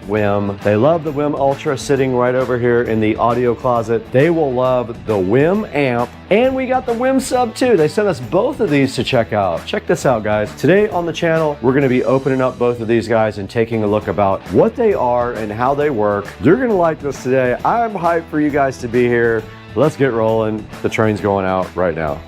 WIM. They love the WIM Ultra sitting right over here in the audio closet. They will love the WIM amp, and we got the WIM sub too. They sent us both of these to check out. Check this out, guys. Today on the channel, we're gonna be opening up both of these guys and taking a look about what they are and how they work. You're gonna like this today. I'm hyped for you guys to be here. Let's get rolling. The train's going out right now.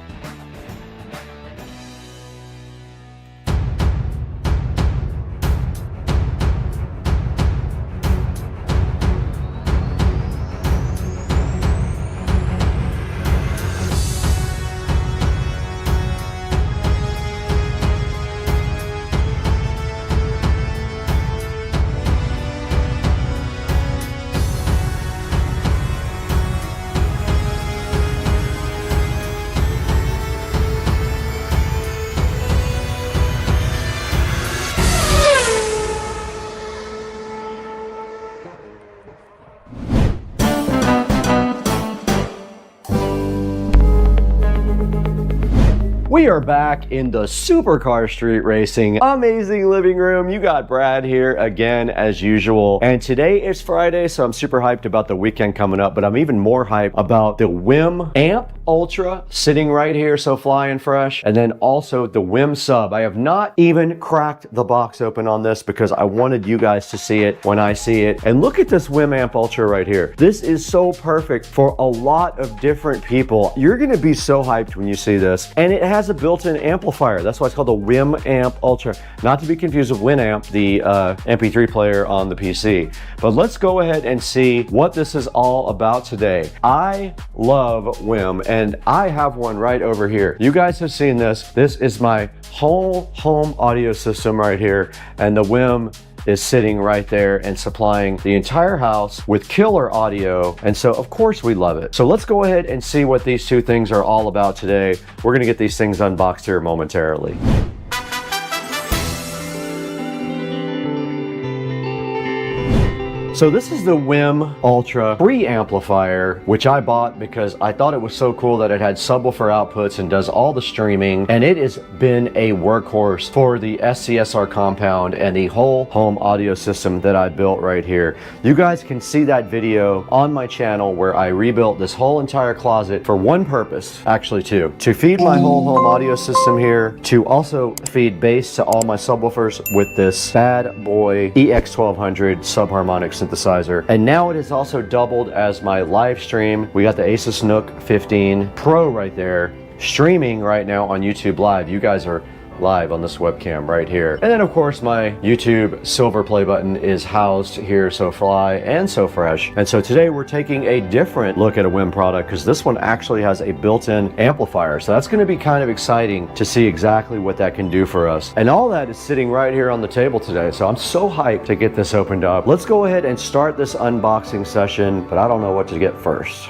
We are back in the supercar street racing amazing living room. You got Brad here again as usual, and today is Friday, so I'm super hyped about the weekend coming up, but I'm even more hyped about the WIM amp Ultra sitting right here, so flying fresh, and then also the WIM sub. I have not even cracked the box open on this because I wanted you guys to see it when I see it. And look at this WIM amp Ultra right here. This is so perfect for a lot of different people. You're gonna be so hyped when you see this, and it has a built-in amplifier. That's why it's called the WIM amp Ultra, not to be confused with Winamp, the MP3 player on the PC. But let's go ahead and see what this is all about today. I love WIM, and I have one right over here. You guys have seen this. This is my whole home audio system right here, and the WIM is sitting right there and supplying the entire house with killer audio, and so of course we love it. So let's go ahead and see what these two things are all about today. We're gonna get these things unboxed here momentarily. So this is the WIM Ultra preamplifier, which I bought because I thought it was so cool that it had subwoofer outputs and does all the streaming, and it has been a workhorse for the SCSR compound and the whole home audio system that I built right here. You guys can see that video on my channel where I rebuilt this whole entire closet for one purpose, actually two, to feed my whole home audio system here, to also feed bass to all my subwoofers with this bad boy EX1200 subharmonic synthesizer. And now it is also doubled as my live stream. We got the ASUS NUC 15 Pro right there, streaming right now on YouTube Live. You guys are live on this webcam right here. And then of course my YouTube silver play button is housed here, so fly and so fresh. And so today we're taking a different look at a WIM product because this one actually has a built-in amplifier. So that's going to be kind of exciting to see exactly what that can do for us. And all that is sitting right here on the table today. So I'm so hyped to get this opened up. Let's go ahead and start this unboxing session, but I don't know what to get first.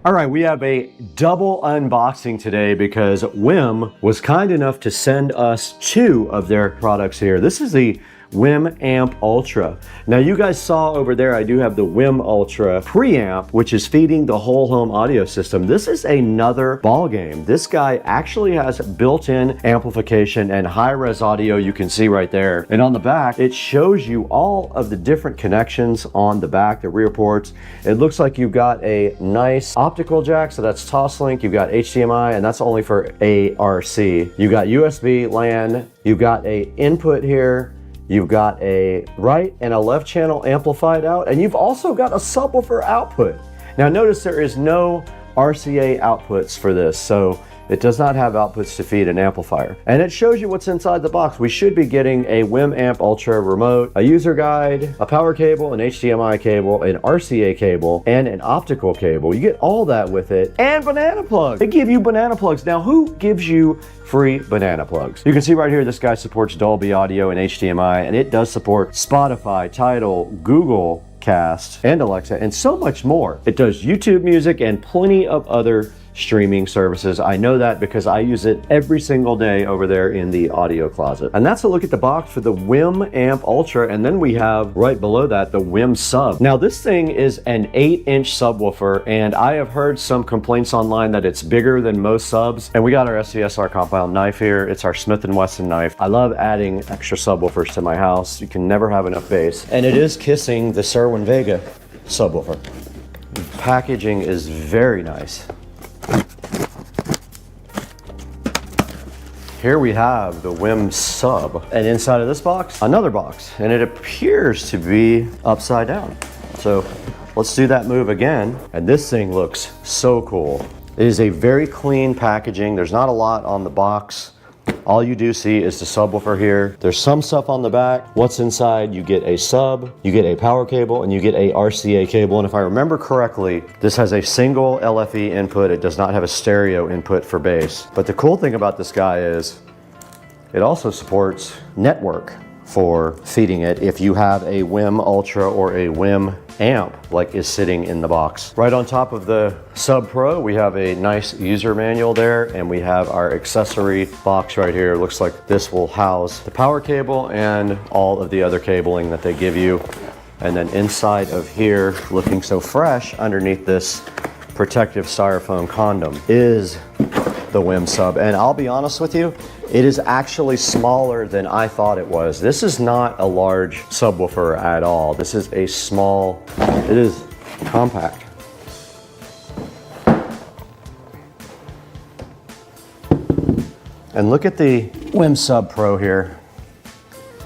All right, we have a double unboxing today because WIM was kind enough to send us two of their products here. This is the WIM Amp Ultra. Now you guys saw over there, I do have the WIM Ultra preamp, which is feeding the whole home audio system. This is another ball game. This guy actually has built-in amplification and high-res audio, you can see right there. And on the back, it shows you all of the different connections on the back, the rear ports. It looks like you've got a nice optical jack, so that's Toslink. You've got HDMI, and that's only for ARC. You got USB, LAN, you've got a input here, you've got a right and a left channel amplified out, and you've also got a subwoofer output. Now notice there is no RCA outputs for this, so it does not have outputs to feed an amplifier. And it shows you what's inside the box. We should be getting a WIM Amp Ultra remote, a user guide, a power cable, an HDMI cable, an RCA cable, and an optical cable. You get all that with it, and banana plugs. They give you banana plugs. Now, who gives you free banana plugs? You can see right here, this guy supports Dolby Audio and HDMI, and it does support Spotify, Tidal, Google Cast, and Alexa, and so much more. It does YouTube music and plenty of other streaming services. I know that because I use it every single day over there in the audio closet. And that's a look at the box for the WIM Amp Ultra. And then we have right below that the WIM Sub. Now this thing is an 8-inch subwoofer, and I have heard some complaints online that it's bigger than most subs. And we got our SCSR compound knife here. It's our Smith & Wesson knife. I love adding extra subwoofers to my house. You can never have enough bass. And it is kissing the Cerwin Vega subwoofer. The packaging is very nice. Here we have the WIM Sub, and inside of this box, another box, and it appears to be upside down. So let's do that move again, and this thing looks so cool. It is a very clean packaging. There's not a lot on the box. All you do see is the subwoofer here. There's some stuff on the back. What's inside? You get a sub, you get a power cable, and you get a RCA cable. And if I remember correctly, this has a single LFE input. It does not have a stereo input for bass. But the cool thing about this guy is it also supports network for feeding it if you have a WIM Ultra or a WIM amp like is sitting in the box. Right on top of the Sub Pro, we have a nice user manual there, and we have our accessory box right here. It looks like this will house the power cable and all of the other cabling that they give you. And then inside of here, looking so fresh underneath this protective styrofoam condom, is the WIM Sub. And I'll be honest with you, it is actually smaller than I thought it was. This is not a large subwoofer at all. This is a small, it is compact. And look at the WIM Sub Pro here.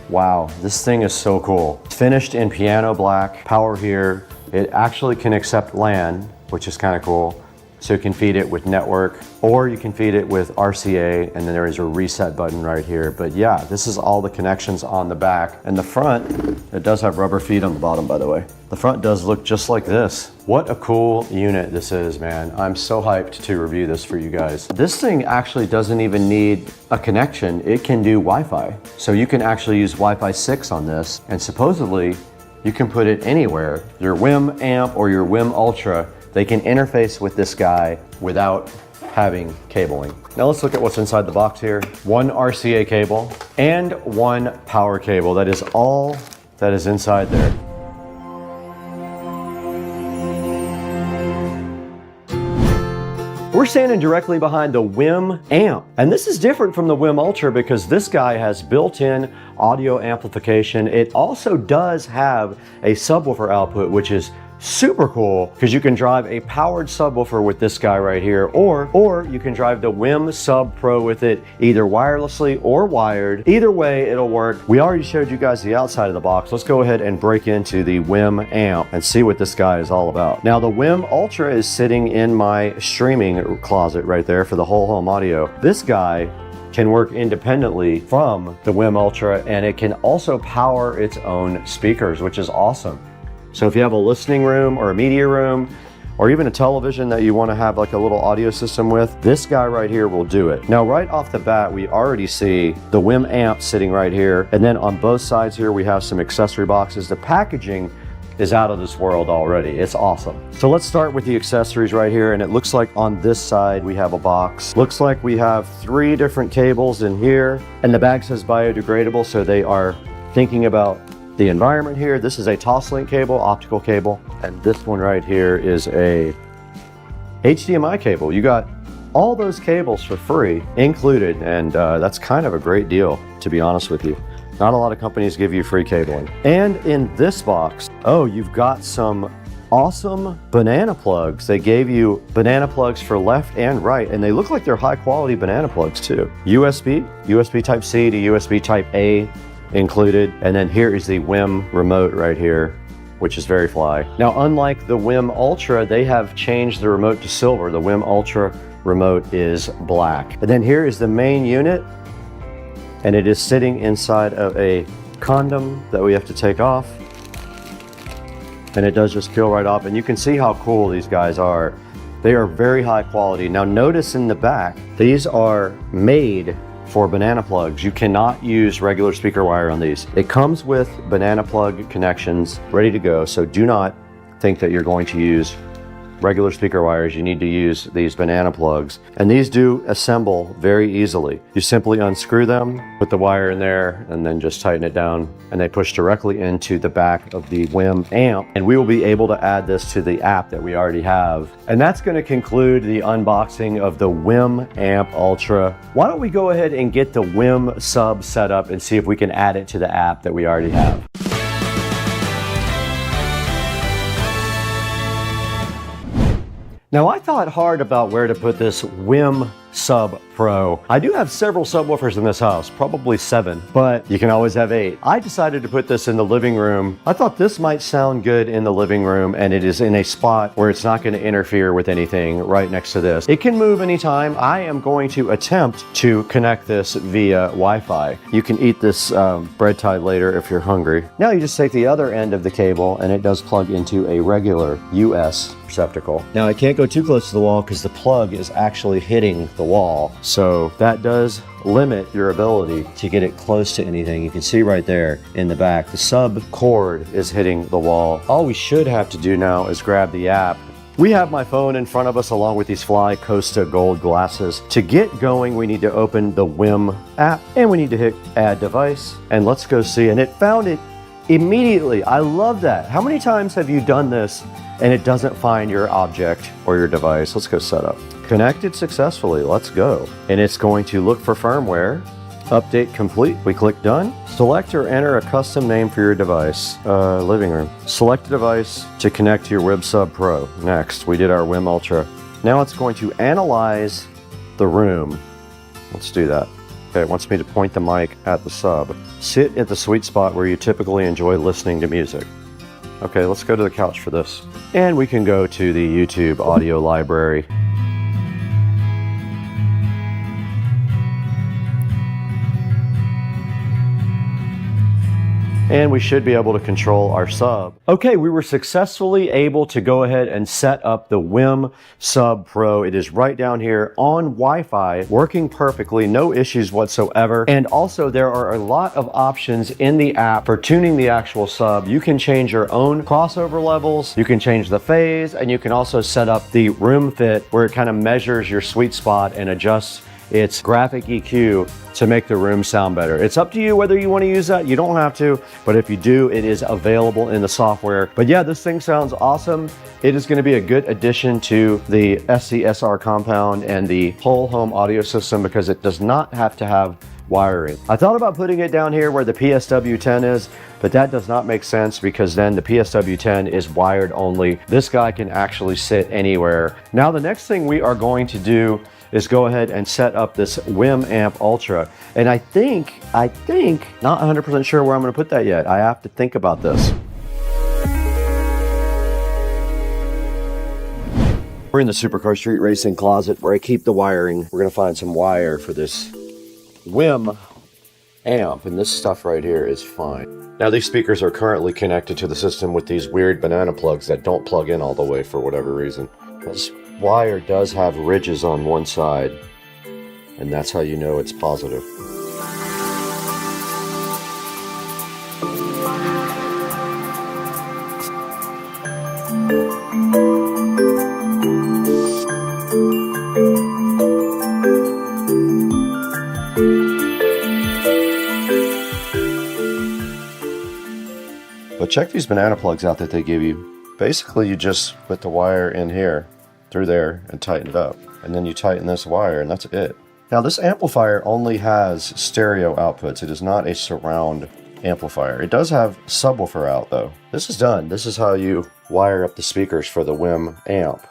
Wow, this thing is so cool. It's finished in piano black, power here. It actually can accept LAN, which is kind of cool. So you can feed it with network, or you can feed it with RCA, and then there is a reset button right here. But yeah, this is all the connections on the back. And the front, it does have rubber feet on the bottom, by the way. The front does look just like this. What a cool unit this is, man. I'm so hyped to review this for you guys. This thing actually doesn't even need a connection. It can do Wi-Fi. So you can actually use Wi-Fi 6 on this, and supposedly you can put it anywhere. Your WIM amp or your WIM Ultra, they can interface with this guy without having cabling. Now let's look at what's inside the box here. One RCA cable and one power cable. That is all that is inside there. We're standing directly behind the WIM amp, and this is different from the WIM Ultra because this guy has built-in audio amplification. It also does have a subwoofer output, which is super cool because you can drive a powered subwoofer with this guy right here, or you can drive the WIM Sub Pro with it either wirelessly or wired. Either way, it'll work. We already showed you guys the outside of the box. Let's go ahead and break into the WIM amp and see what this guy is all about. Now, the WIM Ultra is sitting in my streaming closet right there for the whole home audio. This guy can work independently from the WIM Ultra, and it can also power its own speakers, which is awesome. So if you have a listening room or a media room, or even a television that you want to have like a little audio system with, this guy right here will do it. Now, right off the bat, we already see the WIM amp sitting right here. And then on both sides here, we have some accessory boxes. The packaging is out of this world already. It's awesome. So let's start with the accessories right here. And it looks like on this side, we have a box. Looks like we have 3 different cables in here. And the bag says biodegradable, so they are thinking about the environment here. This is a Toslink cable, optical cable, and this one right here is a HDMI cable. You got all those cables for free included, and that's kind of a great deal, to be honest with you. Not a lot of companies give you free cabling. And in this box, oh, you've got some awesome banana plugs. They gave you banana plugs for left and right, and they look like they're high quality banana plugs too. USB Type C to USB Type A included. And then here is the WIM remote right here, which is very fly. Now, unlike the WIM Ultra, they have changed the remote to silver. The WIM Ultra remote is black. And then here is the main unit, and it is sitting inside of a condom that we have to take off. And it does just peel right off, and you can see how cool these guys are. They are very high quality. Now notice in the back, these are made for banana plugs. You cannot use regular speaker wire on these. It comes with banana plug connections ready to go, so do not think that you're going to use regular speaker wires, you need to use these banana plugs. And these do assemble very easily. You simply unscrew them, put the wire in there, and then just tighten it down. And they push directly into the back of the WIM amp. And we will be able to add this to the app that we already have. And that's going to conclude the unboxing of the WIM Amp Ultra. Why don't we go ahead and get the WIM sub set up and see if we can add it to the app that we already have. Now I thought hard about where to put this WIM Sub Pro. I do have several subwoofers in this house, probably 7, but you can always have 8. I decided to put this in the living room. I thought this might sound good in the living room, and it is in a spot where it's not going to interfere with anything right next to this. It can move anytime. I am going to attempt to connect this via Wi-Fi. You can eat this bread tie later if you're hungry. Now you just take the other end of the cable, and it does plug into a regular US receptacle. Now I can't go too close to the wall because the plug is actually hitting the wall. So that does limit your ability to get it close to anything. You can see right there in the back, the sub cord is hitting the wall. All we should have to do now is grab the app. We have my phone in front of us along with these Fly Costa gold glasses. To get going, we need to open the WIM app and we need to hit add device, and let's go see. And it found it immediately. I love that. How many times have you done this and it doesn't find your object or your device? Let's go setup. Connected successfully, let's go. And it's going to look for firmware. Update complete, we click done. Select or enter a custom name for your device. Living room. Select a device to connect to your WIM Sub Pro. Next, we did our WIM Ultra. Now it's going to analyze the room. Let's do that. Okay, it wants me to point the mic at the sub. Sit at the sweet spot where you typically enjoy listening to music. Okay, let's go to the couch for this. And we can go to the YouTube audio library. And we should be able to control our sub. Okay, we were successfully able to go ahead and set up the WIM Sub Pro. It is right down here on Wi-Fi, working perfectly, no issues whatsoever. And also there are a lot of options in the app for tuning the actual sub. You can change your own crossover levels, you can change the phase, and you can also set up the room fit where it kind of measures your sweet spot and adjusts its graphic EQ to make the room sound better. It's up to you whether you want to use that. You don't have to, but if you do, it is available in the software. But yeah, this thing sounds awesome. It is going to be a good addition to the SCSR compound and the whole home audio system because it does not have to have wiring. I thought about putting it down here where the PSW10 is, but that does not make sense because then the PSW10 is wired only. This guy can actually sit anywhere. Now the next thing we are going to do is go ahead and set up this WIM Amp Ultra. And I think, not 100% sure where I'm gonna put that yet. I have to think about this. We're in the Supercar Street Racing closet where I keep the wiring. We're gonna find some wire for this WIM amp, and this stuff right here is fine. Now these speakers are currently connected to the system with these weird banana plugs that don't plug in all the way for whatever reason. This wire does have ridges on one side, and that's how you know it's positive. But check these banana plugs out that they give you. Basically, you just put the wire in here, through there, and tighten it up. And then you tighten this wire, and that's it. Now, this amplifier only has stereo outputs. It is not a surround amplifier. It does have subwoofer out, though. This is done. This is how you wire up the speakers for the WIM amp.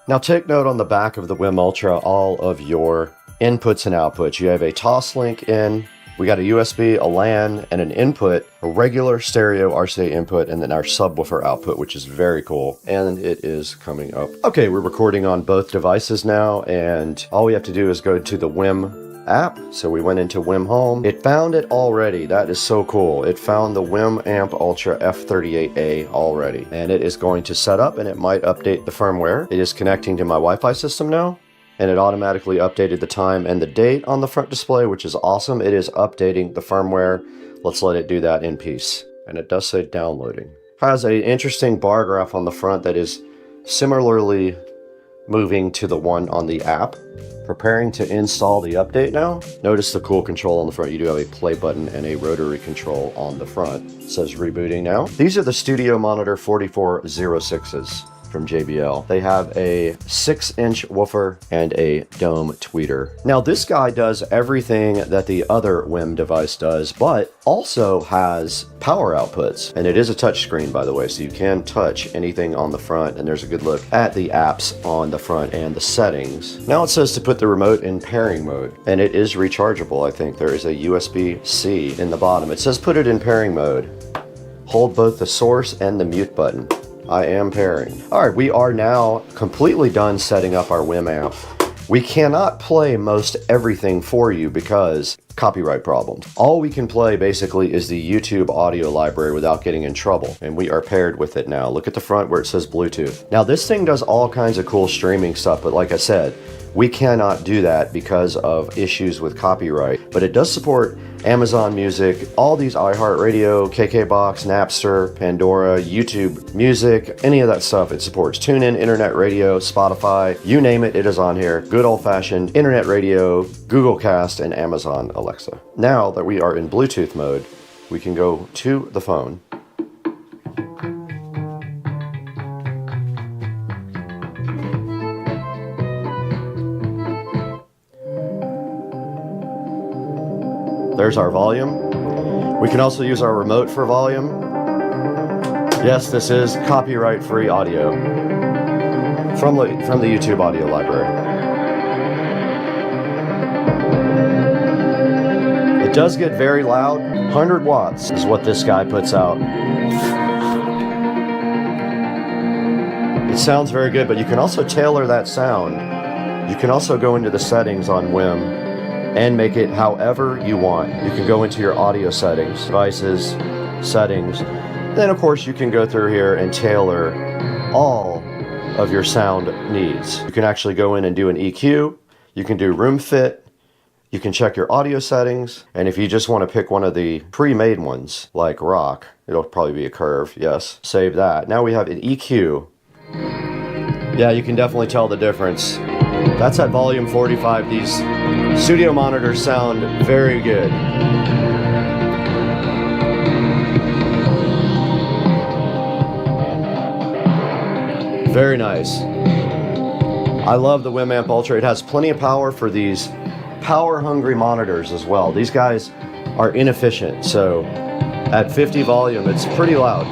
Now, take note on the back of the WIM Ultra, all of your inputs and outputs. You have a Toslink in. We got a USB, a LAN, and an input, a regular stereo RCA input, and then our subwoofer output, which is very cool. And it is coming up. Okay, we're recording on both devices now, and all we have to do is go to the WIM app. So we went into WIM Home. It found it already. That is so cool. It found the WIM Amp Ultra F38A already. And it is going to set up, and it might update the firmware. It is connecting to my Wi-Fi system now. And it automatically updated the time and the date on the front display, which is awesome. It is updating the firmware. Let's let it do that in peace. And it does say downloading. Has an interesting bar graph on the front that is Similarly, moving to the one on the app. Preparing to install the update now. Notice the cool control on the front. You do have a play button and a rotary control on the front. It says rebooting now. These are the Studio Monitor 4406s from JBL. They have a 6-inch woofer and a dome tweeter. Now this guy does everything that the other WIM device does, but also has power outputs. And it is a touch screen, by the way, so you can touch anything on the front, and there's a good look at the apps on the front and the settings. Now it says to put the remote in pairing mode, and it is rechargeable. I think there is a USB-C in the bottom. It says put it in pairing mode. Hold both the source and the mute button. I am pairing. All right, we are now completely done setting up our WIM amp. We cannot play most everything for you because copyright problems. All we can play basically is the YouTube audio library without getting in trouble, and we are paired with it now. Look at the front where it says Bluetooth. Now this thing does all kinds of cool streaming stuff, but like I said, we cannot do that because of issues with copyright, but it does support Amazon Music, all these iHeartRadio, KKBox, Napster, Pandora, YouTube Music, any of that stuff it supports. TuneIn, Internet Radio, Spotify, you name it, it is on here. Good old-fashioned Internet Radio, Google Cast, and Amazon Alexa. Now that we are in Bluetooth mode, we can go to the phone. There's our volume. We can also use our remote for volume. Yes, this is copyright-free audio from the YouTube audio library. It does get very loud. 100 watts is what this guy puts out. It sounds very good, but you can also tailor that sound. You can also go into the settings on WIM and make it however you want. You can go into your audio settings, devices, settings. Then of course you can go through here and tailor all of your sound needs. You can actually go in and do an EQ. You can do room fit. You can check your audio settings. And if you just want to pick one of the pre-made ones, like rock, it'll probably be a curve, yes, save that. Now we have an EQ. Yeah, you can definitely tell the difference. That's at volume 45. These studio monitors sound very good. Very nice. I love the WIM Amp Ultra. It has plenty of power for these power-hungry monitors as well. These guys are inefficient, so at 50 volume, it's pretty loud.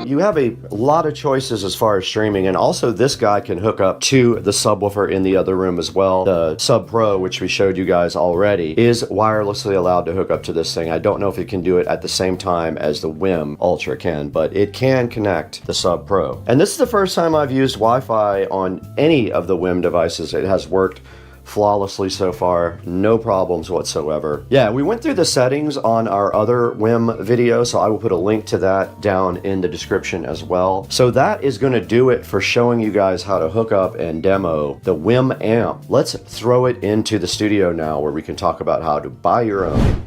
You have a lot of choices as far as streaming, and also this guy can hook up to the subwoofer in the other room as well. The Sub Pro, which we showed you guys already, is wirelessly allowed to hook up to this thing. I don't know if it can do it at the same time as the WIM Ultra can, but it can connect the Sub Pro. And this is the first time I've used Wi-Fi on any of the WIM devices. It has worked flawlessly so far, no problems whatsoever. Yeah, we went through the settings on our other WIM video, so I will put a link to that down in the description as well. So that is going to do it for showing you guys how to hook up and demo the WIM amp. Let's throw it into the studio now where we can talk about how to buy your own.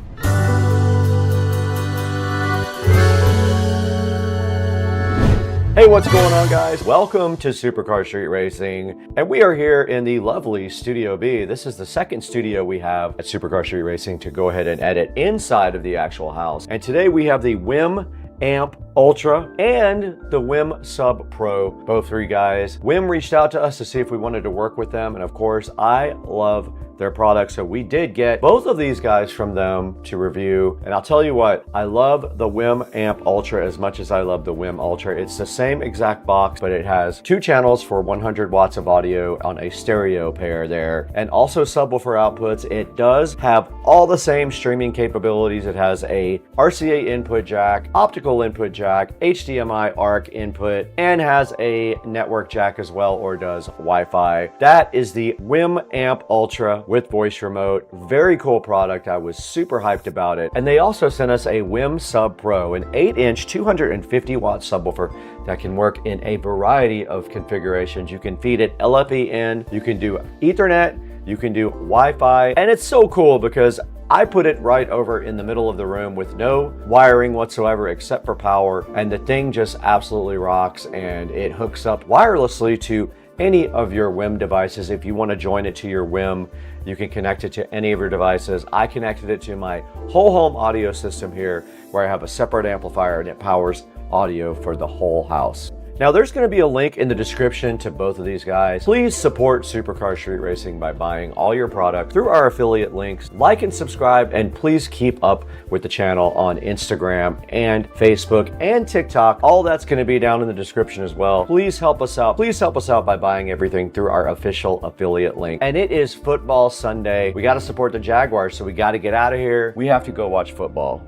Hey, what's going on, guys? Welcome to Supercar Street Racing, and we are here in the lovely Studio B. This is the second studio we have at Supercar Street Racing to go ahead and edit inside of the actual house. And today we have the WIM Amp Ultra and the WIM Sub Pro, both three guys. WIM reached out to us to see if we wanted to work with them, and of course, I love their products, so we did get both of these guys from them to review. And I'll tell you what, I love the WIM Amp Ultra as much as I love the WIM Ultra. It's the same exact box, but it has 2 channels for 100 watts of audio on a stereo pair there, and also subwoofer outputs. It does have all the same streaming capabilities. It has a RCA input jack, optical input jack, HDMI ARC input, and has a network jack as well, or does Wi-Fi. That is the WIM Amp Ultra with voice remote. Very cool product. I was super hyped about it. And they also sent us a WIM Sub Pro, an 8-inch 250 watt subwoofer that can work in a variety of configurations. You can feed it LFE in, you can do Ethernet, you can do Wi-Fi, and it's so cool because I put it right over in the middle of the room with no wiring whatsoever except for power, and the thing just absolutely rocks, and it hooks up wirelessly to any of your WIM devices. If you want to join it to your WIM, you can connect it to any of your devices. I connected it to my whole home audio system here, where I have a separate amplifier and it powers audio for the whole house. Now there's going to be a link in the description to both of these guys. Please support Supercar Street Racing by buying all your product through our affiliate links. Like and subscribe, and please keep up with the channel on Instagram and Facebook and TikTok. All that's going to be down in the description as well. Please help us out. Please help us out by buying everything through our official affiliate link. And it is football Sunday. We got to support the Jaguars, so we got to get out of here. We have to go watch football.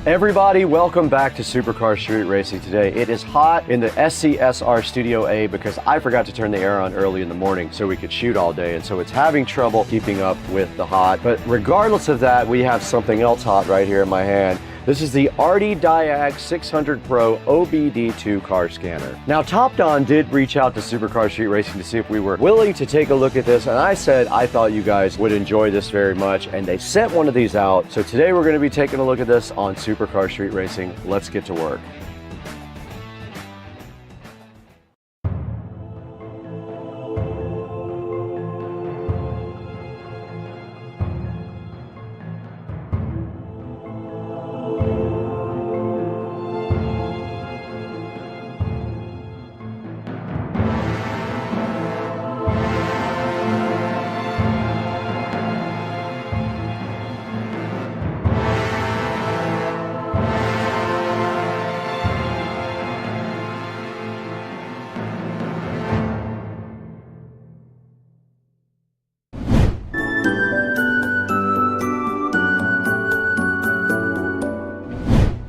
Everybody, welcome back to Supercar Street Racing. Today it is hot in the SCSR Studio A because I forgot to turn the air on early in the morning so we could shoot all day, and so it's having trouble keeping up with the hot. But regardless of that, we have something else hot right here in my hand. This is the Diag 600 Pro OBD2 car scanner. Now, Top Don did reach out to Supercar Street Racing to see if we were willing to take a look at this, and I said I thought you guys would enjoy this very much, and they sent one of these out. So today we're going to be taking a look at this on Supercar Street Racing. Let's get to work.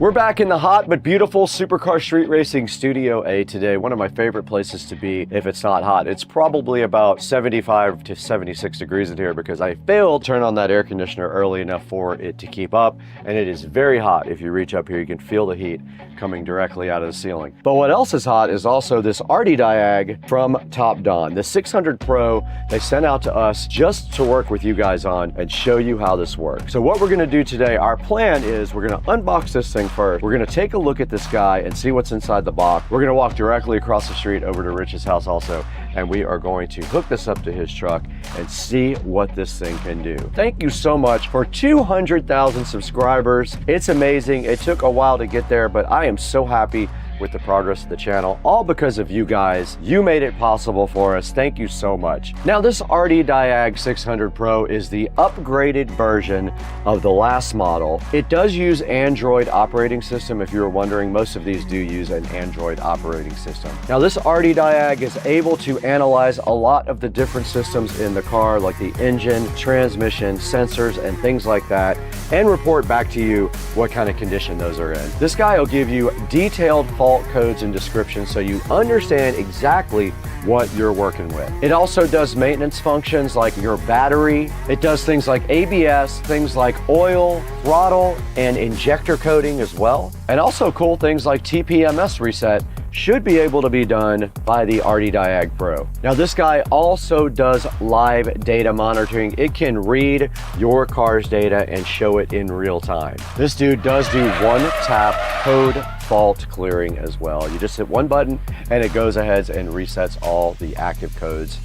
We're back in the hot but beautiful Supercar Street Racing Studio A today. One of my favorite places to be if it's not hot. It's probably about 75 to 76 degrees in here because I failed to turn on that air conditioner early enough for it to keep up, and it is very hot. If you reach up here, you can feel the heat coming directly out of the ceiling. But what else is hot is also this Diag from Top Don. The 600 Pro they sent out to us just to work with you guys on and show you how this works. So what we're gonna do today, our plan is we're gonna unbox this thing first. We're gonna take a look at this guy and see what's inside the box. We're gonna walk directly across the street over to Rich's house also, and we are going to hook this up to his truck and see what this thing can do. Thank you so much for 200,000 subscribers. It's amazing. It took a while to get there, but I am so happy with the progress of the channel, all because of you guys. You made it possible for us. Thank you so much. Now, this Diag 600 Pro is the upgraded version of the last model. It does use Android operating system. If you were wondering, most of these do use an Android operating system. Now, this Diag is able to analyze a lot of the different systems in the car, like the engine, transmission, sensors, and things like that, and report back to you what kind of condition those are in. This guy will give you detailed fault codes and descriptions so you understand exactly what you're working with. It also does maintenance functions like your battery. It does things like ABS, things like oil, throttle, and injector coding as well. And also cool things like TPMS reset should be able to be done by the Diag Pro. Now, this guy also does live data monitoring. It can read your car's data and show it in real time. This dude does do one-tap code fault clearing as well. You just hit one button and it goes ahead and resets all the active codes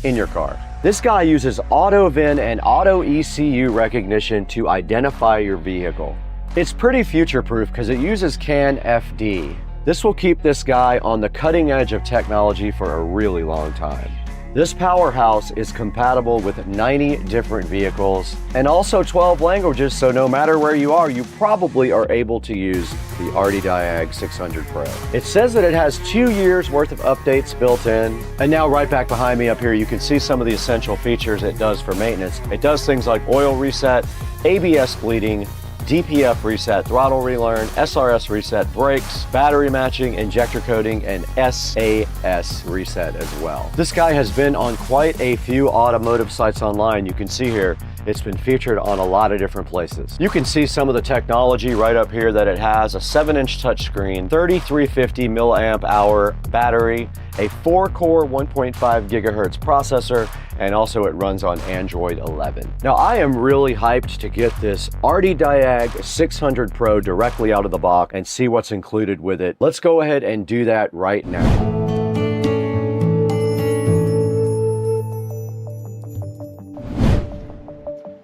in your car. This guy uses auto VIN and auto ECU recognition to identify your vehicle. It's pretty future-proof because it uses CAN FD. This will keep this guy on the cutting edge of technology for a really long time. This powerhouse is compatible with 90 different vehicles and also 12 languages, so no matter where you are, you probably are able to use the Diag 600 Pro. It says that it has 2 years worth of updates built in. And now right back behind me up here, you can see some of the essential features it does for maintenance. It does things like oil reset, ABS bleeding, DPF reset, throttle relearn, SRS reset, brakes, battery matching, injector coding, and SAS reset as well. This guy has been on quite a few automotive sites online. You can see here, It's been featured on a lot of different places. You can see some of the technology right up here that it has: a 7-inch touchscreen, 3350 milliamp hour battery, a 4-core 1.5 gigahertz processor, and also it runs on Android 11. Now I am really hyped to get this RDiag 600 Pro directly out of the box and see what's included with it. Let's go ahead and do that right now.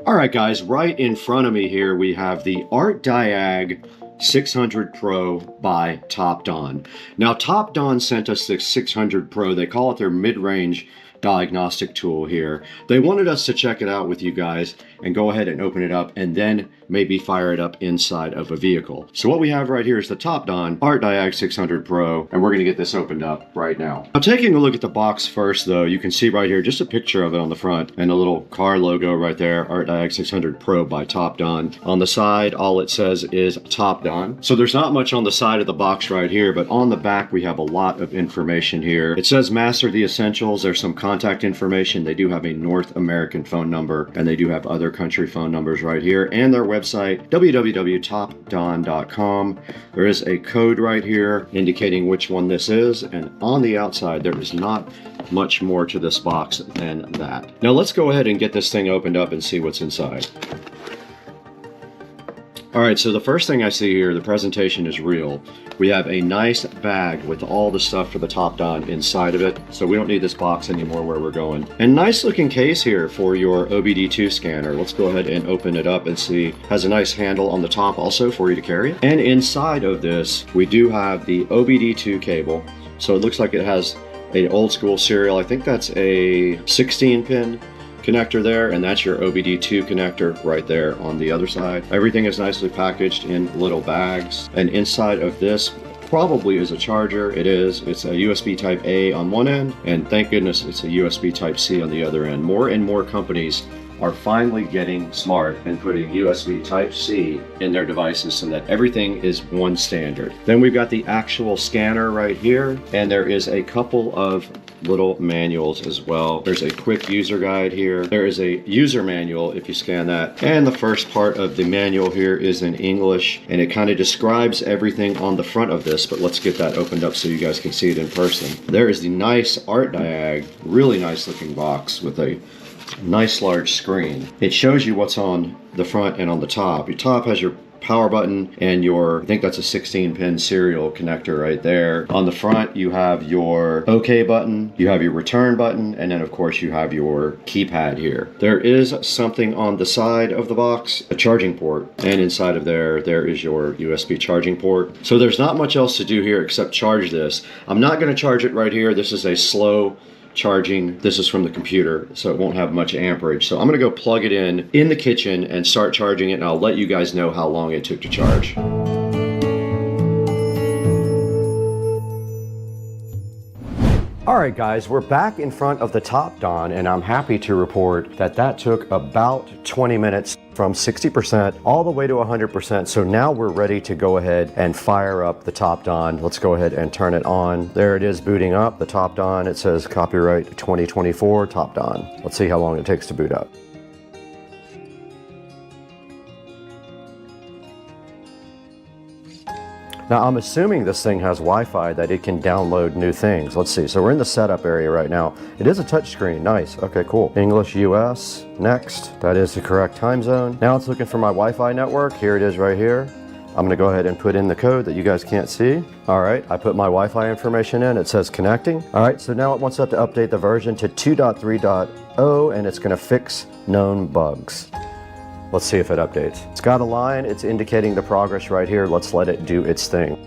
All right guys, right in front of me here we have the RDiag 600 Pro by Topdon. Now Topdon sent us the 600 Pro. They call it their mid-range diagnostic tool here. They wanted us to check it out with you guys and go ahead and open it up and then maybe fire it up inside of a vehicle. So what we have right here is the Topdon RDiag 600 Pro, and we're going to get this opened up right now. Now taking a look at the box first though, you can see right here just a picture of it on the front and a little car logo right there, RDiag 600 Pro by Topdon. On the side, all it says is Topdon. So there's not much on the side of the box right here, but on the back we have a lot of information here. It says master the essentials. There's some contact information. They do have a North American phone number, and they do have other country phone numbers right here, and their website www.topdon.com. There is a code right here indicating which one this is, and on the outside there is not much more to this box than that. Now let's go ahead and get this thing opened up and see what's inside. All right, so the first thing I see here, the presentation is real. We have a nice bag with all the stuff for the Topdon inside of it, so we don't need this box anymore where we're going. And nice looking case here for your OBD2 scanner. Let's go ahead and open it up and see. Has a nice handle on the top also for you to carry. And inside of this, we do have the OBD2 cable. So it looks like it has an old school serial. I think that's a 16-pin connector there, and that's your OBD2 connector right there on the other side. Everything is nicely packaged in little bags, and inside of this probably is a charger. It is. It's a USB type A on one end, and thank goodness it's a USB type C on the other end. More and more companies are finally getting smart and putting USB type C in their devices so that everything is one standard. Then we've got the actual scanner right here, and there is a couple of little manuals as well. There's a quick user guide here. There is a user manual if you scan that. And the first part of the manual here is in English, and it kind of describes everything on the front of this, but let's get that opened up so you guys can see it in person. There is the nice RDiag, really nice looking box with a nice large screen. It shows you what's on the front and on the top. Your top has your power button and your, I think that's a 16-pin serial connector right there. On the front you have your OK button, you have your return button, and then of course you have your keypad here. There is something on the side of the box, a charging port, and inside of there is your USB charging port. So there's not much else to do here except charge this. I'm not going to charge it right here. This is a slow charging. This is from the computer, so it won't have much amperage. So I'm gonna go plug it in the kitchen and start charging it, and I'll let you guys know how long it took to charge. All right guys, we're back in front of the Topdon, and I'm happy to report that that took about 20 minutes from 60% all the way to 100%. So now we're ready to go ahead and fire up the Topdon. Let's go ahead and turn it on. There it is booting up, the Topdon. It says copyright 2024 Topdon. Let's see how long it takes to boot up. Now I'm assuming this thing has Wi-Fi that it can download new things. Let's see, so we're in the setup area right now. It is a touchscreen, nice, okay, cool. English US, next, that is the correct time zone. Now it's looking for my Wi-Fi network, here it is right here. I'm gonna go ahead and put in the code that you guys can't see. All right, I put my Wi-Fi information in, it says connecting. All right, so now it wants us to update the version to 2.3.0, and it's gonna fix known bugs. Let's see if it updates. It's got a line, it's indicating the progress right here. Let's let it do its thing.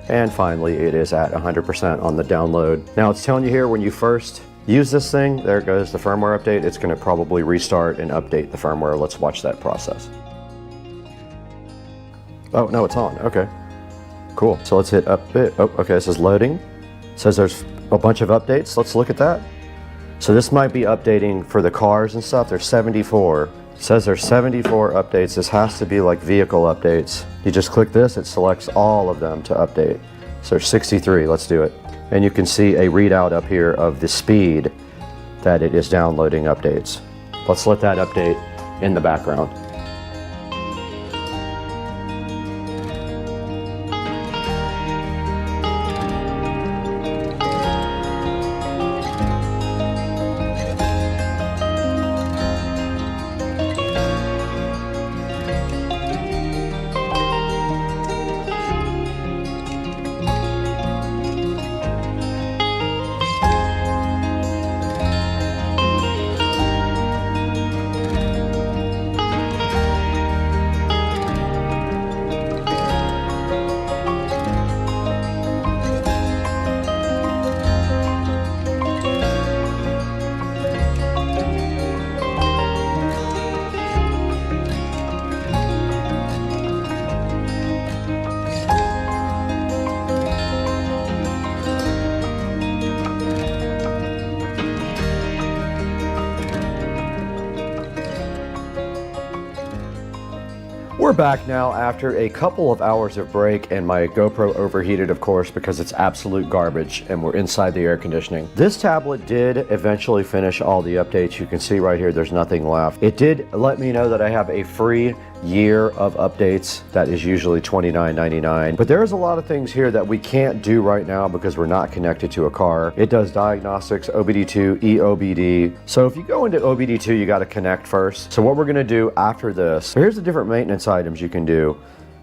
And finally, it is at 100% on the download. Now it's telling you here when you first use this thing, there goes the firmware update. It's gonna probably restart and update the firmware. Let's watch that process. Oh, no, it's on, okay. Cool, so let's hit update. Oh, okay, it says loading. It says there's a bunch of updates. Let's look at that. So this might be updating for the cars and stuff. There's 74. It says there's 74 updates. This has to be like vehicle updates. You just click this, it selects all of them to update. So 63, let's do it. And you can see a readout up here of the speed that it is downloading updates. Let's let that update in the background. We're back now after a couple of hours of break, and my GoPro overheated, of course, because it's absolute garbage and we're inside the air conditioning. This tablet did eventually finish all the updates. You can see right here there's nothing left. It did let me know that I have a free year of updates that is usually $29.99, but there's a lot of things here that we can't do right now because we're not connected to a car. It does diagnostics, OBD2, EOBD. So if you go into OBD2, you got to connect first. So what we're going to do after this, here's the different maintenance items you can do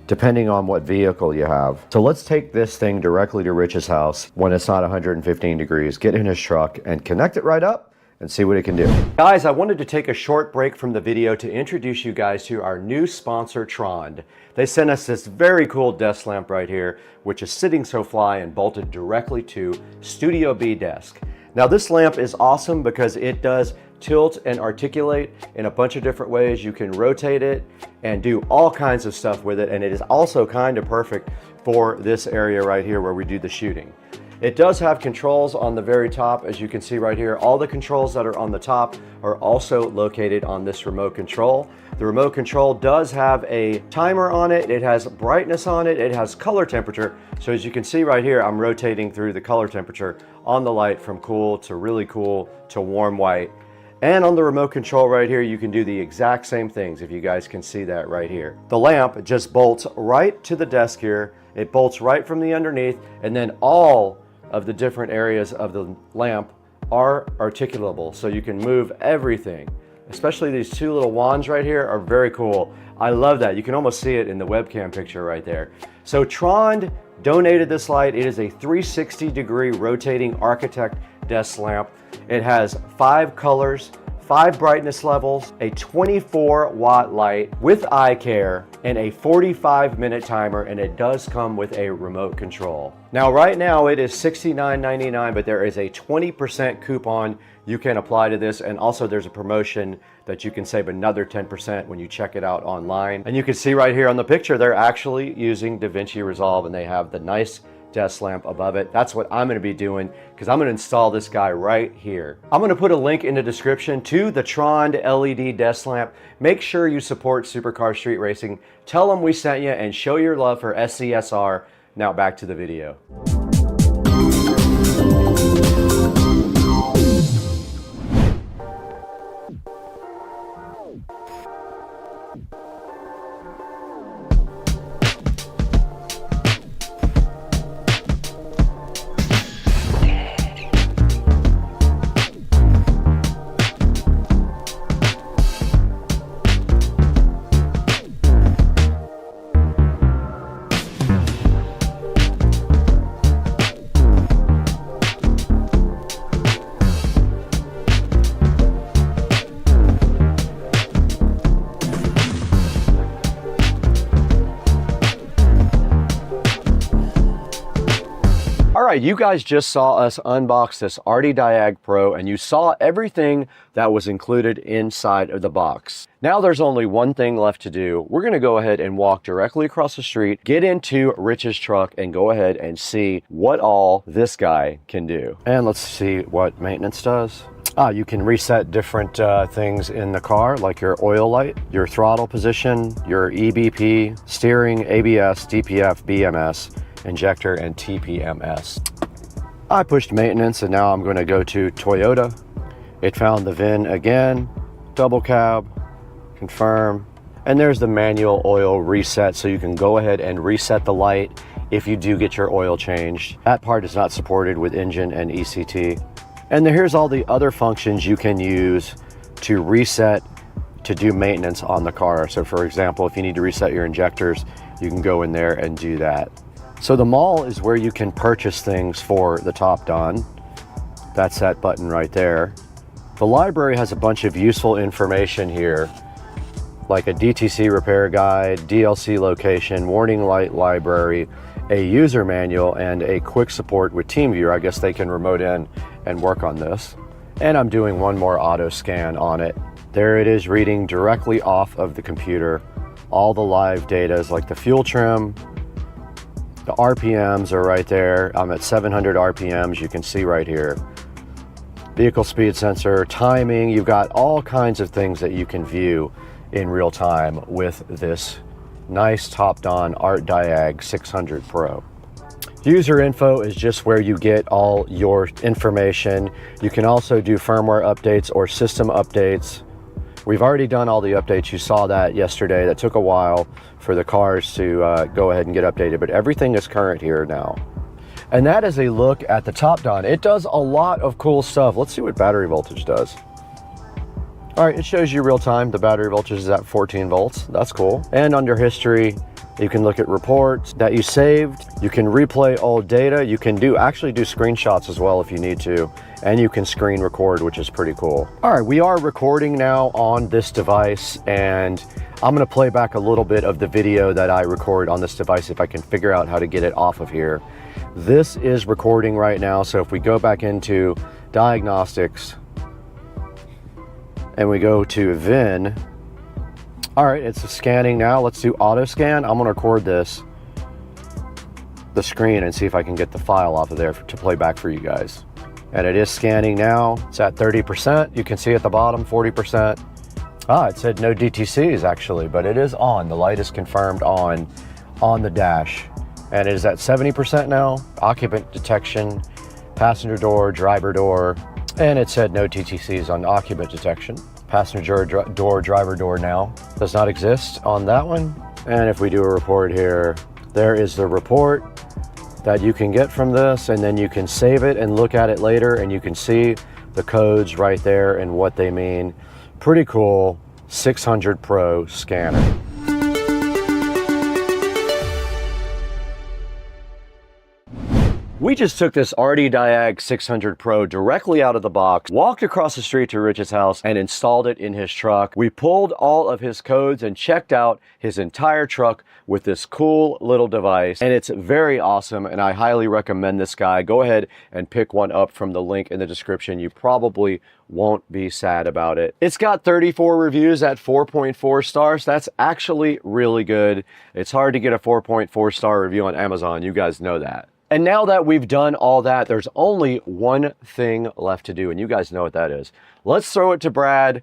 depending on what vehicle you have. So let's take this thing directly to Rich's house when it's not 115 degrees, get in his truck and connect it right up and see what it can do. Guys, I wanted to take a short break from the video to introduce you guys to our new sponsor, Trond. They sent us this very cool desk lamp right here, which is sitting so fly and bolted directly to Studio B desk. Now this lamp is awesome because it does tilt and articulate in a bunch of different ways. You can rotate it and do all kinds of stuff with it, and it is also kind of perfect for this area right here where we do the shooting. It does have controls on the very top, as you can see right here. All the controls that are on the top are also located on this remote control. The remote control does have a timer on it. It has brightness on it. It has color temperature. So as you can see right here, I'm rotating through the color temperature on the light from cool to really cool to warm white. And on the remote control right here, you can do the exact same things, if you guys can see that right here. The lamp just bolts right to the desk here. It bolts right from the underneath, and then all of the different areas of the lamp are articulable, so you can move everything. Especially these two little wands right here are very cool. I love that. You can almost see it in the webcam picture right there. So Trond donated this light. It is a 360-degree rotating architect desk lamp. It has 5 colors, 5 brightness levels, a 24-watt light with eye care, and a 45-minute timer, and it does come with a remote control. Now, right now it is $69.99, but there is a 20% coupon you can apply to this, and also there's a promotion that you can save another 10% when you check it out online. And you can see right here on the picture, they're actually using DaVinci Resolve, and they have the nice desk lamp above it. That's what I'm going to be doing, because I'm going to install this guy right here. I'm going to put a link in the description to the Trond LED desk lamp. Make sure you support Supercar Street Racing. Tell them we sent you and show your love for SCSR. Now back to the video. All right, you guys just saw us unbox this Diag Pro, and you saw everything that was included inside of the box. Now there's only one thing left to do. We're gonna go ahead and walk directly across the street, get into Rich's truck, and go ahead and see what all this guy can do. And let's see what maintenance does. You can reset different things in the car, like your oil light, your throttle position, your EBP, steering, ABS, DPF, BMS. injector, and TPMS. I pushed maintenance and now I'm going to go to Toyota. It found the VIN again, double cab, confirm, and there's the manual oil reset, so you can go ahead and reset the light if you do get your oil changed. That part is not supported with engine and ECT. And here's all the other functions you can use to reset to do maintenance on the car. So for example, if you need to reset your injectors, you can go in there and do that. So the mall is where you can purchase things for the Topdon. That's that button right there. The library has a bunch of useful information here, like a DTC repair guide, DLC location, warning light library, a user manual, and a quick support with TeamViewer. I guess they can remote in and work on this. And I'm doing one more auto scan on it. There it is, reading directly off of the computer. All the live data is like the fuel trim, the RPMs are right there. I'm at 700 RPMs, you can see right here. Vehicle speed sensor, timing, you've got all kinds of things that you can view in real time with this nice Topdon Art Diag 600 Pro. User info is just where you get all your information. You can also do firmware updates or system updates. We've already done all the updates. You saw that yesterday. That took a while for the cars to go ahead and get updated, but everything is current here now. And that is a look at the Topdon. It does a lot of cool stuff. Let's see what battery voltage does. All right, it shows you real time. The battery voltage is at 14 volts. That's cool. And under history, you can look at reports that you saved. You can replay old data. You can actually do screenshots as well if you need to. And you can screen record, which is pretty cool. All right, we are recording now on this device, and I'm gonna play back a little bit of the video that I record on this device if I can figure out how to get it off of here. This is recording right now, so if we go back into diagnostics and we go to VIN, all right, it's scanning now. Let's do auto scan. I'm gonna record the screen and see if I can get the file off of there to play back for you guys. And it is scanning now. It's at 30%. You can see at the bottom, 40%. It said no DTCs actually, but it is on. The light is confirmed on the dash. And it is at 70% now. Occupant detection, passenger door, driver door. And it said no TTCs on occupant detection. Passenger door, driver door now does not exist on that one. And if we do a report here, there is the report that you can get from this, and then you can save it and look at it later, and you can see the codes right there and what they mean. Pretty cool 600 Pro scanner. We just took this Diag 600 Pro directly out of the box, walked across the street to Rich's house, and installed it in his truck. We pulled all of his codes and checked out his entire truck with this cool little device, and it's very awesome, and I highly recommend this guy. Go ahead and pick one up from the link in the description. You probably won't be sad about it. It's got 34 reviews at 4.4 stars. That's actually really good. It's hard to get a 4.4 star review on Amazon. You guys know that. And now that we've done all that, there's only one thing left to do, and you guys know what that is. Let's throw it to Brad.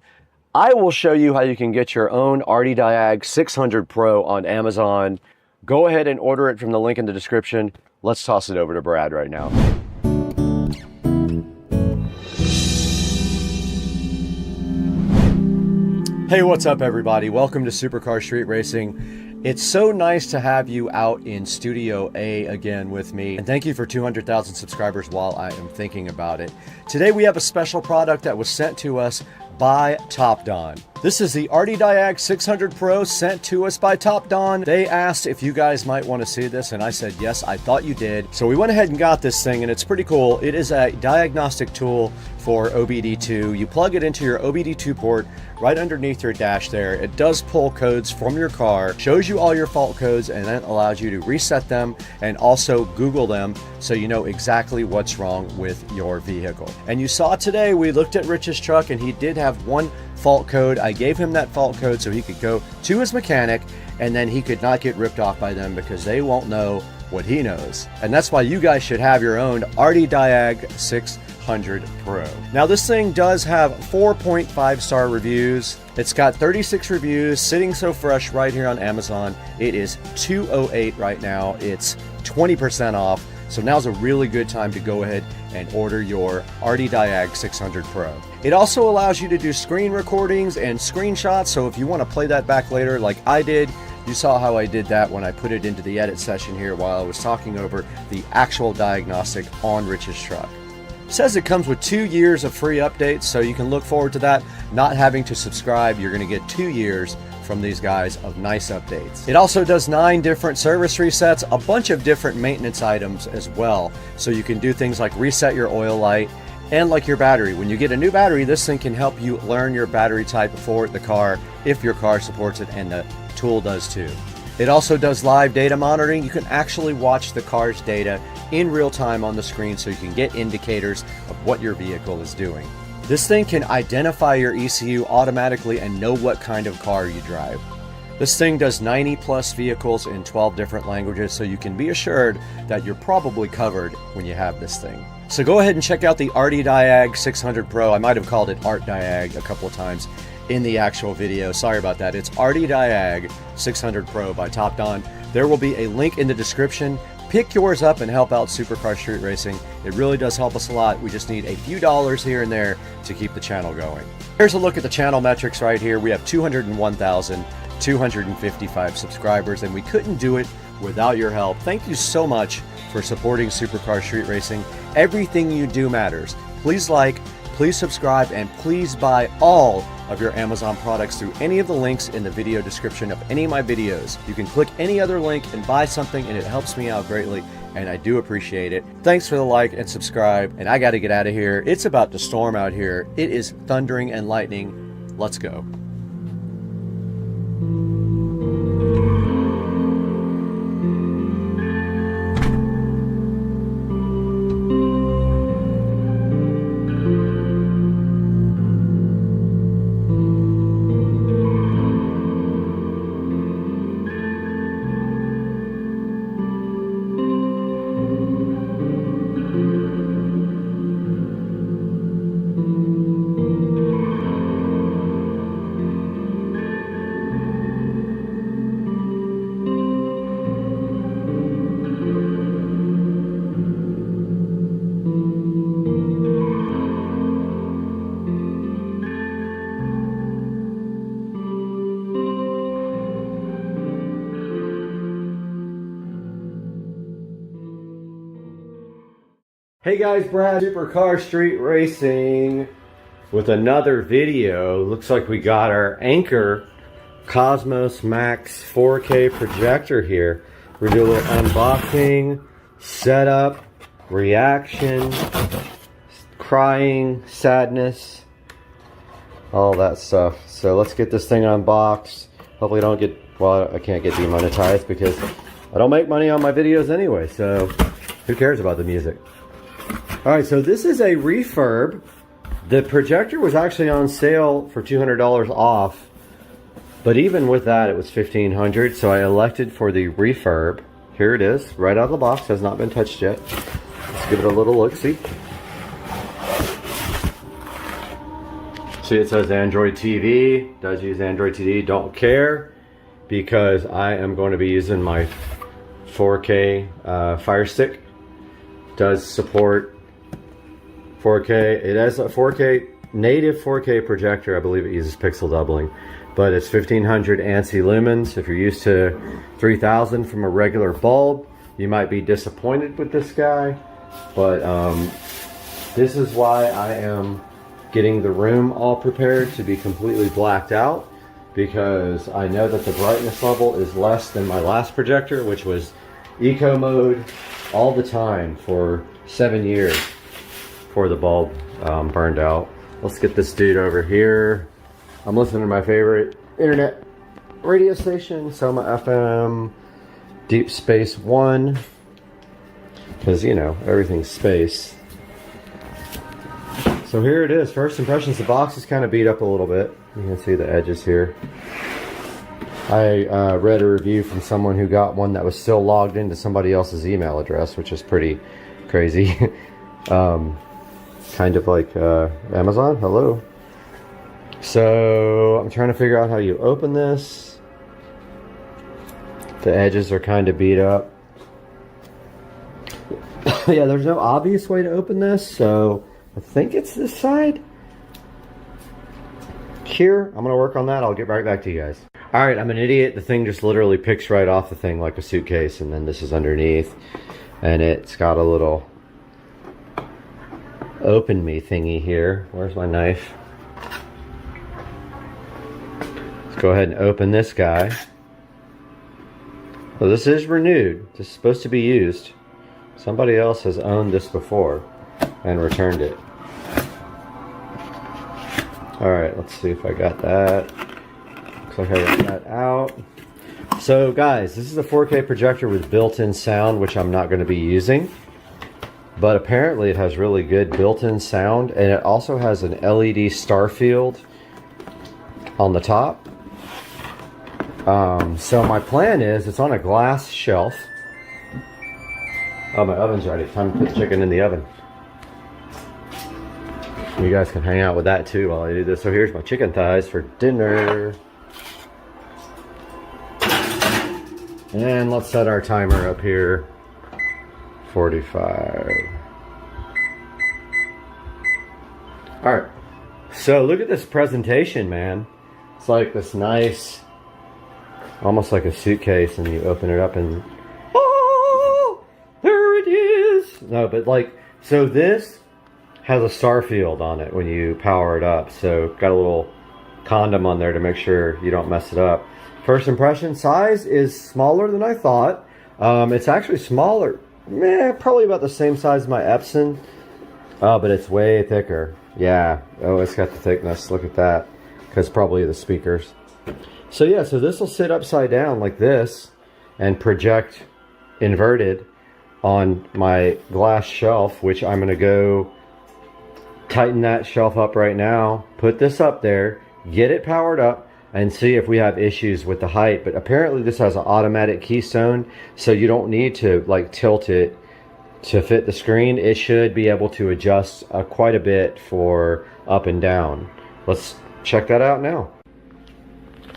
I will show you how you can get your own Diag 600 Pro on Amazon. Go ahead and order it from the link in the description. Let's toss it over to Brad right now. Hey, what's up everybody? Welcome to Supercar Street Racing. It's so nice to have you out in Studio A again with me, and thank you for 200,000 subscribers while I am thinking about it. Today we have a special product that was sent to us by Topdon. This is the Diag 600 Pro sent to us by Topdon. They asked if you guys might want to see this, and I said yes, I thought you did. So we went ahead and got this thing, and it's pretty cool. It is a diagnostic tool for OBD2. You plug it into your OBD2 port right underneath your dash there. It does pull codes from your car, shows you all your fault codes, and then allows you to reset them and also Google them so you know exactly what's wrong with your vehicle. And you saw today, we looked at Rich's truck and he did have one fault code. I gave him that fault code so he could go to his mechanic, and then he could not get ripped off by them because they won't know what he knows. And that's why you guys should have your own Diag 600 Pro. Now this thing does have 4.5 star reviews. It's got 36 reviews sitting so fresh right here on Amazon. It is $208 right now. It's 20% off. So now's a really good time to go ahead and order your RD-Diag 600 Pro. It also allows you to do screen recordings and screenshots, so if you want to play that back later like I did, you saw how I did that when I put it into the edit session here while I was talking over the actual diagnostic on Rich's truck. It says it comes with 2 years of free updates, so you can look forward to that. Not having to subscribe, you're going to get 2 years from these guys of nice updates. It also does 9 different service resets, a bunch of different maintenance items as well. So you can do things like reset your oil light and like your battery. When you get a new battery, this thing can help you learn your battery type for the car if your car supports it, and the tool does too. It also does live data monitoring. You can actually watch the car's data in real time on the screen so you can get indicators of what your vehicle is doing. This thing can identify your ECU automatically and know what kind of car you drive. This thing does 90 plus vehicles in 12 different languages, so you can be assured that you're probably covered when you have this thing. So go ahead and check out the RD-Diag 600 Pro. I might have called it Art-Diag a couple of times in the actual video. Sorry about that. It's RD-Diag 600 Pro by TopDon. There will be a link in the description. Pick yours up and help out Supercar Street Racing. It really does help us a lot. We just need a few dollars here and there to keep the channel going. Here's a look at the channel metrics right here. We have 201,255 subscribers, and we couldn't do it without your help. Thank you so much for supporting Supercar Street Racing. Everything you do matters. Please like, please subscribe, and please buy all of your Amazon products through any of the links in the video description of any of my videos. You can click any other link and buy something, and it helps me out greatly, and I do appreciate it. Thanks for the like and subscribe, and I got to get out of here. It's about to storm out here. It is thundering and lightning. Let's go. Hey guys, Brad, Supercar Street Racing with another video. Looks like we got our Anchor Cosmos Max 4K projector here. We're doing a little unboxing, setup, reaction, crying, sadness, all that stuff. So let's get this thing unboxed. Hopefully I don't get, well, I can't get demonetized because I don't make money on my videos anyway, so who cares about the music? Alright, so this is a refurb. The projector was actually on sale for $200 off, but even with that it was $1,500, so I elected for the refurb. Here it is, right out of the box, has not been touched yet. Let's give it a little look-see. See, it says Android TV, does use Android TV, don't care, because I am going to be using my 4K Fire Stick. Does support 4K. It has a 4K, native 4K projector. I believe it uses pixel doubling, but it's 1500 ANSI lumens. If you're used to 3000 from a regular bulb, you might be disappointed with this guy, but this is why I am getting the room all prepared to be completely blacked out, because I know that the brightness level is less than my last projector, which was eco mode all the time for 7 years before the bulb burned out. Let's get this dude over here. I'm listening to my favorite internet radio station, Soma FM, Deep Space One, because, you know, everything's space. So here it is, first impressions. The box is kind of beat up a little bit. You can see the edges here. I read a review from someone who got one that was still logged into somebody else's email address, which is pretty crazy. Kind of like Amazon, hello. So I'm trying to figure out how you open this. The edges are kind of beat up. Yeah, there's no obvious way to open this, so I think it's this side. Here, I'm gonna work on that. I'll get right back to you guys. All right, I'm an idiot. The thing just literally picks right off the thing like a suitcase, and then this is underneath, and it's got a little open me thingy here. Where's my knife? Let's go ahead and open this guy. Well, this is renewed. This is supposed to be used. Somebody else has owned this before and returned it. Alright, let's see if I got that. Looks like I got that out. So guys, this is a 4K projector with built-in sound, which I'm not going to be using. But apparently it has really good built-in sound, and it also has an LED star field on the top. So my plan is, it's on a glass shelf. Oh, my oven's ready. Time to put the chicken in the oven. You guys can hang out with that too while I do this. So here's my chicken thighs for dinner. And let's set our timer up here. 45. Alright. So look at this presentation, man. It's like this nice, almost like a suitcase, and you open it up and oh, there it is. No, but like, so this has a star field on it when you power it up, so got a little condom on there to make sure you don't mess it up. First impression, size is smaller than I thought. It's actually smaller, probably about the same size as my Epson, but it's way thicker. Yeah, oh, it's got the thickness, look at that, because probably the speakers. So yeah, so this will sit upside down like this and project inverted on my glass shelf, which I'm gonna go tighten that shelf up right now, put this up there, get it powered up, and see if we have issues with the height. But apparently this has an automatic keystone, so you don't need to like tilt it to fit the screen. It should be able to adjust quite a bit for up and down. Let's check that out now.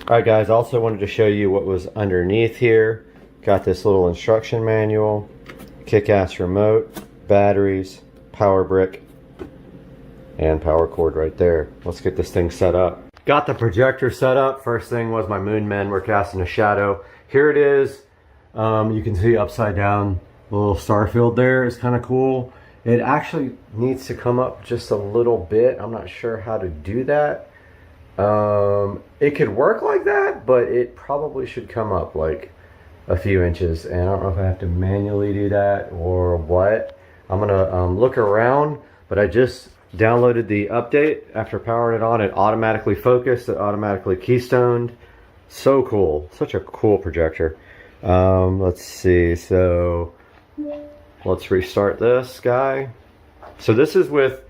Alright guys, also wanted to show you what was underneath here. Got this little instruction manual, kick-ass remote, batteries, power brick, and power cord right there. Let's get this thing set up. Got the projector set up. First thing was my moon men were casting a shadow. Here it is. You can see upside down, the little star field there is kind of cool. It actually needs to come up just a little bit. I'm not sure how to do that. It could work like that, but it probably should come up like a few inches, and I don't know if I have to manually do that or what. I'm gonna look around, but I just downloaded the update. After powering it on, it automatically focused, it automatically keystoned. So cool, such a cool projector. Let's see, so let's restart this guy. So this is with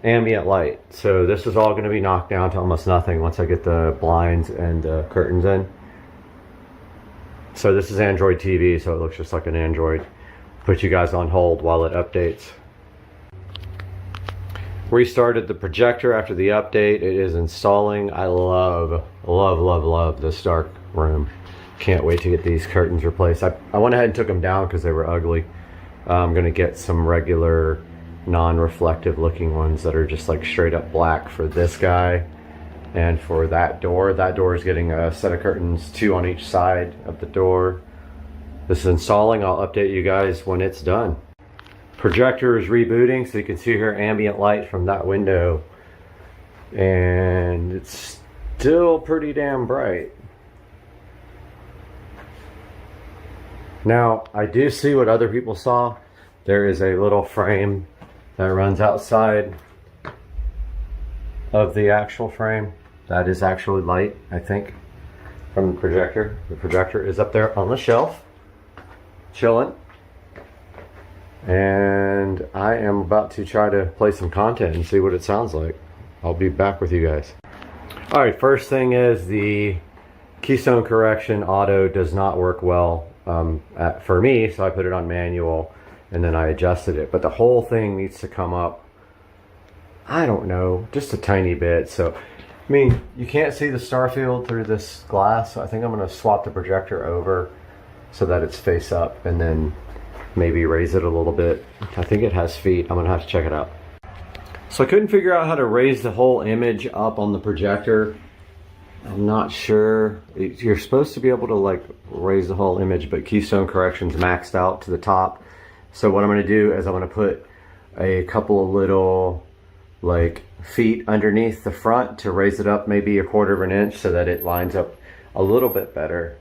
ambient light, so this is all going to be knocked down to almost nothing once I get the blinds and the curtains in. So this is Android TV, so it looks just like an Android. Put you guys on hold while it updates. Restarted the projector after the update. It is installing. I love this dark room. Can't wait to get these curtains replaced. I went ahead and took them down because they were ugly. I'm gonna get some regular non-reflective looking ones that are just like straight up black for this guy. And for that door is getting a set of curtains, 2 on each side of the door. This is installing. I'll update you guys when it's done. Projector is rebooting, so you can see here ambient light from that window, and it's still pretty damn bright. Now I do see what other people saw. There is a little frame that runs outside of the actual frame. That is actually light, I think, from the projector. The projector is up there on the shelf, chilling. And I am about to try to play some content and see what it sounds like. I'll be back with you guys. Alright, first thing is the keystone correction auto does not work well for me, so I put it on manual and then I adjusted it. But the whole thing needs to come up, I don't know, just a tiny bit. So, I mean, you can't see the star field through this glass, so I think I'm going to swap the projector over so that it's face up and then maybe raise it a little bit. I think it has feet. I'm gonna have to check it out. So I couldn't figure out how to raise the whole image up on the projector. I'm not sure. You're supposed to be able to like raise the whole image, but keystone correction's maxed out to the top. So what I'm gonna do is I'm gonna put a couple of little like feet underneath the front to raise it up maybe 1/4 of an inch so that it lines up a little bit better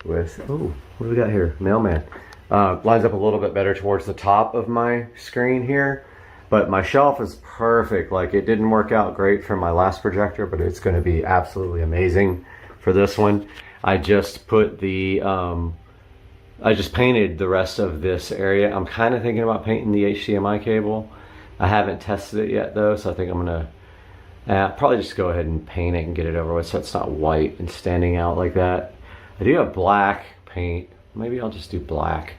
with, oh, what do we got here? Mailman. Lines up a little bit better towards the top of my screen here. But my shelf is perfect. Like, it didn't work out great for my last projector, but it's gonna be absolutely amazing for this one. I just put the, I just painted the rest of this area. I'm kind of thinking about painting the HDMI cable. I haven't tested it yet though, so I think I'm gonna probably just go ahead and paint it and get it over with so it's not white and standing out like that. I do have black paint. Maybe I'll just do black.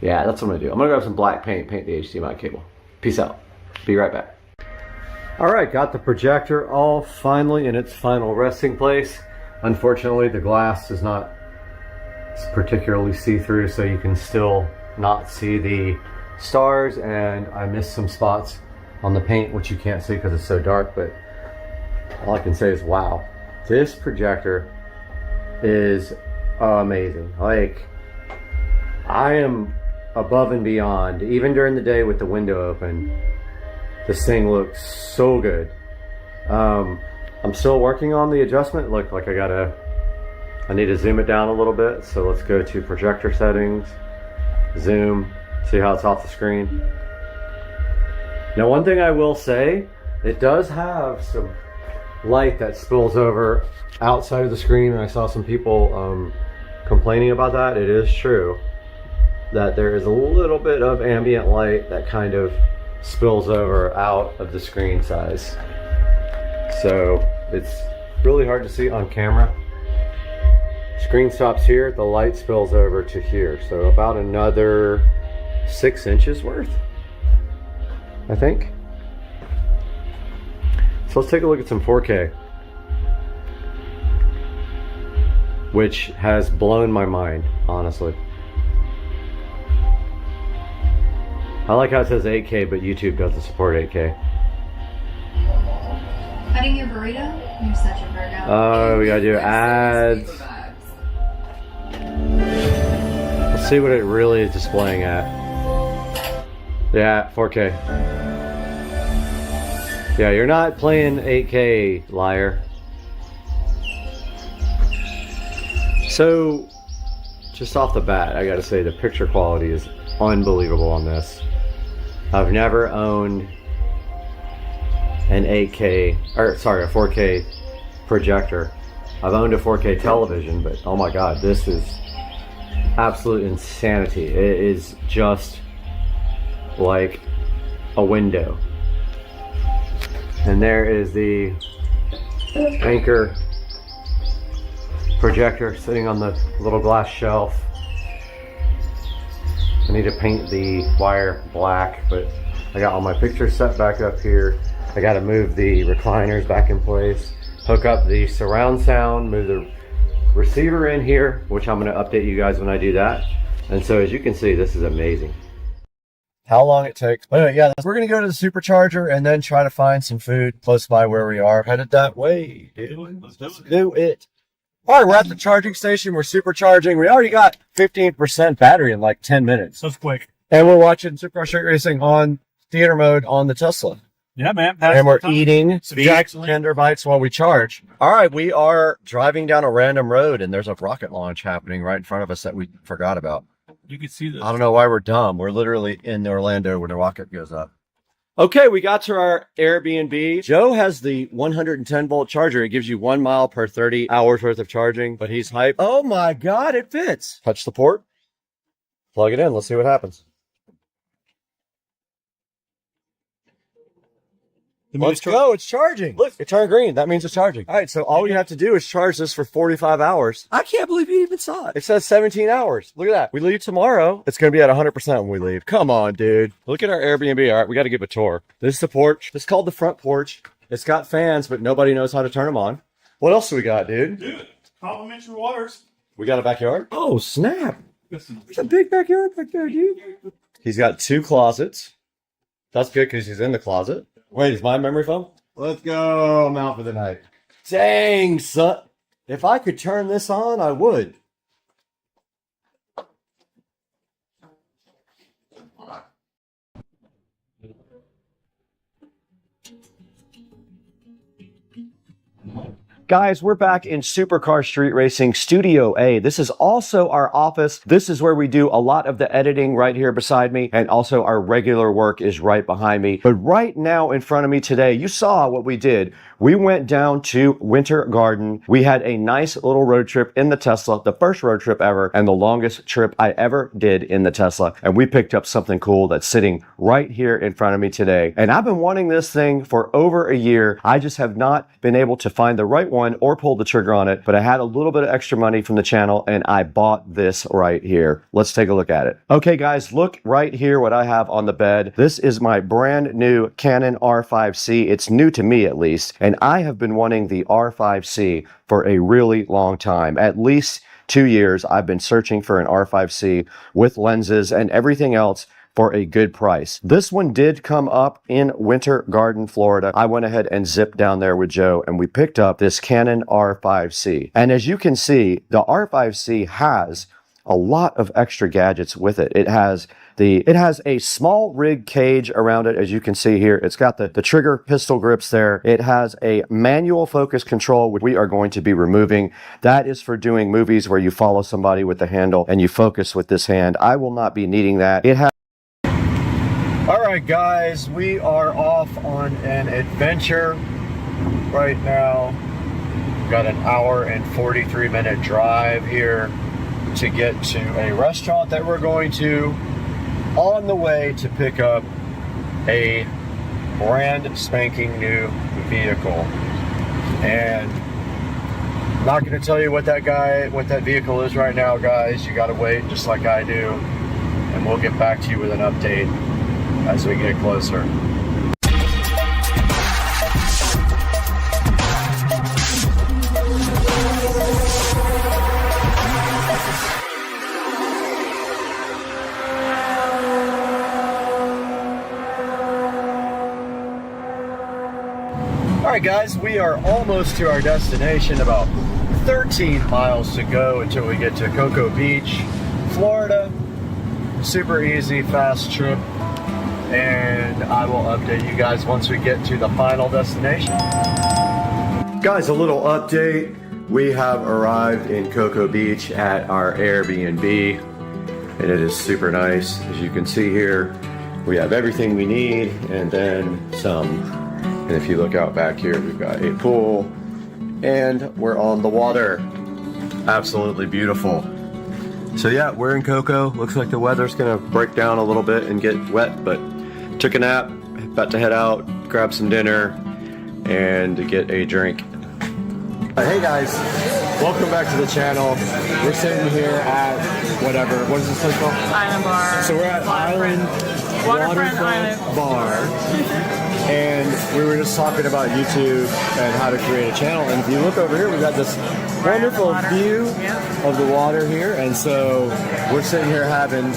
Yeah, that's what I'm gonna do. I'm gonna grab some black paint, paint the HDMI cable. Peace out. Be right back. All right, got the projector all finally in its final resting place. Unfortunately, the glass is not particularly see-through, so you can still not see the stars, and I missed some spots on the paint, which you can't see because it's so dark, but all I can say is, wow, this projector is amazing. Like, I am above and beyond. Even during the day with the window open, this thing looks so good. I'm still working on the adjustment. Look, like I need to zoom it down a little bit. So let's go to projector settings, zoom, see how it's off the screen. Now, one thing I will say, it does have some light that spills over outside of the screen, and I saw some people complaining about that. It is true that there is a little bit of ambient light that kind of spills over out of the screen size. So it's really hard to see on camera. Screen stops here, the light spills over to here. So about another 6 inches worth, I think. So let's take a look at some 4K, which has blown my mind, honestly. I like how it says 8K, but YouTube doesn't support 8K. Cutting your burrito? You're such a Virgo. Oh, we gotta do ads. Let's see what it really is displaying at. Yeah, 4K. Yeah, you're not playing 8K, liar. So, just off the bat, I gotta say the picture quality is unbelievable on this. I've never owned an 8K, or sorry, a 4K projector. I've owned a 4K television, but oh my god, this is absolute insanity. It is just like a window. And there is the Anchor projector sitting on the little glass shelf. I need to paint the wire black, but I got all my pictures set back up here. I got to move the recliners back in place, hook up the surround sound, move the receiver in here, which I'm going to update you guys when I do that. And so as you can see, this is amazing. How long it takes. But anyway, yeah, we're going to go to the supercharger and then try to find some food close by where we are. Headed that way, dude. Let's do it. All right, we're at the charging station. We're supercharging. We already got 15% battery in like 10 minutes. That's quick. And we're watching Super Street Racing on theater mode on the Tesla. Yeah, man. And we're eating Jack Tender Bites while we charge. All right, we are driving down a random road, and there's a rocket launch happening right in front of us that we forgot about. You can see this. I don't know why we're dumb. We're literally in Orlando when the rocket goes up. Okay, we got to our Airbnb. Joe has the 110 volt charger. It gives you 1 mile per 30 hours worth of charging, but he's hyped. Oh my God, it fits. Touch the port, plug it in. Let's see what happens. Let's go. It's charging. Look, it turned green. That means it's charging. All right, so all we have to do is charge this for 45 hours. I can't believe you even saw it. It says 17 hours. Look at that. We leave tomorrow. It's going to be at 100% when we leave. Come on, dude. Look at our Airbnb. All right, we got to give a tour. This is the porch. It's called the front porch. It's got fans, but nobody knows how to turn them on. What else do we got, dude? Dude, complimentary waters. We got a backyard? Oh, snap. There's a big backyard back there, dude. He's got 2 closets. That's good because he's in the closet. Wait, is my memory foam? Let's go. I'm out for the night. Dang, son. If I could turn this on, I would. Guys, we're back in Supercar Street Racing Studio A. This is also our office. This is where we do a lot of the editing right here beside me, and also our regular work is right behind me. But right now in front of me today, you saw what we did. We went down to Winter Garden. We had a nice little road trip in the Tesla, the first road trip ever, and the longest trip I ever did in the Tesla. And we picked up something cool that's sitting right here in front of me today. And I've been wanting this thing for over a year. I just have not been able to find the right one or pull the trigger on it, but I had a little bit of extra money from the channel and I bought this right here. Let's take a look at it. Okay guys, look right here what I have on the bed. This is my brand new Canon R5C. It's new to me at least, and I have been wanting the R5C for a really long time. At least 2 years I've been searching for an R5C with lenses and everything else for a good price. This one did come up in Winter Garden, Florida. I went ahead and zipped down there with Joe and we picked up this Canon R5C. And as you can see, the R5C has a lot of extra gadgets with it. It has a small rig cage around it, as you can see here. It's got the trigger pistol grips there. It has a manual focus control, which we are going to be removing. That is for doing movies where you follow somebody with the handle and you focus with this hand. I will not be needing that. It has. All right, guys, we are off on an adventure right now. Got an hour and 43-minute drive here to get to a restaurant that we're going to, on the way to pick up a brand spanking new vehicle. And I'm not going to tell you what that vehicle is right now, guys. You got to wait just like I do, and we'll get back to you with an update as we get closer. All right, guys, we are almost to our destination, about 13 miles to go until we get to Cocoa Beach, Florida. Super easy, fast trip. And I will update you guys once we get to the final destination. Guys, a little update. We have arrived in Cocoa Beach at our Airbnb, and it is super nice. As you can see here, we have everything we need and then some. And if you look out back here, we've got a pool and we're on the water. Absolutely beautiful. So yeah, we're in Cocoa. Looks like the weather's gonna break down a little bit and get wet, but took a nap, about to head out, grab some dinner, and get a drink. Hey guys, welcome back to the channel. We're sitting here at whatever, what is this place called? Island Bar. So we're at Waterfront Bar. And we were just talking about YouTube and how to create a channel. And if you look over here, we've got this wonderful view of the water here. And so we're sitting here having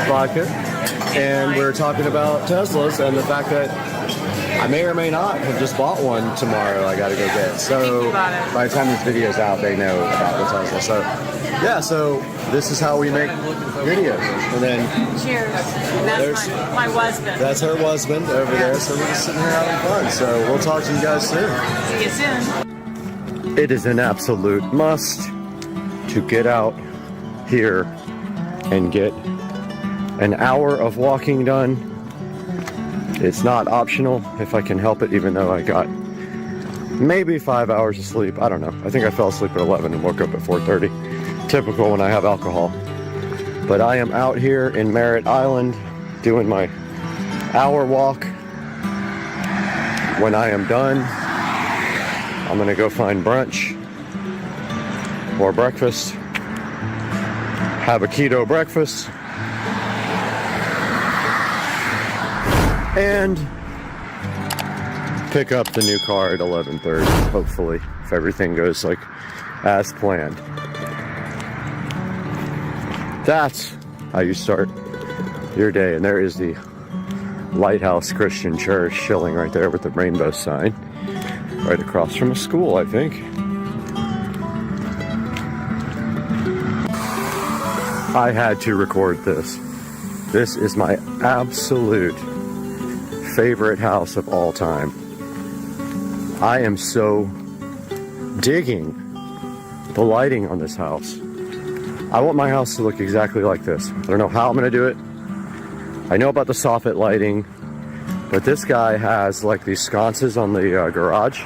vodka. And we're talking about Teslas and the fact that I may or may not have just bought one tomorrow I gotta go get. So by the time this video's out, they know about the Tesla. So yeah, so this is how we make videos. And then cheers. And that's my husband. That's her husband over there. So we're just sitting here having fun. So we'll talk to you guys soon. See you soon. It is an absolute must to get out here and get an hour of walking done. It's not optional if I can help it, even though I got maybe 5 hours of sleep. I don't know. I think I fell asleep at 11 and woke up at 4:30. Typical when I have alcohol. But I am out here in Merritt Island doing my hour walk. When I am done, I'm gonna go find brunch or breakfast, have a keto breakfast, and pick up the new car at 11:30, hopefully, if everything goes like as planned. That's how you start your day. And there is the Lighthouse Christian Church chilling right there with the rainbow sign. Right across from a school, I think. I had to record this. This is my absolute favorite house of all time. I am so digging the lighting on this house. I want my house to look exactly like this. I don't know how I'm gonna do it. I know about the soffit lighting, but this guy has like these sconces on the garage.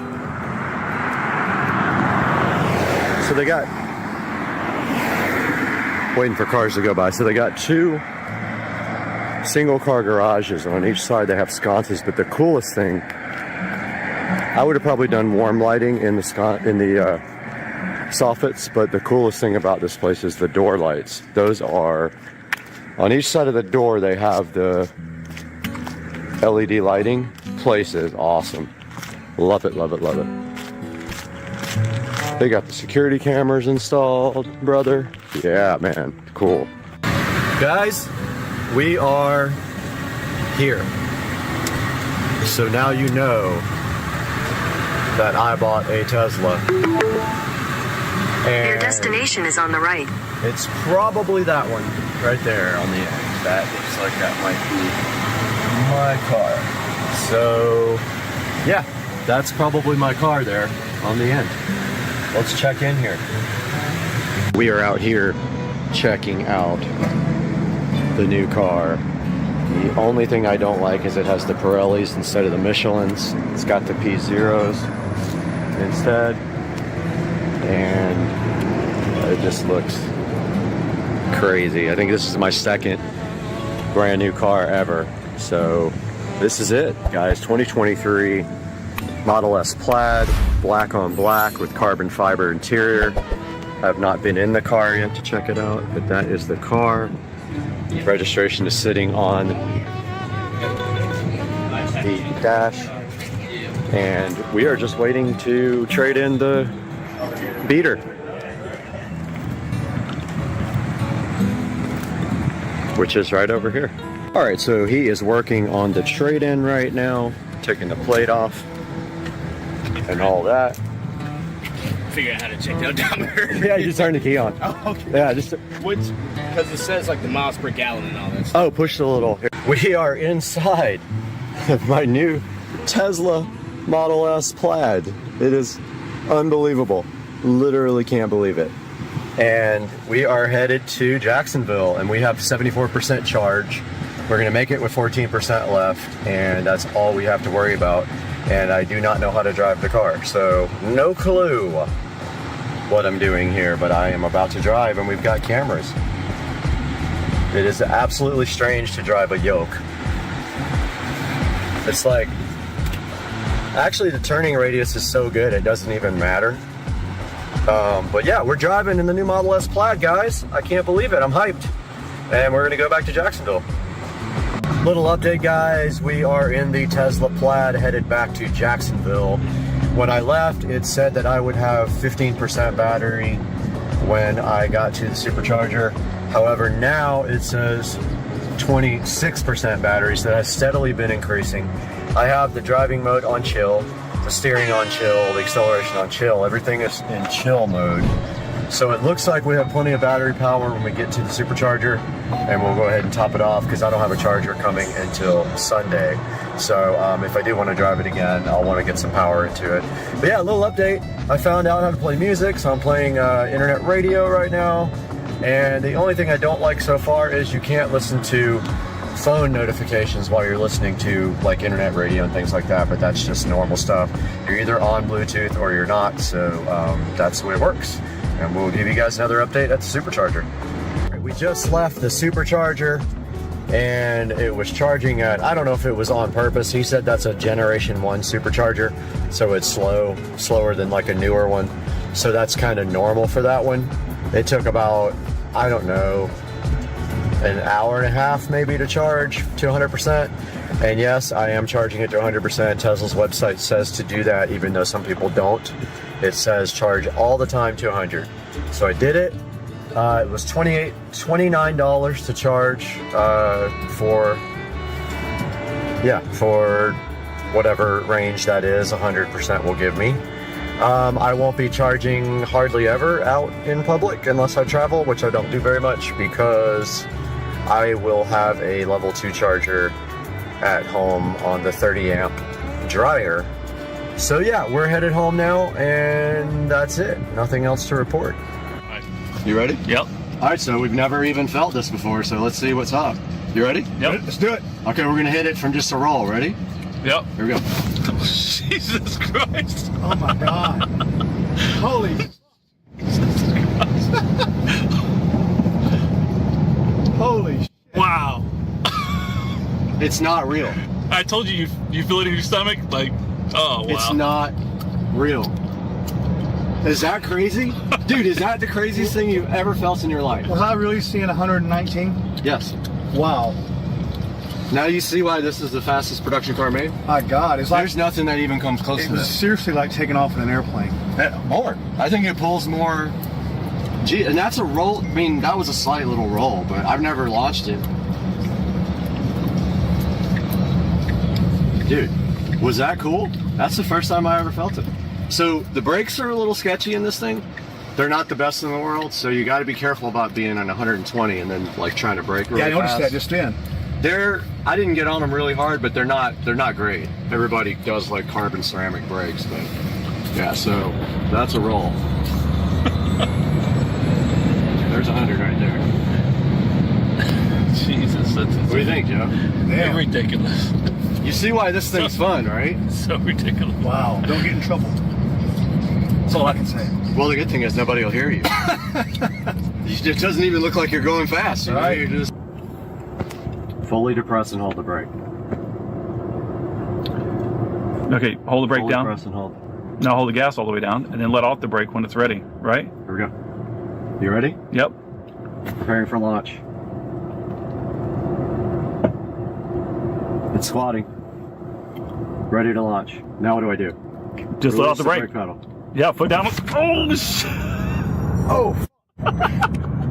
So they got, waiting for cars to go by. So they got 2 single car garages. On each side they have sconces, but the coolest thing, I would have probably done warm lighting in the soffits, but the coolest thing about this place is the door lights. Those are, on each side of the door they have the LED lighting. Place is awesome. Love it, love it, love it. They got the security cameras installed, brother. Yeah, man, cool. Guys, we are here. So now you know that I bought a Tesla. And your destination is on the right. it's probably that one right there on the end. That looks like that might be my car. So, yeah, that's probably my car there on the end. Let's check in here. We are out here checking out the new car. The only thing I don't like is it has the Pirellis instead of the Michelins. It's got the P0s instead. And it just looks crazy. I think this is my second brand new car ever. So this is it, guys. 2023 Model S Plaid, black on black with carbon fiber interior. I have not been in the car yet to check it out, but that is the car. Registration is sitting on the dash, and we are just waiting to trade in the beater, which is right over here. All right, so he is working on the trade-in right now, taking the plate off and all that. Figure out how to check the odometer. Yeah, you just turn the key on. Oh, okay. Yeah, just Which, because it says like the miles per gallon and all that stuff. oh, push the little. We are inside of my new Tesla Model S Plaid. It is unbelievable. Literally can't believe it. And we are headed to Jacksonville, and we have 74% charge. We're gonna make it with 14% left, and that's all we have to worry about. And I do not know how to drive the car, so no clue what I'm doing here, but I am about to drive, and we've got cameras. It is absolutely strange to drive a yoke. It's like, actually the turning radius is so good it doesn't even matter. But yeah, we're driving in the new Model S Plaid, guys. I can't believe it. I'm hyped. And we're gonna go back to Jacksonville. Little update, guys. We are in the Tesla Plaid headed back to Jacksonville. When I left, it said that I would have 15% battery when I got to the supercharger. However, now it says 26% battery, so that has steadily been increasing. I have the driving mode on chill, the steering on chill, the acceleration on chill. Everything is in chill mode. So it looks like we have plenty of battery power when we get to the supercharger, and we'll go ahead and top it off because I don't have a charger coming until Sunday. So if I do want to drive it again, I'll want to get some power into it. But yeah, a little update. I found out how to play music, so I'm playing internet radio right now. And the only thing I don't like so far is you can't listen to phone notifications while you're listening to like internet radio and things like that, but that's just normal stuff. You're either on Bluetooth or you're not, so that's the way it works. And we'll give you guys another update at the supercharger. We just left the supercharger and it was charging at, I don't know if it was on purpose. He said that's a Generation 1 supercharger, so it's slower than like a newer one. So that's kind of normal for that one. It took about, I don't know, an hour and a half maybe to charge to 100%. And yes, I am charging it to 100%. Tesla's website says to do that, even though some people don't. It says charge all the time to 100. So I did it, It was $29 to charge for whatever range that is, 100% will give me. I won't be charging hardly ever out in public unless I travel, which I don't do very much because I will have a level 2 charger at home on the 30 amp dryer. So yeah, we're headed home now and that's it. Nothing else to report. You ready? Yep. All right, so we've never even felt this before, so let's see what's up. You ready? Yep. Let's do it. Okay, we're gonna hit it from just a roll. Ready? Yep. Here we go. Oh, Jesus Christ. Oh my God. Holy. Holy shit. Wow. It's not real. I told you, you feel it in your stomach? Like, oh, wow. It's not real. Is that crazy? Dude, is that the craziest thing you've ever felt in your life? Was I really seeing 119? Yes. Wow. Now you see why this is the fastest production car made? My God, it's like There's nothing that even comes close it to was this. seriously like taking off in an airplane. More. I think it pulls more. Gee, and that's a roll. I mean, that was a slight little roll, but I've never launched it. Dude, was that cool? That's the first time I ever felt it. So the brakes are a little sketchy in this thing. They're not the best in the world, so you got to be careful about being on 120 and then like trying to brake really Yeah, I noticed fast. that just then. I didn't get on them really hard, but they're not great. Everybody does like carbon ceramic brakes, but yeah, so that's a roll. There's 100 right there. Jesus, that's What do you think, Joe? Damn. ridiculous. You see why this thing's fun, right? So ridiculous. Wow. Don't get in trouble. That's all I can say. Well, the good thing is nobody will hear you. It doesn't even look like you're going fast. You know? Right. You're just fully depress and hold the brake. Okay, hold the brake Fully down. depress and hold. Now hold the gas all the way down, and then let off the brake when it's ready, right? Here we go. You ready? Yep. Preparing for launch. It's squatting. Ready to launch. Now what do I do? Just let off Release the brake. pedal. Yeah, foot down. Oh, shit. Oh,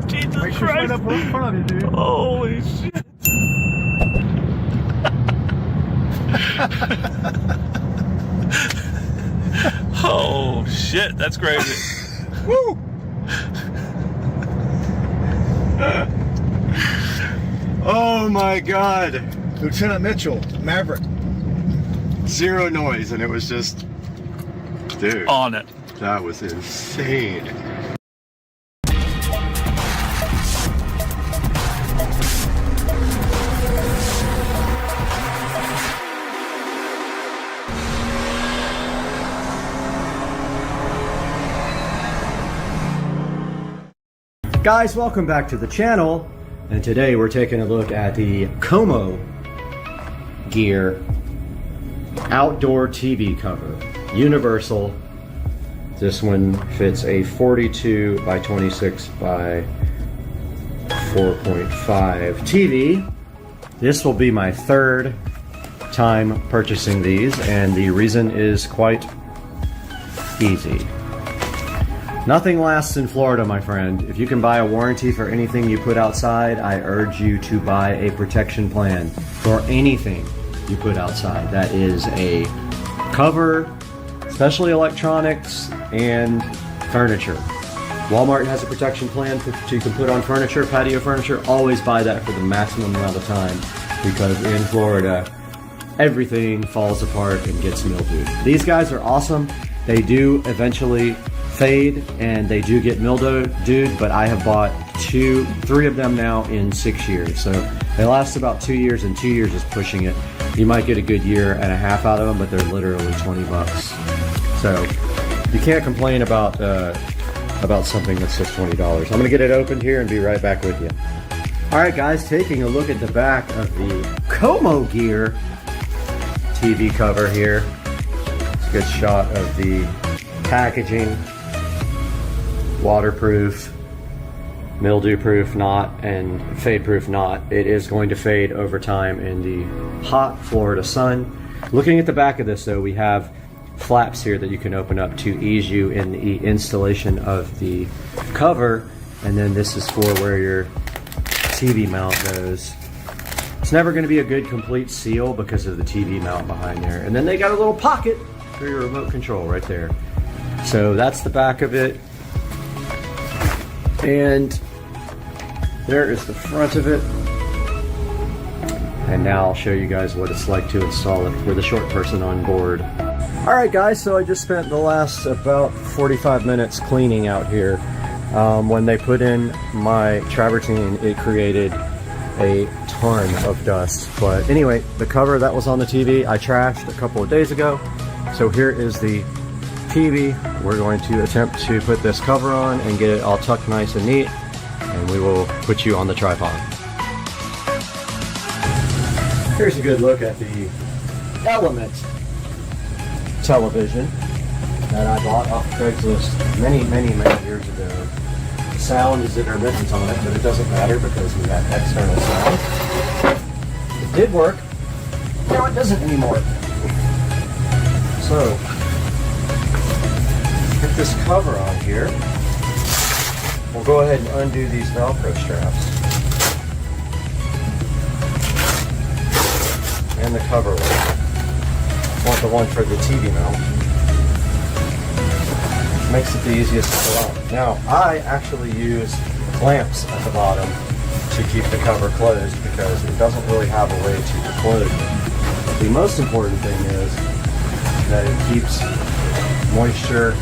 Jesus make sure it's right Christ. up in front of you, dude. Holy shit. Oh, shit. That's crazy. Woo! Oh my God. Lieutenant Mitchell, Maverick. Zero noise, and it was just, dude, On it. that was insane. Guys, welcome back to the channel, and today we're taking a look at the Como Gear outdoor TV cover, universal. This one fits a 42 by 26 by 4.5 TV. This will be my third time purchasing these, and the reason is quite easy. Nothing lasts in Florida, my friend. If you can buy a warranty for anything you put outside, I urge you to buy a protection plan for anything you put outside. That is a cover, especially electronics and furniture. Walmart has a protection plan you can put on furniture, patio furniture. Always buy that for the maximum amount of time, because in Florida, everything falls apart and gets mildewed. These guys are awesome. They do eventually fade and they do get mildewed, but I have bought three of them now in 6 years. So they last about 2 years, and 2 years is pushing it. You might get a good year and a half out of them, but they're literally 20 bucks. So you can't complain about something that's just $20. I'm gonna get it opened here and be right back with you. All right, guys, taking a look at the back of the Como Gear TV cover here. It's a good shot of the packaging. Waterproof, mildew proof not, and fade proof not. It is going to fade over time in the hot Florida sun. Looking at the back of this though, we have flaps here that you can open up to ease you in the installation of the cover. And then this is for where your TV mount goes. It's never going to be a good complete seal because of the TV mount behind there. And then they got a little pocket for your remote control right there. So that's the back of it. And there is the front of it. And now I'll show you guys what it's like to install it for the short person on board. All right guys, so I just spent the last about 45 minutes cleaning out here. When they put in my travertine, it created a ton of dust. But anyway, the cover that was on the TV I trashed a couple of days ago. So here is the TV. We're going to attempt to put this cover on and get it all tucked nice and neat, and we will put you on the tripod. Here's a good look at the Element television that I bought off Craigslist many years ago. The sound is intermittent on it, but it doesn't matter because we have external sound. It did work. Now it doesn't anymore. So, put this cover on here. We'll go ahead and undo these Velcro straps. And the cover one. I want the one for the TV mount. Makes it the easiest to pull out. Now, I actually use clamps at the bottom to keep the cover closed because it doesn't really have a way to close it. The most important thing is that it keeps moisture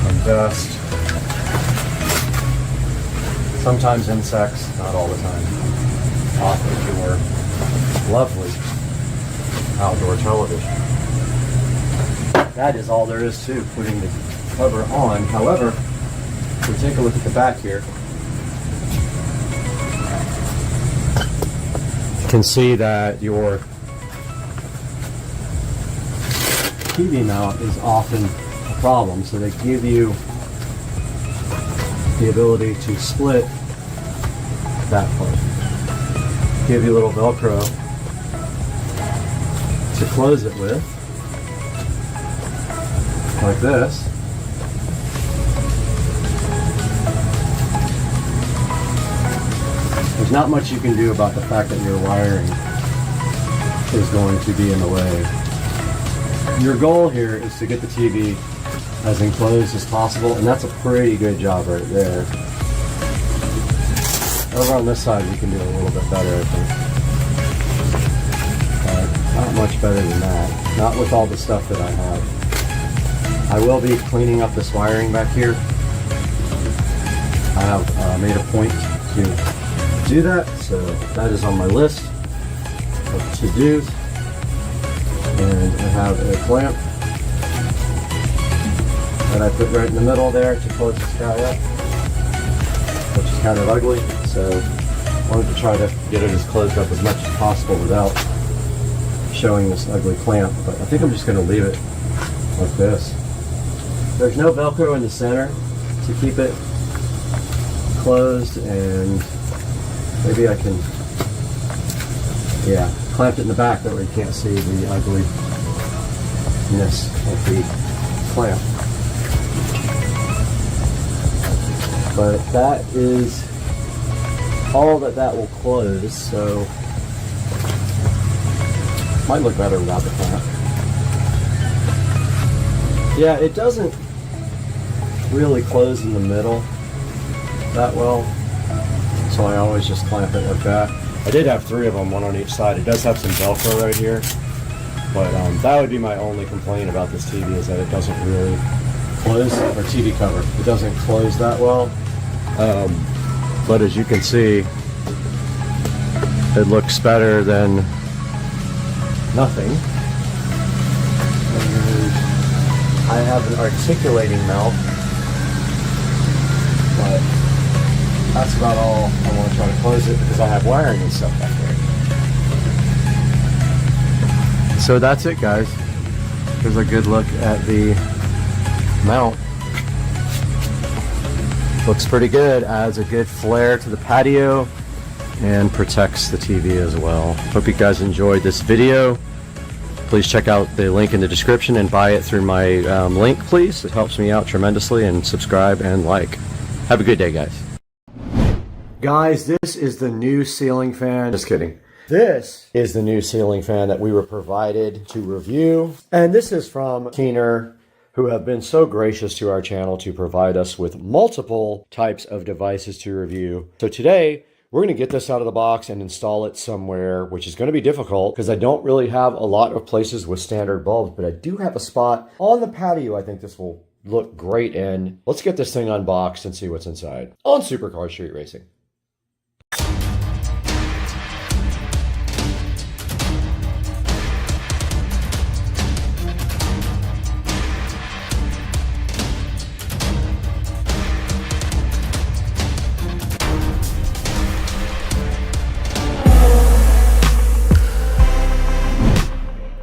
and dust, sometimes insects, not all the time, off of your lovely outdoor television. That is all there is to putting the cover on. However, if we take a look at the back here, you can see that your TV mount is often a problem, so they give you the ability to split that part. Give you a little Velcro to close it with, like this. There's not much you can do about the fact that your wiring is going to be in the way. Your goal here is to get the TV as enclosed as possible, and that's a pretty good job right there. Over on this side we can do a little bit better, I think. But not much better than that. Not with all the stuff that I have. I will be cleaning up this wiring back here. I have made a point to do that, so that is on my list of to-dos. And I have a clamp that I put right in the middle there to close this guy up, which is kind of ugly, so I wanted to try to get it as closed up as much as possible without showing this ugly clamp, but I think I'm just going to leave it like this. There's no Velcro in the center to keep it closed, and maybe I can, clamp it in the back, that way you can't see the ugliness of the clamp. But that is all that will close, so might look better without the clamp. Yeah, it doesn't really close in the middle that well, so I always just clamp it like that. I did have 3 of them, one on each side. It does have some Velcro right here, but that would be my only complaint about this TV, is that it doesn't really close, or TV cover. It doesn't close that well, but as you can see, it looks better than nothing. And I have an articulating mount, but that's about all I want to try to close it, because I have wiring and stuff back there. So that's it, guys. Here's a good look at the mount. Looks pretty good, adds a good flair to the patio and protects the TV as well. Hope you guys enjoyed this video. Please check out the link in the description and buy it through my link, please. It helps me out tremendously, and subscribe and like. Have a good day, guys. Guys, this is the new ceiling fan. Just kidding. This is the new ceiling fan that we were provided to review. And this is from Keener, who have been so gracious to our channel to provide us with multiple types of devices to review. So today, we're going to get this out of the box and install it somewhere, which is going to be difficult because I don't really have a lot of places with standard bulbs, but I do have a spot on the patio I think this will look great in. Let's get this thing unboxed and see what's inside on Supercar Street Racing.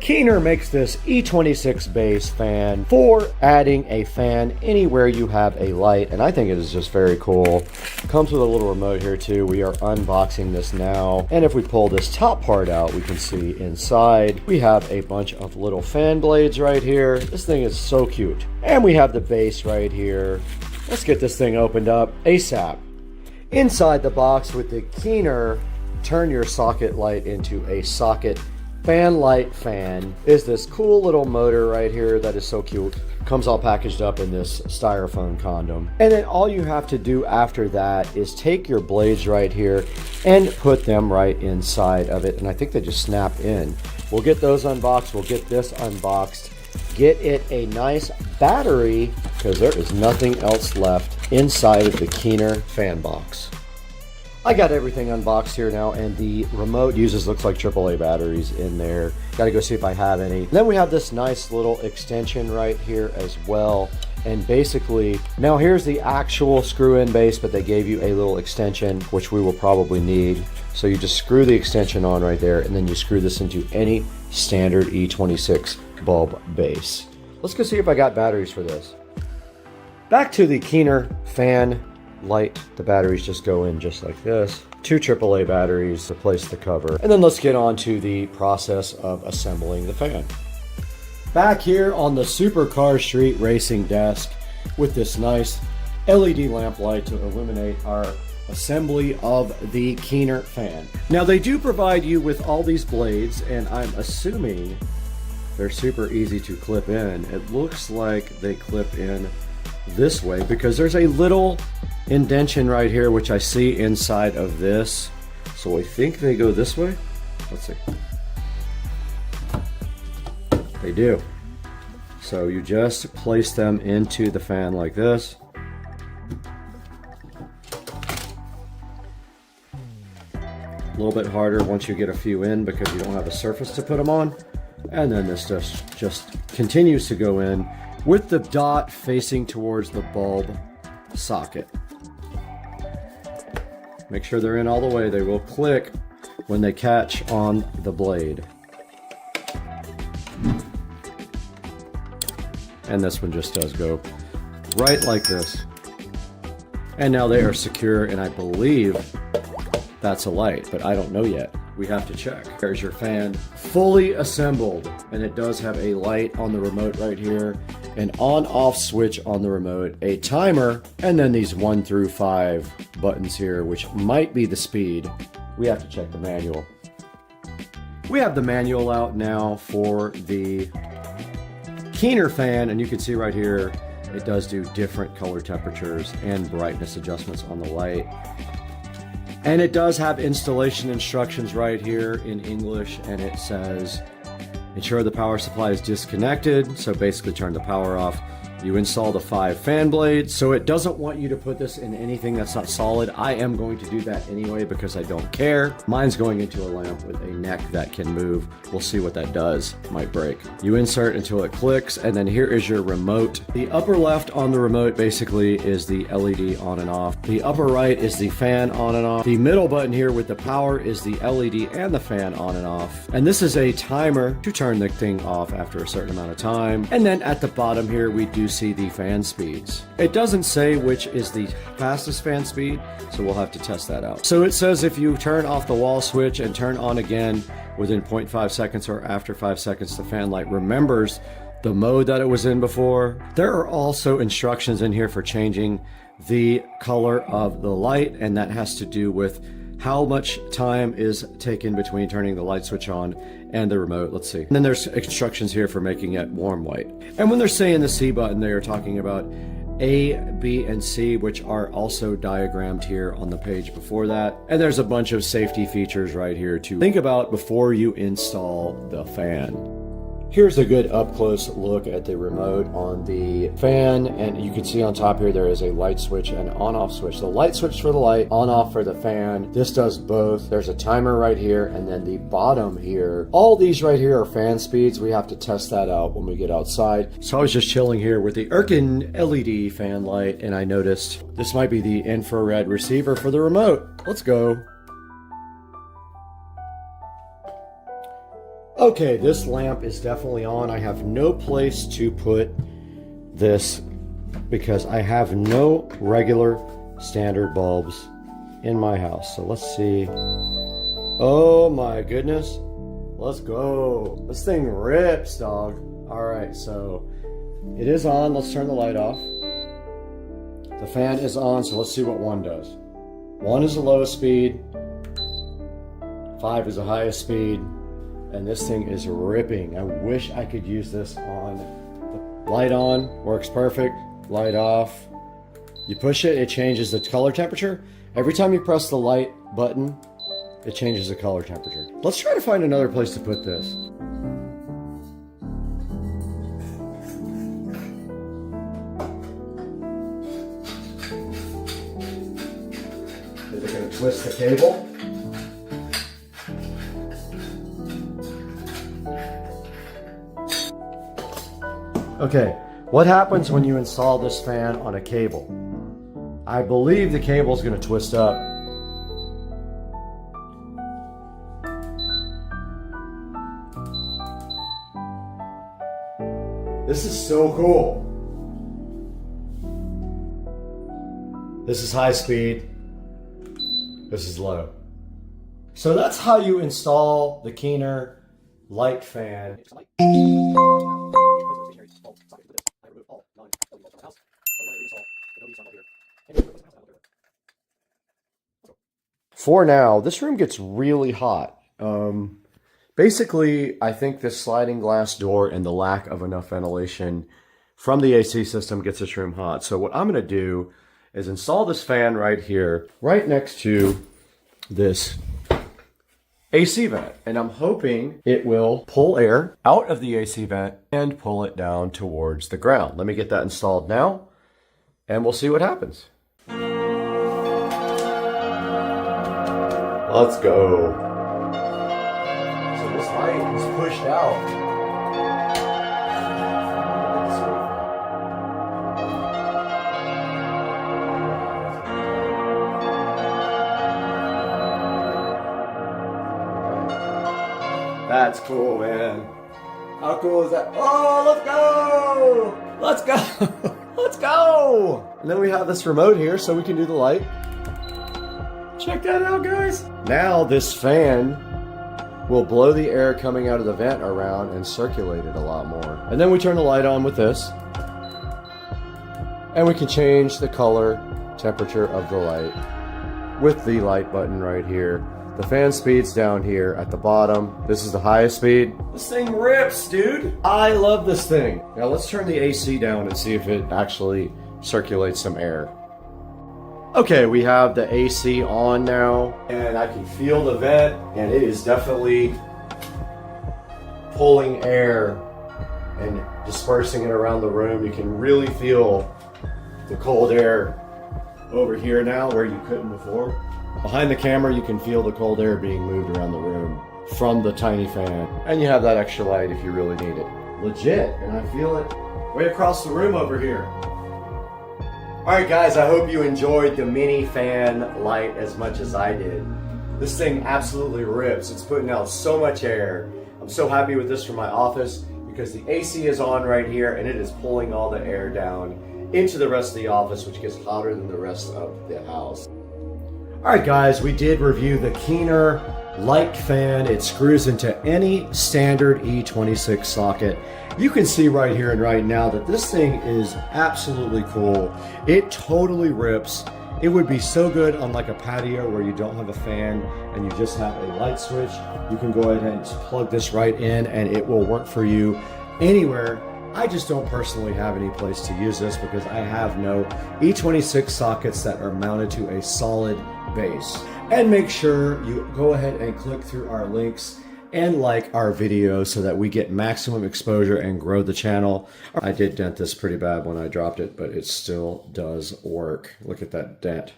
Keener makes this E26 base fan for adding a fan anywhere you have a light, and I think it is just very cool. Comes with a little remote here too. We are unboxing this now, and if we pull this top part out, we can see inside we have a bunch of little fan blades right here. This thing is so cute. And we have the base right here. Let's get this thing opened up ASAP. Inside the box with the Keener turn your socket light into a socket fan light fan is this cool little motor right here that is so cute. Comes all packaged up in this styrofoam condom. And then all you have to do after that is take your blades right here and put them right inside of it. And I think they just snap in. We'll get those unboxed. We'll get this unboxed. Get it a nice battery because there is nothing else left inside of the Keener fan box. I got everything unboxed here now, and the remote looks like AAA batteries in there. Gotta go see if I have any. Then we have this nice little extension right here as well. And basically, now here's the actual screw-in base, but they gave you a little extension, which we will probably need. So you just screw the extension on right there, and then you screw this into any standard E26 bulb base. Let's go see if I got batteries for this. Back to the Keener fan light. The batteries just go in just like this. 2 AAA batteries replace the cover. And then let's get on to the process of assembling the fan. Back here on the Supercar Street Racing desk with this nice LED lamp light to illuminate our assembly of the Keener fan. Now they do provide you with all these blades, and I'm assuming they're super easy to clip in. It looks like they clip in this way because there's a little indentation right here which I see inside of this, so I think they go this way. Let's see. They do. So you just place them into the fan like this. A little bit harder once you get a few in because you don't have a surface to put them on, and then this just continues to go in with the dot facing towards the bulb socket. Make sure they're in all the way. They will click when they catch on the blade. And this one just does go right like this. And now they are secure, and I believe that's a light, but I don't know yet. We have to check. There's your fan fully assembled, and it does have a light on the remote right here, an on-off switch on the remote, a timer, and then these 1 through 5 buttons here, which might be the speed. We have to check the manual. We have the manual out now for the Keener fan, and you can see right here, it does do different color temperatures and brightness adjustments on the light. And it does have installation instructions right here in English, and it says, ensure the power supply is disconnected. So basically turn the power off. You install the 5 fan blades. So it doesn't want you to put this in anything that's not solid. I am going to do that anyway because I don't care. Mine's going into a lamp with a neck that can move. We'll see what that does. Might break. You insert until it clicks, and then here is your remote. The upper left on the remote basically is the LED on and off. The upper right is the fan on and off. The middle button here with the power is the LED and the fan on and off. And this is a timer to turn the thing off after a certain amount of time. And then at the bottom here, we do see the fan speeds. It doesn't say which is the fastest fan speed, so we'll have to test that out. So it says if you turn off the wall switch and turn on again within 0.5 seconds or after 5 seconds, the fan light remembers the mode that it was in before. There are also instructions in here for changing the color of the light, and that has to do with how much time is taken between turning the light switch on and the remote. Let's see. And then there's instructions here for making it warm white. And when they're saying the C button, they are talking about A, B, and C, which are also diagrammed here on the page before that. And there's a bunch of safety features right here to think about before you install the fan. Here's a good up-close look at the remote on the fan, and you can see on top here there is a light switch and on-off switch. The light switch for the light, on-off for the fan. This does both. There's a timer right here, and then the bottom here. All these right here are fan speeds. We have to test that out when we get outside. So I was just chilling here with the Elecan LED fan light, and I noticed this might be the infrared receiver for the remote. Let's go. Okay, this lamp is definitely on. I have no place to put this because I have no regular standard bulbs in my house. So let's see. Oh my goodness. Let's go. This thing rips, dog. All right, so it is on. Let's turn the light off. The fan is on, so let's see what 1 does. 1 is the lowest speed. 5 is the highest speed. And this thing is ripping. I wish I could use this on. The light on, works perfect. Light off. You push it, it changes the color temperature. Every time you press the light button, it changes the color temperature. Let's try to find another place to put this. Is it going to twist the cable? Okay, what happens when you install this fan on a cable? I believe the cable is going to twist up. This is so cool. This is high speed. This is low. So that's how you install the Keener light fan. For now, this room gets really hot. Basically, I think this sliding glass door and the lack of enough ventilation from the AC system gets this room hot. So what I'm going to do is install this fan right here, right next to this AC vent. And I'm hoping it will pull air out of the AC vent and pull it down towards the ground. Let me get that installed now, and we'll see what happens. Let's go. So this light is pushed out. That's cool, man. How cool is that? Oh, let's go! Let's go! Let's go! And then we have this remote here so we can do the light. Check that out, guys. Now this fan will blow the air coming out of the vent around and circulate it a lot more. And then we turn the light on with this. And we can change the color, temperature of the light with the light button right here. The fan speed's down here at the bottom. This is the highest speed. This thing rips, dude. I love this thing. Now let's turn the AC down and see if it actually circulates some air. Okay, we have the AC on now, and I can feel the vent, and it is definitely pulling air and dispersing it around the room. You can really feel the cold air over here now where you couldn't before. Behind the camera, you can feel the cold air being moved around the room from the tiny fan. And you have that extra light if you really need it. Legit, and I feel it way across the room over here. Alright guys, I hope you enjoyed the mini fan light as much as I did. This thing absolutely rips. It's putting out so much air. I'm so happy with this for my office because the AC is on right here and it is pulling all the air down into the rest of the office, which gets hotter than the rest of the house. Alright guys, we did review the Keener light fan. It screws into any standard E26 socket. You can see right here and right now that this thing is absolutely cool. It totally rips. It would be so good on like a patio where you don't have a fan and you just have a light switch. You can go ahead and plug this right in and it will work for you anywhere. I just don't personally have any place to use this because I have no E26 sockets that are mounted to a solid base. And make sure you go ahead and click through our links and like our videos so that we get maximum exposure and grow the channel. I did dent this pretty bad when I dropped it, but it still does work. Look at that dent.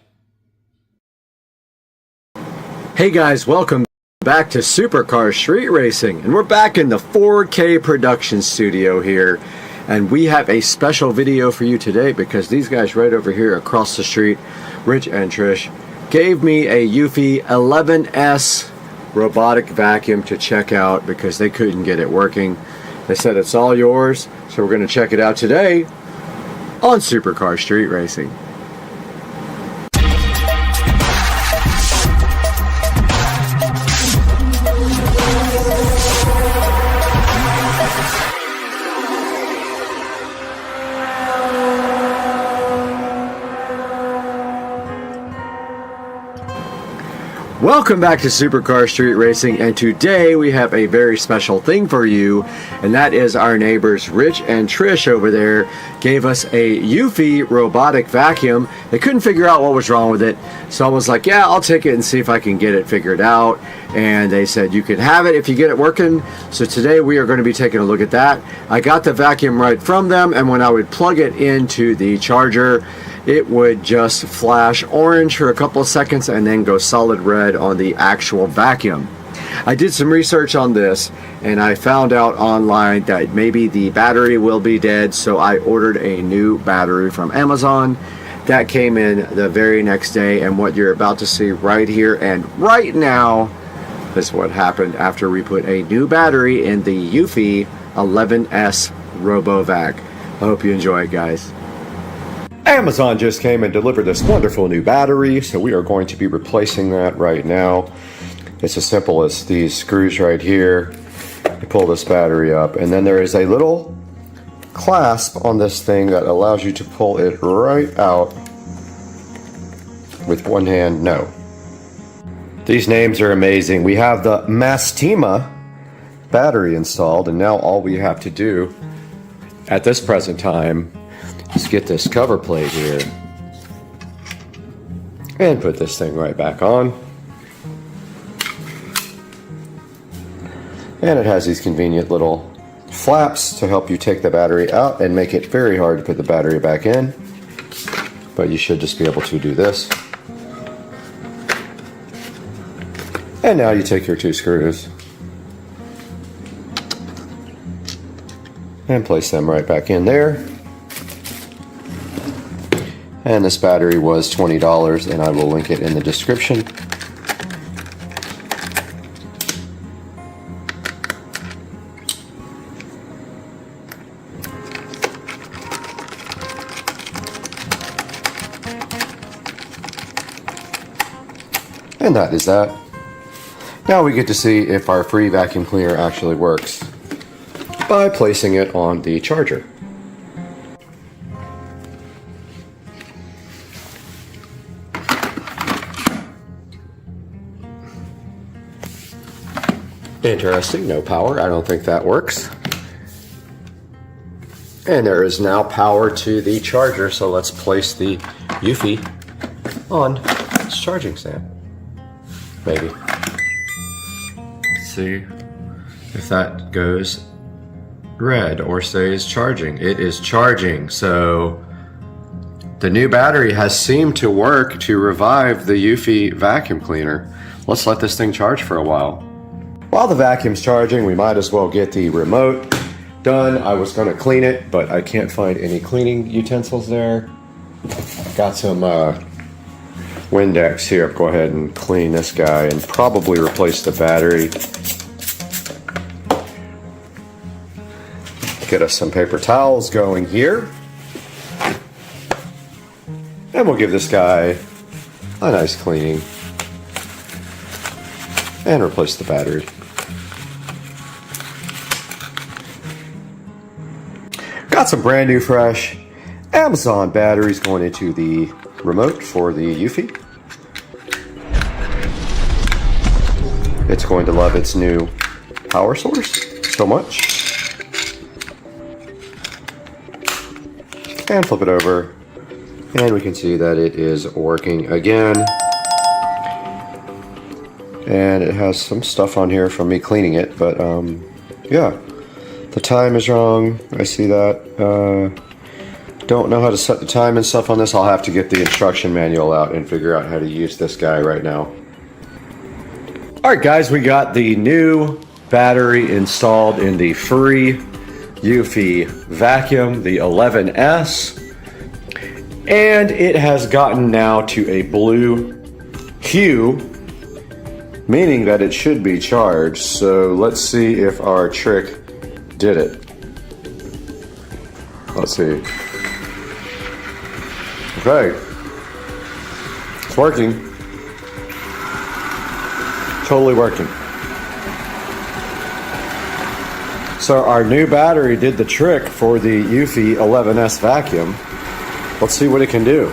Hey guys, welcome back to Supercar Street Racing, and we're back in the 4K production studio here, and we have a special video for you today because these guys right over here across the street, Rich and Trish, gave me a Eufy 11S robotic vacuum to check out because they couldn't get it working. They said it's all yours, so we're going to check it out today on Supercar Street Racing. Welcome back to Supercar Street Racing, and today we have a very special thing for you, and that is our neighbors Rich and Trish over there gave us a Eufy robotic vacuum. They couldn't figure out what was wrong with it, so I was like, yeah, I'll take it and see if I can get it figured out, and they said you can have it if you get it working. So today we are going to be taking a look at that. I got the vacuum right from them, and when I would plug it into the charger, it would just flash orange for a couple of seconds and then go solid red on the actual vacuum. I did some research on this and I found out online that maybe the battery will be dead, so I ordered a new battery from Amazon. That came in the very next day, and what you're about to see right here and right now is what happened after we put a new battery in the Eufy 11S RoboVac. I hope you enjoy it, guys. Amazon just came and delivered this wonderful new battery, so we are going to be replacing that right now. It's as simple as these screws right here. You pull this battery up, and then there is a little clasp on this thing that allows you to pull it right out with one hand. No. These names are amazing. We have the Mastima battery installed, and now all we have to do at this present time is get this cover plate here and put this thing right back on. And it has these convenient little flaps to help you take the battery out and make it very hard to put the battery back in. But you should just be able to do this. And now you take your two screws and place them right back in there. And this battery was $20, and I will link it in the description. And that is that. Now we get to see if our free vacuum cleaner actually works by placing it on the charger. Interesting, no power. I don't think that works. And there is now power to the charger, so let's place the Eufy on its charging stand. Maybe. Let's see if that goes red or stays charging. It is charging, so the new battery has seemed to work to revive the Eufy vacuum cleaner. Let's let this thing charge for a while. While the vacuum's charging, we might as well get the remote done. I was going to clean it, but I can't find any cleaning utensils there. Got some Windex here. Go ahead and clean this guy and probably replace the battery. Get us some paper towels going here. And we'll give this guy a nice cleaning. and replace the battery. Got some brand new fresh Amazon batteries going into the remote for the Eufy. It's going to love its new power source so much. And flip it over, and we can see that it is working again. And it has some stuff on here from me cleaning it, but yeah, the time is wrong. I see that. Don't know how to set the time and stuff on this. I'll have to get the instruction manual out and figure out how to use this guy right now. Alright guys, we got the new battery installed in the free Eufy vacuum, the 11S. And it has gotten now to a blue hue, meaning that it should be charged. So let's see if our trick did it. Let's see. Okay. It's working. Totally working. So our new battery did the trick for the Eufy 11S vacuum. Let's see what it can do.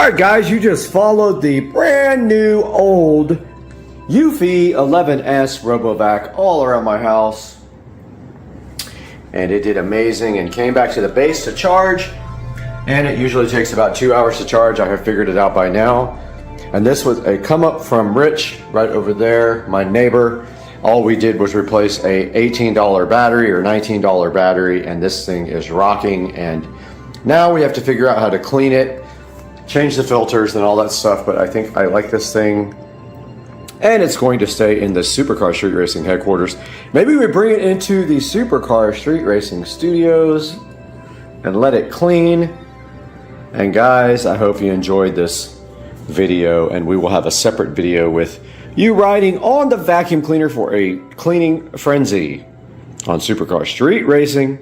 Alright guys, you just followed the brand new old Eufy 11S RoboVac all around my house. And it did amazing and came back to the base to charge. And it usually takes about 2 hours to charge. I have figured it out by now. And this was a come up from Rich right over there, my neighbor. All we did was replace a $18 battery or $19 battery, and this thing is rocking. And now we have to figure out how to clean it, change the filters and all that stuff, but I think I like this thing. And it's going to stay in the Supercar Street Racing headquarters. Maybe we bring it into the Supercar Street Racing studios and let it clean. And guys, I hope you enjoyed this video, and we will have a separate video with you riding on the vacuum cleaner for a cleaning frenzy on Supercar Street Racing.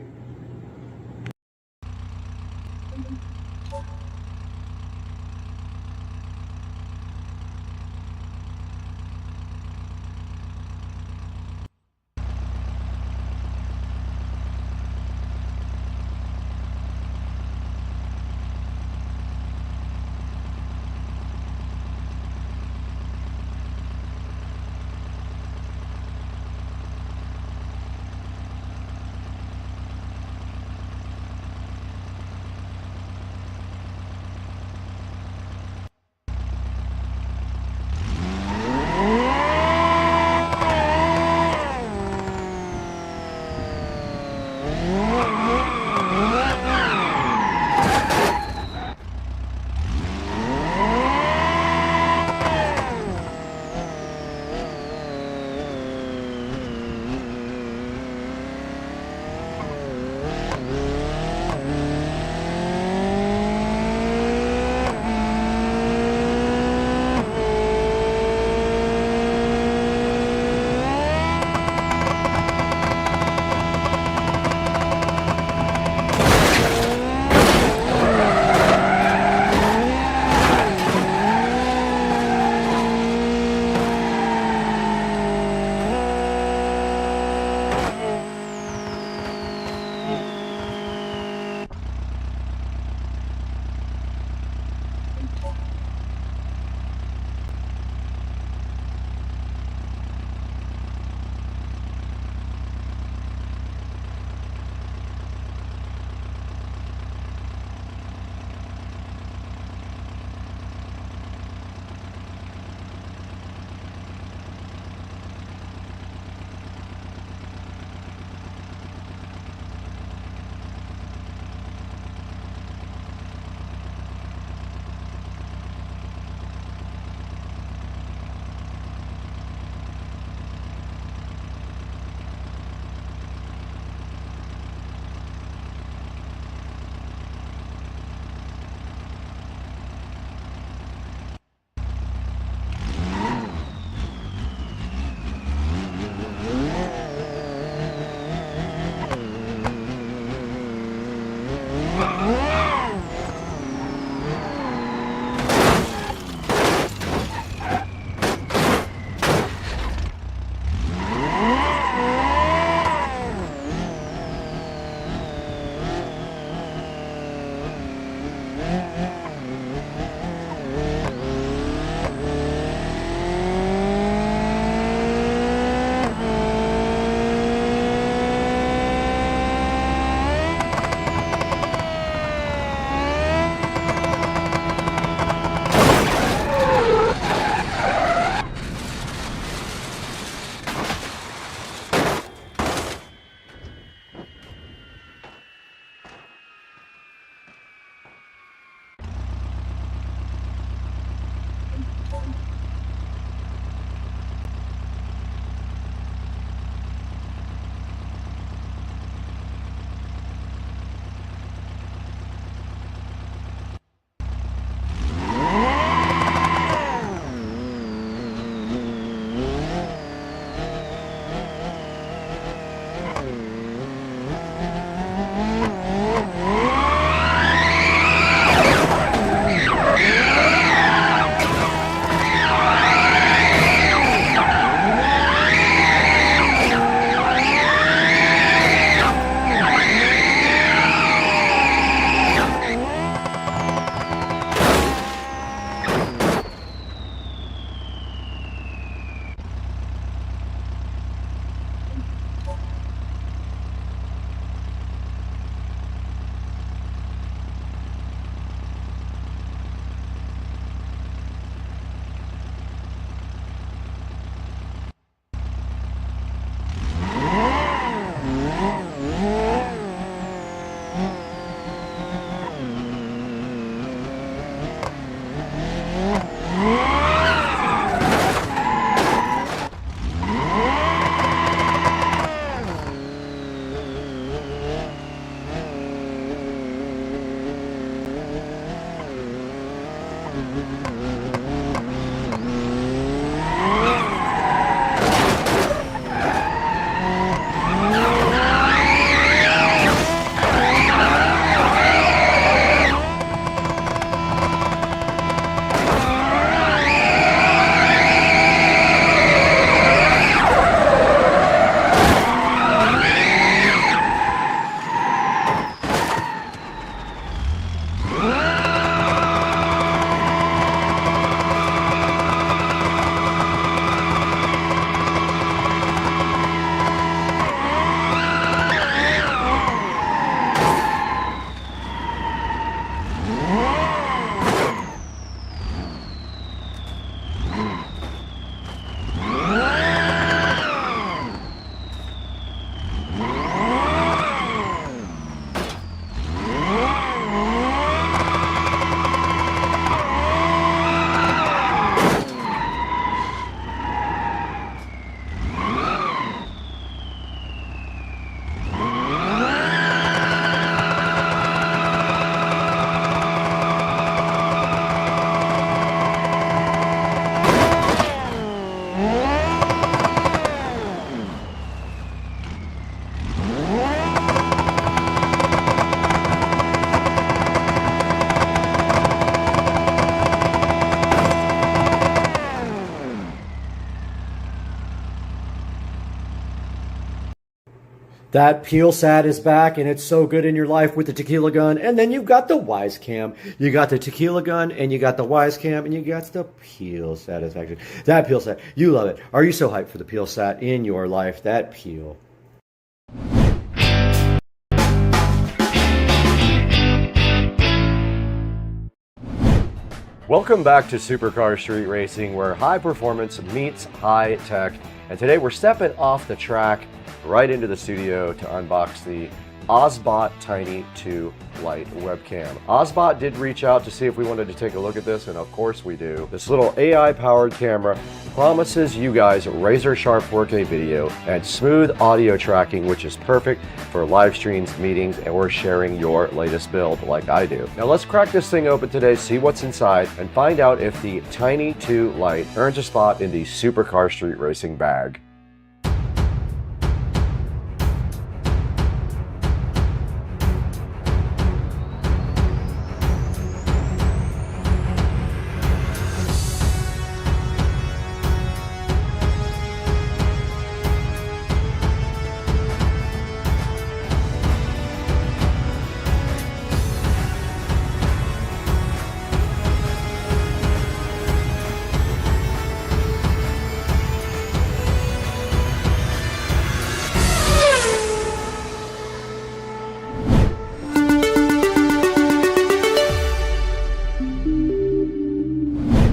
That peel sat is back, and it's so good in your life with the tequila gun. And then you've got the wise cam. You got the tequila gun, and you got the wise cam, and you got the peel satisfaction. That peel sat, you love it. Are you so hyped for the peel sat in your life? That peel. Welcome back to Supercar Street Racing, where high performance meets high tech. And today we're stepping off the track right into the studio to unbox the OSBot Tiny 2 Lite webcam. OSBot did reach out to see if we wanted to take a look at this, and of course we do. This little AI-powered camera promises you guys razor sharp 4K video and smooth audio tracking, which is perfect for live streams, meetings, or sharing your latest build like I do. Now let's crack this thing open today, see what's inside, and find out if the Tiny 2 Lite earns a spot in the Supercar Street Racing bag.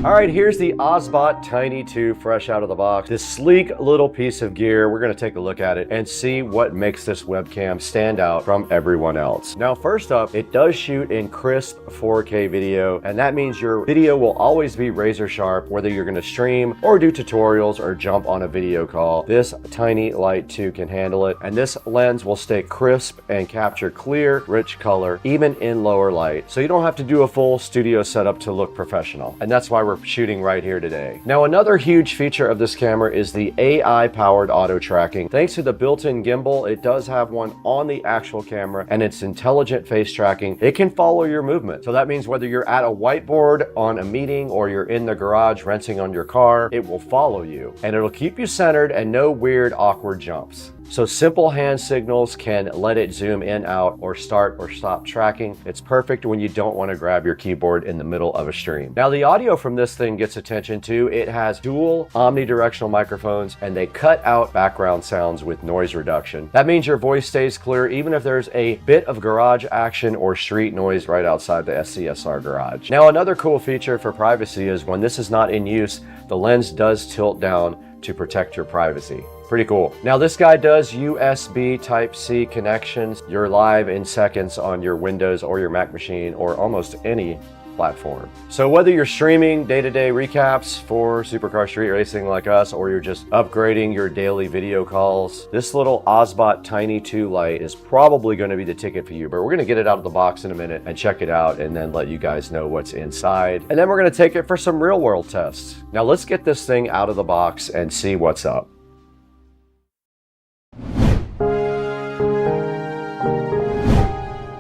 All right, here's the OSBot Tiny 2 fresh out of the box. This sleek little piece of gear, we're gonna take a look at it and see what makes this webcam stand out from everyone else. Now, first up, it does shoot in crisp 4K video, and that means your video will always be razor sharp, whether you're gonna stream or do tutorials or jump on a video call. This Tiny Lite 2 can handle it, and this lens will stay crisp and capture clear, rich color, even in lower light. So you don't have to do a full studio setup to look professional, and that's why we're shooting right here today. Now, another huge feature of this camera is the AI-powered auto tracking. Thanks to the built-in gimbal, it does have one on the actual camera, and it's intelligent face tracking. It can follow your movement. So that means whether you're at a whiteboard on a meeting or you're in the garage rinsing on your car, it will follow you, and it'll keep you centered and no weird, awkward jumps. So simple hand signals can let it zoom in, out, or start or stop tracking. It's perfect when you don't want to grab your keyboard in the middle of a stream. Now, the audio from this thing gets attention too. It has dual omnidirectional microphones, and they cut out background sounds with noise reduction. That means your voice stays clear even if there's a bit of garage action or street noise right outside the SCSR garage. Now, another cool feature for privacy is when this is not in use, the lens does tilt down to protect your privacy. Pretty cool. Now, this guy does USB Type-C connections. You're live in seconds on your Windows or your Mac machine or almost any platform. So whether you're streaming day-to-day recaps for Supercar Street Racing like us, or you're just upgrading your daily video calls, this little Osbot Tiny 2 Lite is probably going to be the ticket for you. But we're going to get it out of the box in a minute and check it out and then let you guys know what's inside. And then we're going to take it for some real world tests. Now let's get this thing out of the box and see what's up.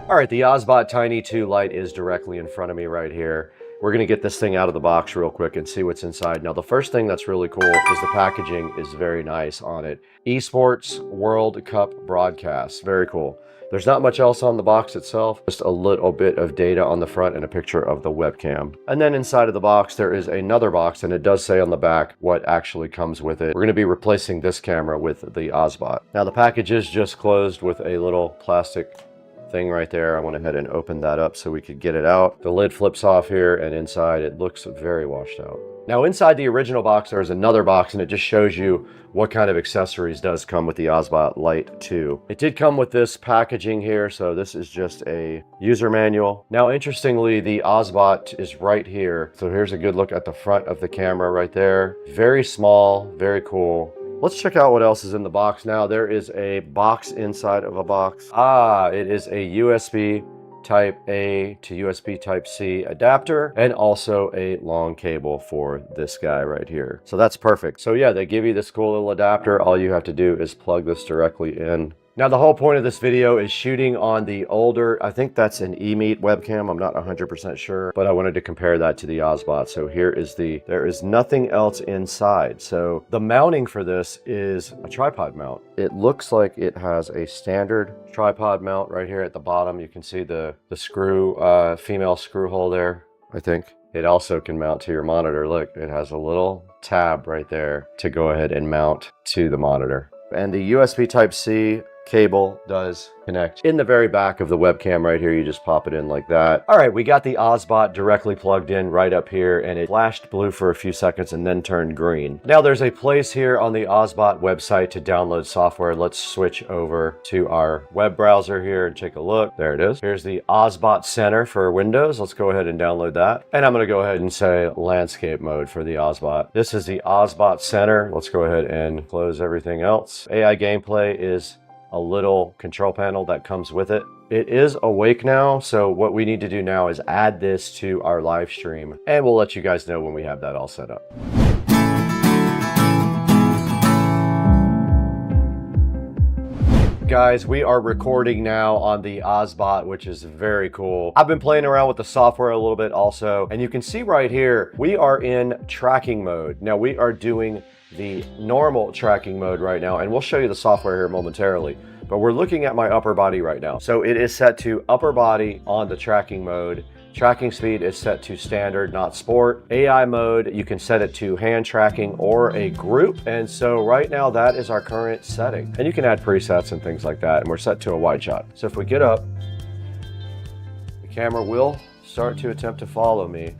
All right, the Osbot Tiny 2 Lite is directly in front of me right here. We're gonna get this thing out of the box real quick and see what's inside. Now, the first thing that's really cool is the packaging is very nice on it. Esports World Cup broadcast, very cool. There's not much else on the box itself, just a little bit of data on the front and a picture of the webcam. And then inside of the box, there is another box, and it does say on the back what actually comes with it. We're gonna be replacing this camera with the Osbot. Now, the package is just closed with a little plastic thing right there. I went ahead and opened that up so we could get it out. The lid flips off here, and inside it looks very washed out. Now inside the original box, there's another box, and it just shows you what kind of accessories does come with the Osbot Lite 2. It did come with this packaging here, so this is just a user manual. Now interestingly, the Osbot is right here. So here's a good look at the front of the camera right there. Very small, very cool. Let's check out what else is in the box now. There is a box inside of a box. It is a USB Type A to USB Type C adapter, and also a long cable for this guy right here. So that's perfect. So yeah, they give you this cool little adapter. All you have to do is plug this directly in. Now, the whole point of this video is shooting on the older, I think that's an eMeet webcam. I'm not 100% sure, but I wanted to compare that to the Osbot. So here is there is nothing else inside. So the mounting for this is a tripod mount. It looks like it has a standard tripod mount right here at the bottom. You can see the screw, female screw hole there, I think. It also can mount to your monitor. Look, it has a little tab right there to go ahead and mount to the monitor. And the USB Type C cable does connect in the very back of the webcam right here. You just pop it in like that. All right, we got the Osbot directly plugged in right up here, and it flashed blue for a few seconds and then turned green. Now there's a place here on the Osbot website to download software. Let's switch over to our web browser here and take a look. There it is. Here's the Osbot Center for Windows. Let's go ahead and download that. And I'm going to go ahead and say landscape mode for the Osbot. This is the Osbot Center. Let's go ahead and close everything else. AI gameplay is a little control panel that comes with it. It is awake now, so what we need to do now is add this to our live stream, and we'll let you guys know when we have that all set up. Guys, we are recording now on the Osbot, which is very cool. I've been playing around with the software a little bit also, and you can see right here, we are in tracking mode. Now we are doing the normal tracking mode right now, and we'll show you the software here momentarily, but we're looking at my upper body right now. So it is set to upper body on the tracking mode. Tracking speed is set to standard, not sport. AI mode, you can set it to hand tracking or a group. And so right now that is our current setting. And you can add presets and things like that. And we're set to a wide shot. So if we get up, the camera will start to attempt to follow me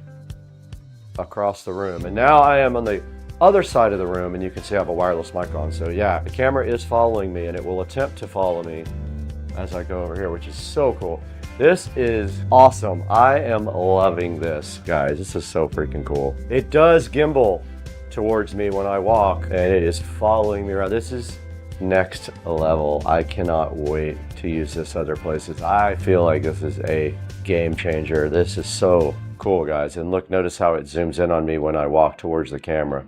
across the room. And now I am on the other side of the room, and you can see I have a wireless mic on. So yeah, the camera is following me, and it will attempt to follow me as I go over here, which is so cool. This is awesome. I am loving this, guys. This is so freaking cool. It does gimbal towards me when I walk, and it is following me around. This is next level. I cannot wait to use this other places. I feel like this is a game changer. This is so cool, guys. And look, notice how it zooms in on me when I walk towards the camera.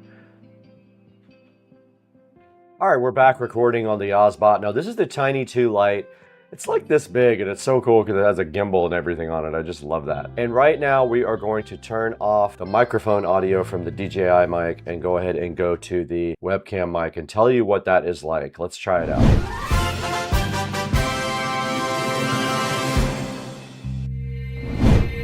All right, we're back recording on the Osbot. Now, this is the Tiny 2 Lite. It's like this big, and it's so cool because it has a gimbal and everything on it. I just love that. And right now, we are going to turn off the microphone audio from the DJI mic and go ahead and go to the webcam mic and tell you what that is like. Let's try it out.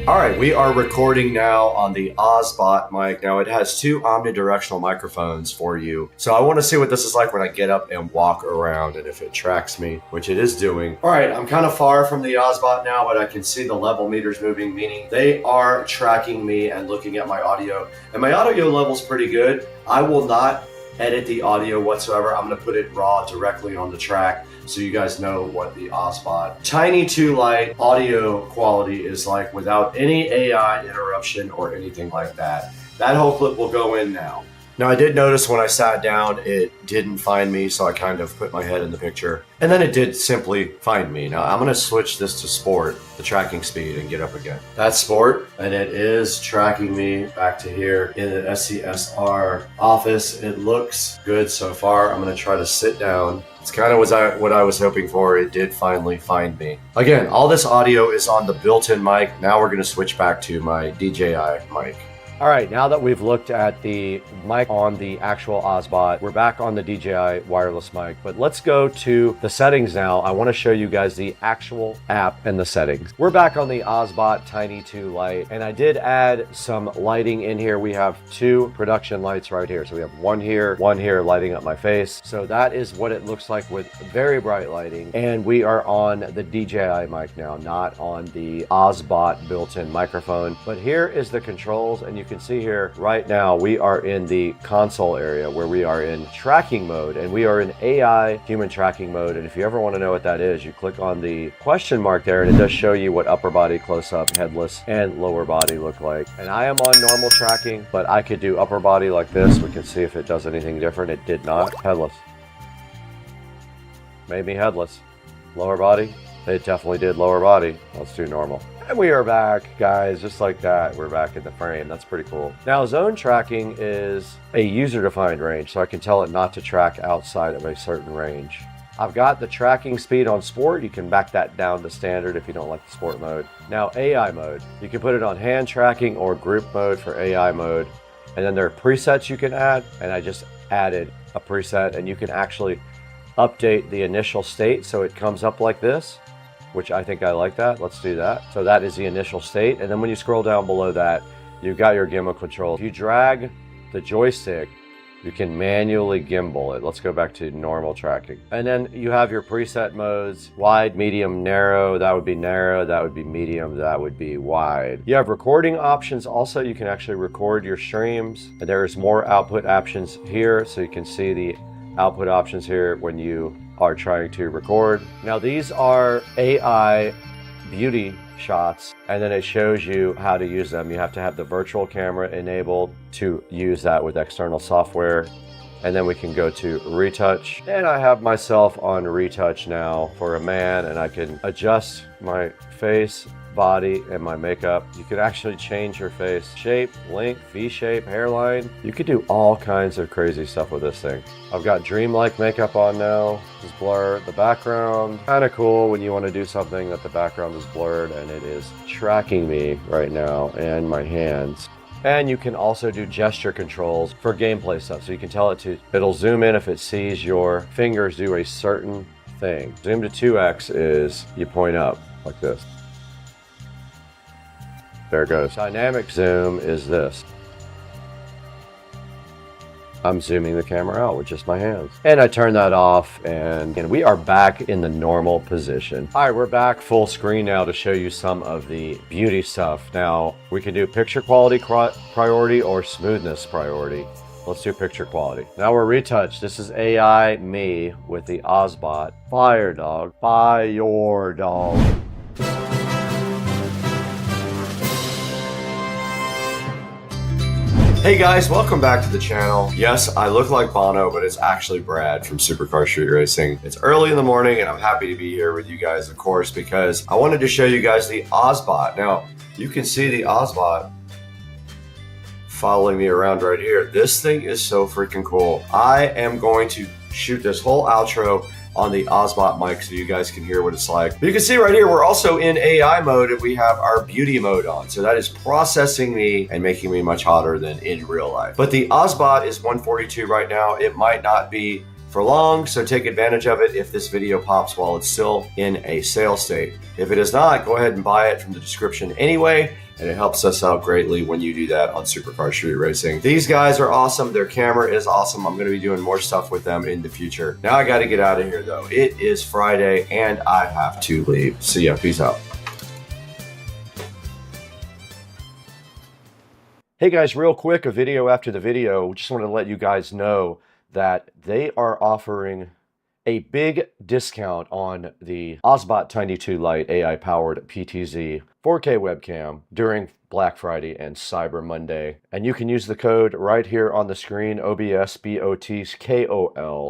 All right, we are recording now on the Osbot mic. Now it has two omnidirectional microphones for you. So I want to see what this is like when I get up and walk around and if it tracks me, which it is doing. All right, I'm kind of far from the Osbot now, but I can see the level meters moving, meaning they are tracking me and looking at my audio. And my audio level's pretty good. I will not edit the audio whatsoever. I'm going to put it raw directly on the track. so you guys know what the Osbot Tiny 2 Lite audio quality is like without any AI interruption or anything like that. That whole clip will go in now. Now I did notice when I sat down, it didn't find me, so I kind of put my head in the picture. And then it did simply find me. Now I'm gonna switch this to sport, the tracking speed, and get up again. That's sport, and it is tracking me back to here in the SCSR office. It looks good so far. I'm gonna try to sit down. It's kind of what I was hoping for. It did finally find me. Again, all this audio is on the built-in mic. Now we're gonna switch back to my DJI mic. All right, now that we've looked at the mic on the actual Osbot, we're back on the DJI wireless mic, but let's go to the settings now. I wanna show you guys the actual app and the settings. We're back on the Osbot Tiny 2 Lite, and I did add some lighting in here. We have 2 production lights right here. So we have one here lighting up my face. So that is what it looks like with very bright lighting. And we are on the DJI mic now, not on the Osbot built-in microphone. But here is the controls, and you can see here right now we are in the console area where we are in tracking mode, and we are in AI human tracking mode. And if you ever want to know what that is, you click on the question mark there, and it does show you what upper body, close up, headless, and lower body look like. And I am on normal tracking, but I could do upper body like this. We can see if it does anything different. It did not. Headless made me headless. Lower body, it definitely did lower body. Let's do normal. And we are back, guys, just like that. We're back in the frame. That's pretty cool. Now, zone tracking is a user-defined range, so I can tell it not to track outside of a certain range. I've got the tracking speed on sport. You can back that down to standard if you don't like the sport mode. Now, AI mode. You can put it on hand tracking or group mode for AI mode. And then there are presets you can add, and I just added a preset, and you can actually update the initial state so it comes up like this, which I think I like that. Let's do that. So that is the initial state. And then when you scroll down below that, you've got your gimbal control. If you drag the joystick, you can manually gimbal it. Let's go back to normal tracking. And then you have your preset modes: wide, medium, narrow. That would be narrow. That would be medium. That would be wide. You have recording options. Also, you can actually record your streams. There's more output options here. So you can see the output options here when you are trying to record. Now these are AI beauty shots, and then it shows you how to use them. You have to have the virtual camera enabled to use that with external software. And then we can go to retouch, and I have myself on retouch now for a man, and I can adjust my face, body, and my makeup. You could actually change your face shape, length, V-shape, hairline. You could do all kinds of crazy stuff with this thing. I've got dreamlike makeup on now. Just blur the background. Kind of cool when you want to do something that the background is blurred, and it is tracking me right now and my hands. And you can also do gesture controls for gameplay stuff. So you can tell it to, it'll zoom in if it sees your fingers do a certain thing. Zoom to 2x is you point up like this. There it goes. Dynamic zoom is this. I'm zooming the camera out with just my hands. And I turn that off, and we are back in the normal position. All right, we're back full screen now to show you some of the beauty stuff. Now, we can do picture quality priority or smoothness priority. Let's do picture quality. Now we're retouched. This is AI me with the Osbot. Fire dog. Fire dog. Hey guys, welcome back to the channel. Yes, I look like Bono, but it's actually Brad from Supercar Street Racing. It's early in the morning, and I'm happy to be here with you guys, of course, because I wanted to show you guys the Osbot. Now, you can see the Osbot following me around right here. This thing is so freaking cool. I am going to shoot this whole outro on the Osbot mic so you guys can hear what it's like. But you can see right here, we're also in AI mode, and we have our beauty mode on. So that is processing me and making me much hotter than in real life. But the Osbot is 142 right now. It might not be for long, so take advantage of it if this video pops while it's still in a sale state. If it is not, go ahead and buy it from the description anyway, and it helps us out greatly when you do that on Supercar Street Racing. These guys are awesome. Their camera is awesome. I'm gonna be doing more stuff with them in the future. Now I gotta get out of here though. It is Friday and I have to leave. See ya, peace out. Hey guys, real quick, a video after the video. Just wanted to let you guys know that they are offering a big discount on the Osbot Tiny 2 Lite AI-powered PTZ 4K webcam during Black Friday and Cyber Monday. And you can use the code right here on the screen, OBSBOTKOL,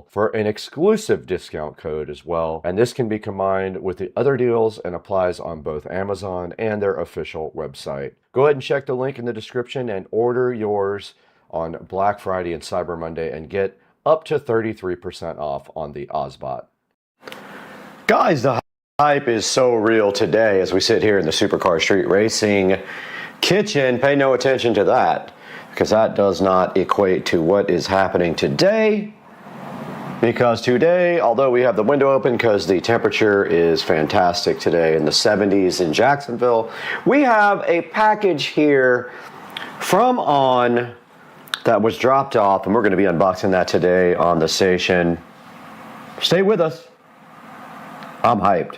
for an exclusive discount code as well. And this can be combined with the other deals and applies on both Amazon and their official website. Go ahead and check the link in the description and order yours on Black Friday and Cyber Monday and get up to 33% off on the Osbot. Guys, the hype is so real today as we sit here in the Supercar Street Racing kitchen. Pay no attention to that, because that does not equate to what is happening today. Because today, although we have the window open because the temperature is fantastic today in the 70s in Jacksonville, we have a package here from On that was dropped off, and we're going to be unboxing that today on the station. Stay with us. I'm hyped.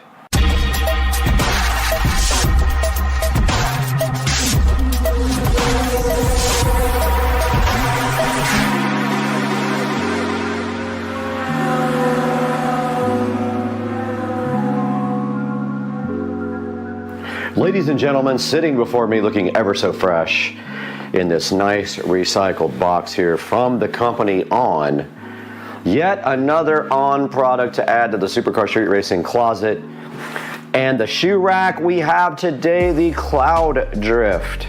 Ladies and gentlemen, sitting before me looking ever so fresh in this nice recycled box here from the company On. Yet another On product to add to the Supercar Street Racing closet. And the shoe rack we have today, the Cloud Drift.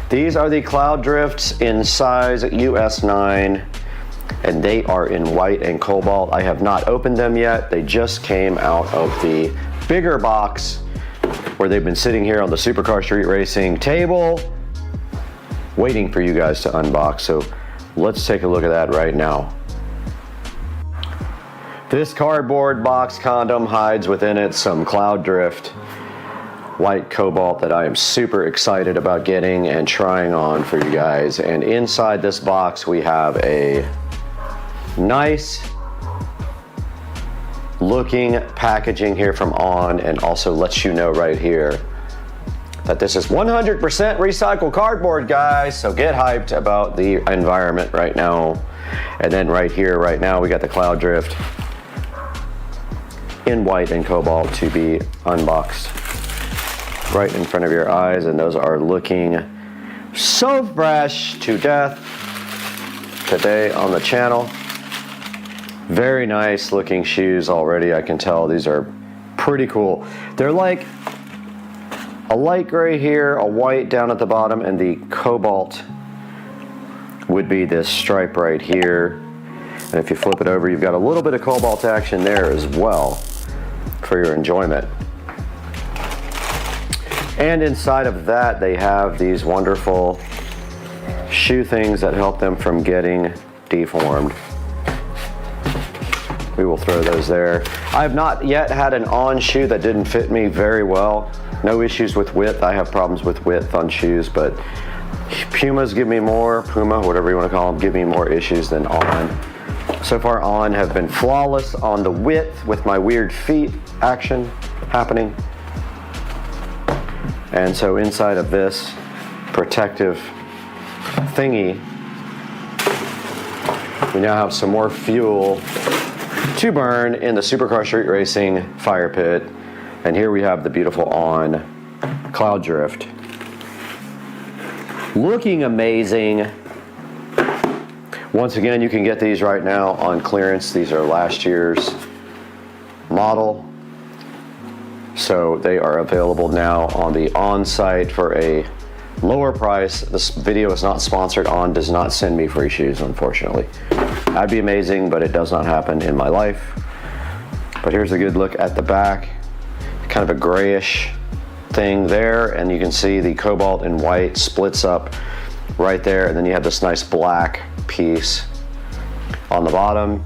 These are the Cloud Drifts in size US 9, and they are in white and cobalt. I have not opened them yet. They just came out of the bigger box where they've been sitting here on the Supercar Street Racing table waiting for you guys to unbox. So let's take a look at that right now. This cardboard box condom hides within it some Cloud Drift white cobalt that I am super excited about getting and trying on for you guys. And inside this box we have a nice looking packaging here from On, and also lets you know right here that this is 100% recycled cardboard, guys. So get hyped about the environment right now. And then right here, right now, we got the Cloud Drift in white and cobalt to be unboxed right in front of your eyes. And those are looking so fresh to death today on the channel. Very nice looking shoes already. I can tell these are pretty cool. They're like a light gray here, a white down at the bottom, and the cobalt would be this stripe right here. And if you flip it over, you've got a little bit of cobalt action there as well for your enjoyment. And inside of that, they have these wonderful shoe things that help them from getting deformed. We will throw those there. I have not yet had an On shoe that didn't fit me very well. No issues with width. I have problems with width on shoes, but Pumas give me more, Puma, whatever you want to call them, give me more issues than On. So far, On have been flawless on the width with my weird feet action happening. And so inside of this protective thingy, we now have some more fuel to burn in the Supercar Street Racing fire pit. And here we have the beautiful On Cloud Drift. Looking amazing. Once again, you can get these right now on clearance. These are last year's model. So they are available now on the On site for a lower price. This video is not sponsored. On does not send me free shoes, unfortunately. That'd be amazing, but it does not happen in my life. But here's a good look at the back. Kind of a grayish thing there, and you can see the cobalt and white splits up right there, and then you have this nice black piece on the bottom.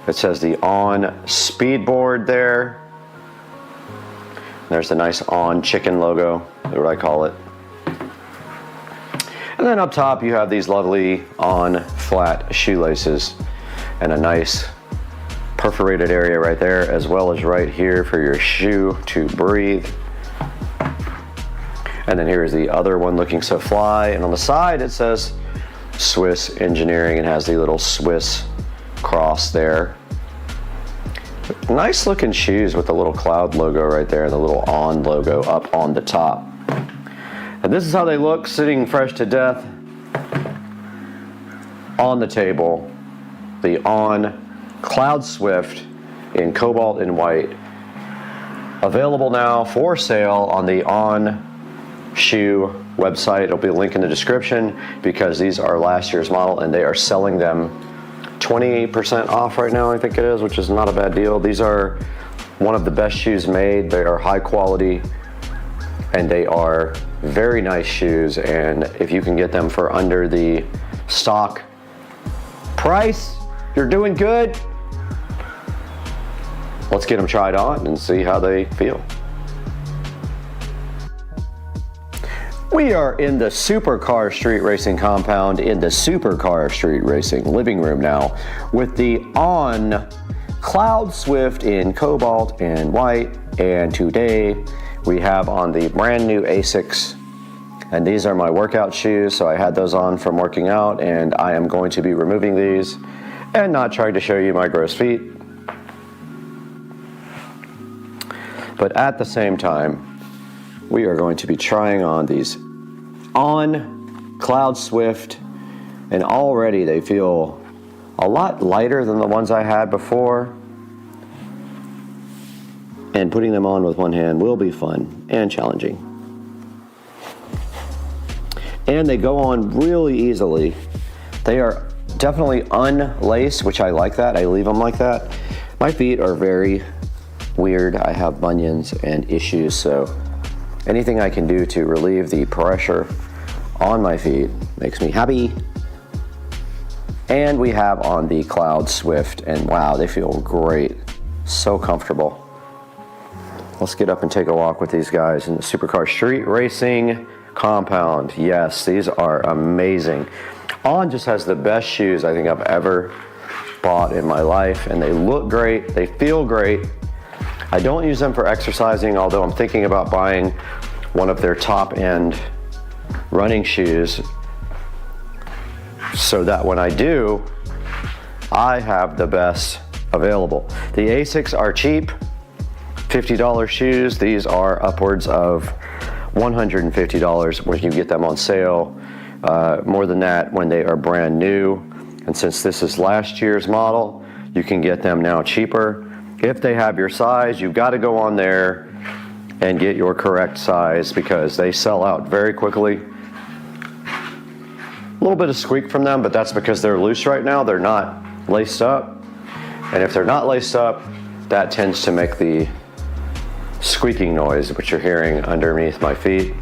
It says the On Speedboard there. There's the nice On chicken logo, is what I call it. And then up top you have these lovely On flat shoelaces and a nice perforated area right there, as well as right here for your shoe to breathe. And then here's the other one looking so fly, and on the side it says Swiss Engineering and has the little Swiss cross there. Nice looking shoes with the little cloud logo right there and the little On logo up on the top. And this is how they look sitting fresh to death on the table. The On Cloud Swift in cobalt and white. Available now for sale on the On Shoe website. It'll be a link in the description because these are last year's model and they are selling them 28% off right now, I think it is, which is not a bad deal. These are one of the best shoes made. They are high quality and they are very nice shoes, and if you can get them for under the stock price, you're doing good. Let's get them tried on and see how they feel. We are in the Supercar Street Racing compound in the Supercar Street Racing living room now with the On Cloud Swift in cobalt and white, and today we have on the brand new ASICs, and these are my workout shoes, so I had those on from working out, and I am going to be removing these and not trying to show you my gross feet. But at the same time, we are going to be trying on these On Cloud Swift, and already they feel a lot lighter than the ones I had before. And putting them on with one hand will be fun and challenging. And they go on really easily. They are definitely unlaced, which I like that. I leave them like that. My feet are very weird. I have bunions and issues, so anything I can do to relieve the pressure on my feet makes me happy. And we have on the Cloud Swift, and wow, they feel great. So comfortable. Let's get up and take a walk with these guys in the Supercar Street Racing compound. Yes, these are amazing. On just has the best shoes I think I've ever bought in my life, and they look great, they feel great. I don't use them for exercising, although I'm thinking about buying one of their top-end running shoes so that when I do, I have the best available. The ASICs are cheap, $50 shoes. These are upwards of $150 when you get them on sale. More than that when they are brand new. And since this is last year's model, you can get them now cheaper. If they have your size, you've got to go on there and get your correct size because they sell out very quickly. A little bit of squeak from them, but that's because they're loose right now. They're not laced up. And if they're not laced up, that tends to make the squeaking noise, which you're hearing underneath my feet.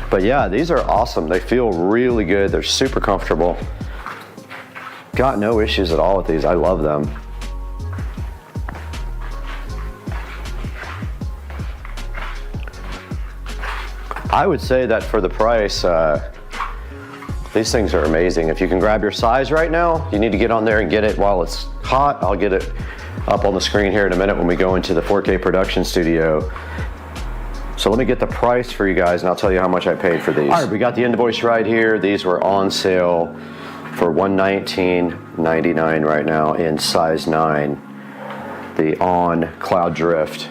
But yeah, these are awesome. They feel really good. They're super comfortable. Got no issues at all with these. I love them. I would say that for the price, these things are amazing. If you can grab your size right now, you need to get on there and get it while it's hot. I'll get it up on the screen here in a minute when we go into the 4K production studio. So let me get the price for you guys and I'll tell you how much I paid for these. All right, we got the invoice right here. These were on sale for $119.99 right now in size 9. The On Cloud Drift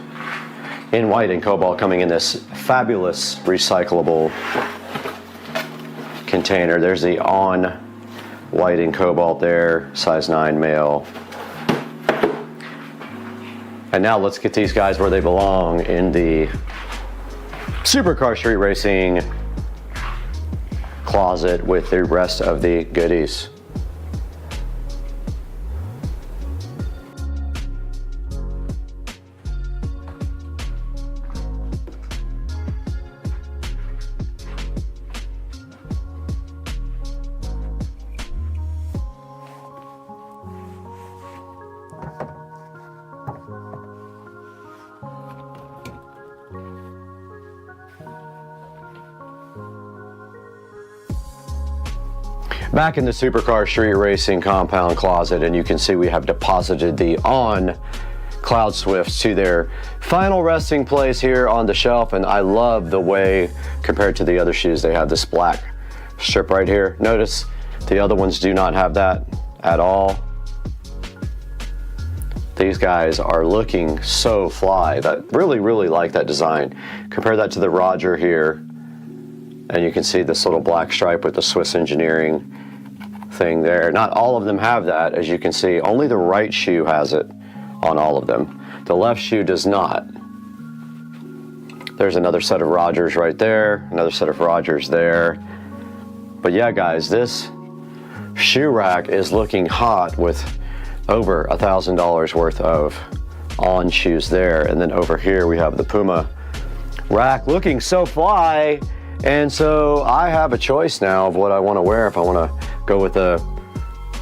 in white and cobalt, coming in this fabulous recyclable container. There's the On white and cobalt there, size 9 male. And now let's get these guys where they belong in the Supercar Street Racing closet with the rest of the goodies. Back in the Supercar Street Racing compound closet, and you can see we have deposited the On Cloud Swifts to their final resting place here on the shelf, and I love the way, compared to the other shoes, they have this black strip right here. Notice the other ones do not have that at all. These guys are looking so fly. That really like that design. Compare that to the Roger here, and you can see this little black stripe with the Swiss engineering thing there. Not all of them have that, as you can see. Only the right shoe has it on all of them. The left shoe does not. There's another set of Rogers right there, another set of Rogers there. But yeah, guys, this shoe rack is looking hot with over $1,000 worth of On shoes there. And then over here we have the Puma rack looking so fly. And so I have a choice now of what I want to wear. If I want to go with the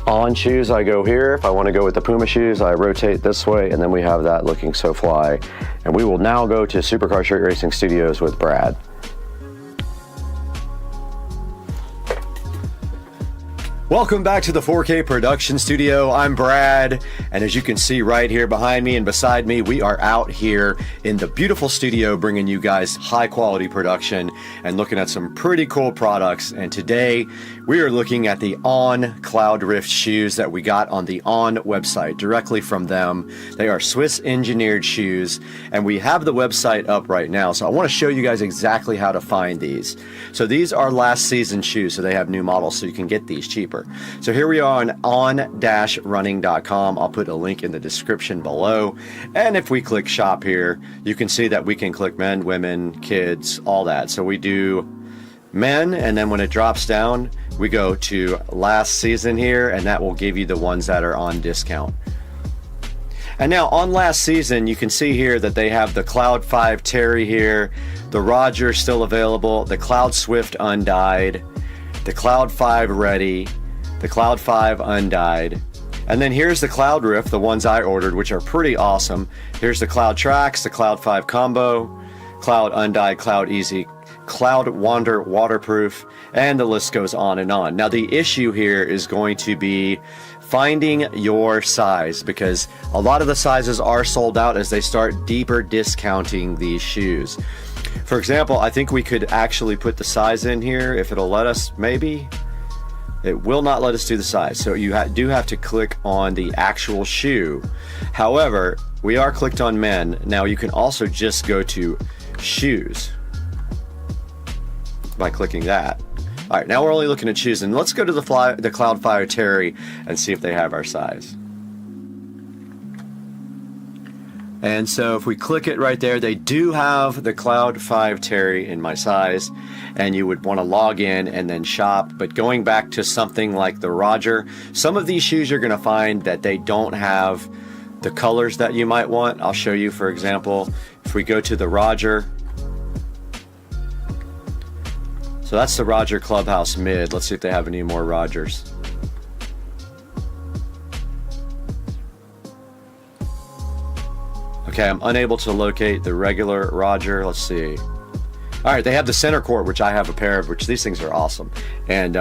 On shoes, I go here. If I want to go with the Puma shoes, I rotate this way, and then we have that looking so fly. And we will now go to Supercar Street Racing Studios with Brad. Welcome back to the 4K production studio. I'm Brad, and as you can see right here behind me and beside me, we are out here in the beautiful studio bringing you guys high quality production and looking at some pretty cool products. And today we are looking at the On Cloud Rift shoes that we got on the On website directly from them. They are Swiss engineered shoes, and we have the website up right now. So I want to show you guys exactly how to find these. So these are last season shoes, so they have new models, so you can get these cheaper. So here we are on on-running.com. I'll put a link in the description below. And if we click shop here, you can see that we can click men, women, kids, all that. So we do men, and then when it drops down, we go to last season here, and that will give you the ones that are on discount. And now on last season, you can see here that they have the Cloud 5 Terry here, the Roger still available, the Cloud Swift undyed, the Cloud 5 Ready, the Cloud 5 undyed, and then here's the Cloud Rift, the ones I ordered, which are pretty awesome. Here's the Cloud Tracks, the Cloud 5 Combo, Cloud Undyed, Cloud Easy, Cloud Wander Waterproof, and the list goes on and on. Now the issue here is going to be finding your size, because a lot of the sizes are sold out as they start deeper discounting these shoes. For example, I think we could actually put the size in here if it'll let us, maybe. It will not let us do the size, so you do have to click on the actual shoe. However, we are clicked on men. Now you can also just go to shoes by clicking that. All right, now we're only looking at shoes, and let's go to the Cloud 5 Terry and see if they have our size. And so if we click it right there, they do have the Cloud 5 Terry in my size, and you would want to log in and then shop. But going back to something like the Roger, some of these shoes you're going to find that they don't have the colors that you might want. I'll show you, for example, if we go to the Roger. So that's the Roger Clubhouse Mid. Let's see if they have any more Rogers. Okay, I'm unable to locate the regular Roger. Let's see. All right, they have the center court, which I have a pair of, which these things are awesome. And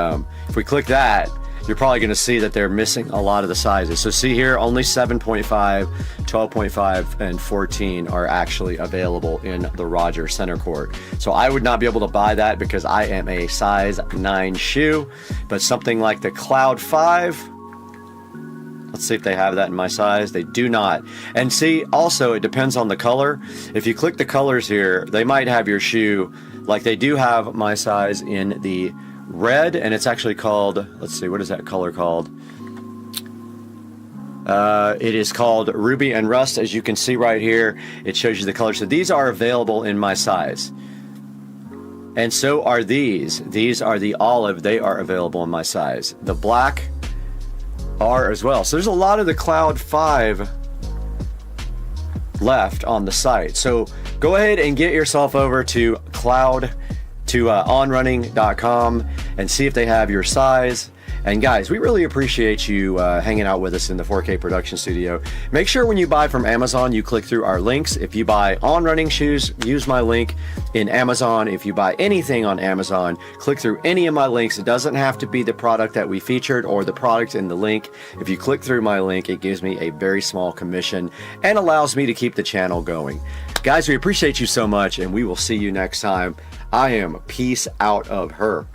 if we click that, you're probably going to see that they're missing a lot of the sizes. So see here, only 7.5, 12.5, and 14 are actually available in the Roger center court. So I would not be able to buy that because I am a size 9 shoe. But something like the Cloud 5, let's see if they have that in my size. They do not. And see, also, it depends on the color. If you click the colors here, they might have your shoe, like they do have my size in the red, and it's actually called, let's see, what is that color called? It is called Ruby and Rust. As you can see right here, it shows you the colors. So these are available in my size. And so are these. These are the olive. They are available in my size. The black are as well. So there's a lot of the Cloud 5 left on the site. So go ahead and get yourself over to onrunning.com and see if they have your size. And guys, we really appreciate you hanging out with us in the 4K production studio. Make sure when you buy from Amazon, you click through our links. If you buy On Running shoes, use my link in Amazon. If you buy anything on Amazon, click through any of my links. It doesn't have to be the product that we featured or the product in the link. If you click through my link, it gives me a very small commission and allows me to keep the channel going. Guys, we appreciate you so much, and we will see you next time. I am peace out of her.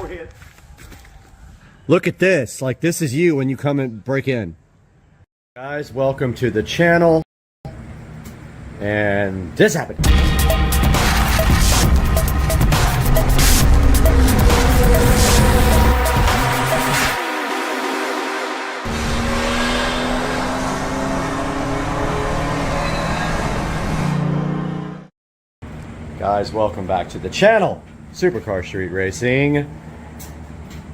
forehead. Look at this. Like, this is you when you come and break in. Guys, welcome to the channel. And this happened. Guys, welcome back to the channel. Supercar Street Racing.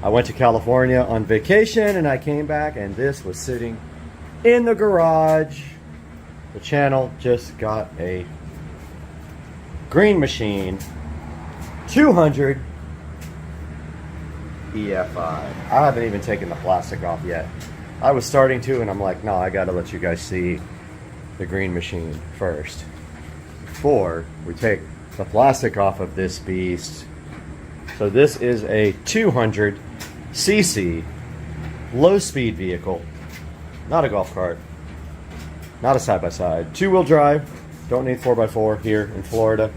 I went to California on vacation and I came back and this was sitting in the garage. The channel just got a green machine 200 EFI. I haven't even taken the plastic off yet. I was starting to and I'm like, no, I gotta let you guys see the green machine first before we take the plastic off of this beast. So this is a 200cc low-speed vehicle, not a golf cart, not a side-by-side, two-wheel drive. Don't need 4x4 here in Florida.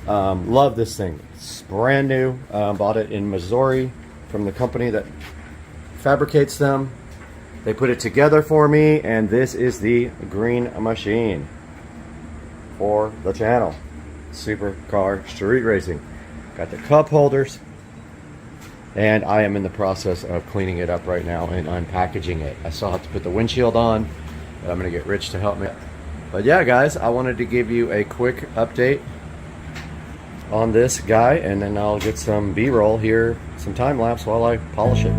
Love this thing. It's brand new. Bought it in Missouri from the company that fabricates them. They put it together for me, and this is the green machine for the channel. Supercar Street Racing. Got the cup holders, and I am in the process of cleaning it up right now and unpackaging it. I still have to put the windshield on, but I'm gonna get Rich to help me. But yeah, guys, I wanted to give you a quick update on this guy, and then I'll get some B-roll here, some time lapse while I polish it.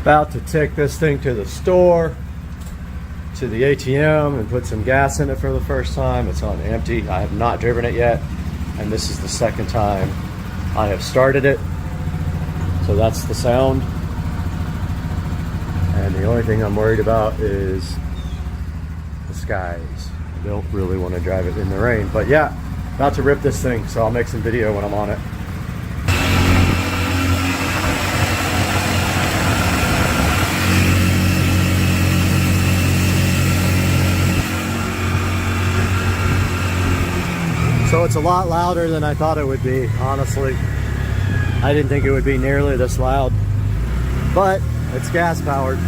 About to take this thing to the store, to the ATM, and put some gas in it for the first time. It's on empty. I have not driven it yet, and this is the second time I have started it. So that's the sound. And the only thing I'm worried about is the skies. I don't really want to drive it in the rain, but yeah, about to rip this thing, so I'll make some video when I'm on it. So it's a lot louder than I thought it would be, honestly. I didn't think it would be nearly this loud, but it's gas powered.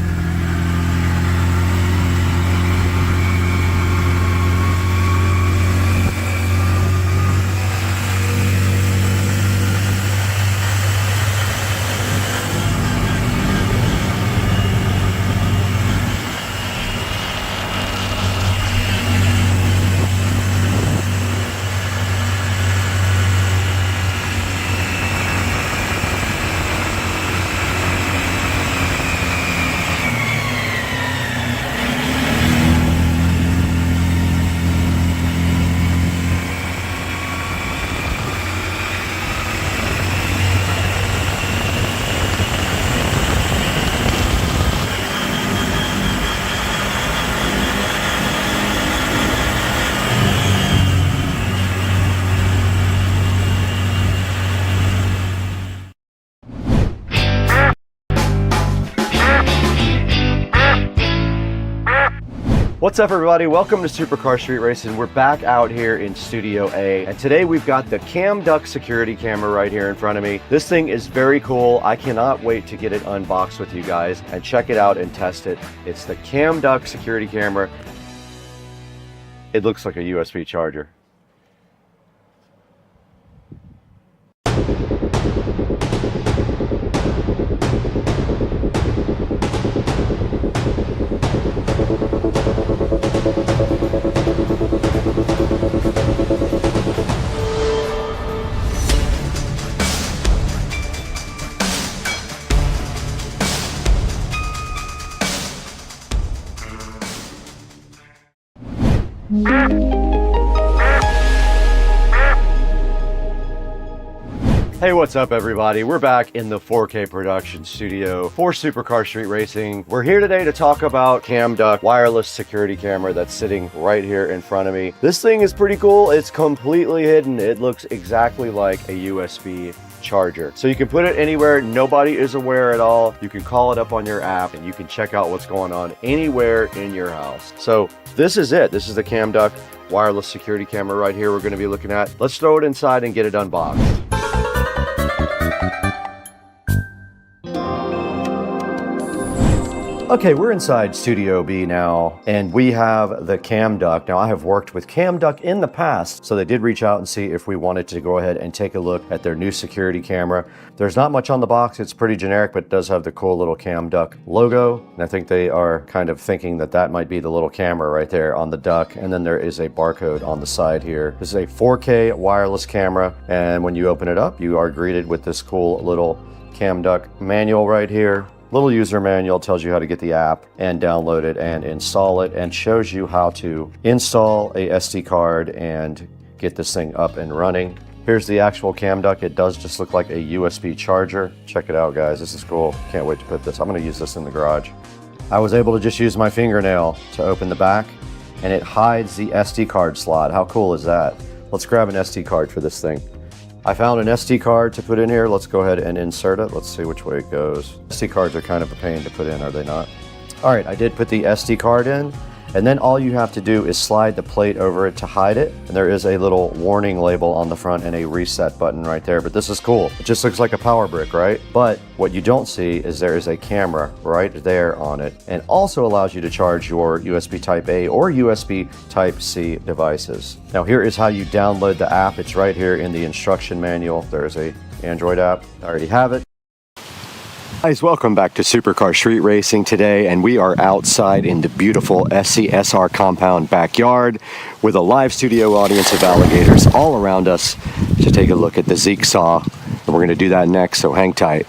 What's up, everybody? Welcome to Supercar Street Racing. We're back out here in Studio A, and today we've got the Cam Duck security camera right here in front of me. This thing is very cool. I cannot wait to get it unboxed with you guys and check it out and test it. It's the Cam Duck security camera. It looks like a USB charger. Hey, what's up, everybody? We're back in the 4K production studio for Supercar Street Racing. We're here today to talk about Cam Duck wireless security camera that's sitting right here in front of me. This thing is pretty cool. It's completely hidden. It looks exactly like a USB charger. So you can put it anywhere. Nobody is aware at all. You can call it up on your app and you can check out what's going on anywhere in your house. So this is it. This is the Cam Duck wireless security camera right here we're going to be looking at. Let's throw it inside and get it unboxed. Okay, we're inside Studio B now, and we have the Cam Duck. Now, I have worked with Cam Duck in the past, so they did reach out and see if we wanted to go ahead and take a look at their new security camera. There's not much on the box. It's pretty generic, but it does have the cool little Cam Duck logo, and I think they are kind of thinking that that might be the little camera right there on the duck, and then there is a barcode on the side here. This is a 4K wireless camera, and when you open it up, you are greeted with this cool little Cam Duck manual right here. Little user manual tells you how to get the app and download it and install it, and shows you how to install a SD card and get this thing up and running. Here's the actual Cam Duck. It does just look like a USB charger. Check it out, guys. This is cool. Can't wait to put this. I'm going to use this in the garage. I was able to just use my fingernail to open the back, and it hides the SD card slot. How cool is that? Let's grab an SD card for this thing. I found an SD card to put in here. Let's go ahead and insert it. Let's see which way it goes. SD cards are kind of a pain to put in, are they not? All right, I did put the SD card in, and then all you have to do is slide the plate over it to hide it. And there is a little warning label on the front and a reset button right there, but this is cool. It just looks like a power brick, right? But what you don't see is there is a camera right there on it, and also allows you to charge your USB Type A or USB Type C devices. Now here is how you download the app. It's right here in the instruction manual. There's a Android app. I already have it. Guys, welcome back to Supercar Street Racing today, and we are outside in the beautiful SCSR compound backyard with a live studio audience of alligators all around us to take a look at the Zeek saw, and we're going to do that next, so hang tight.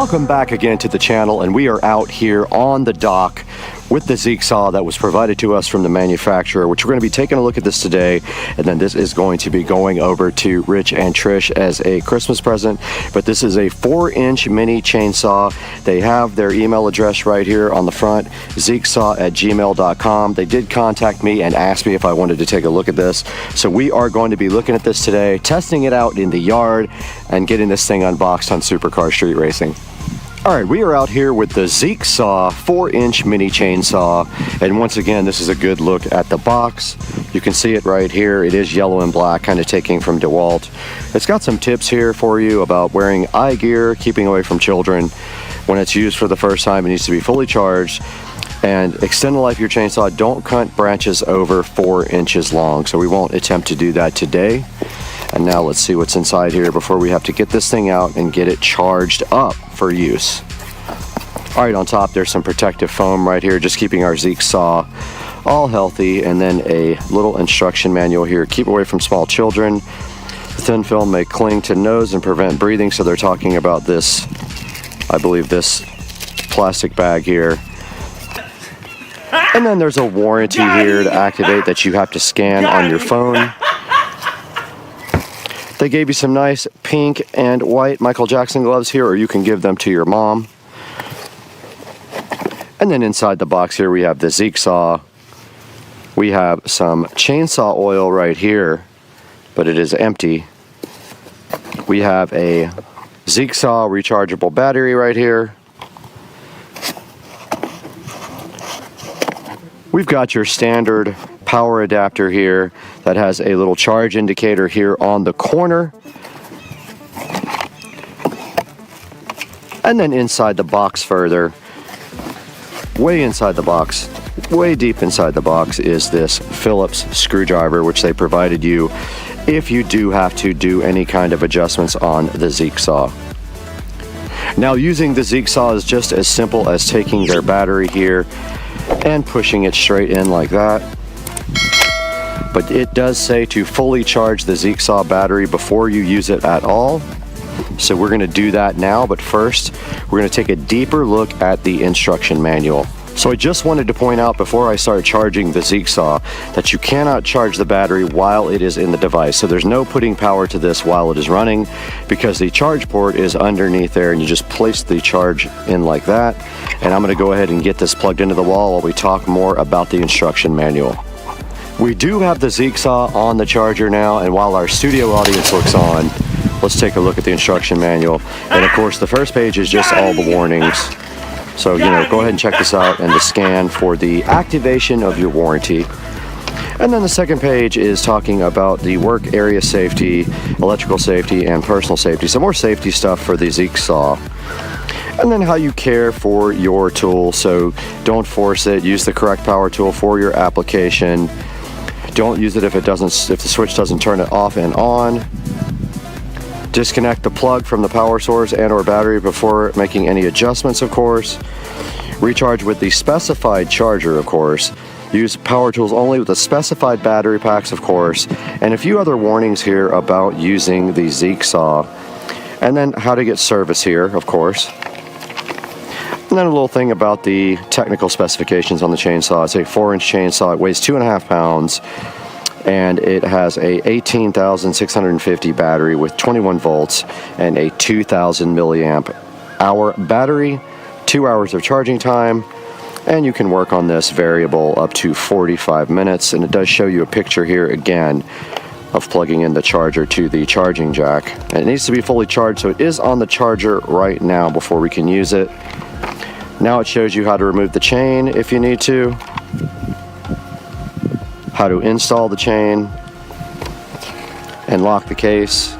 Welcome back again to the channel, and we are out here on the dock with the Zeek saw that was provided to us from the manufacturer, which we're going to be taking a look at this today, and then this is going to be going over to Rich and Trish as a Christmas present. But this is a 4-inch mini chainsaw. They have their email address right here on the front, zeeksaw@gmail.com. They did contact me and ask me if I wanted to take a look at this, so we are going to be looking at this today, testing it out in the yard, and getting this thing unboxed on Supercar Street Racing. All right, we are out here with the Zeek Saw 4-inch mini chainsaw, and once again, this is a good look at the box. You can see it right here. It is yellow and black, kind of taking from DeWalt. It's got some tips here for you about wearing eye gear, keeping away from children. When it's used for the first time, it needs to be fully charged, and extend the life of your chainsaw. Don't cut branches over 4 inches long, so we won't attempt to do that today. And now let's see what's inside here before we have to get this thing out and get it charged up for use. All right, on top there's some protective foam right here, just keeping our Zeek saw all healthy, and then a little instruction manual here. Keep away from small children. The thin film may cling to nose and prevent breathing, so they're talking about this, I believe, this plastic bag here. And then there's a warranty here to activate that you have to scan on your phone. They gave you some nice pink and white Michael Jackson gloves here, or you can give them to your mom. And then inside the box here we have the Zeek saw. We have some chainsaw oil right here, but it is empty. We have a Zeek saw rechargeable battery right here. We've got your standard power adapter here that has a little charge indicator here on the corner. And then inside the box further, way inside the box, way deep inside the box, is this Phillips screwdriver, which they provided you if you do have to do any kind of adjustments on the Zeek saw. Now, using the Zeek saw is just as simple as taking their battery here and pushing it straight in like that. But it does say to fully charge the Zeek saw battery before you use it at all. So we're going to do that now, but first we're going to take a deeper look at the instruction manual. So I just wanted to point out before I start charging the Zeek saw that you cannot charge the battery while it is in the device. So there's no putting power to this while it is running, because the charge port is underneath there, and you just place the charge in like that. And I'm going to go ahead and get this plugged into the wall while we talk more about the instruction manual. We do have the Zeek saw on the charger now, and while our studio audience looks on, let's take a look at the instruction manual. And of course the first page is just all the warnings. So, you know, go ahead and check this out, and the scan for the activation of your warranty. And then the second page is talking about the work area safety, electrical safety, and personal safety. Some more safety stuff for the Zeek saw. And then how you care for your tool. So don't force it. Use the correct power tool for your application. Don't use it if the switch doesn't turn it off and on. Disconnect the plug from the power source and or battery before making any adjustments, of course. Recharge with the specified charger, of course. Use power tools only with the specified battery packs, of course. And a few other warnings here about using the Zeek saw. And then how to get service here, of course. And then a little thing about the technical specifications on the chainsaw. It's a 4-inch chainsaw. It weighs 2.5 pounds. And it has a 18,650 battery with 21 volts and a 2,000 milliamp hour battery, 2 hours of charging time, and you can work on this variable up to 45 minutes. And it does show you a picture here again of plugging in the charger to the charging jack. And it needs to be fully charged, so it is on the charger right now before we can use it. Now it shows you how to remove the chain if you need to, how to install the chain and lock the case,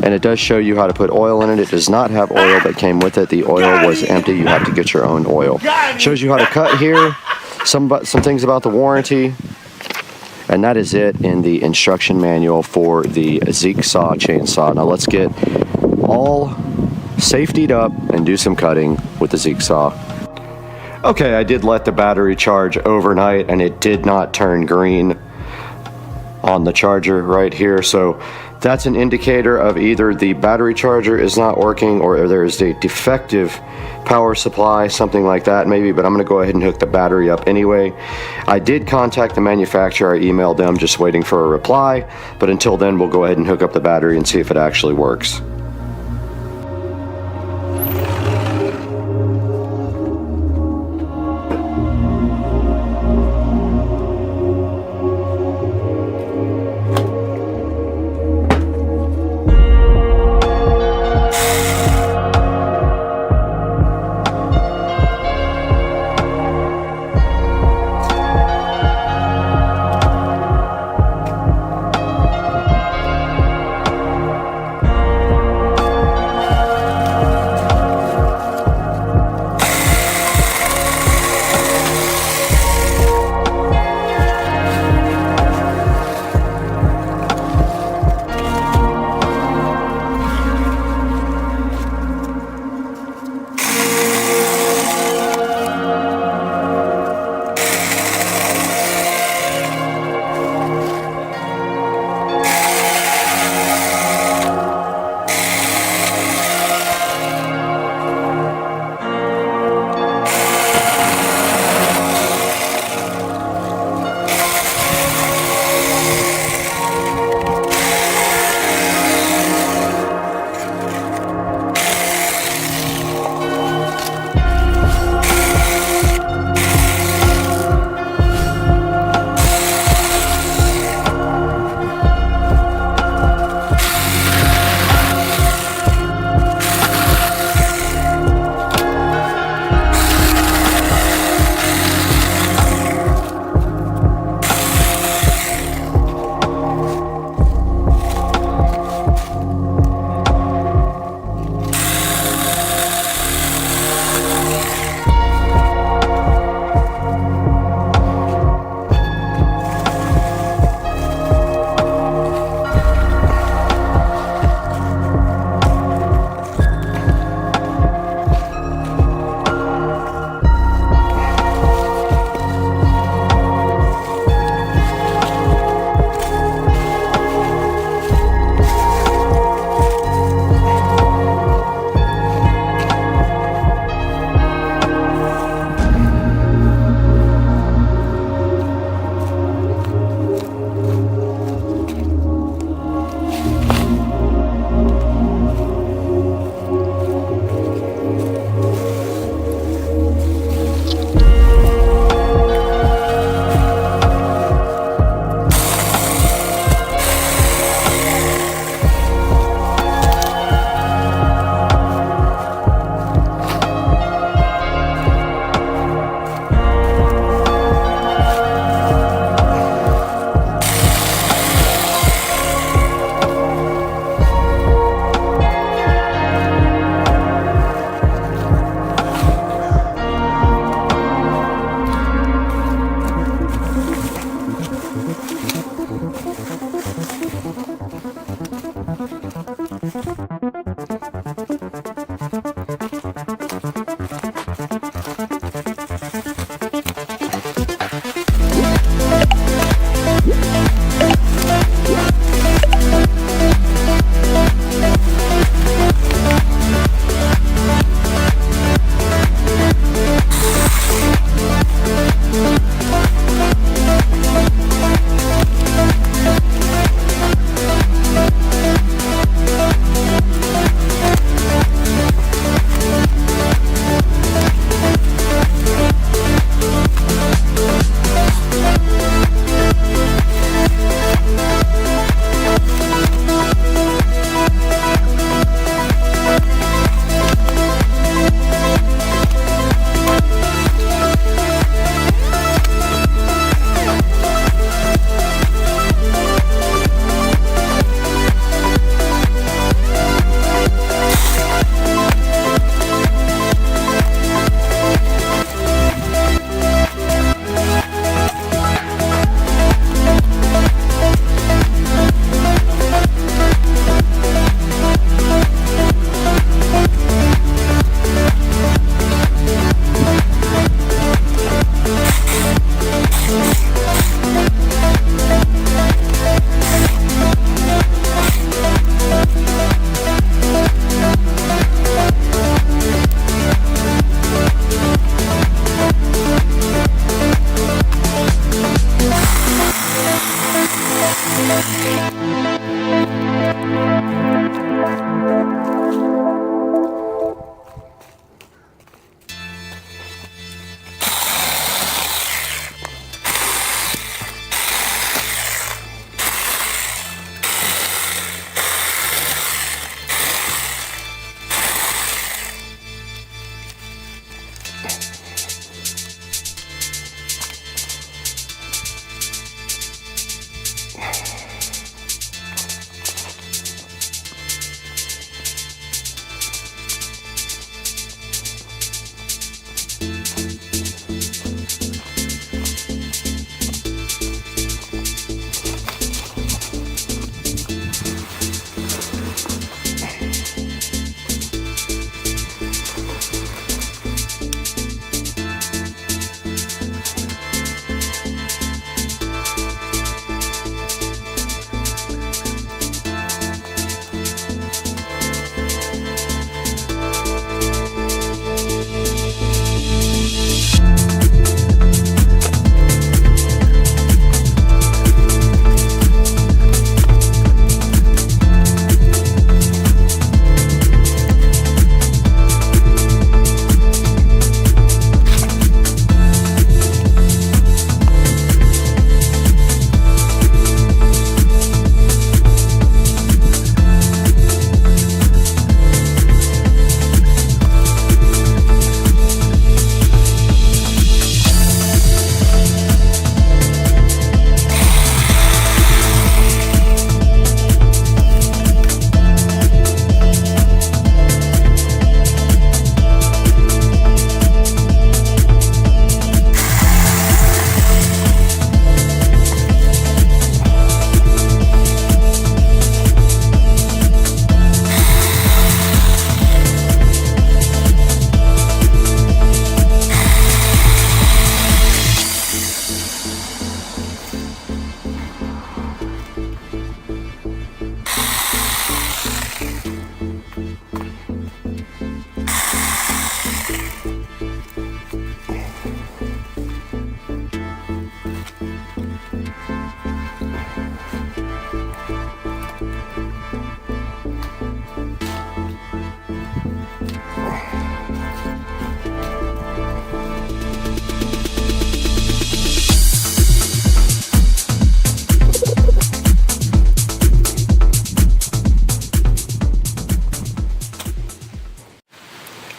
and it does show you how to put oil in it. It does not have oil that came with it. The oil was empty. You have to get your own oil. Shows you how to cut here, some things about the warranty, and that is it in the instruction manual for the Zeek saw chainsaw. Now let's get all safetied up and do some cutting with the Zeek saw. Okay, I did let the battery charge overnight, and it did not turn green on the charger right here. So that's an indicator of either the battery charger is not working or there is a defective power supply, something like that maybe, but I'm going to go ahead and hook the battery up anyway. I did contact the manufacturer, I emailed them, just waiting for a reply, but until then we'll go ahead and hook up the battery and see if it actually works.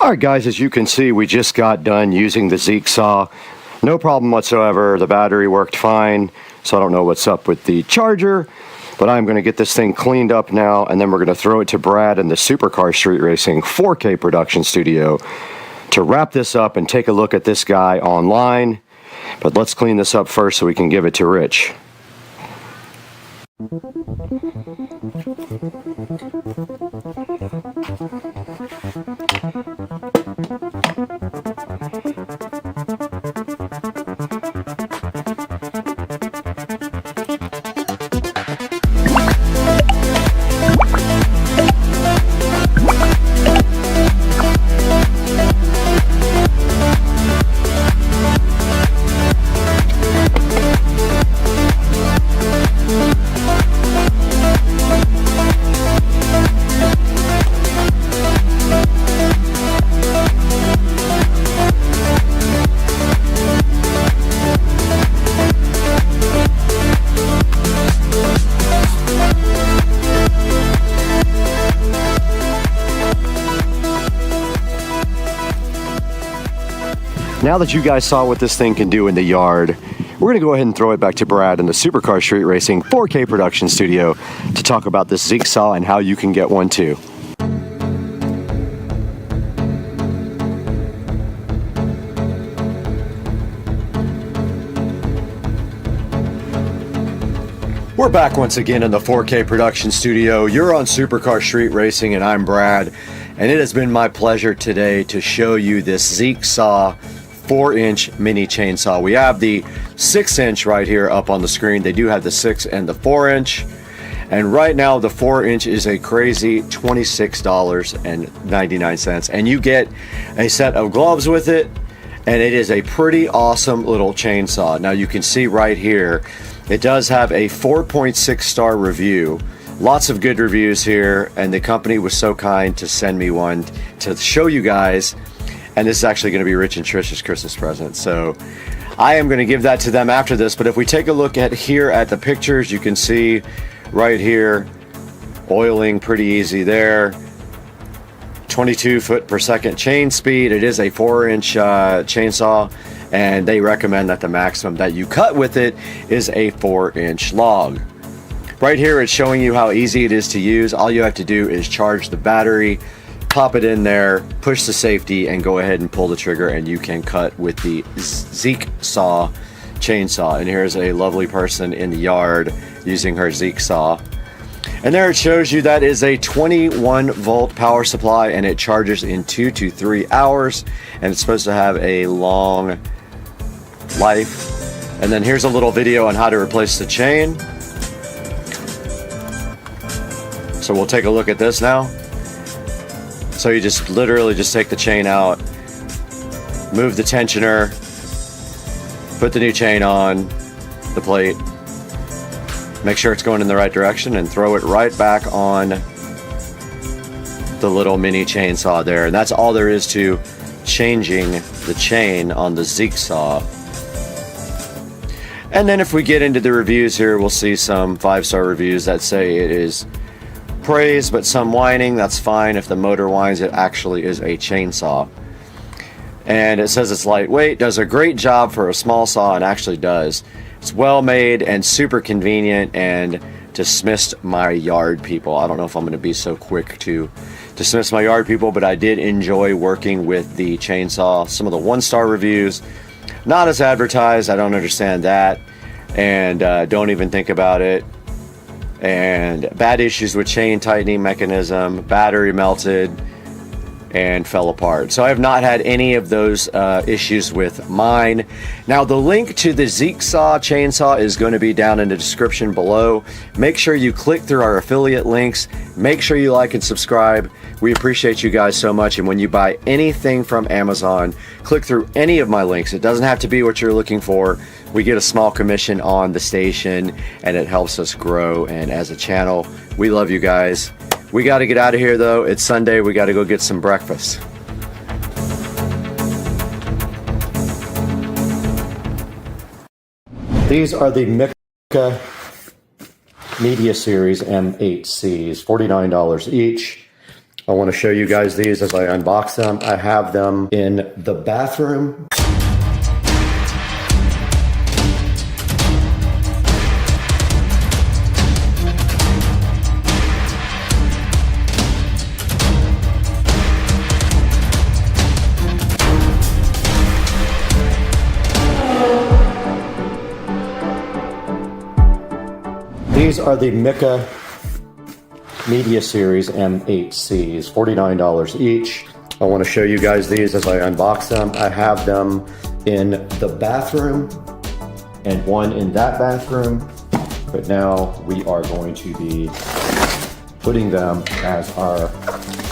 All right, guys, as you can see, we just got done using the Zeek saw. No problem whatsoever. The battery worked fine, so I don't know what's up with the charger, but I'm going to get this thing cleaned up now, and then we're going to throw it to Brad in the Supercar Street Racing 4K production studio to wrap this up and take a look at this guy online. But let's clean this up first so we can give it to Rich. Now that you guys saw what this thing can do in the yard, we're going to go ahead and throw it back to Brad in the Supercar Street Racing 4K production studio to talk about this Zeek saw and how you can get one too. We're back once again in the 4K production studio. You're on Supercar Street Racing and I'm Brad, and it has been my pleasure today to show you this Zeek saw 4-inch mini chainsaw. We have the 6-inch right here up on the screen. They do have the 6 and the 4-inch, and right now the 4-inch is a crazy $26.99, and you get a set of gloves with it, and it is a pretty awesome little chainsaw. Now you can see right here it does have a 4.6 star review. Lots of good reviews here, and the company was so kind to send me one to show you guys. And this is actually going to be Rich and Trish's Christmas present. So I am going to give that to them after this. But if we take a look at here at the pictures, you can see right here, oiling pretty easy there. 22 foot per second chain speed. It is a 4-inch chainsaw, and they recommend that the maximum that you cut with it is a 4-inch log. Right here, it's showing you how easy it is to use. All you have to do is charge the battery, pop it in there, push the safety, and go ahead and pull the trigger, and you can cut with the Zeek saw chainsaw. And here's a lovely person in the yard using her Zeek saw. And there it shows you that is a 21 volt power supply, and it charges in 2 to 3 hours, and it's supposed to have a long life. And then here's a little video on how to replace the chain. So we'll take a look at this now. So you just literally just take the chain out, move the tensioner, put the new chain on the plate, make sure it's going in the right direction, and throw it right back on the little mini chainsaw there. And that's all there is to changing the chain on the Zeek saw. And then if we get into the reviews here, we'll see some 5-star reviews that say it is praise, but some whining. That's fine. If the motor whines, it actually is a chainsaw. And it says it's lightweight, does a great job for a small saw, and actually does. It's well made and super convenient, and dismissed my yard people. I don't know if I'm going to be so quick to dismiss my yard people, but I did enjoy working with the chainsaw. Some of the 1-star reviews, not as advertised. I don't understand that, and don't even think about it. And bad issues with chain tightening mechanism, battery melted and fell apart. So I have not had any of those issues with mine. Now the link to the Zeek saw chainsaw is going to be down in the description below. Make sure you click through our affiliate links. Make sure you like and subscribe. We appreciate you guys so much. And when you buy anything from Amazon, click through any of my links. It doesn't have to be what you're looking for. We get a small commission on the station, and it helps us grow. And as a channel, we love you guys. We got to get out of here though. It's Sunday. We got to go get some breakfast. These are the Mica Media Series M8Cs, $49 each. I want to show you guys these as I unbox them. I have them in the bathroom. These are the Mika Media Series M8Cs, $49 each. I want to show you guys these as I unbox them. I have them in the bathroom and one in that bathroom, but now we are going to be putting them as our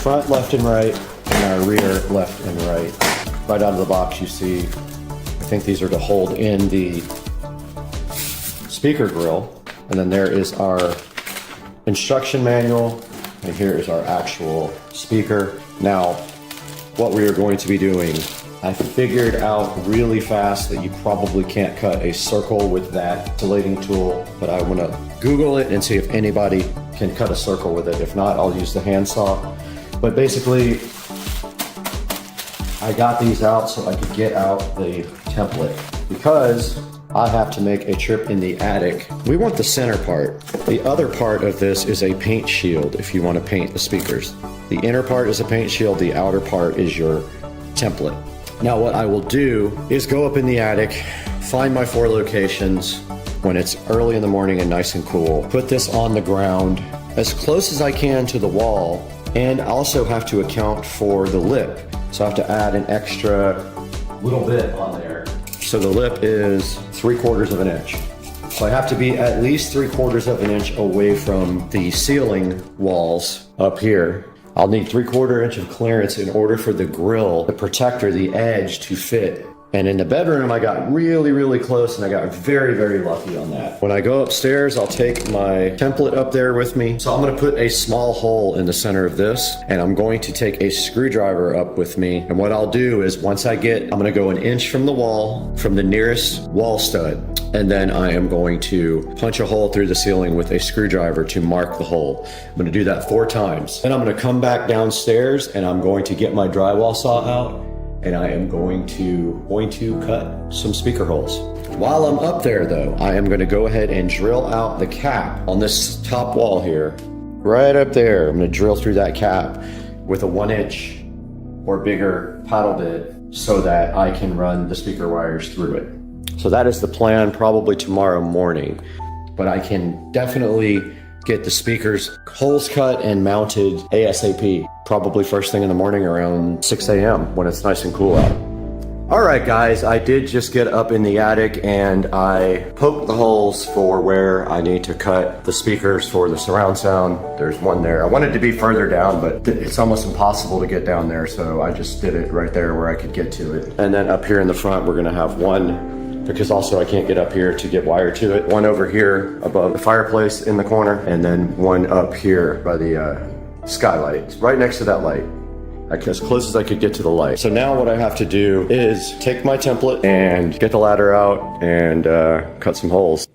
front left and right and our rear left and right. Right out of the box you see, I think these are to hold in the speaker grill. And then there is our instruction manual, and here is our actual speaker. Now, what we are going to be doing, I figured out really fast that you probably can't cut a circle with that insulating tool, but I want to Google it and see if anybody can cut a circle with it. If not, I'll use the handsaw. But basically, I got these out so I could get out the template because I have to make a trip in the attic. We want the center part. The other part of this is a paint shield if you want to paint the speakers. The inner part is a paint shield, the outer part is your template. Now what I will do is go up in the attic, find my 4 locations when it's early in the morning and nice and cool, put this on the ground as close as I can to the wall, and also have to account for the lip. So I have to add an extra little bit on there. So the lip is 3/4 of an inch. So I have to be at least 3/4 of an inch away from the ceiling walls up here. I'll need 3/4 inch of clearance in order for the grill, the protector, the edge to fit. And in the bedroom, I got really, really close and I got very, very lucky on that. When I go upstairs, I'll take my template up there with me. So I'm gonna put a small hole in the center of this, and I'm going to take a screwdriver up with me. And what I'll do is I'm gonna go an inch from the wall, from the nearest wall stud. And then I am going to punch a hole through the ceiling with a screwdriver to mark the hole. I'm gonna do that 4 times. Then I'm gonna come back downstairs and I'm going to get my drywall saw out, and I am going to cut some speaker holes. While I'm up there though, I am gonna go ahead and drill out the cap on this top wall here. Right up there, I'm gonna drill through that cap with a 1 inch or bigger paddle bit so that I can run the speaker wires through it. So that is the plan, probably tomorrow morning. But I can definitely get the speakers holes cut and mounted ASAP, probably first thing in the morning around 6 a.m. when it's nice and cool out. All right, guys, I did just get up in the attic and I poked the holes for where I need to cut the speakers for the surround sound. There's one there. I wanted to be further down, but it's almost impossible to get down there, so I just did it right there where I could get to it. And then up here in the front, we're gonna have one, because also I can't get up here to get wire to it. One over here above the fireplace in the corner, and then one up here by the skylight, right next to that light, as close as I could get to the light. So now what I have to do is take my template and get the ladder out and cut some holes.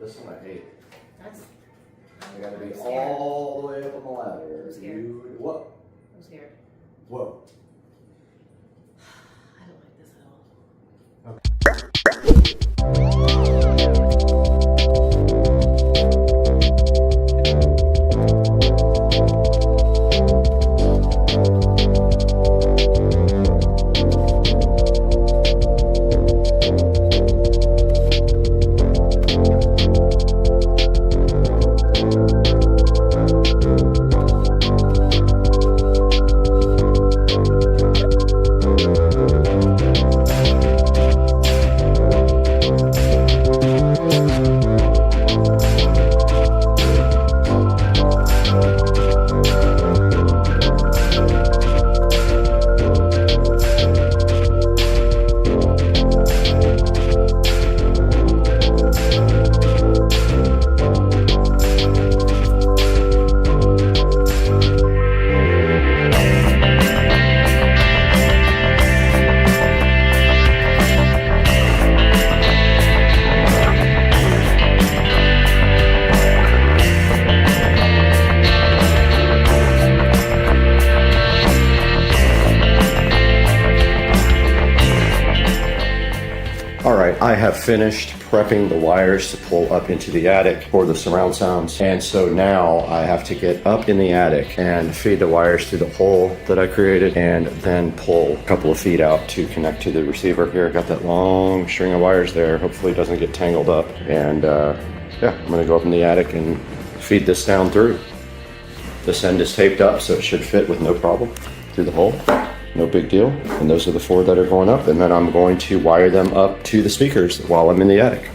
This one I hate. That's. I gotta be all the way up on the ladder. I'm scared. Dude, whoa. I'm scared. Whoa. I don't like this at all. I have finished prepping the wires to pull up into the attic for the surround sounds. And so now I have to get up in the attic and feed the wires through the hole that I created and then pull a couple of feet out to connect to the receiver here. Got that long string of wires there. Hopefully it doesn't get tangled up. And yeah, I'm gonna go up in the attic and feed this down through. This end is taped up, so it should fit with no problem through the hole. No big deal. And those are the 4 that are going up. And then I'm going to wire them up to the speakers while I'm in the attic.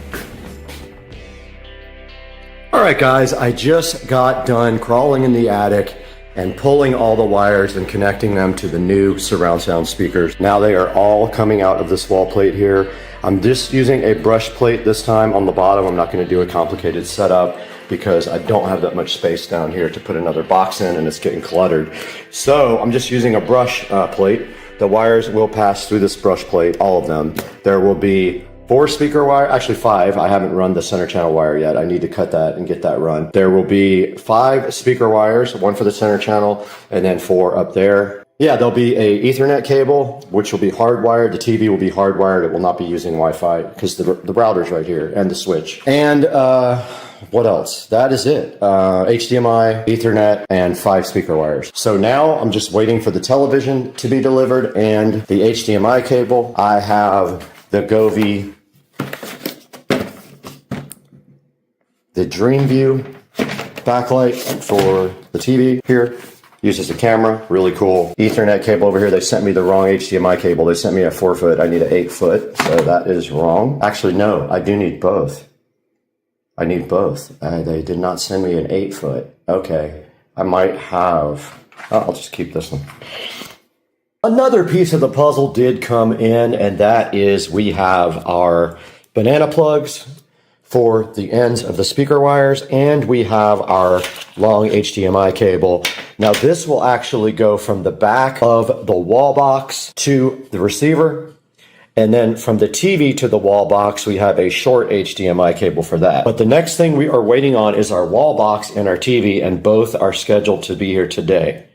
All right, guys, I just got done crawling in the attic and pulling all the wires and connecting them to the new surround sound speakers. Now they are all coming out of this wall plate here. I'm just using a brush plate this time on the bottom. I'm not going to do a complicated setup because I don't have that much space down here to put another box in and it's getting cluttered. So I'm just using a brush plate. The wires will pass through this brush plate, all of them. There will be 4 speaker wire, actually 5. I haven't run the center channel wire yet. I need to cut that and get that run. There will be 5 speaker wires, 1 for the center channel and then 4 up there. Yeah, there'll be a Ethernet cable, which will be hardwired. The TV will be hardwired. It will not be using Wi-Fi because the router's right here and the switch. And what else? That is it. HDMI, Ethernet, and 5 speaker wires. So now I'm just waiting for the television to be delivered and the HDMI cable. I have the Govee, the DreamView backlight for the TV here. Uses a camera, really cool. Ethernet cable over here. They sent me the wrong HDMI cable. They sent me a 4-foot. I need an 8-foot, so that is wrong. Actually, no, I do need both. I need both. They did not send me an 8-foot. Okay, I might have. I'll just keep this one. Another piece of the puzzle did come in, and that is we have our banana plugs for the ends of the speaker wires, and we have our long HDMI cable. Now this will actually go from the back of the wall box to the receiver, and then from the TV to the wall box, we have a short HDMI cable for that. But the next thing we are waiting on is our wall box and our TV, and both are scheduled to be here today.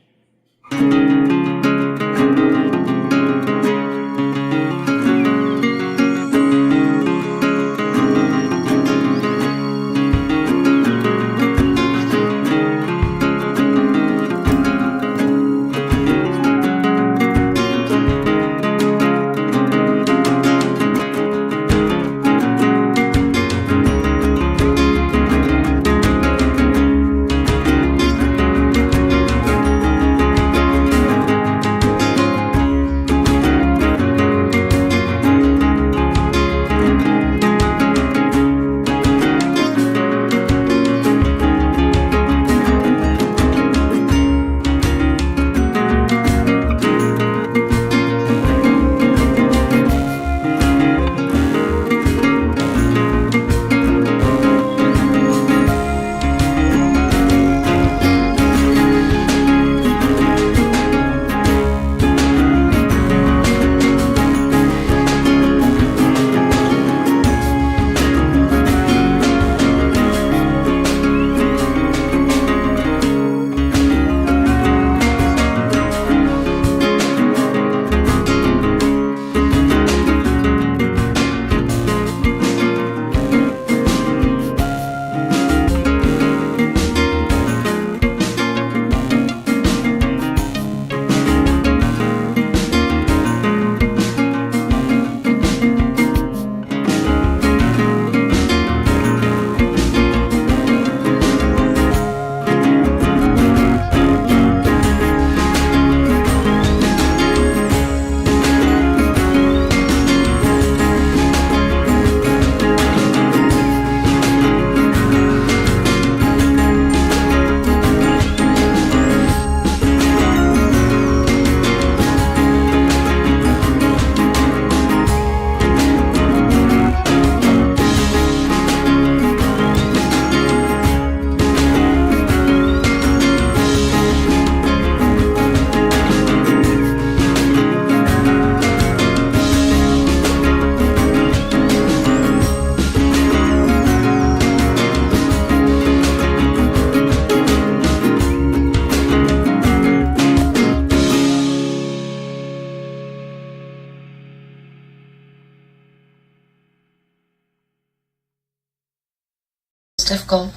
difficult,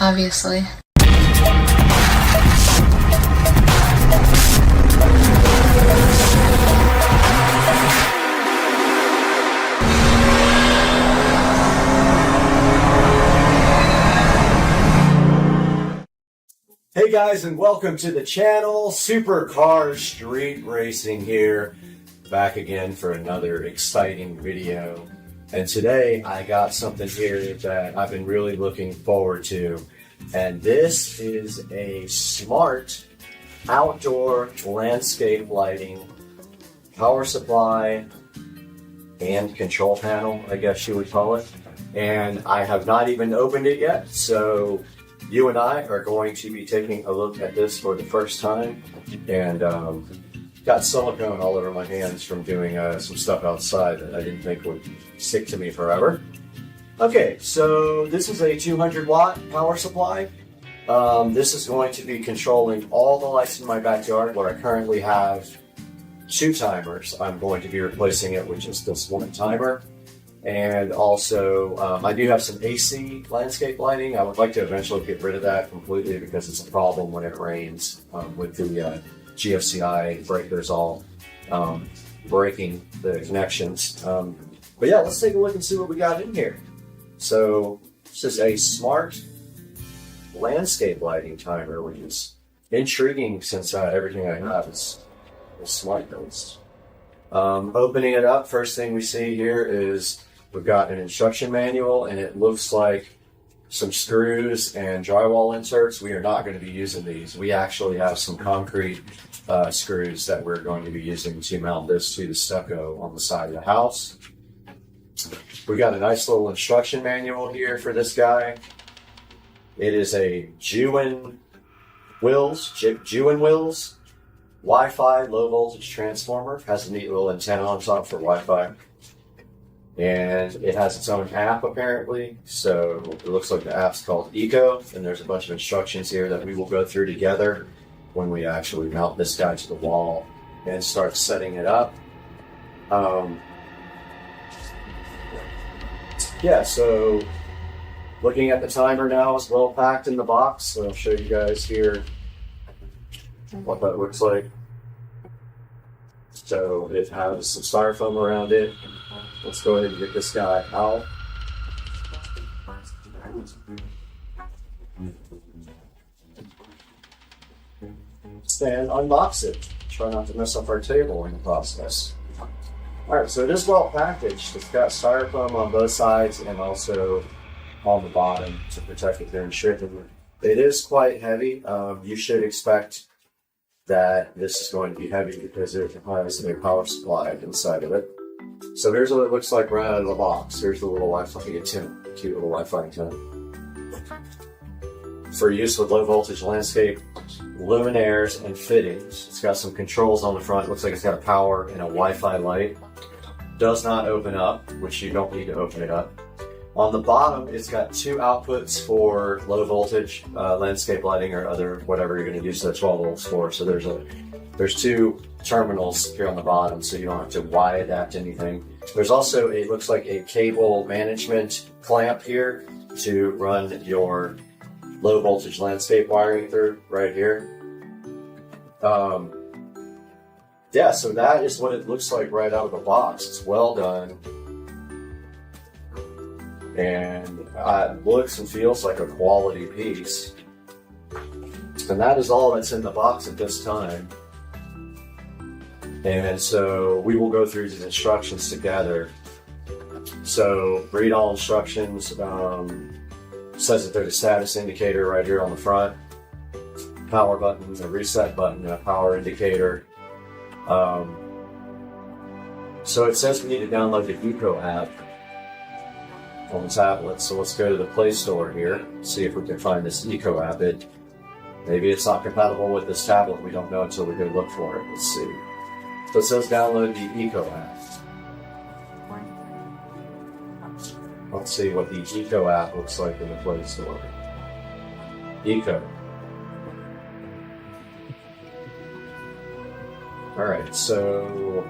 obviously. Hey guys, and welcome to the channel. Supercar Street Racing here, back again for another exciting video. And today I got something here that I've been really looking forward to. And this is a smart outdoor landscape lighting power supply and control panel, I guess you would call it. And I have not even opened it yet, so you and I are going to be taking a look at this for the first time. And got silicone all over my hands from doing some stuff outside that I didn't think would stick to me forever. Okay, so this is a 200 watt power supply. This is going to be controlling all the lights in my backyard where I currently have 2 timers. I'm going to be replacing it with just this one timer. And also, I do have some AC landscape lighting. I would like to eventually get rid of that completely because it's a problem when it rains with the GFCI breakers all breaking the connections. But yeah, let's take a look and see what we got in here. So this is a smart landscape lighting timer, which is intriguing since everything I have is smart based. Opening it up, first thing we see here is we've got an instruction manual, and it looks like some screws and drywall inserts. We are not going to be using these. We actually have some concrete screws that we're going to be using to mount this to the stucco on the side of the house. We got a nice little instruction manual here for this guy. It is a Jewin Wills Wi-Fi low voltage transformer. Has a neat little antenna on top for Wi-Fi. And it has its own app apparently, so it looks like the app's called Eco, and there's a bunch of instructions here that we will go through together when we actually mount this guy to the wall and start setting it up. Yeah, so looking at the timer now, it's well packed in the box, so I'll show you guys here what that looks like. So it has some styrofoam around it. Let's go ahead and get this guy out. And unbox it. Try not to mess up our table in the process. Alright, so it is well packaged. It's got styrofoam on both sides and also on the bottom to protect it during shipping. It is quite heavy. You should expect that this is going to be heavy because it has a power supply inside of it. So here's what it looks like right out of the box. Here's the little Wi-Fi antenna, cute little Wi-Fi antenna. For use with low voltage landscape luminaires and fittings. It's got some controls on the front. It looks like it's got a power and a Wi-Fi light. Does not open up, which you don't need to open it up. On the bottom, it's got 2 outputs for low voltage landscape lighting or other whatever you're going to use the 12 volts for. So there's 2 terminals here on the bottom, so you don't have to Y adapt anything. There's also looks like a cable management clamp here to run your low voltage landscape wiring through right here. Yeah, so that is what it looks like right out of the box. It's well done. And it looks and feels like a quality piece. And that is all that's in the box at this time. And so we will go through the instructions together. So read all instructions. Says that there's a status indicator right here on the front. Power button, a reset button, a power indicator. So it says we need to download the Eco app on the tablet. So let's go to the Play Store here, see if we can find this Eco app. Maybe it's not compatible with this tablet. We don't know until we go look for it. Let's see. So it says download the Eco app. Let's see what the Eco app looks like in the Play Store. Eco. Alright, so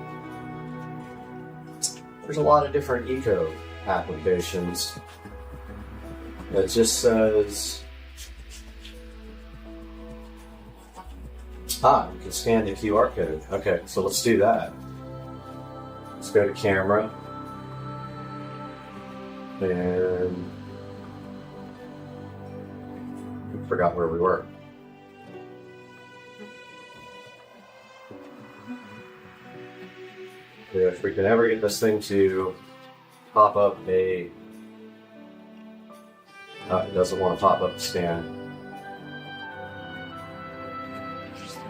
there's a lot of different Eco applications. It just says, you can scan the QR code. Okay, so let's do that. Let's go to camera. And we forgot where we were. If we can ever get this thing to pop up a... it doesn't want to pop up a scan.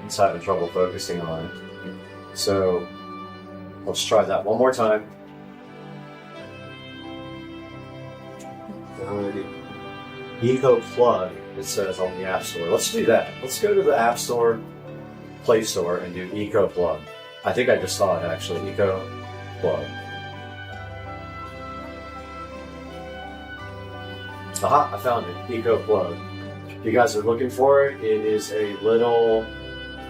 It's having trouble focusing on it. So let's try that one more time. Eco Plug, it says on the App Store. Let's do that. Let's go to the App Store, Play Store, and do Eco Plug. I think I just saw it actually. Eco Plug. Aha, I found it. Eco Plug. If you guys are looking for it, it is a little...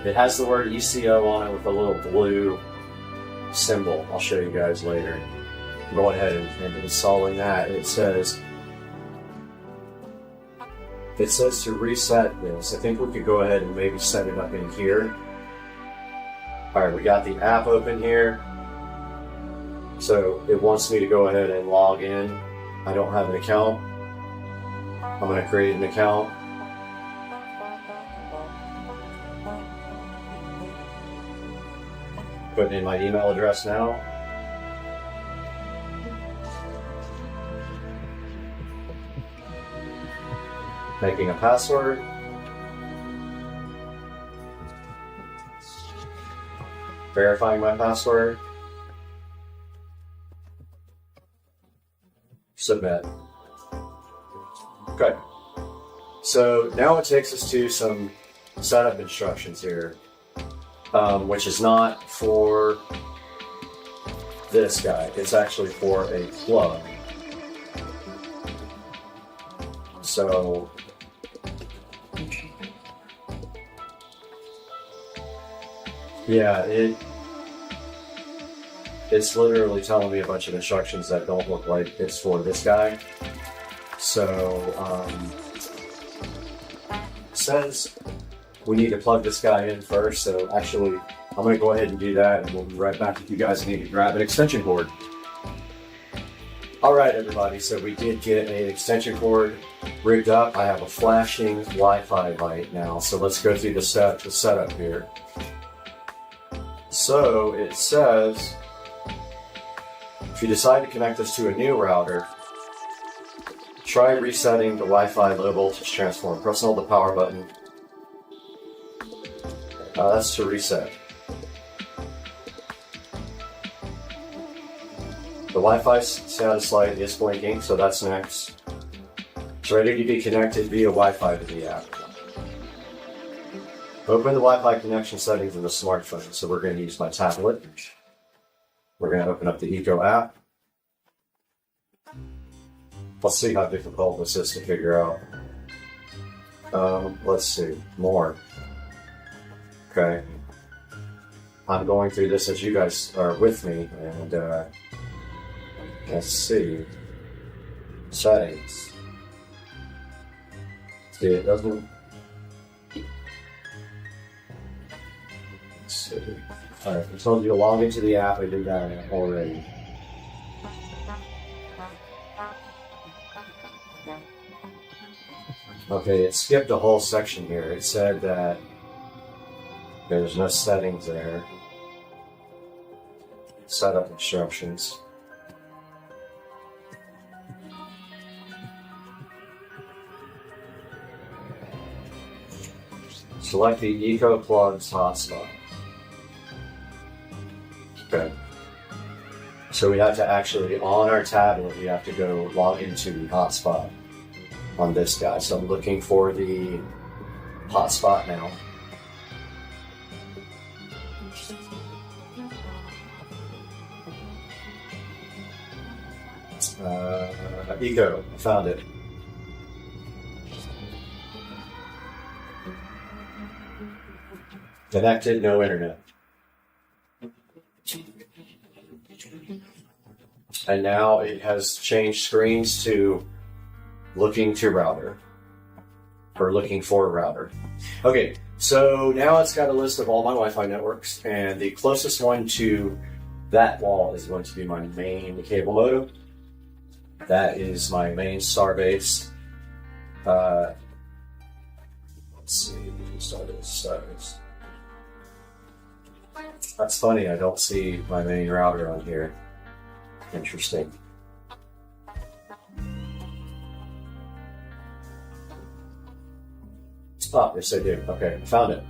It has the word ECO on it with a little blue symbol. I'll show you guys later. Go ahead and installing that. It says to reset this. I think we could go ahead and maybe set it up in here. Alright, we got the app open here. So it wants me to go ahead and log in. I don't have an account. I'm going to create an account. Putting in my email address now. Making a password. Verifying my password. Submit. Okay. So now it takes us to some setup instructions here. Which is not for this guy. It's actually for a plug. So yeah, it's literally telling me a bunch of instructions that don't look like it's for this guy. So it says we need to plug this guy in first, so actually I'm going to go ahead and do that, and we'll be right back if you guys need to grab an extension cord. Alright everybody, so we did get an extension cord rigged up. I have a flashing Wi-Fi light now, so let's go through the setup here. So it says, if you decide to connect this to a new router, try resetting the Wi-Fi low voltage transformer. Press and hold the power button. That's to reset. The Wi-Fi status light is blinking, so that's next. It's ready to be connected via Wi-Fi to the app. Open the Wi-Fi connection settings in the smartphone. So we're going to use my tablet. We're going to open up the Eco app. Let's see how difficult this is to figure out. Let's see. More. Okay. I'm going through this as you guys are with me, and let's see. Settings. See, it doesn't. Let's see. Alright, I told you to log into the app. I did that already. Okay, it skipped a whole section here. It said that there's no settings there. Setup instructions. Select the Eco Plugs hotspot. Okay. So we have to actually, on our tablet, we have to go log into the hotspot on this guy. So I'm looking for the hotspot now. Eco, I found it. Connected, no internet. And now it has changed screens to looking to router, or looking for a router. Okay, so now it's got a list of all my Wi-Fi networks, and the closest one to that wall is going to be my main cable modem. That is my main Starbase. Let's see, Starbase. That's funny, I don't see my main router on here. Interesting. Oh, yes I do. Okay, found it.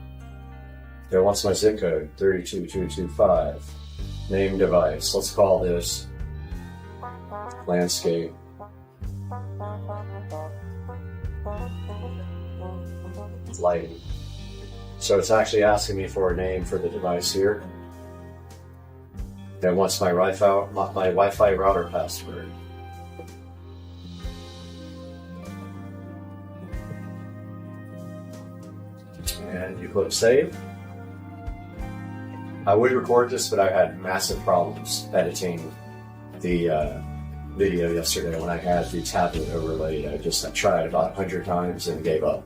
Okay, what's my zip code? 32225. Name device. Let's call this landscape. Lighting. So it's actually asking me for a name for the device here. Then what's my Wi-Fi router password? And you click save. I would record this, but I had massive problems editing the video yesterday when I had the tablet overlaid. I tried about 100 times and gave up.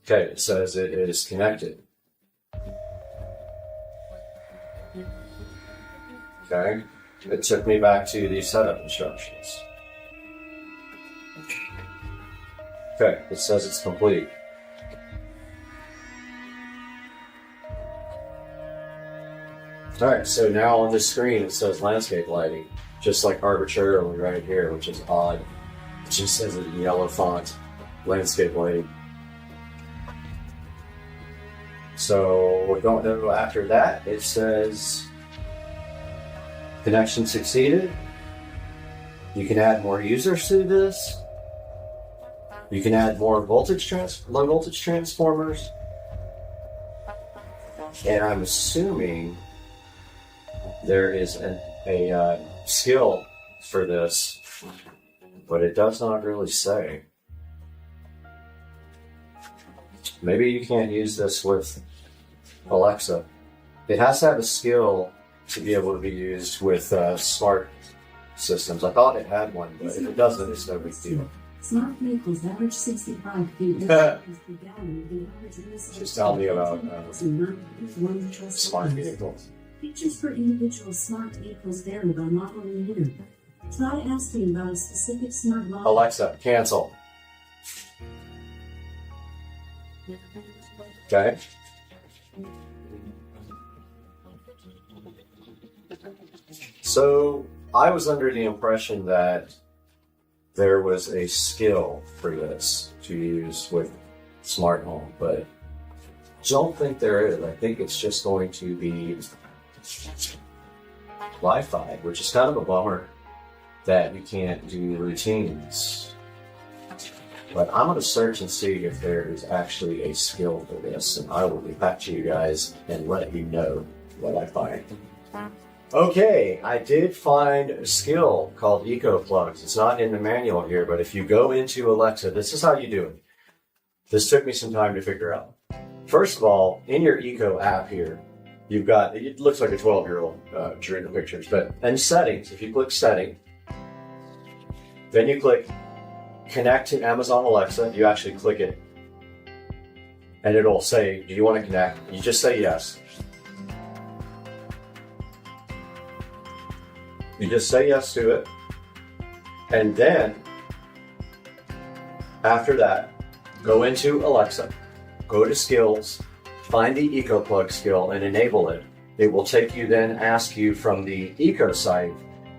Okay, it says it is connected. Okay, it took me back to the setup instructions. Okay, it says it's complete. Alright, so now on this screen it says landscape lighting, just like arbitrarily right here, which is odd. It just says it in yellow font, landscape lighting. So we don't know after that. It says connection succeeded. You can add more users to this. You can add more low voltage transformers. And I'm assuming there is a skill for this, but it does not really say. Maybe you can't use this with Alexa. It has to have a skill to be able to be used with smart systems. I thought it had one, but if it doesn't, it's no big deal. Smart vehicles average 65 feet per gallon. Just tell me about smart vehicles. Features for individual smart vehicles vary by model and year. Try asking about a specific smart model. Alexa, cancel. Okay. So I was under the impression that there was a skill for this to use with smart home, but don't think there is. I think it's just going to be Wi-Fi, which is kind of a bummer that you can't do routines. But I'm going to search and see if there is actually a skill for this, and I will get back to you guys and let you know what I find. Okay, I did find a skill called Eco Plugs. It's not in the manual here, but if you go into Alexa, this is how you do it. This took me some time to figure out. First of all, in your Eco app here, you've got, it looks like a 12-year-old during the pictures, but in settings, if you click setting, then you click connect to Amazon Alexa, you actually click it, and it'll say, do you want to connect? You just say yes. You just say yes to it, and then after that, go into Alexa, go to skills, find the Eco Plug skill and enable it. It will take you then, ask you from the Eco site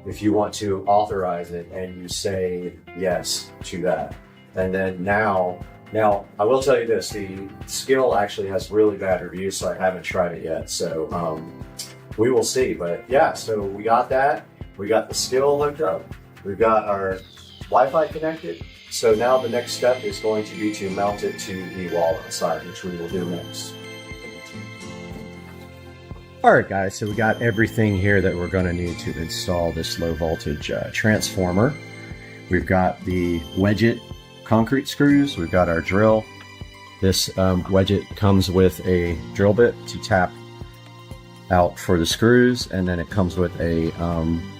if you want to authorize it, and you say yes to that. And then now I will tell you this, the skill actually has really bad reviews, so I haven't tried it yet. So we will see, but yeah, so we got that. We got the skill hooked up. We've got our Wi-Fi connected. So now the next step is going to be to mount it to the wall outside, which we will do next. All right, guys, so we got everything here that we're going to need to install this low voltage transformer. We've got the wedget concrete screws. We've got our drill. This wedget comes with a drill bit to tap out for the screws, and then it comes with a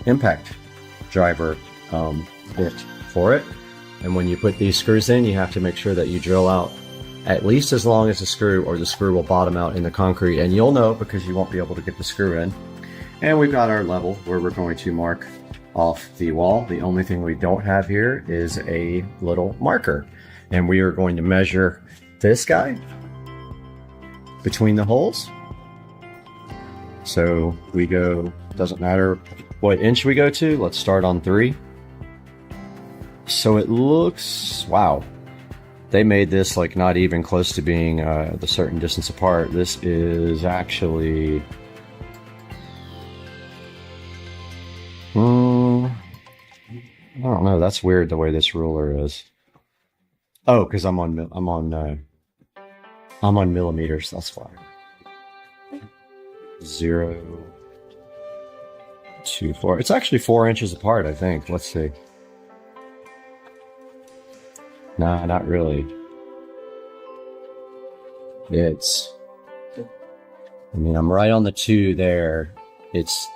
impact driver bit for it. And when you put these screws in, you have to make sure that you drill out at least as long as the screw, or the screw will bottom out in the concrete, and you'll know because you won't be able to get the screw in. And we've got our level where we're going to mark off the wall. The only thing we don't have here is a little marker, and we are going to measure this guy between the holes. So we go, doesn't matter what inch we go to, let's start on 3. So it looks, wow, they made this like not even close to being the certain distance apart. This is actually, I don't know, that's weird the way this ruler is. Oh, because I'm on millimeters, that's why. 0, 2, 4. It's actually 4 inches apart, I think. Let's see. Nah, not really. It's, I mean, I'm right on the 2 there. It's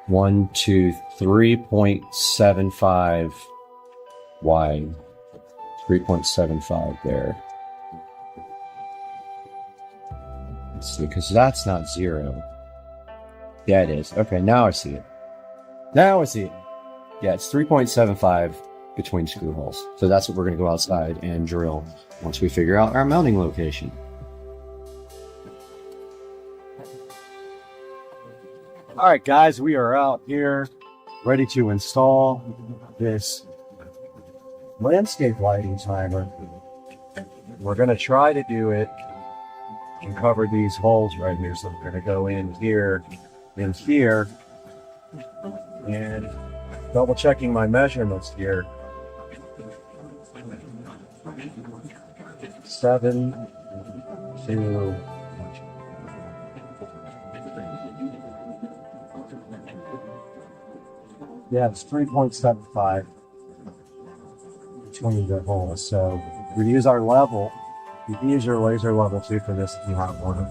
1, 2, 3.75 wide. 3.75 there. Let's see, because that's not 0. Yeah, it is. Okay, now I see it. Now I see it. Yeah, it's 3.75 between screw holes. So that's what we're going to go outside and drill once we figure out our mounting location. All right, guys, we are out here ready to install this landscape lighting timer. We're going to try to do it and cover these holes right here. So we're going to go in here, and double checking my measurements here. 7 to yeah, it's 3.75 between the holes. So we use our level. You can use your laser level too for this if you have one.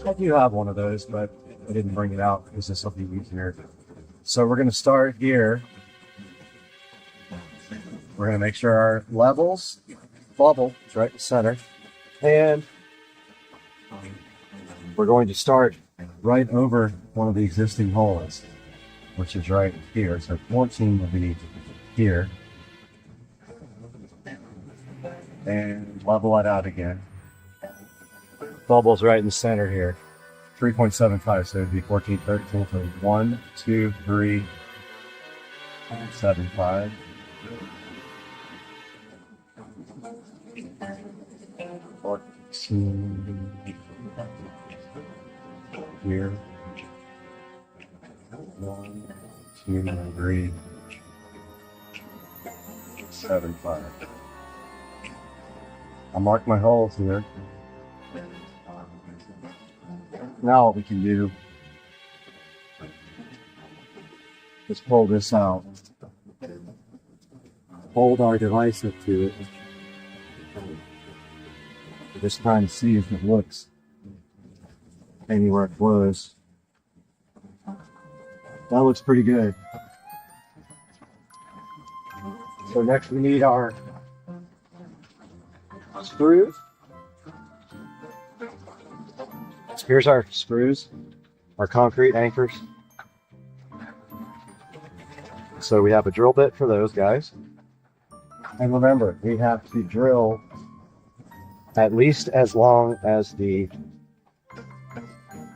I do have one of those, but I didn't bring it out because this will be easier. So we're going to start here. We're going to make sure our levels, bubble is right in the center. And we're going to start right over one of the existing holes, which is right here. So 14 will be here. And level it out again. Bubble's right in the center here. 3.75, so it'd be 14, 13. So 1, 2, 3, 7, 5. 14 here. 1, 2, 3, 7, 5. I'll mark my holes here. Now what we can do is pull this out. Hold our device up to it. Just trying to see if it looks anywhere close. That looks pretty good. So next we need our screws. Here's our screws, our concrete anchors. So we have a drill bit for those guys. And remember, we have to drill at least as long as the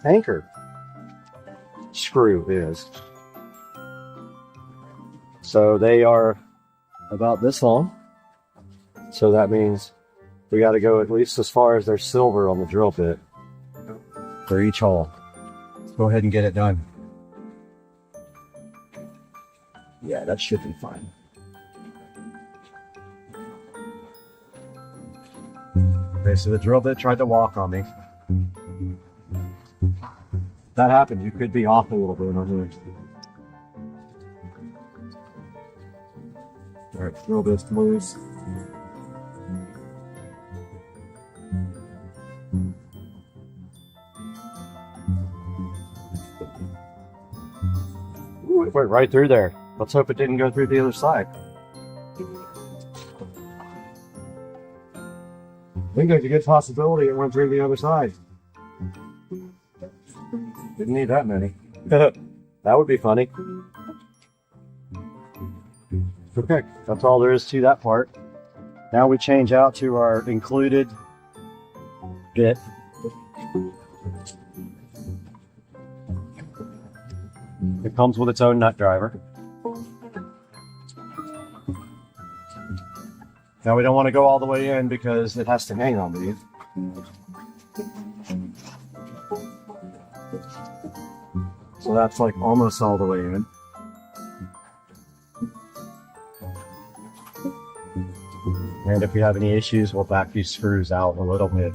anchor screw is. So they are about this long. So that means we got to go at least as far as there's silver on the drill bit for each hole. Let's go ahead and get it done. Yeah, that should be fine. Okay, so the drill bit tried to walk on me. That happened. You could be off a little bit on here. All right, drill bit's loose. Ooh, it went right through there. Let's hope it didn't go through the other side. I think there's a good possibility it went through the other side. Didn't need that many. That would be funny. Okay, that's all there is to that part. Now we change out to our included bit. It comes with its own nut driver. Now we don't want to go all the way in because it has to hang on these. So that's like almost all the way in. And if we have any issues, we'll back these screws out a little bit.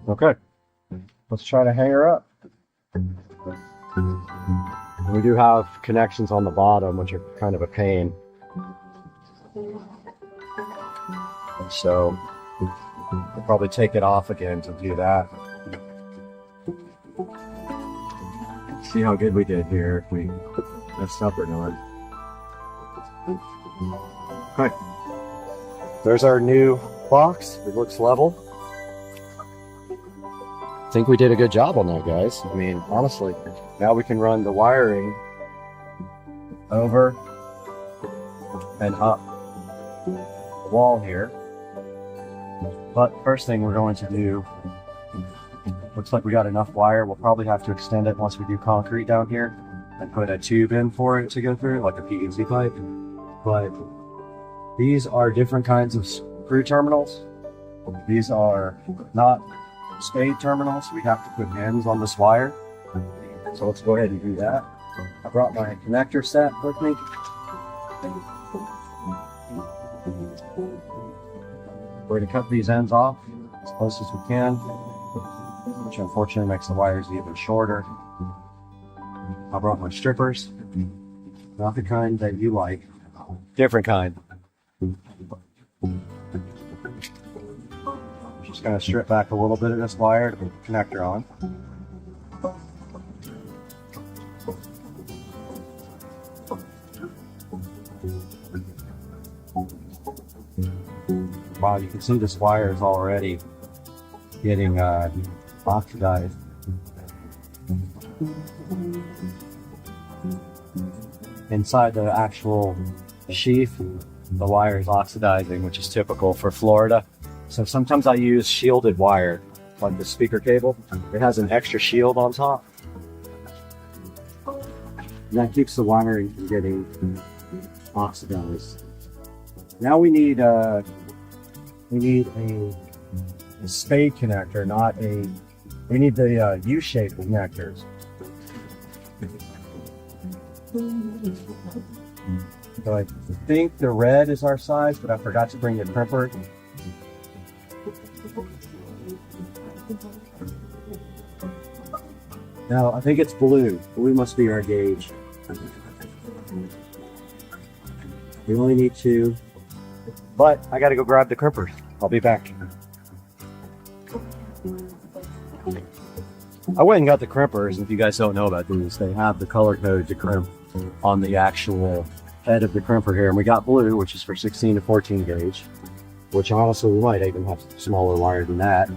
Okay, let's try to hang her up. We do have connections on the bottom, which are kind of a pain. So we'll probably take it off again to do that. See how good we did here if we messed up or not. Okay, there's our new box. It looks level. I think we did a good job on that, guys. I mean, honestly, now we can run the wiring over and up the wall here. But first thing we're going to do, looks like we got enough wire. We'll probably have to extend it once we do concrete down here and put a tube in for it to go through, like a PVC pipe. But these are different kinds of screw terminals. These are not spade terminals. We have to put ends on this wire. So let's go ahead and do that. I brought my connector set with me. We're going to cut these ends off as close as we can, which unfortunately makes the wires even shorter. I brought my strippers, not the kind that you like, different kind. Just going to strip back a little bit of this wire to put the connector on. Wow, you can see this wire is already getting oxidized. Inside the actual sheath, the wire is oxidizing, which is typical for Florida. So sometimes I use shielded wire, like the speaker cable. It has an extra shield on top. And that keeps the wiring from getting oxidized. Now we need a spade connector, not a, we need the U-shaped connectors. So I think the red is our size, but I forgot to bring the crimper. No, I think it's blue. Blue must be our gauge. We only need 2. But I gotta go grab the crimpers. I'll be back. I went and got the crimpers. If you guys don't know about these, they have the color code to crimp on the actual head of the crimper here. And we got blue, which is for 16 to 14 gauge, which honestly we might even have smaller wire than that.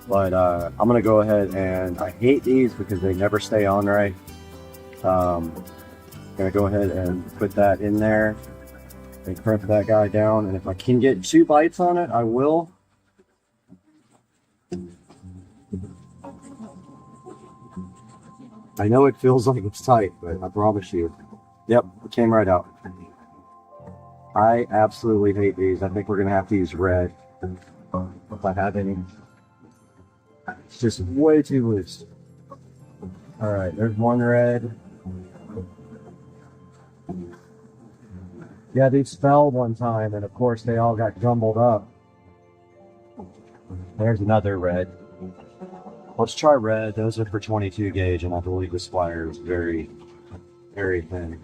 But I'm gonna go ahead and, I hate these because they never stay on right. Gonna go ahead and put that in there and crimp that guy down, and if I can get 2 bites on it, I will. I know it feels like it's tight, but I promise you. Yep, it came right out. I absolutely hate these. I think we're gonna have to use red if I have any. It's just way too loose. All right, there's one red. Yeah, these fell one time, and of course they all got jumbled up. There's another red. Let's try red. Those are for 22 gauge, and I believe this wire is very, very thin.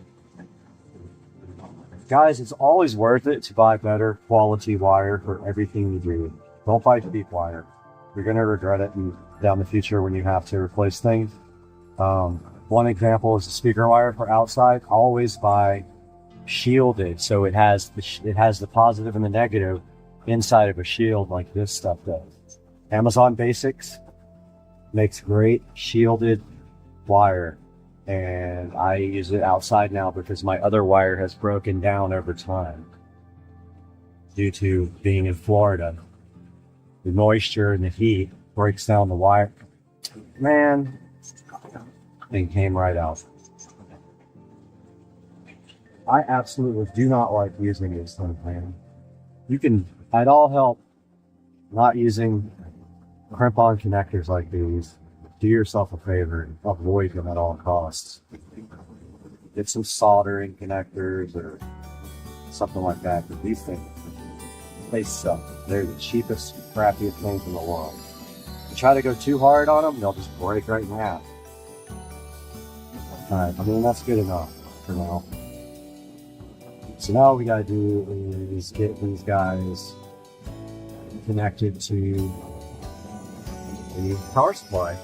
Guys, it's always worth it to buy better quality wire for everything you do. Don't buy cheap wire. You're going to regret it down the future when you have to replace things. One example is the speaker wire for outside. Always buy shielded, so it has the positive and the negative inside of a shield like this stuff does. Amazon Basics makes great shielded wire, and I use it outside now because my other wire has broken down over time due to being in Florida. The moisture and the heat breaks down the wire. Man, thing came right out. I absolutely do not like using these things, man. I'd all help not using crimp-on connectors like these. Do yourself a favor and avoid them at all costs. Get some soldering connectors or something like that, but these things, they suck. They're the cheapest, crappiest things in the world. You try to go too hard on them, they'll just break right in half. Alright, I mean, that's good enough for now. So now what we gotta do is get these guys connected to the power supply.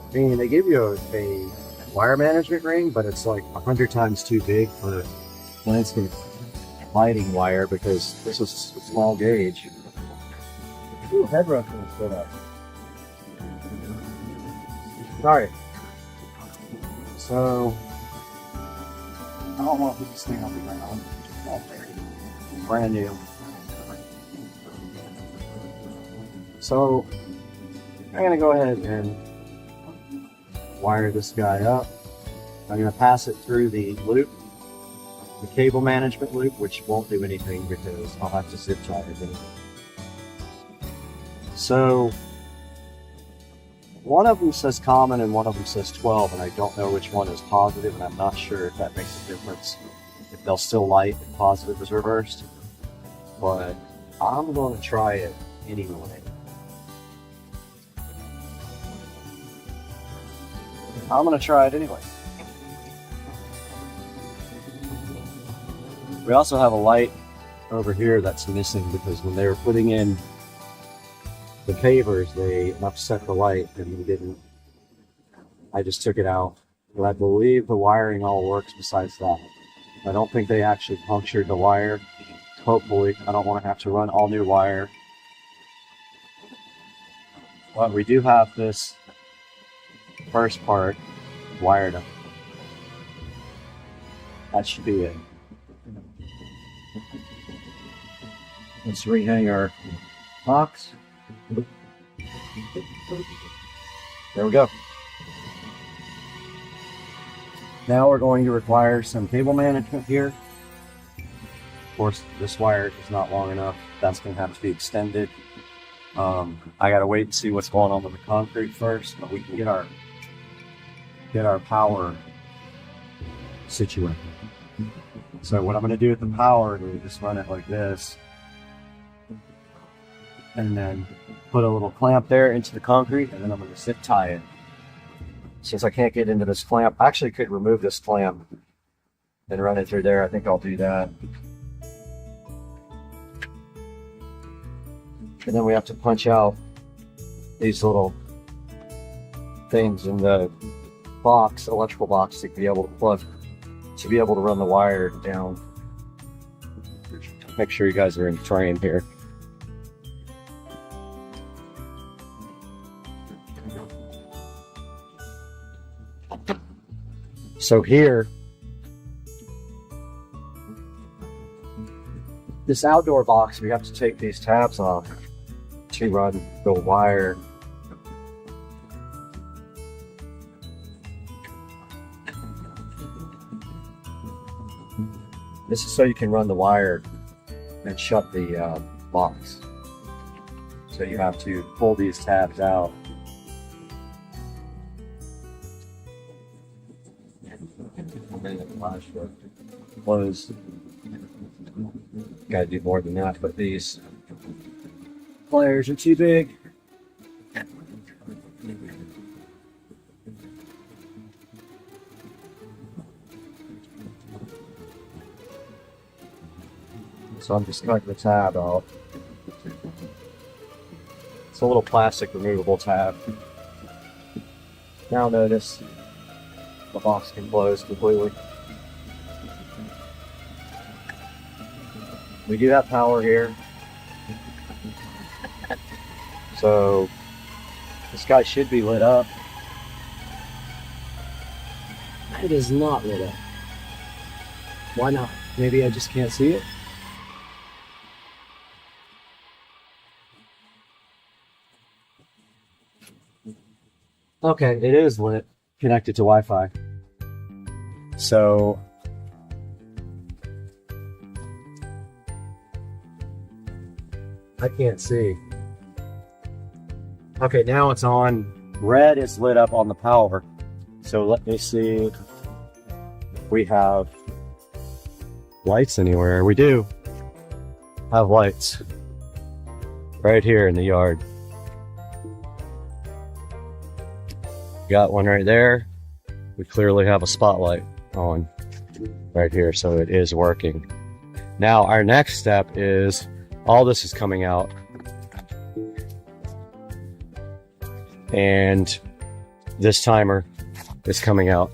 I mean, they give you a wire management ring, but it's like 100 times too big for landscape lighting wire because this is a small gauge. Ooh, head rush was put up. Alright. So, I don't want to put this thing on the ground. Brand new. So, I'm going to go ahead and wire this guy up. I'm going to pass it through the loop, the cable management loop, which won't do anything because I'll have to zip tie it in. So, one of them says common and one of them says 12, and I don't know which one is positive, and I'm not sure if that makes a difference, if they'll still light if positive is reversed. But I'm going to try it anyway. I'm going to try it anyway. We also have a light over here that's missing because when they were putting in the pavers, they upset the light and we didn't. I just took it out. But I believe the wiring all works besides that. I don't think they actually punctured the wire. Hopefully, I don't want to have to run all new wire. But we do have this first part wired up. That should be it. Let's rehang our box. There we go. Now we're going to require some cable management here. Of course, this wire is not long enough. That's going to have to be extended. I got to wait and see what's going on with the concrete first, but we can get our power situated. So what I'm going to do with the power is just run it like this, and then put a little clamp there into the concrete, and then I'm going to zip tie it. Since I can't get into this clamp, I actually could remove this clamp and run it through there. I think I'll do that. And then we have to punch out these little things in the box, electrical box, to be able to plug, to be able to run the wire down. Make sure you guys are in frame here. So here, this outdoor box, we have to take these tabs off to run the wire. This is so you can run the wire and shut the box. So you have to pull these tabs out. Close. Gotta do more than that, but these pliers are too big. So I'm just cutting the tab out. It's a little plastic removable tab. Now notice the box can close completely. We do have power here. So this guy should be lit up. It is not lit up. Why not? Maybe I just can't see it. Okay, it is lit, connected to Wi-Fi. So I can't see. Okay, now it's on. Red is lit up on the power. So let me see if we have lights anywhere. We do have lights right here in the yard. Got one right there. We clearly have a spotlight on right here, so it is working. Now our next step is all this is coming out, and this timer is coming out,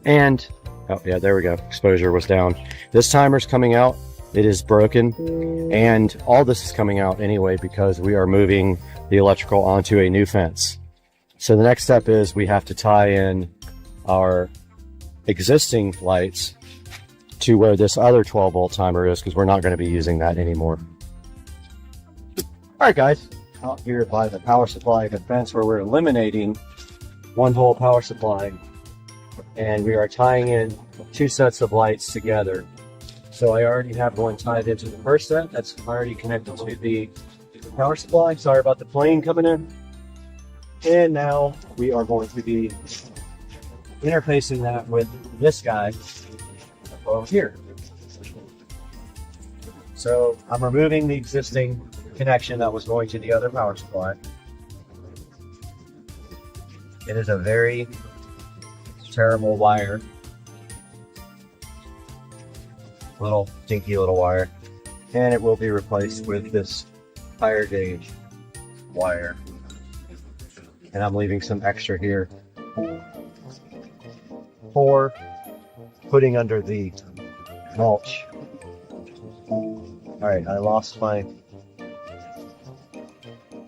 and oh yeah, there we go, exposure was down. This timer's coming out, it is broken, and all this is coming out anyway because we are moving the electrical onto a new fence. So the next step is we have to tie in our existing lights to where this other 12-volt timer is, because we're not going to be using that anymore. All right, guys, out here by the power supply fence where we're eliminating 1-volt power supply, and we are tying in 2 sets of lights together. So I already have one tied into the first set that's already connected to the power supply. Sorry about the plane coming in. And now we are going to be interfacing that with this guy over here. So I'm removing the existing connection that was going to the other power supply. It is a very terrible wire. Little dinky little wire. And it will be replaced with this higher gauge wire. And I'm leaving some extra here for putting under the mulch. Alright, I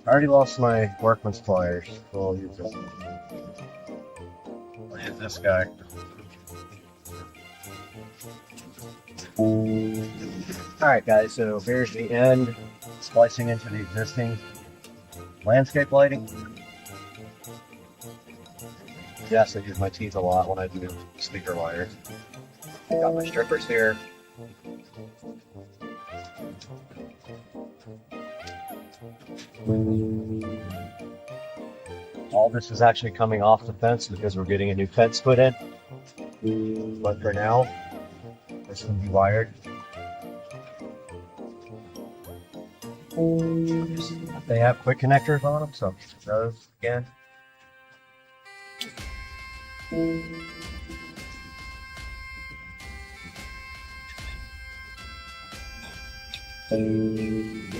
already lost my workman's pliers, so I'll use this. I'll use this guy. Alright guys, so here's the end, splicing into the existing landscape lighting. Yes, I use my teeth a lot when I do speaker wires. Got my strippers here. All this is actually coming off the fence because we're getting a new fence put in. But for now, this can be wired. They have quick connectors on them, so those again.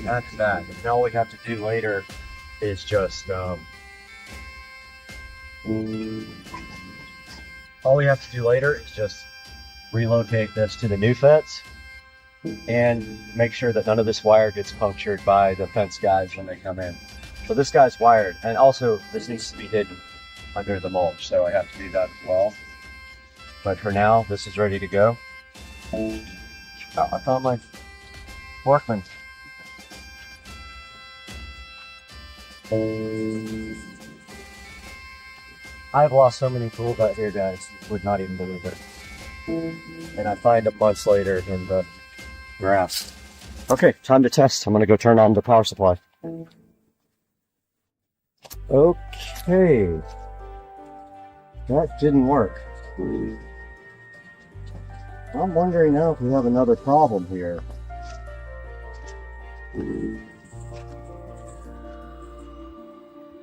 That's that. And all we have to do later is just relocate this to the new fence and make sure that none of this wire gets punctured by the fence guys when they come in. So this guy's wired, and also this needs to be hidden under the mulch, so I have to do that as well. But for now, this is ready to go. Oh, I found my workman. I've lost so many tools out here, guys, you would not even believe it. And I find them months later in the grass. Okay, time to test. I'm gonna go turn on the power supply. Okay. That didn't work. I'm wondering now if we have another problem here.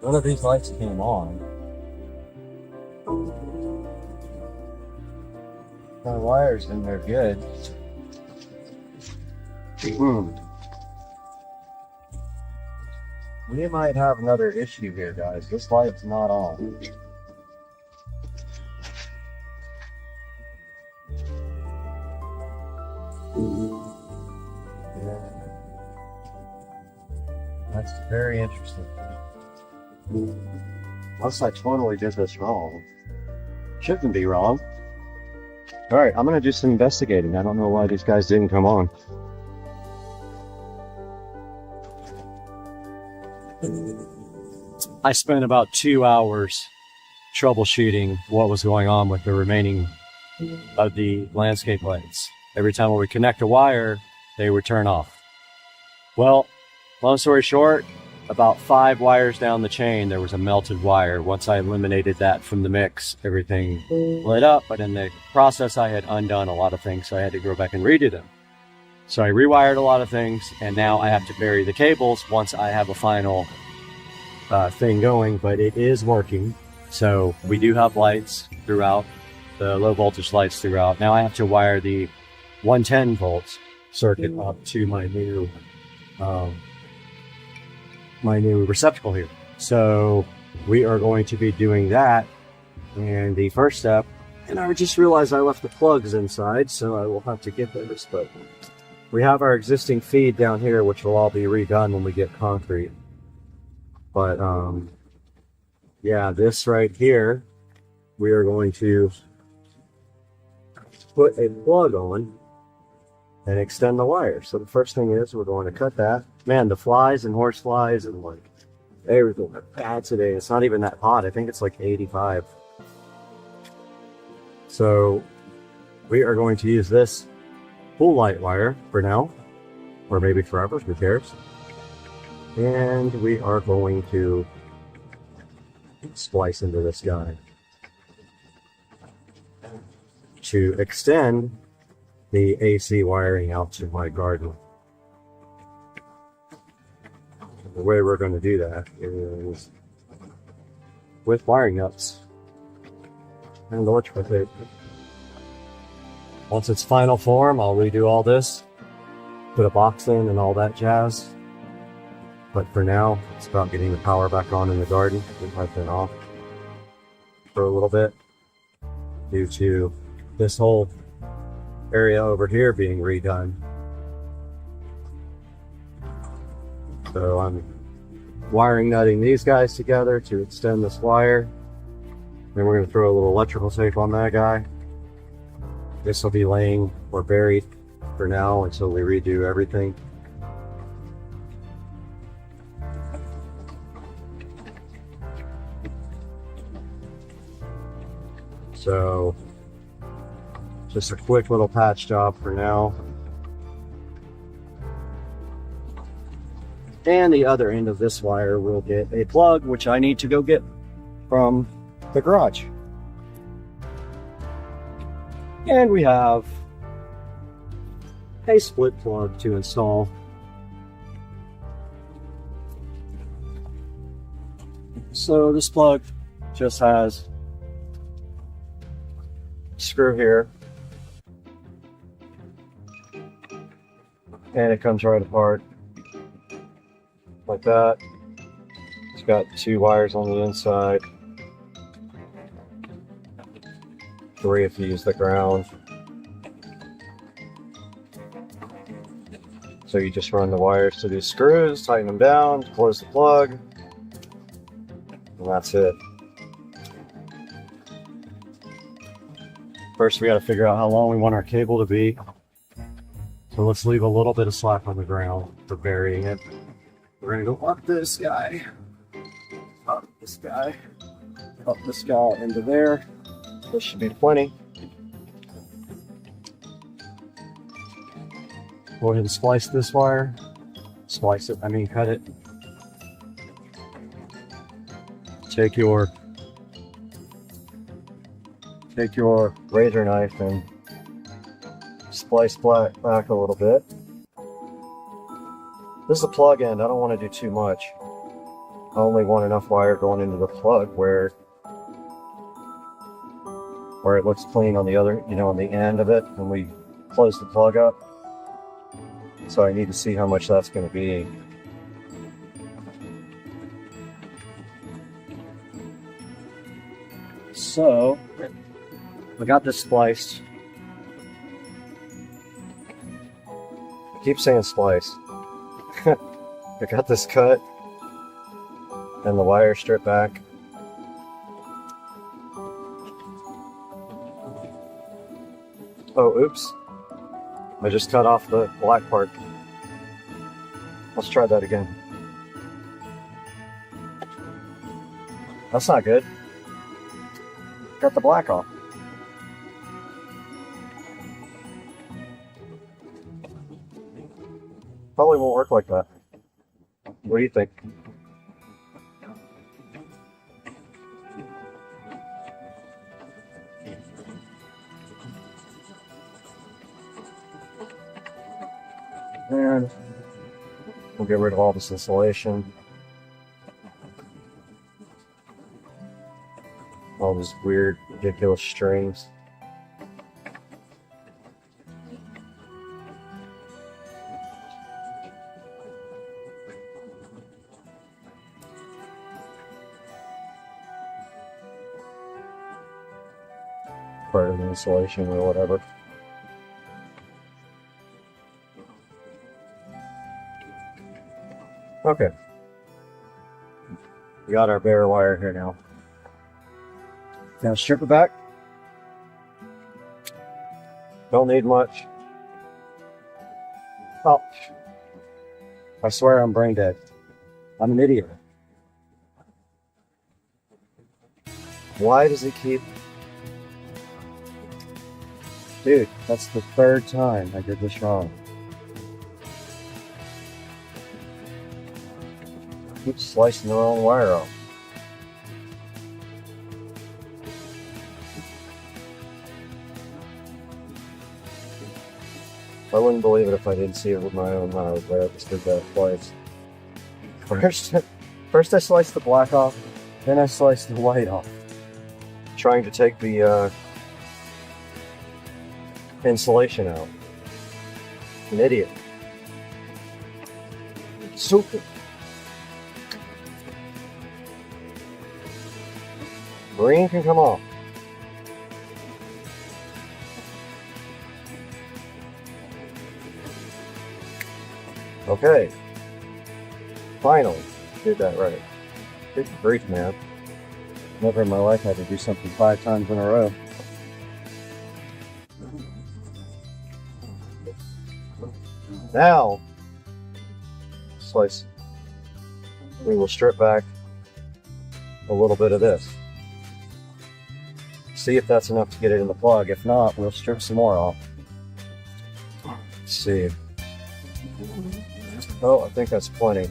None of these lights came on. My wires in there good. We might have another issue here, guys. This light's not on. Yeah. That's very interesting. Unless I totally did this wrong. Shouldn't be wrong. Alright, I'm gonna do some investigating. I don't know why these guys didn't come on. I spent about 2 hours troubleshooting what was going on with the remaining of the landscape lights. Every time we would connect a wire, they would turn off. Well, long story short, about 5 wires down the chain, there was a melted wire. Once I eliminated that from the mix, everything lit up, but in the process, I had undone a lot of things, so I had to go back and redo them. So I rewired a lot of things, and now I have to bury the cables once I have a final thing going, but it is working. So we do have lights throughout, the low voltage lights throughout. Now I have to wire the 110 volts circuit up to my new receptacle here. So we are going to be doing that. And the first step, and I just realized I left the plugs inside, so I will have to get those, but we have our existing feed down here, which will all be redone when we get concrete. But yeah, this right here, we are going to put a plug on and extend the wire. So the first thing is we're going to cut that. Man, the flies and horse flies and like everything are bad today. It's not even that hot. I think it's like 85. So we are going to use this full light wire for now, or maybe forever, who cares? And we are going to splice into this guy to extend the AC wiring out to my garden. The way we're going to do that is with wiring nuts and electrical tape. Once it's final form, I'll redo all this, put a box in and all that jazz. But for now, it's about getting the power back on in the garden. I've been off for a little bit due to this whole area over here being redone. So I'm wiring nutting these guys together to extend this wire. Then we're going to throw a little electrical tape on that guy. This will be laying or buried for now until we redo everything. So just a quick little patch job for now. And the other end of this wire will get a plug, which I need to go get from the garage. And we have a split plug to install. So this plug just has a screw here, and it comes right apart like that. It's got 2 wires on the inside, 3 if you use the ground. So you just run the wires to these screws, tighten them down, close the plug, and that's it. First we got to figure out how long we want our cable to be. So let's leave a little bit of slack on the ground for burying it. We're going to go up this guy, up this guy, up this guy into there. This should be plenty. Go ahead and splice this wire. Splice it, I mean cut it. Take your razor knife and splice back a little bit. This is a plug end. I don't want to do too much. I only want enough wire going into the plug where it looks clean on the other, on the end of it when we close the plug up. So I need to see how much that's going to be. So, I got this spliced. I keep saying spliced. I got this cut and the wire stripped back. Oh, oops. I just cut off the black part. Let's try that again. That's not good. Got the black off. Probably won't work like that. What do you think? And we'll get rid of all this insulation. All these weird, ridiculous strings. Part of the insulation or whatever. Okay. We got our bare wire here now. Now strip it back. Don't need much. Oh. I swear I'm brain dead. I'm an idiot. Why does it keep... Dude, that's the third time I did this wrong. Keep slicing the wrong wire off. I wouldn't believe it if I didn't see it with my own eyes, but I just did that twice. First I sliced the black off, then I sliced the white off. Trying to take the insulation out. An idiot. Stupid. Green can come off. Okay. Finally, did that right. Good grief, man. Never in my life had to do something 5 times in a row. Now, slice. We will strip back a little bit of this. See if that's enough to get it in the plug. If not, we'll strip some more off. Let's see. Oh, I think that's plenty.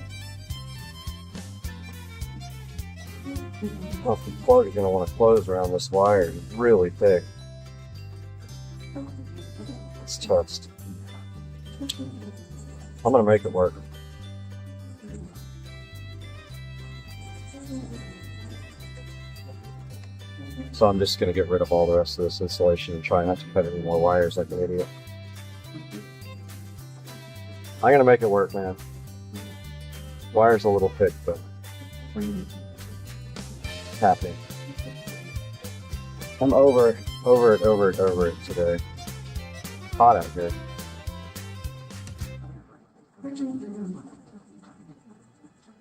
Well, the plug is going to want to close around this wire. It's really thick. It's touched. I'm going to make it work. So I'm just going to get rid of all the rest of this insulation and try not to cut any more wires like an idiot. I'm going to make it work, man. Wire's a little thick, but it's happening. I'm over it today. It's hot out here.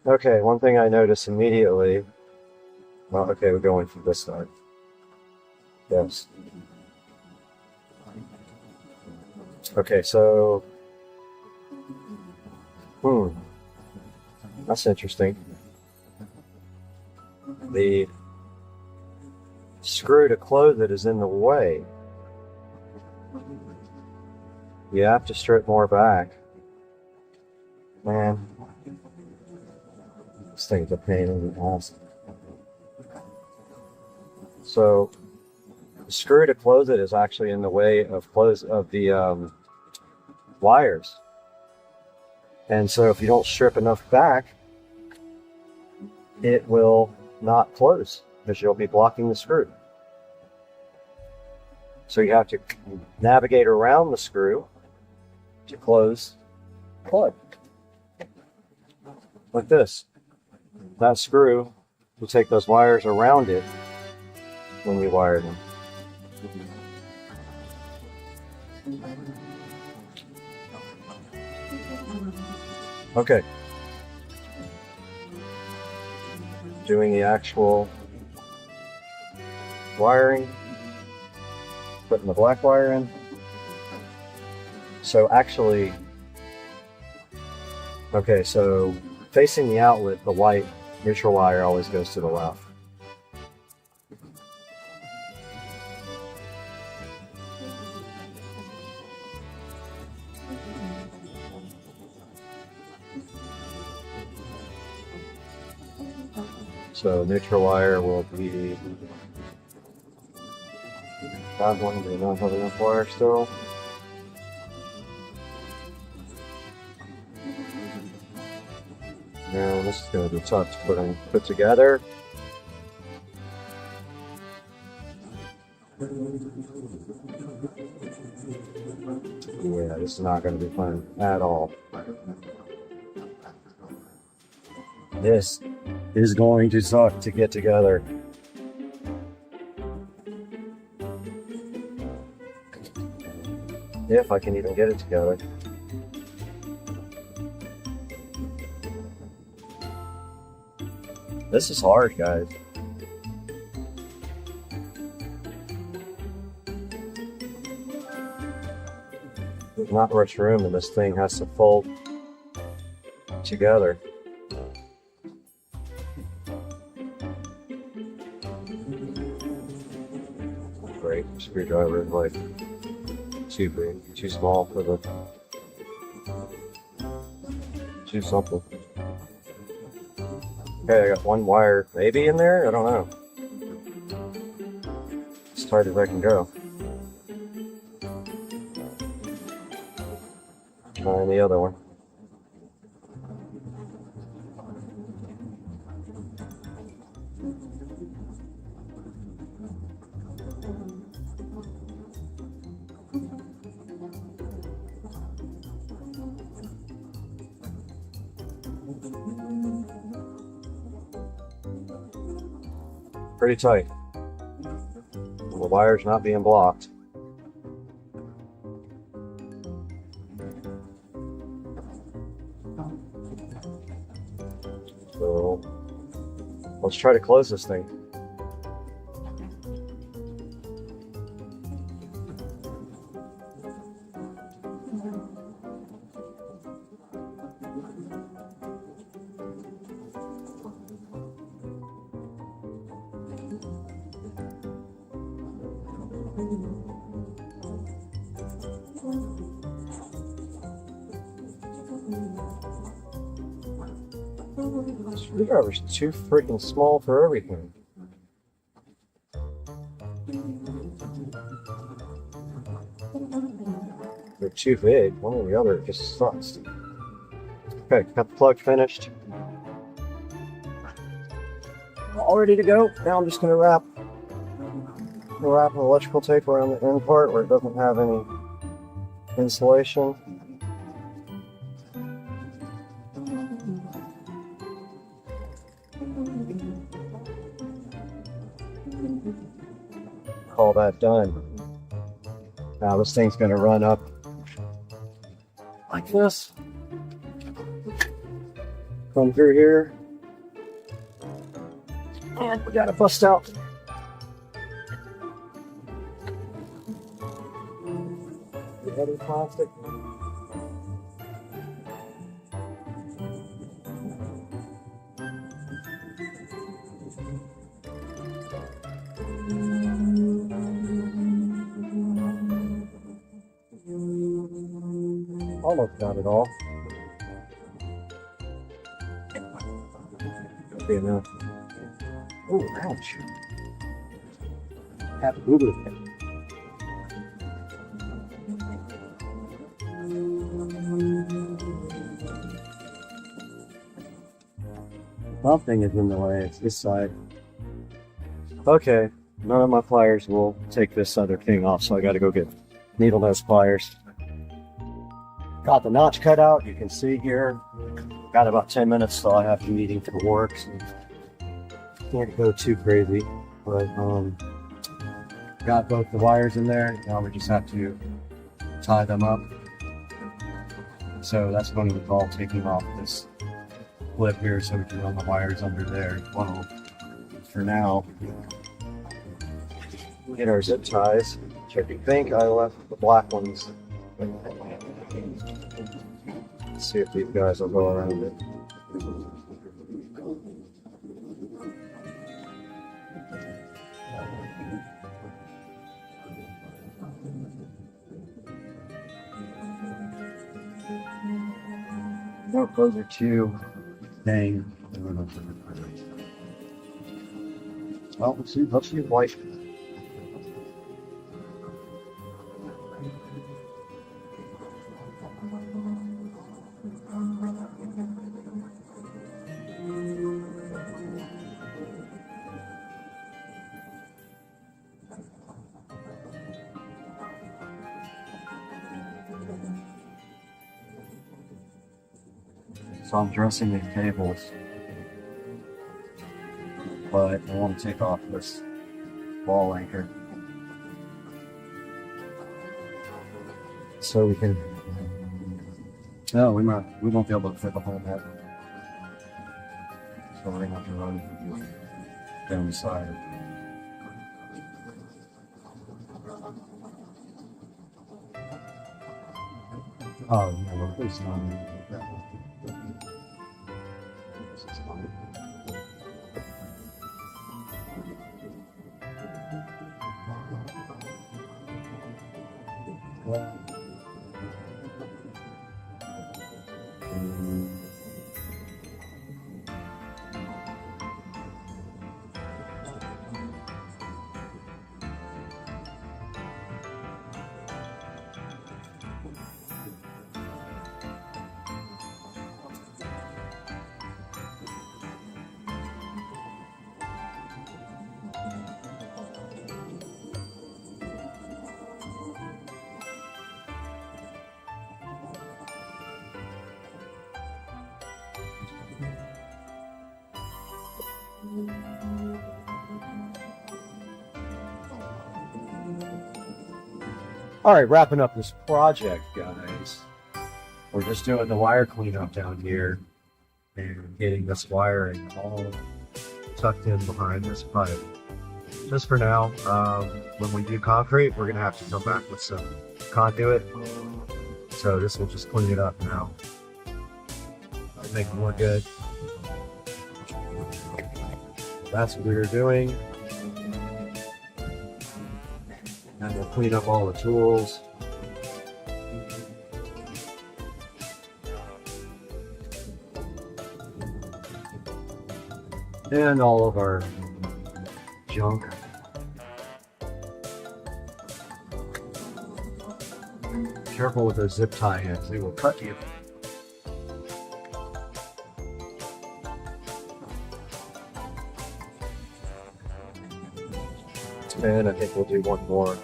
Okay, one thing I noticed immediately. Well, okay, we're going from this side. Yes. Okay, so... That's interesting. The screw to close it is in the way. You have to strip more back. Man. This thing's a pain in the ass. So, the screw to close it is actually in the way of the wires. And so if you don't strip enough back, it will not close because you'll be blocking the screw. So you have to navigate around the screw to close the plug. Like this. That screw will take those wires around it when you wire them. Okay. Doing the actual wiring, putting the black wire in. So actually, okay, so facing the outlet, the white neutral wire always goes to the left. So neutral wire will be that one. Do not have enough wire still. Now this is going to be tough to put together. Yeah, this is not going to be fun at all. This is going to suck to get together. If I can even get it together. This is hard, guys. There's not much room and this thing has to fold together. Great, screwdriver is like too big, too small for the too something. Okay, I got one wire maybe in there, I don't know. As tight as I can go. Trying the other one. Pretty tight. The wire's not being blocked. So let's try to close this thing. Screwdriver's too freaking small for everything. They're too big. One or the other just sucks. Okay, got the plug finished. All ready to go. Now I'm just going to wrap an electrical tape around the end part where it doesn't have any insulation. Call that done. Now this thing's going to run up like this. Come through here. And we got to bust out the heavy plastic. Almost got it all. Okay, enough. Oh, ouch. Have to move it. Something is in the way. It's this side. Okay, none of my pliers will take this other thing off, so I got to go get needle nose pliers. Got the notch cut out. You can see here. Got about 10 minutes till I have the meeting for work. So can't go too crazy, but Got both the wires in there. Now we just have to tie them up. So that's going to involve taking off this clip here so we can run the wires under there as well. For now, we'll get our zip ties. I think I left the black ones. Let's see if these guys will go around it. Nope, those are too dang. Well, let's see white. So I'm dressing the cables, but I want to take off this wall anchor so we can. No, we won't be able to fit the whole net. So we're gonna have to run down the side. Oh no, please not. All right, wrapping up this project, guys. We're just doing the wire cleanup down here and getting this wiring all tucked in behind this pipe. Just for now, when we do concrete, we're gonna have to come back with some conduit. So this will just clean it up now. Make it more good. That's what we were doing. And we'll clean up all the tools. And all of our junk. Careful with those zip tie ends, they will cut you. And I think we'll do one more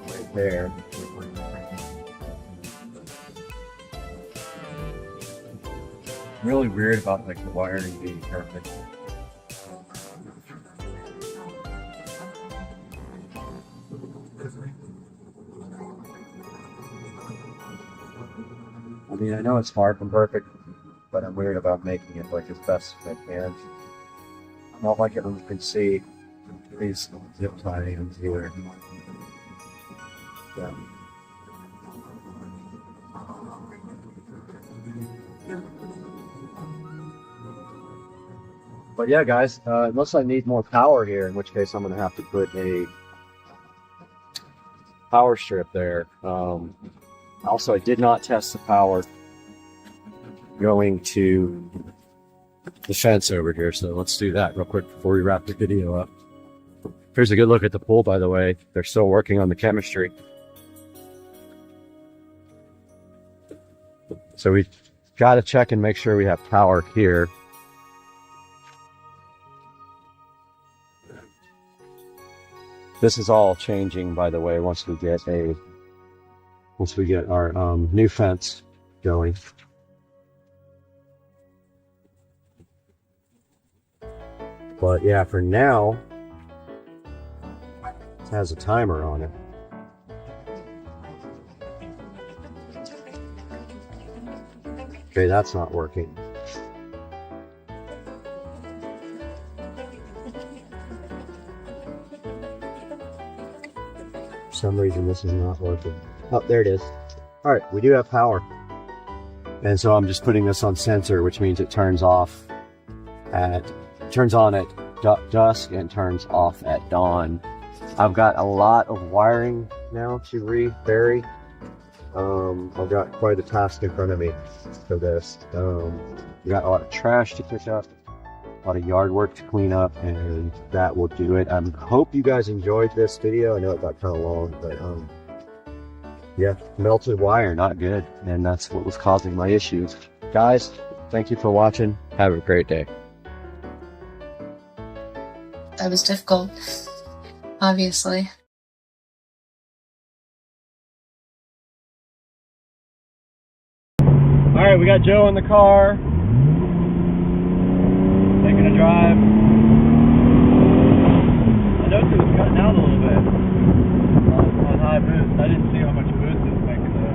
right there. Really weird about like the wiring being perfect. I mean, I know it's far from perfect, but I'm weird about making it like as best as I can. I don't like it when you can see these zip tie ends here. Yeah. But yeah, guys, unless I need more power here, in which case I'm going to have to put a power strip there. Also, I did not test the power going to the fence over here, so let's do that real quick before we wrap the video up. Here's a good look at the pool, by the way. They're still working on the chemistry. So we got to check and make sure we have power here. This is all changing, by the way, once we get our new fence going. But yeah, for now, It has a timer on it. Okay, that's not working. For some reason this is not working. Oh, there it is. All right, we do have power. And so I'm just putting this on sensor, which means it turns on at dusk and turns off at dawn. I've got a lot of wiring now to rebury. I've got quite a task in front of me for this. We got a lot of trash to pick up, a lot of yard work to clean up, and that will do it. I hope you guys enjoyed this video. I know it got kind of long, but yeah, melted wire, not good, and that's what was causing my issues. Guys, thank you for watching. Have a great day. That was difficult, obviously. All right, we got Joe in the car, taking a drive. I noticed it was cutting out a little bit on high boost. I didn't see how much boost it was making though.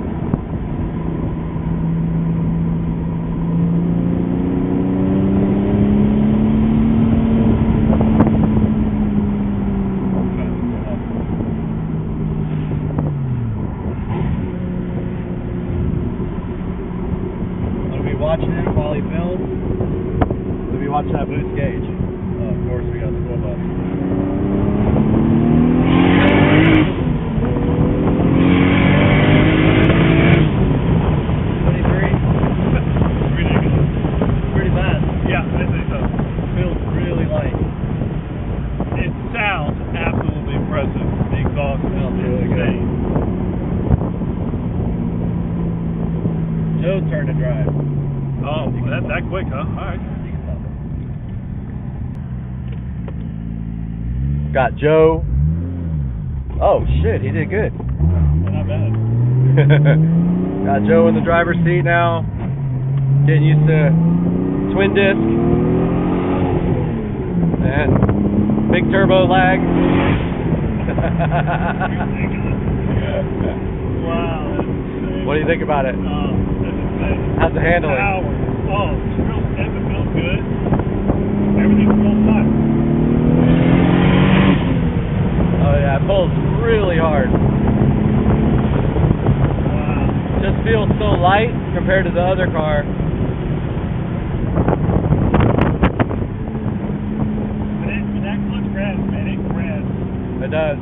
Watching it while he films. We'll be watching that boost gauge. Oh, of course, we got the school bus. Ridiculous. Pretty bad. Yeah, I think so. Feels really light. It sounds absolutely impressive. The exhaust smells really good. insane. Joe's turn to drive. Oh, that's that quick, huh? All right. Got Joe. Oh shit, he did good. Not bad. Got Joe in the driver's seat now. Getting used to twin disc and big turbo lag. Wow, that's insane. What do you think about it? Oh, that's insane. How's the handling? Power. Oh, it's real stiff. It feels good. Everything's full time. Oh yeah, it pulls really hard. Wow. Just feels so light compared to the other car. But that clutch grabs, man. It grabs. It does.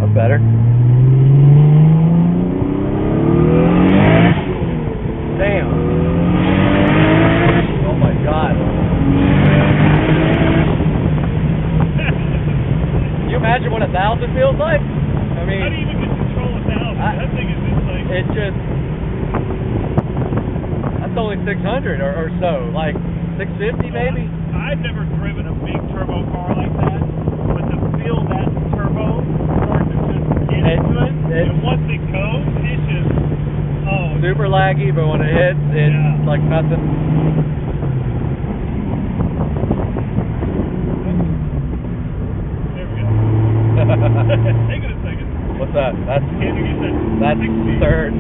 That's better. Damn. Oh my god. Can you imagine what 1,000 feels like? I mean, How do you even get control of that thing is just like... it just... That's only 600 or so. Like 650 maybe? I've never driven a big turbo car like that, but to feel that turbo start to just get into it, and once it goes, it's just... Oh, Super laggy, but when it hits, it's Yeah. like nothing. there we go. Take it a second. What's that? That's Can you get that? that's 60? third.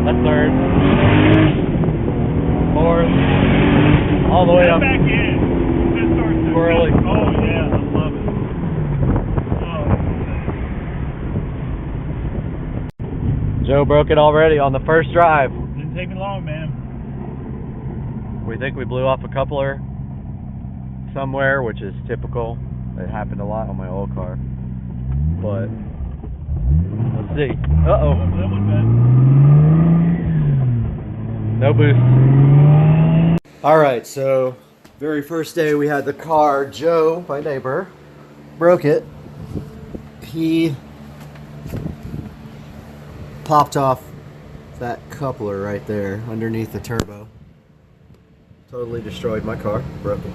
That's third. Fourth. All the way Get up. back in. Just starts to... Swirly. Oh, yeah. I love it. Oh, Joe broke it already on the first drive. didn't take me long, man. We think we blew off a coupler somewhere, which is typical. It happened a lot on my old car. But let's see. Uh-oh. Oh, that was bad. No boost. All right, so very first day we had the car. Joe, my neighbor, broke it. He popped off that coupler right there underneath the turbo. Totally destroyed my car. Broke it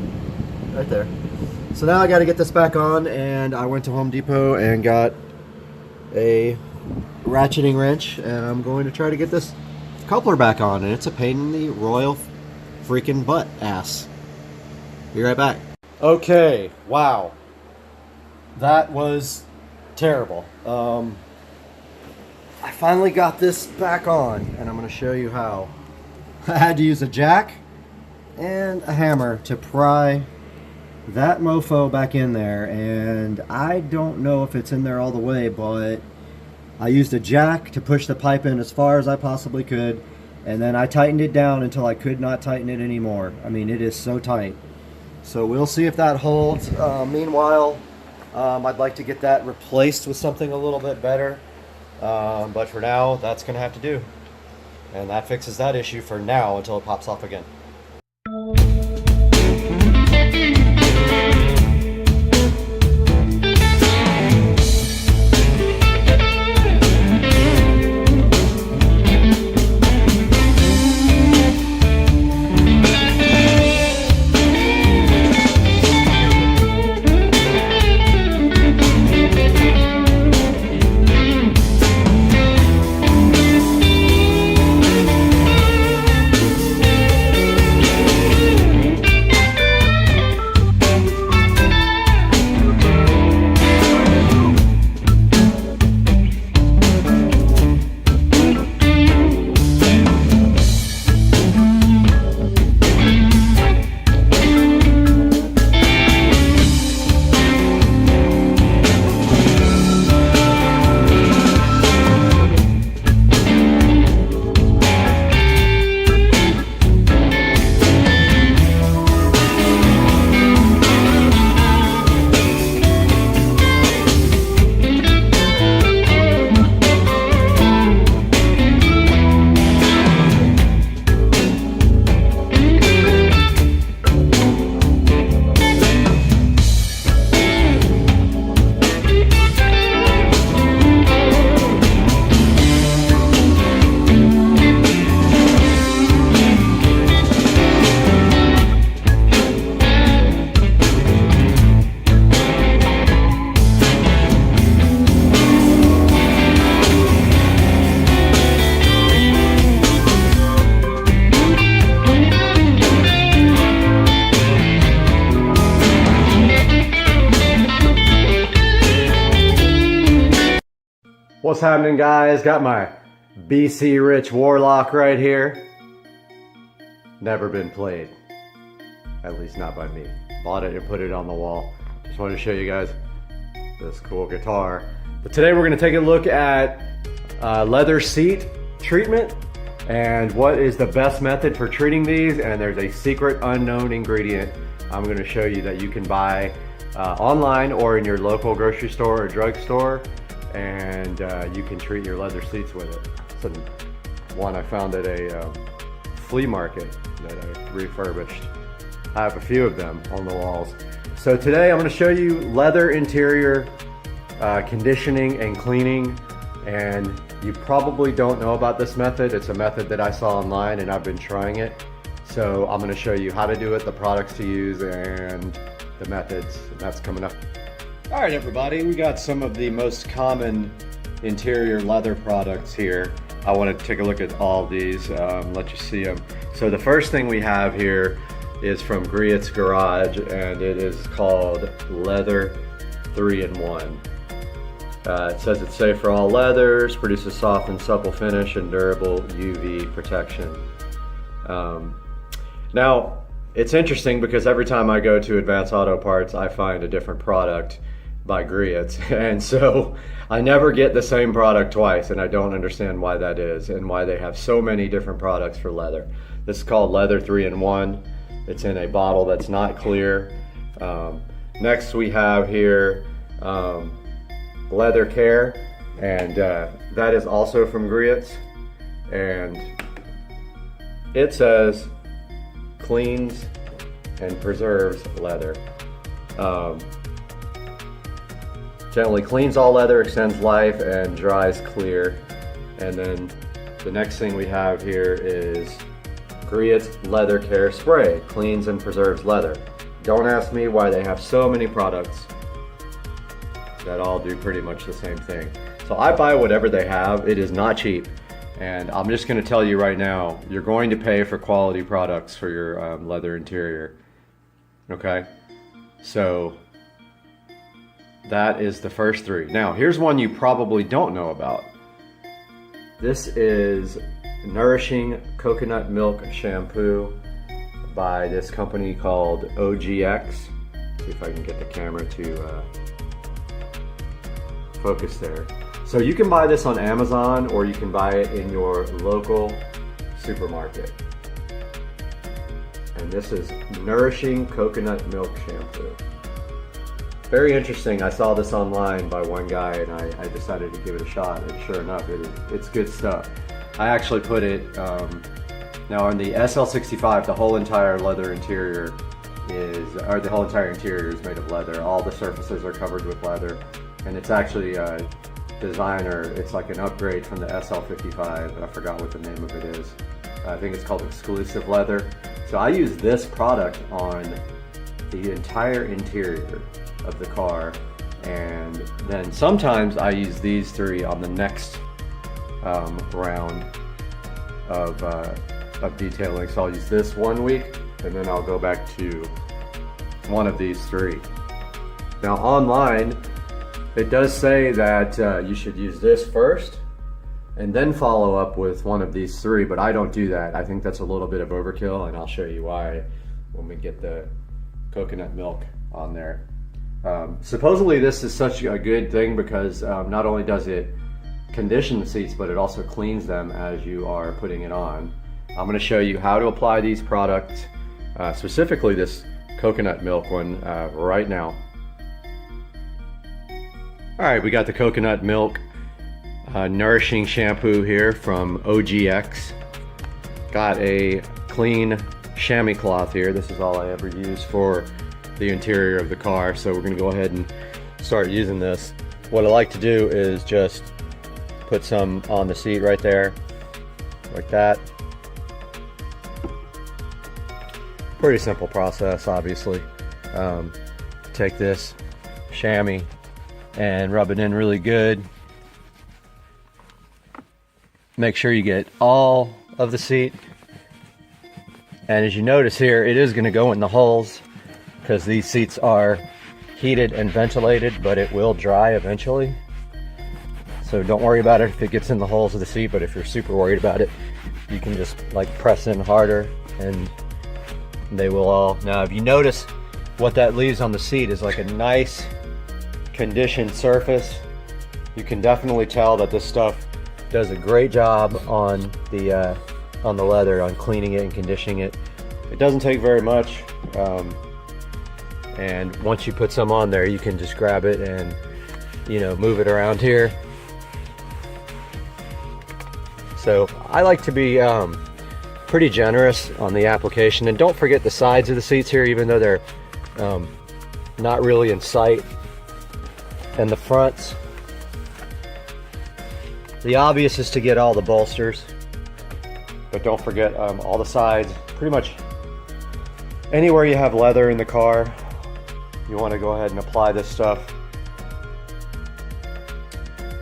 right there. So now I got to get this back on, and I went to Home Depot and got a ratcheting wrench, and I'm going to try to get this coupler back on, and it's a pain in the royal freaking butt ass. Be right back. Okay, wow. That was terrible. I finally got this back on, and I'm going to show you how. I had to use a jack and a hammer to pry that mofo back in there, and I don't know if it's in there all the way, but I used a jack to push the pipe in as far as I possibly could, and then I tightened it down until I could not tighten it anymore. I mean, it is so tight. So we'll see if that holds. Meanwhile, I'd like to get that replaced with something a little bit better. But for now, that's going to have to do. And that fixes that issue for now until it pops off again. What's happening, guys? Got my BC Rich Warlock right here. Never been played. At least not by me. Bought it and put it on the wall. Just wanted to show you guys this cool guitar. But today we're going to take a look at leather seat treatment and what is the best method for treating these. And there's a secret unknown ingredient I'm going to show you that you can buy online or in your local grocery store or drugstore, and you can treat your leather seats with it. It's one I found at a flea market that I refurbished. I have a few of them on the walls. So today I'm going to show you leather interior conditioning and cleaning, and you probably don't know about this method. It's a method that I saw online and I've been trying it. So I'm going to show you how to do it, the products to use, and the methods. That's coming up. All right, everybody, we got some of the most common interior leather products here. I want to take a look at all these, let you see them. So the first thing we have here is from Griot's Garage, and it is called Leather 3-in-1. It says it's safe for all leathers, produces soft and supple finish, and durable UV protection. Now, it's interesting because every time I go to Advanced Auto Parts, I find a different product by Griot's, and so I never get the same product twice, and I don't understand why that is and why they have so many different products for leather. This is called Leather 3-in-1. It's in a bottle that's not clear. Next we have here Leather Care, and that is also from Griot's, and it says cleans and preserves leather. Gently cleans all leather, extends life, and dries clear. And then the next thing we have here is Griot's Leather Care Spray. Cleans and preserves leather. Don't ask me why they have so many products that all do pretty much the same thing. So I buy whatever they have. It is not cheap. And I'm just going to tell you right now, you're going to pay for quality products for your leather interior. Okay? So that is the first three. Now, here's one you probably don't know about. This is Nourishing Coconut Milk Shampoo by this company called OGX. See if I can get the camera to focus there. So you can buy this on Amazon or you can buy it in your local supermarket. And this is Nourishing Coconut Milk Shampoo. Very interesting. I saw this online by one guy and I decided to give it a shot, and sure enough, it's good stuff. I actually put it, now on the SL65, the whole entire leather interior is, or the whole entire interior is made of leather. All the surfaces are covered with leather, and it's actually a designer, it's like an upgrade from the SL55, I forgot what the name of it is. I think it's called Exclusive Leather. So I use this product on the entire interior of the car, and then sometimes I use these three on the next round of detailing. So I'll use this 1 week and then I'll go back to one of these three. Now online it does say that you should use this first and then follow up with one of these three, but I don't do that. I think that's a little bit of overkill, and I'll show you why when we get the coconut milk on there. Supposedly this is such a good thing because not only does it condition the seats, but it also cleans them as you are putting it on. I'm going to show you how to apply these products, specifically this coconut milk one, right now. Alright, we got the coconut milk nourishing shampoo here from OGX. Got a clean chamois cloth here. This is all I ever use for the interior of the car, so we're going to go ahead and start using this. What I like to do is just put some on the seat right there, like that. Pretty simple process, obviously. Take this chamois and rub it in really good. Make sure you get all of the seat. And as you notice here, it is going to go in the holes because these seats are heated and ventilated, but it will dry eventually. So don't worry about it if it gets in the holes of the seat, but if you're super worried about it, you can just like press in harder and they will all. Now if you notice, what that leaves on the seat is like a nice conditioned surface. You can definitely tell that this stuff does a great job on the leather, on cleaning it and conditioning it. It doesn't take very much, and once you put some on there, you can just grab it and, you know, move it around here. So I like to be pretty generous on the application, and don't forget the sides of the seats here, even though they're not really in sight, and the fronts. The obvious is to get all the bolsters, but don't forget all the sides. Pretty much anywhere you have leather in the car, you want to go ahead and apply this stuff.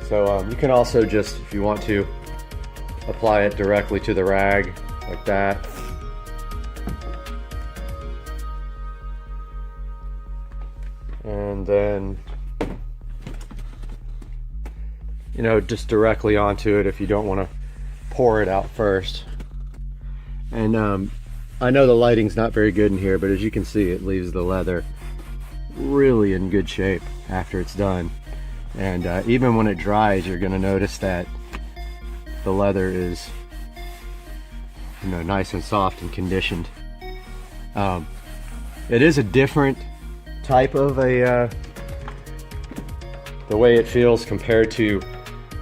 So you can also just, if you want to, apply it directly to the rag like that. And then, you know, just directly onto it if you don't want to pour it out first. And I know the lighting's not very good in here, but as you can see, it leaves the leather really in good shape after it's done. And even when it dries, you're going to notice that the leather is, you know, nice and soft and conditioned. It is a different type of the way it feels compared to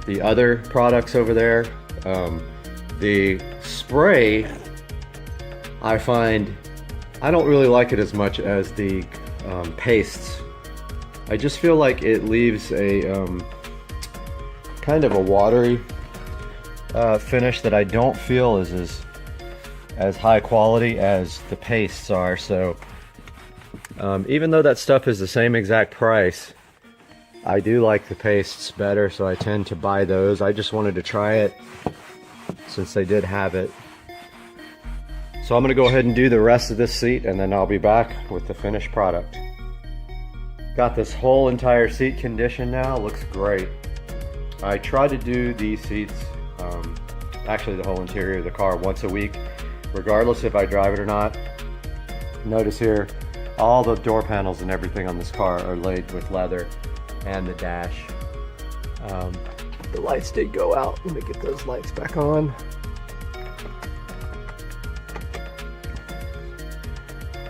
the other products over there. The spray, I find, I don't really like it as much as the pastes. I just feel like it leaves a kind of a watery finish that I don't feel is as high quality as the pastes are. So even though that stuff is the same exact price, I do like the pastes better, so I tend to buy those. I just wanted to try it since they did have it. So I'm going to go ahead and do the rest of this seat, and then I'll be back with the finished product. Got this whole entire seat conditioned now. Looks great. I try to do these seats, actually the whole interior of the car, once a week, regardless if I drive it or not. Notice here, all the door panels and everything on this car are laid with leather, and the dash. The lights did go out. Let me get those lights back on.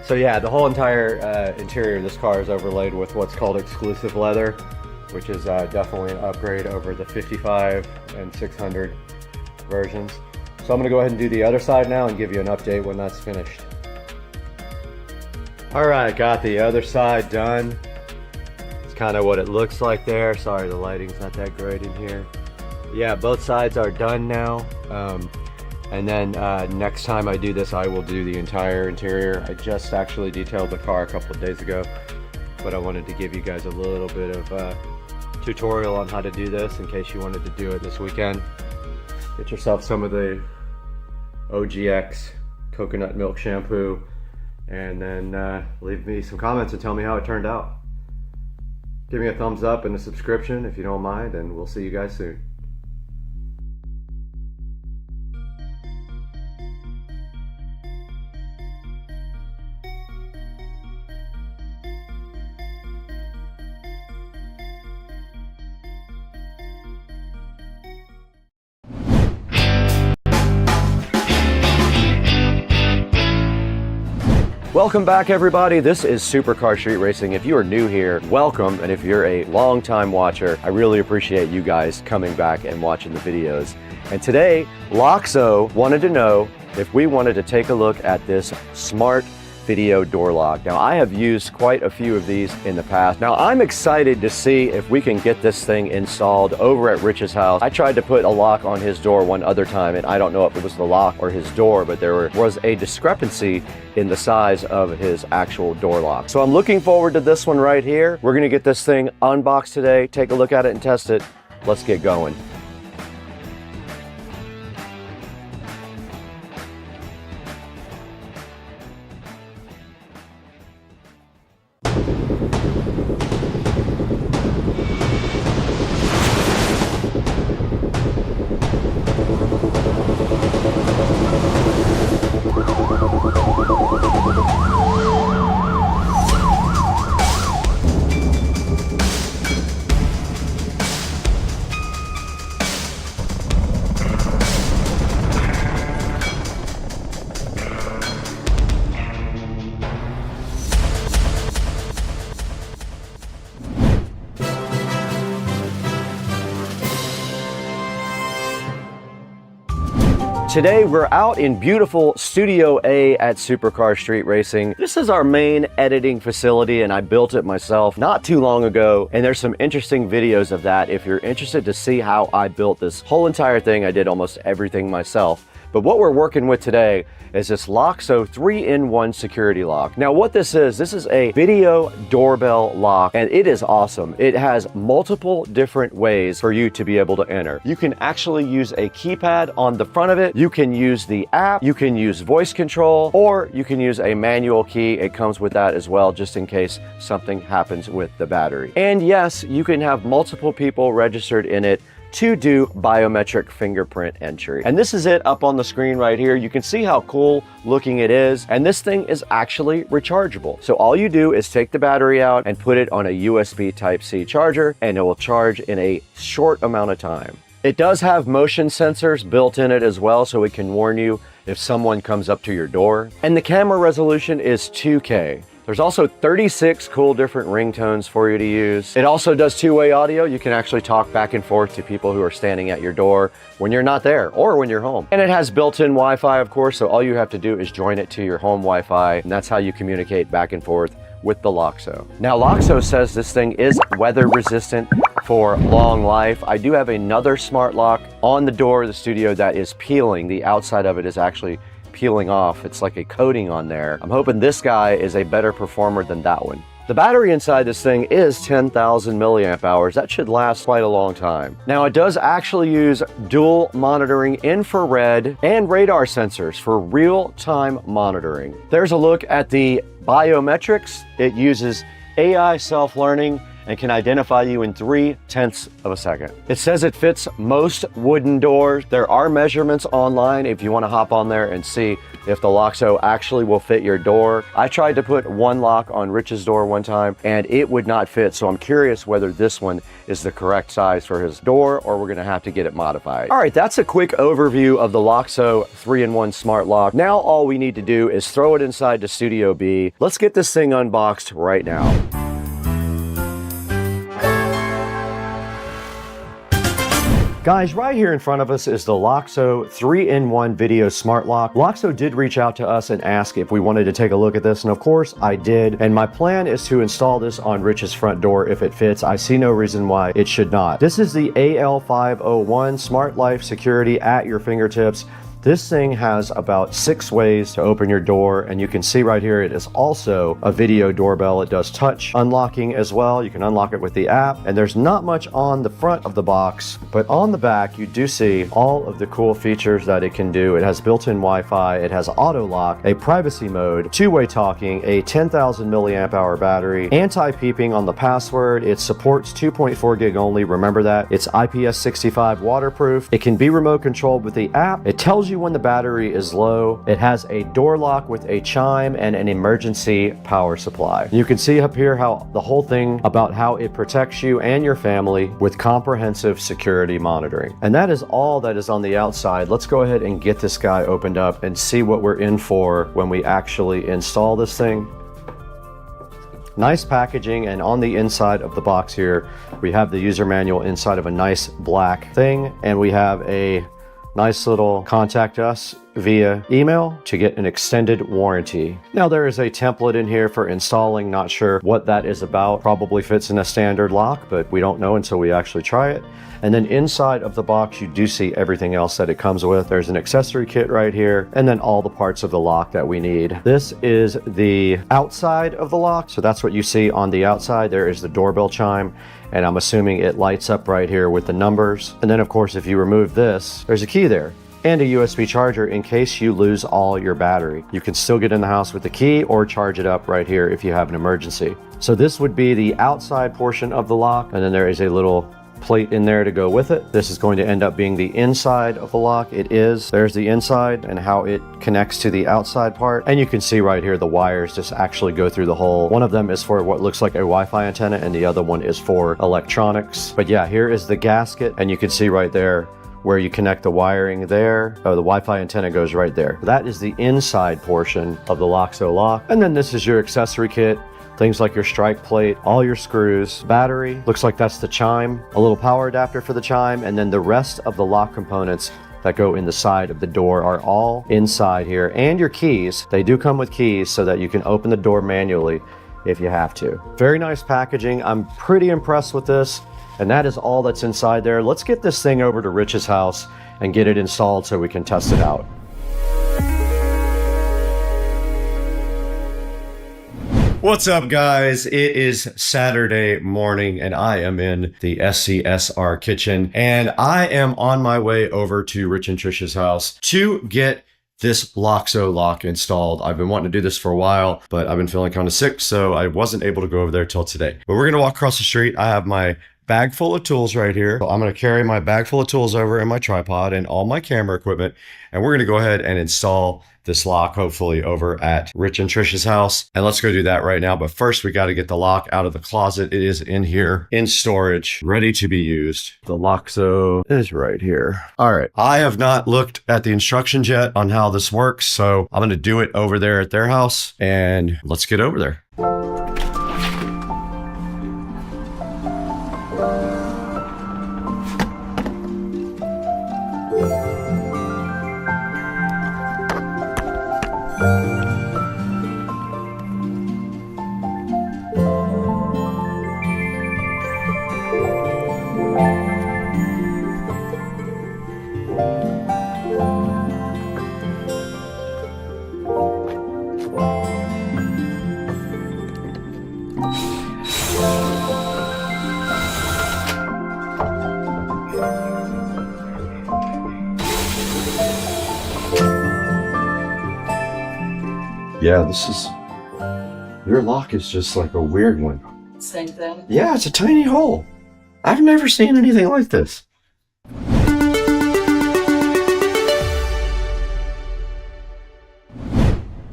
So yeah, the whole entire interior of this car is overlaid with what's called exclusive leather, which is definitely an upgrade over the 55 and 600 versions. So I'm gonna go ahead and do the other side now and give you an update when that's finished. All right, got the other side done. It's kind of what it looks like there. Sorry, the lighting's not that great in here. Yeah, both sides are done now. And then next time I do this, I will do the entire interior. I just actually detailed the car a couple of days ago, but I wanted to give you guys a little bit of tutorial on how to do this in case you wanted to do it this weekend. Get yourself some of the OGX coconut milk shampoo, and then leave me some comments and tell me how it turned out. Give me a thumbs up and a subscription if you don't mind, and we'll see you guys soon. Welcome back, everybody. This is Supercar Street Racing. If you are new here, welcome. And if you're a long-time watcher, I really appreciate you guys coming back and watching the videos. And today, Loxo wanted to know if we wanted to take a look at this smart video door lock. Now, I have used quite a few of these in the past. Now, I'm excited to see if we can get this thing installed over at Rich's house. I tried to put a lock on his door one other time, and I don't know if it was the lock or his door, but there was a discrepancy in the size of his actual door lock. So I'm looking forward to this one right here. We're gonna get this thing unboxed today, take a look at it and test it. Let's get going. Today we're out in beautiful Studio A at Supercar Street Racing. This is our main editing facility, and I built it myself not too long ago, and there's some interesting videos of that. If you're interested to see how I built this whole entire thing, I did almost everything myself. But what we're working with today is this Loxo 3-in-1 security lock. Now what this is a video doorbell lock, and it is awesome. It has multiple different ways for you to be able to enter. You can actually use a keypad on the front of it. You can use the app, you can use voice control, or you can use a manual key. It comes with that as well, just in case something happens with the battery. And yes, you can have multiple people registered in it to do biometric fingerprint entry. And this is it up on the screen right here. You can see how cool looking it is. And this thing is actually rechargeable. So all you do is take the battery out and put it on a USB Type-C charger, and it will charge in a short amount of time. It does have motion sensors built in it as well, so it can warn you if someone comes up to your door. And the camera resolution is 2K. There's also 36 cool different ringtones for you to use. It also does two-way audio. You can actually talk back and forth to people who are standing at your door when you're not there or when you're home. And it has built-in Wi-Fi, of course, so all you have to do is join it to your home Wi-Fi, and that's how you communicate back and forth with the Loxo. Now, Loxo says this thing is weather resistant for long life. I do have another smart lock on the door of the studio that is peeling. The outside of it is actually peeling off. It's like a coating on there. I'm hoping this guy is a better performer than that one. The battery inside this thing is 10,000 milliamp hours. That should last quite a long time. Now, it does actually use dual monitoring infrared and radar sensors for real-time monitoring. There's a look at the biometrics. It uses AI self-learning and can identify you in 0.3 of a second. It says it fits most wooden doors. There are measurements online if you want to hop on there and see if the Loxo actually will fit your door. I tried to put one lock on Rich's door one time and it would not fit, so I'm curious whether this one is the correct size for his door or we're gonna have to get it modified. All right, that's a quick overview of the Loxo 3-in-1 smart lock. Now all we need to do is throw it inside the Studio B. Let's get this thing unboxed right now. Guys, right here in front of us is the Loxo 3-in-1 video smart lock. Loxo did reach out to us and ask if we wanted to take a look at this, and of course I did. And my plan is to install this on Rich's front door if it fits. I see no reason why it should not. This is the AL501 Smart Life Security at your fingertips. This thing has about 6 ways to open your door, and you can see right here it is also a video doorbell. It does touch unlocking as well. You can unlock it with the app, and there's not much on the front of the box, but on the back you do see all of the cool features that it can do. It has built-in Wi-Fi, it has auto lock, a privacy mode, two-way talking, a 10,000 milliamp hour battery, anti-peeping on the password. It supports 2.4 gig only, remember that. It's IPS65 waterproof. It can be remote controlled with the app. It tells you when the battery is low. It has a door lock with a chime and an emergency power supply. You can see up here how the whole thing about how it protects you and your family with comprehensive security monitoring. And that is all that is on the outside. Let's go ahead and get this guy opened up and see what we're in for when we actually install this thing. Nice packaging, and on the inside of the box here we have the user manual inside of a nice black thing, and we have a nice little contact us via email to get an extended warranty. Now there is a template in here for installing. Not sure what that is about. Probably fits in a standard lock, but we don't know until we actually try it. And then inside of the box you do see everything else that it comes with. There's an accessory kit right here, and then all the parts of the lock that we need. This is the outside of the lock, so that's what you see on the outside. There is the doorbell chime, and I'm assuming it lights up right here with the numbers. And then of course if you remove this, there's a key there and a USB charger in case you lose all your battery. You can still get in the house with the key or charge it up right here if you have an emergency. So this would be the outside portion of the lock, and then there is a little plate in there to go with it. This is going to end up being the inside of the lock. It is. There's the inside and how it connects to the outside part. And you can see right here the wires just actually go through the hole. One of them is for what looks like a Wi-Fi antenna, and the other one is for electronics. But yeah, here is the gasket, and you can see right there where you connect the wiring there. Oh, the Wi-Fi antenna goes right there. That is the inside portion of the Loxo lock. And then this is your accessory kit. Things like your strike plate, all your screws, battery, looks like that's the chime, a little power adapter for the chime, and then the rest of the lock components that go in the side of the door are all inside here. And your keys, they do come with keys so that you can open the door manually if you have to. Very nice packaging. I'm pretty impressed with this, and that is all that's inside there. Let's get this thing over to Rich's house and get it installed so we can test it out. What's up, guys? It is Saturday morning and I am in the SCSR kitchen, and I am on my way over to Rich and Trish's house to get this Loxo lock installed. I've been wanting to do this for a while, but I've been feeling kind of sick, so I wasn't able to go over there till today. But we're gonna walk across the street. I have my bag full of tools right here. So I'm gonna carry my bag full of tools over and my tripod and all my camera equipment, and we're gonna go ahead and install this lock, hopefully over at Rich and Trish's house. And let's go do that right now. But first we got to get the lock out of the closet. It is in here in storage, ready to be used. The Loxo is right here. All right. I have not looked at the instructions yet on how this works, so I'm going to do it over there at their house, and let's get over there. Yeah, this is Your lock is just like a weird one. Same thing. Yeah, it's a tiny hole. I've never seen anything like this.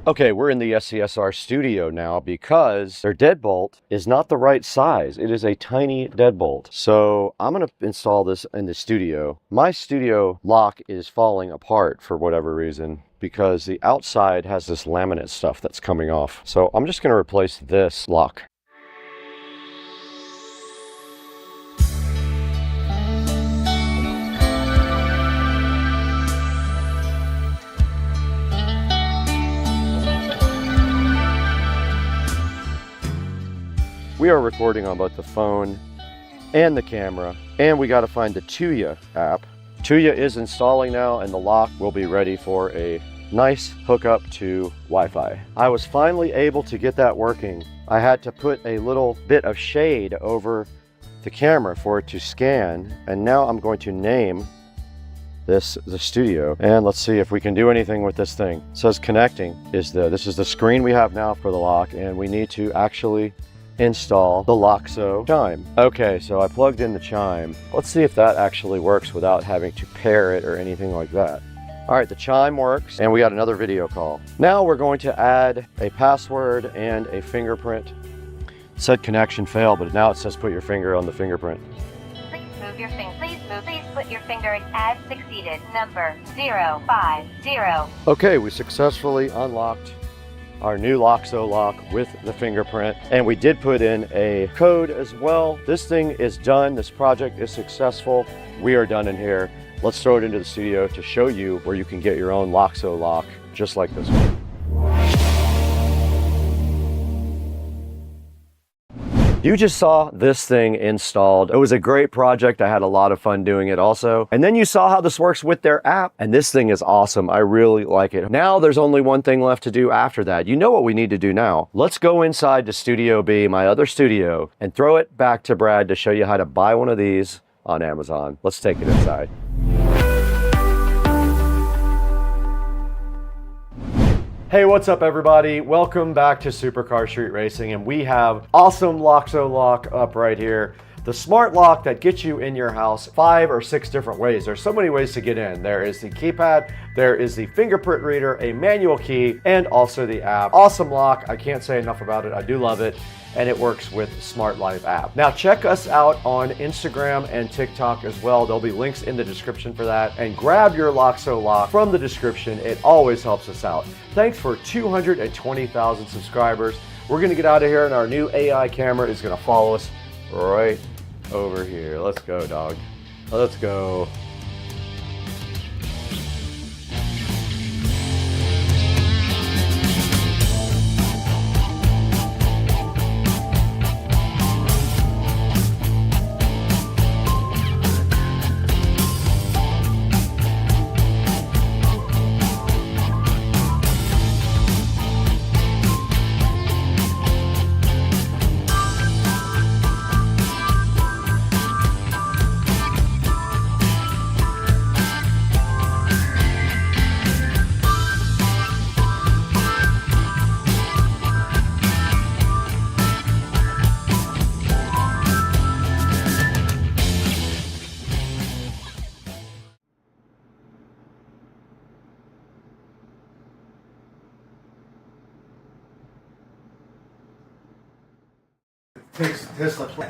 Okay, we're in the SCSR studio now because their deadbolt is not the right size. It is a tiny deadbolt. So I'm gonna install this in the studio. My studio lock is falling apart for whatever reason because the outside has this laminate stuff that's coming off. So I'm just gonna replace this lock. We are recording on both the phone and the camera, and we got to find the Tuya app. Tuya is installing now, and the lock will be ready for a nice hookup to Wi-Fi. I was finally able to get that working. I had to put a little bit of shade over the camera for it to scan, and now I'm going to name this the studio, and let's see if we can do anything with this thing. It says connecting. This is the screen we have now for the lock, and we need to actually install the Loxo chime. Okay, so I plugged in the chime. Let's see if that actually works without having to pair it or anything like that. All right, the chime works, and we got another video call. Now we're going to add a password and a fingerprint. It said connection failed, but now it says put your finger on the fingerprint. Please move your finger. Please put your finger in as succeeded. Number 050. Okay, we successfully unlocked our new Loxo lock with the fingerprint, and we did put in a code as well. This thing is done. This project is successful. We are done in here. Let's throw it into the studio to show you where you can get your own Loxo lock just like this one. You just saw this thing installed. It was a great project. I had a lot of fun doing it also. And then you saw how this works with their app. And this thing is awesome. I really like it. Now there's only one thing left to do after that. You know what we need to do now. Let's go inside to Studio B, my other studio, and throw it back to Brad to show you how to buy one of these on Amazon. Let's take it inside. Hey, what's up everybody? Welcome back to Supercar Street Racing, and we have awesome Loxo lock up right here. The smart lock that gets you in your house 5 or 6 different ways. There's so many ways to get in. There is the keypad, there is the fingerprint reader, a manual key, and also the app. Awesome lock. I can't say enough about it. I do love it. And it works with Smart Life app. Now check us out on Instagram and TikTok as well. There'll be links in the description for that. And grab your Loxo lock from the description. It always helps us out. Thanks for 220,000 subscribers. We're gonna get out of here, and our new AI camera is gonna follow us right over here. Let's go, dog. Let's go.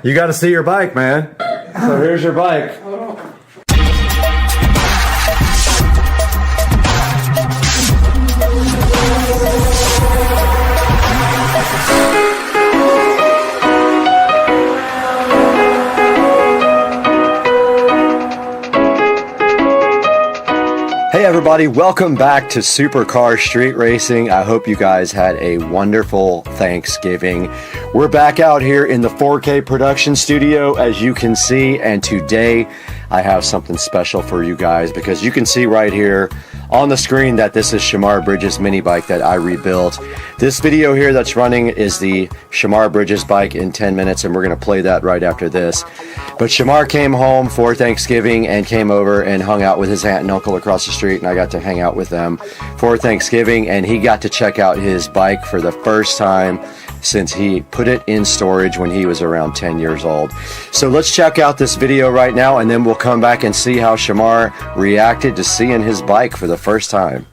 You got to see your bike, man. So here's your bike. Hey everybody, welcome back to Supercar Street Racing. I hope you guys had a wonderful Thanksgiving. We're back out here in the 4K production studio, as you can see, and today I have something special for you guys, because you can see right here on the screen that this is Shamar Bridges mini bike that I rebuilt. This video here that's running is the Shamar Bridges bike in 10 minutes, and we're going to play that right after this. But Shamar came home for Thanksgiving and came over and hung out with his aunt and uncle across the street, and I got to hang out with them for Thanksgiving, and he got to check out his bike for the first time. since he put it in storage when he was around 10 years old. So let's check out this video right now, and then we'll come back and see how Shamar reacted to seeing his bike for the first time.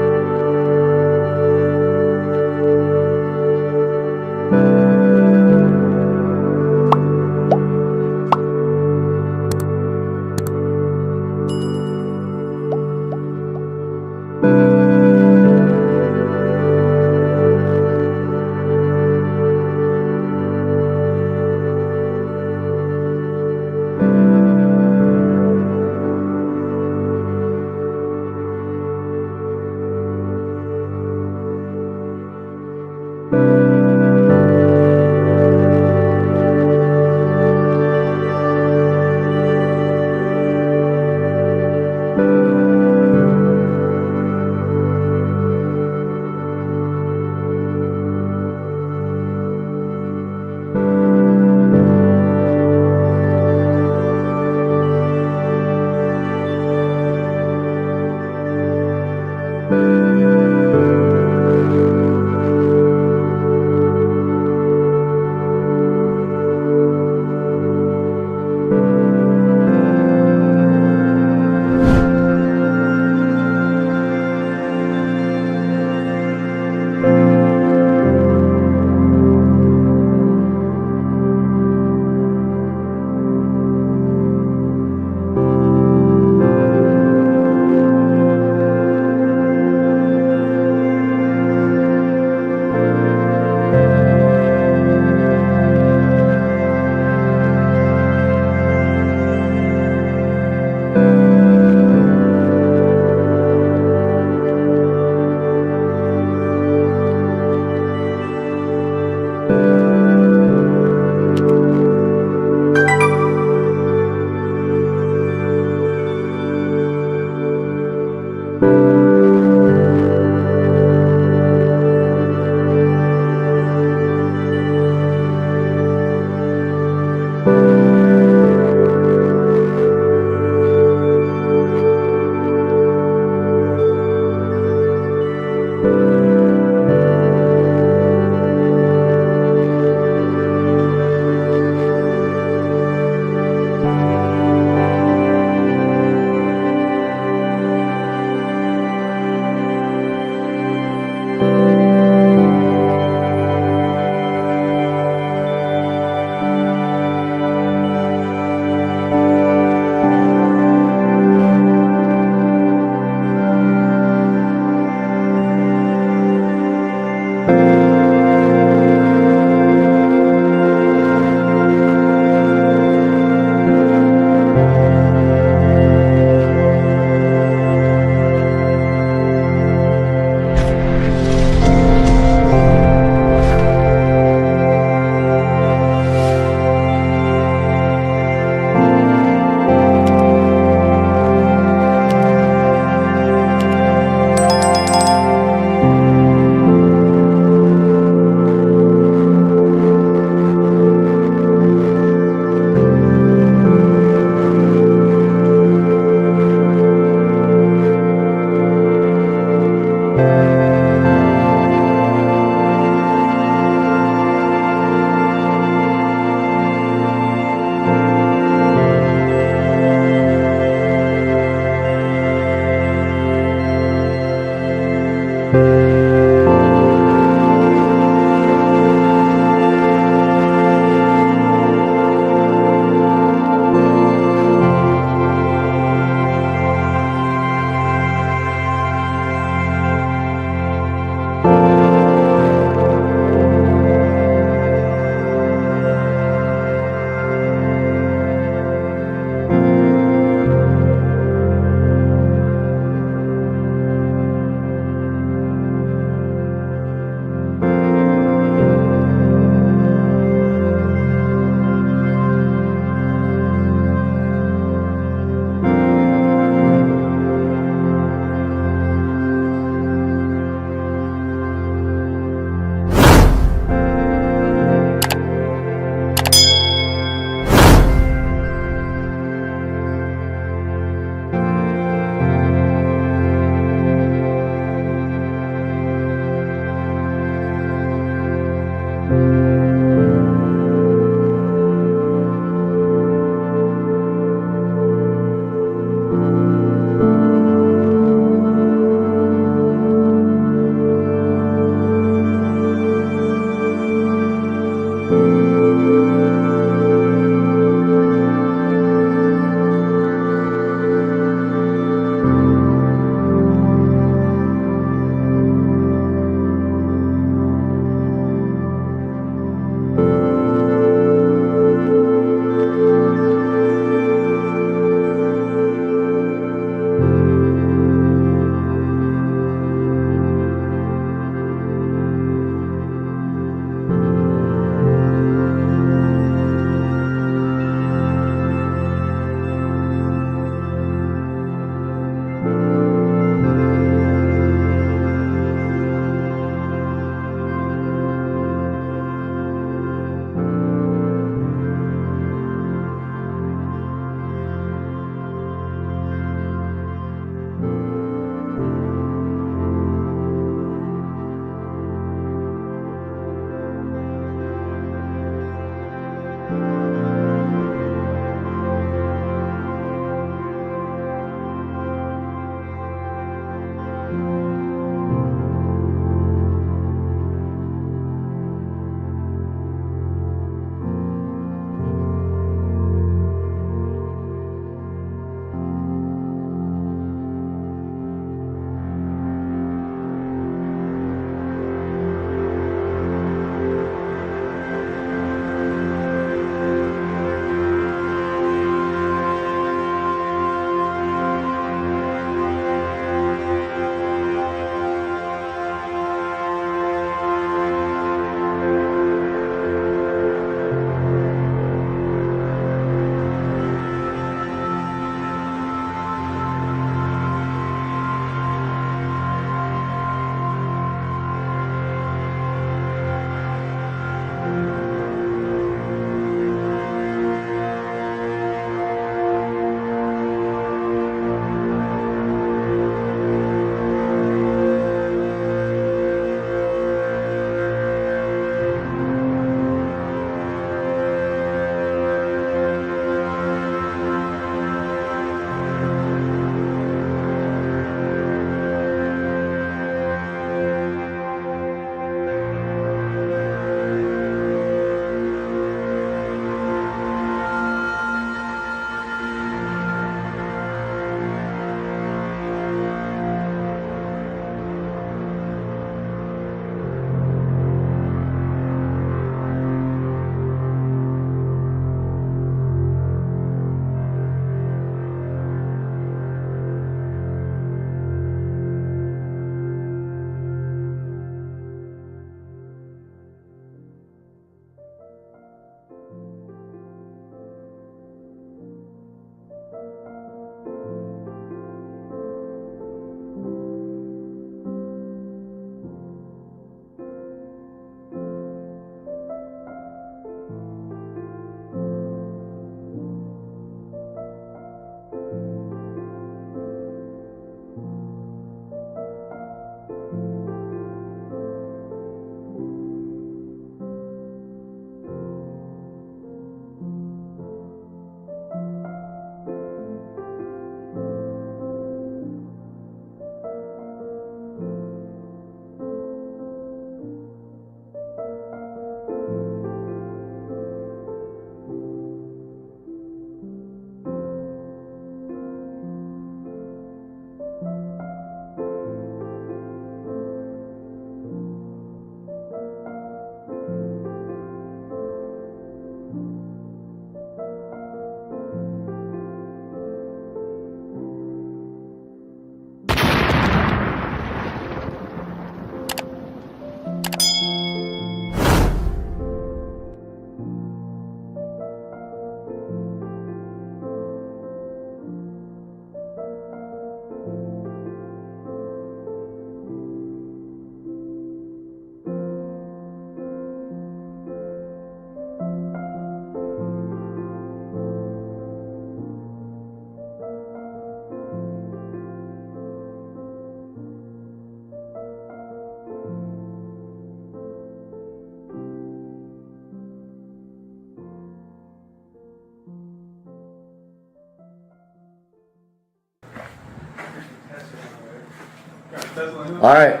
All right.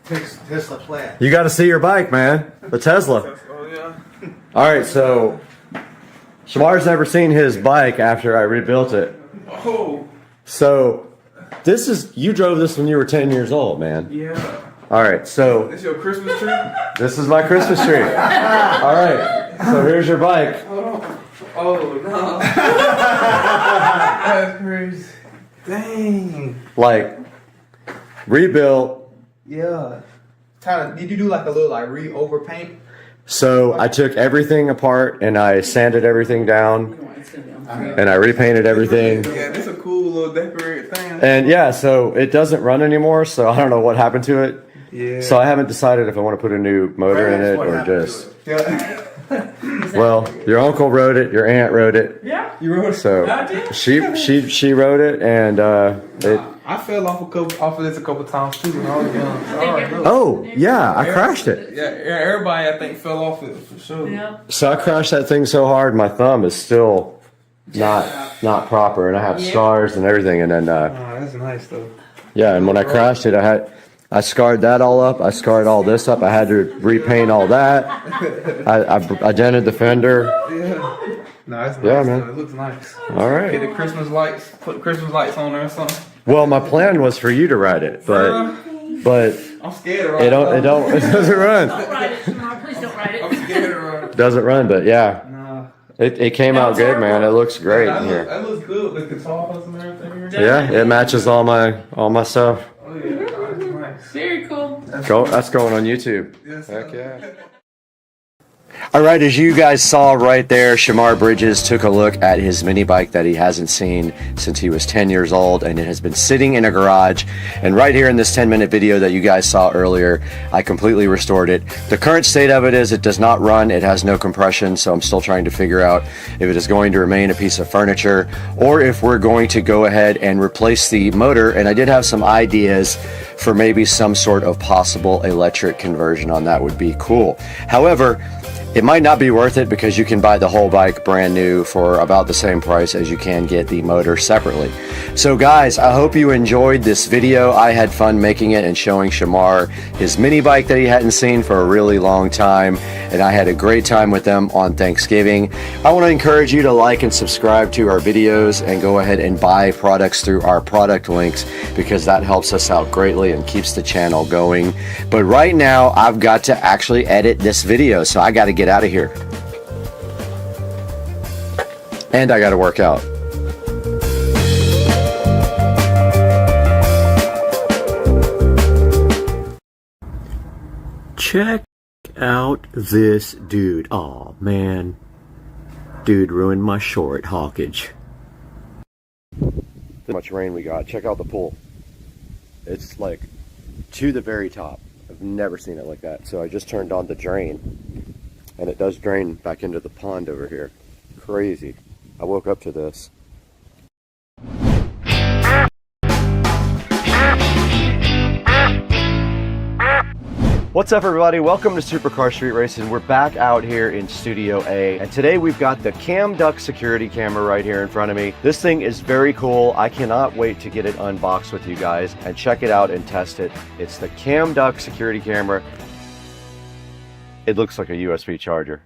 Tesla Plaid. You got to see your bike, man. The Tesla. Oh yeah. All right, so Shamar's never seen his bike after I rebuilt it. Oh. So this is, you drove this when you were 10 years old, man. Yeah. All right, so This your Christmas tree? this is my Christmas tree. All right, so here's your bike. Oh no. That's crazy. Dang. Like, rebuilt. Yeah. Tyler, did you do like a little like overpaint? So I took everything apart and I sanded everything down and I repainted everything. Yeah, this is a cool little decorated thing. And yeah, so it doesn't run anymore, so I don't know what happened to it. Yeah. So I haven't decided if I want to put a new motor in it or just. Yeah. Well, your uncle wrote it, your aunt wrote it. Yeah. You wrote it. So I did. she wrote it, and it. I fell off of this a couple times too when I was young. Sorry. Oh yeah, I crashed it. Yeah, everybody I think fell off it for sure. Yeah. So I crashed that thing so hard, my thumb is still not proper, and I have scars and everything. And then Oh, that's nice though. yeah, and when I crashed it, I scarred that all up. I scarred all this up. I had to repaint all that. I dented the fender. Yeah. No, it's nice. Yeah, man. Though. It looks nice. All right. Get the Christmas lights. Put Christmas lights on there or something. Well, my plan was for you to ride it, but I'm scared to ride it doesn't run. Don't ride it, Shamar. Please don't ride I'm it. scared to ride. Doesn't run, but yeah, Nah. it came out good, man. It looks great in here. That looks good with the guitars and everything. Yeah, it matches all my stuff. Oh yeah, that's nice. Very cool. That's going on YouTube. Yes, Heck yeah. All right, as you guys saw right there, Shamar Bridges took a look at his mini bike that he hasn't seen since he was 10 years old, and it has been sitting in a garage. And right here in this 10-minute video that you guys saw earlier, I completely restored it. The current state of it is it does not run, it has no compression, so I'm still trying to figure out if it is going to remain a piece of furniture or if we're going to go ahead and replace the motor. And I did have some ideas for maybe some sort of possible electric conversion on that. Would be cool. However, it might not be worth it because you can buy the whole bike brand new for about the same price as you can get the motor separately. So guys, I hope you enjoyed this video. I had fun making it and showing Shamar his mini bike that he hadn't seen for a really long time, and I had a great time with them on Thanksgiving. I want to encourage you to like and subscribe to our videos and go ahead and buy products through our product links because that helps us out greatly and keeps the channel going. But right now I've got to actually edit this video, so I got to get out of here. And I got to work out. Check out this dude. Oh man. Dude ruined my short hawkage. How much rain we got. Check out the pool. It's like to the very top. I've never seen it like that. So I just turned on the drain. And it does drain back into the pond over here. Crazy. I woke up to this. What's up everybody? Welcome to Supercar Street Racing. We're back out here in Studio A, and today we've got the Cam Duck security camera right here in front of me. This thing is very cool. I cannot wait to get it unboxed with you guys and check it out and test it. It's the Cam Duck security camera. It looks like a USB charger.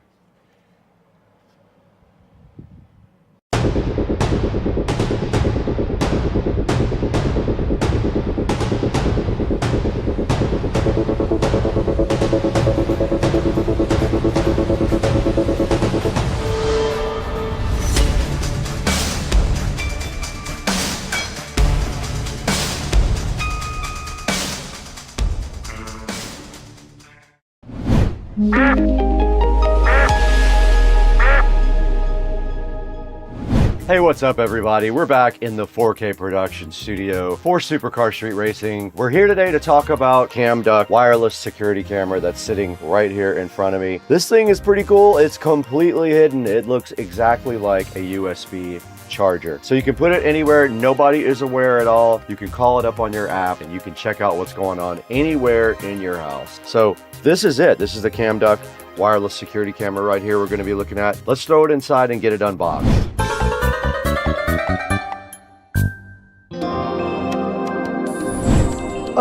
Hey, what's up everybody? We're back in the 4K production studio for Supercar Street Racing. We're here today to talk about Cam Duck wireless security camera that's sitting right here in front of me. This thing is pretty cool. It's completely hidden. It looks exactly like a USB charger. So you can put it anywhere, nobody is aware at all. You can call it up on your app and you can check out what's going on anywhere in your house. So this is it. This is the Cam Duck wireless security camera right here we're going to be looking at. Let's throw it inside and get it unboxed.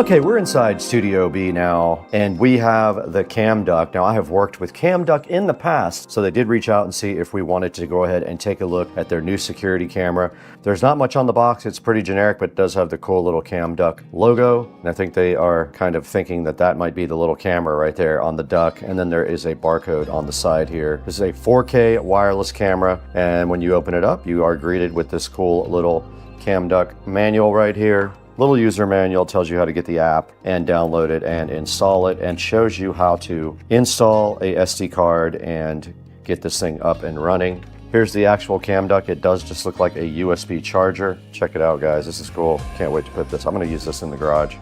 Okay, we're inside Studio B now, and we have the cam duck. Now, I have worked with cam duck in the past, so they did reach out and see if we wanted to go ahead and take a look at their new security camera. There's not much on the box. It's pretty generic, but it does have the cool little cam duck logo. And I think they are kind of thinking that that might be the little camera right there on the duck. And then there is a barcode on the side here. This is a 4K wireless camera, and when you open it up, you are greeted with this cool little cam duck manual right here. Little user manual tells you how to get the app and download it and install it, and shows you how to install a SD card and get this thing up and running. Here's the actual cam duck. It does just look like a USB charger. Check it out, guys. This is cool. Can't wait to put this. I'm going to use this in the garage.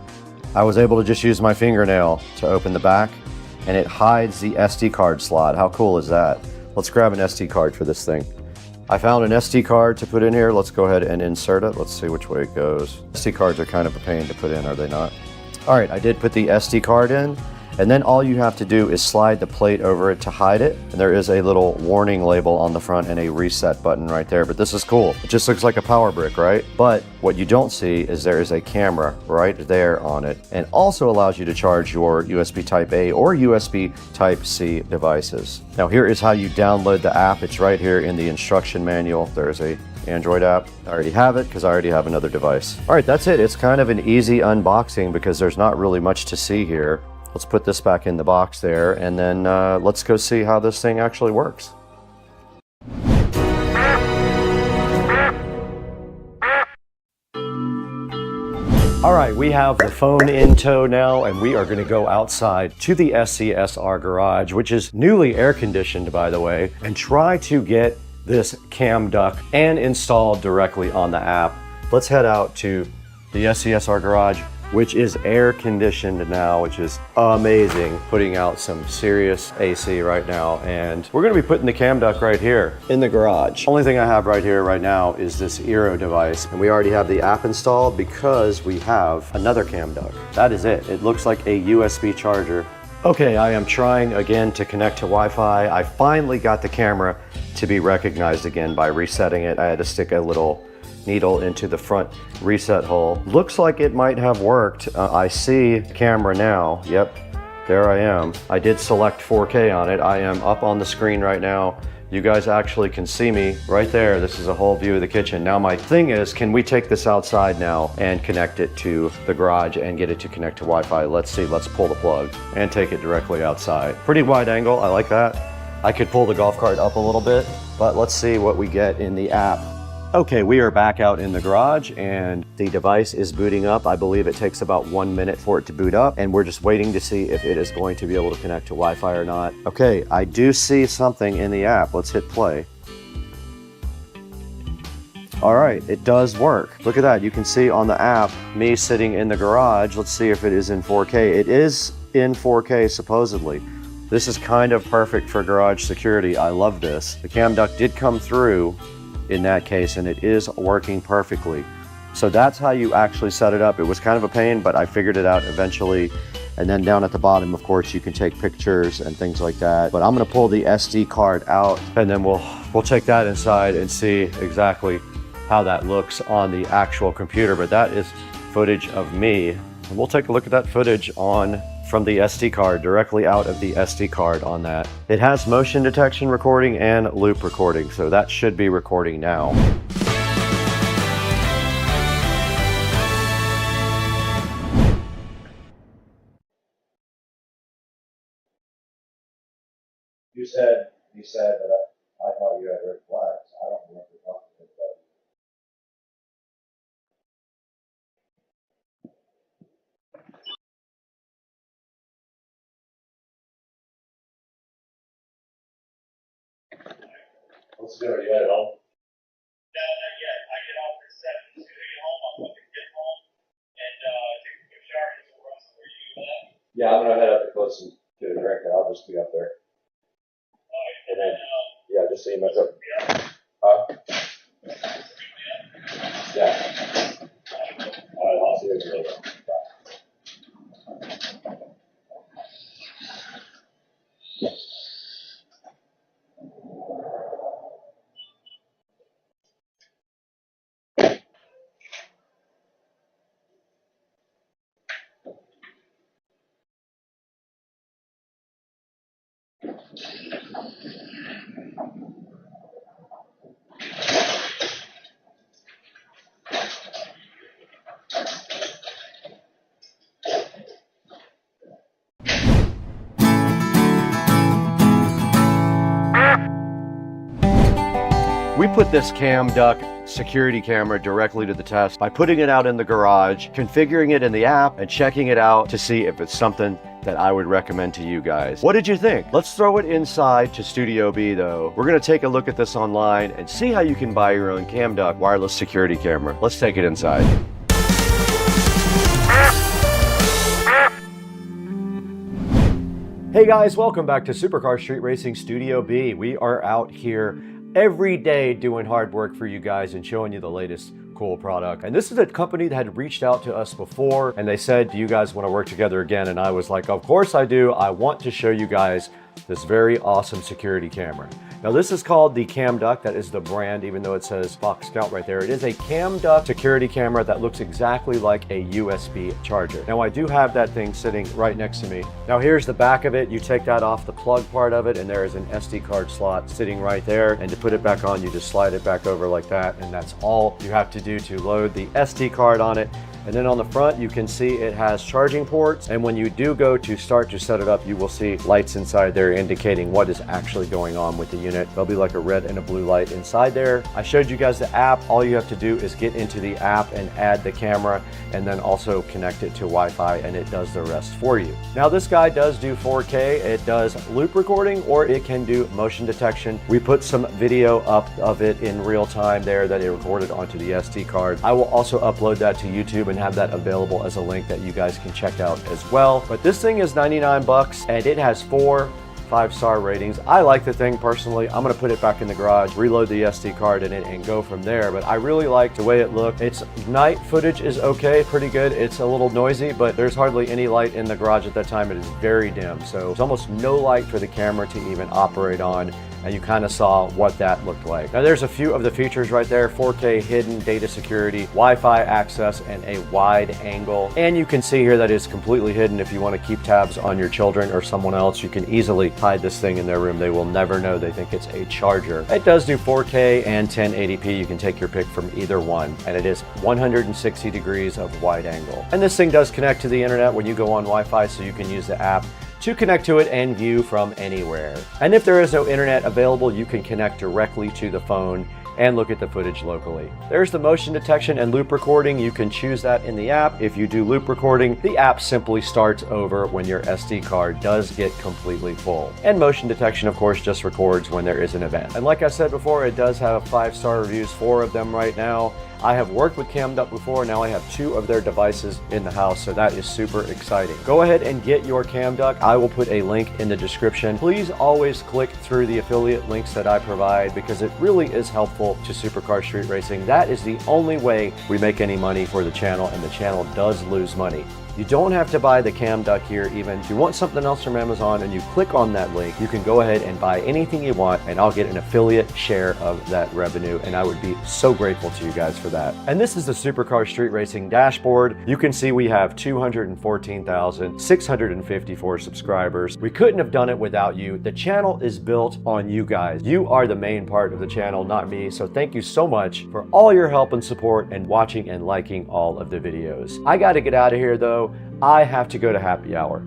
I was able to just use my fingernail to open the back, and it hides the SD card slot. How cool is that? Let's grab an SD card for this thing. I found an SD card to put in here. Let's go ahead and insert it. Let's see which way it goes. SD cards are kind of a pain to put in, are they not? All right, I did put the SD card in, and then all you have to do is slide the plate over it to hide it. And there is a little warning label on the front and a reset button right there, but this is cool. It just looks like a power brick, right? But what you don't see is there is a camera right there on it, and also allows you to charge your USB Type A or USB Type C devices. Now here is how you download the app. It's right here in the instruction manual. There's a Android app. I already have it because I already have another device. All right, that's it. It's kind of an easy unboxing because there's not really much to see here. Let's put this back in the box there, and then let's go see how this thing actually works. All right, we have the phone in tow now, and we are going to go outside to the SCSR garage, which is newly air conditioned, by the way, and try to get this cam duck and installed directly on the app. Let's head out to the SCSR garage, which is air conditioned now, which is amazing. Putting out some serious AC right now, and we're gonna be putting the cam duck right here in the garage. Only thing I have right here right now is this Eero device, and we already have the app installed because we have another cam duck. That is it. It looks like a USB charger. Okay, I am trying again to connect to Wi-Fi. I finally got the camera to be recognized again by resetting it. I had to stick a little needle into the front reset hole. Looks like it might have worked. I see camera now. Yep, there I am. I did select 4K on it. I am up on the screen right now. You guys actually can see me right there. This is a whole view of the kitchen. Now my thing is, can we take this outside now and connect it to the garage and get it to connect to Wi-Fi? Let's see, let's pull the plug and take it directly outside. Pretty wide angle, I like that. I could pull the golf cart up a little bit, but let's see what we get in the app. Okay, we are back out in the garage and the device is booting up. I believe it takes about 1 minute for it to boot up, and we're just waiting to see if it is going to be able to connect to Wi-Fi or not. Okay, I do see something in the app. Let's hit play. All right, it does work. Look at that. You can see on the app me sitting in the garage. Let's see if it is in 4K. It is in 4K supposedly. This is kind of perfect for garage security. I love this. The cam duck did come through in that case, and it is working perfectly. So that's how you actually set it up. It was kind of a pain, but I figured it out eventually. And then down at the bottom, of course, you can take pictures and things like that. But I'm gonna pull the SD card out, and then we'll take that inside and see exactly how that looks on the actual computer. But that is footage of me. And we'll take a look at that footage from the SD card, directly out of the SD card on that. It has motion detection recording and loop recording, so that should be recording now. You said that I thought you had red flags. I don't remember talking about that. Let's go. You headed home? No, not yet. I get off at 7. As soon as I get home, I'm going to get home and take a quick shower and we'll run somewhere. You Yeah, I'm gonna head up to close and get a drink, and I'll just be up there. And then, yeah, just so you mess up. Huh? Yeah. All right, I'll see you later. We put this cam duck security camera directly to the test by putting it out in the garage, configuring it in the app, and checking it out to see if it's something that I would recommend to you guys. What did you think? Let's throw it inside to Studio B though. We're gonna take a look at this online and see how you can buy your own cam duck wireless security camera. Let's take it inside. Hey guys, welcome back to Supercar Street Racing Studio B. We are out here every day doing hard work for you guys and showing you the latest cool product. And this is a company that had reached out to us before and they said, do you guys want to work together again? And I was like, of course I do. I want to show you guys this very awesome security camera. Now this is called the Cam Duck. That is the brand, even though it says Fox Scout right there. It is a Cam Duck security camera that looks exactly like a USB charger. Now I do have that thing sitting right next to me. Now here's the back of it. You take that off the plug part of it and there is an SD card slot sitting right there. And to put it back on, you just slide it back over like that. And that's all you have to do to load the SD card on it. And then on the front, you can see it has charging ports. And when you do go to start to set it up, you will see lights inside there indicating what is actually going on with the unit. There'll be like a red and a blue light inside there. I showed you guys the app. All you have to do is get into the app and add the camera and then also connect it to Wi-Fi and it does the rest for you. Now this guy does do 4K. It does loop recording or it can do motion detection. We put some video up of it in real time there that it recorded onto the SD card. I will also upload that to YouTube and have that available as a link that you guys can check out as well. But this thing is 99 bucks and it has 4 5-star ratings. I like the thing personally. I'm gonna put it back in the garage, reload the SD card in it and go from there. But I really like the way it looked. Its night footage is okay, pretty good. It's a little noisy, but there's hardly any light in the garage at that time. It is very dim. So there's almost no light for the camera to even operate on. And you kind of saw what that looked like. Now there's a few of the features right there: 4K hidden data security, Wi-Fi access, and a wide angle. And you can see here that it's completely hidden. If you want to keep tabs on your children or someone else, you can easily hide this thing in their room. They will never know. They think it's a charger. It does do 4K and 1080p. You can take your pick from either one. And it is 160 degrees of wide angle. And this thing does connect to the internet when you go on Wi-Fi, so you can use the app to connect to it and view from anywhere. And if there is no internet available, you can connect directly to the phone and look at the footage locally. There's the motion detection and loop recording. You can choose that in the app. If you do loop recording, the app simply starts over when your SD card does get completely full. And motion detection, of course, just records when there is an event. And like I said before, it does have 5-star reviews, 4 of them right now. I have worked with Cam Duck before. Now I have 2 of their devices in the house, so that is super exciting. Go ahead and get your Cam Duck. I will put a link in the description. Please always click through the affiliate links that I provide because it really is helpful to Supercar Street Racing. That is the only way we make any money for the channel, and the channel does lose money. You don't have to buy the Cam Duck here even. If you want something else from Amazon and you click on that link, you can go ahead and buy anything you want and I'll get an affiliate share of that revenue, and I would be so grateful to you guys for that. And this is the Supercar Street Racing dashboard. You can see we have 214,654 subscribers. We couldn't have done it without you. The channel is built on you guys. You are the main part of the channel, not me. So thank you so much for all your help and support and watching and liking all of the videos. I got to get out of here though. I have to go to happy hour.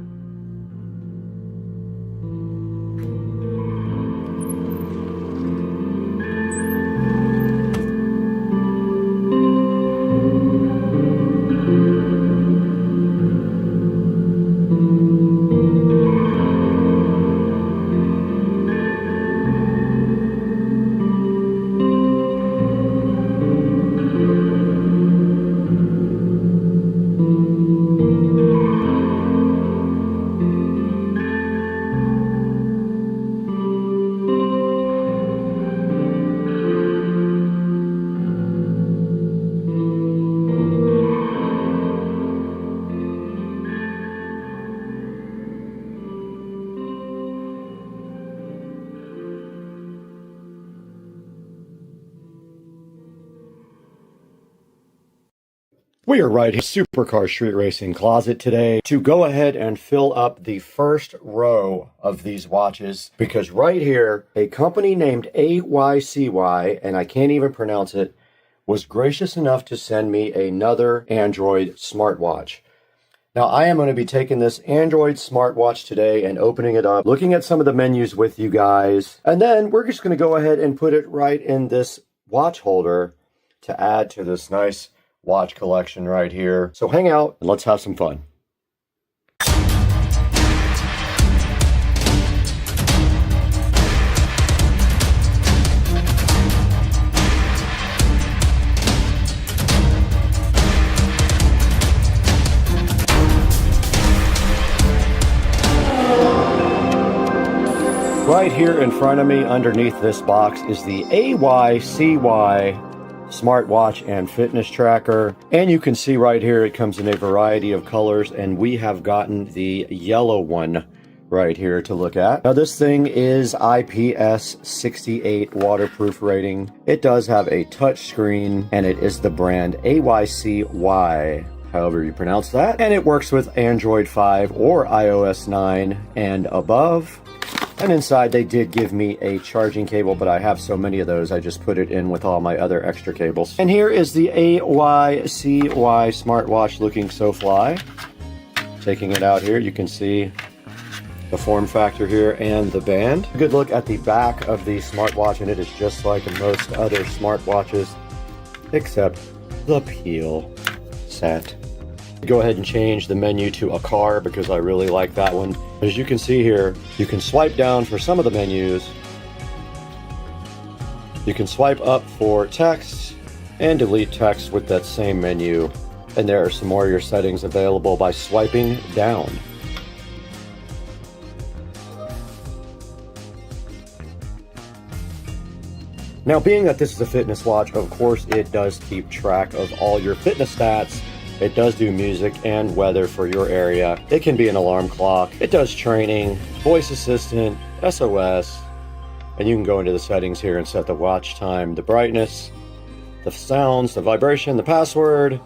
We are right here, Supercar Street Racing Closet today to go ahead and fill up the first row of these watches, because right here, a company named AYCY, and I can't even pronounce it, was gracious enough to send me another Android smartwatch. Now, I am going to be taking this Android smartwatch today and opening it up, looking at some of the menus with you guys, and then we're just going to go ahead and put it right in this watch holder to add to this nice watch collection right here. So hang out and let's have some fun. Right here in front of me, underneath this box, is the AYCY smartwatch and fitness tracker, and you can see right here it comes in a variety of colors, and we have gotten the yellow one right here to look at. Now this thing is IPS 68 waterproof rating. It does have a touch screen, and it is the brand AYCY, however you pronounce that, and it works with Android 5 or iOS 9 and above. And inside they did give me a charging cable, but I have so many of those I just put it in with all my other extra cables. And here is the AYCY smartwatch, looking so fly. Taking it out here, you can see the form factor here and the band. A good look at the back of the smartwatch, and it is just like most other smartwatches, except the peel set. Go ahead and change the menu to a car because I really like that one. As you can see here, you can swipe down for some of the menus. You can swipe up for text and delete text with that same menu. And there are some more of your settings available by swiping down. Now, being that this is a fitness watch, of course it does keep track of all your fitness stats. It does do music and weather for your area. It can be an alarm clock. It does training, voice assistant, SOS, and you can go into the settings here and set the watch time, the brightness, the sounds, the vibration, the password,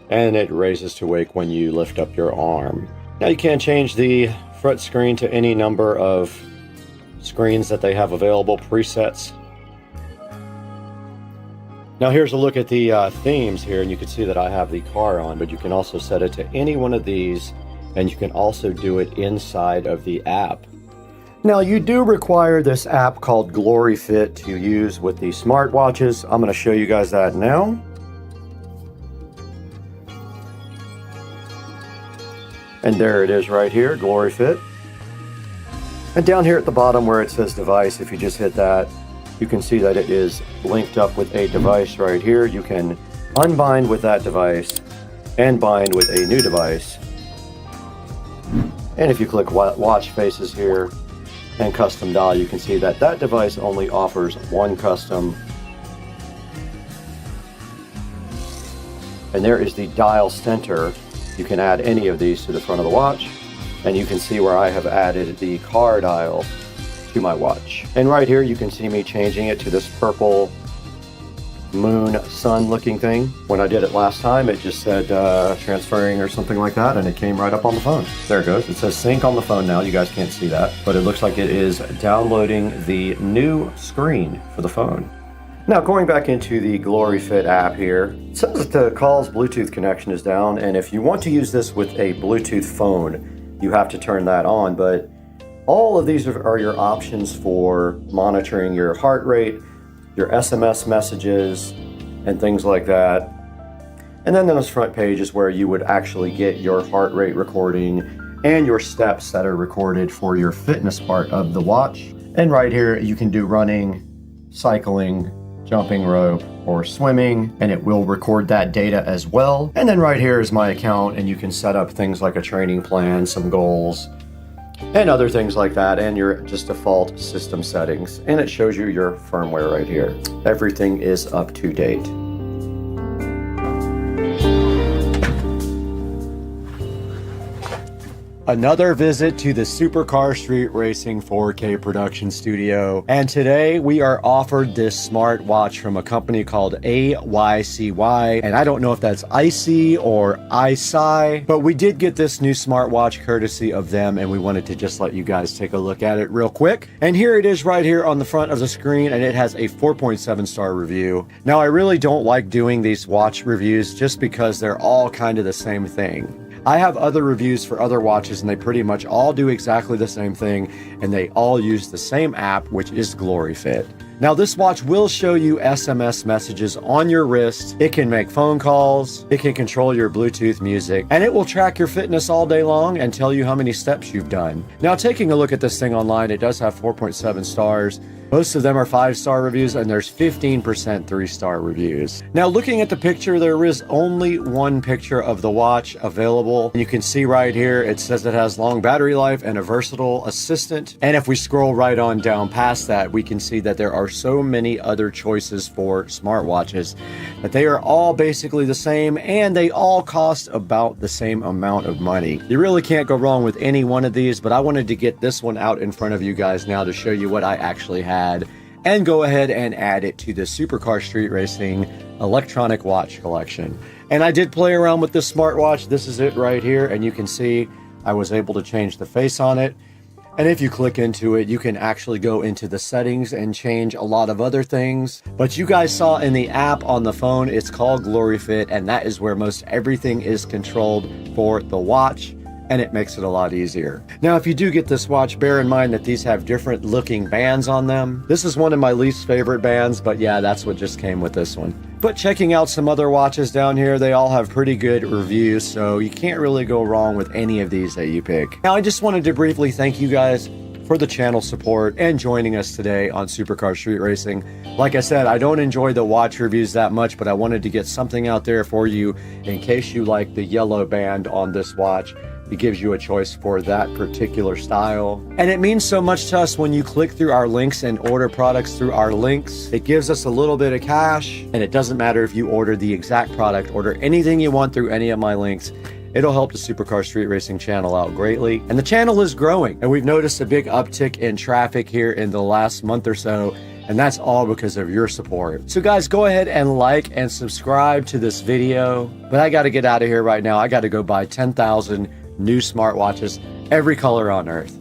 and it raises to wake when you lift up your arm. Now you can change the front screen to any number of screens that they have available, presets. Now here's a look at the themes here, and you can see that I have the car on, but you can also set it to any one of these, and you can also do it inside of the app. Now you do require this app called GloryFit to use with the smartwatches. I'm going to show you guys that now. And there it is right here, GloryFit. And down here at the bottom where it says device, if you just hit that, you can see that it is linked up with a device right here. You can unbind with that device and bind with a new device. And if you click watch faces here and custom dial, you can see that that device only offers one custom. And there is the dial center. You can add any of these to the front of the watch, and you can see where I have added the car dial to my watch. And right here you can see me changing it to this purple moon sun looking thing. When I did it last time, it just said transferring or something like that, and it came right up on the phone. There it goes. It says sync on the phone now. You guys can't see that, but it looks like it is downloading the new screen for the phone. Now going back into the GloryFit app here, it says that the call's Bluetooth connection is down, and if you want to use this with a Bluetooth phone, you have to turn that on, but all of these are your options for monitoring your heart rate, your SMS messages, and things like that. And then on this front page is where you would actually get your heart rate recording and your steps that are recorded for your fitness part of the watch. And right here you can do running, cycling, jumping rope, or swimming, and it will record that data as well. And then right here is my account, and you can set up things like a training plan, some goals, and other things like that, and your just default system settings. And it shows you your firmware right here. Everything is up to date. Another visit to the Supercar Street Racing 4K production studio. And today we are offered this smartwatch from a company called AYCY. And I don't know if that's ICY or ICY, but we did get this new smartwatch courtesy of them, and we wanted to just let you guys take a look at it real quick. And here it is right here on the front of the screen, and it has a 4.7 star review. Now, I really don't like doing these watch reviews just because they're all kind of the same thing. I have other reviews for other watches and they pretty much all do exactly the same thing, and they all use the same app, which is GloryFit. Now, this watch will show you SMS messages on your wrist. It can make phone calls, it can control your Bluetooth music, and it will track your fitness all day long and tell you how many steps you've done. Now, taking a look at this thing online, it does have 4.7 stars. Most of them are 5-star reviews, and there's 15% 3-star reviews. Now, looking at the picture, there is only one picture of the watch available. You can see right here, it says it has long battery life and a versatile assistant. And if we scroll right on down past that, we can see that there are so many other choices for smartwatches that they are all basically the same, and they all cost about the same amount of money. You really can't go wrong with any one of these, but I wanted to get this one out in front of you guys now to show you what I actually have, and go ahead and add it to the Supercar Street Racing electronic watch collection. And I did play around with this smartwatch. This is it right here, and you can see I was able to change the face on it. And if you click into it, you can actually go into the settings and change a lot of other things. But you guys saw in the app on the phone, it's called GloryFit, and that is where most everything is controlled for the watch, and it makes it a lot easier. Now, if you do get this watch, bear in mind that these have different looking bands on them. This is one of my least favorite bands, but yeah, that's what just came with this one. But checking out some other watches down here, they all have pretty good reviews, so you can't really go wrong with any of these that you pick. Now, I just wanted to briefly thank you guys for the channel support and joining us today on Supercar Street Racing. Like I said, I don't enjoy the watch reviews that much, but I wanted to get something out there for you in case you like the yellow band on this watch. It gives you a choice for that particular style. And it means so much to us when you click through our links and order products through our links. It gives us a little bit of cash, and it doesn't matter if you order the exact product, order anything you want through any of my links. It'll help the Supercar Street Racing channel out greatly. And the channel is growing, and we've noticed a big uptick in traffic here in the last month or so, and that's all because of your support. So guys, go ahead and like and subscribe to this video. But I gotta get out of here right now. I gotta go buy 10,000 new smartwatches, every color on earth.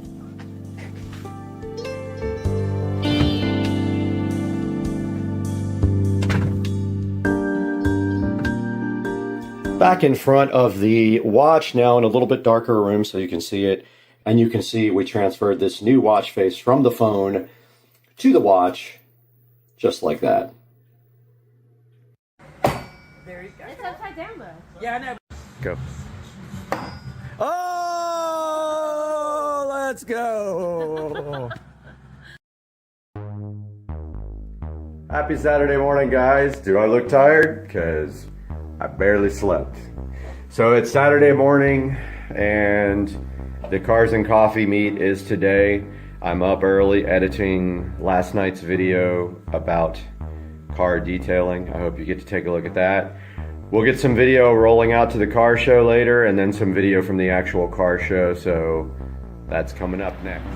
Back in front of the watch now in a little bit darker room so you can see it. And you can see we transferred this new watch face from the phone to the watch, just like that. There you go. It's upside down though. Yeah, I know. Go. Oh, let's go. Happy Saturday morning, guys. Do I look tired? Because I barely slept. So it's Saturday morning, and the Cars and Coffee meet is today. I'm up early editing last night's video about car detailing. I hope you get to take a look at that. We'll get some video rolling out to the car show later, and then some video from the actual car show, so that's coming up next.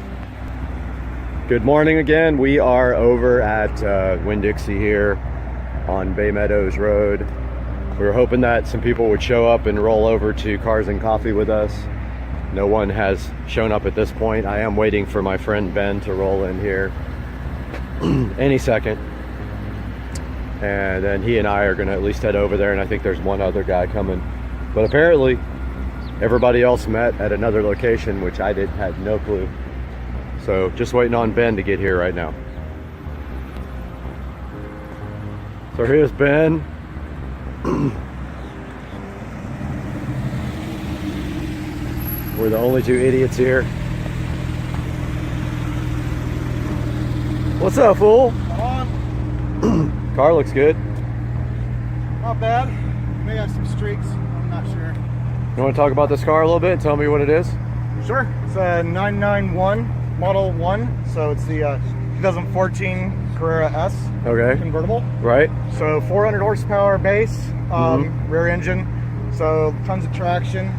Good morning again. We are over at Winn-Dixie here on Bay Meadows Road. We were hoping that some people would show up and roll over to Cars and Coffee with us. No one has shown up at this point. I am waiting for my friend Ben to roll in here any second. And then he and I are gonna at least head over there, and I think there's one other guy coming. But apparently, everybody else met at another location, which I had no clue. So just waiting on Ben to get here right now. So here's Ben. We're the only two idiots here. What's up, fool? Car looks good. Not bad. May have some streaks. I'm not sure. You want to talk about this car a little bit and tell me what it is? Sure. It's a 991 Model 1. So it's the 2014 Carrera S convertible. Right. So 400 horsepower base, rear engine. So tons of traction.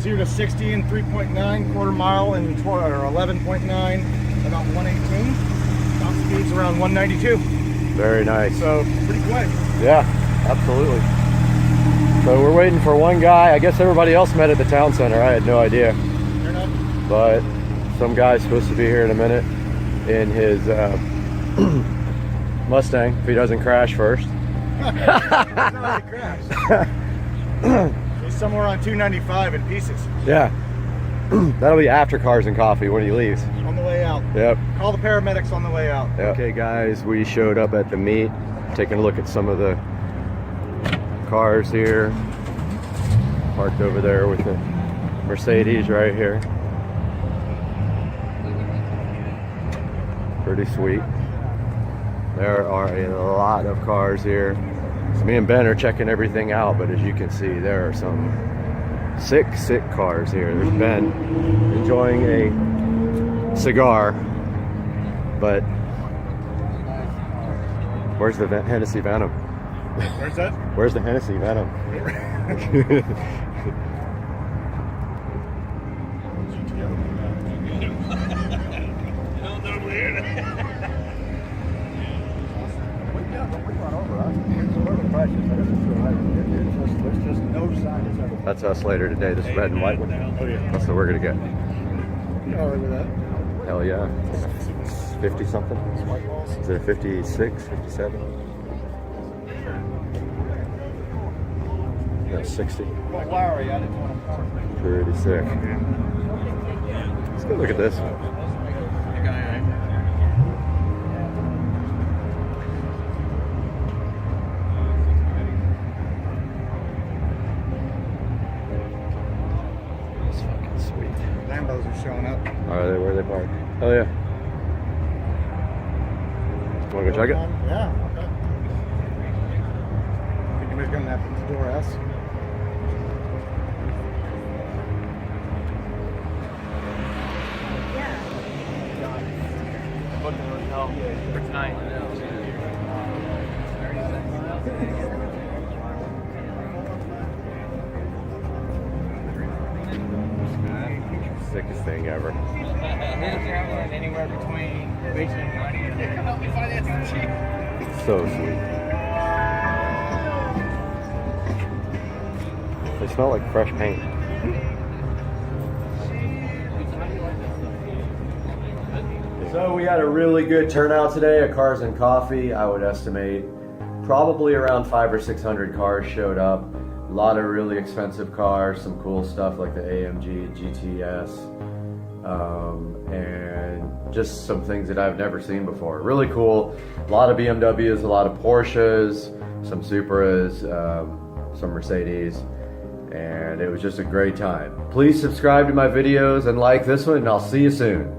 0 to 60 in 3.9, quarter mile in 11.9, about 118. Top speed's around 192. Very nice. So pretty quick. Yeah, absolutely. So we're waiting for one guy. I guess everybody else met at the town center. I had no idea. But some guy's supposed to be here in a minute in his Mustang, if he doesn't crash first. He's somewhere on 295 in pieces. Yeah. That'll be after Cars and Coffee when he leaves. On the way out. Yep. Call the paramedics on the way out. Yep. Okay guys, we showed up at the meet, taking a look at some of the cars here. Parked over there with the Mercedes right here. Pretty sweet. There are a lot of cars here. So me and Ben are checking everything out, but as you can see, there are some sick cars here. There's Ben enjoying a cigar, but where's the Hennessy Venom? Where's that? Where's the Hennessy Venom? That's us later today, this red and white one. Oh, yeah. That's what we're gonna get. Oh, look at that. Hell yeah. 50 something? Is it 56, 57? No, 60. Pretty sick. Let's go look at this. Lambos are showing up. Are they? Where are they parked? Oh yeah. Want to go check it? Yeah, okay. Think anybody's gonna have the door S? Sickest thing ever. Anywhere between 80 and 90. Help me finance the cheap. So sweet. They smell like fresh paint. So we had a really good turnout today at Cars and Coffee. I would estimate probably around 500 or 600 cars showed up. A lot of really expensive cars, some cool stuff like the AMG GTS, and just some things that I've never seen before. Really cool. A lot of BMWs, a lot of Porsches, some Supras, some Mercedes, and it was just a great time. Please subscribe to my videos and like this one, and I'll see you soon.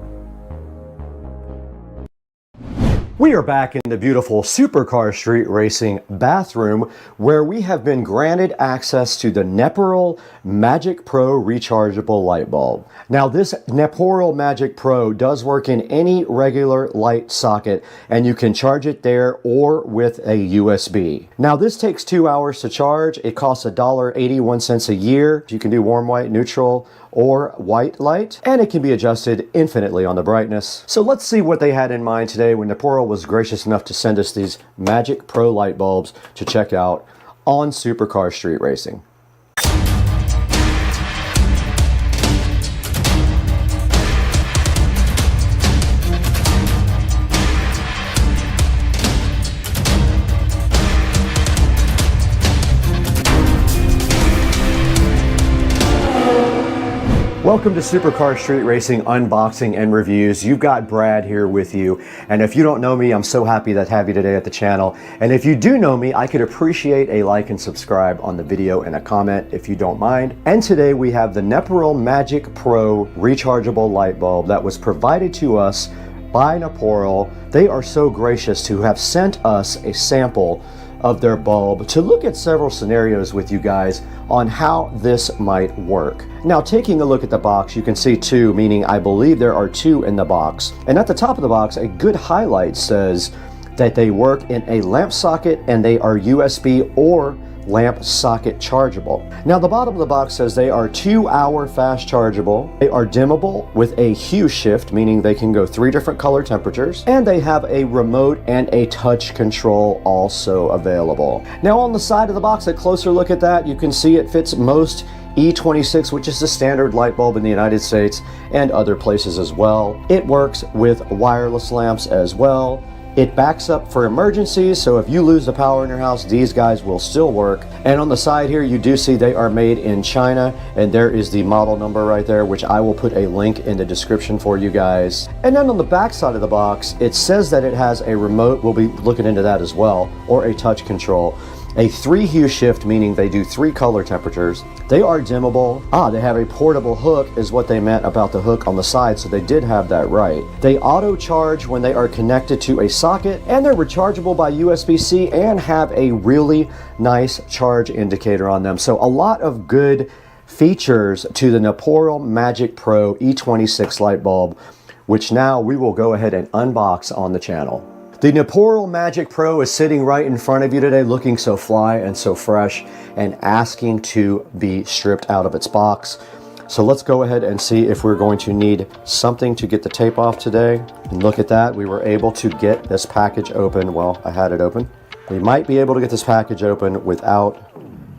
We are back in the beautiful Supercar Street Racing bathroom, where we have been granted access to the Neperal Magic Pro rechargeable light bulb. Now this Neperal Magic Pro does work in any regular light socket, and you can charge it there or with a USB. Now this takes 2 hours to charge. It costs $1.81 a year. You can do warm white, neutral, or white light, and it can be adjusted infinitely on the brightness. So let's see what they had in mind today when Neperal was gracious enough to send us these Magic Pro light bulbs to check out on Supercar Street Racing. Welcome to Supercar Street Racing unboxing and reviews. You've got Brad here with you, and if you don't know me, I'm so happy to have you today at the channel. And if you do know me, I could appreciate a like and subscribe on the video and a comment if you don't mind. And today we have the Neperal Magic Pro rechargeable light bulb that was provided to us by Neperal. They are so gracious to have sent us a sample of their bulb to look at several scenarios with you guys on how this might work. Now, taking a look at the box, you can see two, meaning I believe there are two in the box. And at the top of the box, a good highlight says that they work in a lamp socket and they are USB or lamp socket chargeable. Now the bottom of the box says they are 2-hour fast chargeable. They are dimmable with a hue shift, meaning they can go 3 different color temperatures, and they have a remote and a touch control also available. Now on the side of the box, a closer look at that, you can see it fits most E26, which is the standard light bulb in the United States and other places as well. It works with wireless lamps as well. It backs up for emergencies, so if you lose the power in your house, these guys will still work. And on the side here, you do see they are made in China, and there is the model number right there, which I will put a link in the description for you guys. And then on the back side of the box, it says that it has a remote, we'll be looking into that as well, or a touch control. A 3 hue shift, meaning they do 3 color temperatures. They are dimmable. They have a portable hook is what they meant about the hook on the side, so they did have that right. They auto charge when they are connected to a socket, and they're rechargeable by USB-C and have a really nice charge indicator on them. So a lot of good features to the Naporal Magic Pro E26 light bulb, which now we will go ahead and unbox on the channel. The Naporal Magic Pro is sitting right in front of you today, looking so fly and so fresh and asking to be stripped out of its box. So let's go ahead and see if we're going to need something to get the tape off today. And look at that, we were able to get this package open. Well, I had it open. We might be able to get this package open without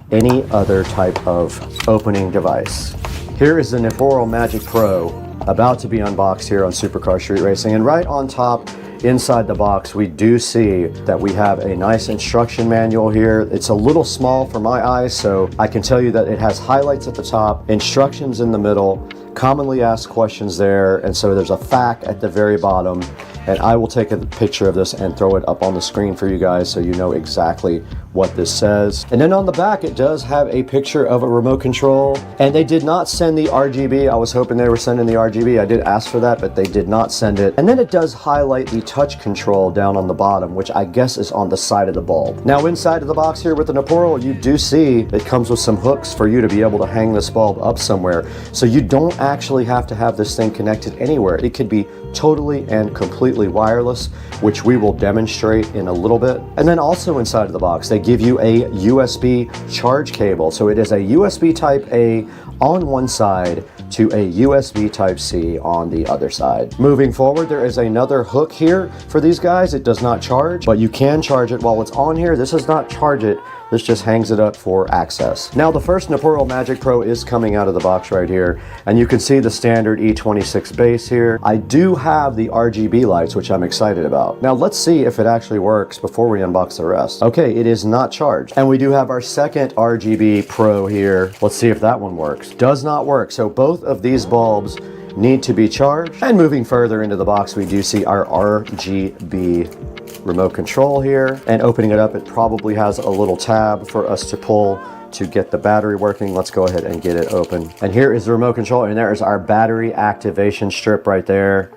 any other type of opening device. Here is the Naporal Magic Pro about to be unboxed here on Supercar Street Racing, and right on top inside the box we do see that we have a nice instruction manual here. It's a little small for my eyes, so I can tell you that it has highlights at the top, instructions in the middle, commonly asked questions there, and so there's a FAQ at the very bottom, and I will take a picture of this and throw it up on the screen for you guys so you know exactly what this says. And then on the back it does have a picture of a remote control, and they did not send the RGB. I was hoping they were sending the RGB. I did ask for that, but they did not send it. And then it does highlight the touch control down on the bottom, which I guess is on the side of the bulb. Now inside of the box here with the Naporal, you do see it comes with some hooks for you to be able to hang this bulb up somewhere, so you don't actually have to have this thing connected anywhere. It could be totally and completely wireless, which we will demonstrate in a little bit. And then also inside of the box they give you a USB charge cable. So it is a USB type A on one side to a USB type C on the other side. Moving forward, there is another hook here for these guys. It does not charge, but you can charge it while it's on here. This does not charge it. This just hangs it up for access. Now the first Naporal Magic Pro is coming out of the box right here, and you can see the standard E26 base here. I do have the RGB lights, which I'm excited about. Now let's see if it actually works before we unbox the rest. Okay, it is not charged. And we do have our second RGB Pro here. Let's see if that one works. Does not work. So both of these bulbs need to be charged. And moving further into the box, we do see our RGB remote control here, and opening it up, it probably has a little tab for us to pull to get the battery working. Let's go ahead and get it open. And here is the remote control, and there is our battery activation strip right there.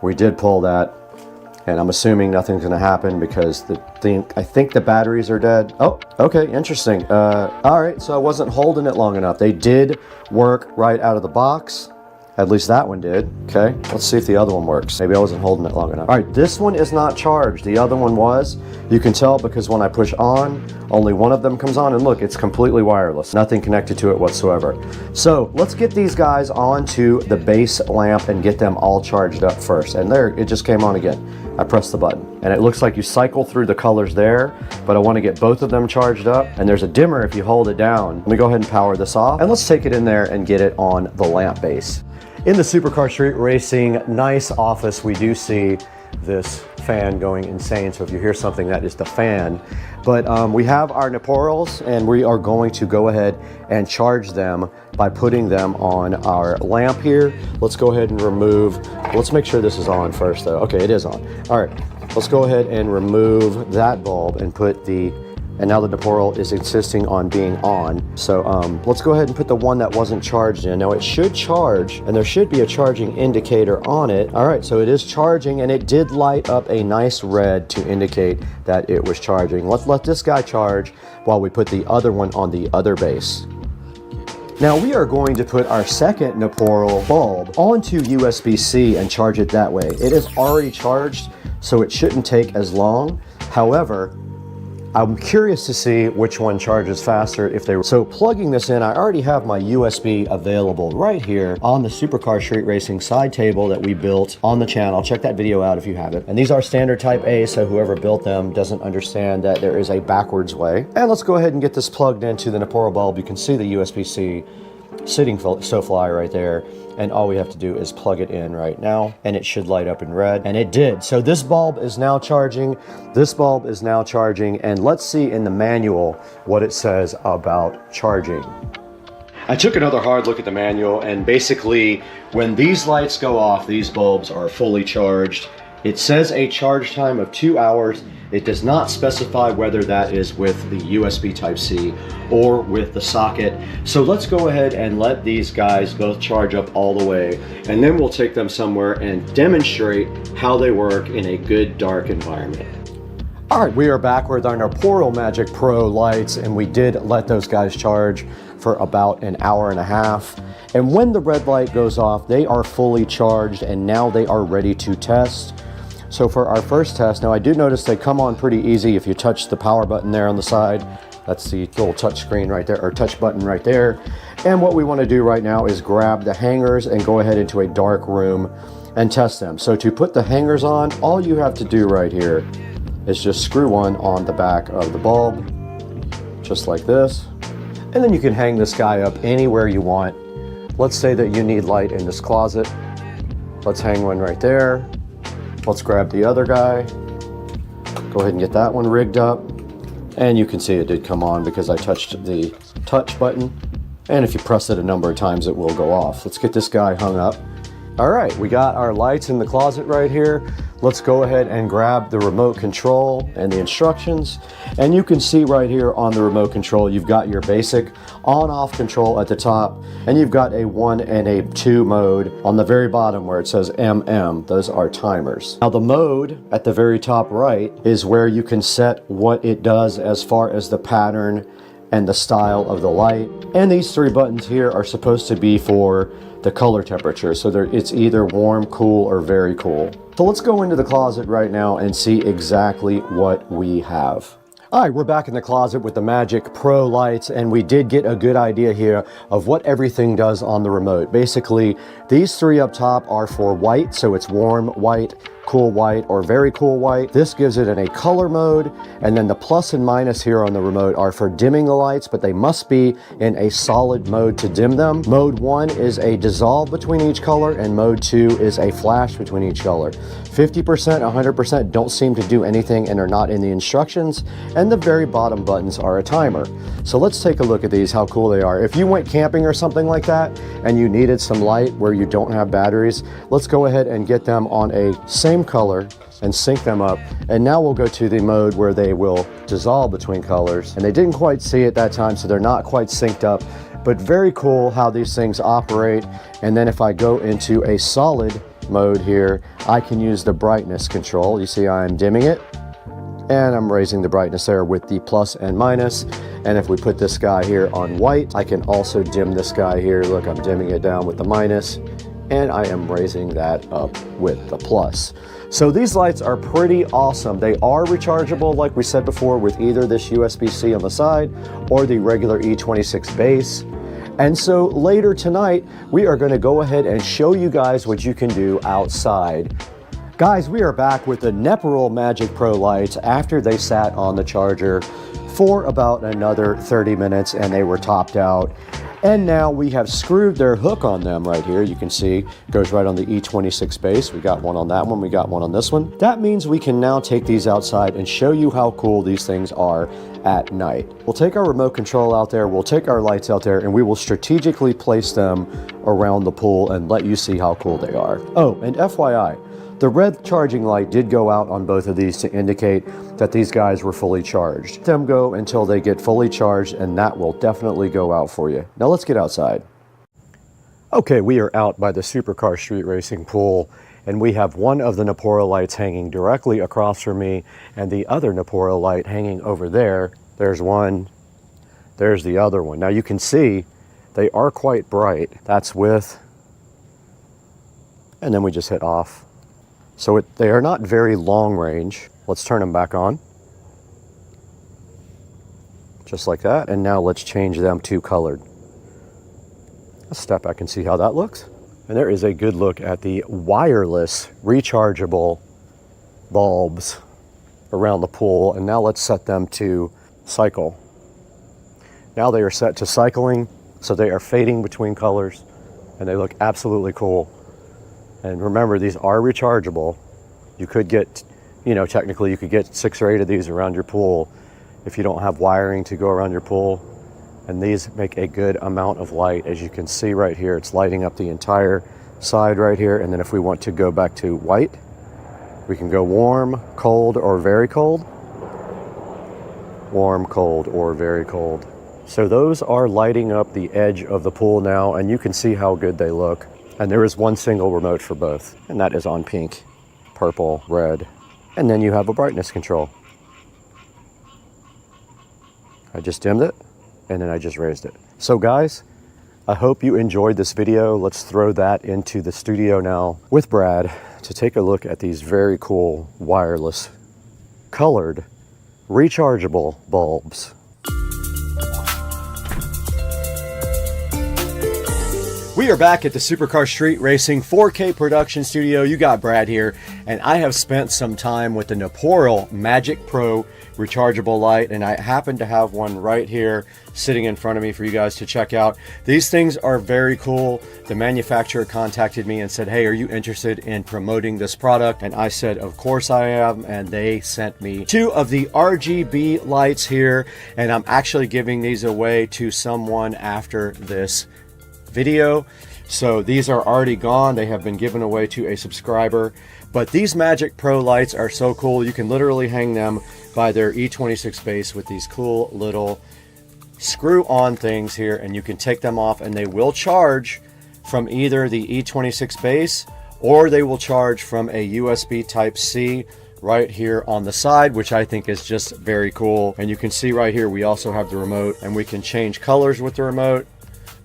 We did pull that, and I'm assuming nothing's going to happen because I think the batteries are dead. Oh, okay, interesting. All right, so I wasn't holding it long enough. They did work right out of the box. At least that one did. Okay, let's see if the other one works. Maybe I wasn't holding it long enough. All right, this one is not charged. The other one was. You can tell because when I push on, only one of them comes on, and look, it's completely wireless. Nothing connected to it whatsoever. So let's get these guys onto the base lamp and get them all charged up first. And there, it just came on again. I pressed the button, and it looks like you cycle through the colors there, but I want to get both of them charged up, and there's a dimmer if you hold it down. Let me go ahead and power this off, and let's take it in there and get it on the lamp base. In the Supercar Street Racing nice office, we do see this fan going insane. So if you hear something, that is the fan. But we have our Naporals, and we are going to go ahead and charge them by putting them on our lamp here. Let's go ahead and remove, let's make sure this is on first though. Okay, it is on. All right, let's go ahead and remove that bulb and put the, and now the Naporal is insisting on being on. So let's go ahead and put the one that wasn't charged in. Now it should charge, and there should be a charging indicator on it. All right, so it is charging, and it did light up a nice red to indicate that it was charging. Let's let this guy charge while we put the other one on the other base. Now we are going to put our second Naporal bulb onto USB-C and charge it that way. It is already charged, so it shouldn't take as long. However, I'm curious to see which one charges faster if they were. So plugging this in, I already have my USB available right here on the Supercar Street Racing side table that we built on the channel. Check that video out if you haven't. And these are standard type A, so whoever built them doesn't understand that there is a backwards way. And let's go ahead and get this plugged into the Naporo bulb. You can see the USB-C sitting SoFly right there, and all we have to do is plug it in right now and it should light up in red, and it did. So this bulb is now charging, this bulb is now charging, and let's see in the manual what it says about charging. I took another hard look at the manual, and basically when these lights go off, these bulbs are fully charged. It says a charge time of 2 hours. It does not specify whether that is with the USB Type-C or with the socket. So let's go ahead and let these guys both charge up all the way, and then we'll take them somewhere and demonstrate how they work in a good dark environment. All right, we are back with our Naporo Magic Pro lights, and we did let those guys charge for about an hour and a half. And when the red light goes off, they are fully charged, and now they are ready to test. So for our first test, now I do notice they come on pretty easy if you touch the power button there on the side. That's the little touch screen right there, or touch button right there. And what we want to do right now is grab the hangers and go ahead into a dark room and test them. So to put the hangers on, all you have to do right here is just screw one on the back of the bulb, just like this. And then you can hang this guy up anywhere you want. Let's say that you need light in this closet. Let's hang one right there. Let's grab the other guy. Go ahead and get that one rigged up. And you can see it did come on because I touched the touch button. And if you press it a number of times, it will go off. Let's get this guy hung up. All right, we got our lights in the closet right here. Let's go ahead and grab the remote control and the instructions. And you can see right here on the remote control, you've got your basic on-off control at the top, and you've got a 1 and a 2 mode on the very bottom where it says MM. Those are timers. Now the mode at the very top right is where you can set what it does as far as the pattern and the style of the light. And these 3 buttons here are supposed to be for the color temperature. So it's either warm, cool, or very cool. So let's go into the closet right now and see exactly what we have. All right, we're back in the closet with the Magic Pro lights, and we did get a good idea here of what everything does on the remote. Basically, these 3 up top are for white, so it's warm white, cool white, or very cool white. This gives it in a color mode, and then the plus and minus here on the remote are for dimming the lights, but they must be in a solid mode to dim them. Mode 1 is a dissolve between each color, and mode 2 is a flash between each color. 50%, 100% don't seem to do anything and are not in the instructions, and the very bottom buttons are a timer. So let's take a look at these, how cool they are. If you went camping or something like that, and you needed some light where you don't have batteries, let's go ahead and get them on a same color and sync them up. And now we'll go to the mode where they will dissolve between colors. And they didn't quite see it that time, so they're not quite synced up, but very cool how these things operate. And then if I go into a solid mode here, I can use the brightness control. You see I'm dimming it, and I'm raising the brightness there with the plus and minus. And if we put this guy here on white, I can also dim this guy here. Look, I'm dimming it down with the minus, and I am raising that up with the plus. So these lights are pretty awesome. They are rechargeable, like we said before, with either this USB-C on the side or the regular E26 base. And so later tonight, we are going to go ahead and show you guys what you can do outside. Guys, we are back with the Naporo Magic Pro lights after they sat on the charger for about another 30 minutes and they were topped out. And now we have screwed their hook on them right here. You can see it goes right on the E26 base. We got one on that one, we got one on this one. That means we can now take these outside and show you how cool these things are at night. We'll take our remote control out there, we'll take our lights out there, and we will strategically place them around the pool and let you see how cool they are. Oh, and FYI, the red charging light did go out on both of these to indicate that these guys were fully charged. Let them go until they get fully charged, and that will definitely go out for you. Now let's get outside. Okay, we are out by the Supercar Street Racing pool, and we have one of the Naporo lights hanging directly across from me, and the other Naporo light hanging over there. There's one, there's the other one. Now you can see they are quite bright. That's with, and then we just hit off. So they are not very long range. Let's turn them back on. Just like that. And now let's change them to colored. Let's step back and see how that looks. And there is a good look at the wireless rechargeable bulbs around the pool. And now let's set them to cycle. Now they are set to cycling, so they are fading between colors and they look absolutely cool. And remember, these are rechargeable. You could get, you know, technically you could get 6 or 8 of these around your pool if you don't have wiring to go around your pool. And these make a good amount of light. As you can see right here, it's lighting up the entire side right here. And then if we want to go back to white, we can go warm, cold, or very cold. Warm, cold, or very cold. So those are lighting up the edge of the pool now, and you can see how good they look. And there is one single remote for both, and that is on pink, purple, red. And then you have a brightness control. I just dimmed it, and then I just raised it. So guys, I hope you enjoyed this video. Let's throw that into the studio now with Brad to take a look at these very cool wireless colored rechargeable bulbs. We are back at the Supercar Street Racing 4K production studio. You got Brad here, and I have spent some time with the Naporal Magic Pro rechargeable light, and I happen to have one right here sitting in front of me for you guys to check out. These things are very cool. The manufacturer contacted me and said, hey, are you interested in promoting this product? And I said, of course I am. And they sent me 2 of the RGB lights here, and I'm actually giving these away to someone after this video. So these are already gone. They have been given away to a subscriber. But these Magic Pro lights are so cool. You can literally hang them by their E26 base with these cool little screw-on things here, and you can take them off and they will charge from either the E26 base or they will charge from a USB Type-C right here on the side, which I think is just very cool. And you can see right here we also have the remote, and we can change colors with the remote.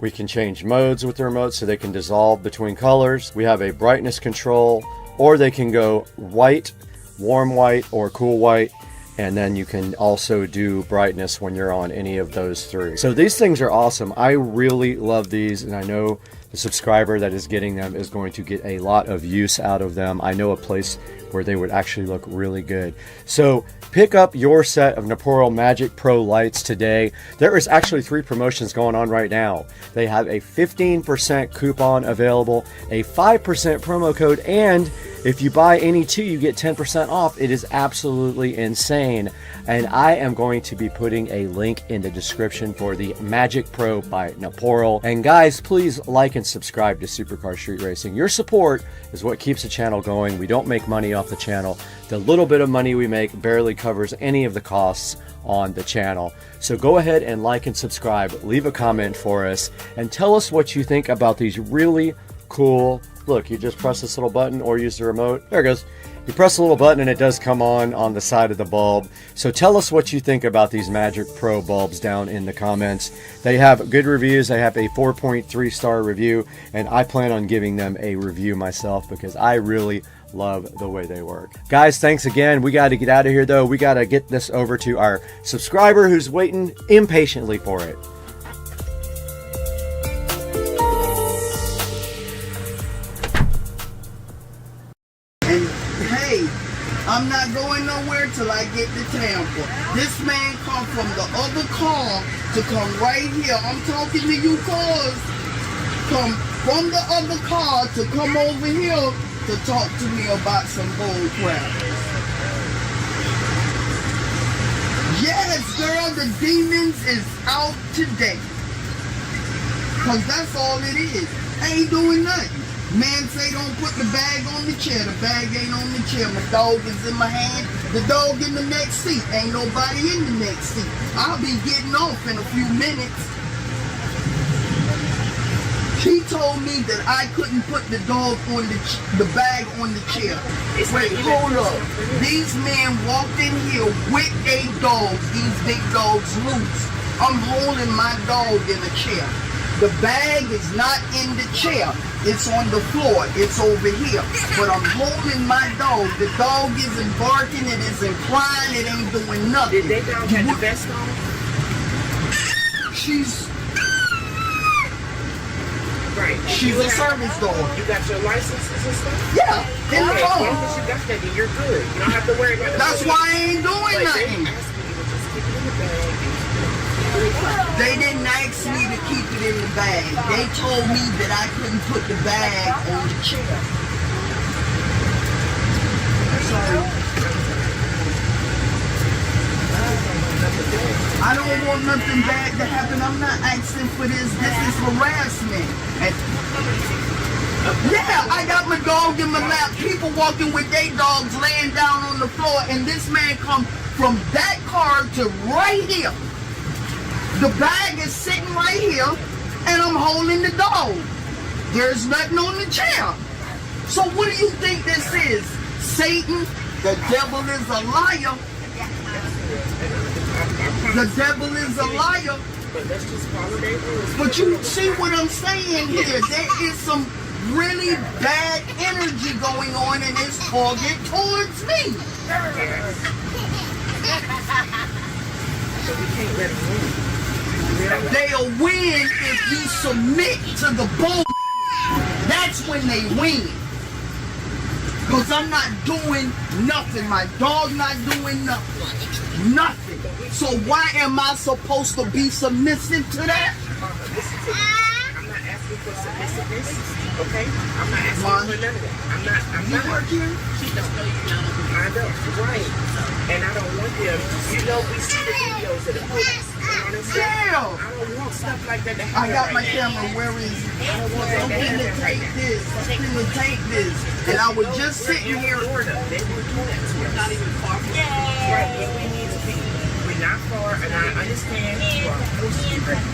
We can change modes with the remote so they can dissolve between colors. We have a brightness control, or they can go white, warm white, or cool white. And then you can also do brightness when you're on any of those 3. So these things are awesome. I really love these, and I know the subscriber that is getting them is going to get a lot of use out of them. I know a place where they would actually look really good. So pick up your set of Naporal Magic Pro lights today. There is actually 3 promotions going on right now. They have a 15% coupon available, a 5% promo code, and if you buy any 2, you get 10% off. It is absolutely insane. And I am going to be putting a link in the description for the Magic Pro by Naporal. And guys, please like and subscribe to Supercar Street Racing. Your support is what keeps the channel going. We don't make money off the channel. The little bit of money we make barely covers any of the costs on the channel. So go ahead and like and subscribe, leave a comment for us, and tell us what you think about these really cool. Look, you just press this little button or use the remote. There it goes. You press a little button and it does come on the side of the bulb. So tell us what you think about these Magic Pro bulbs down in the comments. They have good reviews. I have a 4.3 star review, and I plan on giving them a review myself because I really love the way they work. Guys, thanks again. We got to get out of here though. We got to get this over to our subscriber who's waiting impatiently for it. I'm not going nowhere till I get to Tampa. This man come from the other car to come right here. I'm talking to you cars. Come from the other car to come over here to talk to me about some bull crap. Yes, girl, the demons is out today. Cause that's all it is. I ain't doing nothing. Man say don't put the bag on the chair. The bag ain't on the chair. My dog is in my hand. The dog in the next seat. Ain't nobody in the next seat. I'll be getting off in a few minutes. He told me that I couldn't put the dog on the bag on the chair. Wait, hold up. These men walked in here with a dog. These big dogs loose. I'm holding my dog in a chair. The bag is not in the chair. It's on the floor. It's over here. But I'm holding my dog. The dog isn't barking. It isn't crying. It ain't doing nothing. Did they dog have the vest on? She's Right. She's a service dog. You got your licenses and stuff? Yeah, in the As long phone. as you got that, then you're good. You don't have to worry about it. That's why I ain't doing Like, nothing. they asked me to just keep it in the bag. They didn't ask me to keep it in the bag. They told me that I couldn't put the bag on the chair. So, I don't want nothing bad to happen. I'm not asking for this. This is harassment. And yeah, I got my dog in my lap. People walking with their dogs laying down on the floor, and this man come from that car to right here. The bag is sitting right here, and I'm holding the dog. There's nothing on the chair. So what do you think this is? Satan? The devil is a liar. The devil is a liar. But let's just follow their rules. But you see what I'm saying here? There is some really bad energy going on, and it's targeted towards me. So we can't let them win. They'll win if you submit to the bull. That's when they win. Because I'm not doing nothing. My dog not doing nothing. Nothing. So why am I supposed to be submissive to that? Listen to me. I'm not asking for submissiveness, okay? I'm not asking for none of that. I'm not. work here? She don't know you know. I know, right. And I don't want them. You know, we see the videos of the police. You know what I'm saying? Yeah. I don't want stuff like that to happen. I got my right camera. Where is it? now. I don't want I'm that to finna happen right take now. this. I'm finna take this. And I was just sitting here. Florida. They will do that to us. Not even far from right where we need to be. We're not far, and I understand you are supposed to be ready.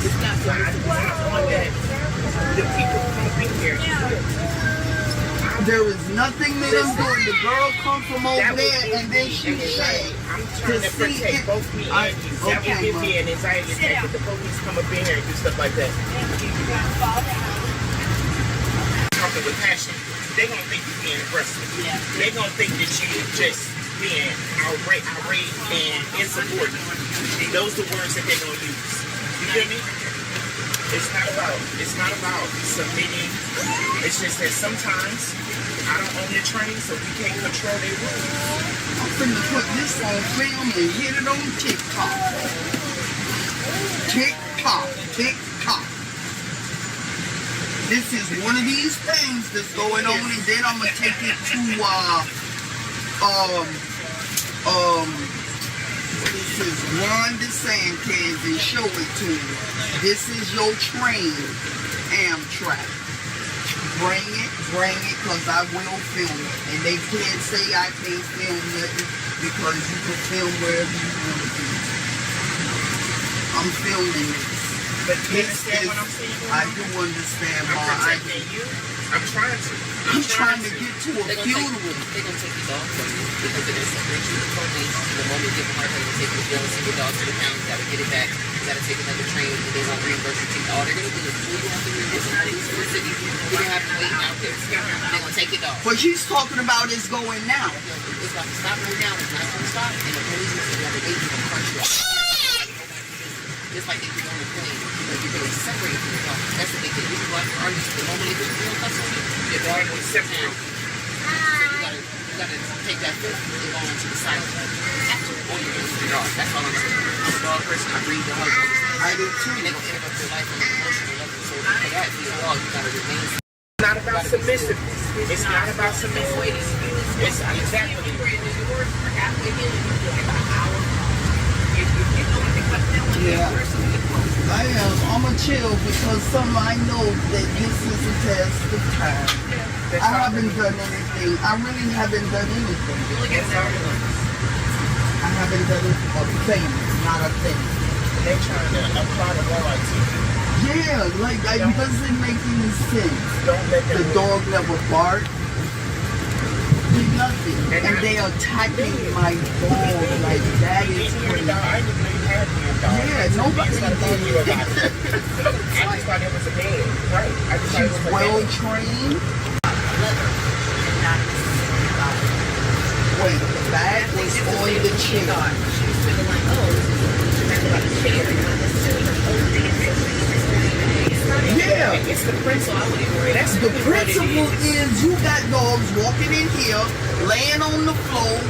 It's not so I just want that the people come up in here. There is nothing that I'm doing. The girl come from over there, and then she said, I'm trying to protect both me and you. That will give me an anxiety attack if the police come up in here and do stuff like that. Talking with passion, they're going to think you're being aggressive. They're going to think that you're just being outrage and insubordinate. Those are the words that they're going to use. You feel me? It's not about submitting. It's just that sometimes I don't own the train, so we can't control their rules. I'm finna put this on film and hit it on TikTok. TikTok. This is one of these things that's going on, and then I'm gonna take it to this is Ron DeSantis and show it to him. This is your train, Amtrak. Bring it, because I will film it. And they can't say I can't film nothing because you can film wherever you want to be. I'm filming this. But you understand what I'm saying? I do understand I'm why. protecting you. I'm trying to. I'm trying to get to a funeral. They're going to take your dog from you because they're going to separate you from police. The moment you give them a hard time, they take your bill, send your dog to the pound, you got to get it back. You got to take another train, and they won't reimburse you. All they're going to do is pull you off the road. It's not even for the city. You don't have to wait out there. They're going to take your dog. What she's talking about is going now. It's about to stop right now. It's not going to stop. And the police is going to wait to punch you off. Just like they do on the plane. Like you're going to separate from your dog. That's what they do. You can go out and argue. The moment they do the real customer, your dog will separate. You gotta take that foot and go into the side. Or you're gonna your dog. That's all I'm saying. I'm a dog person. I breed the hug. I do too. And they're gonna interrupt your life on an emotional level. So for that, for your dog, you gotta remain. It's not about submissiveness. It's not about submissiveness. It's exactly. Yeah, I am. I'm a chill because I know that this is a test of time. I haven't done anything. I really haven't done anything. I haven't done a thing, not a thing. They're trying to apply the law to you. Yeah, like it doesn't make any sense. Don't let them The dog never barked. Did nothing. And they attacking my dog like that is crazy. I didn't know you had your dog. Yeah, no, Nobody It's not about you about it. I just thought it was a man. Right. I just thought it was She's a well man. trained. Leather and not necessarily about it. Wait, the bag was on the chair. She was feeling like, oh, this is about the chair, not necessarily her own thing. Yeah. It's the principle. I wouldn't worry. That's The really what it principle is. is you got dogs walking in here, laying on the floor,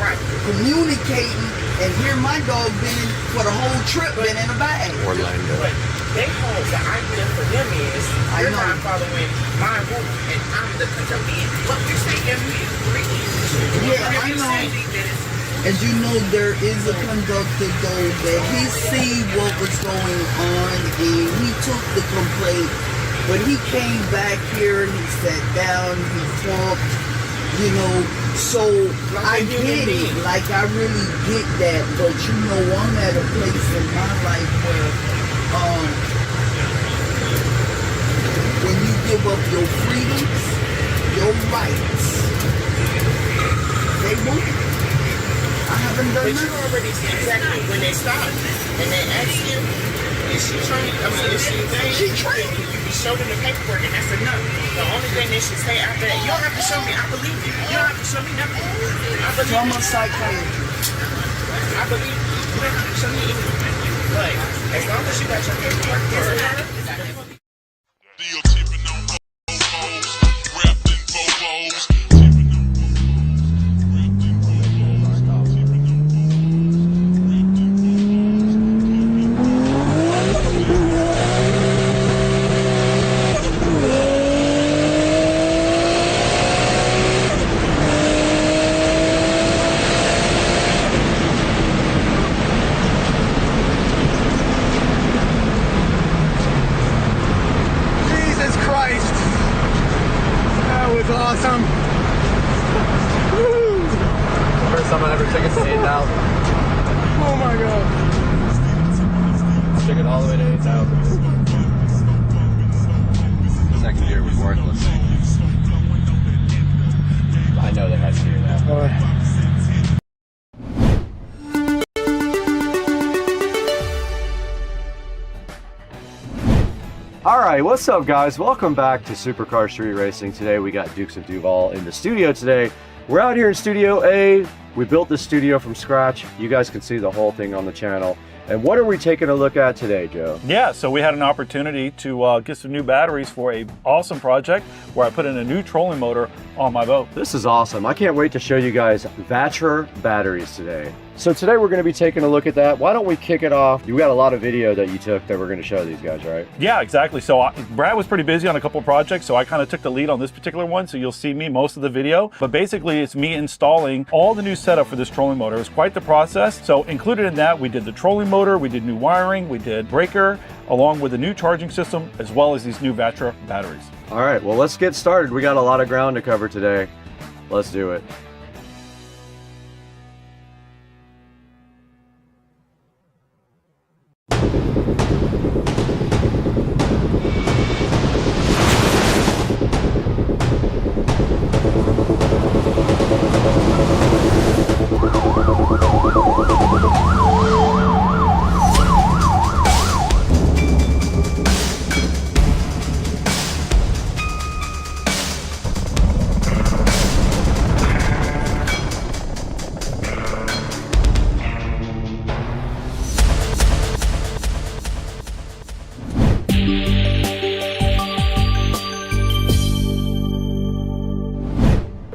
communicating, and here my dog been for the whole trip been in a bag. Orlando. But they hold the idea for them is you're not following my rule and I'm the conductor. What we're saying, we agree. Yeah, I know. As you know, there is a conductor though that he see what was going on and he took the complaint, but he came back here, he sat down, he talked, you know, so I get it, like I really get that, but you know, I'm at a place in my life where, when you give up your freedoms, your rights, they won't. I haven't done But you that. already see exactly when they stop and they ask you, is she trained? I mean, is she trained? She trained. You show them the paperwork and that's enough. The only thing they should say after that, you don't have to show me, I believe you. You don't have to show me nothing. I believe So I'm you. a psychiatrist. I believe you. You don't have to show me anything. But as long as you got your paperwork for Jesus Christ. That was awesome. Woo. First time I ever took it to 8,000. Oh my God. Took it all the way to 8,000. Second gear was worthless. I know they had to hear that. All right, what's up guys? Welcome back to Supercar Street Racing. Today we got Dukes of Duval in the studio today. We're out here in Studio A. We built this studio from scratch. You guys can see the whole thing on the channel. And what are we taking a look at today, Joe? Yeah, so we had an opportunity to get some new batteries for a awesome project where I put in a new trolling motor on my boat. This is awesome. I can't wait to show you guys VESA batteries today. So today we're going to be taking a look at that. Why don't we kick it off? You got a lot of video that you took that we're going to show these guys, right? Yeah, exactly. So Brad was pretty busy on a couple of projects, so I kind of took the lead on this particular one, so you'll see me most of the video. But basically, it's me installing all the new setup for this trolling motor. It was quite the process. So included in that, we did the trolling motor, we did new wiring, we did breaker, along with the new charging system, as well as these new VESA batteries. All right, well, let's get started. We got a lot of ground to cover today. Let's do it.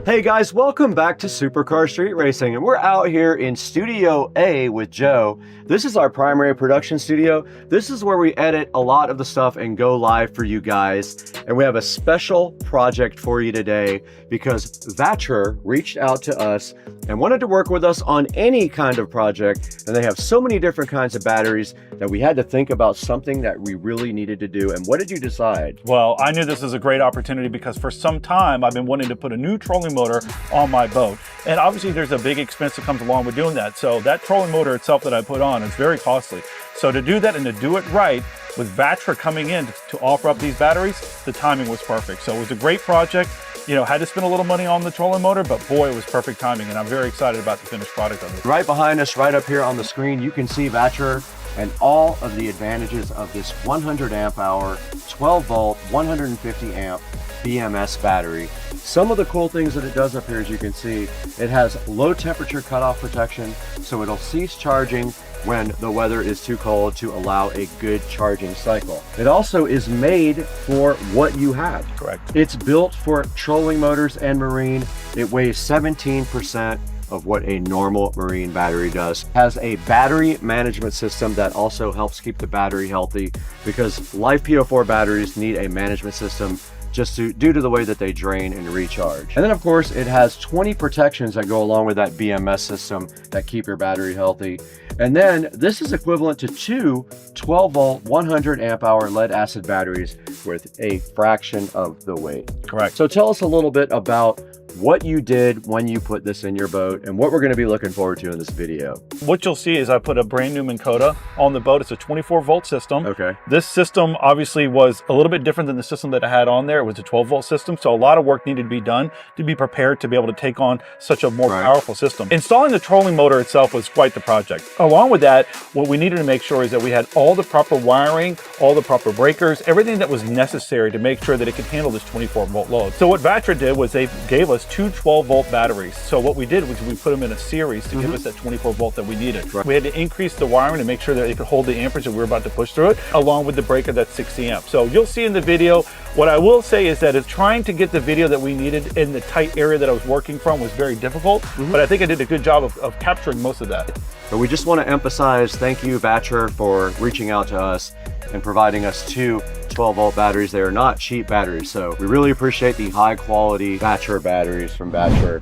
Hey guys, welcome back to Supercar Street Racing, and we're out here in Studio A with Joe. This is our primary production studio. This is where we edit a lot of the stuff and go live for you guys. And we have a special project for you today because VESA reached out to us and wanted to work with us on any kind of project. And they have so many different kinds of batteries that we had to think about something that we really needed to do. And what did you decide? Well, I knew this was a great opportunity because for some time I've been wanting to put a new trolling motor on my boat. And obviously there's a big expense that comes along with doing that. So that trolling motor itself that I put on is very costly. So to do that and to do it right, with VESA coming in to offer up these batteries, the timing was perfect. So it was a great project. You know, had to spend a little money on the trolling motor, but boy, it was perfect timing, and I'm very excited about the finished product of it. Right behind us, right up here on the screen, you can see VESA and all of the advantages of this 100 amp hour, 12 volt, 150 amp BMS battery. Some of the cool things that it does up here, as you can see, it has low temperature cutoff protection, so it'll cease charging when the weather is too cold to allow a good charging cycle. It also is made for what you have. Correct. It's built for trolling motors and marine. It weighs 17% of what a normal marine battery does. Has a battery management system that also helps keep the battery healthy, because live PO4 batteries need a management system just due to the way that they drain and recharge. And then of course it has 20 protections that go along with that BMS system that keep your battery healthy. And then this is equivalent to two 12 volt 100 amp hour lead acid batteries with a fraction of the weight. Correct. So tell us a little bit about what you did when you put this in your boat and what we're going to be looking forward to in this video. What you'll see is I put a brand new Minn Kota on the boat. It's a 24 volt system. Okay. This system obviously was a little bit different than the system that I had on there. It was a 12 volt system, so a lot of work needed to be done to be prepared to be able to take on such a more powerful system. Installing the trolling motor itself was quite the project. Along with that, what we needed to make sure is that we had all the proper wiring, all the proper breakers, everything that was necessary to make sure that it could handle this 24 volt load. So what Vatra did was they gave us two 12 volt batteries. So what we did was we put them in a series to give us that 24 volt that we needed. We had to increase the wiring to make sure that it could hold the amperage that we were about to push through it, along with the breaker that's 60 amp. So you'll see in the video. What I will say is that trying to get the video that we needed in the tight area that I was working from was very difficult, but I think I did a good job of capturing most of that. But we just want to emphasize, thank you, Vatra, for reaching out to us and providing us two 12 volt batteries. They are not cheap batteries, so we really appreciate the high quality Vatra batteries from Vatra.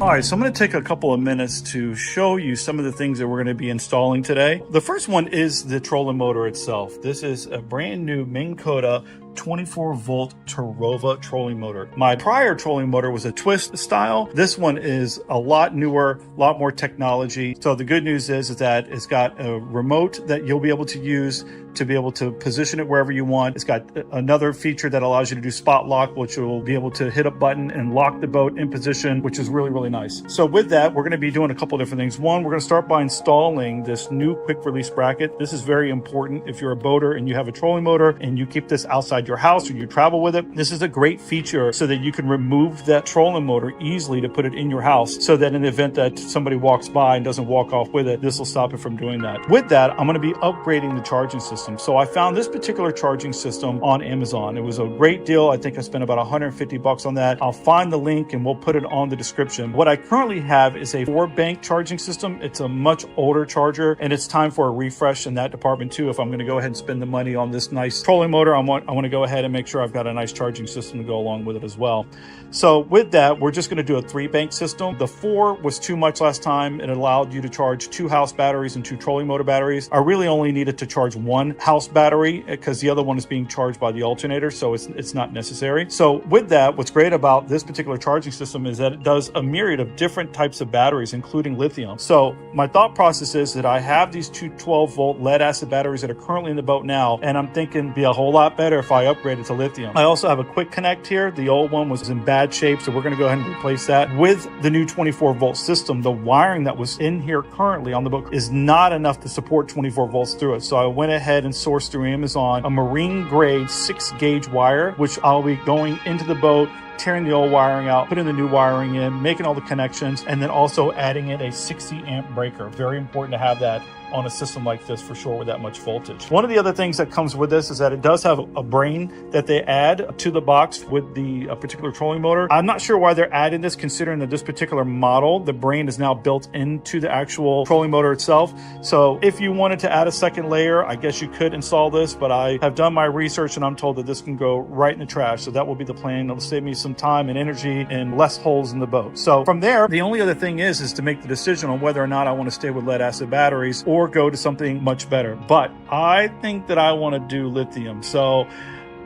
All right, so I'm going to take a couple of minutes to show you some of the things that we're going to be installing today. The first one is the trolling motor itself. This is a brand new Minn Kota 24 volt Tarova trolling motor. My prior trolling motor was a twist style. This one is a lot newer, a lot more technology. So the good news is that it's got a remote that you'll be able to use to be able to position it wherever you want. It's got another feature that allows you to do spot lock, which will be able to hit a button and lock the boat in position, which is really, really nice. So with that, we're going to be doing a couple different things. One, we're going to start by installing this new quick release bracket. This is very important if you're a boater and you have a trolling motor and you keep this outside your house or you travel with it. This is a great feature so that you can remove that trolling motor easily to put it in your house, so that in the event that somebody walks by and doesn't walk off with it, this will stop it from doing that. With that, I'm going to be upgrading the charging system. So I found this particular charging system on Amazon. It was a great deal. I think I spent about $150 on that. I'll find the link and we'll put it on the description. What I currently have is a 4-bank charging system. It's a much older charger and it's time for a refresh in that department too. If I'm going to go ahead and spend the money on this nice trolling motor, I want to go ahead and make sure I've got a nice charging system to go along with it as well. So with that, we're just going to do a 3-bank system. The 4 was too much last time. It allowed you to charge 2 house batteries and 2 trolling motor batteries. I really only needed to charge 1 house battery because the other one is being charged by the alternator, so it's not necessary. So with that, what's great about this particular charging system is that it does a myriad of different types of batteries, including lithium. So my thought process is that I have these 2 12 volt lead acid batteries that are currently in the boat now, and I'm thinking it'd be a whole lot better if I upgrade it to lithium. I also have a quick connect here. The old one was in bad shape, so we're going to go ahead and replace that. With the new 24 volt system, the wiring that was in here currently on the boat is not enough to support 24 volts through it. So I went ahead and sourced through Amazon a marine grade 6-gauge wire, which I'll be going into the boat, tearing the old wiring out, putting the new wiring in, making all the connections, and then also adding in a 60 amp breaker. Very important to have that on a system like this for sure with that much voltage. One of the other things that comes with this is that it does have a brain that they add to the box with the particular trolling motor. I'm not sure why they're adding this, considering that this particular model, the brain is now built into the actual trolling motor itself. So if you wanted to add a second layer, I guess you could install this, but I have done my research and I'm told that this can go right in the trash. So that will be the plan. It'll save me some time and energy and less holes in the boat. So from there, the only other thing is to make the decision on whether or not I want to stay with lead acid batteries or go to something much better. But I think that I want to do lithium. So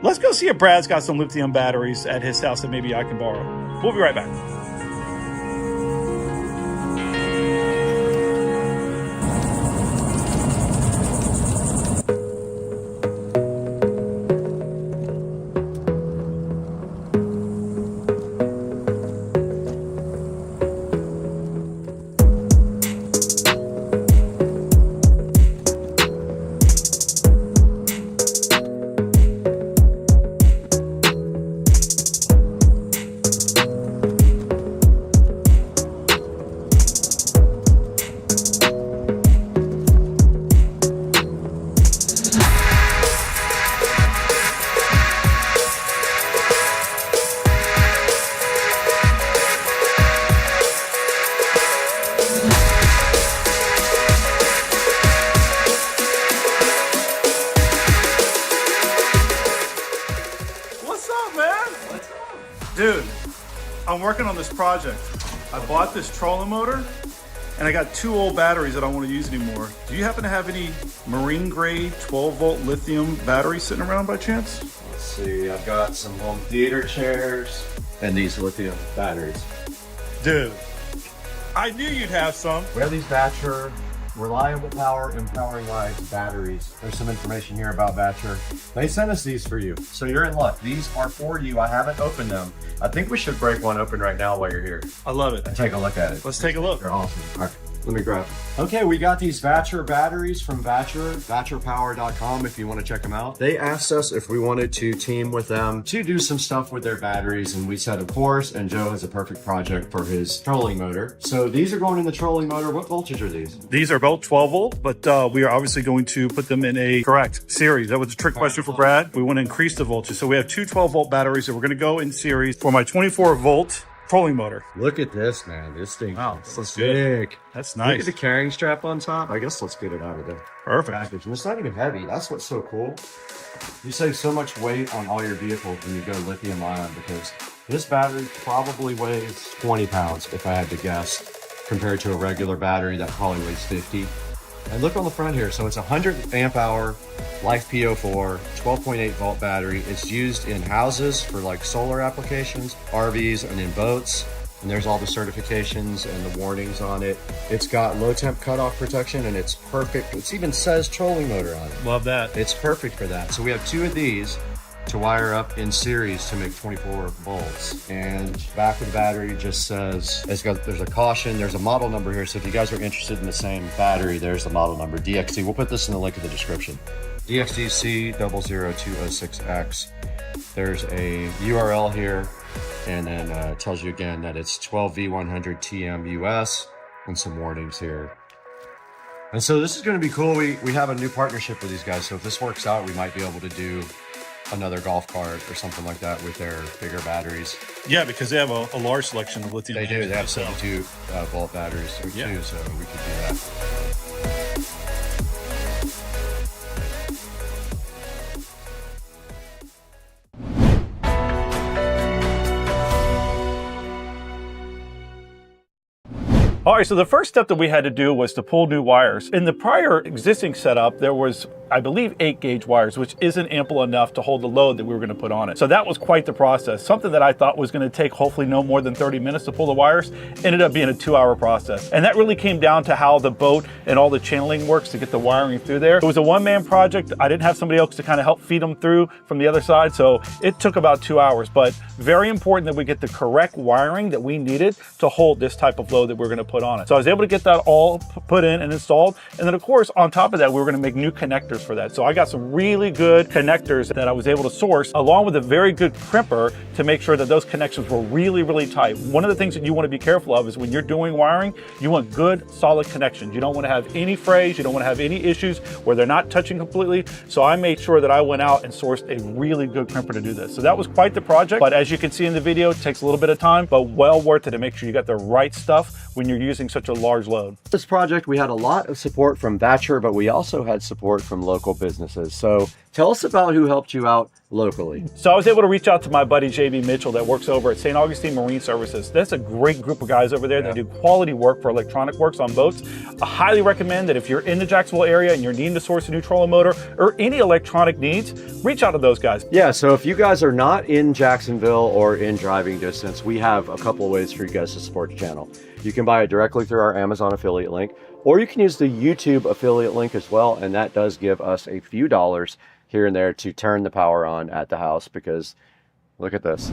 let's go see if Brad's got some lithium batteries at his house that maybe I can borrow. We'll be right back. I'm working on this project. I bought this trolling motor and I got 2 old batteries that I don't want to use anymore. Do you happen to have any marine grade 12 volt lithium batteries sitting around by chance? Let's see, I've got some home theater chairs and these lithium batteries. Dude, I knew you'd have some. We have these Batcher reliable power empowering lives batteries. There's some information here about Batcher. They sent us these for you, so you're in luck. These are for you. I haven't opened them. I think we should break one open right now while you're here. I love it. And take a look at it. Let's take a look. They're awesome. All right, let me grab them. Okay, we got these Batcher batteries from Batcher, batcherpower.com if you want to check them out. They asked us if we wanted to team with them to do some stuff with their batteries, and we said of course, and Joe has a perfect project for his trolling motor. So these are going in the trolling motor. What voltage are these? These are both 12 volt, but we are obviously going to put them in a correct series. That was a trick question for Brad. We want to increase the voltage. So we have 2 12 volt batteries that we're going to go in series for my 24 volt trolling motor. Look at this, man. This thing is sick. That's nice. Look at the carrying strap on top. I guess let's get it out of the package. And it's not even heavy. That's what's so cool. You save so much weight on all your vehicles when you go lithium ion, because this battery probably weighs 20 pounds if I had to guess, compared to a regular battery that probably weighs 50. And look on the front here. So it's a 100 amp hour Life PO4 12.8 volt battery. It's used in houses for like solar applications, RVs, and in boats. And there's all the certifications and the warnings on it. It's got low temp cutoff protection, and it's perfect. It even says trolling motor on it. Love that. It's perfect for that. So we have 2 of these to wire up in series to make 24 volts. And back of the battery just says, there's a caution, there's a model number here. So if you guys are interested in the same battery, there's the model number, DXT. We'll put this in the link in the description. DXTC00206X. There's a URL here, and then it tells you again that it's 12V100 TM US, and some warnings here. And so this is going to be cool. We have a new partnership with these guys. So if this works out, we might be able to do another golf cart or something like that with their bigger batteries. Yeah, because they have a large selection of lithium. They do. They have 72 volt batteries too, so we could do that. All right, so the first step that we had to do was to pull new wires. In the prior existing setup, there was, I believe, 8 gauge wires, which isn't ample enough to hold the load that we were going to put on it. So that was quite the process. Something that I thought was going to take hopefully no more than 30 minutes to pull the wires ended up being a 2-hour process. And that really came down to how the boat and all the channeling works to get the wiring through there. It was a one-man project. I didn't have somebody else to kind of help feed them through from the other side, so it took about 2 hours. But very important that we get the correct wiring that we needed to hold this type of load that we're going to put on it. So I was able to get that all put in and installed. And then of course, on top of that, we were going to make new connectors for that. So I got some really good connectors that I was able to source, along with a very good crimper to make sure that those connections were really, really tight. One of the things that you want to be careful of is when you're doing wiring, you want good, solid connections. You don't want to have any frays. You don't want to have any issues where they're not touching completely. So I made sure that I went out and sourced a really good crimper to do this. So that was quite the project. But as you can see in the video, it takes a little bit of time, but well worth it to make sure you got the right stuff when you're using such a large load. This project, we had a lot of support from Batcher, but we also had support from local businesses. So tell us about who helped you out locally. So I was able to reach out to my buddy JB Mitchell that works over at St. Augustine Marine Services. That's a great group of guys over there that do quality work for electronic works on boats. I highly recommend that if you're in the Jacksonville area and you're needing to source a new trolling motor or any electronic needs, reach out to those guys. Yeah, so if you guys are not in Jacksonville or in driving distance, we have a couple of ways for you guys to support the channel. You can buy it directly through our Amazon affiliate link, or you can use the YouTube affiliate link as well, and that does give us a few dollars here and there to turn the power on at the house, because look at this.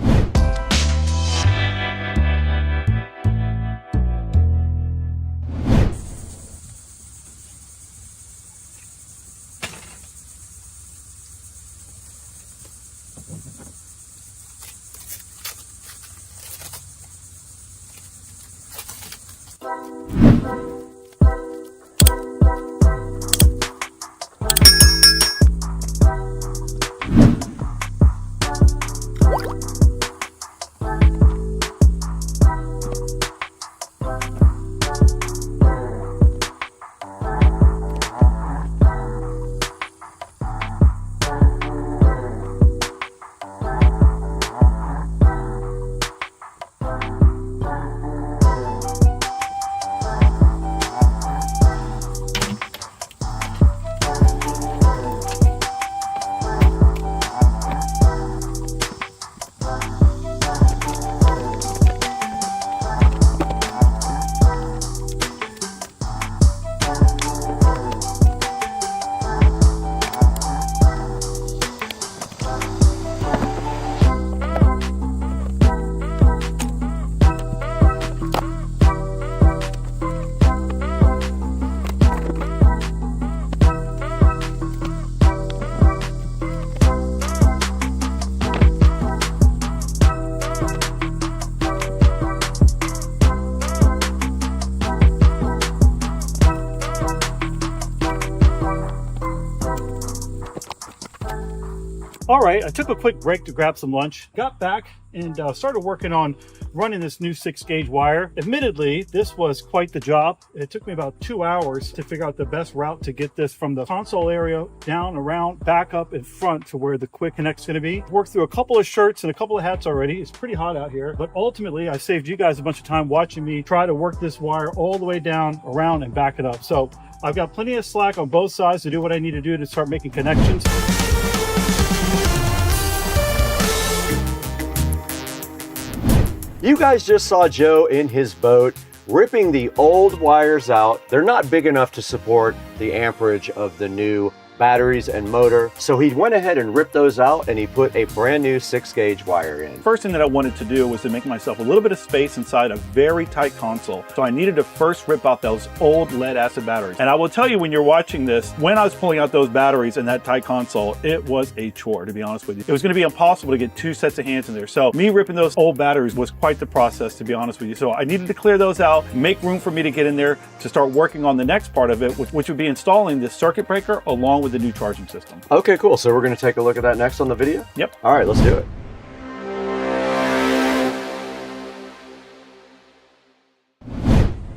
All right, I took a quick break to grab some lunch, got back and started working on running this new 6-gauge wire. Admittedly, this was quite the job. It took me about 2 hours to figure out the best route to get this from the console area down, around, back up in front to where the quick connect's gonna be. Worked through a couple of shirts and a couple of hats already. It's pretty hot out here, but ultimately I saved you guys a bunch of time watching me try to work this wire all the way down, around, and back it up. So I've got plenty of slack on both sides to do what I need to do to start making connections. You guys just saw Joe in his boat ripping the old wires out. They're not big enough to support the amperage of the new batteries and motor. So he went ahead and ripped those out and he put a brand new 6-gauge wire in. First thing that I wanted to do was to make myself a little bit of space inside a very tight console. So I needed to first rip out those old lead acid batteries. And I will tell you, when you're watching this, when I was pulling out those batteries in that tight console, it was a chore, to be honest with you. It was gonna be impossible to get 2 sets of hands in there. So me ripping those old batteries was quite the process, to be honest with you. So I needed to clear those out, make room for me to get in there to start working on the next part of it, which would be installing this circuit breaker along with the new charging system. Okay, cool. So we're going to take a look at that next on the video? Yep. All right, let's do it.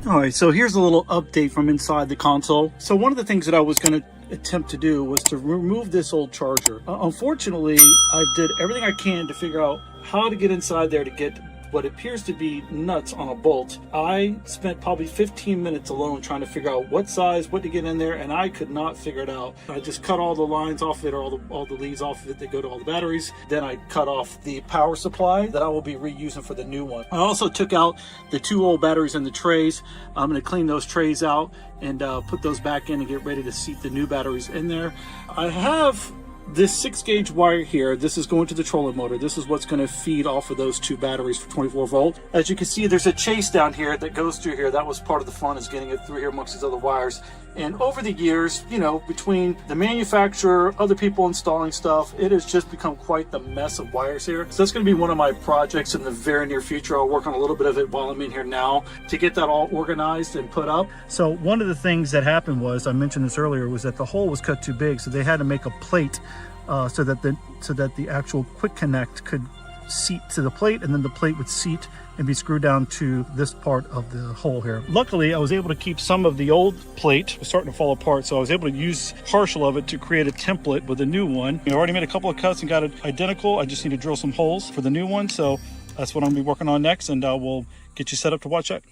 All right, so here's a little update from inside the console. So one of the things that I was going to attempt to do was to remove this old charger. Unfortunately, I did everything I can to figure out how to get inside there to get what appears to be nuts on a bolt. I spent probably 15 minutes alone trying to figure out what size, what to get in there, and I could not figure it out. I just cut all the lines off of it, or all the leads off of it that go to all the batteries. Then I cut off the power supply that I will be reusing for the new one. I also took out the 2 old batteries in the trays. I'm going to clean those trays out and put those back in and get ready to seat the new batteries in there. I have this 6-gauge wire here. This is going to the trolling motor. This is what's going to feed off of those 2 batteries for 24 volt. As you can see, there's a chase down here that goes through here. That was part of the fun, is getting it through here amongst these other wires. And over the years, you know, between the manufacturer, other people installing stuff, it has just become quite the mess of wires here. So that's going to be one of my projects in the very near future. I'll work on a little bit of it while I'm in here now to get that all organized and put up. So one of the things that happened was, I mentioned this earlier, was that the hole was cut too big, so they had to make a plate so that the actual quick connect could seat to the plate, and then the plate would seat and be screwed down to this part of the hole here. Luckily, I was able to keep some of the old plate. It was starting to fall apart, so I was able to use partial of it to create a template with a new one. I already made a couple of cuts and got it identical. I just need to drill some holes for the new one, so that's what I'm gonna be working on next, and we'll get you set up to watch that.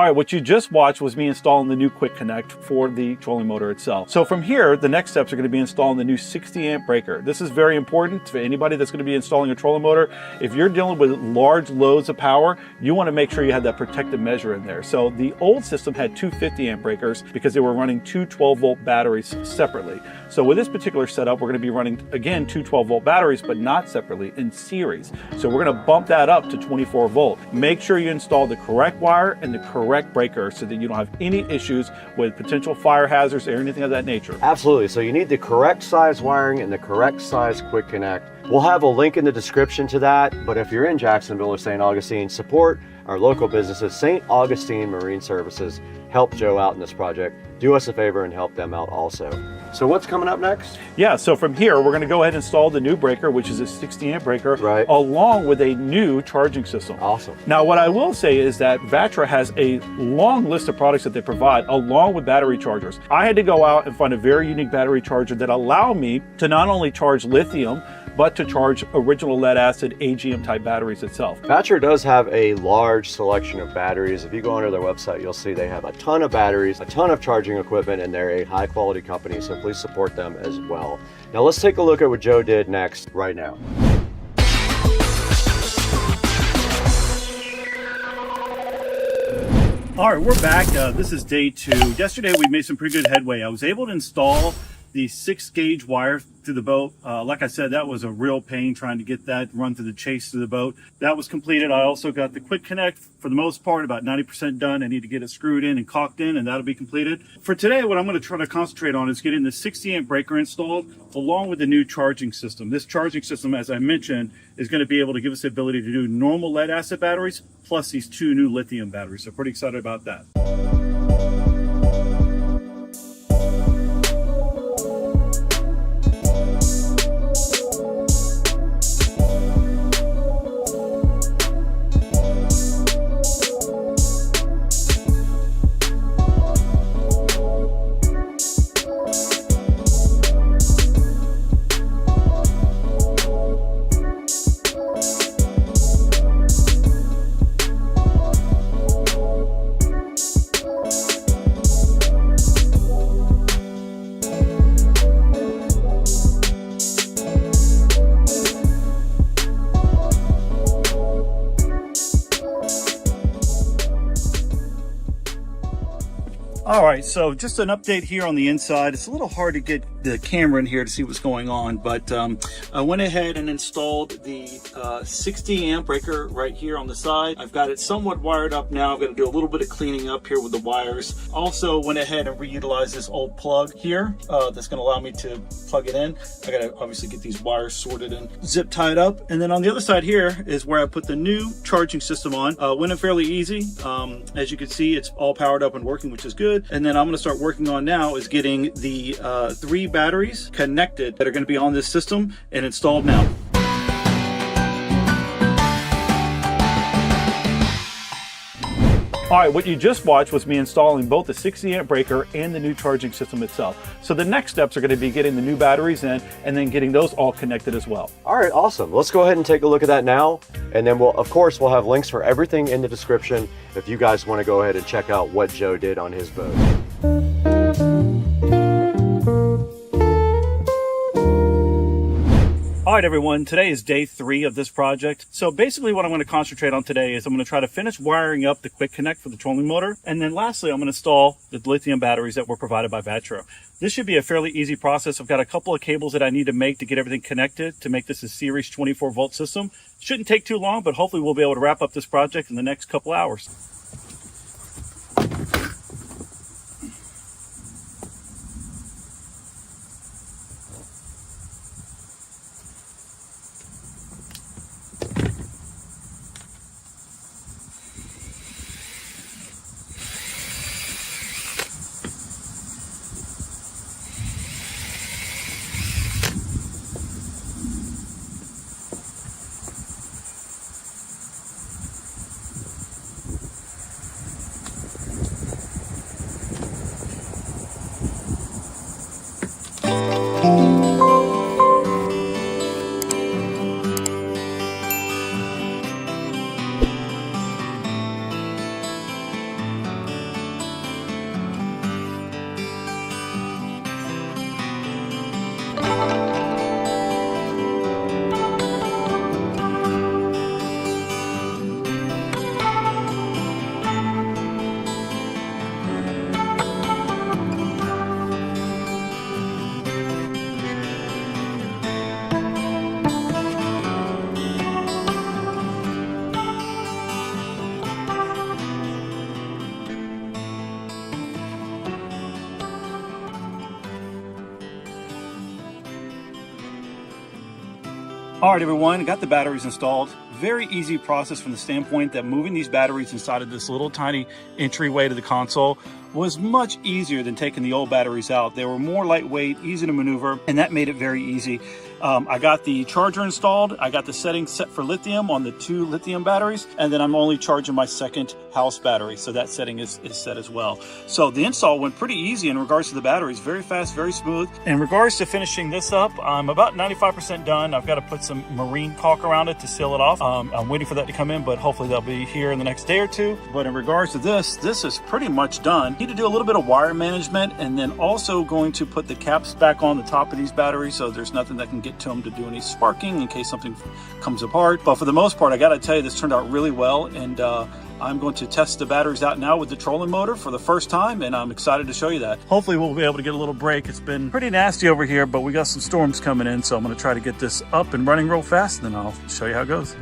All right, what you just watched was me installing the new Quick Connect for the trolling motor itself. So from here, the next steps are going to be installing the new 60 amp breaker. This is very important for anybody that's going to be installing a trolling motor. If you're dealing with large loads of power, you want to make sure you have that protective measure in there. So the old system had two 50 amp breakers because they were running two 12-volt batteries separately. So with this particular setup, we're going to be running, again, two 12-volt batteries, but not separately, in series. So we're going to bump that up to 24 volt. Make sure you install the correct wire and the correct breaker so that you don't have any issues with potential fire hazards or anything of that nature. Absolutely. So you need the correct size wiring and the correct size Quick Connect. We'll have a link in the description to that, but if you're in Jacksonville or St. Augustine, support our local businesses. St. Augustine Marine Services helped Joe out in this project. Do us a favor and help them out also. So what's coming up next? Yeah, so from here, we're going to go ahead and install the new breaker, which is a 60 amp breaker, right, along with a new charging system. Awesome. Now, what I will say is that Vatra has a long list of products that they provide along with battery chargers. I had to go out and find a very unique battery charger that allowed me to not only charge lithium, but to charge original lead acid AGM type batteries itself. Vatra does have a large selection of batteries. If you go onto their website, you'll see they have a ton of batteries, a ton of charging equipment, and they're a high quality company, so please support them as well. Now let's take a look at what Joe did next right now. All right, we're back. This is day 2. Yesterday we made some pretty good headway. I was able to install the 6-gauge wire through the boat. Like I said, that was a real pain trying to get that run through the chase through the boat. That was completed. I also got the Quick Connect, for the most part, about 90% done. I need to get it screwed in and caulked in, and that'll be completed. For today, what I'm going to try to concentrate on is getting the 60 amp breaker installed along with the new charging system. This charging system, as I mentioned, is going to be able to give us the ability to do normal lead acid batteries plus these 2 new lithium batteries. So pretty excited about that. All right, so just an update here on the inside. It's a little hard to get the camera in here to see what's going on, but I went ahead and installed the 60 amp breaker right here on the side. I've got it somewhat wired up now. I'm going to do a little bit of cleaning up here with the wires. Also went ahead and reutilized this old plug here that's going to allow me to plug it in. I got to obviously get these wires sorted and zip tied up. And then on the other side here is where I put the new charging system on. Went in fairly easy. As you can see, it's all powered up and working, which is good. And then I'm going to start working on now is getting the 3 batteries connected that are going to be on this system and installed now. All right, what you just watched was me installing both the 60 amp breaker and the new charging system itself. So the next steps are going to be getting the new batteries in and then getting those all connected as well. All right, awesome. Let's go ahead and take a look at that now. And then we'll have links for everything in the description if you guys want to go ahead and check out what Joe did on his boat. All right, everyone, today is day 3 of this project. So basically what I'm going to concentrate on today is I'm going to try to finish wiring up the Quick Connect for the trolling motor. And then lastly, I'm going to install the lithium batteries that were provided by Vatra. This should be a fairly easy process. I've got a couple of cables that I need to make to get everything connected to make this a series 24 volt system. Shouldn't take too long, but hopefully we'll be able to wrap up this project in the next couple hours. All right, everyone, got the batteries installed. Very easy process from the standpoint that moving these batteries inside of this little tiny entryway to the console was much easier than taking the old batteries out. They were more lightweight, easy to maneuver, and that made it very easy. I got the charger installed. I got the settings set for lithium on the 2 lithium batteries, and then I'm only charging my second house battery, so that setting is set as well. So the install went pretty easy in regards to the batteries. Very fast, very smooth. In regards to finishing this up, I'm about 95% done. I've got to put some marine caulk around it to seal it off. I'm waiting for that to come in, but hopefully they'll be here in the next day or two. But in regards to this is pretty much done. Need to do a little bit of wire management, and then also going to put the caps back on the top of these batteries so there's nothing that can get to them to do any sparking in case something comes apart. But for the most part, I gotta tell you, this turned out really well, and I'm going to test the batteries out now with the trolling motor for the first time, and I'm excited to show you that. Hopefully we'll be able to get a little break. It's been pretty nasty over here, but we got some storms coming in, so I'm gonna try to get this up and running real fast, and then I'll show you how it goes.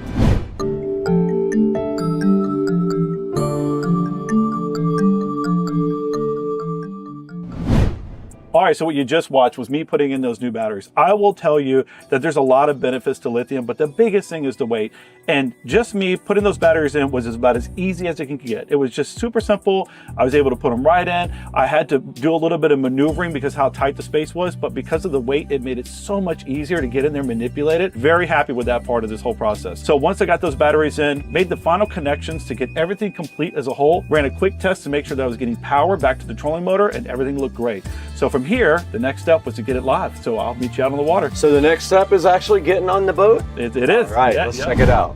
All right, so what you just watched was me putting in those new batteries. I will tell you that there's a lot of benefits to lithium, but the biggest thing is the weight. And just me putting those batteries in was about as easy as it can get. It was just super simple. I was able to put them right in. I had to do a little bit of maneuvering because how tight the space was, but because of the weight, it made it so much easier to get in there and manipulate it. Very happy with that part of this whole process. So once I got those batteries in, made the final connections to get everything complete as a whole, ran a quick test to make sure that I was getting power back to the trolling motor, and everything looked great. So from here, the next step was to get it live. So I'll meet you out on the water. So the next step is actually getting on the boat? It is. All right, yeah, let's check it out.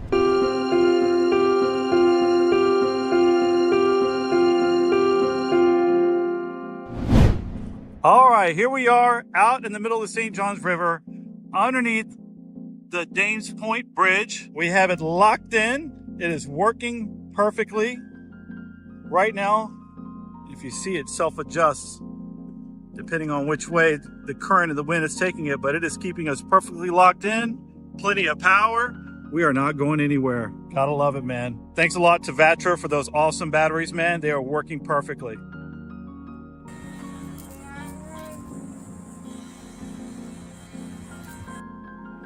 All right, here we are out in the middle of the St. Johns River underneath the Dames Point Bridge. We have it locked in. It is working perfectly. Right now, if you see, it self-adjusts depending on which way the current of the wind is taking it, but it is keeping us perfectly locked in. Plenty of power. We are not going anywhere. Gotta love it, man. Thanks a lot to Vatra for those awesome batteries, man. They are working perfectly.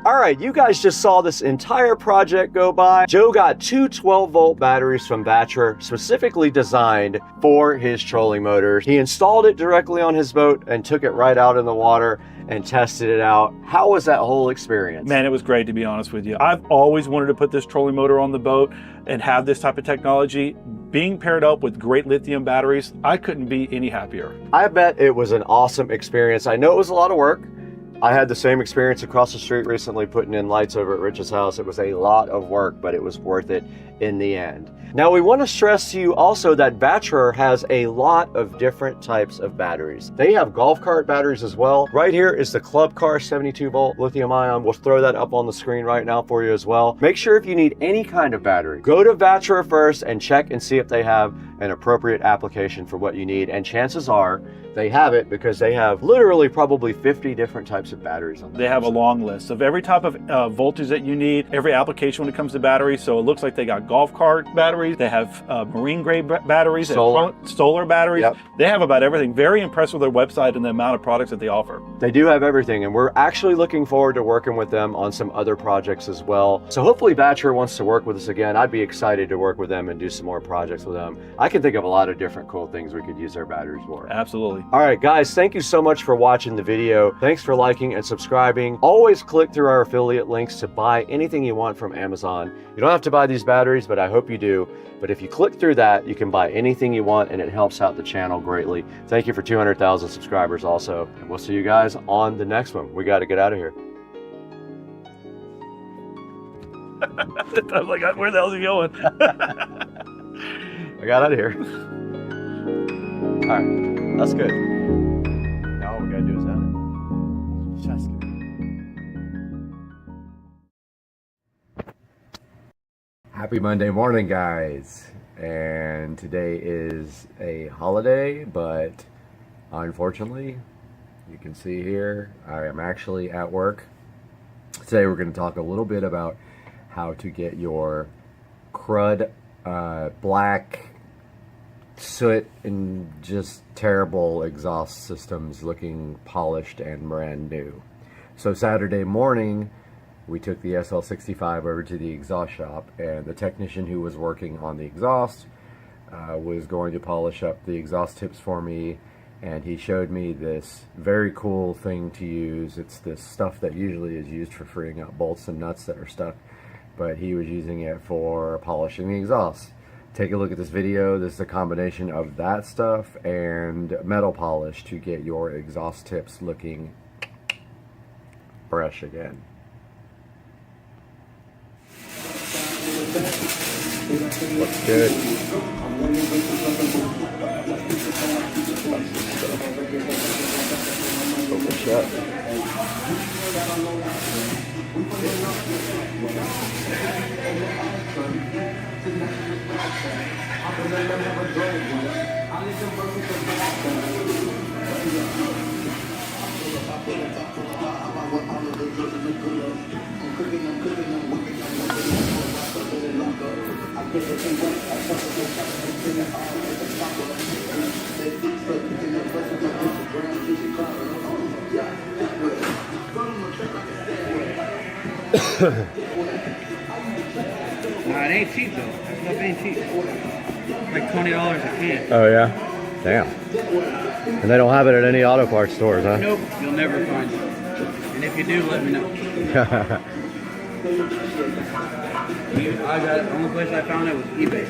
All right, you guys just saw this entire project go by. Joe got 2 12-volt batteries from Vatra, specifically designed for his trolling motors. He installed it directly on his boat and took it right out in the water and tested it out. How was that whole experience? Man, it was great, to be honest with you. I've always wanted to put this trolling motor on the boat and have this type of technology. Being paired up with great lithium batteries, I couldn't be any happier. I bet it was an awesome experience. I know it was a lot of work. I had the same experience across the street recently putting in lights over at Rich's house. It was a lot of work, but it was worth it in the end. Now, we want to stress to you also that Vatra has a lot of different types of batteries. They have golf cart batteries as well. Right here is the Club Car 72-volt lithium ion. We'll throw that up on the screen right now for you as well. Make sure if you need any kind of battery, go to Vatra first and check and see if they have an appropriate application for what you need. And chances are they have it, because they have literally probably 50 different types of batteries on them. They have a long list of every type of voltage that you need, every application when it comes to batteries. So it looks like they got golf cart batteries. They have marine grade batteries, solar batteries. Yep. They have about everything. Very impressed with their website and the amount of products that they offer. They do have everything, and we're actually looking forward to working with them on some other projects as well. So hopefully Vatra wants to work with us again. I'd be excited to work with them and do some more projects with them. I can think of a lot of different cool things we could use their batteries for. Absolutely. All right, guys, thank you so much for watching the video. Thanks for liking and subscribing. Always click through our affiliate links to buy anything you want from Amazon. You don't have to buy these batteries, but I hope you do. But if you click through that, you can buy anything you want, and it helps out the channel greatly. Thank you for 200,000 subscribers also. And we'll see you guys on the next one. We got to get out of here. I was like, where the hell is he going? I got out of here. All right, that's good. Now all we got to do is add it. Just kidding. Happy Monday morning, guys. And today is a holiday, but unfortunately, you can see here, I am actually at work. Today we're going to talk a little bit about how to get your crud, black, soot, and just terrible exhaust systems looking polished and brand new. So Saturday morning, we took the SL65 over to the exhaust shop, and the technician who was working on the exhaust was going to polish up the exhaust tips for me, and he showed me this very cool thing to use. It's this stuff that usually is used for freeing up bolts and nuts that are stuck, but he was using it for polishing the exhaust. Take a look at this video. This is a combination of that stuff and metal polish to get your exhaust tips looking fresh again. Looks good. Open shut. Nah, it ain't cheap though. That stuff ain't cheap. Like $20 a can. Oh yeah? Damn. And they don't have it at any auto parts stores, huh? Nope, you'll never find it. And if you do, let me know. I got it. The only place I found it was eBay.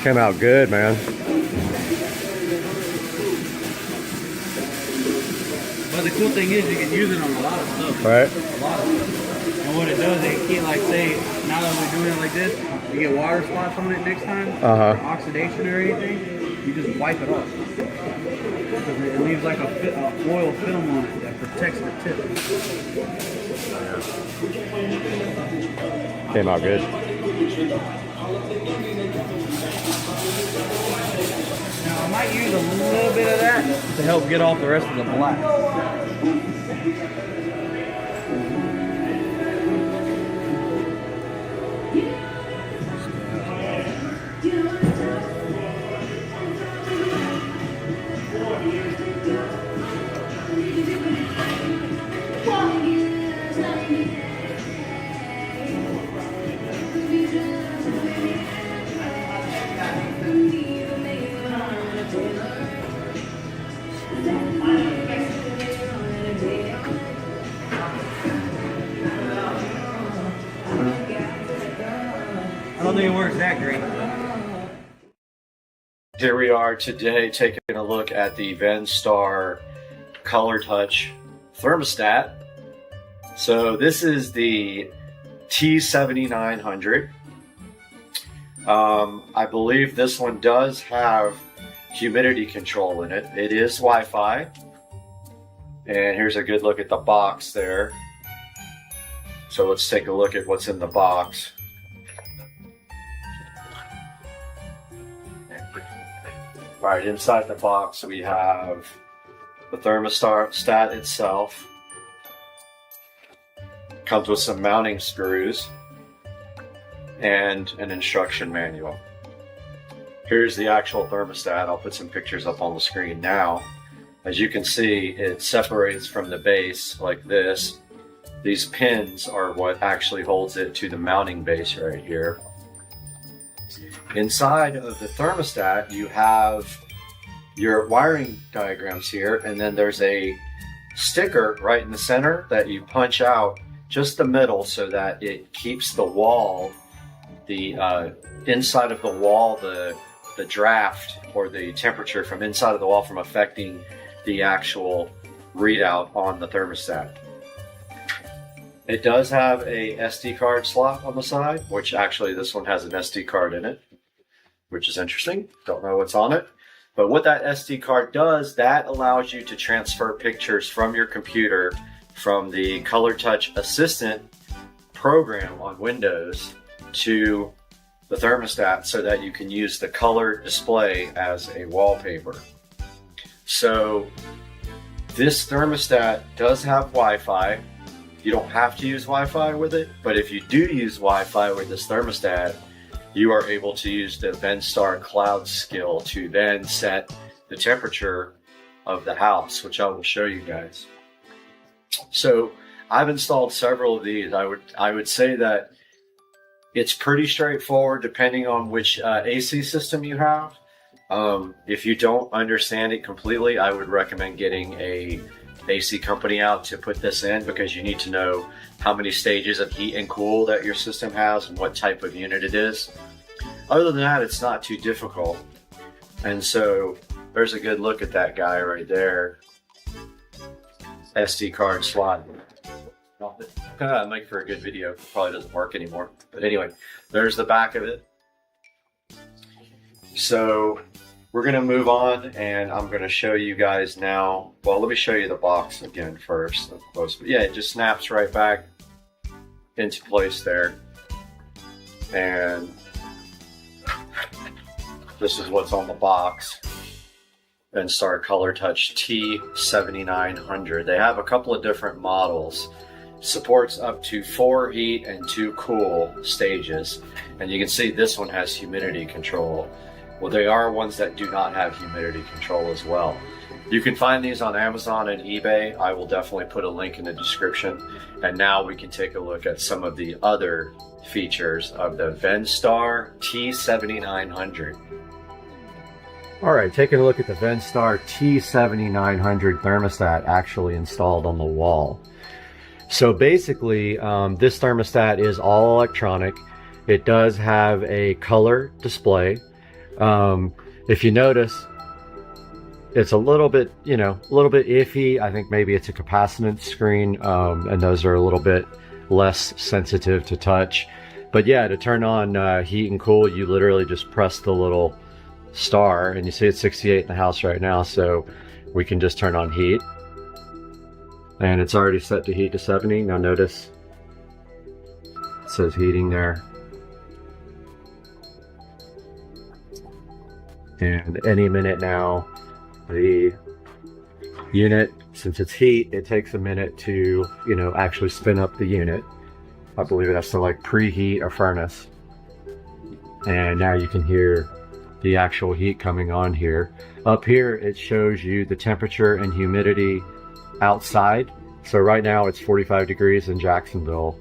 Came out good, man. But the cool thing is you can use it on a lot of stuff. Right. A lot of stuff. And what it does, it can't, like, say, now that we're doing it like this, you get water spots on it next time, oxidation or anything, you just wipe it off. It leaves like a foil film on it that protects the tip. Came out good. Now I might use a little bit of that to help get off the rest of the black. I don't think it works that great. Here we are today taking a look at the Venstar Color Touch thermostat. So this is the T7900. I believe this one does have humidity control in it. It is Wi-Fi. And here's a good look at the box there. So let's take a look at what's in the box. All right, inside the box we have the thermostat itself. Comes with some mounting screws and an instruction manual. Here's the actual thermostat. I'll put some pictures up on the screen now. As you can see, it separates from the base like this. These pins are what actually holds it to the mounting base right here. Inside of the thermostat, you have your wiring diagrams here, and then there's a sticker right in the center that you punch out just the middle so that it keeps the wall, the inside of the wall, the draft or the temperature from inside of the wall from affecting the actual readout on the thermostat. It does have a SD card slot on the side, which actually this one has an SD card in it, which is interesting. Don't know what's on it. But what that SD card does, that allows you to transfer pictures from your computer from the Color Touch Assistant program on Windows to the thermostat so that you can use the color display as a wallpaper. So this thermostat does have Wi-Fi. You don't have to use Wi-Fi with it, but if you do use Wi-Fi with this thermostat, you are able to use the VenStar Cloud skill to then set the temperature of the house, which I will show you guys. So I've installed several of these. I would say that it's pretty straightforward depending on which AC system you have. If you don't understand it completely, I would recommend getting a AC company out to put this in, because you need to know how many stages of heat and cool that your system has and what type of unit it is. Other than that, it's not too difficult. And so there's a good look at that guy right there. SD card slot. Make for a good video. Probably doesn't work anymore. But anyway, there's the back of it. So we're going to move on, and I'm going to show you guys now. Well, let me show you the box again first, up close. But yeah, it just snaps right back into place there. And this is what's on the box. VenStar Color Touch T7900. They have a couple of different models. Supports up to 4 heat and 2 cool stages. And you can see this one has humidity control. Well, they are ones that do not have humidity control as well. You can find these on Amazon and eBay. I will definitely put a link in the description. And now we can take a look at some of the other features of the VenStar T7900. All right, taking a look at the VenStar T7900 thermostat actually installed on the wall. So basically, this thermostat is all electronic. It does have a color display. If you notice, it's a little bit, a little bit iffy. I think maybe it's a capacitance screen, and those are a little bit less sensitive to touch. But yeah, to turn on heat and cool, you literally just press the little star, and you see it's 68 in the house right now, so we can just turn on heat. And it's already set to heat to 70. Now notice it says heating there. And any minute now, the unit, since it's heat, it takes a minute to, actually spin up the unit. I believe it has to like preheat a furnace. And now you can hear the actual heat coming on here. Up here, it shows you the temperature and humidity outside. So right now it's 45 degrees in Jacksonville.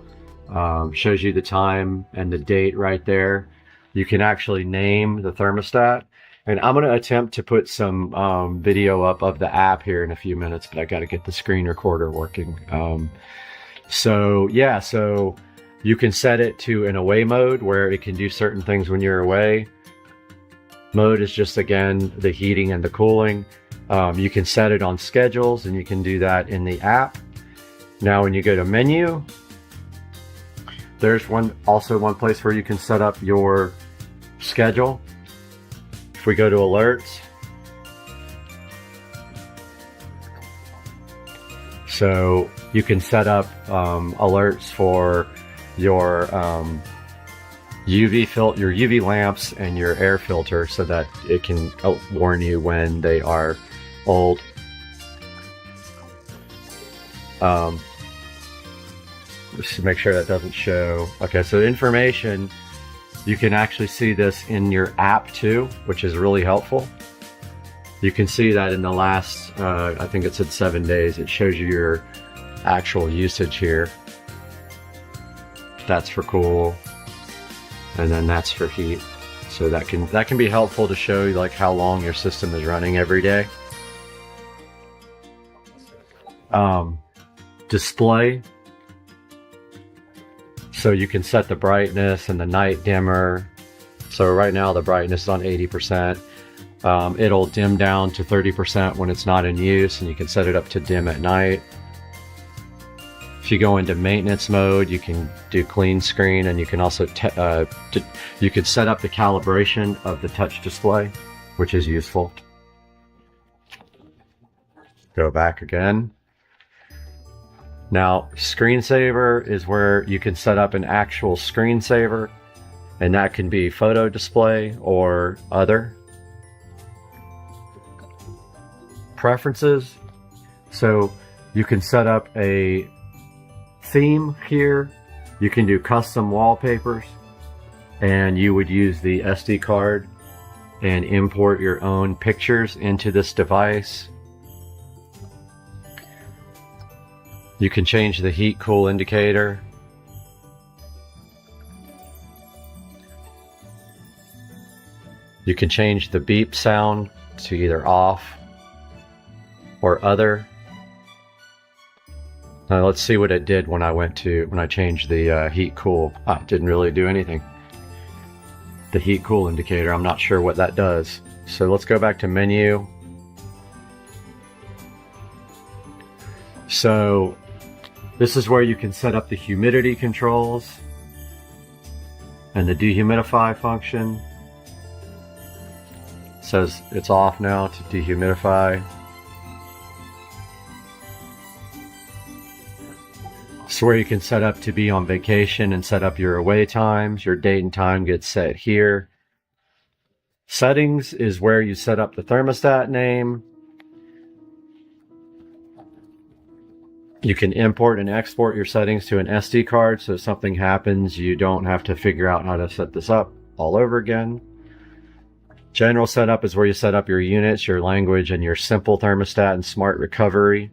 Shows you the time and the date right there. You can actually name the thermostat. And I'm going to attempt to put some video up of the app here in a few minutes, but I got to get the screen recorder working. So yeah, so you can set it to an away mode where it can do certain things when you're away. Mode is just, again, the heating and the cooling. You can set it on schedules, and you can do that in the app. Now when you go to menu, there's also one place where you can set up your schedule. If we go to alerts, so you can set up alerts for your UV lamps and your air filter, so that it can warn you when they are old. Just to make sure that doesn't show. Okay, so information, you can actually see this in your app too, which is really helpful. You can see that in the last, I think it said 7 days, it shows you your actual usage here. That's for cool, and then that's for heat. So that can be helpful to show you like how long your system is running every day. Display. So you can set the brightness and the night dimmer. So right now the brightness is on 80%. It'll dim down to 30% when it's not in use, and you can set it up to dim at night. If you go into maintenance mode, you can do clean screen, and you can also you could set up the calibration of the touch display, which is useful. Go back again. Now, screensaver is where you can set up an actual screensaver, and that can be photo display or other. Preferences. So you can set up a theme here. You can do custom wallpapers, and you would use the SD card and import your own pictures into this device. You can change the heat cool indicator. You can change the beep sound to either off or other. Now let's see what it did when I changed the heat cool. It didn't really do anything. The heat cool indicator, I'm not sure what that does. So let's go back to menu. So this is where you can set up the humidity controls and the dehumidify function. It says it's off now to dehumidify. This is where you can set up to be on vacation and set up your away times. Your date and time gets set here. Settings is where you set up the thermostat name. You can import and export your settings to an SD card, so if something happens, you don't have to figure out how to set this up all over again. General setup is where you set up your units, your language, and your simple thermostat and smart recovery.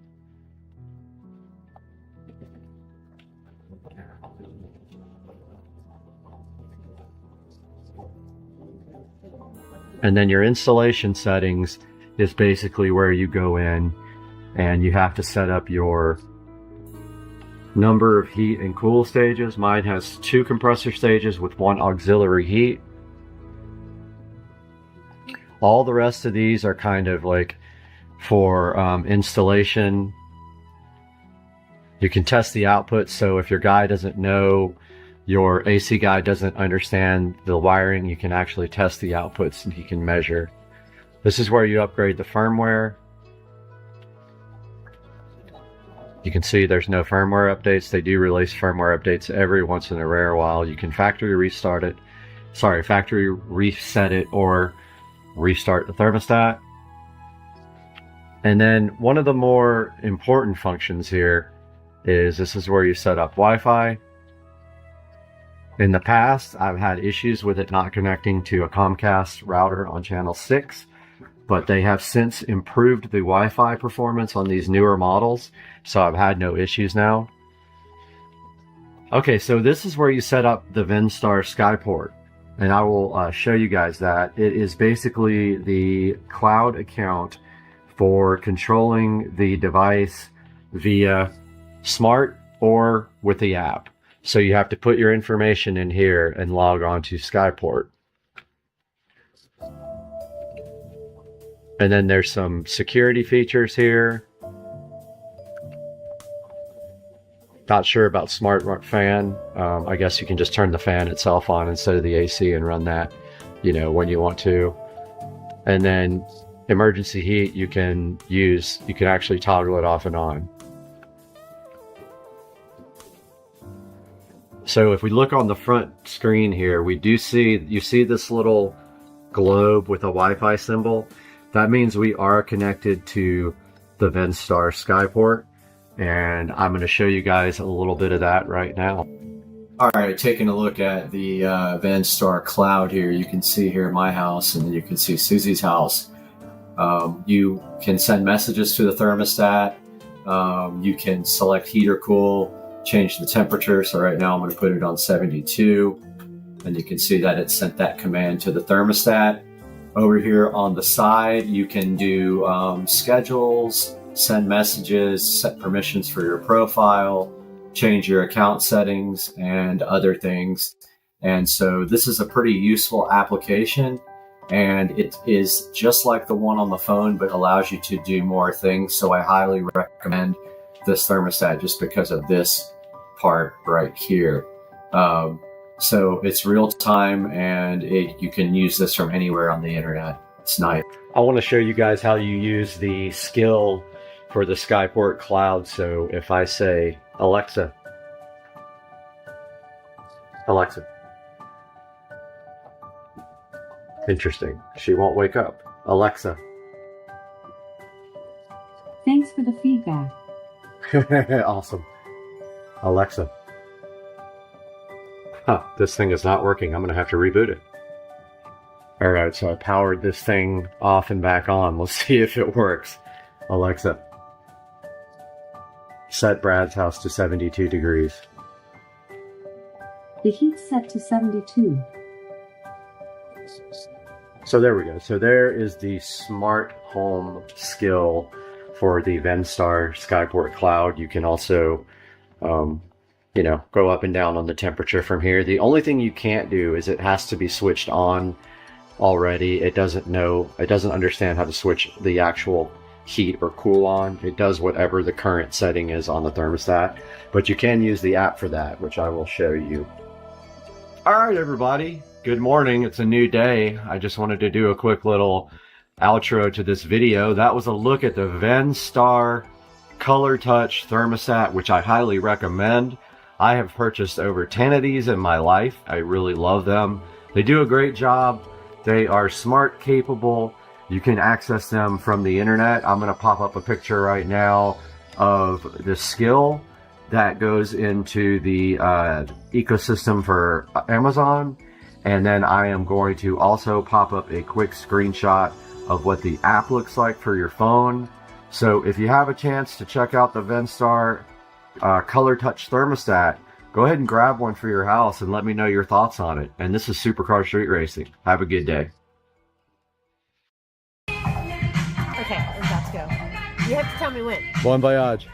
And then your installation settings is basically where you go in and you have to set up your number of heat and cool stages. Mine has 2 compressor stages with 1 auxiliary heat. All the rest of these are kind of like for installation. You can test the output, so if your guy doesn't know, your AC guy doesn't understand the wiring, you can actually test the outputs and he can measure. This is where you upgrade the firmware. You can see there's no firmware updates. They do release firmware updates every once in a rare while. You can factory reset it or restart the thermostat. And then one of the more important functions here is this is where you set up Wi-Fi. In the past, I've had issues with it not connecting to a Comcast router on channel 6, but they have since improved the Wi-Fi performance on these newer models, so I've had no issues now. Okay, so this is where you set up the Vendstar Skyport, and I will show you guys that. It is basically the cloud account for controlling the device via smart or with the app. So you have to put your information in here and log on to Skyport. And then there's some security features here. Not sure about smart fan. I guess you can just turn the fan itself on instead of the AC and run that, when you want to. And then emergency heat you can actually toggle it off and on. So if we look on the front screen here, you see this little globe with a Wi-Fi symbol. That means we are connected to the Vendstar Skyport, and I'm going to show you guys a little bit of that right now. All right, taking a look at the Vendstar cloud here, you can see here my house, and then you can see Susie's house. You can send messages to the thermostat. You can select heat or cool, change the temperature. So right now I'm going to put it on 72, and you can see that it sent that command to the thermostat. Over here on the side, you can do schedules, send messages, set permissions for your profile, change your account settings, and other things. And so this is a pretty useful application, and it is just like the one on the phone, but allows you to do more things. So I highly recommend this thermostat just because of this part right here. So it's real time, and you can use this from anywhere on the internet. It's nice. I want to show you guys how you use the skill for the Skyport cloud. So if I say, Alexa, interesting. She won't wake up. Alexa. Thanks for the feedback. Awesome. Alexa, Huh, this thing is not working. I'm gonna have to reboot it. All right, so I powered this thing off and back on. Let's see if it works. Alexa, set Brad's house to 72 degrees. The heat's set to 72. So there we go. So there is the smart home skill for the Venstar Skyport Cloud. You can also, you know, go up and down on the temperature from here. The only thing you can't do is it has to be switched on already. It doesn't understand how to switch the actual heat or cool on. It does whatever the current setting is on the thermostat, but you can use the app for that, which I will show you. All right, everybody. Good morning. It's a new day. I just wanted to do a quick little outro to this video. That was a look at the Venstar Color Touch thermostat, which I highly recommend. I have purchased over 10 of these in my life. I really love them. They do a great job. They are smart, capable. You can access them from the internet. I'm going to pop up a picture right now of the skill that goes into the ecosystem for Amazon. And then I am going to also pop up a quick screenshot of what the app looks like for your phone. So if you have a chance to check out the Venstar Color Touch thermostat, go ahead and grab one for your house and let me know your thoughts on it. And this is Supercar Street Racing. Have a good day. Okay, I'm about to go. You have to tell me when. Bon voyage.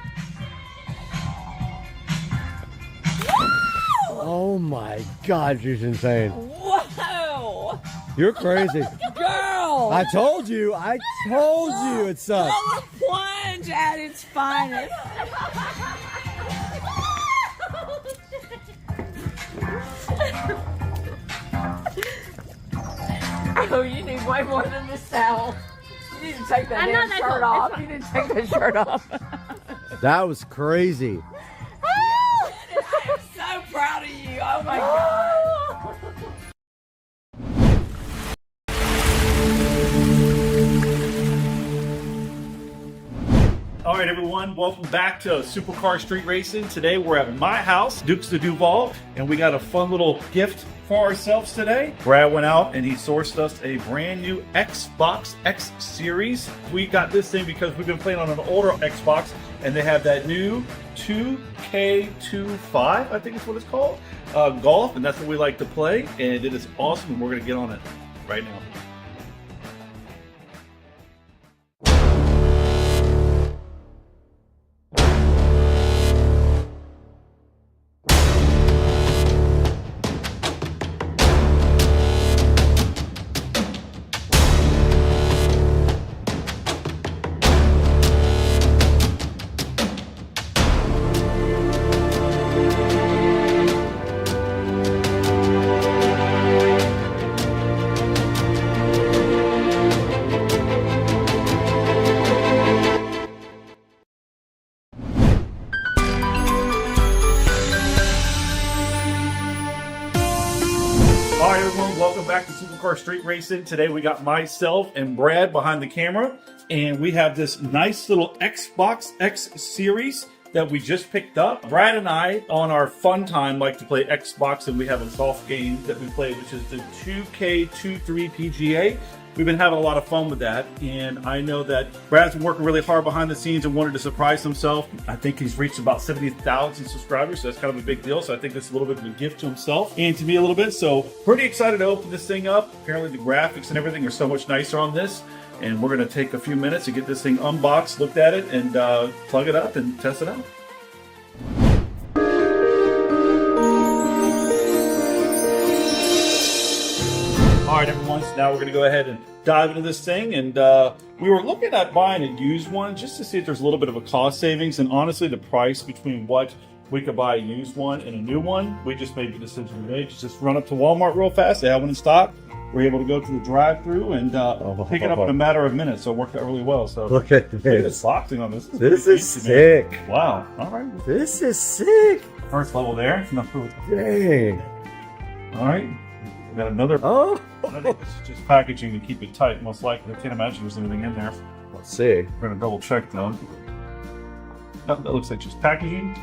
Oh my God, she's insane. Whoa! You're crazy. Girl! I told you it sucks. Oh, the plunge at its finest. Oh, you need way more than this towel. You need to take that damn shirt off. You need to take that shirt off. That was crazy. I am so proud of you. Oh my God. All right, everyone, welcome back to Supercar Street Racing. Today we're at my house, Dukes of Duval, and we got a fun little gift for ourselves today. Brad went out and he sourced us a brand new Xbox X Series. We got this thing because we've been playing on an older Xbox, and they have that new 2K25, I think is what it's called, golf, and that's what we like to play, and it is awesome, and we're gonna get on it right now. Alright everyone, welcome back to Supercar Street Racing. Today we got myself and Brad behind the camera, and we have this nice little Xbox X Series that we just picked up. Brad and I, on our fun time, like to play Xbox, and we have a golf game that we play, which is the 2K23 PGA. We've been having a lot of fun with that, and I know that Brad's been working really hard behind the scenes and wanted to surprise himself. I think he's reached about 70,000 subscribers, so that's kind of a big deal. So I think that's a little bit of a gift to himself and to me a little bit. So pretty excited to open this thing up. Apparently the graphics and everything are so much nicer on this, and we're going to take a few minutes to get this thing unboxed, looked at it, and plug it up and test it out. All right, everyone, so now we're going to go ahead and dive into this thing. And we were looking at buying a used one just to see if there's a little bit of a cost savings. And honestly, the price between what we could buy a used one and a new one, we just made the decision we made. Just run up to Walmart real fast. They have one in stock. We're able to go to the drive-thru and pick it up in a matter of minutes. So it worked out really well. So look at this. The boxing on this. This is sick. Man. Wow. All right. This is sick. First level there. Dang. All right. We got another. Oh. This is just packaging to keep it tight, most likely. I can't imagine there's anything in there. Let's see. We're going to double check though. Oh, that looks like just packaging.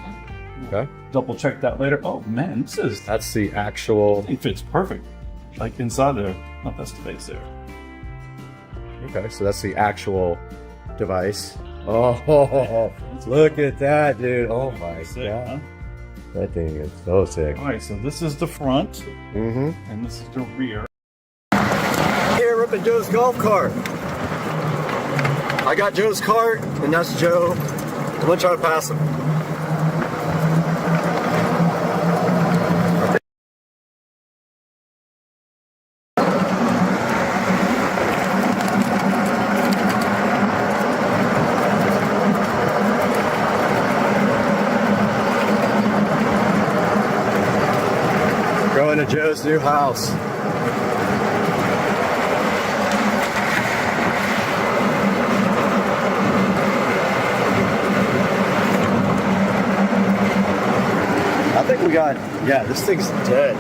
Okay. Double check that later. Oh man, that's the actual. It fits perfect. Like inside there. Oh, that's the base there. Okay, so that's the actual device. Oh, look at that, dude. Oh my god. Huh? That thing is so sick. All right, so this is the front. Mm-hmm. And this is the rear. Here, ripping Joe's golf cart. I got Joe's cart, and that's Joe. I'm gonna try to pass him. Going to Joe's new house. I think we got, yeah, this thing's dead.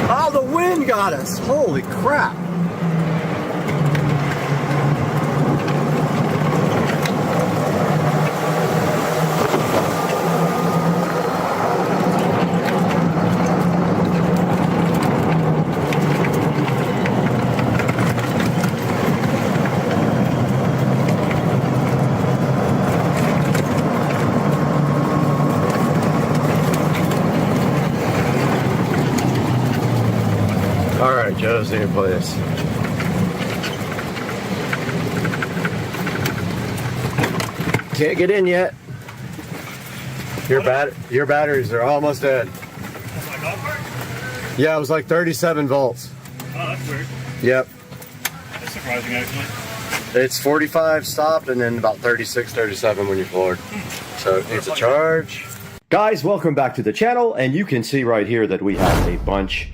Oh, the wind got us. Holy crap. Alright, Joe's new place. Can't get in yet. Your batteries are almost dead. My golf cart? Yeah, it was like 37 volts. Oh, that's weird. Yep. That's surprising, actually. It's 45 stopped and then about 36, 37 when you're floored. So it needs a charge. Guys, welcome back to the channel, and you can see right here that we have a bunch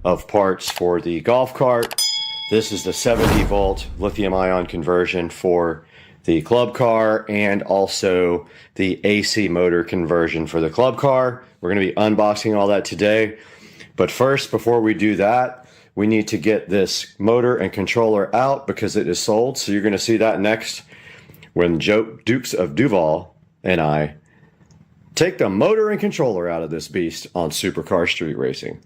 of parts for the golf cart. This is the 70 volt lithium ion conversion for the club car, and also the AC motor conversion for the club car. We're going to be unboxing all that today. But first, before we do that, we need to get this motor and controller out because it is sold. So you're going to see that next when Dukes of Duval and I take the motor and controller out of this beast on Supercar Street Racing.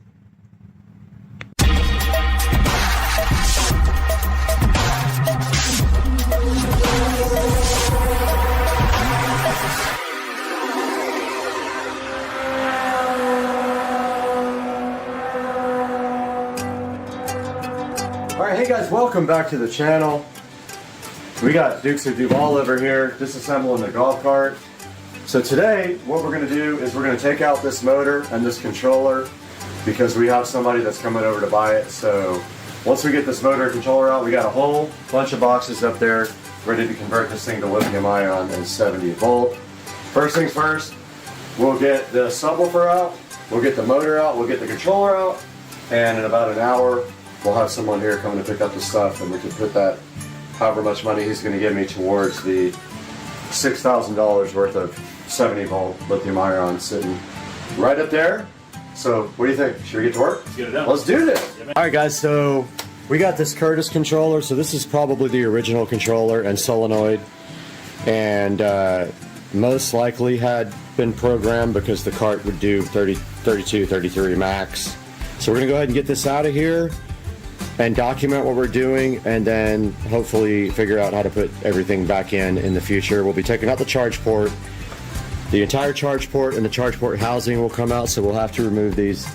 Alright, hey guys, welcome back to the channel. We got Dukes of Duval over here disassembling the golf cart. So today, what we're going to do is we're going to take out this motor and this controller because we have somebody that's coming over to buy it. So once we get this motor and controller out, we got a whole bunch of boxes up there ready to convert this thing to lithium ion and 70 volt. First things first, we'll get the subwoofer out, we'll get the motor out, we'll get the controller out, and in about an hour, we'll have someone here coming to pick up the stuff, and we can put that, however much money he's going to give me, towards the $6,000 worth of 70 volt lithium ion sitting right up there. So what do you think? Should we get to work? Let's get it done. Let's do this. Yeah, all right, guys. So we got this Curtis controller. So this is probably the original controller and solenoid, and most likely had been programmed because the cart would do 30, 32, 33 max. So we're gonna go ahead and get this out of here and document what we're doing, and then hopefully figure out how to put everything back in the future. We'll be taking out the charge port. The entire charge port and the charge port housing will come out, so we'll have to remove these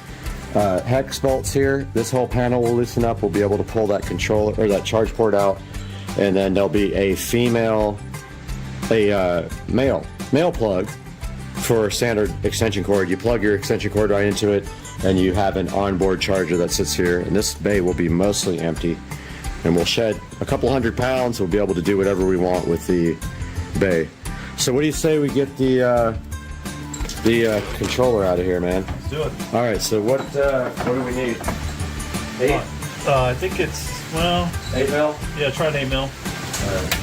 hex bolts here. This whole panel will loosen up. We'll be able to pull that controller or that charge port out, and then there'll be a male plug for standard extension cord. You plug your extension cord right into it, and you have an onboard charger that sits here, and this bay will be mostly empty, and we'll shed a couple 100 pounds. We'll be able to do whatever we want with the bay. So what do you say we get the controller out of here, man? Let's do it. All right, so what do we need? 8? I think it's, well, 8 mil? Yeah, try an 8 mil. All right.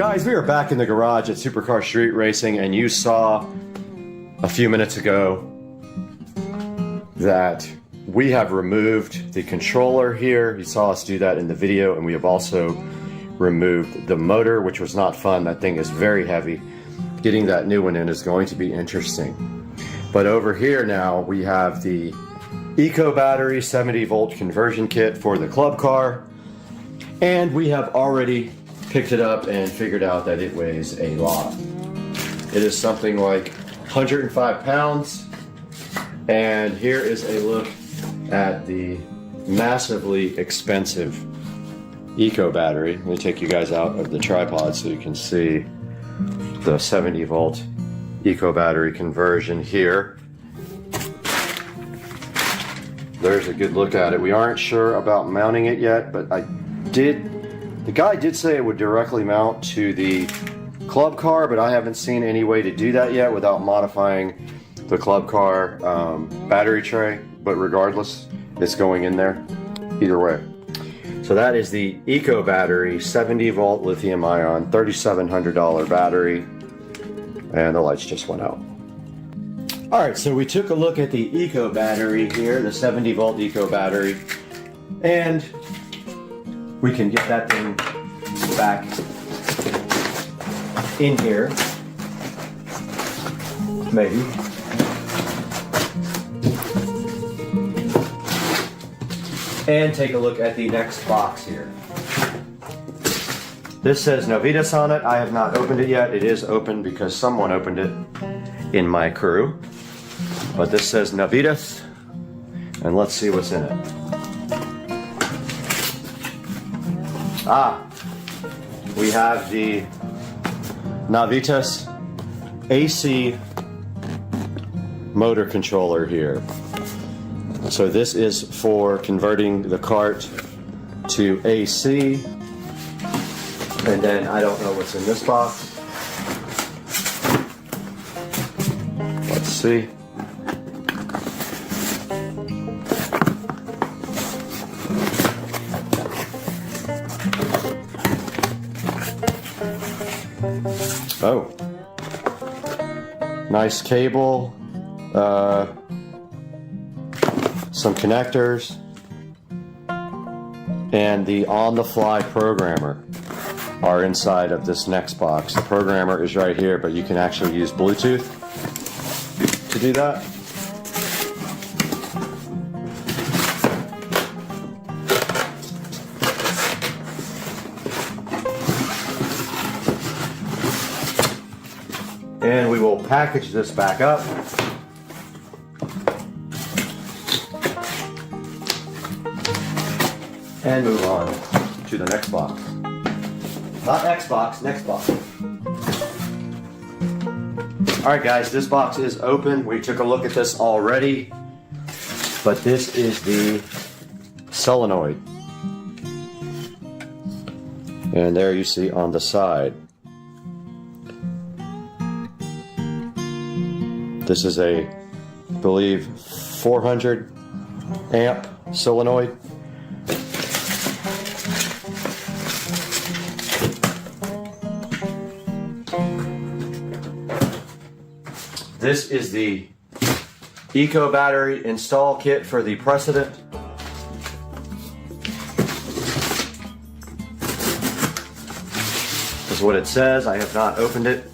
Guys, we are back in the garage at Supercar Street Racing, and you saw a few minutes ago that we have removed the controller here. You saw us do that in the video, and we have also removed the motor, which was not fun. That thing is very heavy. Getting that new one in is going to be interesting. But over here now, we have the Eco Battery 70 volt conversion kit for the club car. And we have already picked it up and figured out that it weighs a lot. It is something like 105 pounds. And here is a look at the massively expensive Eco Battery. Let me take you guys out of the tripod so you can see the 70 volt Eco Battery conversion here. There's a good look at it. We aren't sure about mounting it yet, but the guy did say it would directly mount to the club car, but I haven't seen any way to do that yet without modifying the club car battery tray. But regardless, it's going in there either way. So that is the Eco Battery 70 volt lithium ion $3,700 battery, and the lights just went out. All right, so we took a look at the Eco Battery here, the 70 volt Eco Battery, and we can get that thing back in here, maybe. And take a look at the next box here. This says Novitas on it. I have not opened it yet. It is open because someone opened it in my crew. But this says Novitas, and let's see what's in it. We have the Novitas AC motor controller here. So this is for converting the cart to AC. And then I don't know what's in this box. Let's see. Oh, nice cable, some connectors, and the on-the-fly programmer are inside of this next box. The programmer is right here, but you can actually use Bluetooth to do that. And we will package this back up. And move on to the next box. Not Xbox, next box. Alright guys, this box is open. We took a look at this already. But this is the solenoid. And there you see on the side. This is a, I believe, 400 amp solenoid. This is the Eco Battery install kit for the Precedent. This is what it says. I have not opened it.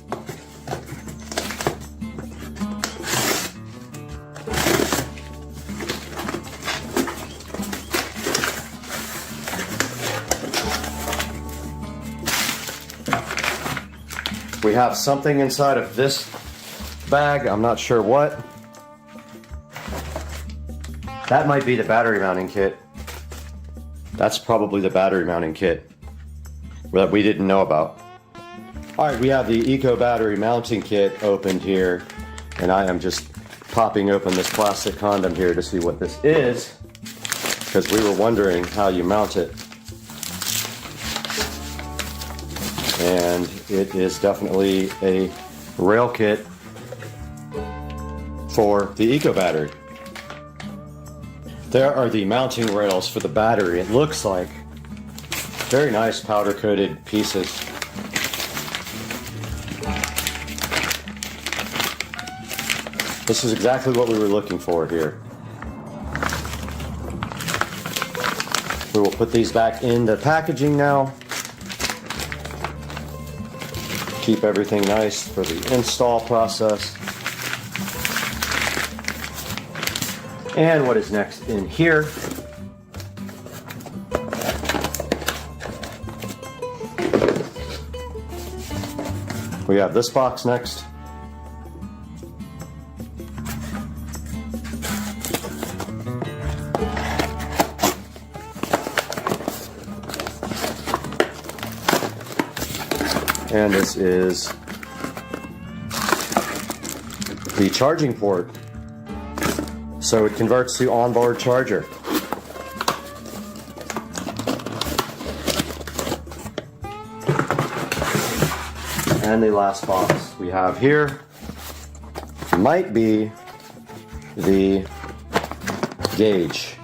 We have something inside of this bag. I'm not sure what. That might be the battery mounting kit. That's probably the battery mounting kit that we didn't know about. All right, we have the Eco Battery mounting kit opened here, and I am just popping open this plastic condom here to see what this is, because we were wondering how you mount it. And it is definitely a rail kit for the Eco Battery. There are the mounting rails for the battery. It looks like very nice powder coated pieces. This is exactly what we were looking for here. We will put these back into packaging now. Keep everything nice for the install process. And what is next in here? We have this box next. And this is the charging port. So it converts to onboard charger. And the last box we have here might be the gauge.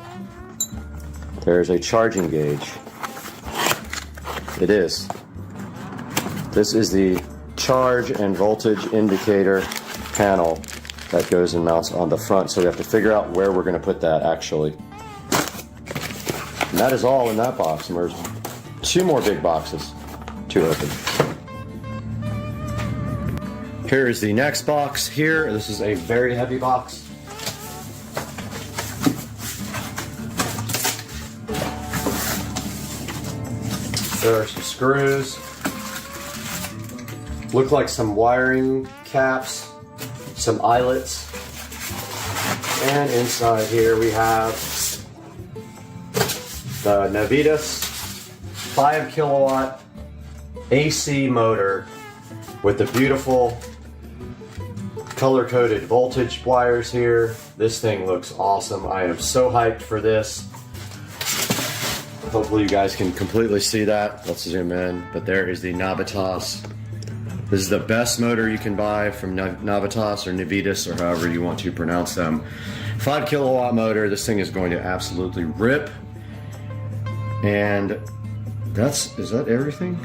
There's a charging gauge. It is. This is the charge and voltage indicator panel that goes and mounts on the front. So we have to figure out where we're going to put that actually. And that is all in that box. And there's 2 more big boxes to open. Here is the next box here. This is a very heavy box. There are some screws. Look like some wiring caps, some eyelets. And inside here we have the Navitas 5 kilowatt AC motor with the beautiful color-coded voltage wires here. This thing looks awesome. I am so hyped for this. Hopefully you guys can completely see that. Let's zoom in. But there is the Navitas. This is the best motor you can buy from Navitas or Navitas or however you want to pronounce them. 5 kilowatt motor. This thing is going to absolutely rip. And is that everything?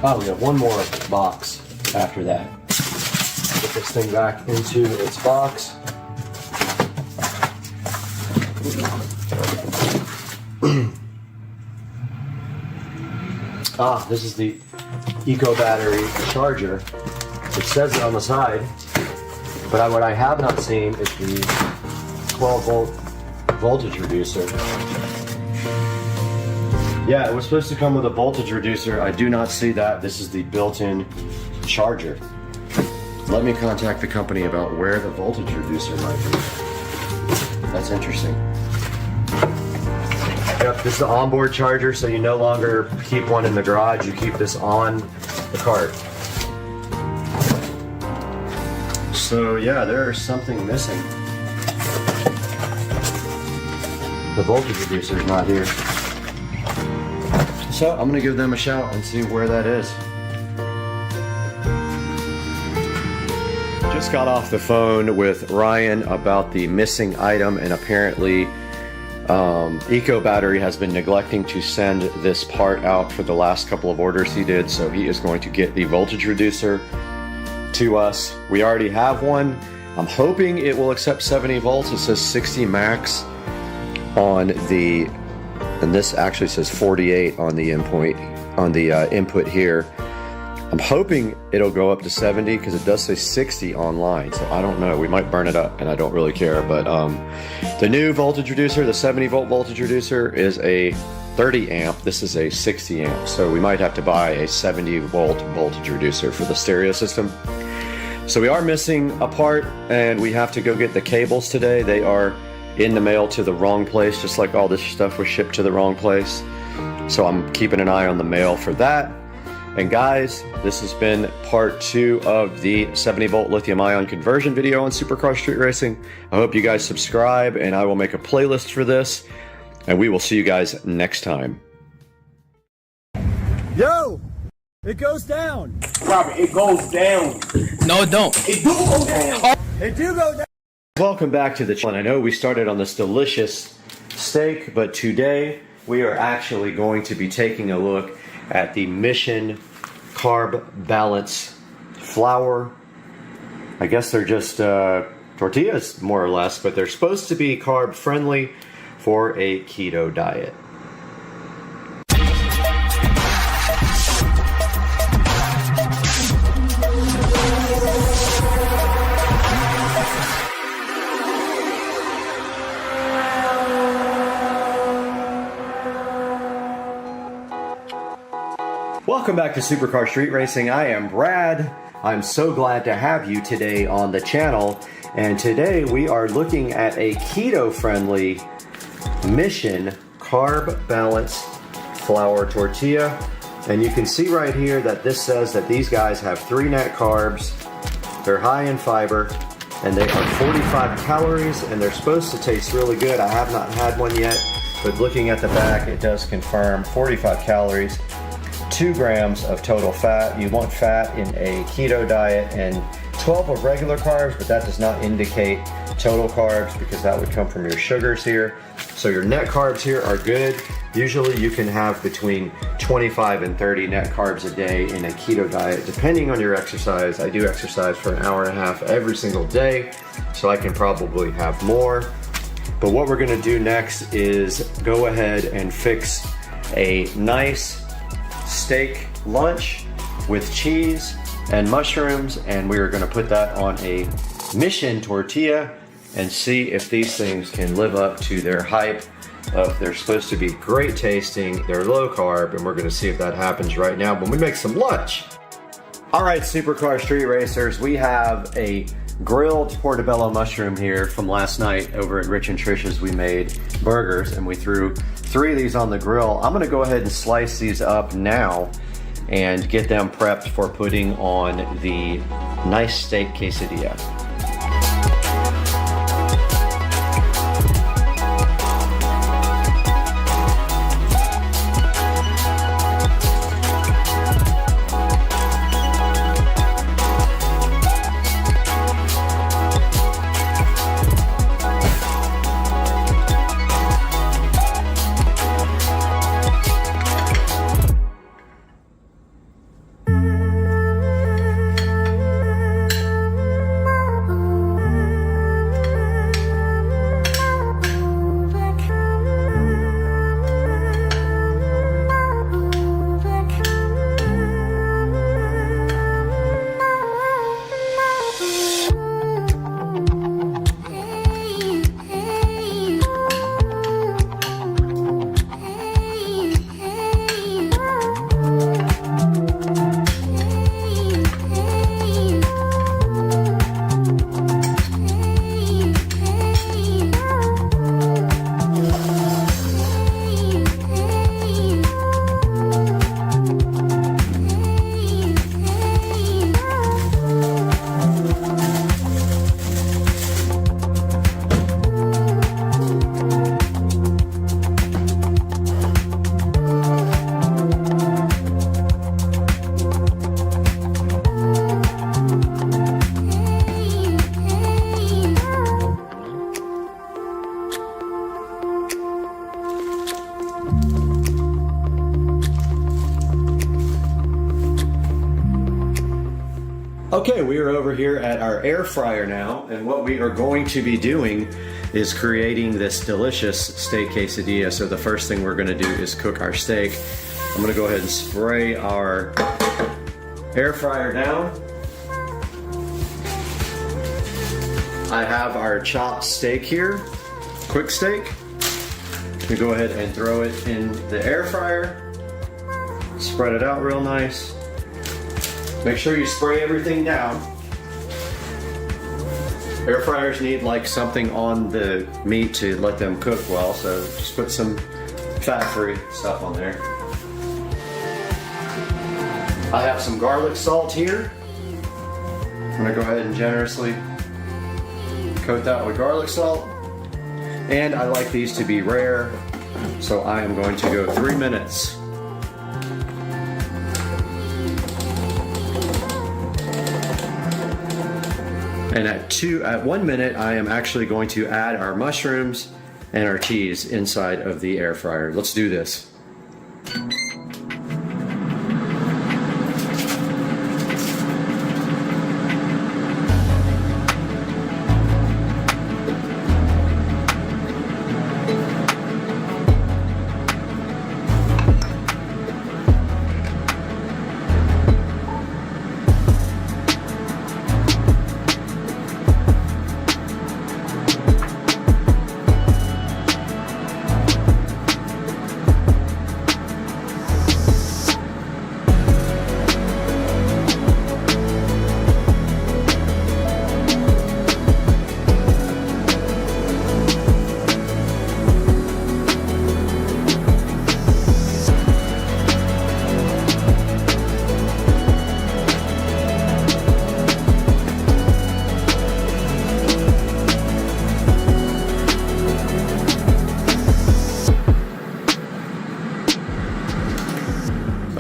Oh, we have one more box after that. Put this thing back into its box. This is the Eco battery charger. It says it on the side, but what I have not seen is the 12 volt voltage reducer. Yeah, it was supposed to come with a voltage reducer. I do not see that. This is the built-in charger. Let me contact the company about where the voltage reducer might be. That's interesting. Yep, this is the onboard charger, so you no longer keep one in the garage. You keep this on the cart. So yeah, there's something missing. The voltage reducer is not here. So I'm gonna give them a shout and see where that is. Just got off the phone with Ryan about the missing item, and apparently Eco Battery has been neglecting to send this part out for the last couple of orders he did, so he is going to get the voltage reducer to us. We already have one. I'm hoping it will accept 70 volts. It says 60 max on the, and this actually says 48 on the input here. I'm hoping it'll go up to 70 because it does say 60 online, so I don't know. We might burn it up, and I don't really care. But the new voltage reducer, the 70 volt voltage reducer, is a 30 amp. This is a 60 amp, so we might have to buy a 70 volt voltage reducer for the stereo system. So we are missing a part, and we have to go get the cables today. They are in the mail to the wrong place, just like all this stuff was shipped to the wrong place. So I'm keeping an eye on the mail for that. And guys, this has been part 2 of the 70 volt lithium ion conversion video on Supercar Street Racing. I hope you guys subscribe, and I will make a playlist for this, and we will see you guys next time. Yo, it goes down. Robert, it goes down. No, it don't. It do go down. It do go down. Welcome back to the channel. I know we started on this delicious steak, but today we are actually going to be taking a look at the Mission Carb Balance flour I guess they're just tortillas, more or less, but they're supposed to be carb friendly for a keto diet. Welcome back to Supercar Street Racing. I am Brad. I'm so glad to have you today on the channel. And today we are looking at a keto-friendly Mission Carb Balance Flour Tortilla. And you can see right here that this says that these guys have 3 net carbs. They're high in fiber and they are 45 calories and they're supposed to taste really good. I have not had one yet, but looking at the back, it does confirm 45 calories. 2 grams of total fat. You want fat in a keto diet and 12 of regular carbs, but that does not indicate total carbs because that would come from your sugars here. So your net carbs here are good. Usually you can have between 25 and 30 net carbs a day in a keto diet, depending on your exercise. I do exercise for an hour and a half every single day, so I can probably have more. But what we're gonna do next is go ahead and fix a nice steak lunch with cheese and mushrooms, and we are going to put that on a Mission tortilla and see if these things can live up to their hype of they're supposed to be great tasting, they're low carb, and we're going to see if that happens right now when we make some lunch. All right, Supercar Street Racers, we have a grilled portobello mushroom here from last night over at Rich and Trish's. We made burgers and we threw 3 of these on the grill. I'm gonna go ahead and slice these up now and get them prepped for putting on the nice steak quesadilla. Okay, we are over here at our air fryer now, and what we are going to be doing is creating this delicious steak quesadilla. So the first thing we're gonna do is cook our steak. I'm gonna go ahead and spray our air fryer down. I have our chopped steak here, quick steak. We go ahead and throw it in the air fryer. Spread it out real nice. Make sure you spray everything down. Air fryers need like something on the meat to let them cook well, so just put some fat-free stuff on there. I have some garlic salt here. I'm gonna go ahead and generously coat that with garlic salt. And I like these to be rare, so I am going to go 3 minutes. And at 1 minute, I am actually going to add our mushrooms and our cheese inside of the air fryer. Let's do this.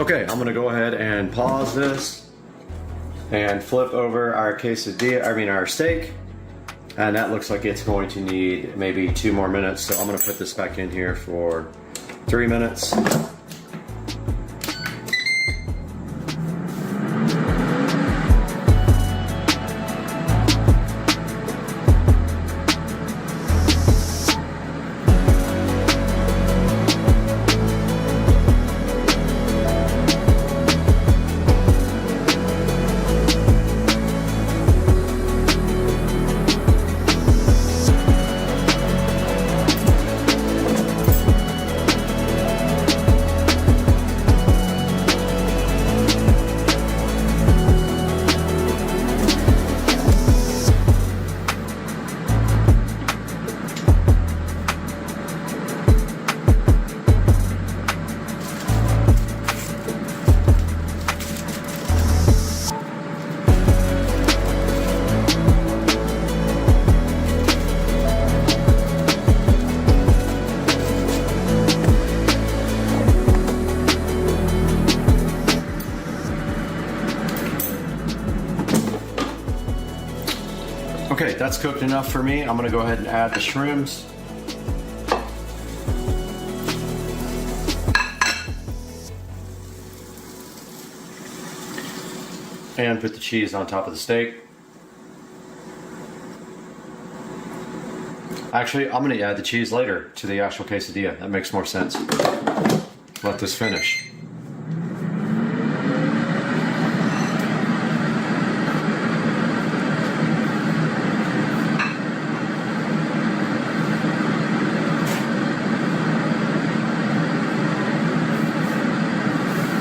Okay, I'm gonna go ahead and pause this and flip over our quesadilla, our steak. And that looks like it's going to need maybe 2 more minutes. So I'm gonna put this back in here for 3 minutes. Okay, that's cooked enough for me. I'm gonna go ahead and add the shrooms. And put the cheese on top of the steak. Actually, I'm gonna add the cheese later to the actual quesadilla. That makes more sense. Let this finish.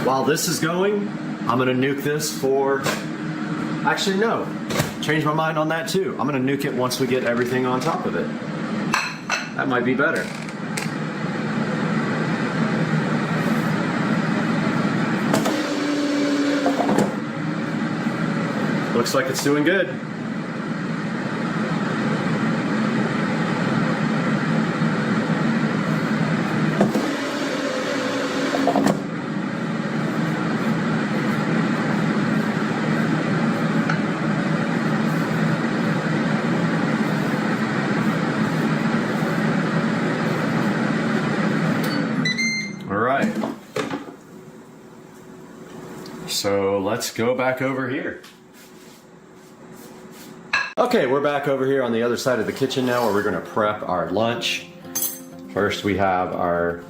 While this is going, I'm gonna nuke this for, actually no, change my mind on that too. I'm gonna nuke it once we get everything on top of it. That might be better. Looks like it's doing good. So let's go back over here. Okay, we're back over here on the other side of the kitchen now where we're gonna prep our lunch. First we have our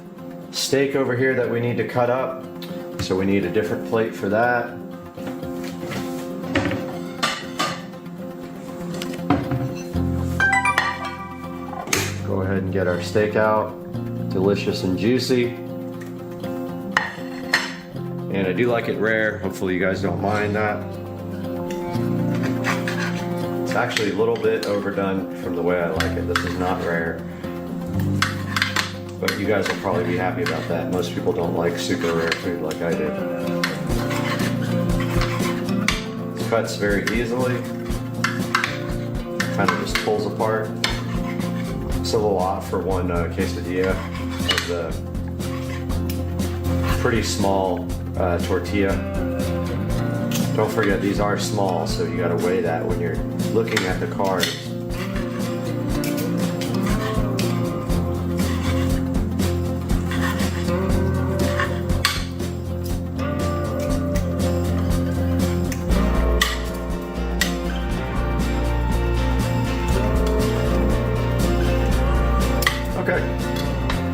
steak over here that we need to cut up. So we need a different plate for that. Go ahead and get our steak out, delicious and juicy. And I do like it rare. Hopefully you guys don't mind that. It's actually a little bit overdone from the way I like it. This is not rare. But you guys will probably be happy about that. Most people don't like super rare food like I do. It cuts very easily. Kind of just pulls apart. It's a lot for one quesadilla. It's a pretty small tortilla. Don't forget these are small, so you got to weigh that when you're looking at the cards. Okay,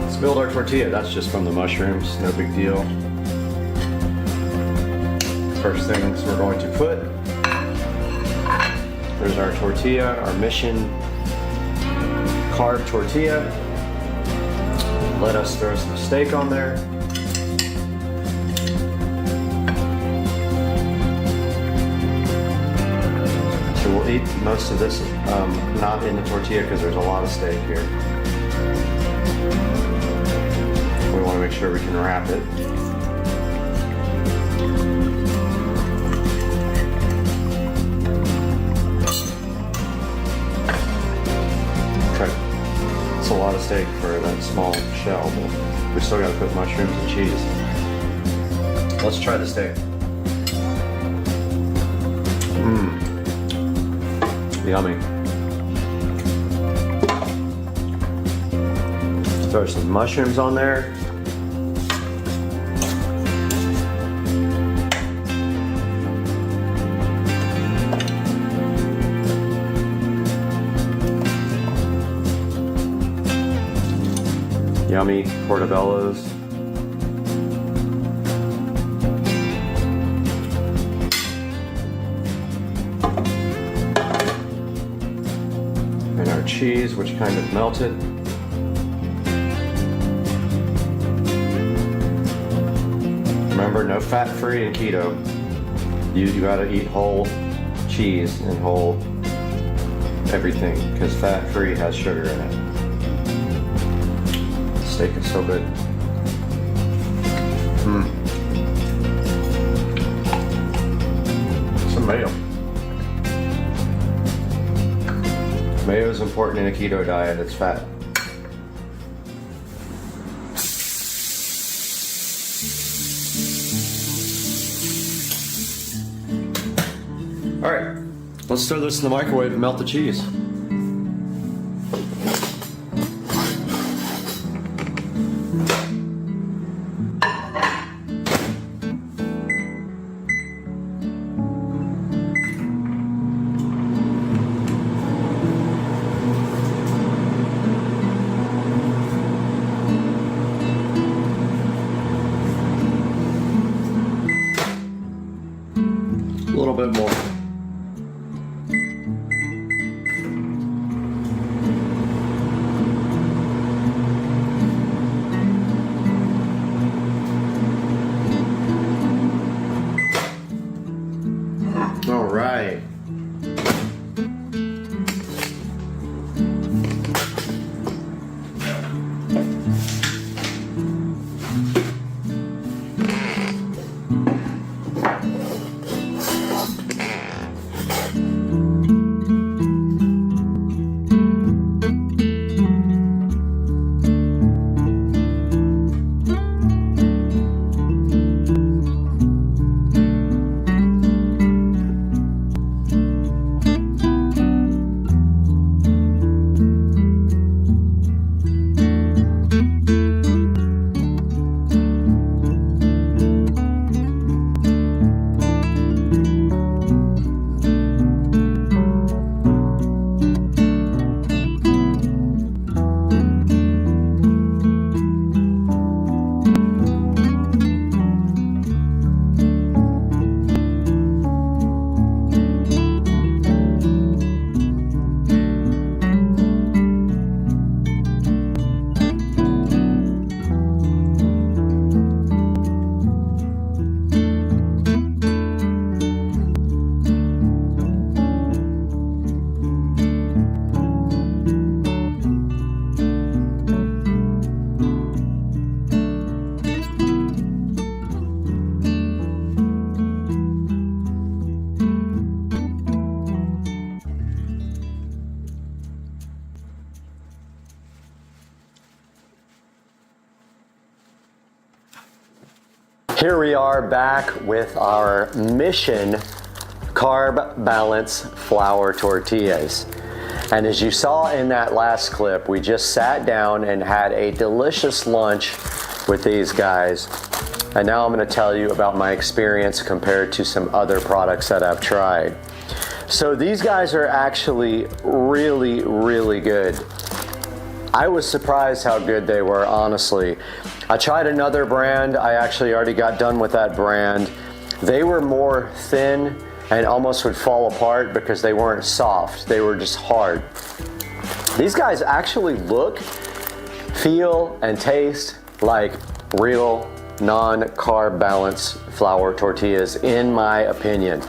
let's build our tortilla. That's just from the mushrooms, no big deal. First things we're going to put, there's our tortilla, our Mission carb tortilla. Let us throw some steak on there. So we'll eat most of this not in the tortilla because there's a lot of steak here. We want to make sure we can wrap it. It's a lot of steak for that small shell, but we still got to put mushrooms and cheese. Let's try the steak. Yummy. Throw some mushrooms on there. Yummy portobellos. And our cheese, which kind of melted. Remember, no fat-free in keto. You gotta eat whole cheese and whole everything, because fat-free has sugar in it. Steak is so good. Some mayo. Mayo is important in a keto diet. It's fat. All right, let's throw this in the microwave and melt the cheese. A little bit more. All right. Here we are back with our Mission Carb Balance Flour Tortillas. And as you saw in that last clip, we just sat down and had a delicious lunch with these guys. And now I'm going to tell you about my experience compared to some other products that I've tried. So these guys are actually really, really good. I was surprised how good they were, honestly. I tried another brand. I actually already got done with that brand. They were more thin and almost would fall apart because they weren't soft. They were just hard. These guys actually look, feel, and taste like real non-carb balance flour tortillas, in my opinion.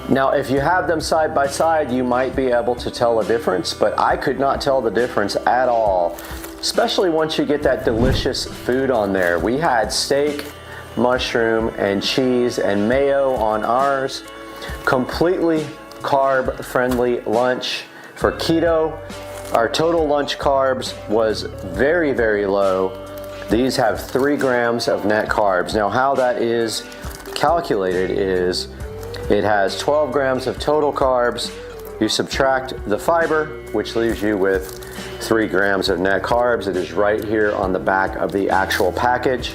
Now, if you have them side by side, you might be able to tell a difference, but I could not tell the difference at all, especially once you get that delicious food on there. We had steak, mushroom, and cheese and mayo on ours. Completely carb-friendly lunch for keto. Our total lunch carbs was very, very low. These have 3 grams of net carbs. Now how that is calculated is it has 12 grams of total carbs. You subtract the fiber, which leaves you with 3 grams of net carbs. It is right here on the back of the actual package.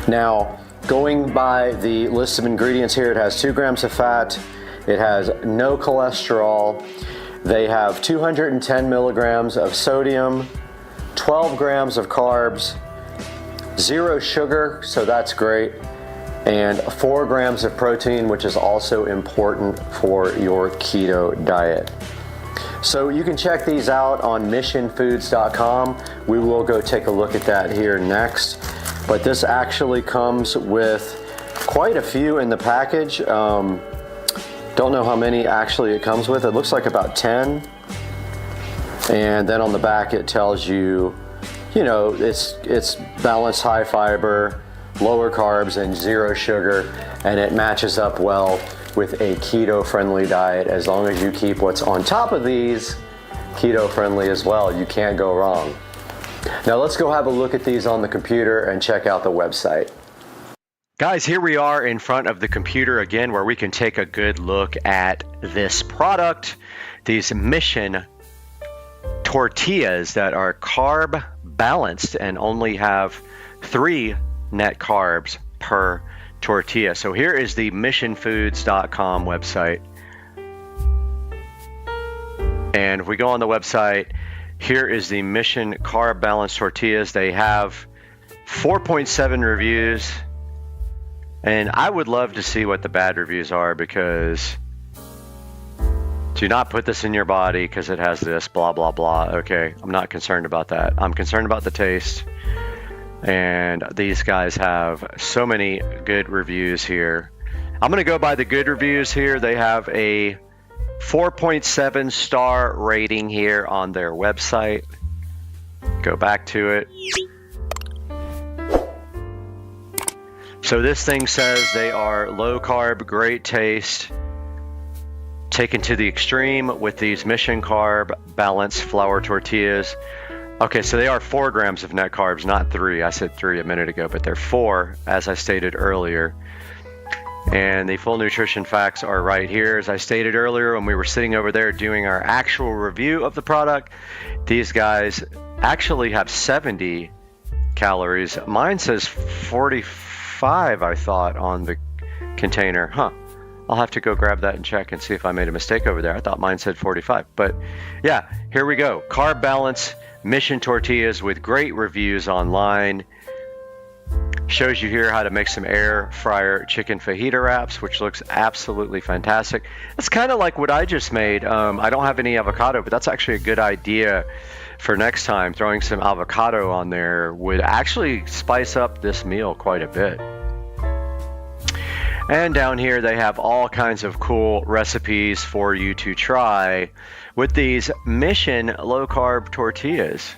Now, going by the list of ingredients here, it has 2 grams of fat. It has no cholesterol. They have 210 milligrams of sodium, 12 grams of carbs, 0 sugar, so that's great, and 4 grams of protein, which is also important for your keto diet. So you can check these out on missionfoods.com. We will go take a look at that here next. But this actually comes with quite a few in the package. Don't know how many actually it comes with. It looks like about 10. And then on the back it tells you, you know, it's balanced, high fiber, lower carbs, and 0 sugar, and it matches up well with a keto-friendly diet. As long as you keep what's on top of these keto-friendly as well, you can't go wrong. Now let's go have a look at these on the computer and check out the website. Guys, here we are in front of the computer again, where we can take a good look at this product. These Mission tortillas that are carb balanced and only have 3 net carbs per tortilla. So here is the missionfoods.com website. And if we go on the website, here is the Mission Carb Balanced Tortillas. They have 4.7 reviews. And I would love to see what the bad reviews are, because do not put this in your body because it has this, blah, blah, blah. Okay, I'm not concerned about that. I'm concerned about the taste. And these guys have so many good reviews here. I'm going to go by the good reviews here. They have a 4.7 star rating here on their website. Go back to it. So this thing says they are low carb, great taste, taken to the extreme with these Mission Carb Balanced Flour Tortillas. Okay, so they are 4 grams of net carbs, not 3. I said 3 a minute ago, but they're 4, as I stated earlier. And the full nutrition facts are right here. As I stated earlier, when we were sitting over there doing our actual review of the product, these guys actually have 70 calories. Mine says 45, I thought, on the container. Huh. I'll have to go grab that and check and see if I made a mistake over there. I thought mine said 45. But yeah, here we go. Carb balance Mission tortillas with great reviews online. Shows you here how to make some air fryer chicken fajita wraps, which looks absolutely fantastic. That's kind of like what I just made. I don't have any avocado, but that's actually a good idea for next time. Throwing some avocado on there would actually spice up this meal quite a bit. And down here they have all kinds of cool recipes for you to try with these Mission low carb tortillas.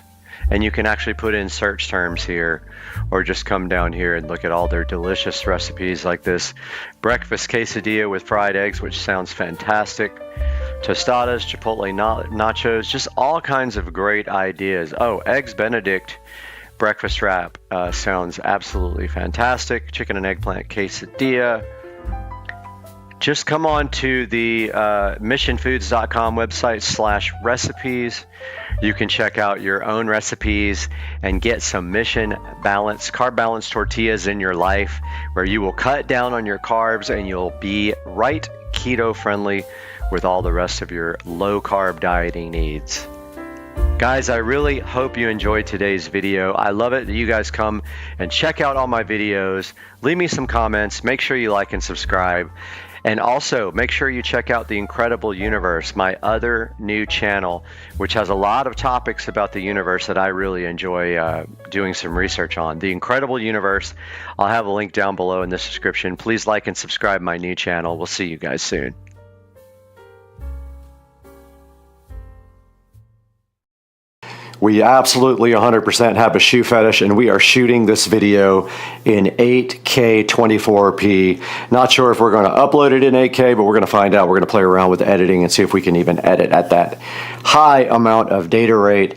And you can actually put in search terms here, or just come down here and look at all their delicious recipes, like this breakfast quesadilla with fried eggs, which sounds fantastic. Tostadas, Chipotle nachos, just all kinds of great ideas. Oh, Eggs Benedict breakfast wrap sounds absolutely fantastic. Chicken and eggplant quesadilla. Just come on to the missionfoods.com website /recipes. You can check out your own recipes and get some Mission balanced, carb balanced tortillas in your life, where you will cut down on your carbs and you'll be right keto friendly with all the rest of your low carb dieting needs. Guys, I really hope you enjoyed today's video. I love it that you guys come and check out all my videos. Leave me some comments. Make sure you like and subscribe. And also, make sure you check out The Incredible Universe, my other new channel, which has a lot of topics about the universe that I really enjoy doing some research on. The Incredible Universe. I'll have a link down below in the description. Please like and subscribe my new channel. We'll see you guys soon. We absolutely 100% have a shoe fetish, and we are shooting this video in 8K 24p. Not sure if we're going to upload it in 8K, but we're going to find out. We're going to play around with the editing and see if we can even edit at that high amount of data rate.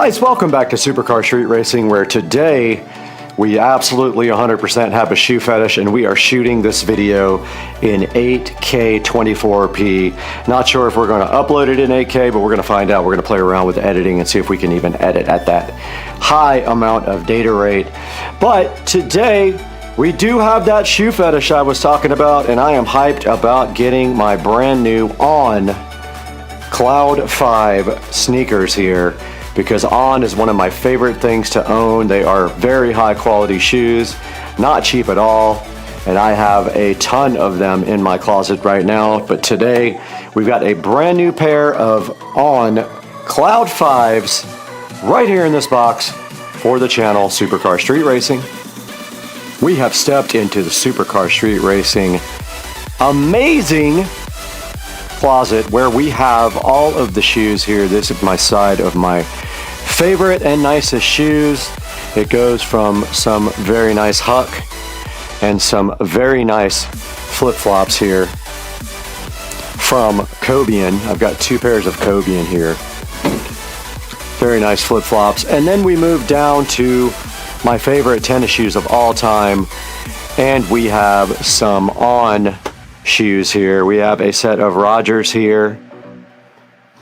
Guys, welcome back to Supercar Street Racing, where today we absolutely 100% have a shoe fetish, and we are shooting this video in 8K 24p. Not sure if we're going to upload it in 8K, but we're going to find out. We're going to play around with editing and see if we can even edit at that high amount of data rate. But today we do have that shoe fetish I was talking about, and I am hyped about getting my brand new On Cloud 5 sneakers here, because On is one of my favorite things to own. They are very high quality shoes, not cheap at all, and I have a ton of them in my closet right now. But today we've got a brand new pair of On Cloud 5s right here in this box for the channel Supercar Street Racing. We have stepped into the Supercar Street Racing amazing closet where we have all of the shoes here. This is my side of my favorite and nicest shoes. It goes from some very nice Huck and some very nice flip-flops here from Cobian. I've got two pairs of Cobian here. Very nice flip-flops. And then we move down to my favorite tennis shoes of all time, and we have some On shoes here. We have a set of Rogers here.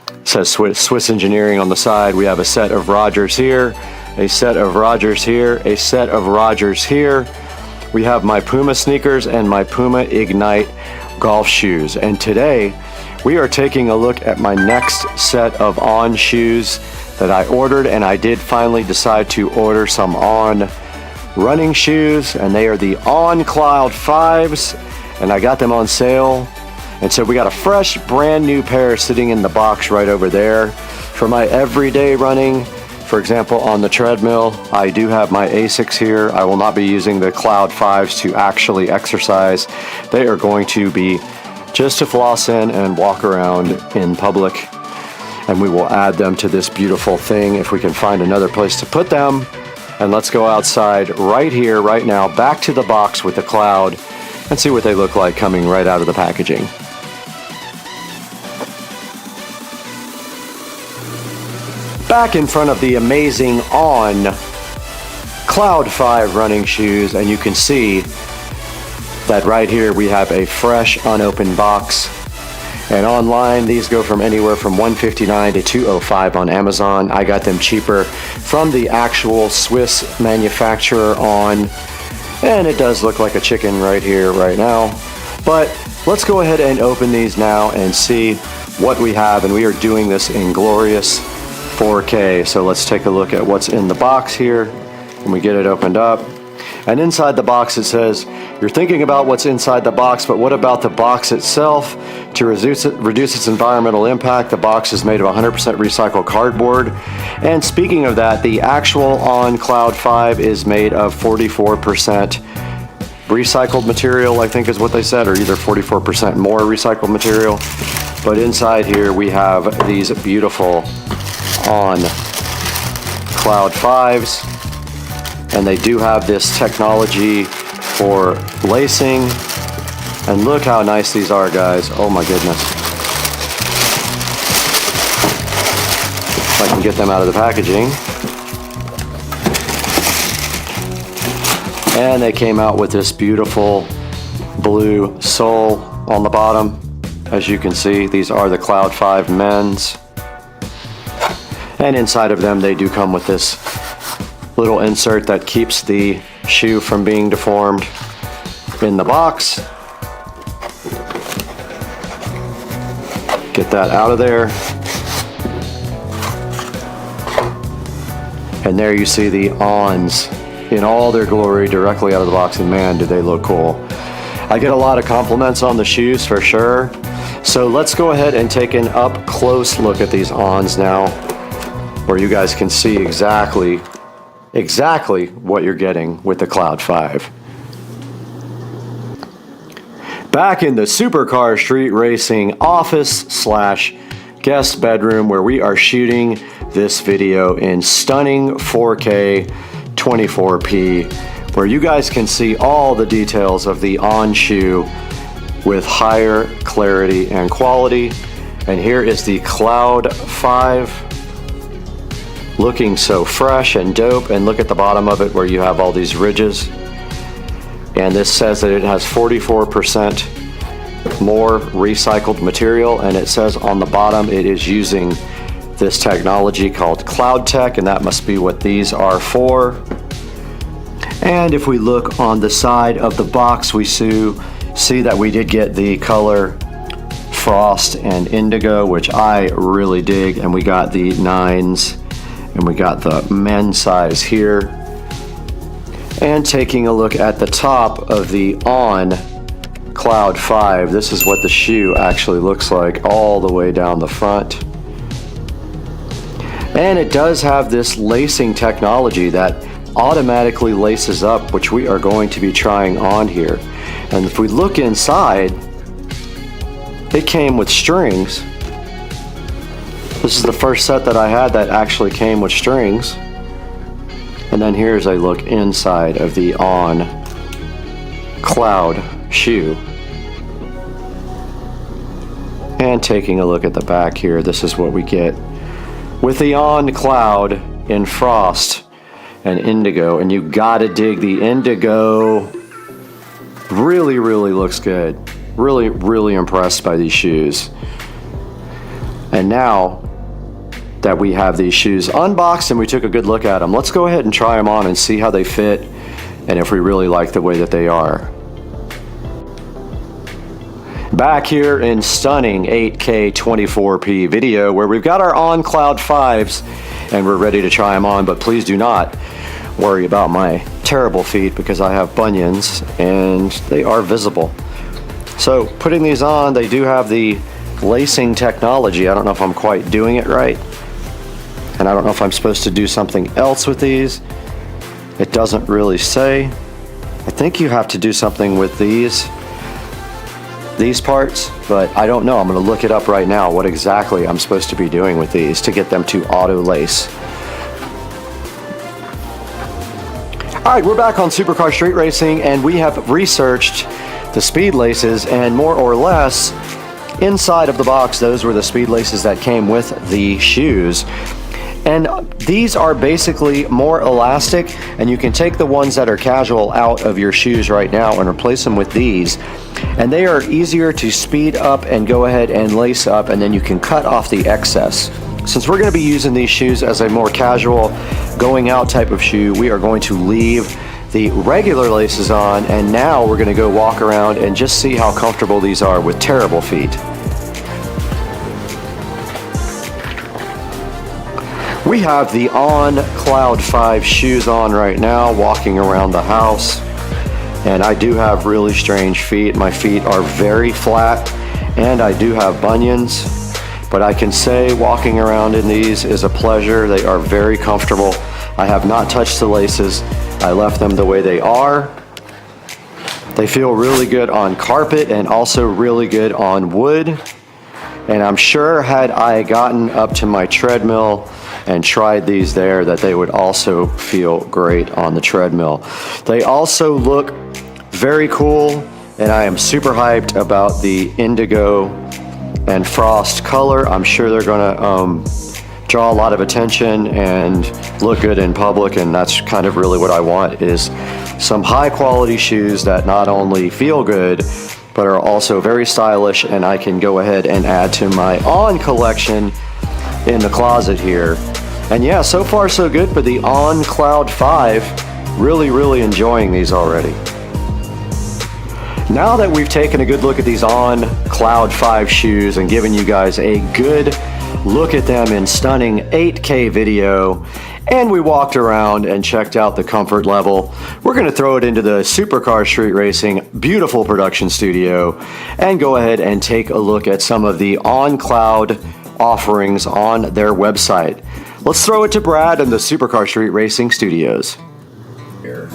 It says Swiss Engineering on the side. We have a set of Rogers here, a set of Rogers here, a set of Rogers here. We have my Puma sneakers and my Puma Ignite golf shoes. And today we are taking a look at my next set of On shoes that I ordered, and I did finally decide to order some On running shoes, and they are the On Cloud 5s, and I got them on sale. And so we got a fresh brand new pair sitting in the box right over there. For my everyday running, for example on the treadmill, I do have my ASICs here. I will not be using the Cloud 5s to actually exercise. They are going to be just to floss in and walk around in public. And we will add them to this beautiful thing if we can find another place to put them. And let's go outside right here, right now, back to the box with the Cloud, and see what they look like coming right out of the packaging. Back in front of the amazing On Cloud 5 running shoes, and you can see that right here we have a fresh unopened box. And online, these go from anywhere from $159 to $205 on Amazon. I got them cheaper from the actual Swiss manufacturer On, and it does look like a chicken right here, right now. But let's go ahead and open these now and see what we have. And we are doing this in glorious 4K. So let's take a look at what's in the box here when we get it opened up. And inside the box it says, you're thinking about what's inside the box, but what about the box itself? To reduce its environmental impact, the box is made of 100% recycled cardboard. And speaking of that, the actual On Cloud 5 is made of 44% recycled material, I think is what they said, or either 44% more recycled material. But inside here we have these beautiful On Cloud 5s. And they do have this technology for lacing. And look how nice these are, guys. Oh my goodness. If I can get them out of the packaging. And they came out with this beautiful blue sole on the bottom. As you can see, these are the Cloud 5 men's. And inside of them, they do come with this little insert that keeps the shoe from being deformed in the box. Get that out of there. And there you see the Ons in all their glory directly out of the box, and man, do they look cool. I get a lot of compliments on the shoes for sure. So let's go ahead and take an up close look at these Ons now, where you guys can see exactly what you're getting with the Cloud 5. Back in the Supercar Street Racing office / guest bedroom, where we are shooting this video in stunning 4K 24p, where you guys can see all the details of the On shoe with higher clarity and quality. And here is the Cloud 5 looking so fresh and dope. And look at the bottom of it where you have all these ridges. And this says that it has 44% more recycled material, and it says on the bottom it is using this technology called Cloud Tech, and that must be what these are for. And if we look on the side of the box, we see that we did get the color Frost and Indigo, which I really dig, and we got the 9s and we got the men's size here. And taking a look at the top of the On Cloud 5, this is what the shoe actually looks like all the way down the front. And it does have this lacing technology that automatically laces up, which we are going to be trying on here. And if we look inside, it came with strings. This is the first set that I had that actually came with strings. And then here's a look inside of the On Cloud shoe. And taking a look at the back here, this is what we get with the On Cloud in Frost and Indigo. And you gotta dig the Indigo. Really, really looks good. Really, really impressed by these shoes. And now that we have these shoes unboxed and we took a good look at them, let's go ahead and try them on and see how they fit and if we really like the way that they are. Back here in stunning 8K 24p video where we've got our On Cloud 5s and we're ready to try them on, but please do not worry about my terrible feet because I have bunions and they are visible. So putting these on, they do have the lacing technology. I don't know if I'm quite doing it right. And I don't know if I'm supposed to do something else with these. It doesn't really say. I think you have to do something with these parts, but I don't know. I'm going to look it up right now what exactly I'm supposed to be doing with these to get them to auto lace. Alright, we're back on Supercar Street Racing and we have researched the speed laces, and more or less inside of the box those were the speed laces that came with the shoes. And these are basically more elastic, and you can take the ones that are casual out of your shoes right now and replace them with these. And they are easier to speed up and go ahead and lace up, and then you can cut off the excess. Since we're going to be using these shoes as a more casual going out type of shoe, we are going to leave the regular laces on, and now we're going to go walk around and just see how comfortable these are with terrible feet. We have the On Cloud 5 shoes on right now, walking around the house. And I do have really strange feet. My feet are very flat, and I do have bunions. But I can say walking around in these is a pleasure. They are very comfortable. I have not touched the laces. I left them the way they are. They feel really good on carpet and also really good on wood. And I'm sure had I gotten up to my treadmill and tried these there, that they would also feel great on the treadmill. They also look very cool, and I am super hyped about the Indigo and Frost color. I'm sure they're gonna draw a lot of attention and look good in public, and that's kind of really what I want, is some high quality shoes that not only feel good but are also very stylish, and I can go ahead and add to my On collection in the closet here. And yeah, so far so good for the On Cloud 5. Really enjoying these already. Now that we've taken a good look at these On Cloud 5 shoes and given you guys a good look at them in stunning 8K video, and we walked around and checked out the comfort level, we're going to throw it into the Supercar Street Racing beautiful production studio and go ahead and take a look at some of the On Cloud offerings on their website. Let's throw it to Brad in the Supercar Street Racing studios. Here.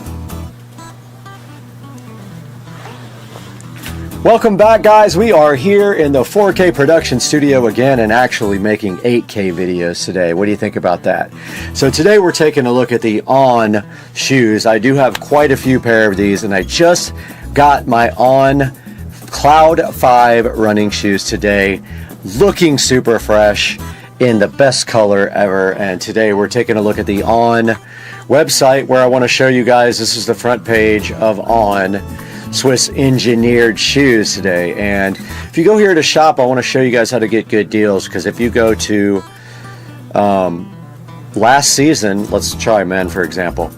Welcome back, guys. We are here in the 4K production studio again and actually making 8K videos today. What do you think about that? So today we're taking a look at the On shoes. I do have quite a few pair of these, and I just got my On Cloud 5 running shoes today, looking super fresh. in the best color ever. And today we're taking a look at the On website, where I want to show you guys, this is the front page of On, Swiss engineered shoes today. And if you go here to shop, I want to show you guys how to get good deals, because if you go to last season, let's try men for example,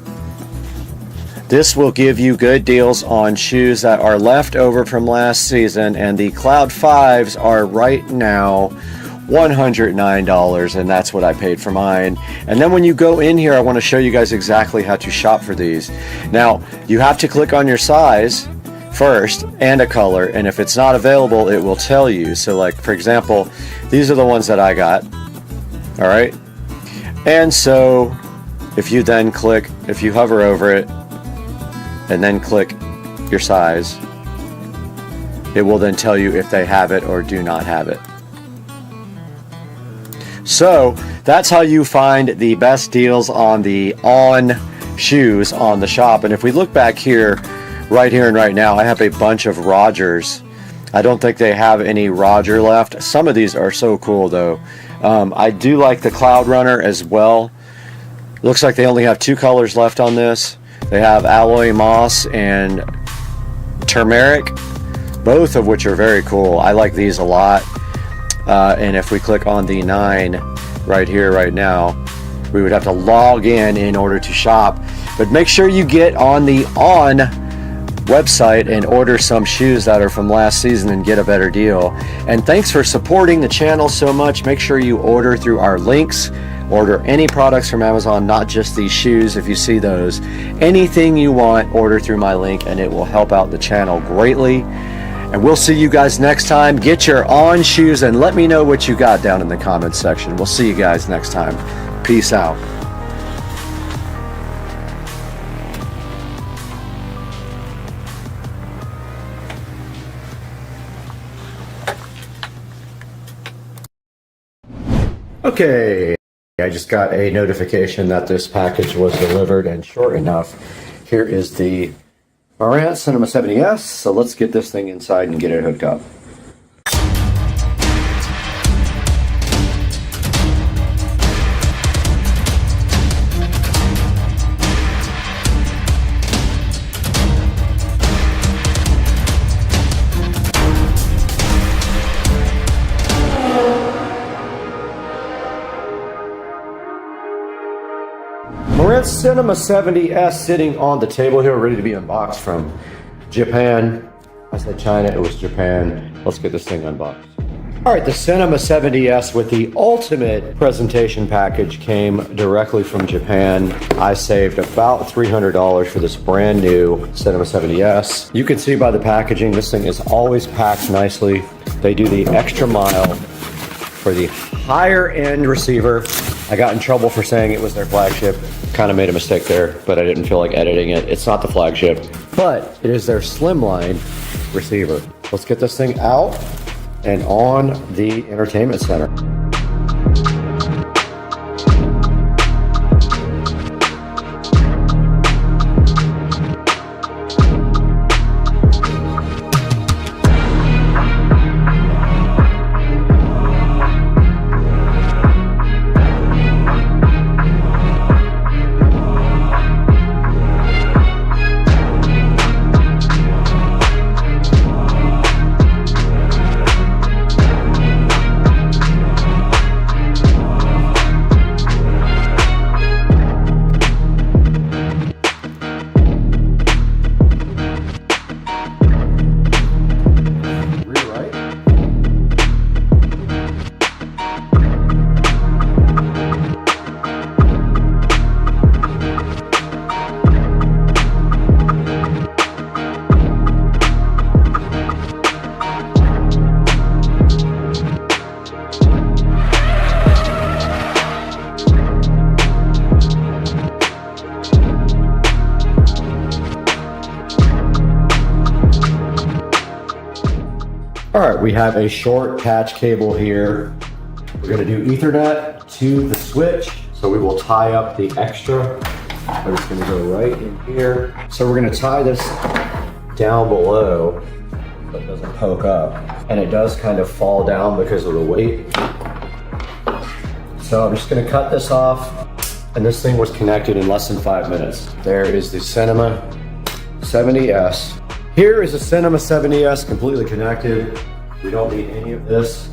this will give you good deals on shoes that are left over from last season, and the Cloud 5s are right now $109, and that's what I paid for mine. And then when you go in here, I want to show you guys exactly how to shop for these. Now, you have to click on your size first and a color, and if it's not available, it will tell you. So like, for example, these are the ones that I got. All right. And so if you then click, if you hover over it and then click your size, it will then tell you if they have it or do not have it. So that's how you find the best deals on the On shoes on the shop. And if we look back here, right here and right now, I have a bunch of Rogers. I don't think they have any Roger left. Some of these are so cool though. I do like the Cloud Runner as well. Looks like they only have 2 colors left on this. They have Alloy Moss and Turmeric, both of which are very cool. I like these a lot. And if we click on the 9 right here, right now, we would have to log in order to shop. But make sure you get on the On website and order some shoes that are from last season and get a better deal. And thanks for supporting the channel so much. Make sure you order through our links. Order any products from Amazon, not just these shoes. If you see those, anything you want, order through my link, and it will help out the channel greatly. And we'll see you guys next time. Get your On shoes and let me know what you got down in the comments section. We'll see you guys next time. Peace out. Okay, I just got a notification that this package was delivered, and sure enough, here is the Marantz Cinema 70S. So let's get this thing inside and get it hooked up. Marantz Cinema 70S sitting on the table here, ready to be unboxed from Japan. I said China, it was Japan. Let's get this thing unboxed. All right, the Cinema 70S with the ultimate presentation package came directly from Japan. I saved about $300 for this brand new Cinema 70S. You can see by the packaging, this thing is always packed nicely. They do the extra mile for the higher end receiver. I got in trouble for saying it was their flagship. Kind of made a mistake there, but I didn't feel like editing it. It's not the flagship, but it is their slimline receiver. Let's get this thing out and on the entertainment center. All right, we have a short patch cable here. We're gonna do Ethernet to the switch. So we will tie up the extra, but it's gonna go right in here. So we're gonna tie this down below so it doesn't poke up. And it does kind of fall down because of the weight. So I'm just gonna cut this off, and this thing was connected in less than 5 minutes. There is the Cinema 70S. Here is a Cinema 70S completely connected. We don't need any of this.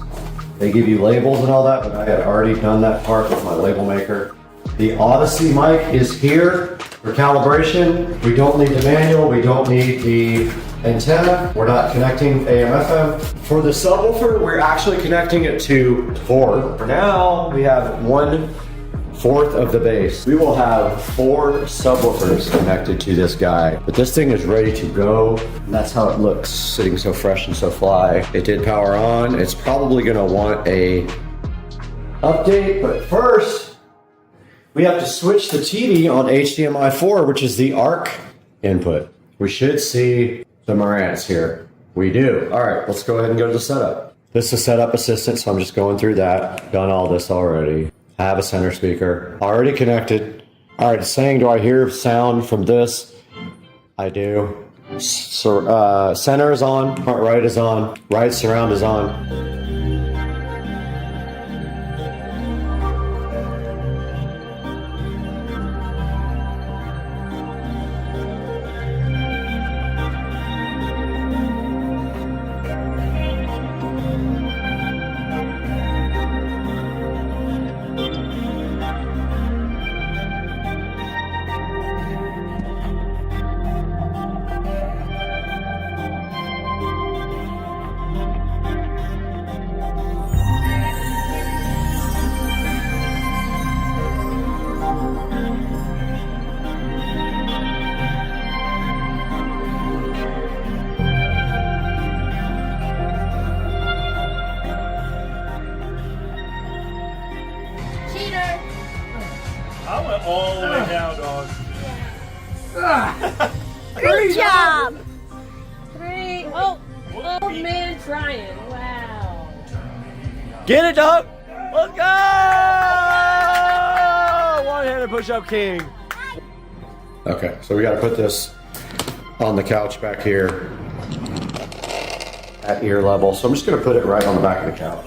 They give you labels and all that, but I had already done that part with my label maker. The Odyssey mic is here for calibration. We don't need the manual, we don't need the antenna. We're not connecting AM/FM. For the subwoofer, we're actually connecting it to 4. For now, we have 1/4 of the bass. We will have 4 subwoofers connected to this guy. But this thing is ready to go. And that's how it looks, sitting so fresh and so fly. It did power on. It's probably gonna want a update, but first, we have to switch the TV on HDMI 4, which is the ARC input. We should see the Marantz here. We do. All right, let's go ahead and go to the setup. This is setup assistant, so I'm just going through that. Done all this already. I have a center speaker already connected. All right, it's saying, do I hear sound from this? I do. So, center is on, front right is on, right surround is on. I went all the way down, dog. Good job. 3. Oh, old man trying. Wow. Get it, dog. Let's go! One-handed push-up king. Okay, so we got to put this on the couch back here at ear level. So I'm just going to put it right on the back of the couch.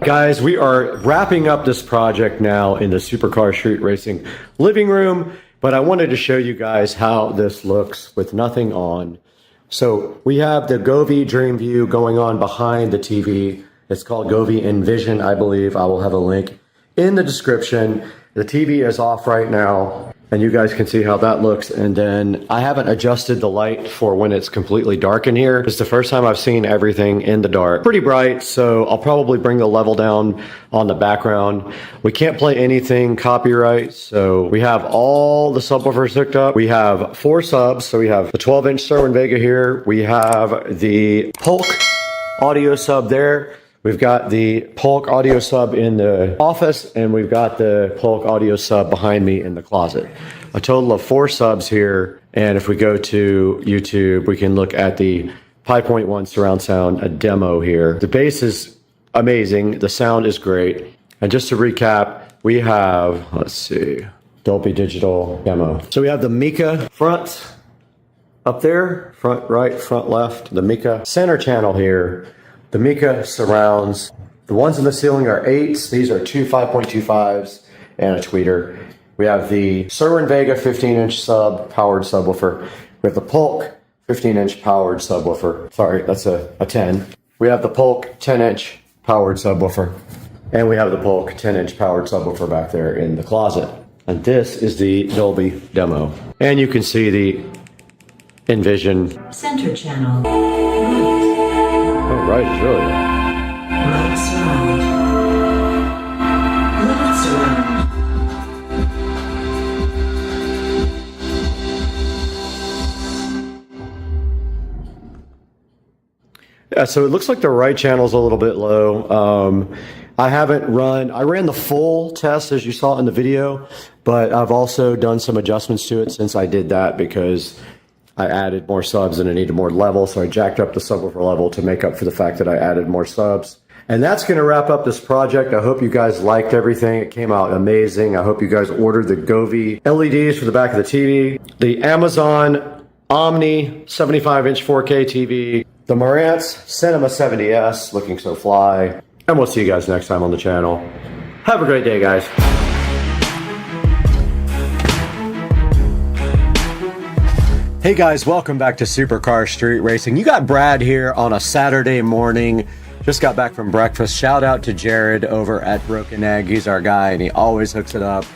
Guys, we are wrapping up this project now in the Supercar Street Racing living room, but I wanted to show you guys how this looks with nothing on. So we have the Govee DreamView going on behind the TV. It's called Govee Envision, I believe. I will have a link in the description. The TV is off right now, and you guys can see how that looks. And then I haven't adjusted the light for when it's completely dark in here. It's the first time I've seen everything in the dark. Pretty bright, so I'll probably bring the level down on the background. We can't play anything copyright, so we have all the subwoofers hooked up. We have 4 subs, so we have the 12-inch Sherwin Vega here. We have the Polk audio sub there. We've got the Polk audio sub in the office, and we've got the Polk audio sub behind me in the closet. A total of 4 subs here, and if we go to YouTube, we can look at the 5.1 surround sound, a demo here. The bass is amazing, the sound is great, and just to recap, we have, let's see, Dolby Digital demo. So we have the Mika front up there, front right, front left, the Mika center channel here. The Mika surrounds. The ones in the ceiling are 8s. These are 2 5.25s and a tweeter. We have the Sherwin Vega 15-inch sub powered subwoofer. We have the Polk 15-inch powered subwoofer. Sorry, that's a 10. We have the Polk 10-inch powered subwoofer. And we have the Polk 10-inch powered subwoofer back there in the closet. And this is the Dolby demo. And you can see the Envision Center channel. Oh, right, it's really loud. Right surround. Left surround. Yeah, so it looks like the right channel's a little bit low. I ran the full test as you saw in the video, but I've also done some adjustments to it since I did that because I added more subs and I needed more level, so I jacked up the subwoofer level to make up for the fact that I added more subs. And that's going to wrap up this project. I hope you guys liked everything. It came out amazing. I hope you guys ordered the Govee LEDs for the back of the TV. The Amazon Omni 75-inch 4K TV, the Marantz Cinema 70S, looking so fly. And we'll see you guys next time on the channel. Have a great day, guys. Hey guys, welcome back to Supercar Street Racing. You got Brad here on a Saturday morning. Just got back from breakfast. Shout out to Jared over at Broken Egg. He's our guy and he always hooks it up.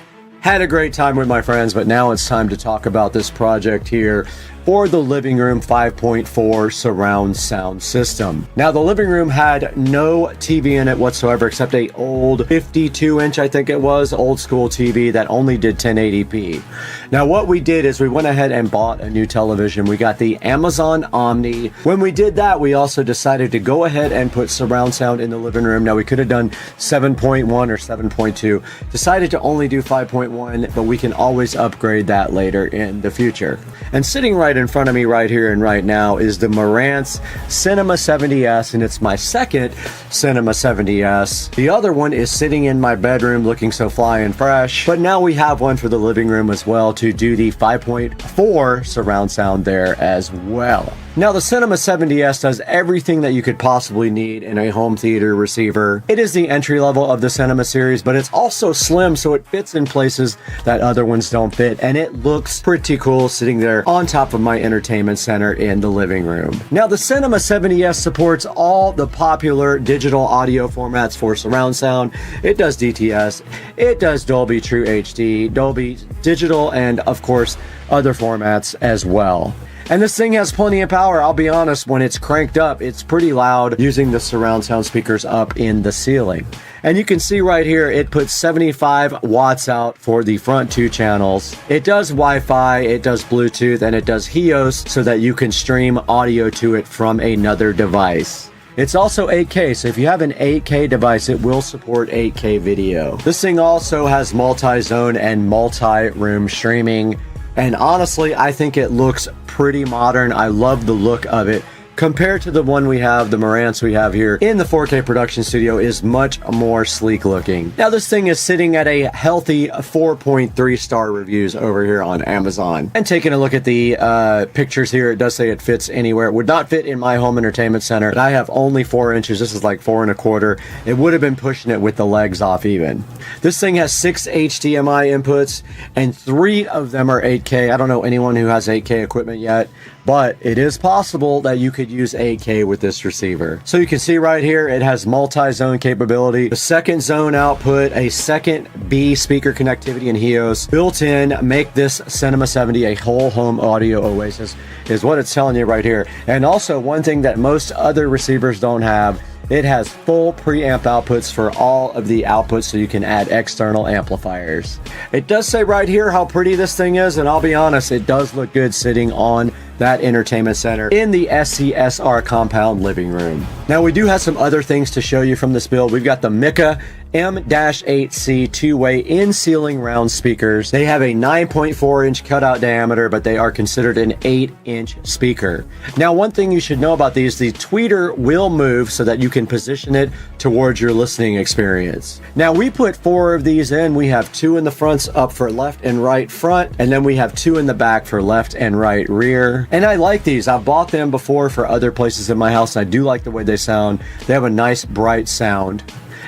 Had a great time with my friends, but now it's time to talk about this project here for the living room 5.4 surround sound system. Now the living room had no TV in it whatsoever except a old 52-inch, I think it was, old school TV that only did 1080p. Now what we did is we went ahead and bought a new television. We got the Amazon Omni. When we did that, we also decided to go ahead and put surround sound in the living room. Now we could have done 7.1 or 7.2. Decided to only do 5.1, but we can always upgrade that later in the future. And sitting right in front of me right here and right now is the Marantz Cinema 70S, and it's my second Cinema 70S. The other one is sitting in my bedroom looking so fly and fresh, but now we have one for the living room as well to do the 5.4 surround sound there as well. Now the Cinema 70S does everything that you could possibly need in a home theater receiver. It is the entry level of the Cinema series, but it's also slim, so it fits in places that other ones don't fit, and it looks pretty cool sitting there on top of my entertainment center in the living room. Now the Cinema 70S supports all the popular digital audio formats for surround sound. It does DTS, it does Dolby True HD, Dolby Digital, and of course other formats as well. And this thing has plenty of power. I'll be honest, when it's cranked up, it's pretty loud using the surround sound speakers up in the ceiling. And you can see right here, it puts 75 watts out for the front two channels. It does Wi-Fi, it does Bluetooth, and it does HEOS so that you can stream audio to it from another device. It's also 8K, so if you have an 8K device, it will support 8K video. This thing also has multi-zone and multi-room streaming. And honestly, I think it looks pretty modern. I love the look of it. Compared to the one we have, the Marantz we have here in the 4K production studio, is much more sleek looking. Now this thing is sitting at a healthy 4.3 star reviews over here on Amazon. And taking a look at the pictures here, it does say it fits anywhere. It would not fit in my home entertainment center. And I have only 4 inches. This is like 4 1/4. It would have been pushing it with the legs off even. This thing has 6 HDMI inputs and 3 of them are 8K. I don't know anyone who has 8K equipment yet, but it is possible that you could use 8K with this receiver. So you can see right here, it has multi-zone capability, the second zone output, a second B speaker connectivity and HEOS built in, make this Cinema 70 a whole home audio oasis, is what it's telling you right here. And also one thing that most other receivers don't have, it has full preamp outputs for all of the outputs, so you can add external amplifiers. It does say right here how pretty this thing is, and I'll be honest, it does look good sitting on that entertainment center in the SCSR compound living room. Now we do have some other things to show you from this build. We've got the Mika M-8C two-way in-ceiling round speakers. They have a 9.4 inch cutout diameter, but they are considered an 8-inch speaker. Now one thing you should know about these, the tweeter will move so that you can position it towards your listening experience. Now we put 4 of these in. We have 2 in the fronts up for left and right front, and then we have 2 in the back for left and right rear. And I like these. I've bought them before for other places in my house. I do like the way they sound. They have a nice bright sound.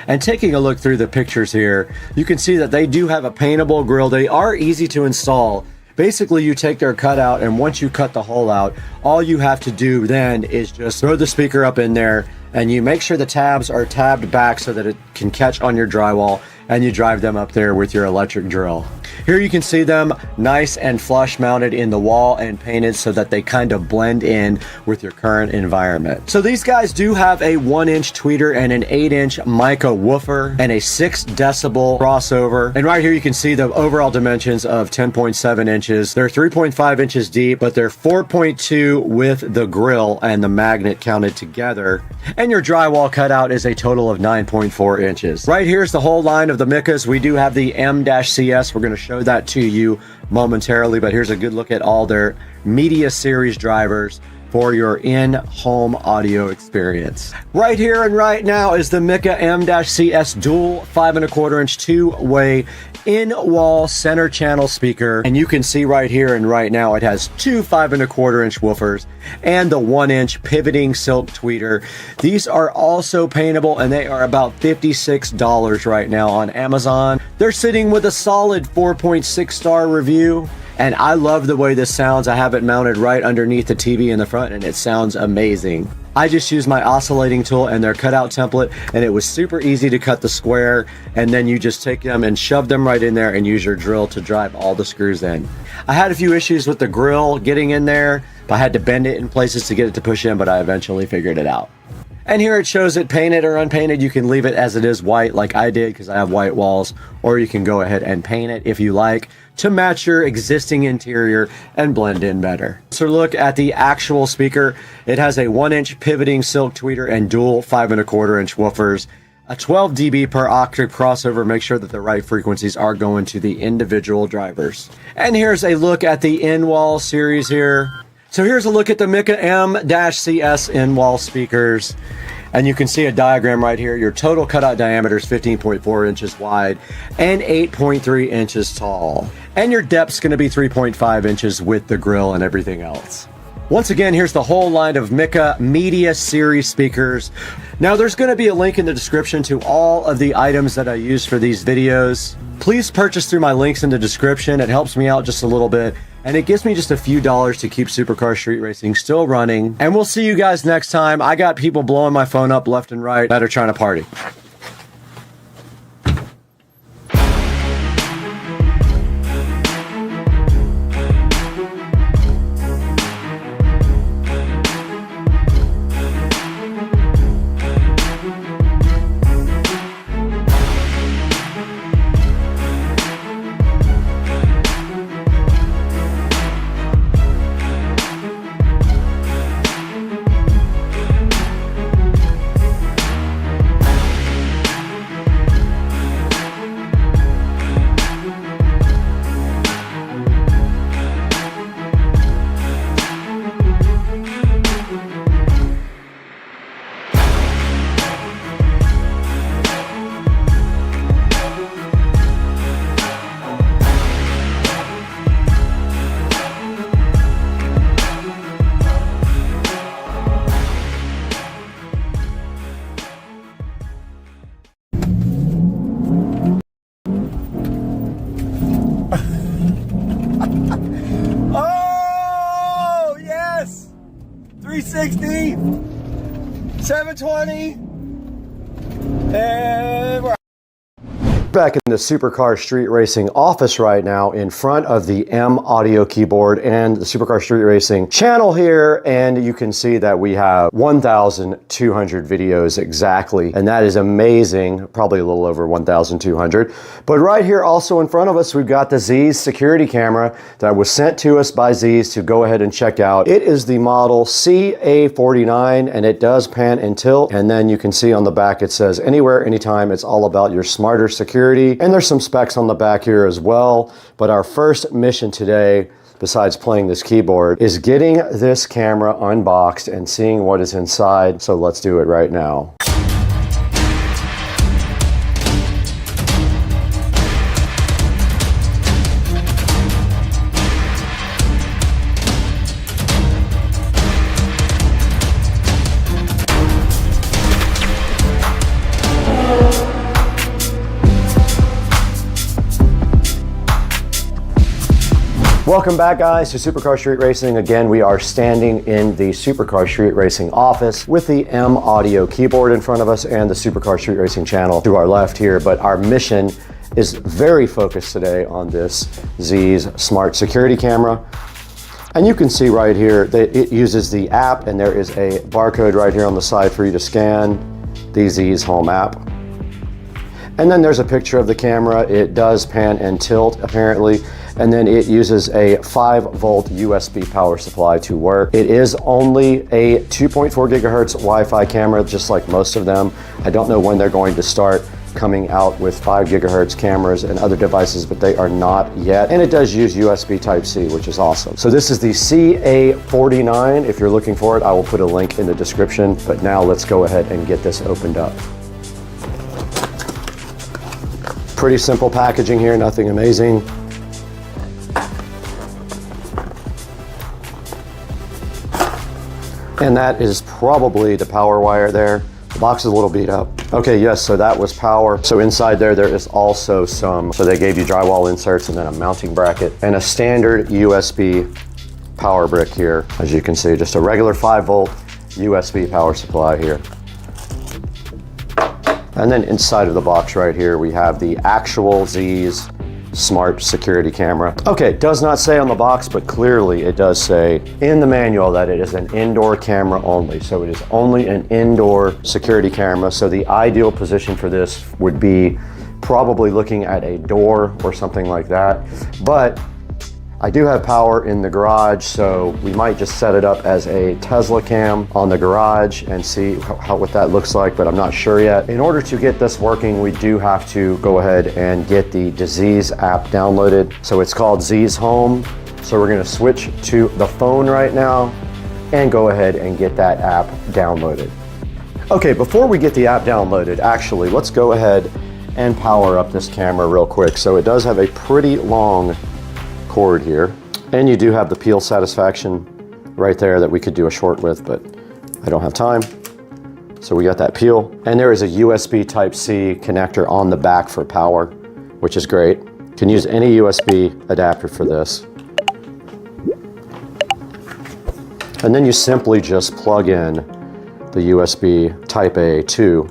And taking a look through the pictures here, you can see that they do have a paintable grill. They are easy to install. Basically, you take their cutout, and once you cut the hole out, all you have to do then is just throw the speaker up in there, and you make sure the tabs are tabbed back so that it can catch on your drywall, and you drive them up there with your electric drill. Here you can see them nice and flush mounted in the wall and painted so that they kind of blend in with your current environment. So these guys do have a 1-inch tweeter and an 8-inch mica woofer and a 6 decibel crossover. And right here you can see the overall dimensions of 10.7 inches. They're 3.5 inches deep, but they're 4.2 with the grill and the magnet counted together. And your drywall cutout is a total of 9.4 inches. Right here's the whole line of the Mikas. We do have the M-CS. We're going to show that to you momentarily, but here's a good look at all their media series drivers for your in-home audio experience. Right here and right now is the Mika M-CS dual 5¼ two-way in-wall center channel speaker, and you can see right here and right now it has two 5¼ woofers and the 1-inch pivoting silk tweeter. These are also paintable, and they are about $56 right now on Amazon. They're sitting with a solid 4.6 star review, and I love the way this sounds. I have it mounted right underneath the TV in the front, and it sounds amazing. I just used my oscillating tool and their cutout template, and it was super easy to cut the square, and then you just take them and shove them right in there and use your drill to drive all the screws in. I had a few issues with the grill getting in there. I had to bend it in places to get it to push in, but I eventually figured it out. And here it shows it painted or unpainted. You can leave it as it is white like I did because I have white walls, or you can go ahead and paint it if you like to match your existing interior and blend in better. So look at the actual speaker. It has a 1-inch pivoting silk tweeter and dual 5¼ woofers, a 12 dB per octave crossover. Make sure that the right frequencies are going to the individual drivers. And here's a look at the in-wall series here. So here's a look at the Mika M-CS in-wall speakers. And you can see a diagram right here. Your total cutout diameter is 15.4 inches wide and 8.3 inches tall. And your depth's gonna be 3.5 inches with the grill and everything else. Once again, here's the whole line of Mika Media Series speakers. Now there's gonna be a link in the description to all of the items that I use for these videos. Please purchase through my links in the description. It helps me out just a little bit, and it gives me just a few dollars to keep Supercar Street Racing still running. And we'll see you guys next time. I got people blowing my phone up left and right that are trying to party. Oh, yes! 360, 720, and we're back in the Supercar Street Racing office right now in front of the M audio keyboard and the Supercar Street Racing channel here, and you can see that we have 1,200 videos exactly, and that is amazing. Probably a little over 1,200. But right here also in front of us, we've got the Z's security camera that was sent to us by Z's to go ahead and check out. It is the model CA49, and it does pan and tilt, and then you can see on the back it says anywhere, anytime. It's all about your smarter security. And there's some specs on the back here as well. But our first mission today, besides playing this keyboard, is getting this camera unboxed and seeing what is inside. So let's do it right now. Welcome back, guys, to Supercar Street Racing. Again, we are standing in the Supercar Street Racing office with the M audio keyboard in front of us and the Supercar Street Racing channel to our left here. But our mission is very focused today on this Z's smart security camera. And you can see right here that it uses the app, and there is a barcode right here on the side for you to scan the Z's home app. And then there's a picture of the camera. It does pan and tilt, apparently. And then it uses a 5-volt USB power supply to work. It is only a 2.4 gigahertz Wi-Fi camera, just like most of them. I don't know when they're going to start coming out with 5 gigahertz cameras and other devices, but they are not yet. And it does use USB Type-C, which is awesome. So this is the CA49. If you're looking for it, I will put a link in the description. But now let's go ahead and get this opened up. Pretty simple packaging here, nothing amazing. And that is probably the power wire there. The box is a little beat up. Okay, yes, so that was power. So inside there is also some, so they gave you drywall inserts and then a mounting bracket and a standard USB power brick here. As you can see, just a regular 5-volt USB power supply here. And then inside of the box right here, we have the actual Z's smart security camera. Okay, it does not say on the box, but clearly it does say in the manual that it is an indoor camera only. So it is only an indoor security camera. So the ideal position for this would be probably looking at a door or something like that. But I do have power in the garage, so we might just set it up as a Tesla cam on the garage and see what that looks like, but I'm not sure yet. In order to get this working, we do have to go ahead and get the Z's app downloaded. So it's called Z's Home. So we're gonna switch to the phone right now and go ahead and get that app downloaded. Okay, before we get the app downloaded, actually, let's go ahead and power up this camera real quick. So it does have a pretty long cord here, and you do have the peel satisfaction right there that we could do a short with, but I don't have time. So we got that peel, and there is a USB Type-C connector on the back for power, which is great. You can use any USB adapter for this. And then you simply just plug in the USB Type-A to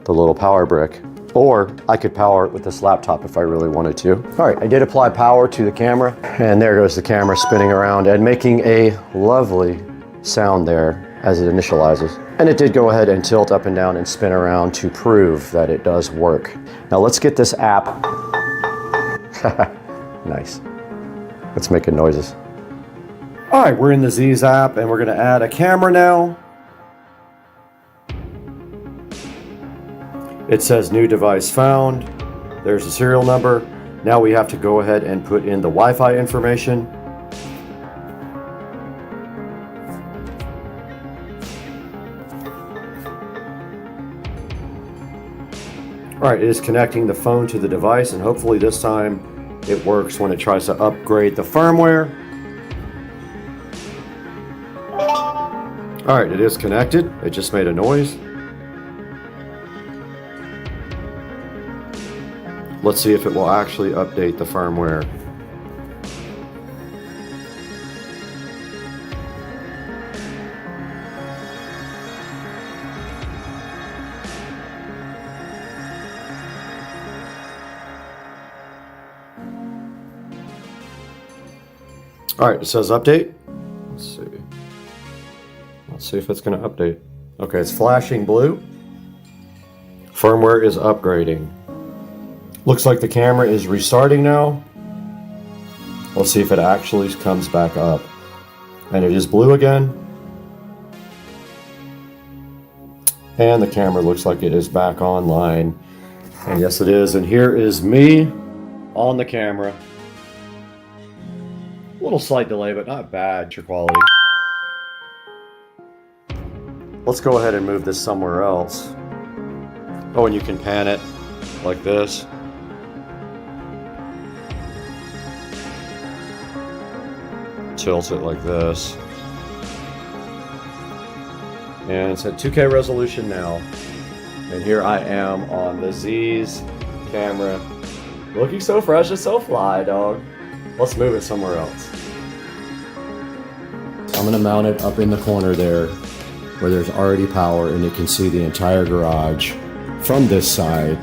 the little power brick. Or I could power it with this laptop if I really wanted to. All right, I did apply power to the camera, and there goes the camera spinning around and making a lovely sound there as it initializes. And it did go ahead and tilt up and down and spin around to prove that it does work. Now let's get this app. Nice. It's making noises. All right, we're in the Z's app, and we're gonna add a camera now. It says new device found. There's a serial number. Now we have to go ahead and put in the Wi-Fi information. All right, it is connecting the phone to the device, and hopefully this time it works when it tries to upgrade the firmware. All right, it is connected. It just made a noise. Let's see if it will actually update the firmware. All right, it says update. Let's see. Let's see if it's going to update. Okay, it's flashing blue. Firmware is upgrading. Looks like the camera is restarting now. Let's see if it actually comes back up. And it is blue again. And the camera looks like it is back online. And yes, it is. And here is me on the camera. A little slight delay, but not bad. Picture quality. Let's go ahead and move this somewhere else. Oh, and you can pan it like this. Tilt it like this. And it's at 2K resolution now. And here I am on the Z's camera. Looking so fresh and so fly, dog. Let's move it somewhere else. I'm gonna mount it up in the corner there where there's already power and you can see the entire garage from this side.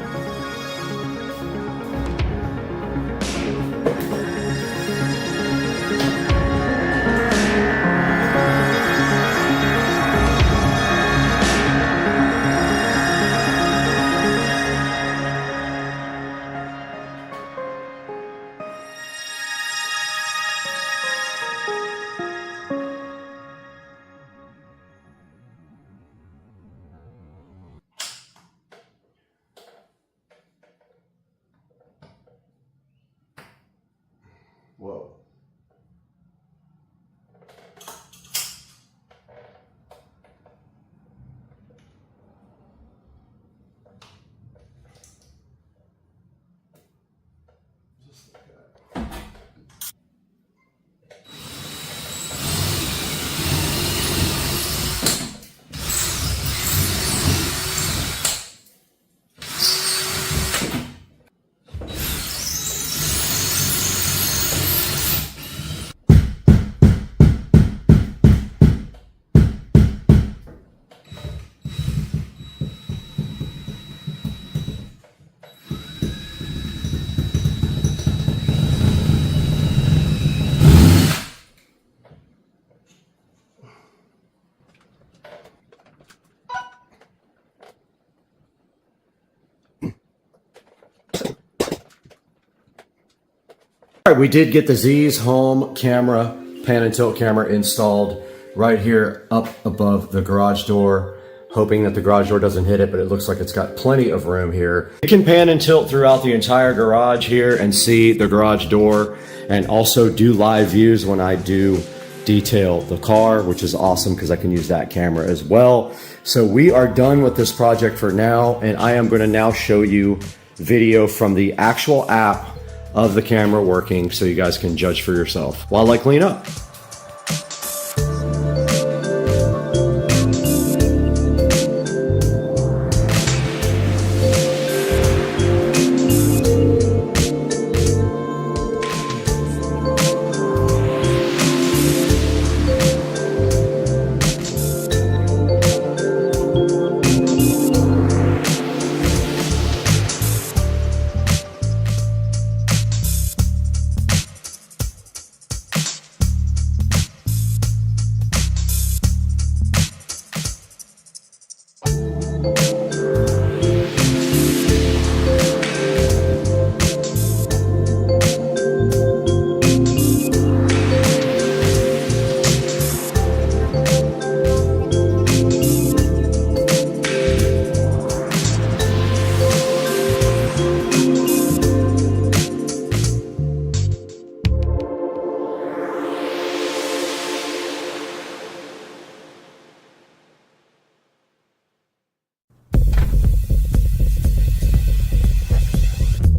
All right, we did get the Z's home camera, pan and tilt camera installed right here up above the garage door, hoping that the garage door doesn't hit it, but it looks like it's got plenty of room here. You can pan and tilt throughout the entire garage here and see the garage door, and also do live views when I do detail the car, which is awesome because I can use that camera as well. So we are done with this project for now, and I am going to now show you video from the actual app of the camera working so you guys can judge for yourself while I clean up.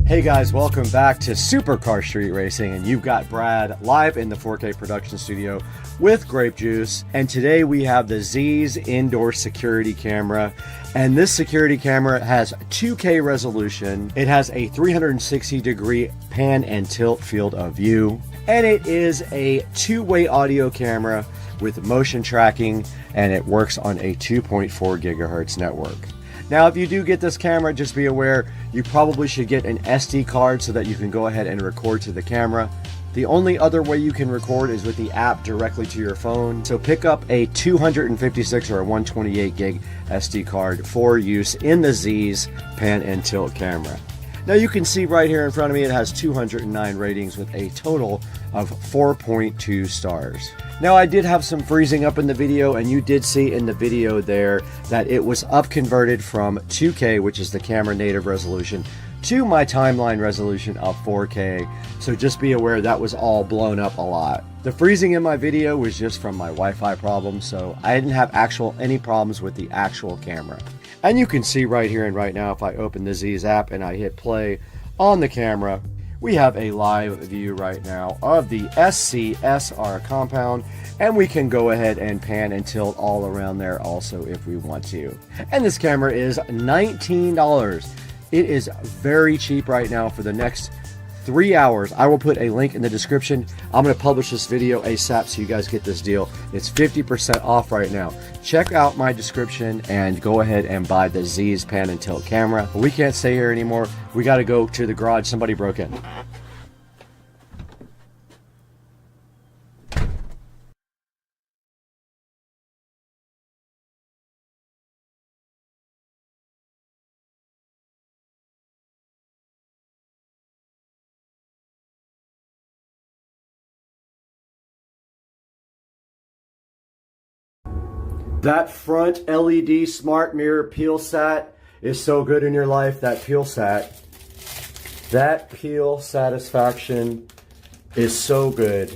Hey guys, welcome back to Supercar Street Racing, and you've got Brad live in the 4K production studio with Grape Juice, and today we have the Z's indoor security camera, and this security camera has 2K resolution, it has a 360-degree pan and tilt field of view, and it is a two-way audio camera with motion tracking, and it works on a 2.4 gigahertz network. Now, if you do get this camera, just be aware you probably should get an SD card so that you can go ahead and record to the camera. The only other way you can record is with the app directly to your phone. So pick up a 256 or a 128 gig SD card for use in the Z's pan and tilt camera. Now you can see right here in front of me, it has 209 ratings with a total of 4.2 stars. Now I did have some freezing up in the video, and you did see in the video there that it was up converted from 2K, which is the camera native resolution, to my timeline resolution of 4K. So just be aware that was all blown up a lot. The freezing in my video was just from my Wi-Fi problem, so I didn't have any problems with the actual camera. And you can see right here and right now, if I open the Z's app and I hit play on the camera, we have a live view right now of the SCSR compound, and we can go ahead and pan and tilt all around there also if we want to. And this camera is $19. It is very cheap right now for the next 3 hours. I will put a link in the description. I'm going to publish this video ASAP so you guys get this deal. It's 50% off right now. Check out my description and go ahead and buy the Z's pan and tilt camera. But we can't stay here anymore. We got to go to the garage. Somebody broke in. That front LED smart mirror peel sat is so good in your life. That peel satisfaction is so good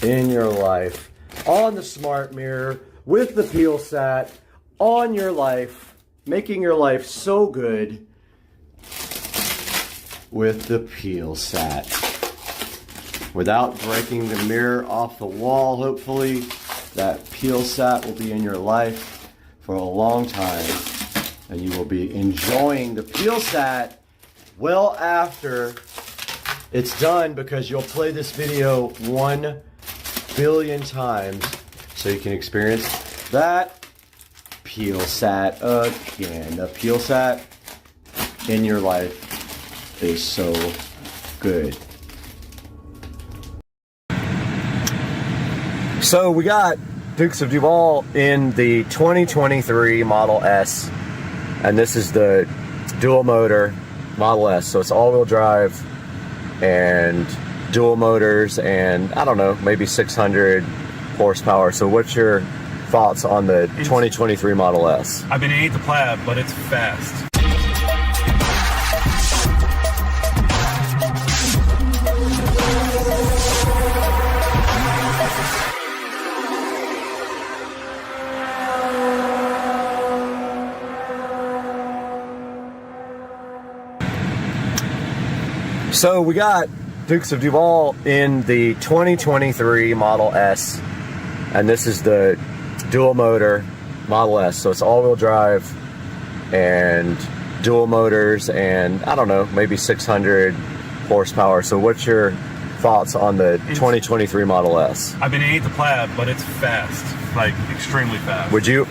in your life. On the smart mirror with the peel sat on your life, making your life so good with the peel sat. Without breaking the mirror off the wall, hopefully. That peel sat will be in your life for a long time, and you will be enjoying the peel sat well after it's done, because you'll play this video 1 billion times so you can experience that peel sat again. The peel sat in your life is so good. So we got Dukes of Duval in the 2023 Model S, and this is the dual motor Model S, so it's all-wheel drive, and dual motors, and I don't know, maybe 600 horsepower. So what's your thoughts on the 2023 Model S? I've been ate the Plaid, but it's fast. So we got Dukes of Duval in the 2023 Model S, and this is the dual motor Model S. So it's all-wheel drive and dual motors, and I don't know, maybe 600 horsepower. So what's your thoughts on the 2023 Model S? I've been ate the Plaid, but it's fast, like extremely fast. Would you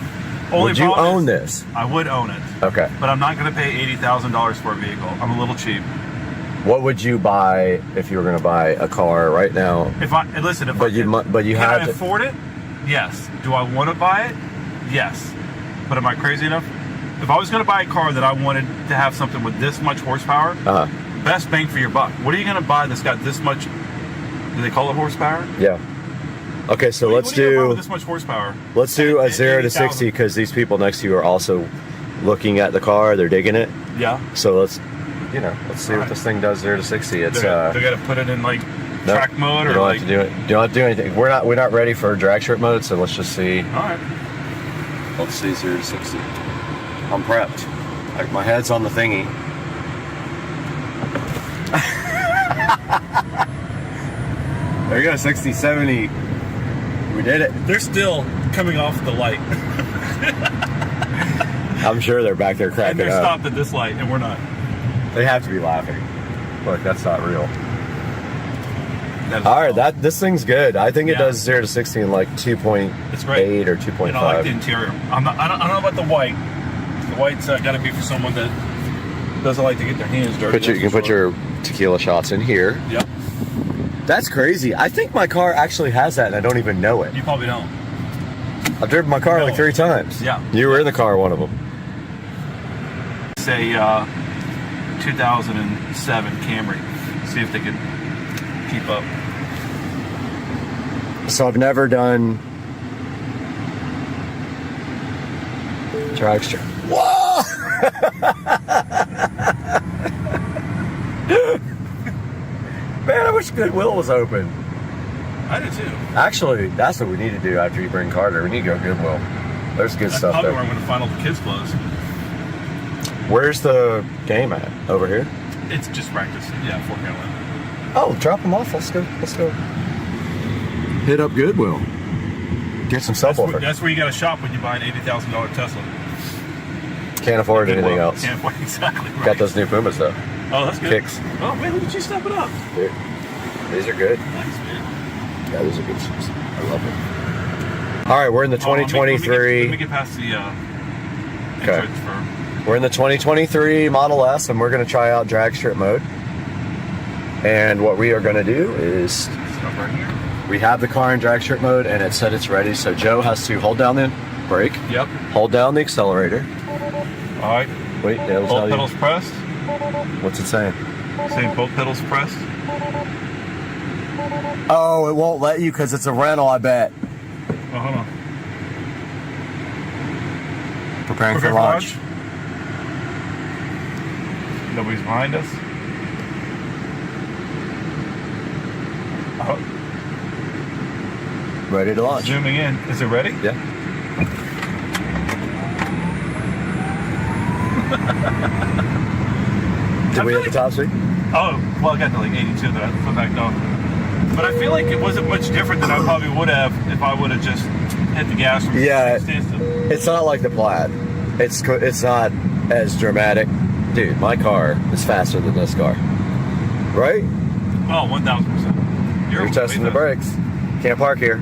own this? I would own it. Okay. But I'm not going to pay $80,000 for a vehicle. I'm a little cheap. What would you buy if you were going to buy a car right now? If I listen, Can I afford it? Yes. Do I want to buy it? Yes. But am I crazy enough? If I was going to buy a car that I wanted to have something with this much horsepower, best bang for your buck. What are you going to buy that's got this much? Do they call it horsepower? Yeah. Okay, so let's what do you buy do with this much horsepower. Let's do a 0 to 60 because these people next to you are also looking at the car. They're digging it. Yeah. So let's see what this thing does 0 to 60. It's they got to put it in like track mode, or like you don't have to do anything. We're not ready for drag strip mode, so let's just see. All right. Let's see 0 to 60. I'm prepped. Like my head's on the thingy. There you go, 60, 70. We did it. They're still coming off the light. I'm sure they're back there cracking and they're up. stopped at this light, and we're not. They have to be laughing. Look, that's not real. All right, this thing's good. I think it does 0 to 60 in like 2.8 or 2.5. And I like the interior. I don't know about the white. The white's got to be for someone that doesn't like to get their hands dirty. You can put your tequila shots in here. Yep. That's crazy. I think my car actually has that, and I don't even know it. You probably don't. I've driven my car like 3 times. Yeah. You were in the car, one of them. Say 2007 Camry. See if they could keep up. So I've never done dragster. Whoa! Man, I wish Goodwill was open. I do too. Actually, that's what we need to do after you bring Carter. We need to go Goodwill. There's good stuff probably there. where I'm going to find all the kids' clothes. Where's the game at? Over here? It's just practice. Yeah, Fort Carolina. Oh, drop them off. Let's go. Hit up Goodwill. Get some subwoofer. That's where you got to shop when you buy an $80,000 Tesla. Can't afford anything else. Can't afford exactly right. Got those new Pumas though. Oh, that's good. Kicks. Oh man, look at you stepping up. Dude, these are good. Nice, man. Yeah, these are good shoes. I love them. All right, we're in the 2023. Let me get past the entrance for. We're in the 2023 Model S, and we're going to try out drag strip mode. And what we are going to do is stop right here. We have the car in drag strip mode, and it said it's ready. So Joe has to hold down the brake. Yep. Hold down the accelerator. All right. Wait, it'll tell you. Both pedals pressed. What's it saying? Saying both pedals pressed. Oh, it won't let you because it's a rental, I bet. Oh, hold on. Preparing for launch. Nobody's behind us. Oh. Ready to launch. Zooming in. Is it ready? Yeah. Did we hit the top speed? Oh, well, I got to like 82 that I backed off. But I feel like it wasn't much different than I probably would have if I would have just hit the gas from standstill. It's not like the Plaid. It's not as dramatic. Dude, my car is faster than this car. Right? Oh, 1,000%. You're testing the brakes. Can't park here.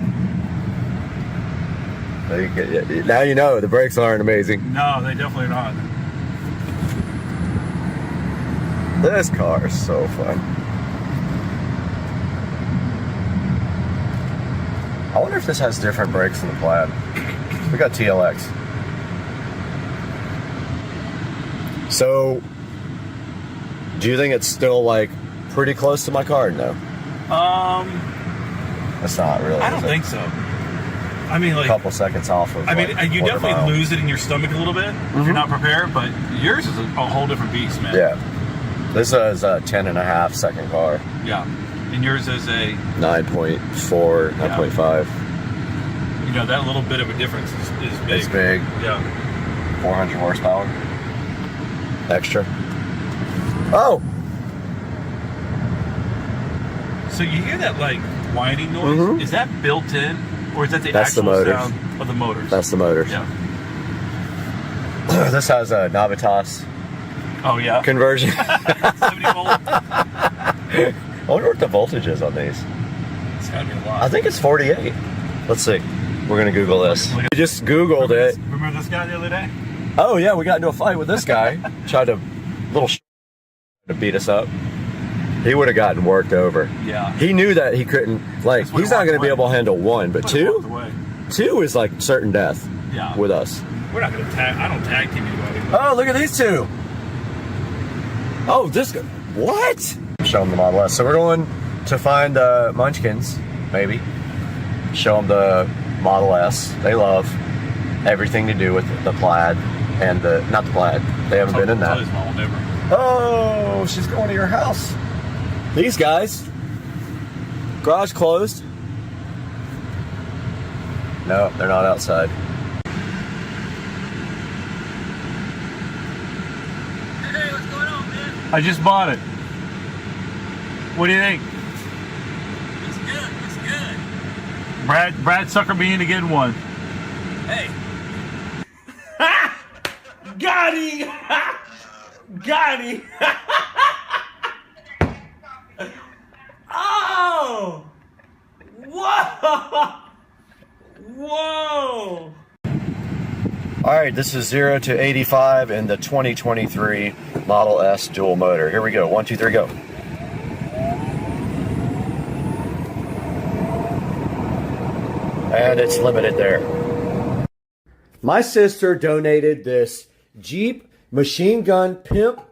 Now you know the brakes aren't amazing. No, they definitely are not. This car is so fun. I wonder if this has different brakes than the Plaid. We got TLX. So, do you think it's still like pretty close to my card, though. That's not really. I don't think so. I mean, like a couple seconds off of. I mean, like, you definitely mile. lose it in your stomach a little bit if you're not prepared, but yours is a whole different beast, man. Yeah. This is a 10.5 second car. Yeah. And yours is a 9.4, 9.5. You know, that little bit of a difference is big. It's big. Yeah. 400 horsepower. Extra. Oh! So you hear that, like, whining noise? Is that built in? Or is that the That's actual the sound of the motors? That's the motors. Yeah. This has a Navitas conversion. 70 volt. I wonder what the voltage is on these. It's gotta be a lot. I think it's 48. Let's see. We're gonna Google this. We just Googled it. Remember this guy the other day? Oh yeah, we got into a fight with this guy. Tried to to beat us up. He would have gotten worked over. Yeah. He knew that he couldn't. Like he's not gonna be able to handle one, but two is like certain death. Yeah. With us. We're not gonna tag. I don't tag team anybody. Oh, look at these two. Oh, this guy. What? Show them the Model S. So we're going to find the Munchkins, maybe. Show them the Model S. They love everything to do with the plaid and not the plaid. They haven't been in that. Oh, she's going to your house. These guys. Garage closed. No, they're not outside. Hey, what's going on, man? I just bought it. What do you think? It's good. It's good. Brad sucker me into getting one. Hey. Got him! Got him! Oh! Whoa! Whoa! All right, this is 0 to 85 in the 2023 Model S dual motor. Here we go. 1, 2, 3, go. And it's limited there. My sister donated this Jeep machine gun pimp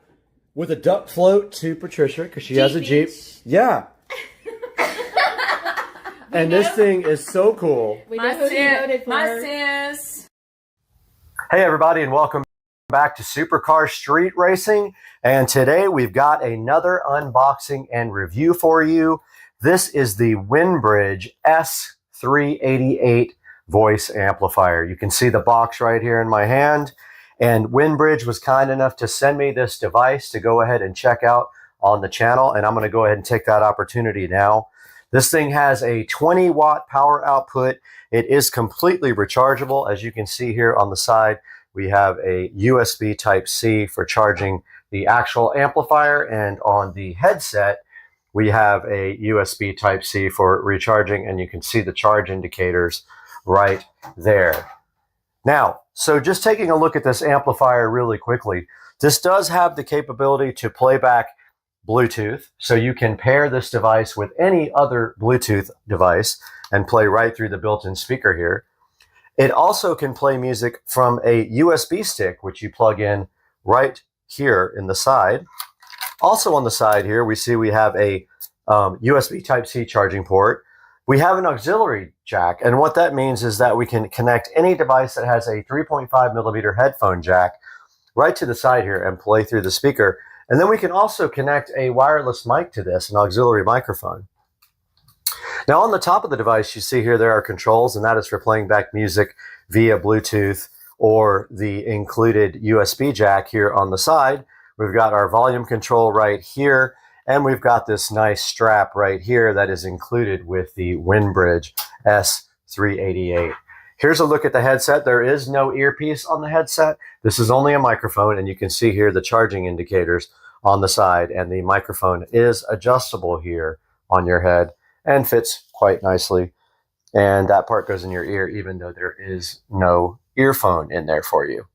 with a duck float to Patricia because she has a Jeep. Yeah. And this thing is so cool. My sis. Hey everybody, and welcome back to Supercar Street Racing. And today we've got another unboxing and review for you. This is the Winbridge S388 voice amplifier. You can see the box right here in my hand. And Winbridge was kind enough to send me this device to go ahead and check out on the channel. And I'm going to go ahead and take that opportunity now. This thing has a 20-watt power output. It is completely rechargeable. As you can see here on the side, we have a USB Type-C for charging the actual amplifier. And on the headset, we have a USB Type-C for recharging. And you can see the charge indicators right there. Now, so just taking a look at this amplifier really quickly, this does have the capability to play back Bluetooth, so you can pair this device with any other Bluetooth device and play right through the built-in speaker here. It also can play music from a USB stick, which you plug in right here in the side. Also on the side here, we see we have a USB Type-C charging port. We have an auxiliary jack, and what that means is that we can connect any device that has a 3.5 millimeter headphone jack right to the side here and play through the speaker. And then we can also connect a wireless mic to this, an auxiliary microphone. Now on the top of the device, you see here there are controls, and that is for playing back music via Bluetooth or the included USB jack here on the side. We've got our volume control right here, and we've got this nice strap right here that is included with the Winbridge S388. Here's a look at the headset. There is no earpiece on the headset. This is only a microphone, and you can see here the charging indicators on the side, and the microphone is adjustable here on your head and fits quite nicely. And that part goes in your ear, even though there is no earphone in there for you.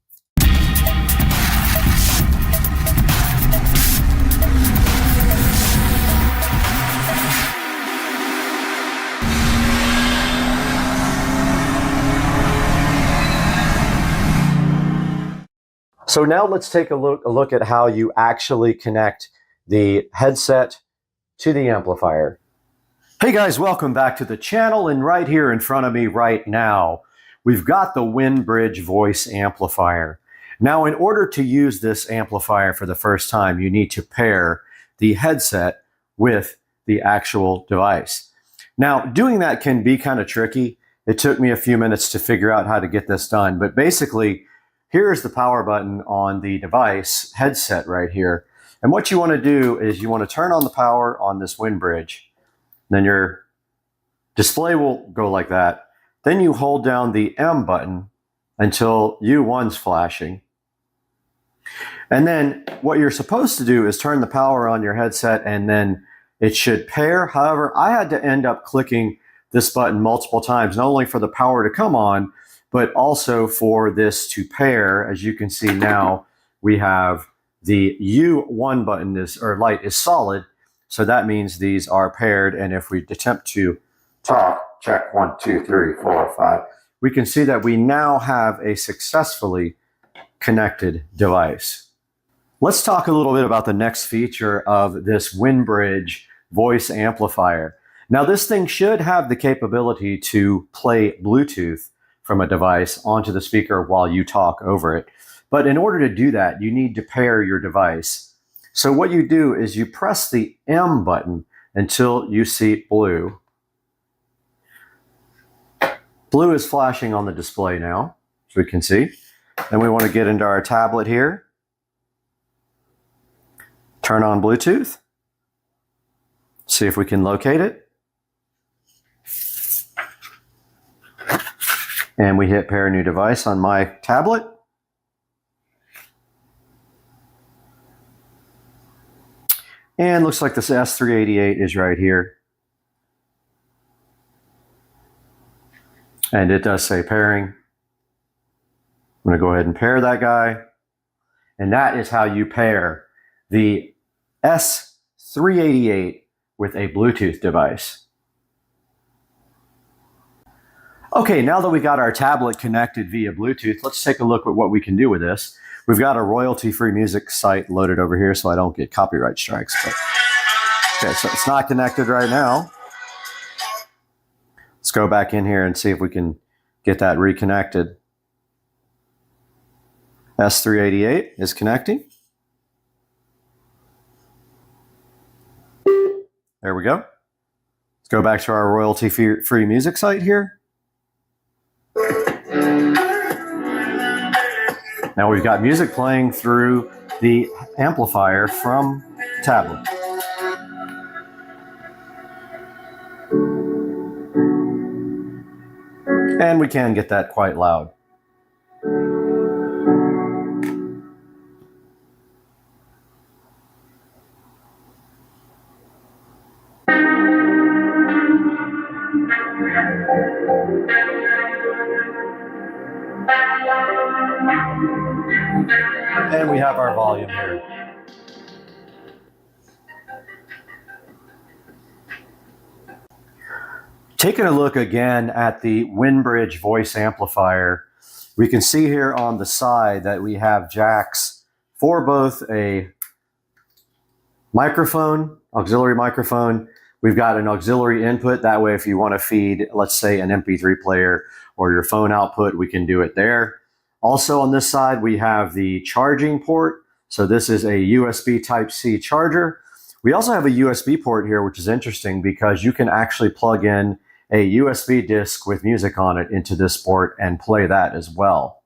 So now let's take a look at how you actually connect the headset to the amplifier. Hey guys, welcome back to the channel, and right here in front of me right now, we've got the WinBridge voice amplifier. Now, in order to use this amplifier for the first time, you need to pair the headset with the actual device. Now, doing that can be kind of tricky. It took me a few minutes to figure out how to get this done, but basically, here's the power button on the device headset right here. And what you want to do is you want to turn on the power on this WinBridge. Then your display will go like that. Then you hold down the M button until U1's flashing. And then what you're supposed to do is turn the power on your headset, and then it should pair. However, I had to end up clicking this button multiple times, not only for the power to come on, but also for this to pair. As you can see now, we have the U1 button light is solid. So that means these are paired. And if we attempt to talk, check 1, 2, 3, 4, 5, we can see that we now have a successfully connected device. Let's talk a little bit about the next feature of this WinBridge voice amplifier. Now, this thing should have the capability to play Bluetooth from a device onto the speaker while you talk over it. But in order to do that, you need to pair your device. So what you do is you press the M button until you see blue. Blue is flashing on the display now, as we can see. Then we want to get into our tablet here. Turn on Bluetooth. See if we can locate it. And we hit pair new device on my tablet. And looks like this S388 is right here. And it does say pairing. I'm going to go ahead and pair that guy. And that is how you pair the S388 with a Bluetooth device. Okay, now that we got our tablet connected via Bluetooth, let's take a look at what we can do with this. We've got a royalty-free music site loaded over here so I don't get copyright strikes. But, okay, so it's not connected right now. Let's go back in here and see if we can get that reconnected. S388 is connecting. There we go. Let's go back to our royalty-free music site here. Now we've got music playing through the amplifier from tablet. And we can get that quite loud. And we have our volume here. Taking a look again at the WinBridge voice amplifier, we can see here on the side that we have jacks for both a microphone, auxiliary microphone. We've got an auxiliary input. That way, if you want to feed, let's say, an MP3 player or your phone output, we can do it there. Also on this side, we have the charging port. So this is a USB Type-C charger. We also have a USB port here, which is interesting because you can actually plug in a USB disc with music on it into this port and play that as well.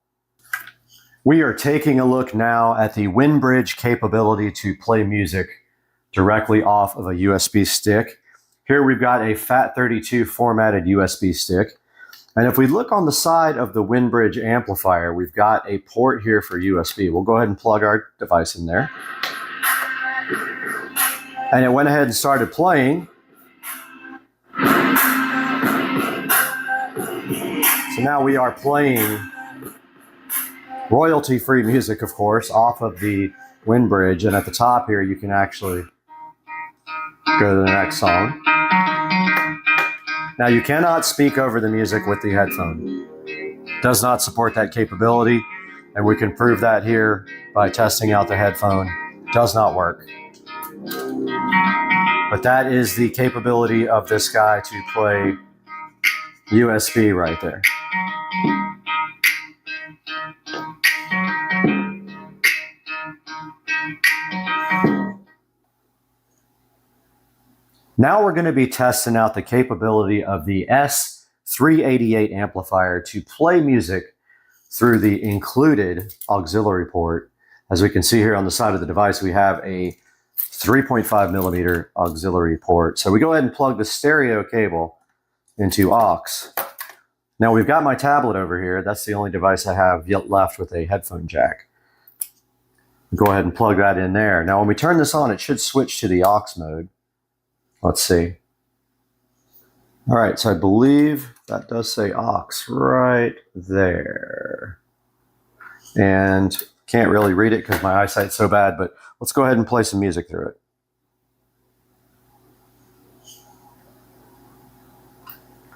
We are taking a look now at the WinBridge capability to play music directly off of a USB stick. Here we've got a FAT32 formatted USB stick. And if we look on the side of the WinBridge amplifier, we've got a port here for USB. We'll go ahead and plug our device in there. And it went ahead and started playing. So now we are playing royalty-free music, of course, off of the WinBridge. And at the top here, you can actually go to the next song. Now, you cannot speak over the music with the headphone. Does not support that capability, and we can prove that here by testing out the headphone. Does not work. But that is the capability of this guy to play USB right there. Now we're going to be testing out the capability of the S388 amplifier to play music through the included auxiliary port. As we can see here on the side of the device, we have a 3.5 millimeter auxiliary port. So we go ahead and plug the stereo cable into aux. Now we've got my tablet over here. That's the only device I have yet left with a headphone jack. Go ahead and plug that in there. Now when we turn this on, it should switch to the aux mode. Let's see. All right, so I believe that does say aux right there. And can't really read it because my eyesight's so bad, but let's go ahead and play some music through it.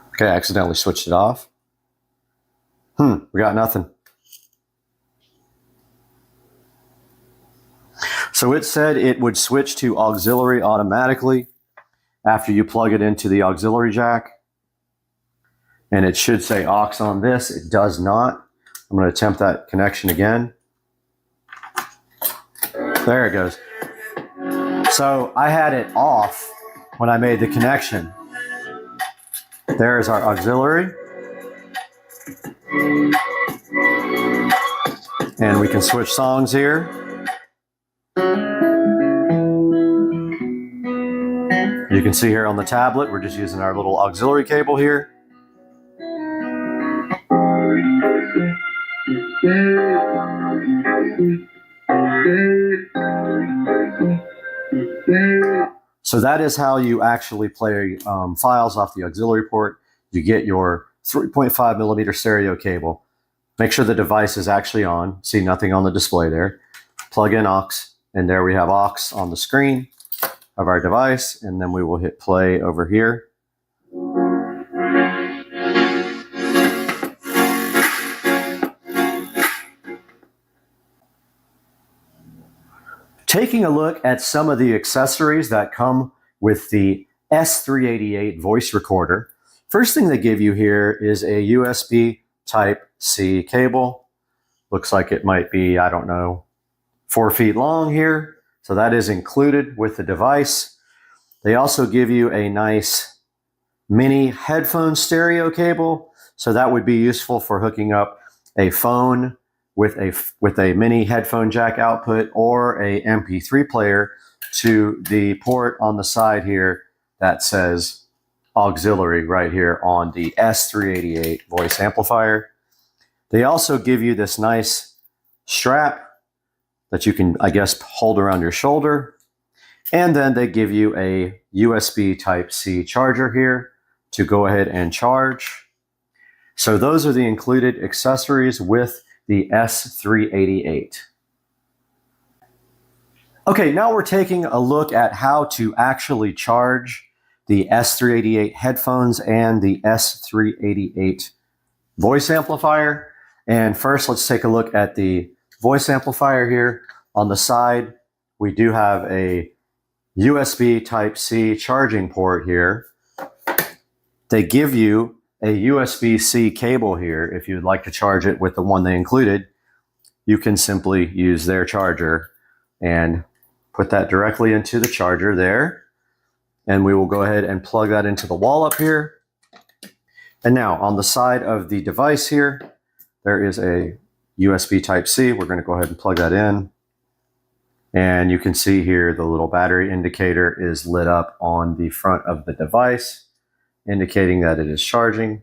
Okay, I accidentally switched it off. We got nothing. So it said it would switch to auxiliary automatically after you plug it into the auxiliary jack. And it should say aux on this. It does not. I'm going to attempt that connection again. There it goes. So I had it off when I made the connection. There's our auxiliary. And we can switch songs here. You can see here on the tablet, we're just using our little auxiliary cable here. So that is how you actually play files off the auxiliary port. You get your 3.5 millimeter stereo cable. Make sure the device is actually on. See nothing on the display there. Plug in aux, and there we have aux on the screen of our device, and then we will hit play over here. Taking a look at some of the accessories that come with the S388 voice recorder. First thing they give you here is a USB Type-C cable. Looks like it might be, I don't know, 4 feet long here. So that is included with the device. They also give you a nice mini headphone stereo cable. So that would be useful for hooking up a phone with a mini headphone jack output or a MP3 player to the port on the side here that says auxiliary right here on the S388 voice amplifier. They also give you this nice strap that you can, I guess, hold around your shoulder. And then they give you a USB Type-C charger here to go ahead and charge. So those are the included accessories with the S388. Okay, now we're taking a look at how to actually charge the S388 headphones and the S388 voice amplifier. And first, let's take a look at the voice amplifier here. On the side, we do have a USB Type-C charging port here. They give you a USB-C cable here. If you'd like to charge it with the one they included, you can simply use their charger and put that directly into the charger there. And we will go ahead and plug that into the wall up here. And now on the side of the device here, there is a USB Type-C. We're going to go ahead and plug that in. And you can see here the little battery indicator is lit up on the front of the device, indicating that it is charging.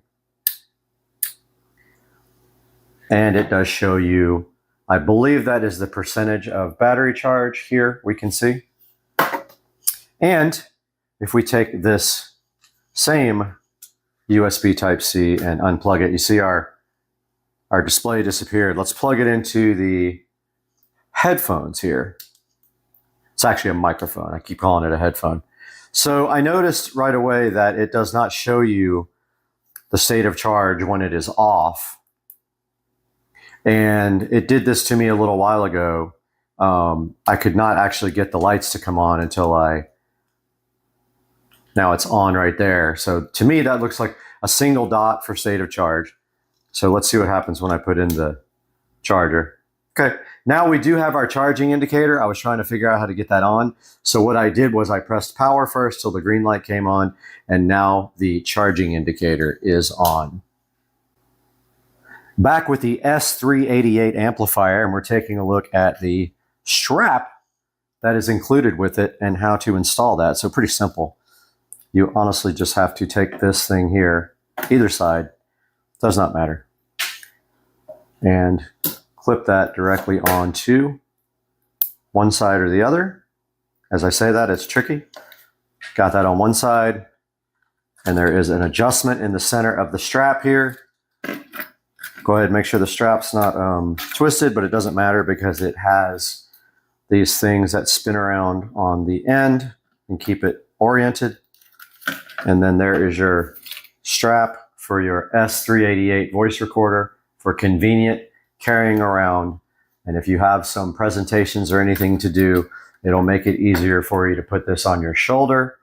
And it does show you, I believe that is the percentage of battery charge here, we can see. And if we take this same USB Type-C and unplug it, you see our display disappeared. Let's plug it into the headphones here. It's actually a microphone. I keep calling it a headphone. So I noticed right away that it does not show you the state of charge when it is off. And it did this to me a little while ago. I could not actually get the lights to come on until I Now it's on right there. So to me, that looks like a single dot for state of charge. So let's see what happens when I put in the charger. Okay, now we do have our charging indicator. I was trying to figure out how to get that on. So what I did was I pressed power first till the green light came on, and now the charging indicator is on. Back with the S388 amplifier, and we're taking a look at the strap that is included with it and how to install that. So pretty simple. You honestly just have to take this thing here, either side, does not matter, and clip that directly onto one side or the other. As I say that, it's tricky. Got that on one side, and there is an adjustment in the center of the strap here. Go ahead and make sure the strap's not twisted, but it doesn't matter because it has these things that spin around on the end and keep it oriented. And then there is your strap for your S388 voice recorder for convenient carrying around. And if you have some presentations or anything to do, it'll make it easier for you to put this on your shoulder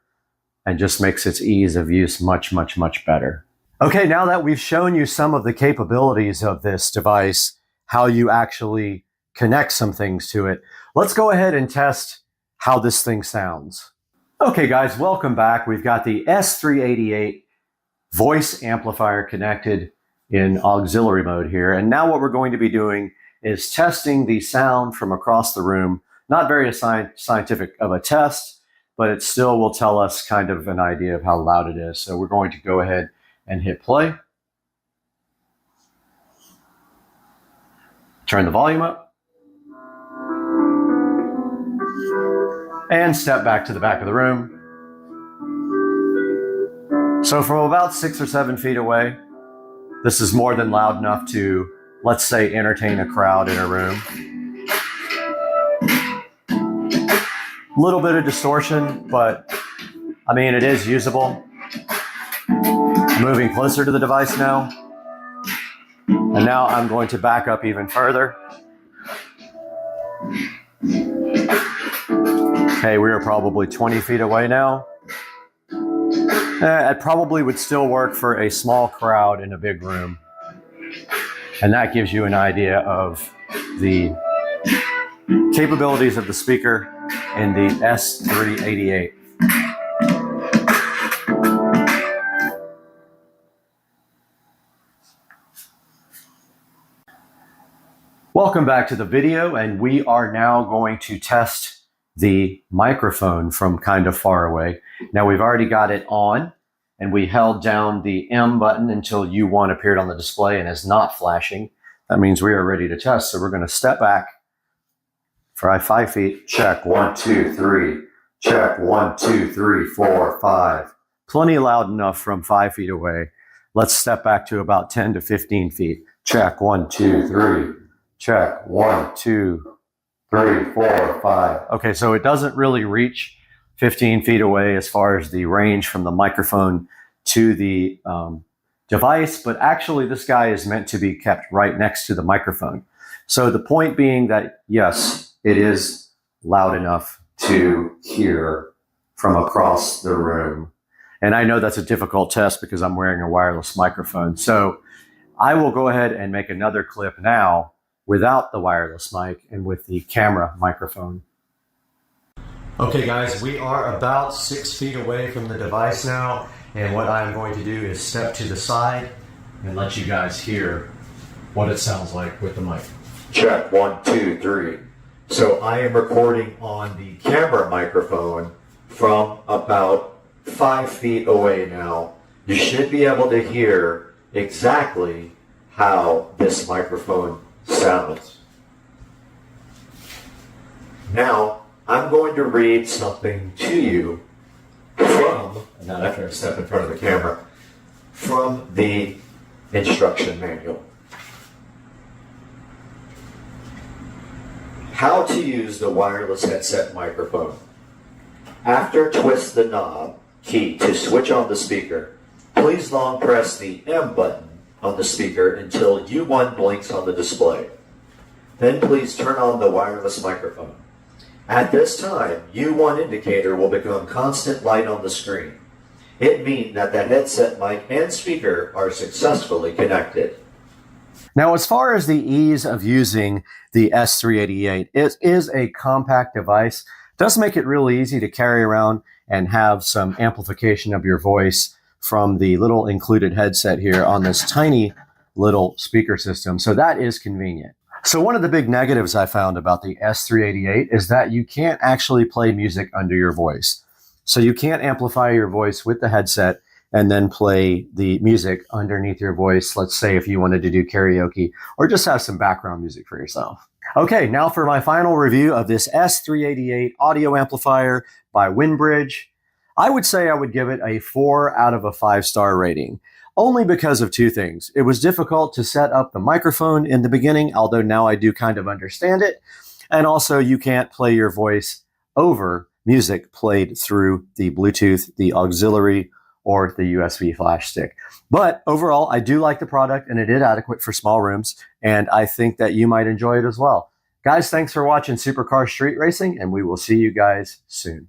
and just makes its ease of use much, much, much better. Okay, now that we've shown you some of the capabilities of this device, how you actually connect some things to it, let's go ahead and test how this thing sounds. Okay guys, welcome back. We've got the S388 voice amplifier connected in auxiliary mode here. And now what we're going to be doing is testing the sound from across the room. Not very scientific of a test, but it still will tell us kind of an idea of how loud it is. So we're going to go ahead and hit play. Turn the volume up. And step back to the back of the room. So from about 6 or 7 feet away, this is more than loud enough to, let's say, entertain a crowd in a room. A little bit of distortion, but I mean, it is usable. Moving closer to the device now. And now I'm going to back up even further. Okay, we are probably 20 feet away now. It probably would still work for a small crowd in a big room. And that gives you an idea of the capabilities of the speaker in the S388. Welcome back to the video, and we are now going to test the microphone from kind of far away. Now we've already got it on, and we held down the M button until U1 appeared on the display and is not flashing. That means we are ready to test. So we're going to step back for 5 feet. Check 1, 2, 3. Check 1, 2, 3, 4, 5. Plenty loud enough from 5 feet away. Let's step back to about 10 to 15 feet. Check 1, 2, 3. Check 1, 2, 3, 4, 5. Okay, so it doesn't really reach 15 feet away as far as the range from the microphone to the device, but actually this guy is meant to be kept right next to the microphone. So the point being that, yes, it is loud enough to hear from across the room. And I know that's a difficult test because I'm wearing a wireless microphone. So I will go ahead and make another clip now without the wireless mic and with the camera microphone. Okay guys, we are about 6 feet away from the device now, and what I'm going to do is step to the side and let you guys hear what it sounds like with the mic. Check 1, 2, 3. So I am recording on the camera microphone from about 5 feet away now. You should be able to hear exactly how this microphone sounds. Now, I'm going to read something to you from, not after I step in front of the camera, from the instruction manual. How to use the wireless headset microphone. After twist the knob key to switch on the speaker, please long press the M button on the speaker until U1 blinks on the display. Then please turn on the wireless microphone. At this time, U1 indicator will become constant light on the screen. it means that the headset mic and speaker are successfully connected. Now, as far as the ease of using the S388, it is a compact device. It does make it really easy to carry around and have some amplification of your voice from the little included headset here on this tiny little speaker system. So that is convenient. So one of the big negatives I found about the S388 is that you can't actually play music under your voice. So you can't amplify your voice with the headset and then play the music underneath your voice. Let's say if you wanted to do karaoke or just have some background music for yourself. Okay, now for my final review of this S388 audio amplifier by Winbridge. I would say I would give it a 4 out of a 5-star rating, only because of two things. It was difficult to set up the microphone in the beginning, although now I do kind of understand it. And also you can't play your voice over music played through the Bluetooth, the auxiliary, or the USB flash stick. But overall, I do like the product and it is adequate for small rooms, and I think that you might enjoy it as well. Guys, thanks for watching Supercar Street Racing, and we will see you guys soon.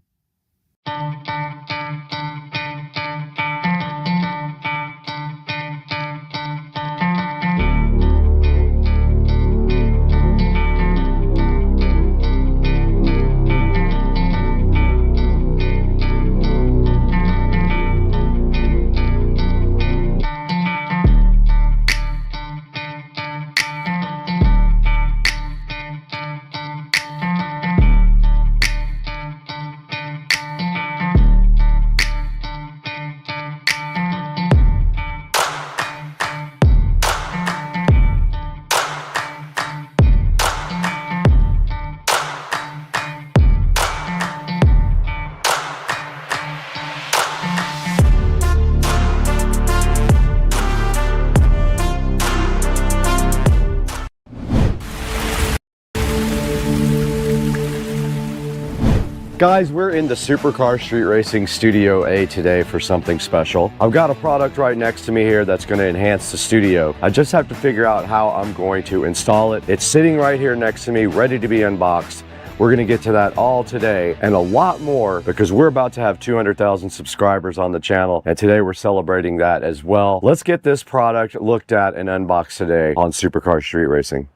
Guys, we're in the Supercar Street Racing Studio A today for something special. I've got a product right next to me here that's going to enhance the studio. I just have to figure out how I'm going to install it. It's sitting right here next to me, ready to be unboxed. We're going to get to that all today and a lot more because we're about to have 200,000 subscribers on the channel, and today we're celebrating that as well. Let's get this product looked at and unboxed today on Supercar Street Racing.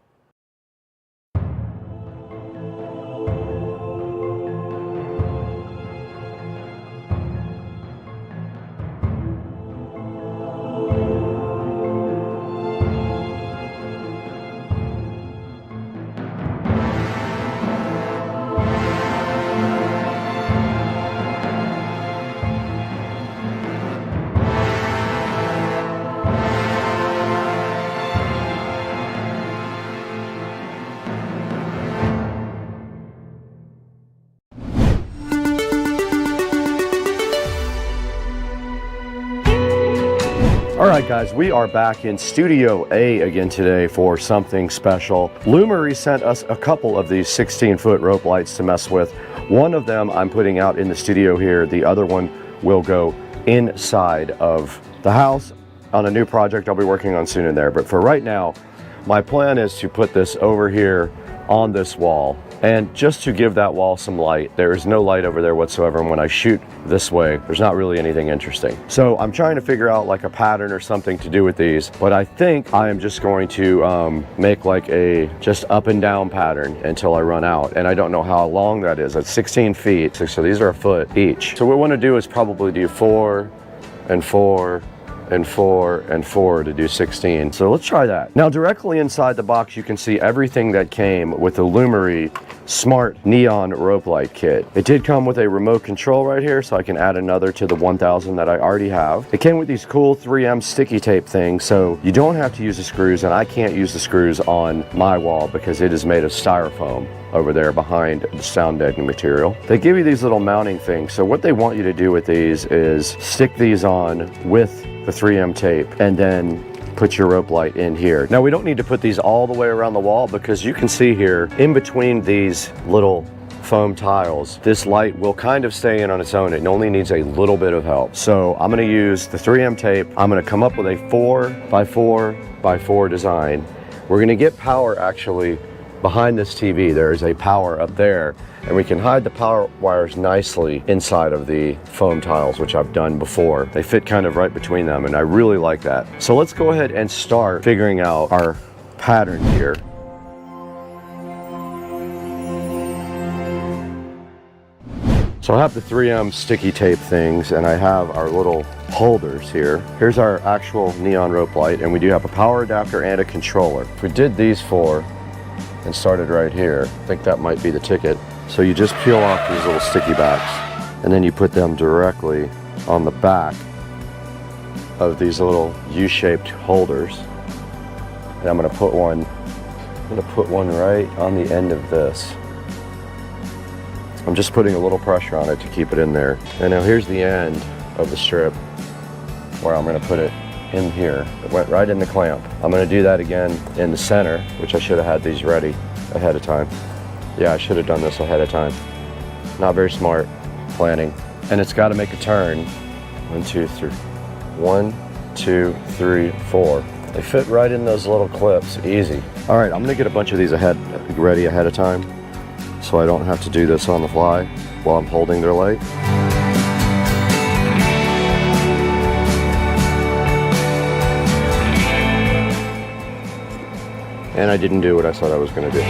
All right, guys, we are back in Studio A again today for something special. Lumery sent us a couple of these 16-foot rope lights to mess with. One of them I'm putting out in the studio here. The other one will go inside of the house on a new project I'll be working on soon in there. But for right now, my plan is to put this over here on this wall. And just to give that wall some light, there is no light over there whatsoever, and when I shoot this way, there's not really anything interesting. So I'm trying to figure out like a pattern or something to do with these, but I think I am just going to make like a just up and down pattern until I run out, and I don't know how long that is. It's 16 feet, so these are a foot each. So what we want to do is probably do 4 and 4 and 4 and 4 to do 16. So let's try that. Now directly inside the box you can see everything that came with the Lumery Smart Neon Rope Light Kit. It did come with a remote control right here, so I can add another to the 1000 that I already have. It came with these cool 3M sticky tape things, so you don't have to use the screws, and I can't use the screws on my wall because it is made of styrofoam over there behind the sound deadening material. They give you these little mounting things, so what they want you to do with these is stick these on with the 3M tape and then put your rope light in here. Now we don't need to put these all the way around the wall because you can see here in between these little foam tiles, this light will kind of stay in on its own. It only needs a little bit of help. So I'm going to use the 3M tape. I'm going to come up with a 4x4x4 design. We're going to get power actually behind this TV, there is a power up there, and we can hide the power wires nicely inside of the foam tiles, which I've done before. They fit kind of right between them, and I really like that. So let's go ahead and start figuring out our pattern here. So I have the 3M sticky tape things, and I have our little holders here. Here's our actual neon rope light, and we do have a power adapter and a controller. If we did these four and started right here, I think that might be the ticket. So you just peel off these little sticky backs, and then you put them directly on the back of these little U-shaped holders. And I'm gonna put one right on the end of this. I'm just putting a little pressure on it to keep it in there. And now here's the end of the strip where I'm gonna put it in here. It went right in the clamp. I'm gonna do that again in the center, which I should have had these ready ahead of time. Yeah, I should have done this ahead of time. Not very smart planning. And it's gotta make a turn. 1, 2, 3. 1, 2, 3, 4. They fit right in those little clips, easy. All right, I'm gonna get a bunch of these ready ahead of time, so I don't have to do this on the fly while I'm holding their light. And I didn't do what I thought I was gonna do.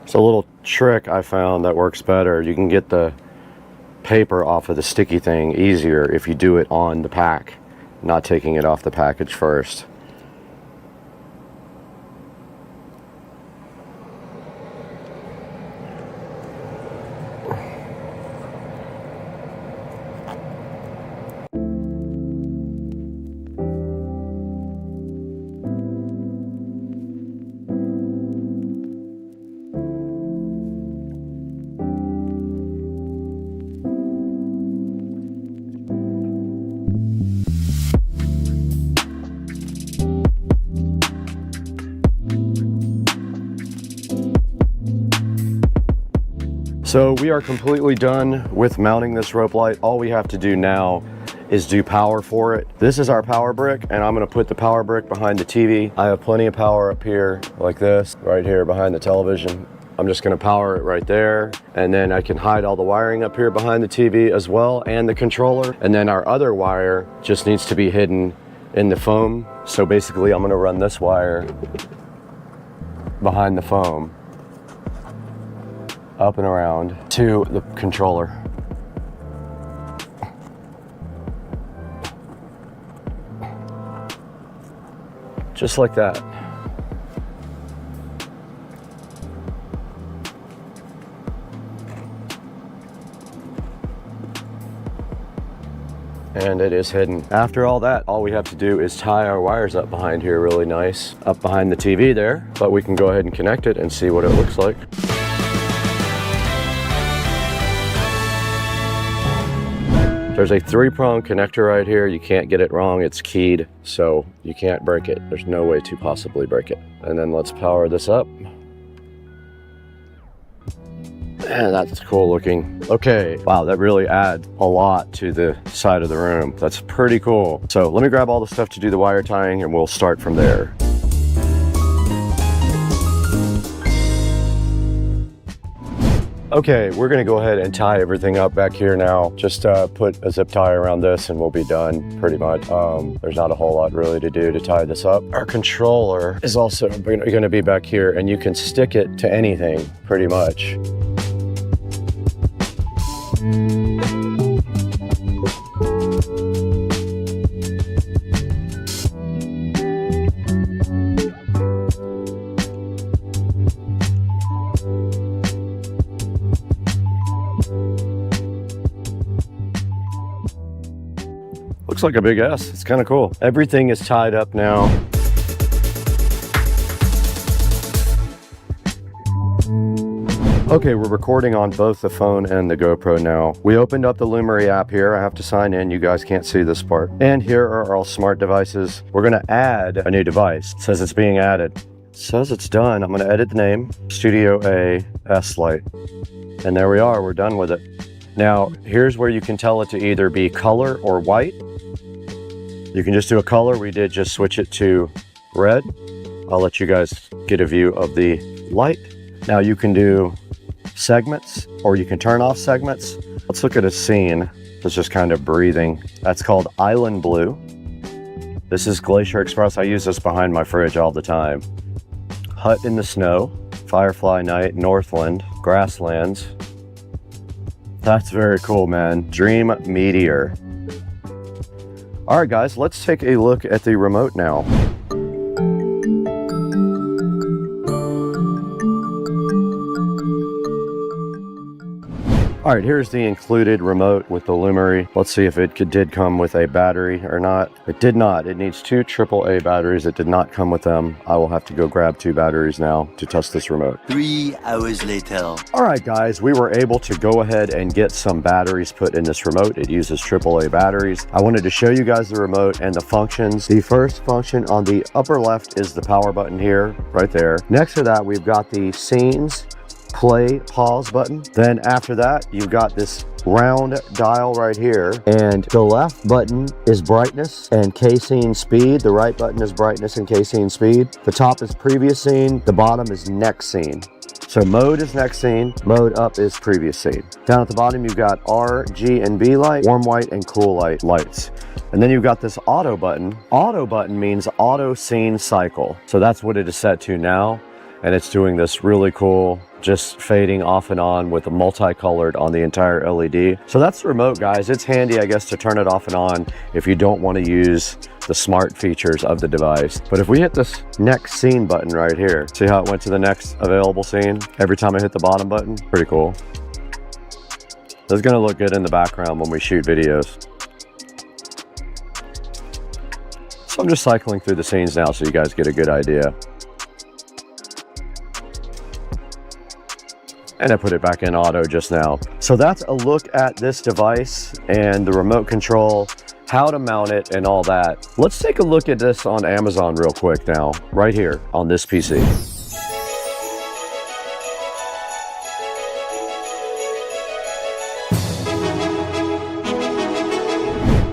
It's a little trick I found that works better. You can get the paper off of the sticky thing easier if you do it on the pack, not taking it off the package first. So we are completely done with mounting this rope light. All we have to do now is do power for it. This is our power brick, and I'm gonna put the power brick behind the TV. I have plenty of power up here like this, right here behind the television. I'm just gonna power it right there, and then I can hide all the wiring up here behind the TV as well, and the controller. And then our other wire just needs to be hidden in the foam. So basically I'm gonna run this wire behind the foam, up and around to the controller. Just like that. And it is hidden. After all that, all we have to do is tie our wires up behind here really nice, up behind the TV there, but we can go ahead and connect it and see what it looks like. There's a 3-prong connector right here. You can't get it wrong. It's keyed, so you can't break it. There's no way to possibly break it. And then let's power this up. Man, that's cool looking. Okay, wow, that really adds a lot to the side of the room. That's pretty cool. So let me grab all the stuff to do the wire tying, and we'll start from there. Okay, we're gonna go ahead and tie everything up back here now. Just put a zip tie around this and we'll be done pretty much. There's not a whole lot really to do to tie this up. Our controller is also gonna be back here, and you can stick it to anything pretty much. Looks like a big S. It's kind of cool. Everything is tied up now. Okay, we're recording on both the phone and the GoPro now. We opened up the Lumery app here. I have to sign in. You guys can't see this part. And here are all smart devices. We're gonna add a new device. It says it's being added. It says it's done. I'm gonna edit the name, Studio A S Lite. And there we are, we're done with it. Now, here's where you can tell it to either be color or white. You can just do a color. We did just switch it to red. I'll let you guys get a view of the light. Now you can do segments, or you can turn off segments. Let's look at a scene that's just kind of breathing. That's called Island Blue. This is Glacier Express. I use this behind my fridge all the time. Hut in the Snow, Firefly Night, Northland, Grasslands. That's very cool, man. Dream Meteor. All right, guys, let's take a look at the remote now. All right, here's the included remote with the Lumery. Let's see if it did come with a battery or not. It did not. It needs 2 AAA batteries. It did not come with them. I will have to go grab 2 batteries now to test this remote. 3 hours later. All right, guys, we were able to go ahead and get some batteries put in this remote. It uses AAA batteries. I wanted to show you guys the remote and the functions. The first function on the upper left is the power button here, right there. Next to that, we've got the scenes, play, pause button. Then after that, you've got this round dial right here, and the left button is brightness and K-scene speed. The right button is brightness and K-scene speed. The top is previous scene. The bottom is next scene. So mode is next scene, mode up is previous scene. Down at the bottom, you've got R, G, and B light, warm white and cool light lights. And then you've got this auto button. Auto button means auto scene cycle. So that's what it is set to now. And it's doing this really cool, just fading off and on with a multicolored on the entire LED. So that's the remote, guys. It's handy, I guess, to turn it off and on if you don't want to use the smart features of the device. But if we hit this next scene button right here, see how it went to the next available scene every time I hit the bottom button? Pretty cool. This is gonna look good in the background when we shoot videos. So I'm just cycling through the scenes now so you guys get a good idea. And I put it back in auto just now. So that's a look at this device and the remote control, how to mount it and all that. Let's take a look at this on Amazon real quick now, right here on this PC.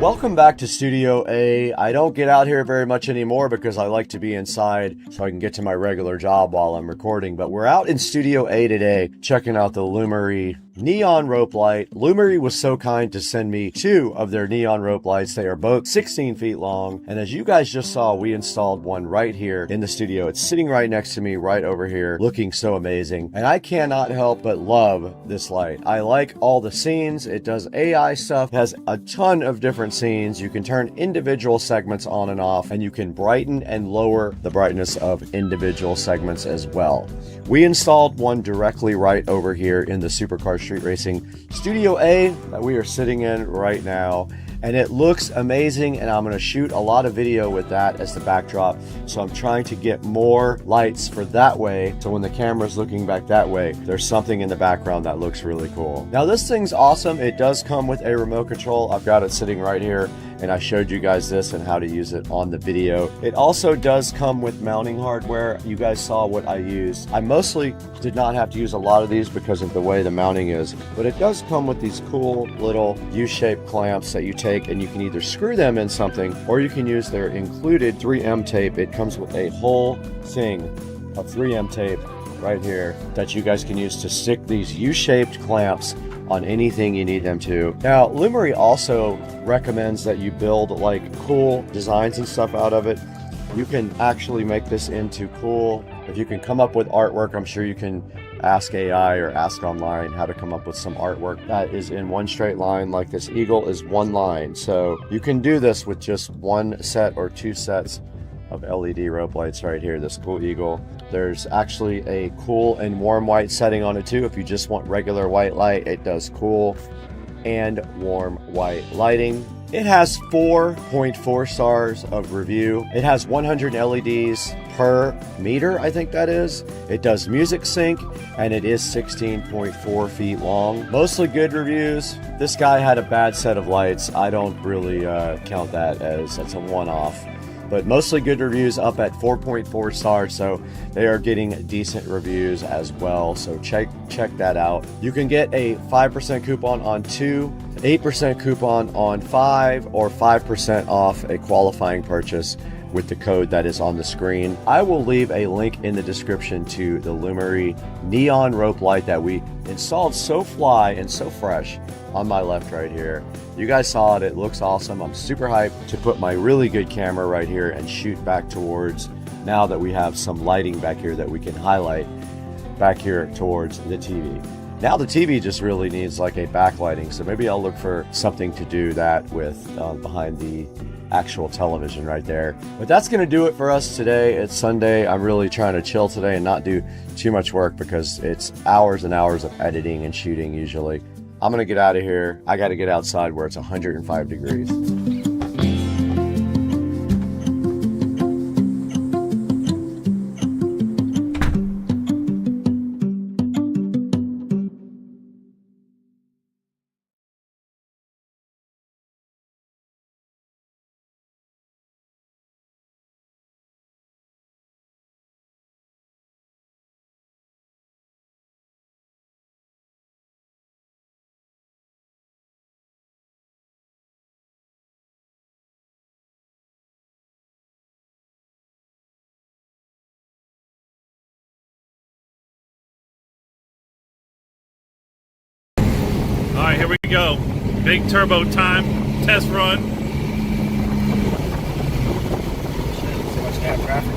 Welcome back to Studio A. I don't get out here very much anymore because I like to be inside so I can get to my regular job while I'm recording. But we're out in Studio A today checking out the Lumery neon rope light. Lumery was so kind to send me 2 of their neon rope lights. They are both 16 feet long. And as you guys just saw, we installed one right here in the studio. It's sitting right next to me, right over here, looking so amazing. And I cannot help but love this light. I like all the scenes. It does AI stuff. It has a ton of different scenes. You can turn individual segments on and off, and you can brighten and lower the brightness of individual segments as well. We installed one directly right over here in the Supercar Street Racing Studio A that we are sitting in right now, and it looks amazing, and I'm going to shoot a lot of video with that as the backdrop. So I'm trying to get more lights for that way, so when the camera's looking back that way, there's something in the background that looks really cool. Now this thing's awesome. It does come with a remote control. I've got it sitting right here, and I showed you guys this and how to use it on the video. It also does come with mounting hardware. You guys saw what I used. I mostly did not have to use a lot of these because of the way the mounting is, but it does come with these cool little U-shaped clamps that you take, and you can either screw them in something or you can use their included 3M tape. It comes with a whole thing of 3M tape right here that you guys can use to stick these U-shaped clamps on anything you need them to. Now, Lumery also recommends that you build like cool designs and stuff out of it. You can actually make this into cool. If you can come up with artwork, I'm sure you can ask AI or ask online how to come up with some artwork that is in one straight line. Like this eagle is one line. So you can do this with just one set or 2 sets of LED rope lights right here, this cool eagle. There's actually a cool and warm white setting on it too. If you just want regular white light, it does cool. and warm white lighting. It has 4.4 stars of review. It has 100 LEDs per meter, I think that is. It does music sync, and it is 16.4 feet long. Mostly good reviews. This guy had a bad set of lights. I don't really count that as that's a one-off. But mostly good reviews, up at 4.4 stars, so they are getting decent reviews as well. So check that out. You can get a 5% coupon on 2, 8% coupon on 5, or 5% off a qualifying purchase with the code that is on the screen. I will leave a link in the description to the Lumery neon rope light that we installed so fly and so fresh on my left right here. You guys saw it, it looks awesome. I'm super hyped to put my really good camera right here and shoot back towards, now that we have some lighting back here that we can highlight back here towards the TV. Now the TV just really needs like a backlighting, so maybe I'll look for something to do that with behind the actual television right there. But that's gonna do it for us today. It's Sunday. I'm really trying to chill today and not do too much work because it's hours and hours of editing and shooting usually. I'm gonna get out of here. I gotta get outside where it's 105 degrees. All right, here we go. Big turbo time, test run. So much damn traffic.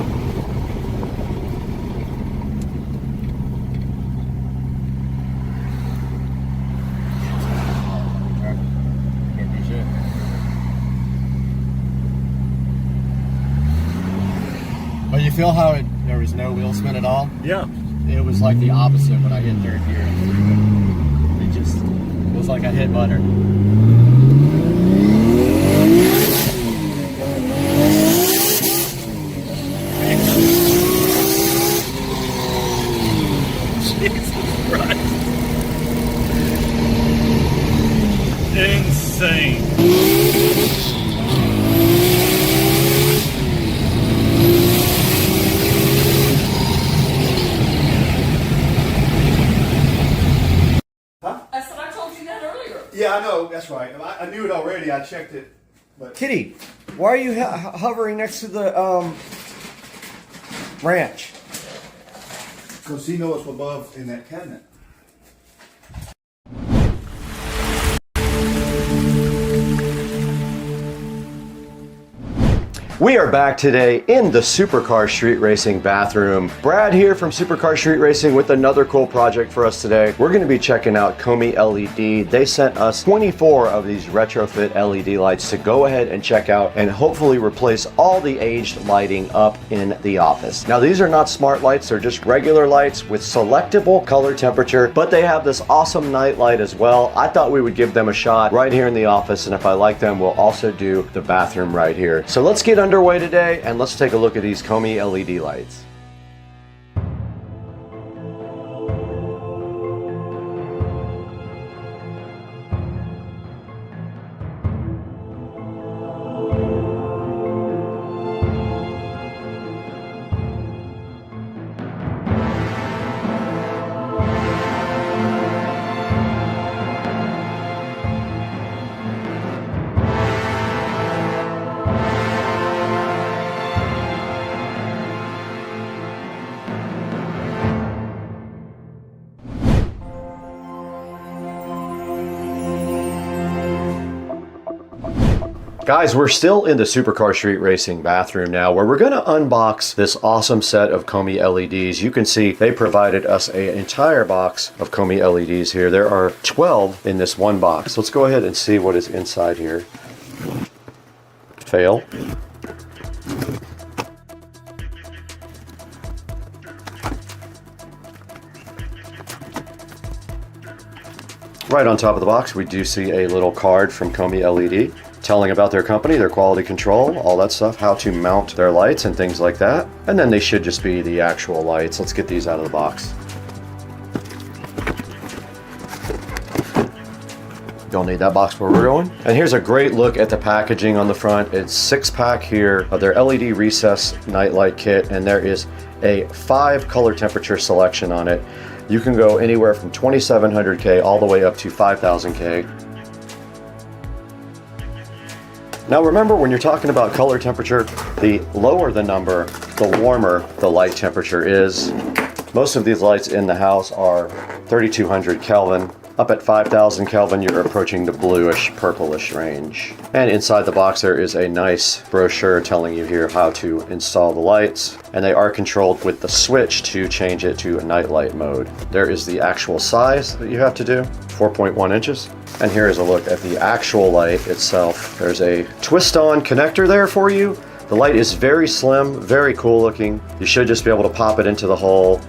Can't do shit. But you feel how there was no wheel spin at all? Yeah. It was like the opposite when I hit third gear. It just, it was like I hit butter. Jesus Christ. Insane. Yeah, I know. That's right. I knew it already. I checked it. But Kitty, why are you hovering next to the ranch? because he knows what's above in that cabinet. We are back today in the Supercar Street Racing bathroom. Brad here from Supercar Street Racing with another cool project for us today. We're going to be checking out Komi LED. They sent us 24 of these retrofit LED lights to go ahead and check out and hopefully replace all the aged lighting up in the office. Now these are not smart lights, they're just regular lights with selectable color temperature, but they have this awesome night light as well. I thought we would give them a shot right here in the office, and if I like them, we'll also do the bathroom right here. So let's get underway today and let's take a look at these Komi LED lights. Guys, we're still in the Supercar Street Racing bathroom now, where we're going to unbox this awesome set of Komi LEDs. You can see they provided us an entire box of Komi LEDs here. There are 12 in this one box. Let's go ahead and see what is inside here. Fail. Right on top of the box, we do see a little card from Komi LED telling about their company, their quality control, all that stuff, how to mount their lights and things like that. And then they should just be the actual lights. Let's get these out of the box. Don't need that box where we're going. And here's a great look at the packaging on the front. It's 6-pack here of their LED recess nightlight kit, and there is a 5 color temperature selection on it. You can go anywhere from 2700K all the way up to 5000K. Now remember, when you're talking about color temperature, the lower the number, the warmer the light temperature is. Most of these lights in the house are 3200 Kelvin. Up at 5000 Kelvin, you're approaching the bluish, purplish range. And inside the box, there is a nice brochure telling you here how to install the lights. And they are controlled with the switch to change it to nightlight mode. There is the actual size that you have to do, 4.1 inches. And here is a look at the actual light itself. There's a twist-on connector there for you. The light is very slim, very cool looking. You should just be able to pop it into the hole,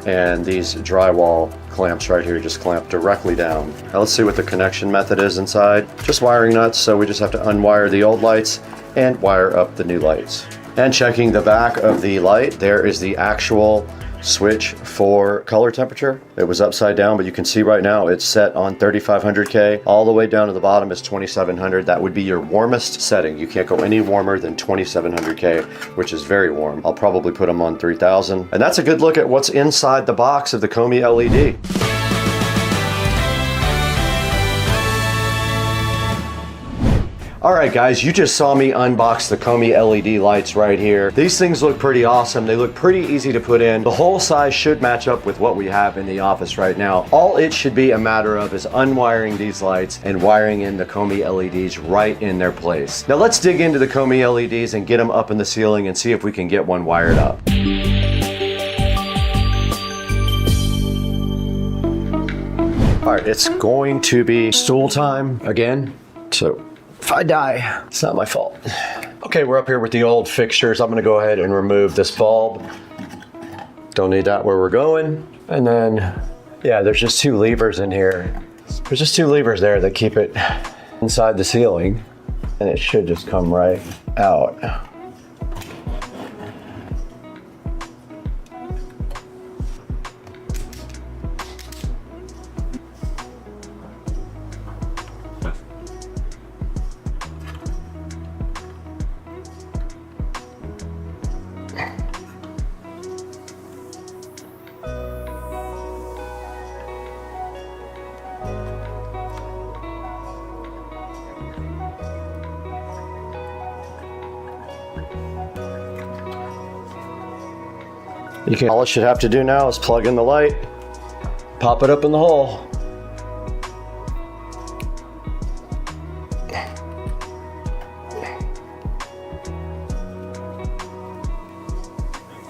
and these drywall clamps right here just clamp directly down. Now let's see what the connection method is inside. Just wiring nuts, so we just have to unwire the old lights and wire up the new lights. And checking the back of the light, there is the actual switch for color temperature. It was upside down, but you can see right now it's set on 3500K. All the way down to the bottom is 2700. That would be your warmest setting. You can't go any warmer than 2700K, which is very warm. I'll probably put them on 3000. And that's a good look at what's inside the box of the Komi LED. All right, guys, you just saw me unbox the Komi LED lights right here. These things look pretty awesome. They look pretty easy to put in. The hole size should match up with what we have in the office right now. All it should be a matter of is unwiring these lights and wiring in the Komi LEDs right in their place. Now let's dig into the Komi LEDs and get them up in the ceiling and see if we can get one wired up. All right, it's going to be stool time again, so if I die, it's not my fault. Okay, we're up here with the old fixtures. I'm gonna go ahead and remove this bulb. Don't need that where we're going. And then, yeah, there's just 2 levers in here. There's just 2 levers there that keep it inside the ceiling, and it should just come right out. All it should have to do now is plug in the light, pop it up in the hole.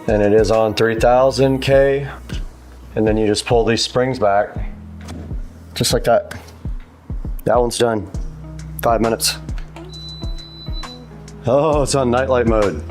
And it is on 3000K. And then you just pull these springs back, just like that. That one's done. 5 minutes. Oh, it's on nightlight mode.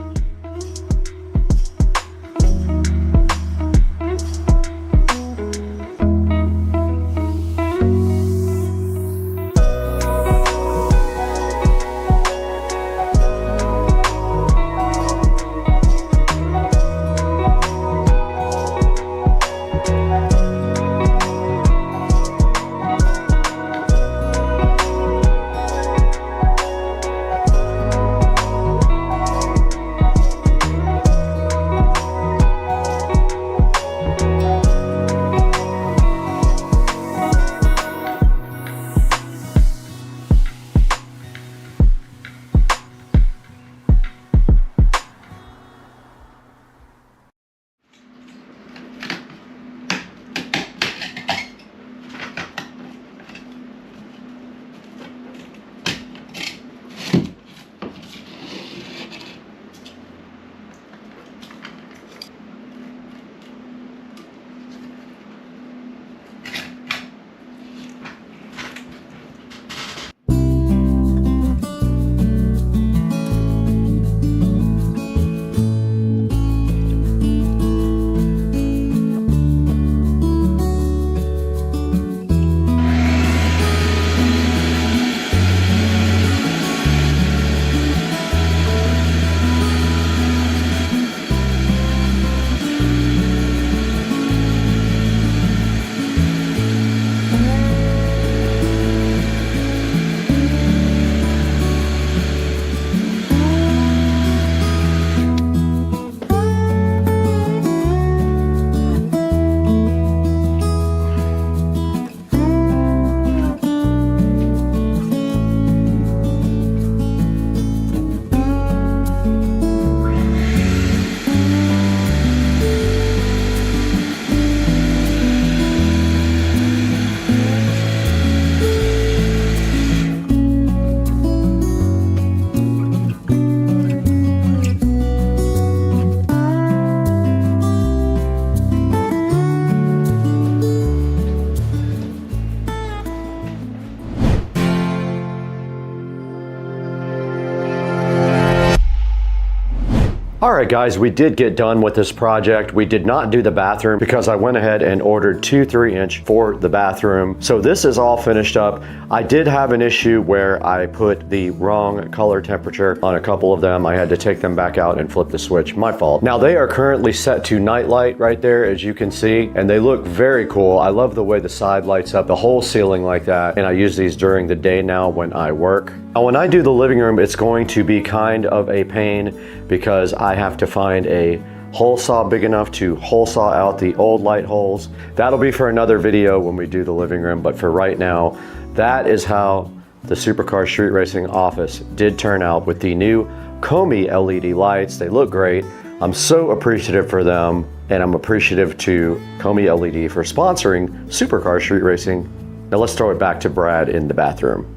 All right, guys, we did get done with this project. We did not do the bathroom because I went ahead and ordered 2 3-inch for the bathroom. So this is all finished up. I did have an issue where I put the wrong color temperature on a couple of them. I had to take them back out and flip the switch. My fault. Now they are currently set to night light right there, as you can see, and they look very cool. I love the way the side lights up the whole ceiling like that, and I use these during the day now when I work. Now when I do the living room, it's going to be kind of a pain because I have to find a hole saw big enough to hole saw out the old light holes. That'll be for another video when we do the living room, but for right now, that is how the Supercar Street Racing office did turn out with the new Hdmi LED lights. They look great. I'm so appreciative for them, and I'm appreciative to Hdmi LED for sponsoring Supercar Street Racing. Now let's throw it back to Brad in the bathroom.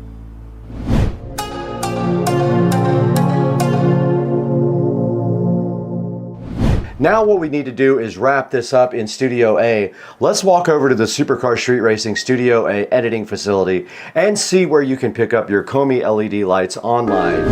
Now what we need to do is wrap this up in Studio A. Let's walk over to the Supercar Street Racing Studio A editing facility and see where you can pick up your Hdmi LED lights online.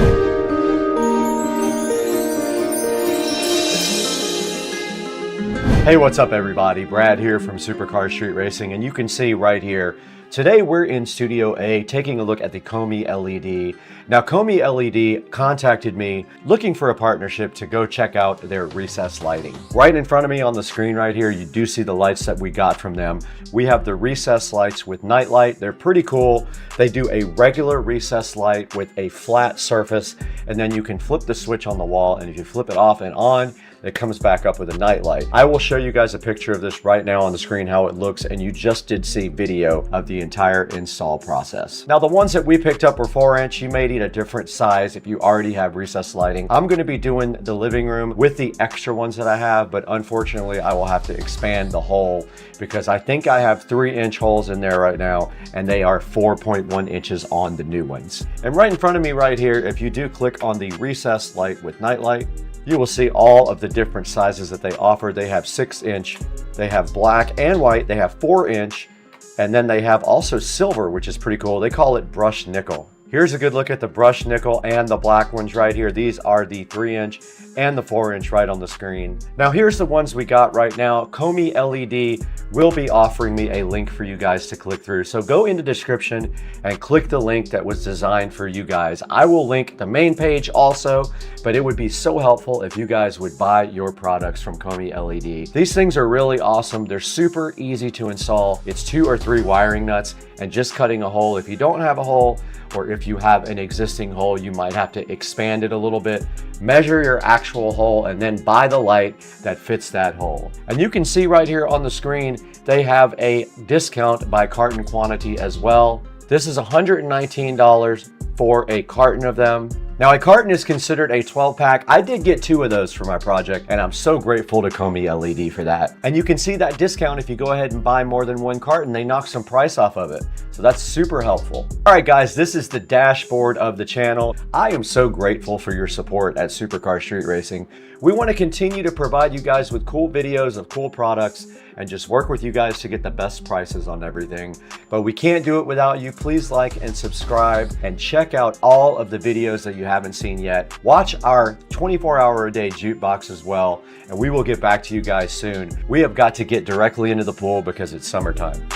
Hey, what's up everybody? Brad here from Supercar Street Racing, and you can see right here, today we're in Studio A taking a look at the Hdmi LED. Now Hdmi LED contacted me looking for a partnership to go check out their recessed lighting. Right in front of me on the screen right here, you do see the lights that we got from them. We have the recessed lights with night light. They're pretty cool. They do a regular recessed light with a flat surface, and then you can flip the switch on the wall, and if you flip it off and on, it comes back up with a night light. I will show you guys a picture of this right now on the screen, how it looks, and you just did see video of the entire install process. Now the ones that we picked up were 4-inch. You may need a different size if you already have recessed lighting. I'm gonna be doing the living room with the extra ones that I have, but unfortunately I will have to expand the hole because I think I have 3-inch holes in there right now, and they are 4.1 inches on the new ones. And right in front of me right here, if you do click on the recessed light with night light, you will see all of the different sizes that they offer. They have 6-inch, they have black and white, they have 4-inch, and then they have also silver, which is pretty cool. They call it brushed nickel. Here's a good look at the brushed nickel and the black ones right here. These are the 3-inch and the 4-inch right on the screen. Now here's the ones we got right now. Hdmi LED will be offering me a link for you guys to click through. So go in the description and click the link that was designed for you guys. I will link the main page also, but it would be so helpful if you guys would buy your products from Hdmi LED. These things are really awesome. They're super easy to install. It's 2 or 3 wiring nuts and just cutting a hole. If you don't have a hole, or if you have an existing hole, you might have to expand it a little bit, measure your actual hole, and then buy the light that fits that hole. And you can see right here on the screen, they have a discount by carton quantity as well. This is $119 for a carton of them. Now a carton is considered a 12-pack. I did get 2 of those for my project, and I'm so grateful to Hdmi LED for that. And you can see that discount if you go ahead and buy more than 1 carton. They knock some price off of it. So that's super helpful. All right, guys, this is the dashboard of the channel. I am so grateful for your support at Supercar Street Racing. We want to continue to provide you guys with cool videos of cool products and just work with you guys to get the best prices on everything. But we can't do it without you. Please like and subscribe and check out all of the videos that you haven't seen yet. Watch our 24-hour-a-day Jukebox as well, and we will get back to you guys soon. We have got to get directly into the pool because it's summertime.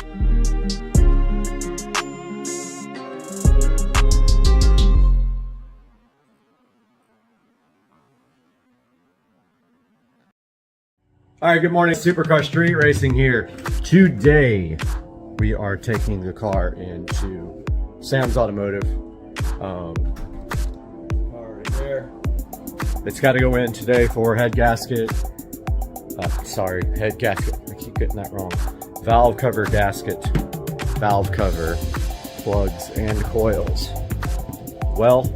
All right, good morning, Supercar Street Racing here. Today, we are taking the car into Sam's Automotive. Car right there. It's got to go in today for head gasket. Head gasket. I keep getting that wrong. Valve cover gasket, valve cover, plugs, and coils. Well,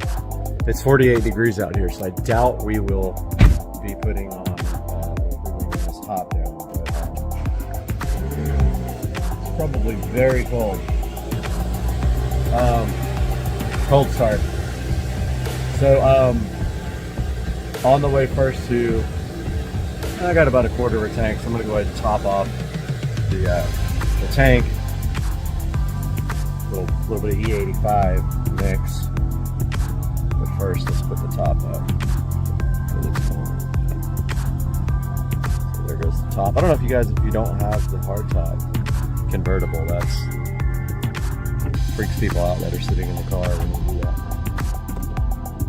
it's 48 degrees out here, so I doubt we will be putting on top down, but it's probably very cold. Cold start. So on the way first to, I got about a quarter of a tank, so I'm gonna go ahead and top off the tank. A little bit of E85 mix. But first, let's put the top up. top. I don't know if you guys, if you don't have the hard top convertible, that's freaks people out that are sitting in the car when you do that.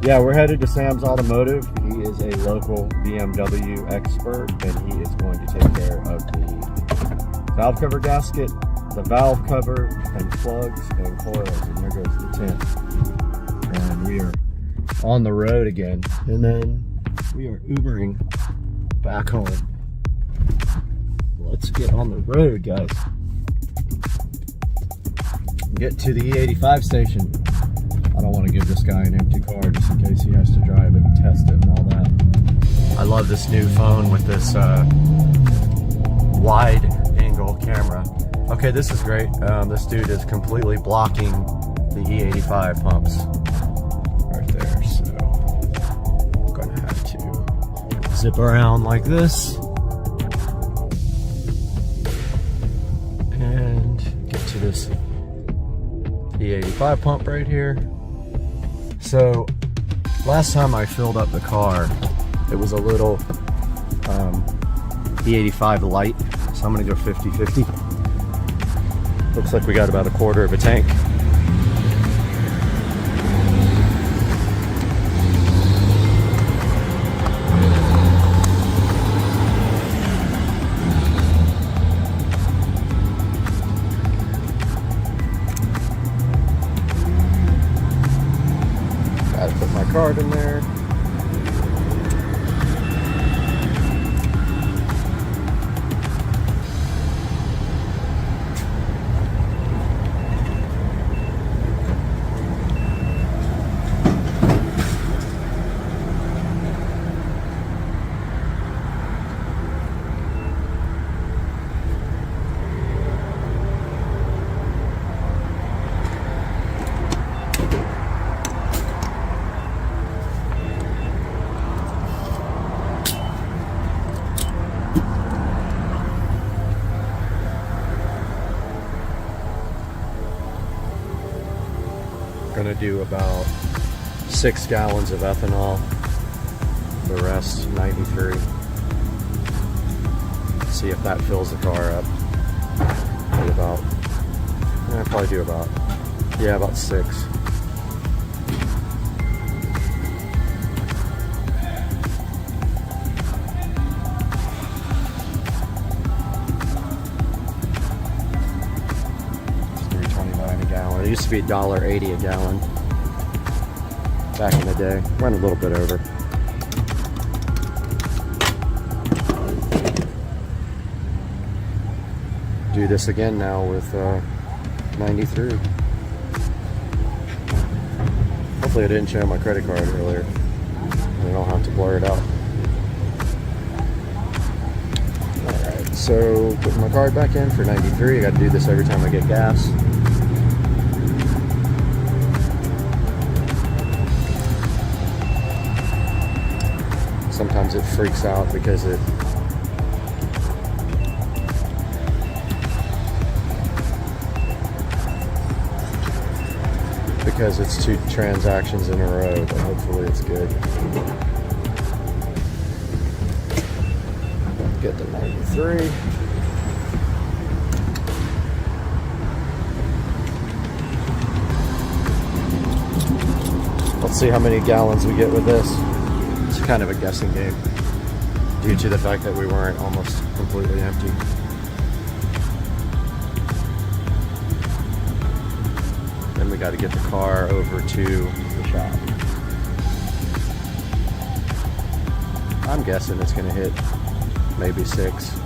Yeah, we're headed to Sam's Automotive. He is a local BMW expert, and he is going to take care of the valve cover gasket, the valve cover, and plugs and coils. And there goes the tent. And we are on the road again. And then we are Ubering back home. Let's get on the road, guys. Get to the E85 station. I don't want to give this guy an empty car just in case he has to drive it and test it and all that. I love this new phone with this wide angle camera. Okay, this is great. This dude is completely blocking the E85 pumps right there. So I'm gonna have to zip around like this and get to this E85 pump right here. So last time I filled up the car, it was a little E85 light, so I'm gonna go 50-50. Looks like we got about a quarter of a tank. Gotta put my card in there. Gonna do about 6 gallons of ethanol, the rest 93. See if that fills the car up. Probably about, probably do about, yeah, about 6. It used to be $1.80 a gallon back in the day. Went a little bit over. Do this again now with 93. Hopefully I didn't show my credit card earlier. I don't have to blur it out. Alright, so put my card back in for 93. I got to do this every time I get gas. Sometimes it freaks out because it's 2 transactions in a row, but hopefully it's good. Get the 93. Let's see how many gallons we get with this. It's kind of a guessing game due to the fact that we weren't almost completely empty. Then we got to get the car over to the shop. I'm guessing it's going to hit maybe 6,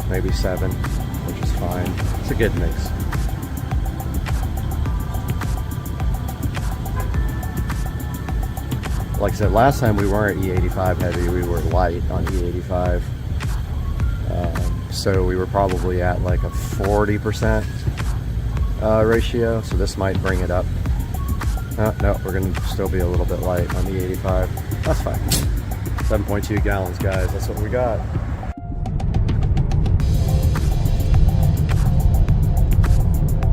maybe 7, which is fine. It's a good mix. Like I said, last time we weren't E85 heavy, we were light on E85. So we were probably at like a 40% ratio, so this might bring it up. No, we're going to still be a little bit light on E85. That's fine. 7.2 gallons, guys, that's what we got.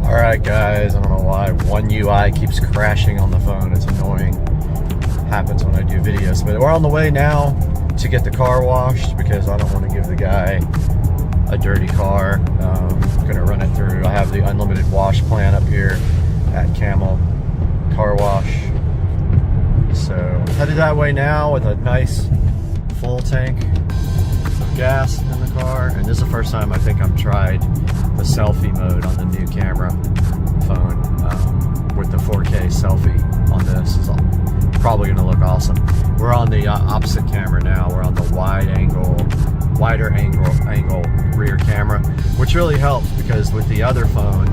Alright guys, I don't know why One UI keeps crashing on the phone, it's annoying. Happens when I do videos, but we're on the way now to get the car washed because I don't want to give the guy a dirty car. I'm gonna run it through. I have the unlimited wash plan up here at Camel Car Wash. So headed that way now with a nice full tank of gas in the car. And this is the first time I think I've tried the selfie mode on the new camera phone with the 4K selfie on this. Is probably gonna look awesome. We're on the opposite camera now. We're on the wider angle rear camera, which really helps because with the other phone,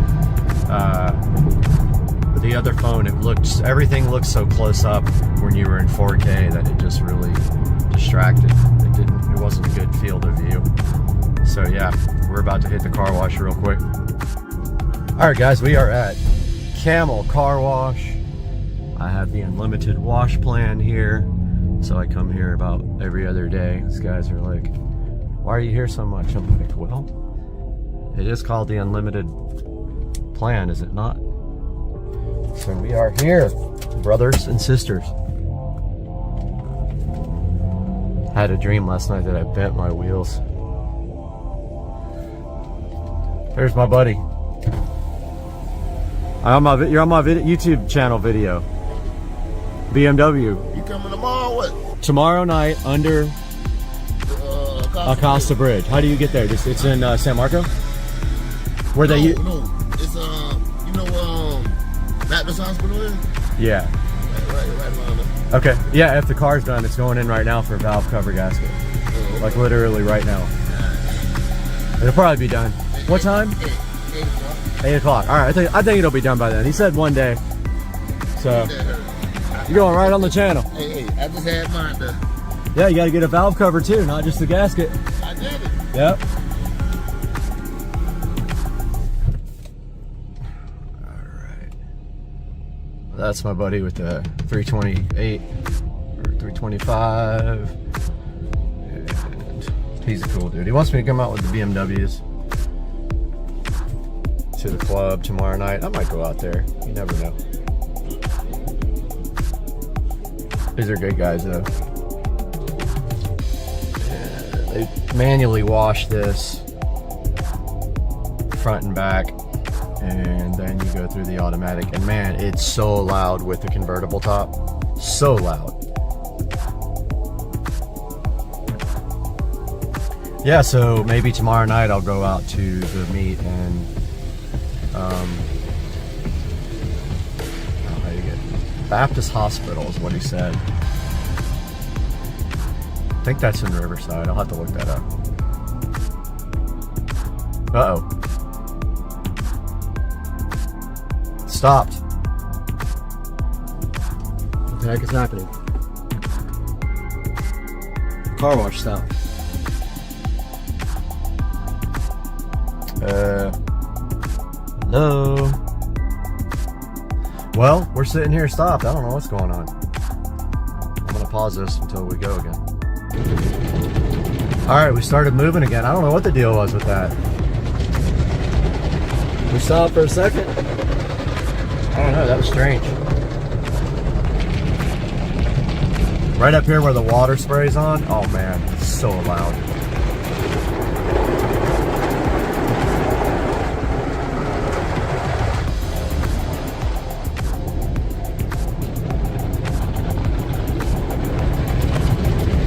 everything looks so close up when you were in 4K that it just really distracted. It wasn't a good field of view. So yeah, we're about to hit the car wash real quick. All right, guys, we are at Camel Car Wash. I have the unlimited wash plan here, so I come here about every other day. These guys are like, why are you here so much? I'm like, well, it is called the unlimited plan, is it not? So we are here, brothers and sisters. I had a dream last night that I bent my wheels. There's my buddy. You're on my YouTube channel video. BMW. You coming tomorrow? What? Tomorrow night under Acosta Bridge. How do you get there? It's in San Marco. Where they? No, it's you know Baptist Hospital is. Yeah. Right around there. Okay. Yeah. If the car's done, it's going in right now for a valve cover gasket. Oh. Like literally right now. It'll probably be done. What time? 8 o'clock. All right. I think it'll be done by then. He said one day. So. You're going right on the channel. Hey, I just had mine done. Yeah, you got to get a valve cover too, not just the gasket. I did it. Yep. All right. That's my buddy with the 328 or 325. And he's a cool dude. He wants me to come out with the BMWs to the club tomorrow night. I might go out there. You never know. These are good guys though. Yeah, they manually wash this front and back, and then you go through the automatic. And man, it's so loud with the convertible top. So loud. Yeah, so maybe tomorrow night I'll go out to the meet and Baptist Hospital is what he said. I think that's in Riverside. I'll have to look that up. Uh-oh. Stopped. What the heck is happening? Car wash stopped. Hello? Well, we're sitting here stopped. I don't know what's going on. I'm gonna pause this until we go again. All right, we started moving again. I don't know what the deal was with that. We stopped for a second. I don't know, that was strange. Right up here where the water sprays on. Oh man, it's so loud.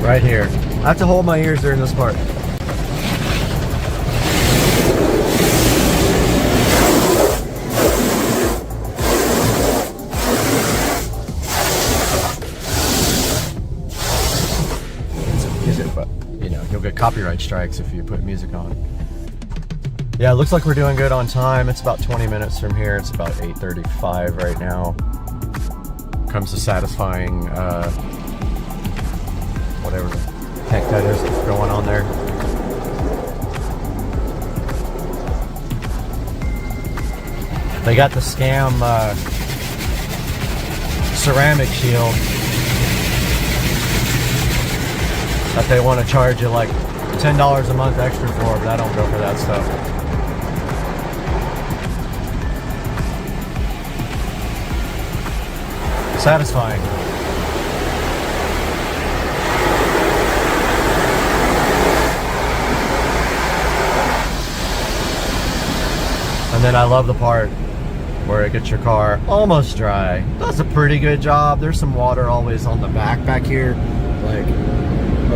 Right here. I have to hold my ears during this part. It's music, but you know, you'll get copyright strikes if you put music on. Yeah, it looks like we're doing good on time. It's about 20 minutes from here. It's about 8:35 right now. Comes to satisfying whatever the heck that is going on there. They got the scam ceramic shield that they want to charge you like $10 a month extra for, but I don't go for that stuff. Satisfying. And then I love the part where it gets your car almost dry. Does a pretty good job. There's some water always on the back here, like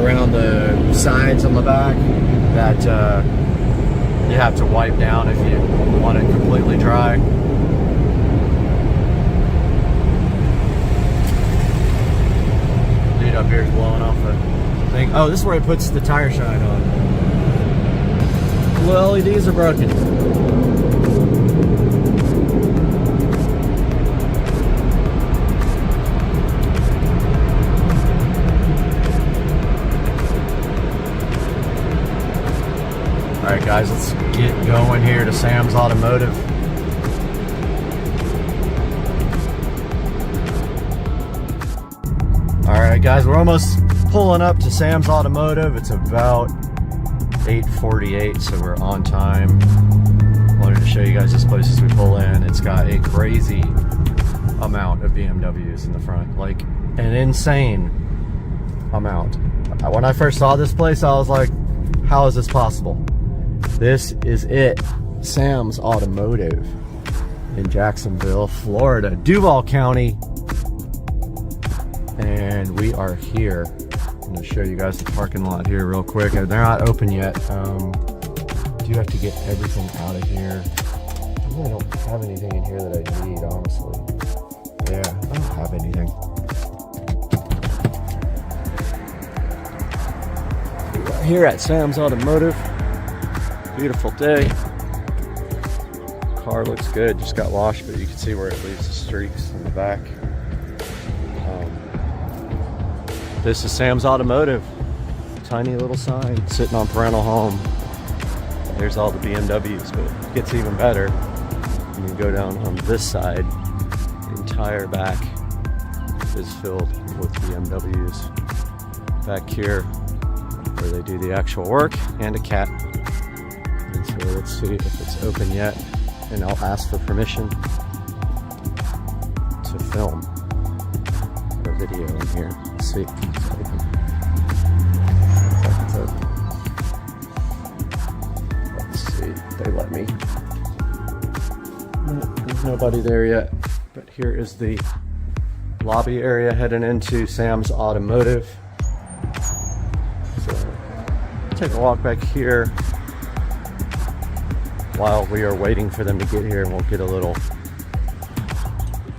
around the sides on the back, that you have to wipe down if you want it completely dry. Dude up here is blowing off the thing. Oh, this is where it puts the tire shine on. The LEDs are broken. Alright guys, let's get going here to Sam's Automotive. Alright guys, we're almost pulling up to Sam's Automotive. It's about 8:48, so we're on time. Wanted to show you guys this place as we pull in. It's got a crazy amount of BMWs in the front, like an insane amount. When I first saw this place, I was like, how is this possible? This is it, Sam's Automotive in Jacksonville, Florida, Duval County. And we are here. I'm going to show you guys the parking lot here real quick. They're not open yet. Do have to get everything out of here. I really don't have anything in here that I need, honestly. Yeah, I don't have anything. We're here at Sam's Automotive. Beautiful day. Car looks good, just got washed, but you can see where it leaves the streaks in the back. This is Sam's Automotive. Tiny little sign sitting on Parental Home. There's all the BMWs, but it gets even better. You can go down on this side. The entire back is filled with BMWs. Back here, where they do the actual work, and a cat. And so let's see if it's open yet, and I'll ask for permission to film a video in here. Let's see if it's open. It's open. Let's see if they let me. No, there's nobody there yet, but here is the lobby area heading into Sam's Automotive. So take a walk back here while we are waiting for them to get here, and we'll get a little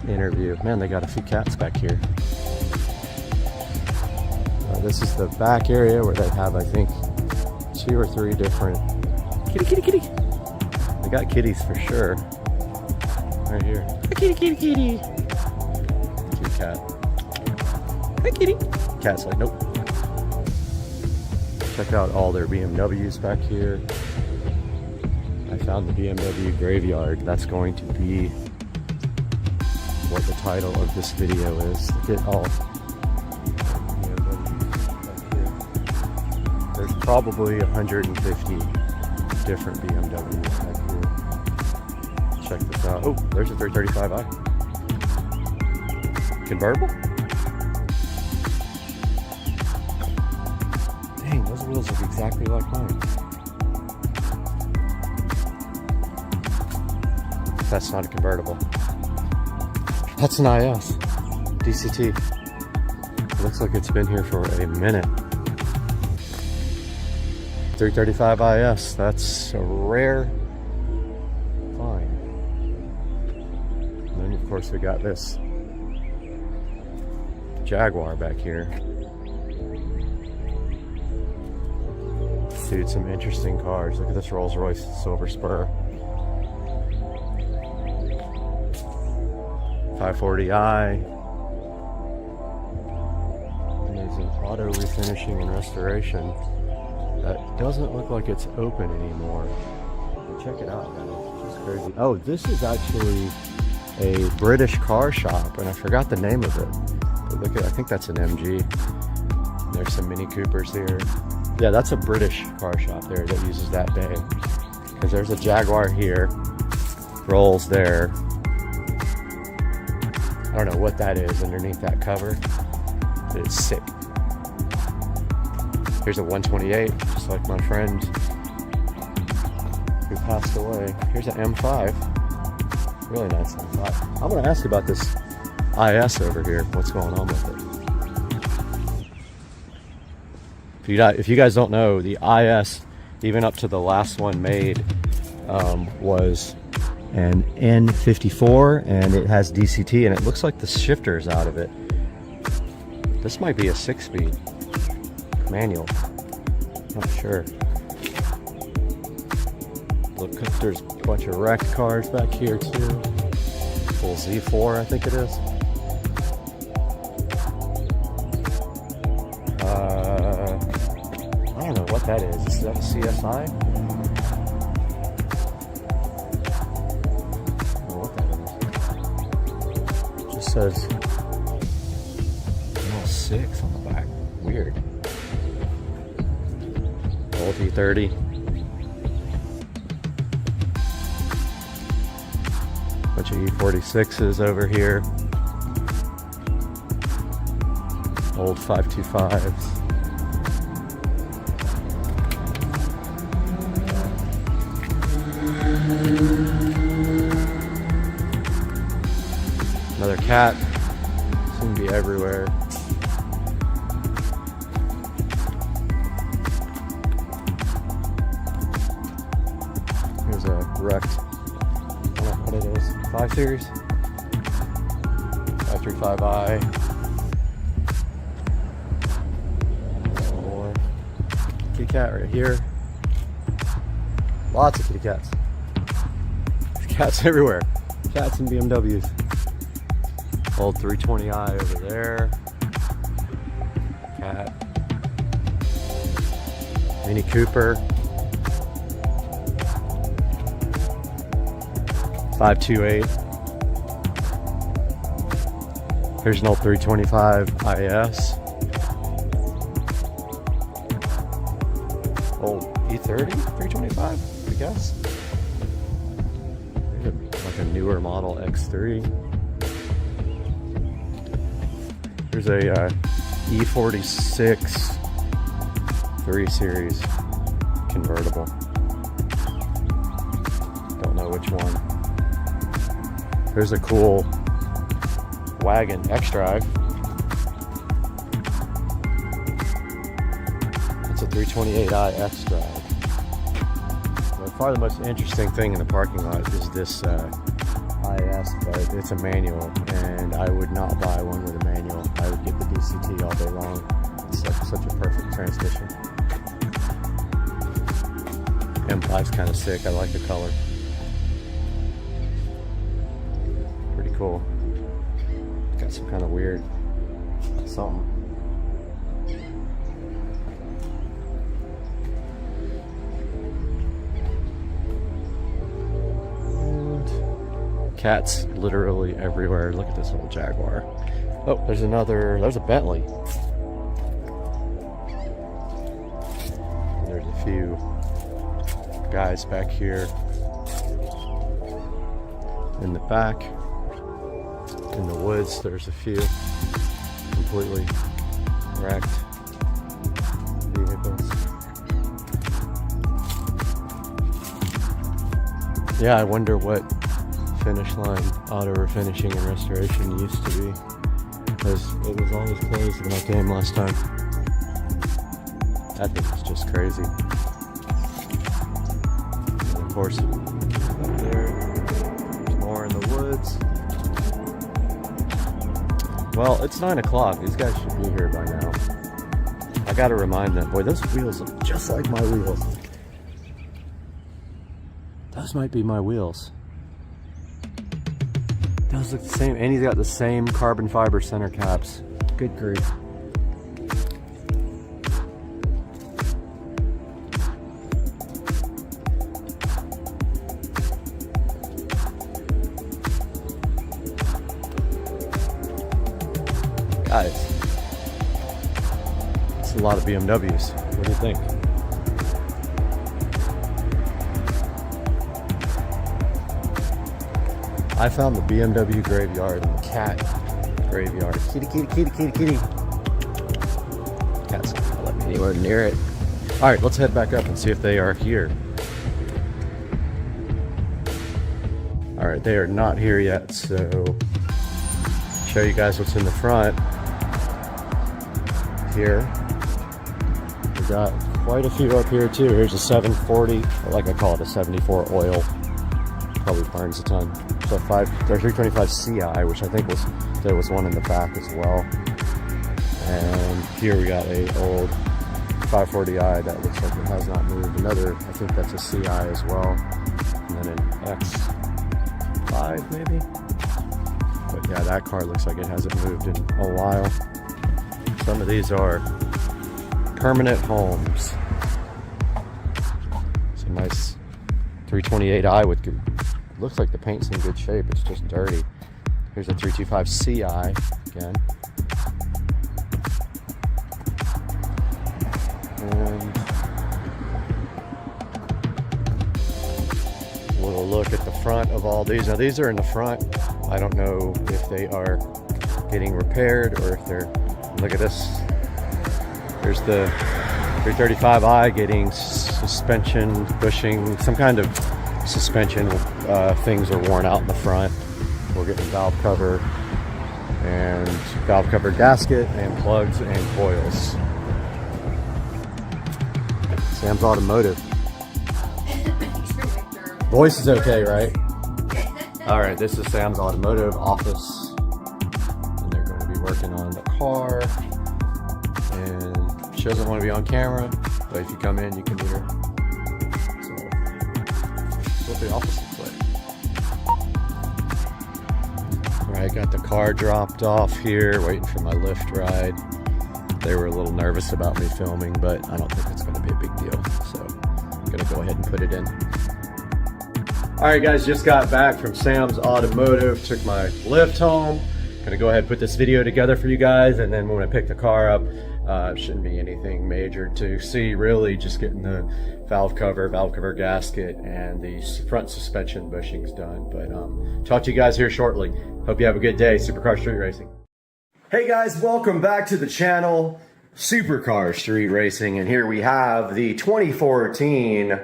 interview. Man, they got a few cats back here. This is the back area where they have, I think, 2 or 3 different kitty. They got kitties for sure. Right here. Kitty. Cute cat. Hi, kitty. Cat's like, nope. Check out all their BMWs back here. I found the BMW graveyard. That's going to be what the title of this video is. Look at all. There's probably 150 different BMWs back here. Check this out. Oh, there's a 335i. Convertible? Dang, those wheels look exactly like mine. That's not a convertible. That's an IS. DCT. Looks like it's been here for a minute. 335 IS. That's a rare find. And then of course we got this Jaguar back here. Dude, some interesting cars. Look at this Rolls Royce Silver Spur. 540i. And there's an auto refinishing and restoration that doesn't look like it's open anymore. But check it out, guys. It's crazy. Oh, this is actually a British car shop, and I forgot the name of it. But look at, I think that's an MG. There's some Mini Coopers here. Yeah, that's a British car shop there that uses that bay. Because there's a Jaguar here, Rolls there. I don't know what that is underneath that cover, but it's sick. Here's a 128, just like my friend who who passed away. Here's an M5. Really nice M5. I want to ask you about this IS over here. What's going on with it? If you guys don't know, the IS, even up to the last one made, was an N54, and it has DCT, and it looks like the shifter is out of it. This might be a 6-speed manual. Not sure. Look, there's a bunch of wrecked cars back here too. Full Z4, I think it is. I don't know what that is. Is that a CSI? I don't know what that is. It just says 6 on the back. Weird. Old E30. Bunch of E46s over here. Old 525s. Another cat. Seem to be everywhere. Here's a wrecked, I don't know what it is, 5 Series? 535i. More. Kitty cat right here. Lots of kitty cats. There's cats everywhere. Cats and BMWs. Old 320i over there. Cat. Mini Cooper. 528. Here's an old 325 IS. Old E30 325, I guess. Like a newer model X3. Here's a E46 3 Series convertible. Don't know which one. Here's a cool wagon X-Drive. It's a 328i X-Drive. By far the most interesting thing in the parking lot is this IS, but it's a manual, and I would not buy one with a manual. I would get the DCT all day long. It's like such a perfect transmission. M5's kind of sick. I like the color. Pretty cool. Got some kind of weird something. Cats literally everywhere. Look at this old Jaguar. Oh, there's a Bentley. There's a few guys back here in the back. In the woods, there's a few completely wrecked vehicles. Yeah, I wonder what Finish Line auto refinishing and restoration used to be, because it was always closed when I came last time. That thing was just crazy. And of course, up there, there's more in the woods. Well, it's 9 o'clock. These guys should be here by now. I gotta remind them. Boy, those wheels look just like my wheels. Those might be my wheels. Those look the same, and he's got the same carbon fiber center caps. Good grief. Guys, it's a lot of BMWs. What do you think? I found the BMW graveyard and the cat graveyard. Kitty, kitty, kitty, kitty, kitty. Cat's not gonna let me anywhere near it. All right, let's head back up and see if they are here. All right, they are not here yet, so show you guys what's in the front. Here, we got quite a few up here too. Here's a 740, or like I call it, a 74 oil. Probably burns a ton. So 325 CI, which I think there was one in the back as well. And here we got a old 540i that looks like it has not moved. Another, I think that's a CI as well. And then an X5 maybe. But yeah, that car looks like it hasn't moved in a while. Some of these are permanent homes. It's a nice 328i with good, looks like the paint's in good shape, it's just dirty. Here's a 325 CI again. And a little look at the front of all these. Now these are in the front. I don't know if they are getting repaired or if they're, look at this. There's the 335i getting suspension, bushing, some kind of suspension things are worn out in the front. We're getting valve cover and valve cover gasket and plugs and coils. Sam's Automotive. Voice is okay, right? All right, this is Sam's Automotive office. And they're going to be working on the car. And she doesn't want to be on camera, but if you come in, you can meet her. So, what the office looks like. All right, got the car dropped off here, waiting for my Lyft ride. They were a little nervous about me filming, but I don't think it's going to be a big deal. So I'm going to go ahead and put it in. All right, guys, just got back from Sam's Automotive. Took my Lyft home. Going to go ahead and put this video together for you guys. And then when I pick the car up, shouldn't be anything major to see, really. Just getting the valve cover gasket, and the front suspension bushings done. But talk to you guys here shortly. Hope you have a good day. Supercar Street Racing. Hey guys, welcome back to the channel, Supercar Street Racing, and here we have the 2014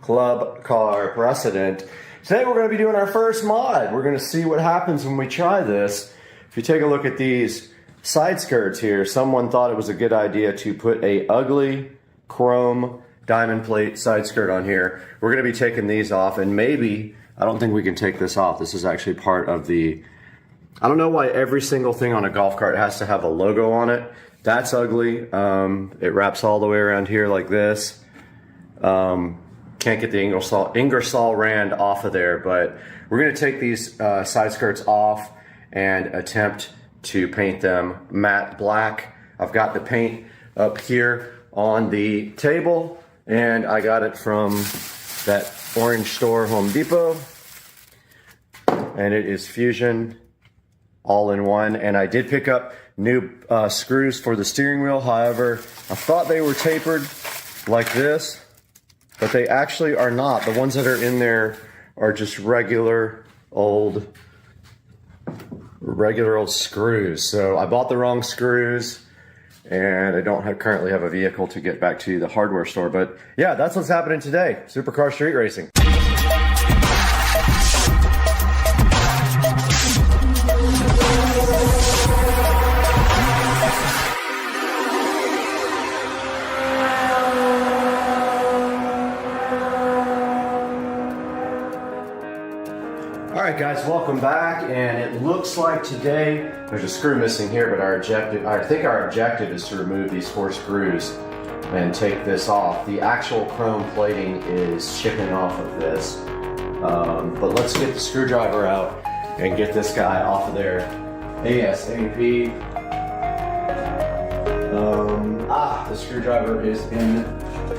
Club Car Precedent. Today we're going to be doing our first mod. We're going to see what happens when we try this. If you take a look at these side skirts here, someone thought it was a good idea to put a ugly chrome diamond plate side skirt on here. We're going to be taking these off, and maybe, I don't think we can take this off. This is actually part of the, I don't know why every single thing on a golf cart has to have a logo on it. That's ugly. It wraps all the way around here like this. Can't get the Ingersoll Rand off of there, but we're going to take these side skirts off and attempt to paint them matte black. I've got the paint up here on the table, and I got it from that orange store, Home Depot, and it is Fusion all-in-one. And I did pick up new screws for the steering wheel. However, I thought they were tapered like this, but they actually are not. The ones that are in there are just regular old screws. So I bought the wrong screws, and I don't currently have a vehicle to get back to the hardware store. But yeah, that's what's happening today. Supercar Street Racing. Alright guys, welcome back, and it looks like today there's a screw missing here, but I think our objective is to remove these 4 screws and take this off. The actual chrome plating is chipping off of this, but let's get the screwdriver out and get this guy off of there ASAP. The screwdriver is in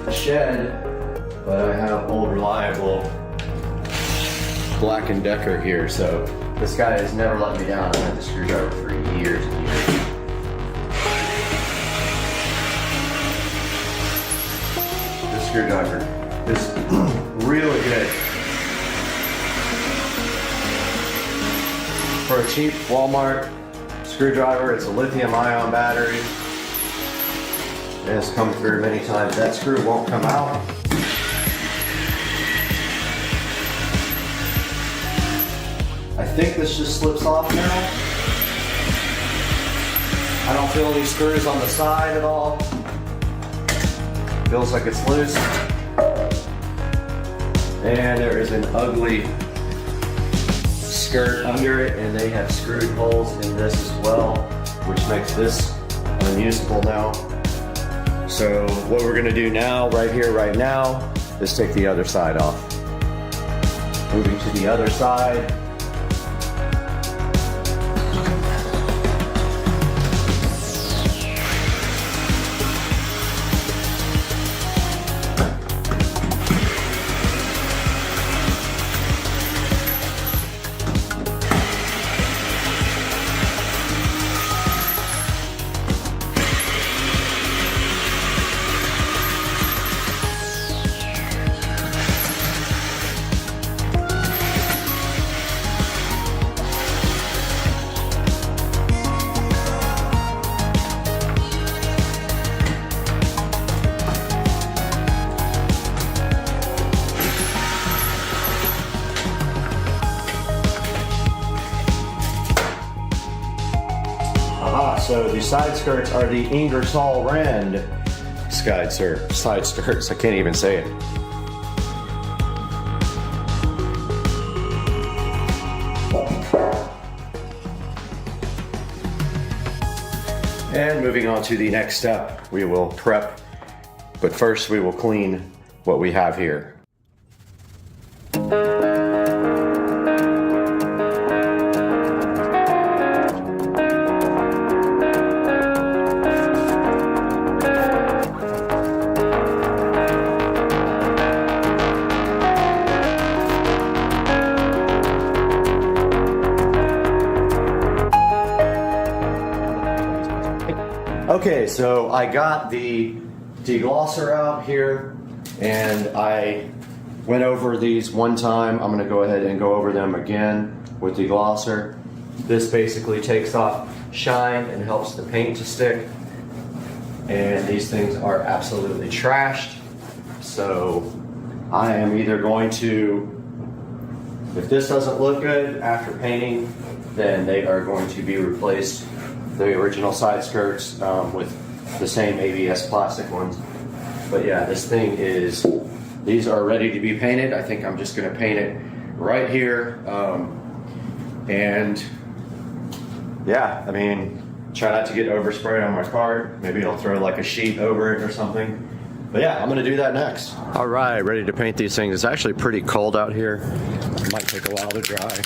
the shed, but I have old reliable Black & Decker here, so this guy has never let me down. I've had the screwdriver for years and years. This screwdriver is really good. For a cheap Walmart screwdriver, it's a lithium-ion battery. It has come through many times. That screw won't come out. I think this just slips off now. I don't feel any screws on the side at all. Feels like it's loose. And there is an ugly skirt under it, and they have screwed holes in this as well, which makes this unusable now. So what we're gonna do now, right here, right now, is take the other side off. Moving to the other side. So the side skirts are the Ingersoll Rand side skirts. I can't even say it. And moving on to the next step, we will prep, but first we will clean what we have here. Okay, so I got the deglosser out here and I went over these one time. I'm gonna go ahead and go over them again with deglosser. This basically takes off shine and helps the paint to stick. And these things are absolutely trashed. So I am either going to, if this doesn't look good after painting, then they are going to be replaced, the original side skirts, with the same ABS plastic ones. But yeah, this thing is, these are ready to be painted. I think I'm just gonna paint it right here. And yeah, I mean, try not to get overspray on my card. Maybe I'll throw like a sheet over it or something. But yeah, I'm gonna do that next. All right, ready to paint these things. It's actually pretty cold out here. It might take a while to dry.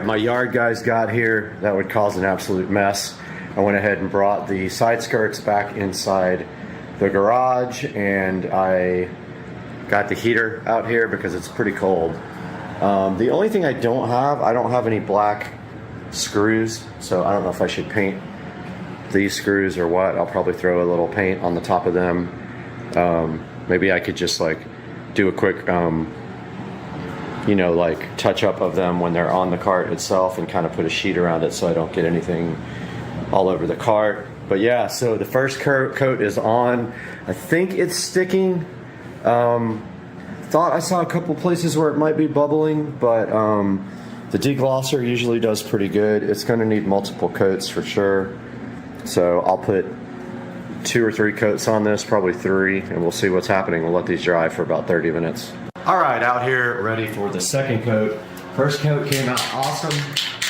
My yard guys got here. That would cause an absolute mess. I went ahead and brought the side skirts back inside the garage, and I got the heater out here because it's pretty cold. The only thing I don't have any black screws, so I don't know if I should paint these screws or what. I'll probably throw a little paint on the top of them. Maybe I could just like do a quick you know, like touch up of them when they're on the cart itself and kind of put a sheet around it so I don't get anything all over the cart. But yeah, so the first coat is on. I think it's sticking. Thought I saw a couple places where it might be bubbling, but the deglosser usually does pretty good. It's gonna need multiple coats for sure. So I'll put 2 or 3 coats on this, probably 3, and we'll see what's happening. We'll let these dry for about 30 minutes. All right, out here ready for the second coat. First coat came out awesome.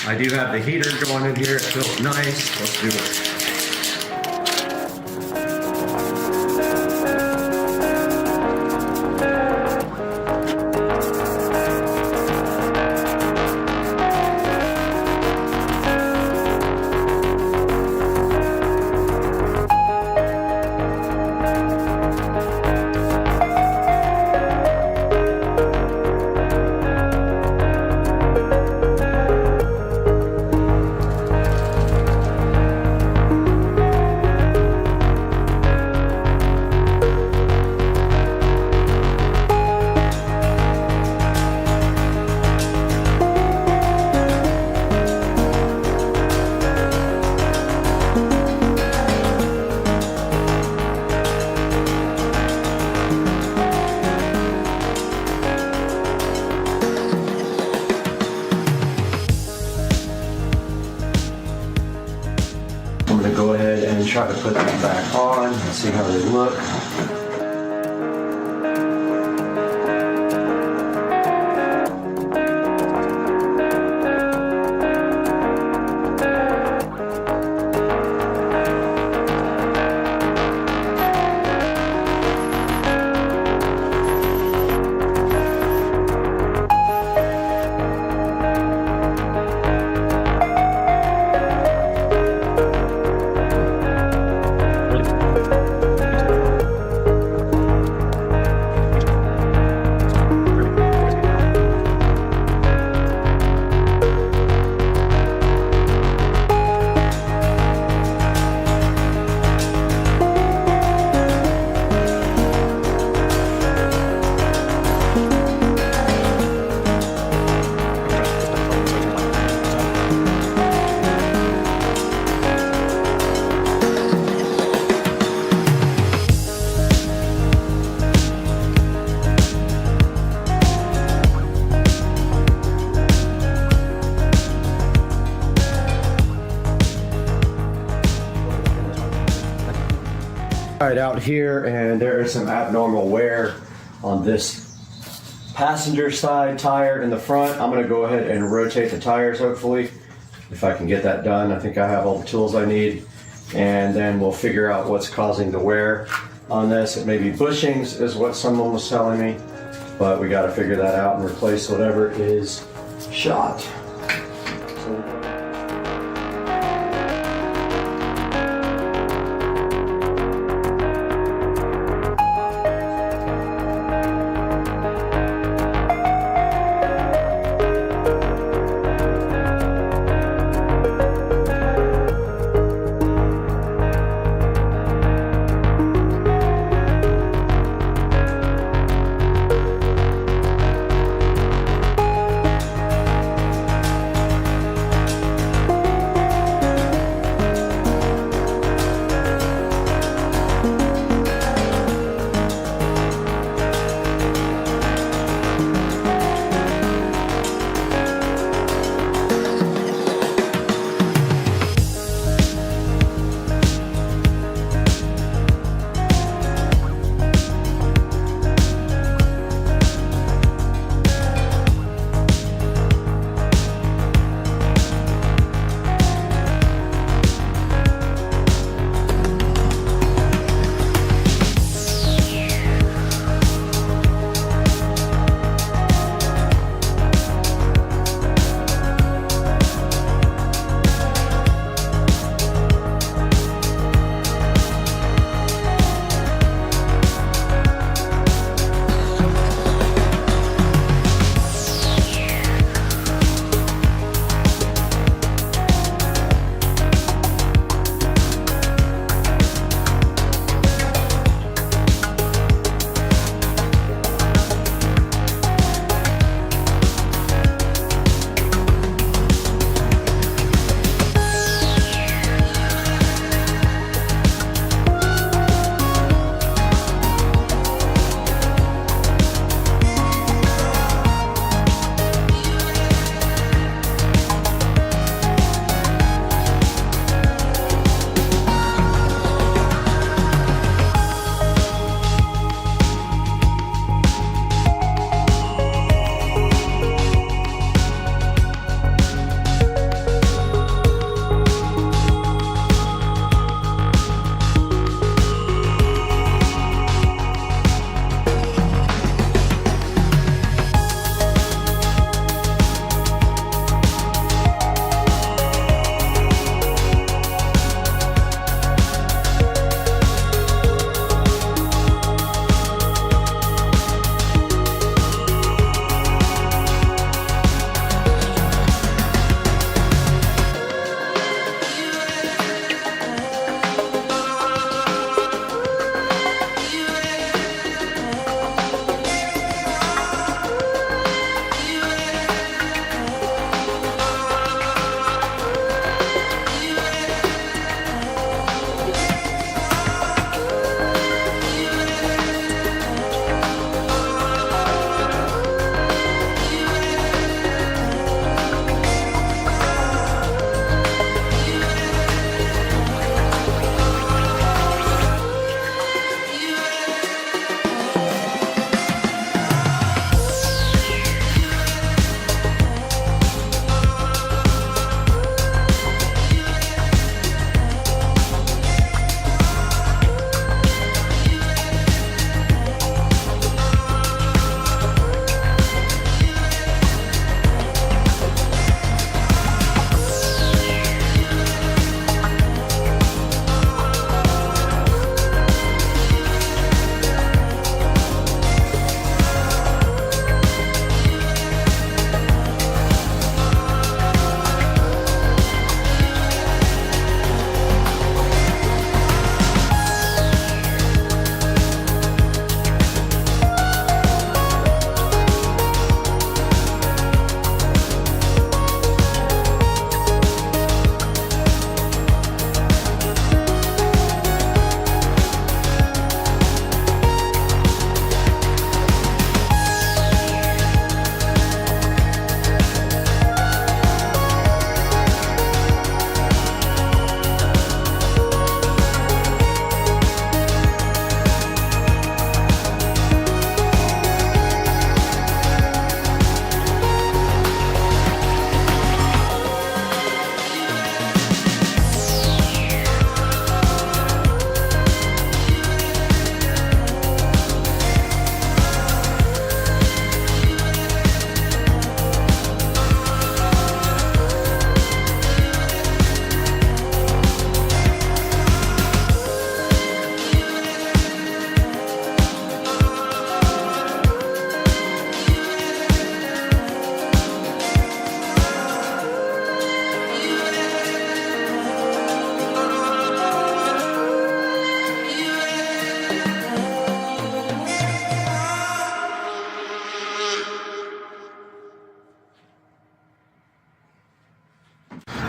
I do have the heater going in here. It feels nice. Let's do it. I'm going to go ahead and try to put them back on and see how they look. All right, out here, and there is some abnormal wear on this passenger side tire in the front. I'm going to go ahead and rotate the tires, hopefully, if I can get that done. I think I have all the tools I need, and then we'll figure out what's causing the wear on this. It may be bushings is what someone was telling me, but we got to figure that out and replace whatever is shot.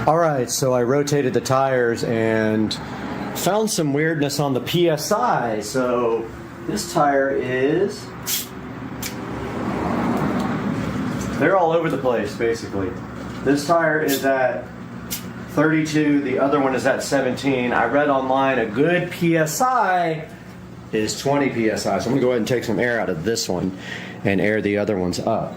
All right, so I rotated the tires and found some weirdness on the PSI. So this tire is, they're all over the place basically. This tire is at 32, the other one is at 17. I read online a good PSI is 20 PSI. So I'm gonna go ahead and take some air out of this one and air the other ones up.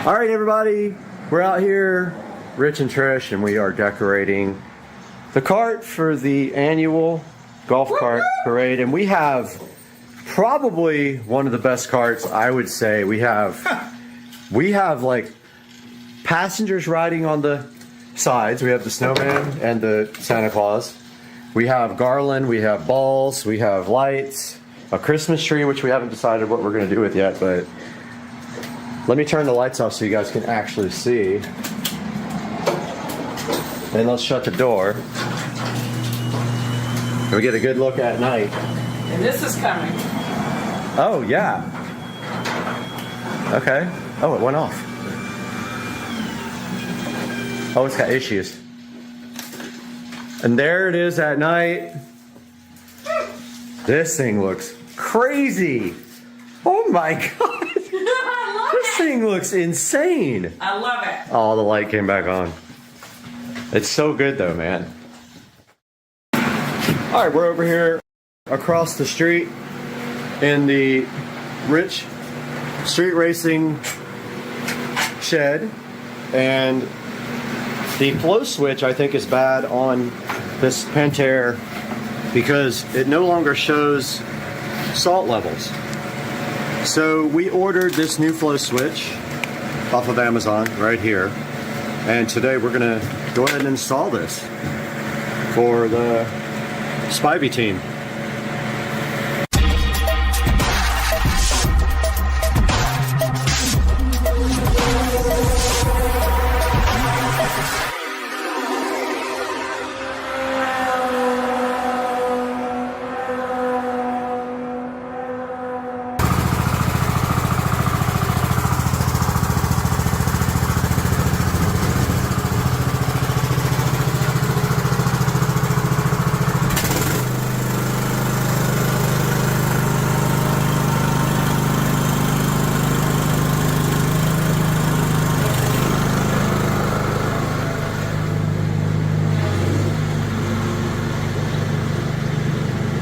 All right, everybody, we're out here, Rich and Trish, and we are decorating the cart for the annual golf cart parade. And we have probably one of the best carts, I would say. We have like passengers riding on the sides. We have the snowman and the Santa Claus. We have garland, we have balls, we have lights, a Christmas tree, which we haven't decided what we're going to do with yet, but let me turn the lights off so you guys can actually see. And let's shut the door. And we get a good look at night. And this is coming. Oh, yeah. Okay. Oh, it went off. Oh, it's got issues. And there it is at night. This thing looks crazy. Oh my God. This thing looks insane. I love it. Oh, the light came back on. It's so good though, man. All right, we're over here across the street in the Rich Street Racing shed, and the flow switch I think is bad on this Pentair because it no longer shows salt levels. So we ordered this new flow switch off of Amazon right here, and today we're gonna go ahead and install this for the Spivey team.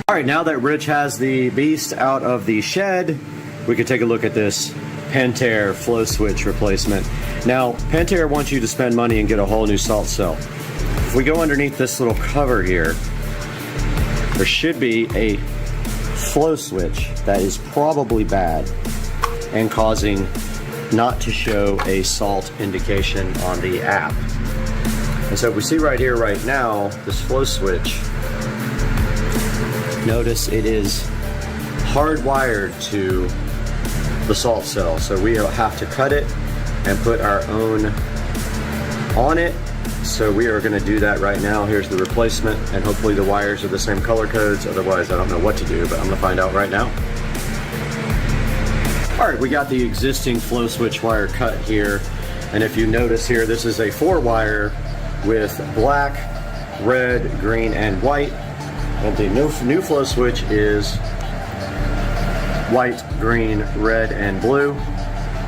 All right, now that Rich has the beast out of the shed, we can take a look at this Pentair flow switch replacement. Now, Pentair wants you to spend money and get a whole new salt cell. If we go underneath this little cover here, there should be a flow switch that is probably bad and causing not to show a salt indication on the app. And so if we see right here, right now, this flow switch, notice it is hardwired to the salt cell. So we have to cut it and put our own on it. So we are going to do that right now. Here's the replacement, and hopefully the wires are the same color codes. Otherwise, I don't know what to do, but I'm going to find out right now. All right, we got the existing flow switch wire cut here. And if you notice here, this is a 4-wire with black, red, green, and white. And the new flow switch is white, green, red, and blue.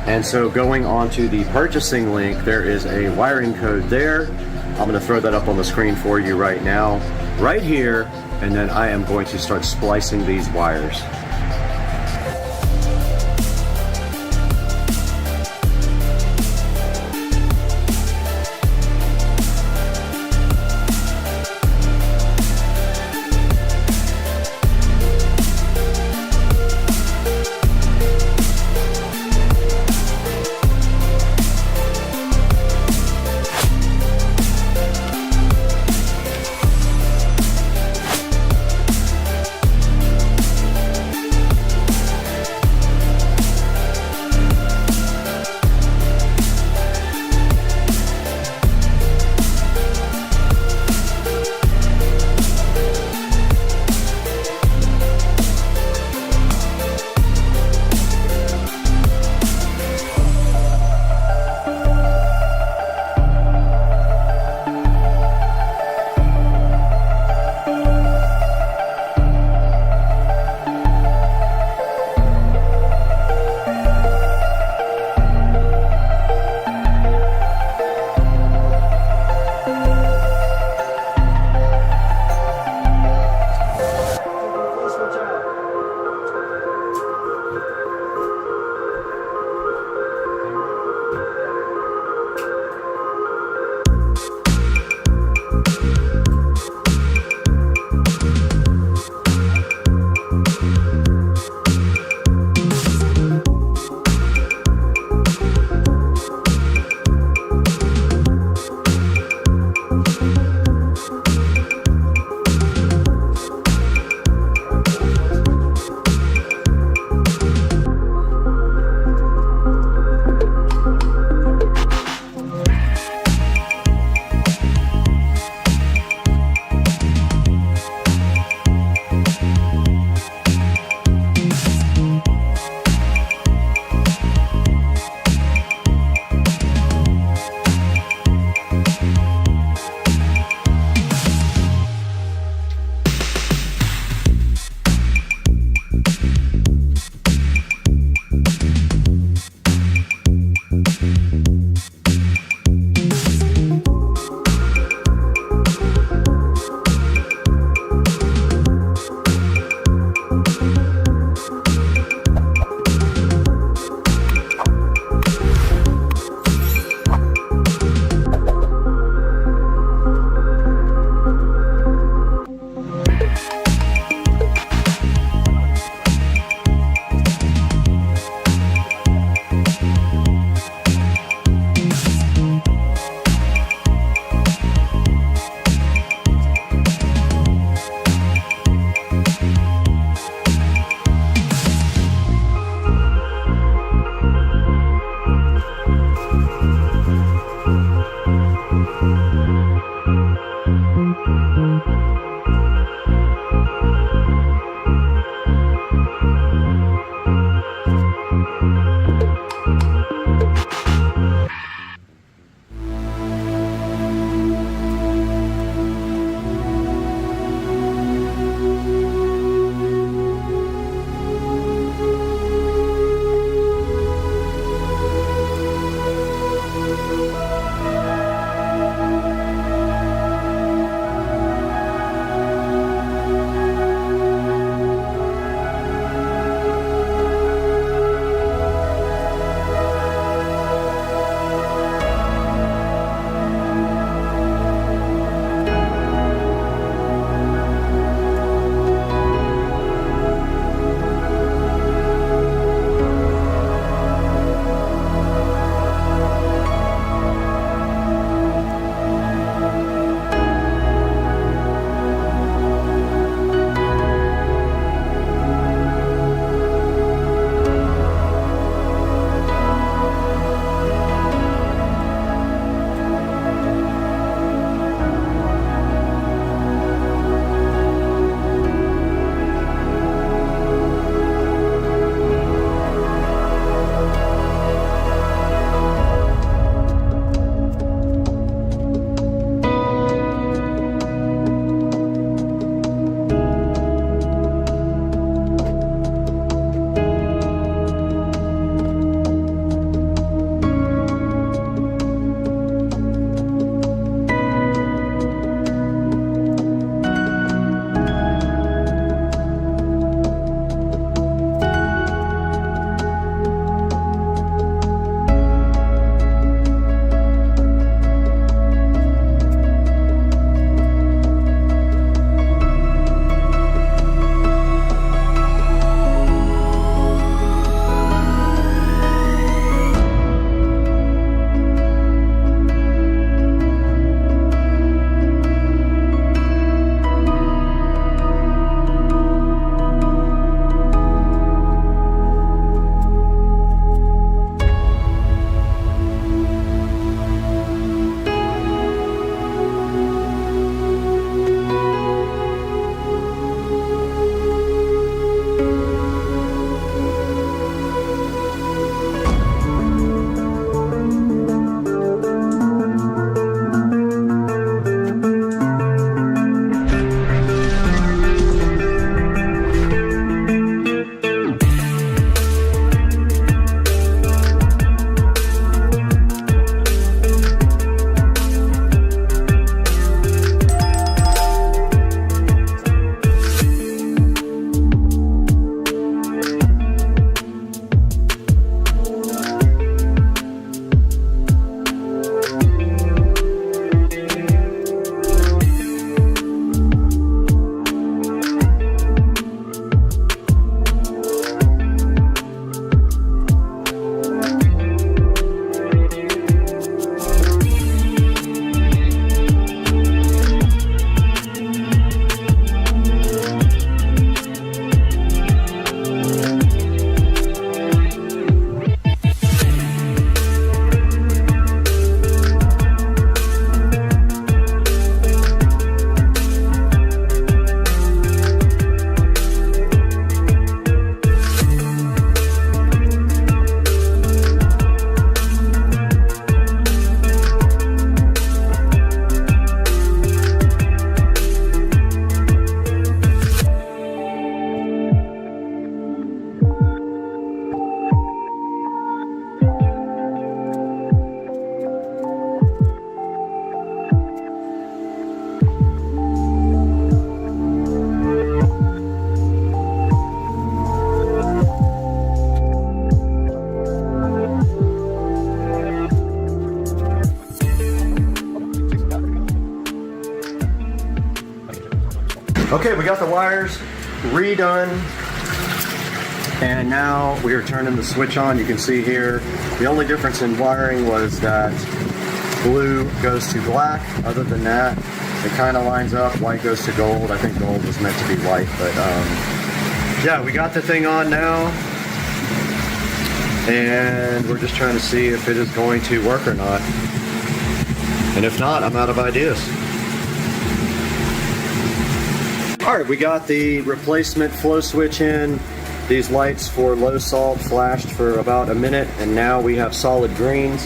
And so going on to the purchasing link, there is a wiring code there. I'm going to throw that up on the screen for you right now, right here, and then I am going to start splicing these wires. Okay, we got the wires redone, and now we are turning the switch on. You can see here, the only difference in wiring was that blue goes to black. Other than that, it kind of lines up. White goes to gold. I think gold was meant to be white, but yeah, we got the thing on now, and we're just trying to see if it is going to work or not. And if not, I'm out of ideas. All right, we got the replacement flow switch in. These lights for low salt flashed for about a minute, and now we have solid greens.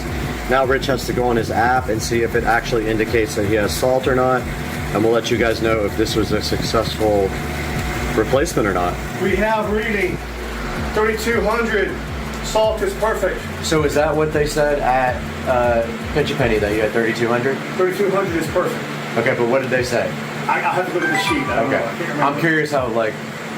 Now Rich has to go on his app and see if it actually indicates that he has salt or not, and we'll let you guys know if this was a successful replacement or not. We have reading 3200. Salt is perfect. So is that what they said at Pinch a Penny, that you had 3200? 3200 is perfect. Okay, but what did they say? I'll have to look at the sheet. I don't know. I can't remember. I'm curious how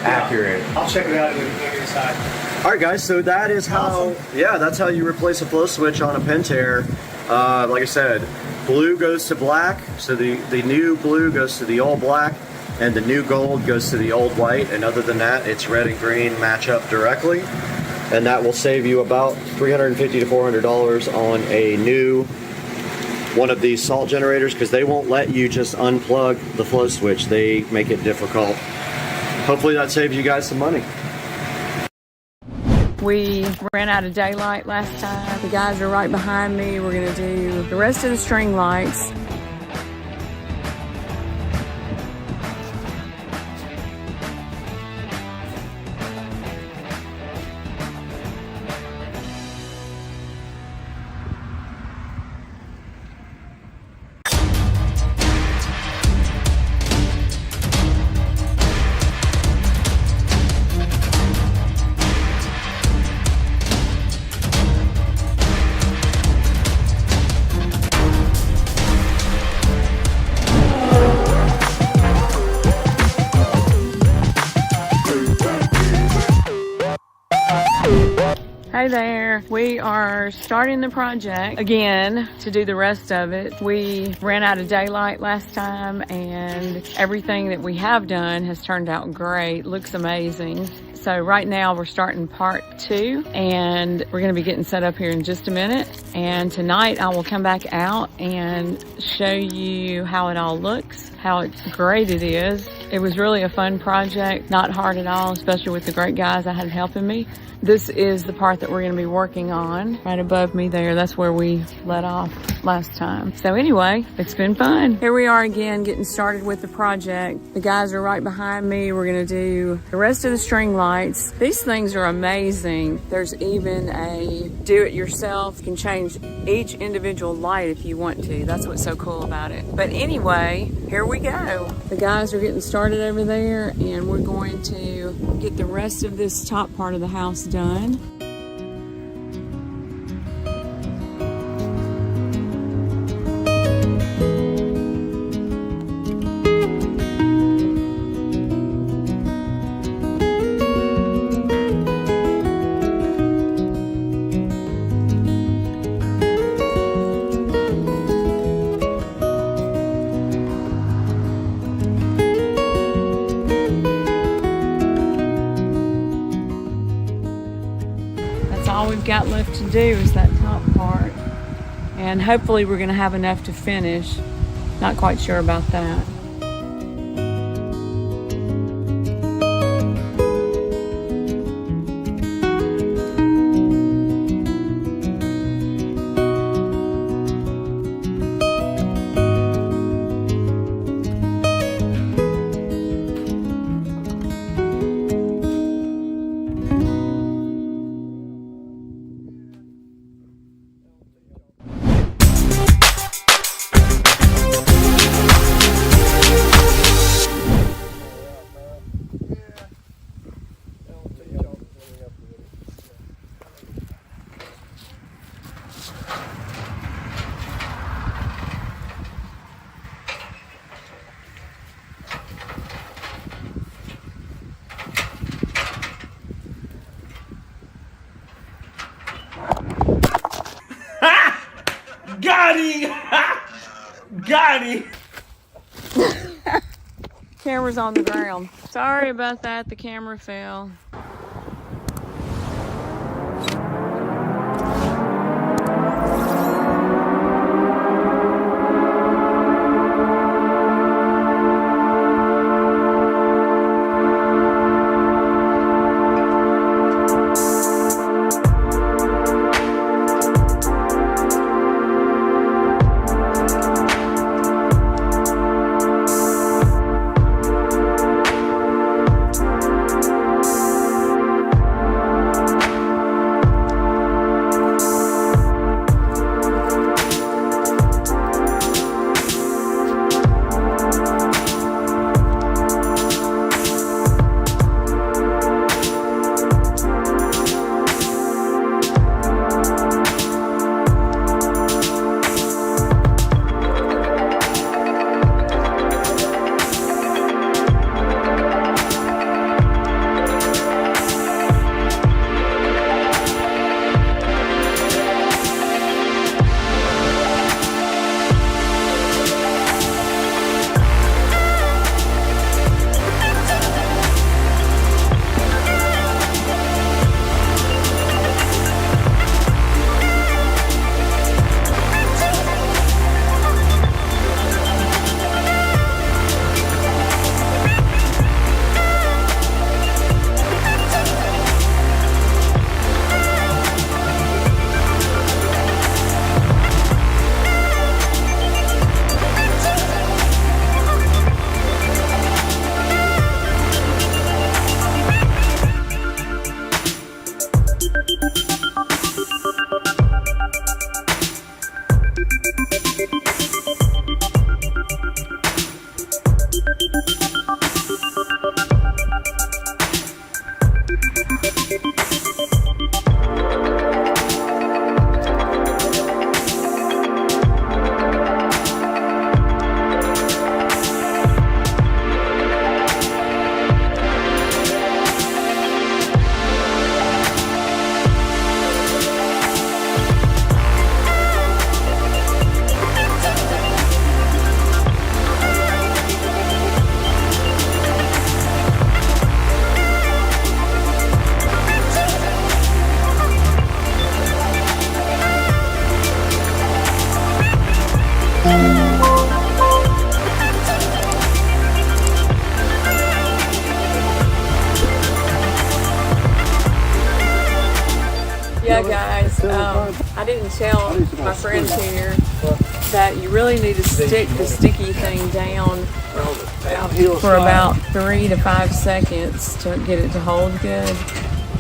accurate. I'll check it out and decide. All right, guys. So that is how. Yeah, that's how you replace a flow switch on a Pentair. Like I said, blue goes to black. So the new blue goes to the old black, and the new gold goes to the old white. And other than that, it's red and green match up directly, and that will save you about $350 to $400 on a new one of these salt generators, because they won't let you just unplug the flow switch. They make it difficult. Hopefully that saves you guys some money. We ran out of daylight last time. The guys are right behind me. We're gonna do the rest of the string lights. Hey there, we are starting the project again to do the rest of it. We ran out of daylight last time, and everything that we have done has turned out great. Looks amazing. So right now we're starting part 2, and we're going to be getting set up here in just a minute. And tonight I will come back out and show you how it all looks, how great it is. It was really a fun project, not hard at all, especially with the great guys I had helping me. This is the part that we're going to be working on right above me there. That's where we let off last time. So anyway, it's been fun. Here we are again, getting started with the project. The guys are right behind me. We're going to do the rest of the string lights. These things are amazing. There's even a do-it-yourself. You can change each individual light if you want to. That's what's so cool about it. But anyway, here we go. The guys are getting started over there, and we're going to get the rest of this top part of the house done. All we've got left to do is that top part, and hopefully we're going to have enough to finish. Not quite sure about that. Got him! Got him! Camera's on the ground. Sorry about that, the camera fell. Yeah, guys, I didn't tell my friends here that you really need to stick the sticky thing down for about 3 to 5 seconds to get it to hold good.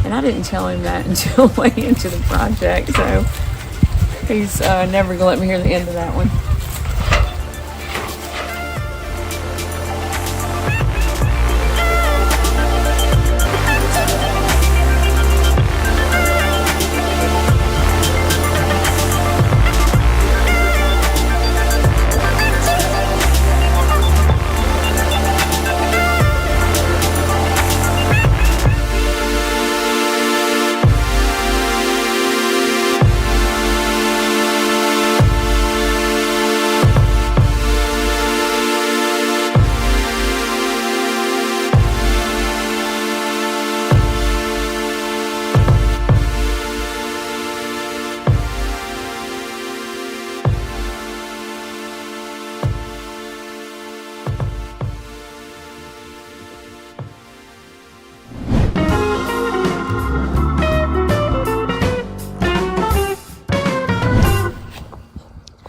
And I didn't tell him that until way into the project, so he's never gonna let me hear the end of that one.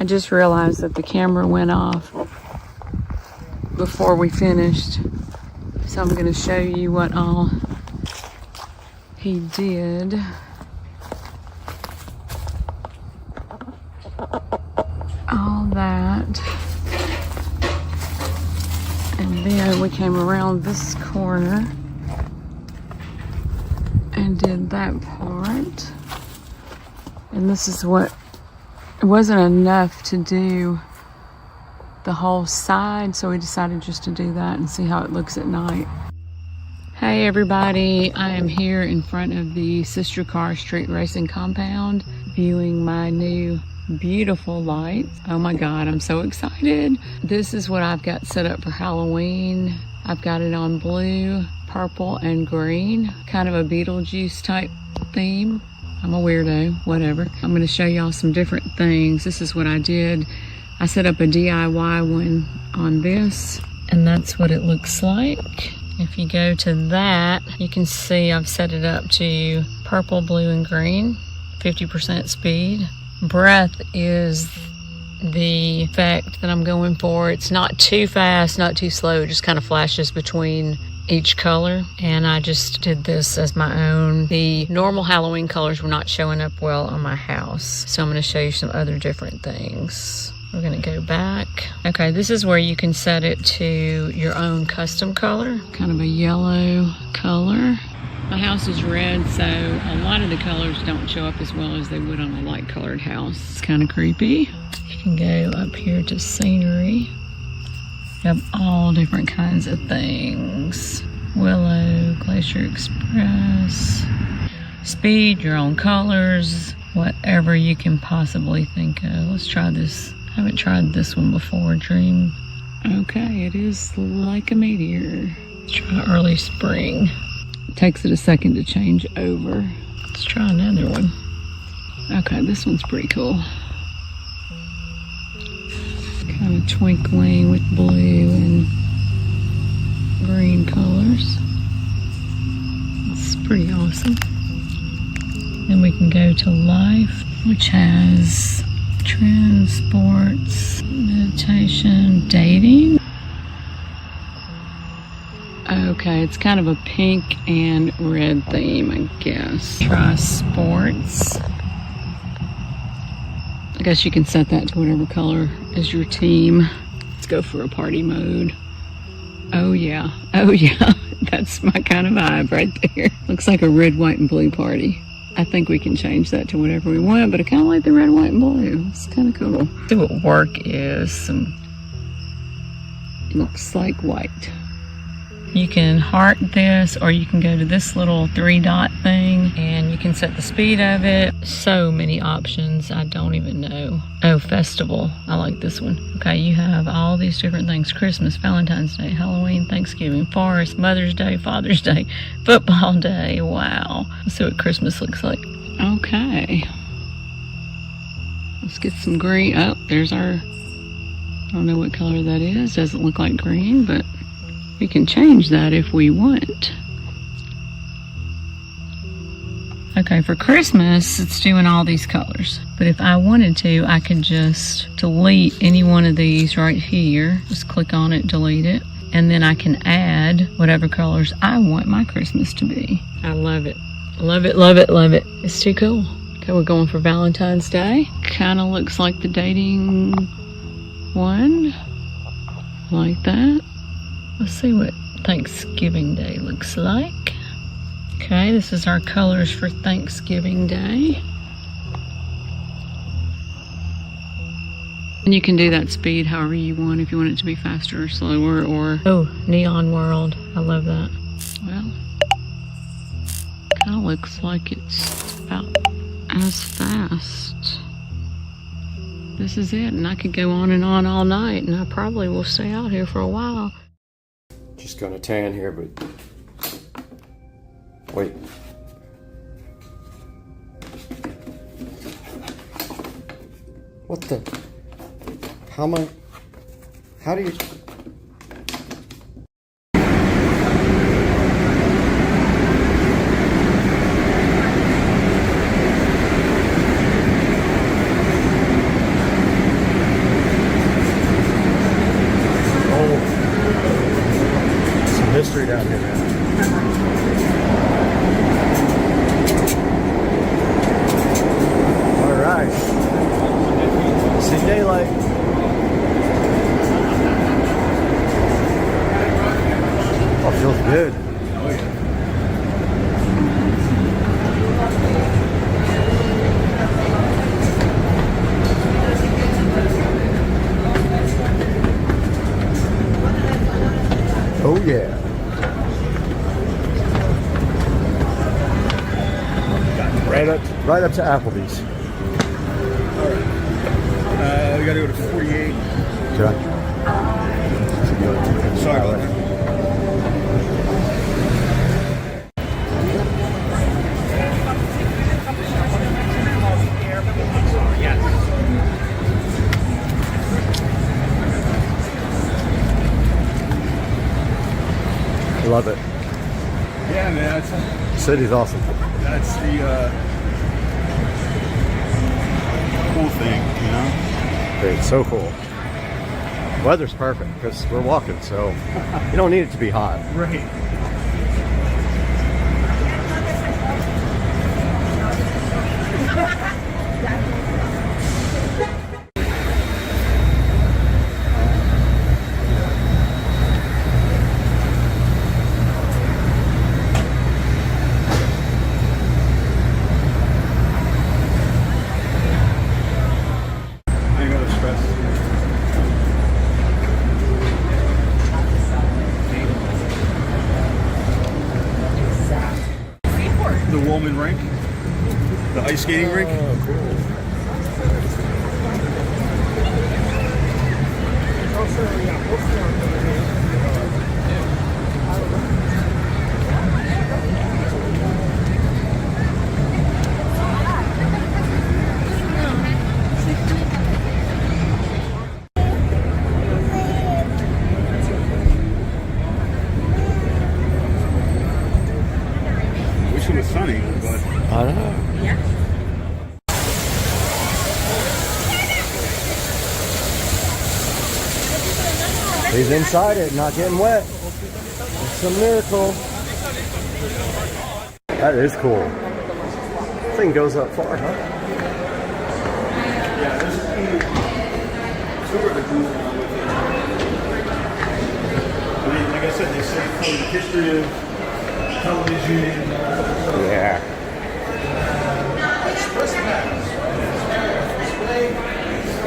I just realized that the camera went off before we finished, so I'm going to show you what all he did. All that, and then we came around this corner and did that part, and this is what it wasn't enough to do the whole side, so we decided just to do that and see how it looks at night. Hey everybody, I am here in front of the Sister Car Street Racing compound viewing my new beautiful lights. Oh my god, I'm so excited. This is what I've got set up for Halloween. I've got it on blue, purple, and green. Kind of a Beetlejuice type theme. I'm a weirdo, whatever. I'm gonna show y'all some different things. This is what I did. I set up a DIY one on this, and that's what it looks like. If you go to that, you can see I've set it up to purple, blue, and green, 50% speed. Breath is the effect that I'm going for. It's not too fast, not too slow. It just kind of flashes between each color, and I just did this as my own. The normal Halloween colors were not showing up well on my house, so I'm going to show you some other different things. We're going to go back. Okay, this is where you can set it to your own custom color, kind of a yellow color. My house is red, so a lot of the colors don't show up as well as they would on a light colored house. It's kind of creepy. You can go up here to scenery. You have all different kinds of things. Willow, Glacier Express, speed, your own colors, whatever you can possibly think of. Let's try this. I haven't tried this one before, Dream. Okay, it is like a meteor. Let's try early spring. It takes it a second to change over. Let's try another one. Okay, this one's pretty cool. Kind of twinkling with blue and green colors. It's pretty awesome. Then we can go to life, which has trends, sports, meditation, dating. Okay, it's kind of a pink and red theme, I guess. Try sports. I guess you can set that to whatever color is your team. Let's go for a party mode. Oh yeah, that's my kind of vibe right there. Looks like a red, white, and blue party. I think we can change that to whatever we want, but I kind of like the red, white, and blue. It's kind of cool. See what work is. Looks like white. You can heart this, or you can go to this little 3-dot thing, and you can set the speed of it. So many options, I don't even know. Oh, festival. I like this one. Okay, you have all these different things. Christmas, Valentine's Day, Halloween, Thanksgiving, Forest, Mother's Day, Father's Day, Football Day. Wow. Let's see what Christmas looks like. Okay. Let's get some green. Oh, there's our... I don't know what color that is. Doesn't look like green, but... we can change that if we want. Okay, for Christmas, it's doing all these colors. But if I wanted to, I could just delete any one of these right here. Just click on it, delete it. And then I can add whatever colors I want my Christmas to be. I love it. Love it, love it, love it. It's too cool. Okay, we're going for Valentine's Day. Kind of looks like the dating one. Like that. Let's see what Thanksgiving Day looks like. Okay, this is our colors for Thanksgiving Day. And you can do that speed however you want, if you want it to be faster or slower, or... oh, Neon World. I love that. Well, kind of looks like it's about as fast. This is it, and I could go on and on all night, and I probably will stay out here for a while. Just gonna tan here, but wait. What the? How am I? How do you? History down here, man. All right. See daylight. Oh, feels good. Oh yeah. Right up to Applebee's. All right. We gotta go to 48. Okay. Sorry about that. Love it. Yeah, man. City's awesome. That's the cool thing, you know? It's so cool. Weather's perfect because we're walking, so you don't need it to be hot. Right. The Woolman rink, the ice skating rink. Oh, cool. Wish it was sunny, but I don't know. He's inside it, not getting wet. It's a miracle. That is cool. This thing goes up far, huh? yeah, this is super the cool with it. I mean, like I said, they say the history of television and Yeah.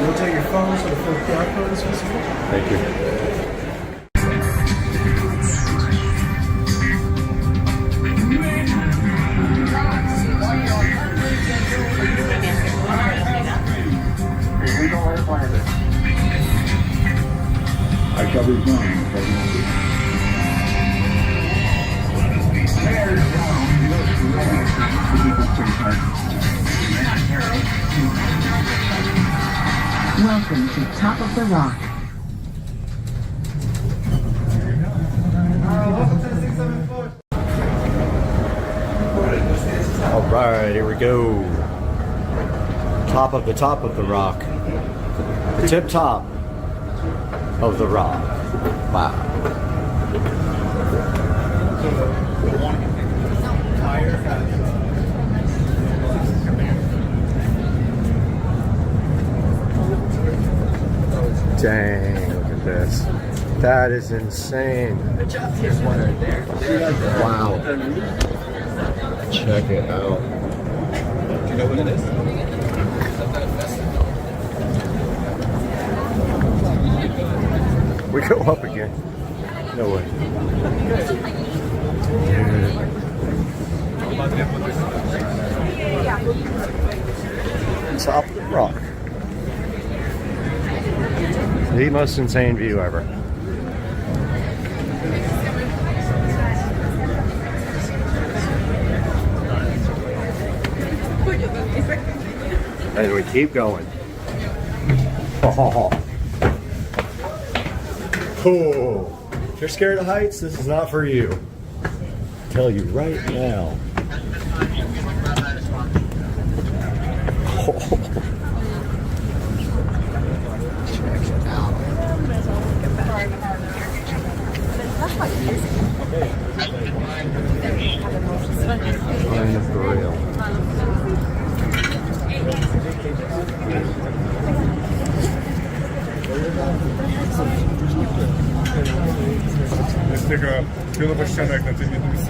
rotate your phone so the full QR code is visible. Thank you. I shall be joined. Welcome to Top of the Rock. All right, here we go. Top of the rock. The tip top of the rock. Wow. Dang, look at this. That is insane. Here's one right there. Wow. Check it out. Do you know what it is? We go up again. No way. Top of the rock. The most insane view ever. And we keep going. Oh. Cool. If you're scared of heights, this is not for you. I'll tell you right now. Oh. Check it out. Unreal. Jest taka pionowa ściana jak na tym jednym z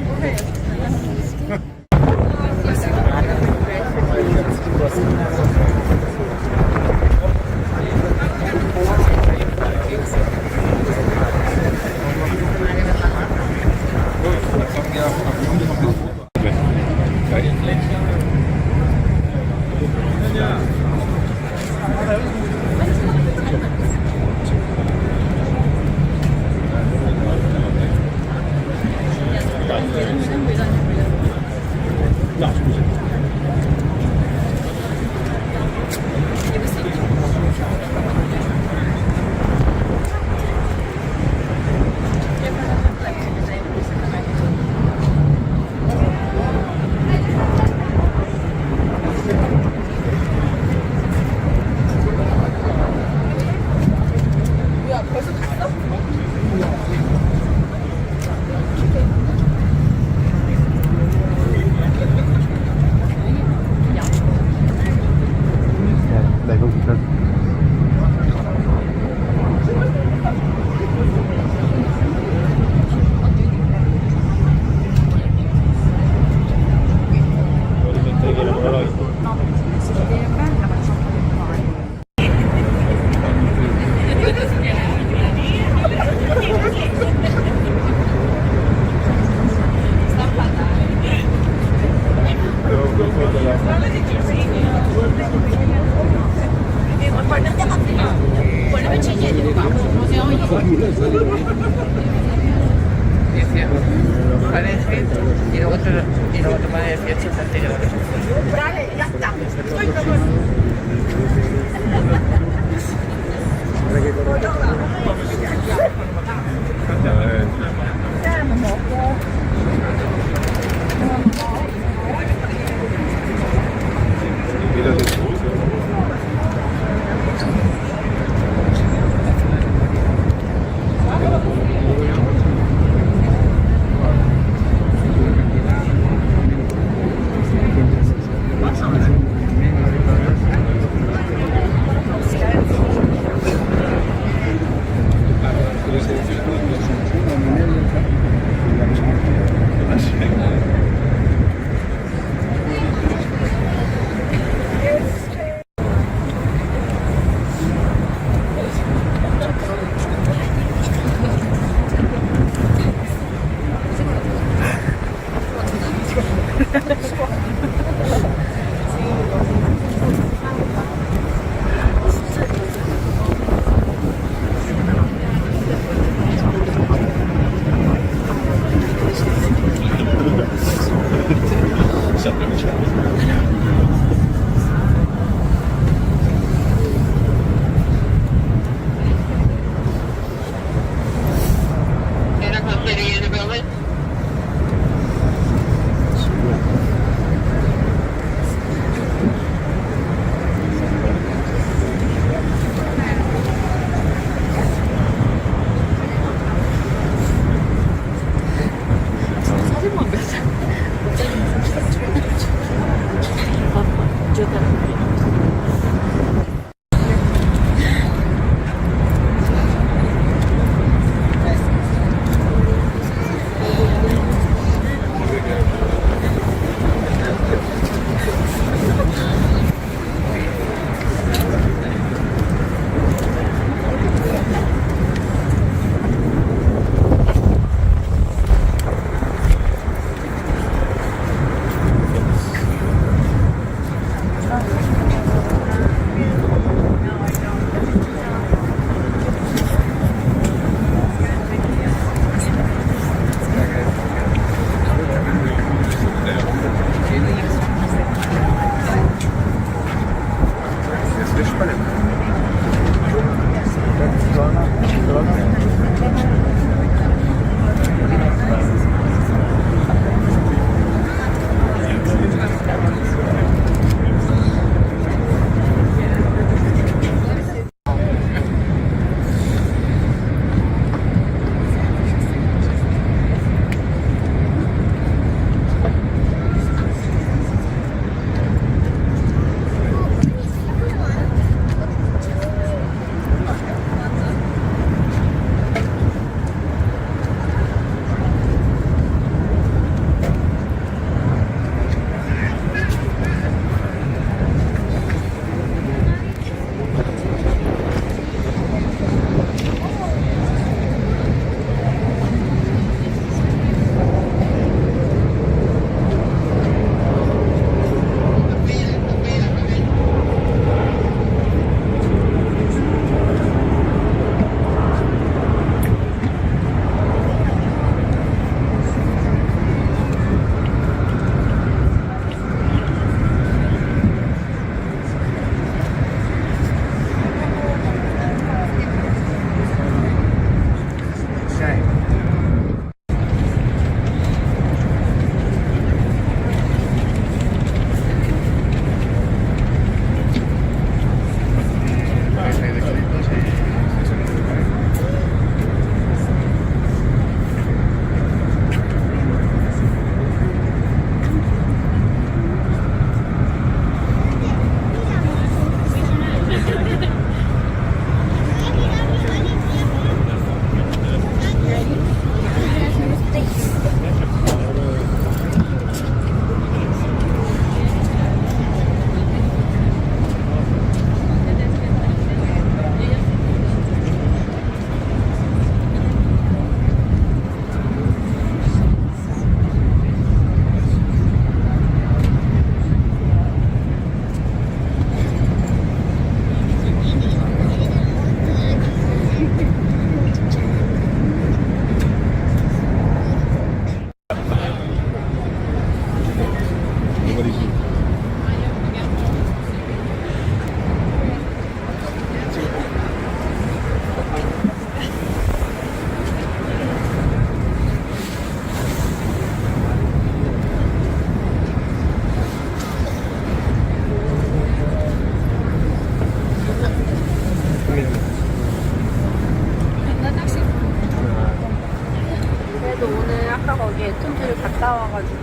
와가지고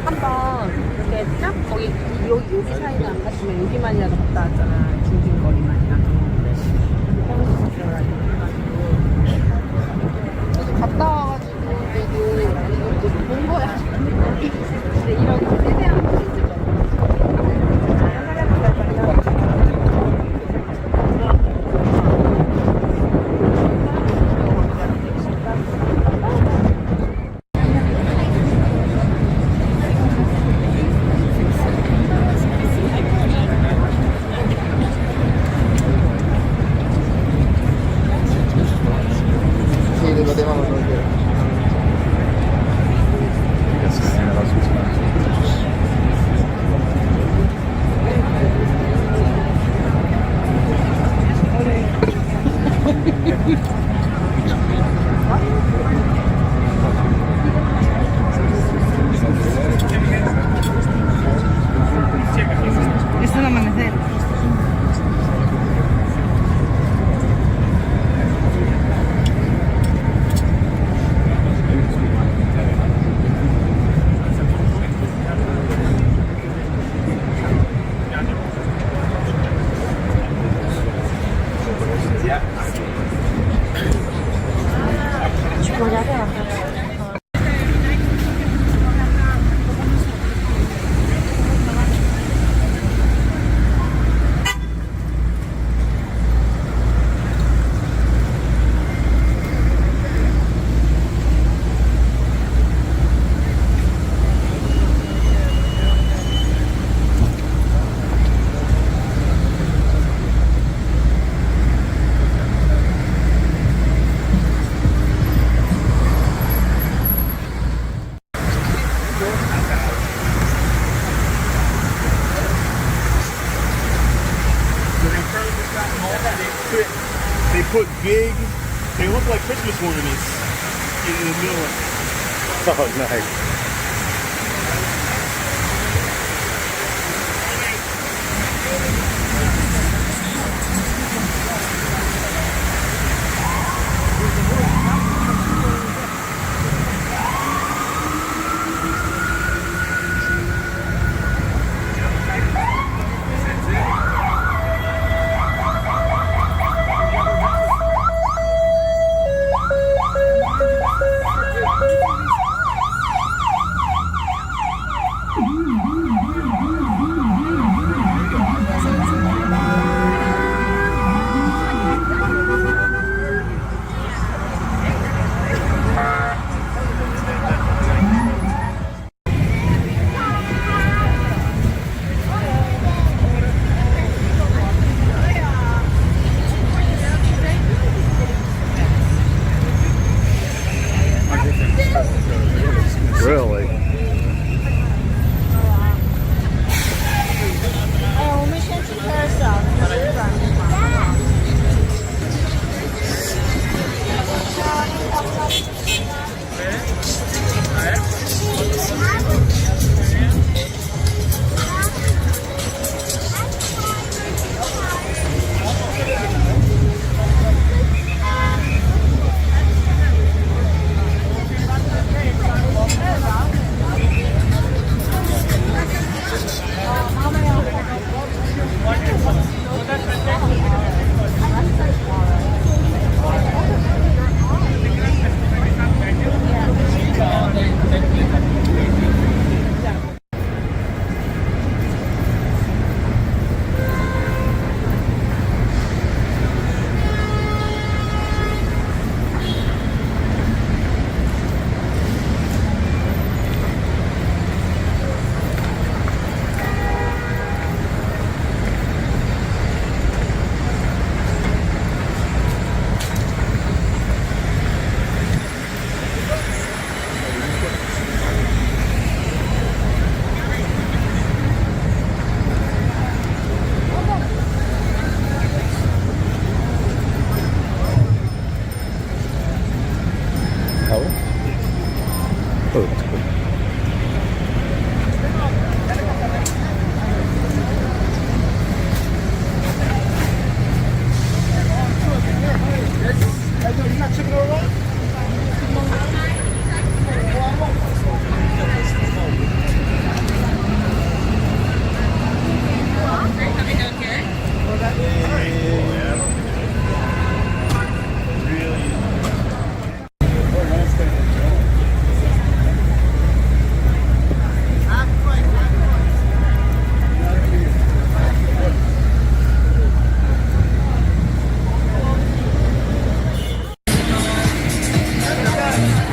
한번 이렇게 쫙 거기 여기 사이는 안 갔지만 여기만이라도 갔다 왔잖아. 징징거리만이라도. 그래서 갔다 와가지고 그래도 본 거야. 근데 이런 세대한 포인트가 They put big, they look like Christmas ornaments in the middle. Oh, nice.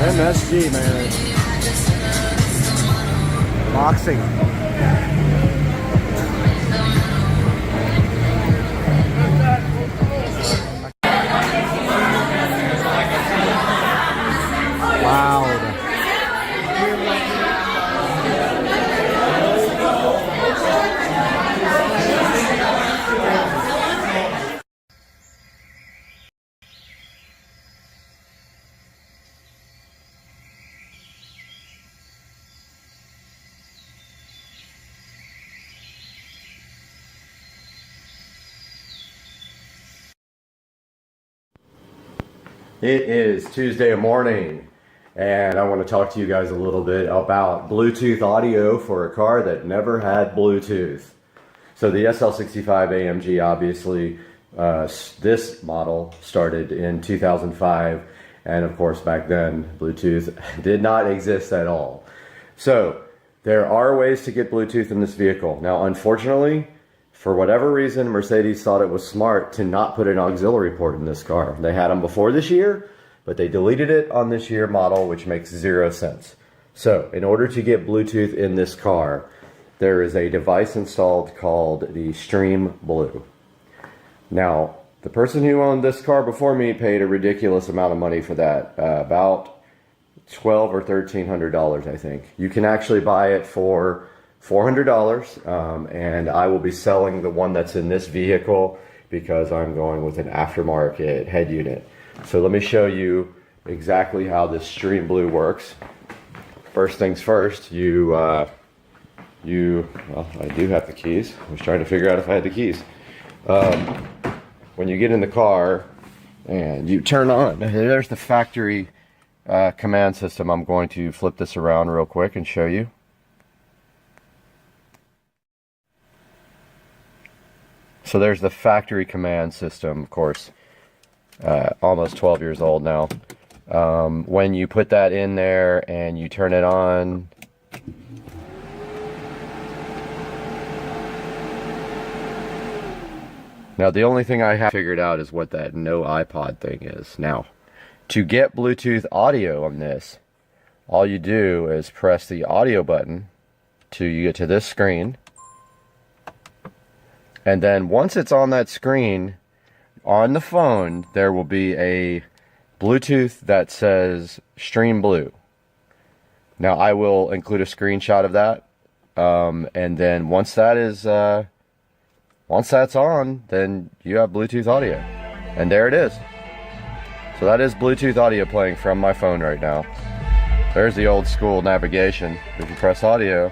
MSG, man. Boxing. Loud. It is Tuesday morning, and I want to talk to you guys a little bit about Bluetooth audio for a car that never had Bluetooth. So the SL65 AMG, obviously, this model started in 2005, and of course back then Bluetooth did not exist at all. So there are ways to get Bluetooth in this vehicle. Now, unfortunately, for whatever reason, Mercedes thought it was smart to not put an auxiliary port in this car. They had them before this year, but they deleted it on this year model, which makes 0 sense. So in order to get Bluetooth in this car, there is a device installed called the Stream Blue. Now, the person who owned this car before me paid a ridiculous amount of money for that, about $1,200 or $1,300, I think. You can actually buy it for $400, and I will be selling the one that's in this vehicle because I'm going with an aftermarket head unit. So let me show you exactly how this Stream Blue works. First things first, well, I do have the keys. I was trying to figure out if I had the keys. When you get in the car and you turn on, there's the factory command system. I'm going to flip this around real quick and show you. So there's the factory command system, of course, almost 12 years old now. When you put that in there and you turn it on, now the only thing I have figured out is what that no iPod thing is. Now, to get Bluetooth audio on this, all you do is press the audio button till you get to this screen. And then once it's on that screen, on the phone, there will be a Bluetooth that says Stream Blue. Now, I will include a screenshot of that. And then once that's on, then you have Bluetooth audio. And there it is. So that is Bluetooth audio playing from my phone right now. There's the old school navigation. If you press audio.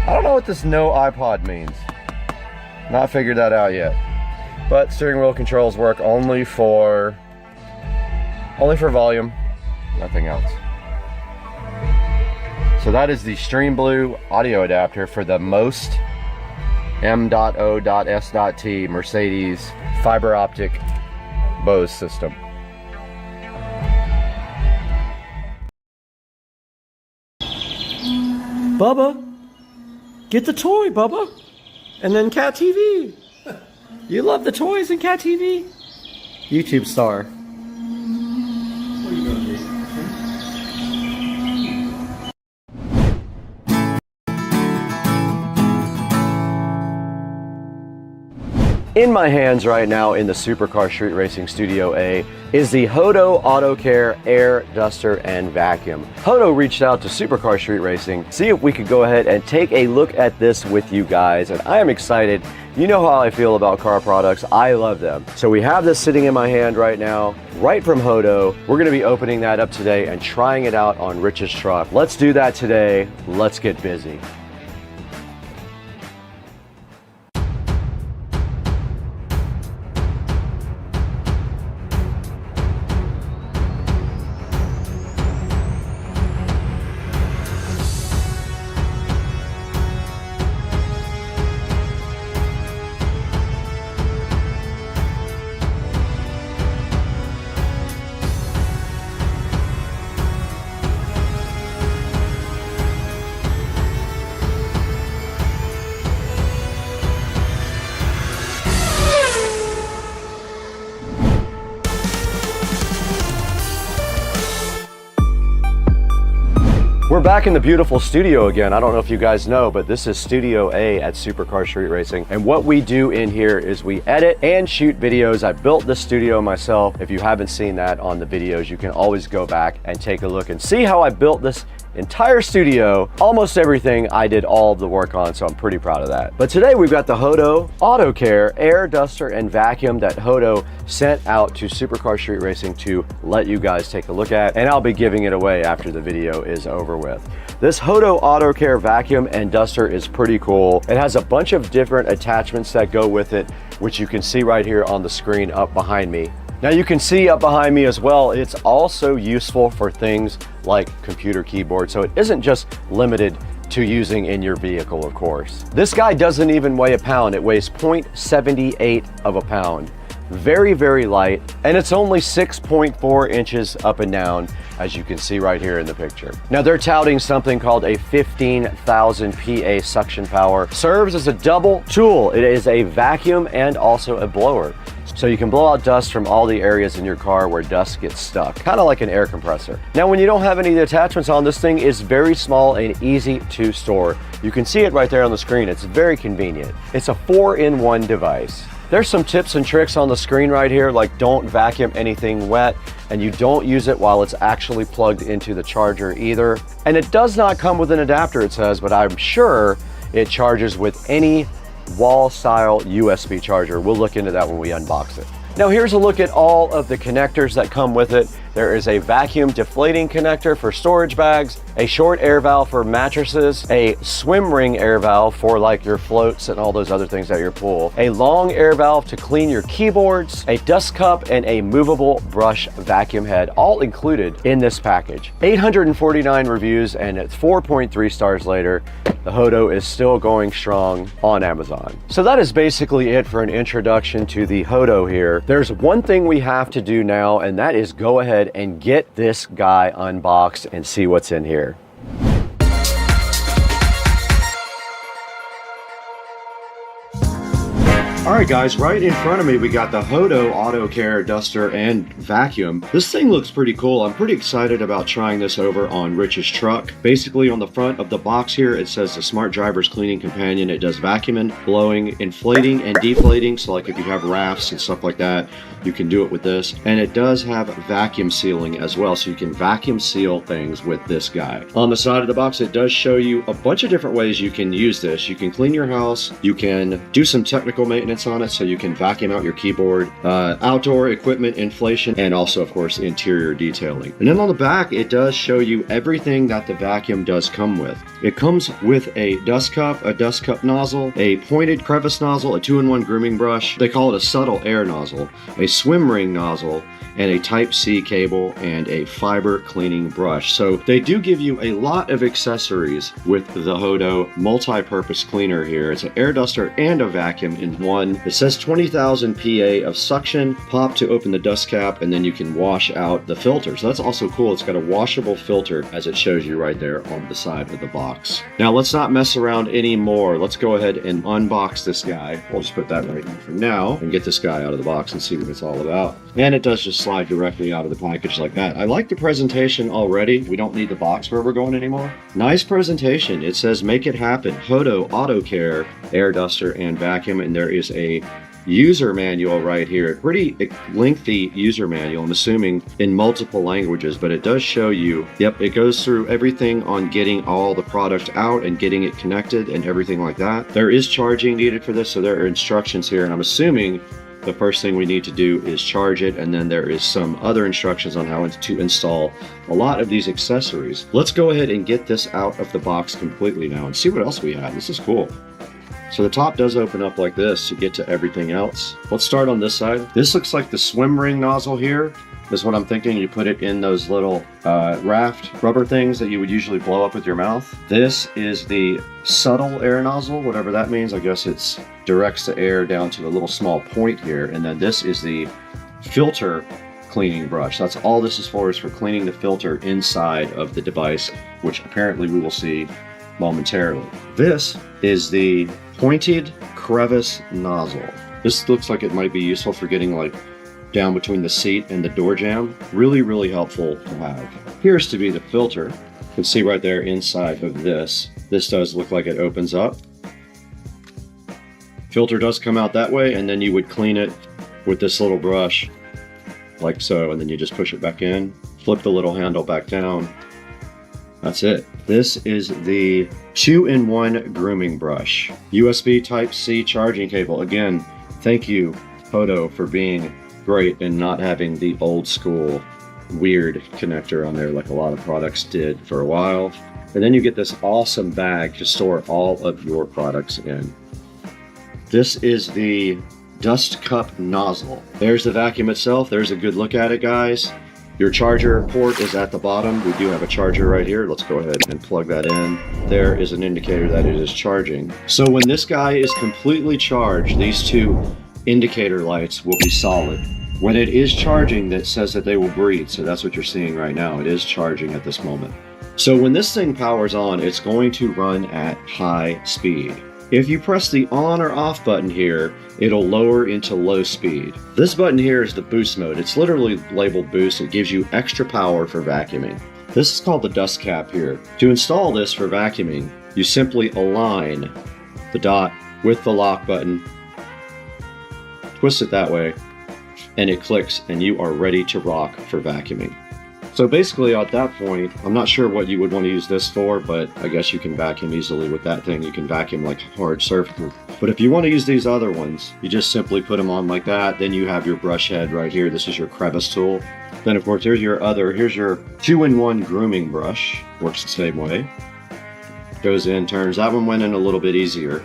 I don't know what this no iPod means. Not figured that out yet. But steering wheel controls work only for volume, nothing else. So that is the Stream Blue audio adapter for the Most M.O.S.T Mercedes fiber optic Bose system. Bubba, get the toy, Bubba. And then Cat TV. You love the toys in Cat TV? YouTube star. What are you doing, Jason? In my hands right now in the Supercar Street Racing Studio A is the Hodo Auto Care Air Duster and Vacuum. Hodo reached out to Supercar Street Racing, see if we could go ahead and take a look at this with you guys, and I am excited. You know how I feel about car products. I love them. So we have this sitting in my hand right now, right from Hodo. We're gonna be opening that up today and trying it out on Rich's truck. Let's do that today. Let's get busy. back in the beautiful studio again. I don't know if you guys know, but this is Studio A at Supercar Street Racing. And what we do in here is we edit and shoot videos. I built this studio myself. If you haven't seen that on the videos, you can always go back and take a look and see how I built this entire studio. Almost everything I did all of the work on, so I'm pretty proud of that. But today we've got the Hodo Auto Care air duster and vacuum that Hodo sent out to Supercar Street Racing to let you guys take a look at, and I'll be giving it away after the video is over with. This Hodo Auto Care vacuum and duster is pretty cool. It has a bunch of different attachments that go with it, which you can see right here on the screen up behind me. Now you can see up behind me as well, it's also useful for things like computer keyboard, so it isn't just limited to using in your vehicle, of course. This guy doesn't even weigh a pound. It weighs 0.78 of a pound. Very, very light, and it's only 6.4 inches up and down, as you can see right here in the picture. Now they're touting something called a 15,000 PA suction power. Serves as a double tool. It is a vacuum and also a blower. So you can blow out dust from all the areas in your car where dust gets stuck, kind of like an air compressor. Now, when you don't have any of the attachments on, this thing is very small and easy to store. You can see it right there on the screen. It's very convenient. It's a 4-in-1 device. There's some tips and tricks on the screen right here, like don't vacuum anything wet, and you don't use it while it's actually plugged into the charger either. And it does not come with an adapter, it says, but I'm sure it charges with any wall style USB charger. We'll look into that when we unbox it. Now here's a look at all of the connectors that come with it. There is a vacuum deflating connector for storage bags, a short air valve for mattresses, a swim ring air valve for like your floats and all those other things at your pool, a long air valve to clean your keyboards, a dust cup, and a movable brush vacuum head, all included in this package. 849 reviews, and it's 4.3 stars later. The Hodo is still going strong on Amazon. So that is basically it for an introduction to the Hodo here. There's one thing we have to do now, and that is go ahead and get this guy unboxed and see what's in here. All right, guys, right in front of me, we got the Hodo Auto Care Duster and Vacuum. This thing looks pretty cool. I'm pretty excited about trying this over on Rich's truck. Basically, on the front of the box here, it says the Smart Driver's Cleaning Companion. It does vacuuming, blowing, inflating, and deflating. So like if you have rafts and stuff like that, you can do it with this. And it does have vacuum sealing as well, so you can vacuum seal things with this guy. On the side of the box, it does show you a bunch of different ways you can use this. You can clean your house, you can do some technical maintenance on it, so you can vacuum out your keyboard, outdoor equipment inflation, and also of course interior detailing. And then on the back, it does show you everything that the vacuum does come with. It comes with a dust cup nozzle, a pointed crevice nozzle, a 2-in-1 grooming brush. They call it a subtle air nozzle, a swim ring nozzle, and a Type-C cable, and a fiber cleaning brush. So they do give you a lot of accessories with the Hodo multi-purpose cleaner here. It's an air duster and a vacuum in one. It says 20,000 PA of suction, pop to open the dust cap, and then you can wash out the filter. So that's also cool. It's got a washable filter, as it shows you right there on the side of the box. Now let's not mess around anymore. Let's go ahead and unbox this guy. We'll just put that right here for now and get this guy out of the box and see what it's all about. And it does just slide directly out of the package like that. I like the presentation already. We don't need the box where we're going anymore. Nice presentation. It says make it happen. Hodo Auto Care air duster and vacuum, and there is a user manual right here. Pretty lengthy user manual, I'm assuming in multiple languages, but it does show you, yep, it goes through everything on getting all the product out and getting it connected and everything like that. There is charging needed for this, so there are instructions here, and I'm assuming the first thing we need to do is charge it, and then there is some other instructions on how to install a lot of these accessories. Let's go ahead and get this out of the box completely now and see what else we have. This is cool. So the top does open up like this to get to everything else. Let's start on this side. This looks like the swim ring nozzle here. Is what I'm thinking. You put it in those little raft rubber things that you would usually blow up with your mouth. This is the subtle air nozzle, whatever that means. I guess it's directs the air down to a little small point here. And then this is the filter cleaning brush. That's all this is for cleaning the filter inside of the device, which apparently we will see momentarily. This is the pointed crevice nozzle. This looks like it might be useful for getting like down between the seat and the door jamb. Really, really helpful to have. Here's to be the filter. You can see right there inside of this. This does look like it opens up. Filter does come out that way, and then you would clean it with this little brush, like so, and then you just push it back in, flip the little handle back down. That's it. This is the 2-in-1 grooming brush. USB Type-C charging cable. Again, thank you, Hodo, for being great and not having the old school weird connector on there like a lot of products did for a while. And then you get this awesome bag to store all of your products in. This is the dust cup nozzle. There's the vacuum itself. There's a good look at it, guys. Your charger port is at the bottom. We do have a charger right here. Let's go ahead and plug that in. There is an indicator that it is charging. So when this guy is completely charged, these two indicator lights will be solid. When it is charging, that says that they will breathe. So that's what you're seeing right now. It is charging at this moment. So when this thing powers on, it's going to run at high speed. If you press the on or off button here, it'll lower into low speed. This button here is the boost mode. It's literally labeled boost. It gives you extra power for vacuuming. This is called the dust cap here. To install this for vacuuming, you simply align the dot with the lock button, twist it that way, and it clicks, and you are ready to rock for vacuuming. So basically at that point, I'm not sure what you would want to use this for, but I guess you can vacuum easily with that thing. You can vacuum like hard surfaces. But if you want to use these other ones, you just simply put them on like that. Then you have your brush head right here. This is your crevice tool. Then of course, here's your 2-in-1 grooming brush. Works the same way. Goes in, turns. That one went in a little bit easier.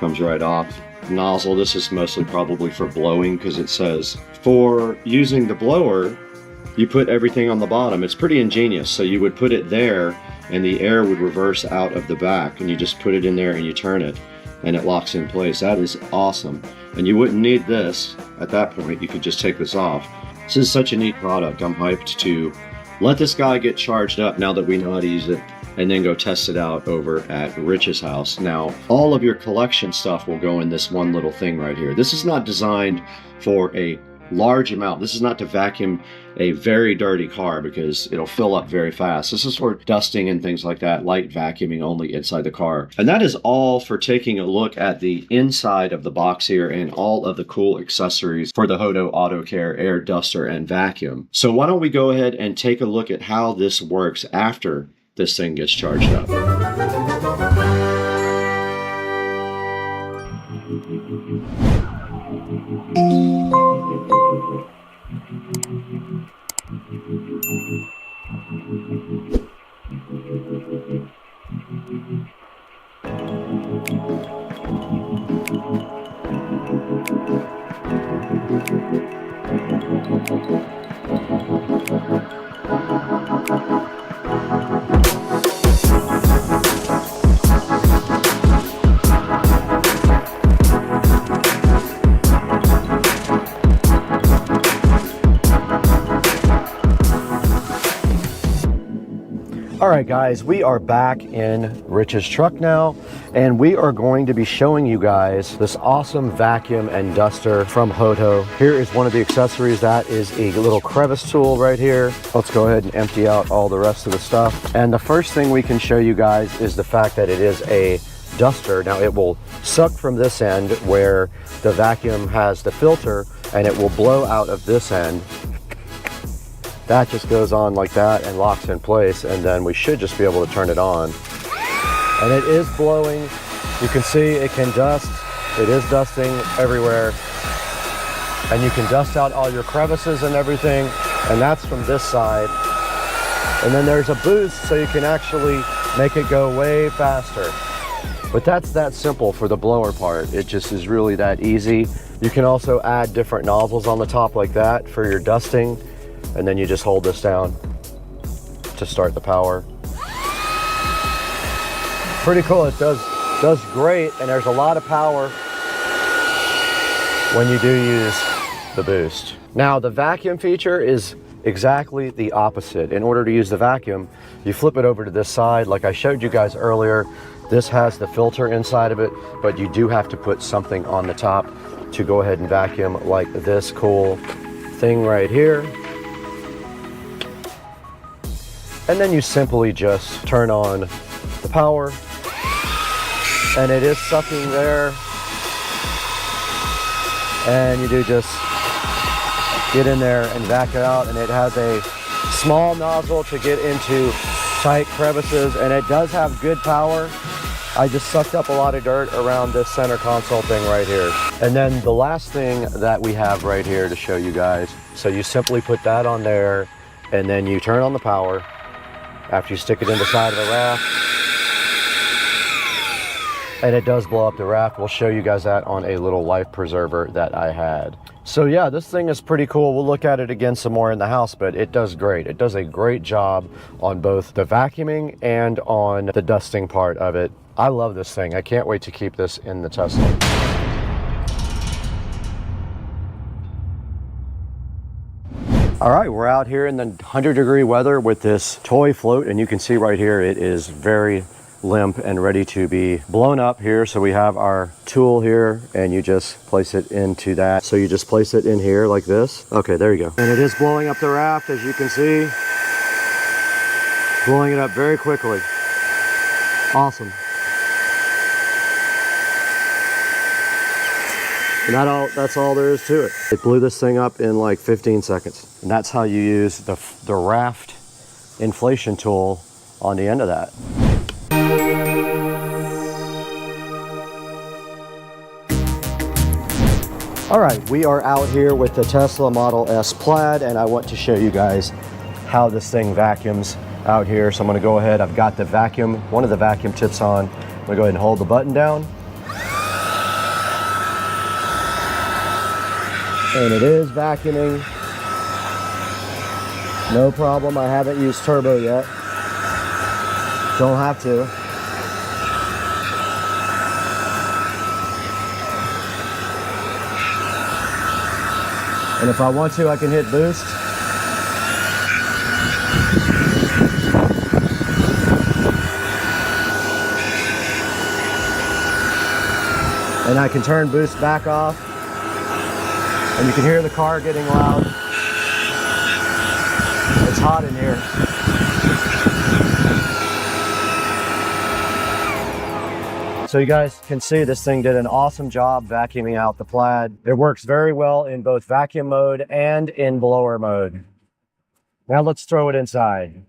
Comes right off. Nozzle, this is mostly probably for blowing because it says for using the blower, you put everything on the bottom. It's pretty ingenious. So you would put it there and the air would reverse out of the back, and you just put it in there and you turn it and it locks in place. That is awesome. And you wouldn't need this at that point. You could just take this off. This is such a neat product. I'm hyped to let this guy get charged up now that we know how to use it, and then go test it out over at Rich's house. Now, all of your collection stuff will go in this one little thing right here. This is not designed for a large amount. This is not to vacuum a very dirty car because it'll fill up very fast. This is for dusting and things like that, light vacuuming only inside the car. And that is all for taking a look at the inside of the box here and all of the cool accessories for the Hodo Auto Care air duster and vacuum. So why don't we go ahead and take a look at how this works after this thing gets charged up. All right, guys, we are back in Rich's truck now, and we are going to be showing you guys this awesome vacuum and duster from Hodo. Here is one of the accessories. That is a little crevice tool right here. Let's go ahead and empty out all the rest of the stuff. And the first thing we can show you guys is the fact that it is a duster. Now it will suck from this end where the vacuum has the filter, and it will blow out of this end. That just goes on like that and locks in place, and then we should just be able to turn it on. And it is blowing. You can see it can dust. It is dusting everywhere. And you can dust out all your crevices and everything. And that's from this side. And then there's a boost so you can actually make it go way faster. But that's that simple for the blower part. It just is really that easy. You can also add different nozzles on the top like that for your dusting. And then you just hold this down to start the power. Pretty cool. It does great, and there's a lot of power when you do use the boost. Now the vacuum feature is exactly the opposite. In order to use the vacuum, you flip it over to this side. Like I showed you guys earlier, this has the filter inside of it, but you do have to put something on the top to go ahead and vacuum, like this cool thing right here. And then you simply just turn on the power, and it is sucking there. And you do just get in there and vac it out, and it has a small nozzle to get into tight crevices, and it does have good power. I just sucked up a lot of dirt around this center console thing right here. And then the last thing that we have right here to show you guys, so you simply put that on there, and then you turn on the power after you stick it in the side of the raft, and it does blow up the raft. We'll show you guys that on a little life preserver that I had. So yeah, this thing is pretty cool. We'll look at it again some more in the house, but it does great. It does a great job on both the vacuuming and on the dusting part of it. I love this thing. I can't wait to keep this in the Tesla. All right, we're out here in the 100-degree weather with this toy float, and you can see right here it is very limp and ready to be blown up here. So we have our tool here, and you just place it into that. So you just place it in here like this. Okay, there you go. And it is blowing up the raft, as you can see. Blowing it up very quickly. Awesome. And that's all there is to it. It blew this thing up in like 15 seconds. And that's how you use the raft inflation tool on the end of that. All right, we are out here with the Tesla Model S Plaid, and I want to show you guys how this thing vacuums out here. So I'm gonna go ahead, I've got the vacuum, one of the vacuum tips on. I'm gonna go ahead and hold the button down. And it is vacuuming. No problem, I haven't used turbo yet. Don't have to. And if I want to, I can hit boost. And I can turn boost back off. And you can hear the car getting loud. It's hot in here. So you guys can see this thing did an awesome job vacuuming out the Plaid. It works very well in both vacuum mode and in blower mode. Now let's throw it inside.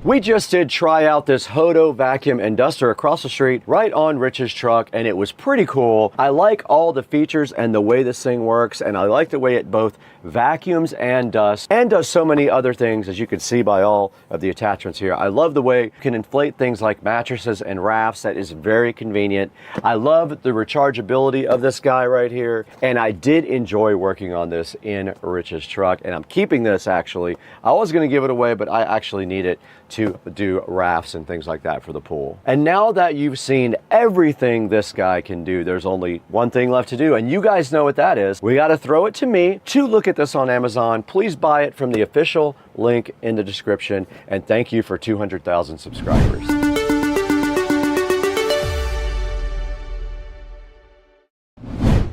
We just did try out this Hodo vacuum and duster across the street right on Rich's truck, and it was pretty cool. I like all the features and the way this thing works, and I like the way it both vacuums and dusts and does so many other things, as you can see by all of the attachments here. I love the way you can inflate things like mattresses and rafts. That is very convenient. I love the rechargeability of this guy right here, and I did enjoy working on this in Rich's truck, and I'm keeping this actually. I was going to give it away, but I actually need it to do rafts and things like that for the pool. And now that you've seen everything this guy can do, there's only one thing left to do, and you guys know what that is. We got to throw it to me to look at this on Amazon. Please buy it from the official link in the description, and thank you for 200,000 subscribers.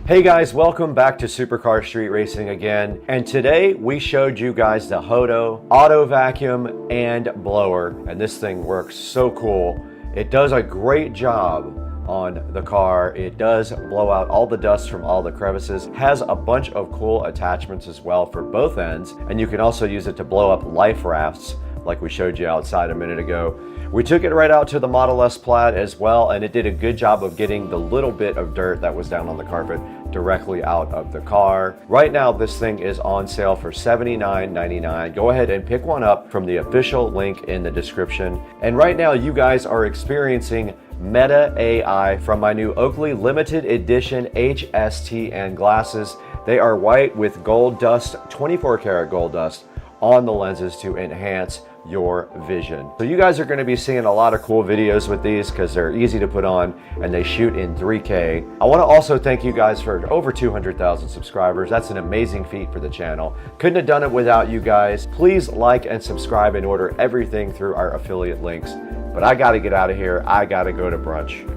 Hey guys, welcome back to Supercar Street Racing again. And today we showed you guys the Hodo auto vacuum and blower, and this thing works so cool. It does a great job on the car. It does blow out all the dust from all the crevices, has a bunch of cool attachments as well for both ends, and you can also use it to blow up life rafts like we showed you outside a minute ago. We took it right out to the Model S Plaid as well, and it did a good job of getting the little bit of dirt that was down on the carpet directly out of the car. Right now, this thing is on sale for $79.99. Go ahead and pick one up from the official link in the description. And right now, you guys are experiencing Meta AI from my new Oakley limited edition HSTN glasses. They are white with gold dust, 24 karat gold dust on the lenses to enhance your vision. So you guys are going to be seeing a lot of cool videos with these because they're easy to put on and they shoot in 3K. I want to also thank you guys for over 200,000 subscribers. That's an amazing feat for the channel. Couldn't have done it without you guys. Please like and subscribe and order everything through our affiliate links. But I got to get out of here. I got to go to brunch.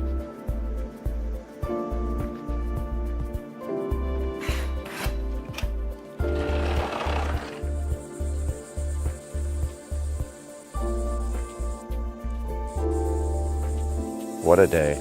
What a day.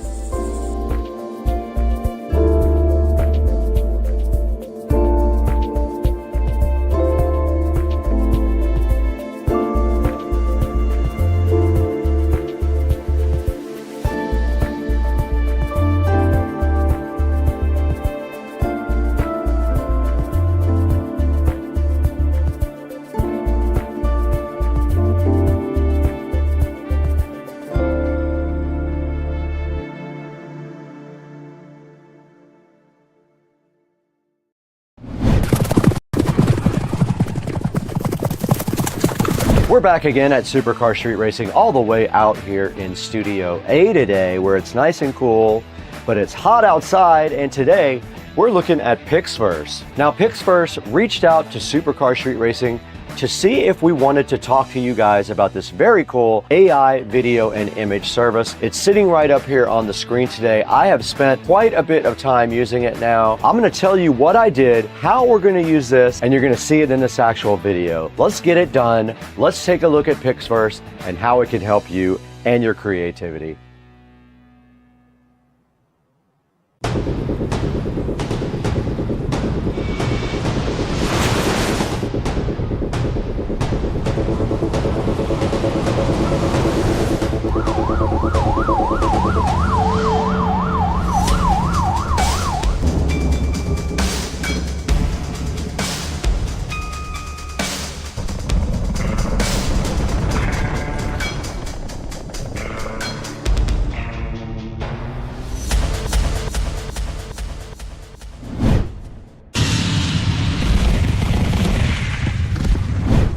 We're back again at Supercar Street Racing, all the way out here in Studio A today, where it's nice and cool, but it's hot outside, and today we're looking at Pixverse. Now, Pixverse reached out to Supercar Street Racing to see if we wanted to talk to you guys about this very cool AI video and image service. It's sitting right up here on the screen today. I have spent quite a bit of time using it now. I'm gonna tell you what I did, how we're gonna use this, and you're gonna see it in this actual video. Let's get it done. Let's take a look at Pixverse and how it can help you and your creativity.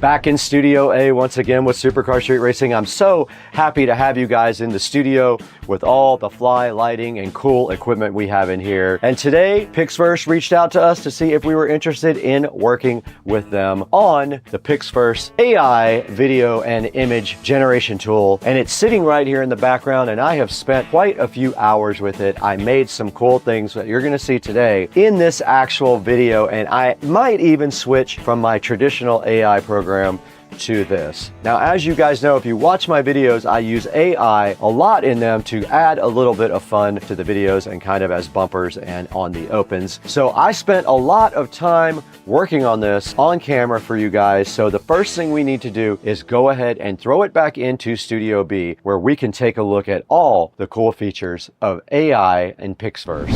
Back in Studio A once again with Supercar Street Racing. I'm so happy to have you guys in the studio with all the fly lighting and cool equipment we have in here. And today, Pixverse reached out to us to see if we were interested in working with them on the Pixverse AI video and image generation tool. And it's sitting right here in the background, and I have spent quite a few hours with it. I made some cool things that you're gonna see today in this actual video, and I might even switch from my traditional AI program to this. Now, as you guys know, if you watch my videos, I use AI a lot in them to add a little bit of fun to the videos and kind of as bumpers and on the opens. So I spent a lot of time working on this on camera for you guys. So the first thing we need to do is go ahead and throw it back into Studio B, where we can take a look at all the cool features of AI in Pixverse.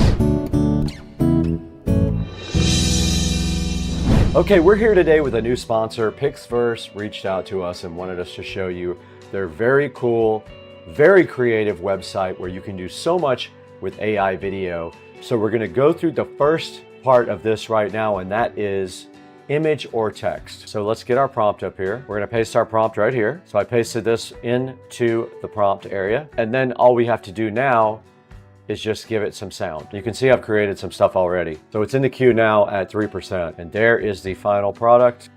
Okay, we're here today with a new sponsor. Pixverse reached out to us and wanted us to show you their very cool, very creative website where you can do so much with AI video. So we're gonna go through the first part of this right now, and that is image or text. So let's get our prompt up here. We're gonna paste our prompt right here. So I pasted this into the prompt area, and then all we have to do now is just give it some sound. You can see I've created some stuff already. So it's in the queue now at 3%, and there is the final product.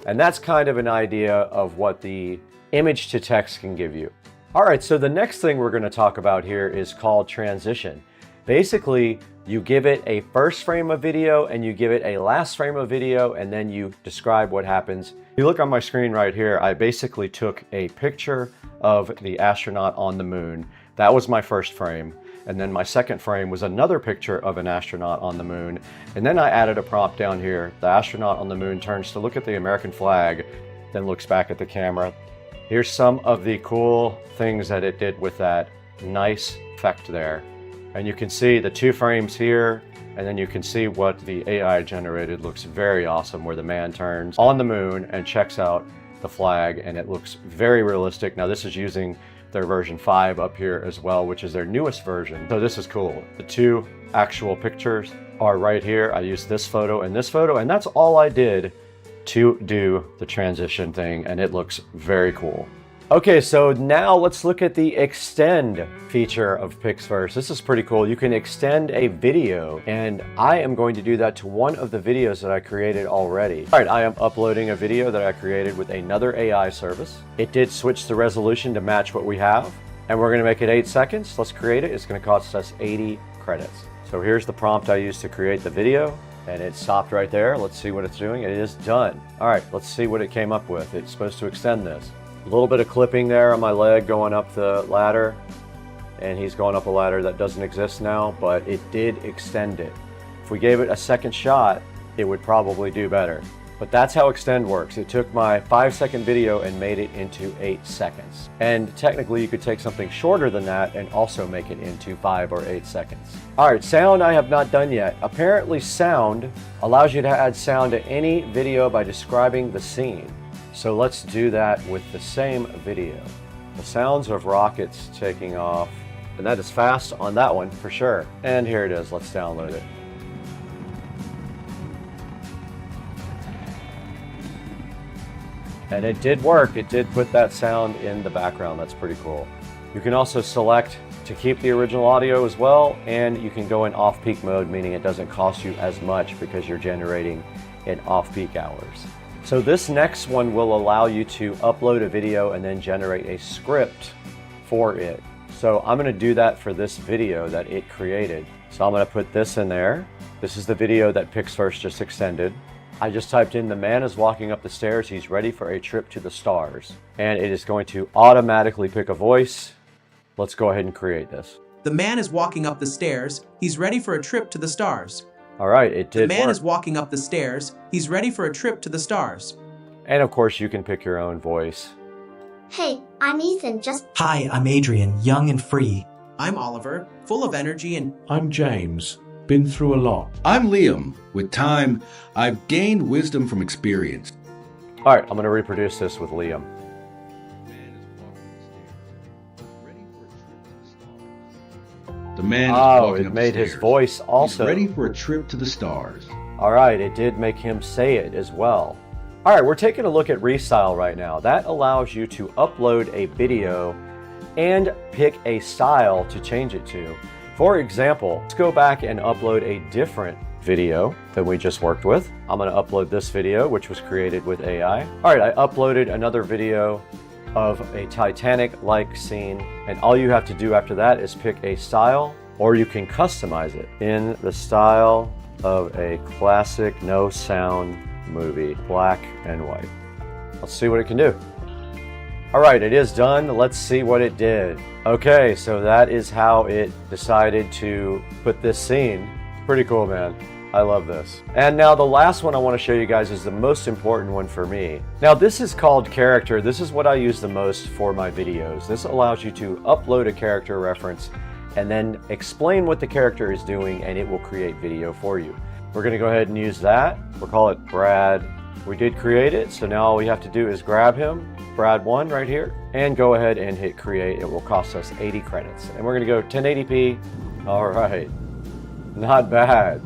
And that's kind of an idea of what the image to text can give you. All right, so the next thing we're gonna talk about here is called transition. Basically, you give it a first frame of video and you give it a last frame of video, and then you describe what happens. You look on my screen right here, I basically took a picture of the astronaut on the moon. That was my first frame. And then my second frame was another picture of an astronaut on the moon. And then I added a prompt down here. The astronaut on the moon turns to look at the American flag, then looks back at the camera. Here's some of the cool things that it did with that nice effect there. And you can see the 2 frames here, and then you can see what the AI generated looks very awesome, where the man turns on the moon and checks out the flag, and it looks very realistic. Now this is using their version 5 up here as well, which is their newest version. So this is cool. The 2 actual pictures are right here. I used this photo, and that's all I did to do the transition thing, and it looks very cool. Okay, so now let's look at the extend feature of Pixverse. This is pretty cool. You can extend a video, and I am going to do that to one of the videos that I created already. All right, I am uploading a video that I created with another AI service. It did switch the resolution to match what we have, and we're gonna make it 8 seconds. Let's create it. It's gonna cost us 80 credits. So here's the prompt I used to create the video. And it stopped right there. Let's see what it's doing. It is done. All right, let's see what it came up with. It's supposed to extend this. A little bit of clipping there on my leg going up the ladder. And he's going up a ladder that doesn't exist now, but it did extend it. If we gave it a second shot, it would probably do better. But that's how extend works. It took my 5-second video and made it into 8 seconds. And technically you could take something shorter than that and also make it into 5 or 8 seconds. All right, sound I have not done yet. Apparently sound allows you to add sound to any video by describing the scene. So let's do that with the same video. The sounds of rockets taking off. And that is fast on that one for sure. And here it is, let's download it. And it did work. It did put that sound in the background. That's pretty cool. You can also select to keep the original audio as well, and you can go in off-peak mode, meaning it doesn't cost you as much because you're generating in off-peak hours. So this next one will allow you to upload a video and then generate a script for it. So I'm going to do that for this video that it created. So I'm going to put this in there. This is the video that PixFirst just extended. I just typed in, the man is walking up the stairs, he's ready for a trip to the stars. And it is going to automatically pick a voice. Let's go ahead and create this. The man is walking up the stairs, he's ready for a trip to the stars. All right, it did The man work. is walking up the stairs, he's ready for a trip to the stars. And of course you can pick your own voice. Hey, I'm Ethan, just... Hi, I'm Adrian, young and free. I'm Oliver, full of energy and... I'm James, been through a lot. I'm Liam. With time, I've gained wisdom from experience. All right, I'm going to reproduce this with Liam. The man is walking it up made the his stairs. voice also. He's ready for a trip to the stars. All right, it did make him say it as well. All right, we're taking a look at Restyle right now. That allows you to upload a video and pick a style to change it to. For example, let's go back and upload a different video that we just worked with. I'm going to upload this video, which was created with AI. All right, I uploaded another video of a Titanic-like scene, and all you have to do after that is pick a style, or you can customize it in the style of a classic no sound movie, black and white. Let's see what it can do. All right, it is done. Let's see what it did. Okay, so that is how it decided to put this scene. Pretty cool, man. I love this. And now the last one I want to show you guys is the most important one for me. Now this is called character. This is what I use the most for my videos. This allows you to upload a character reference and then explain what the character is doing, and it will create video for you. We're going to go ahead and use that. We'll call it Brad. We did create it, so now all we have to do is grab him, Brad1 right here, and go ahead and hit create. It will cost us 80 credits. And we're going to go 1080p. All right. Not bad.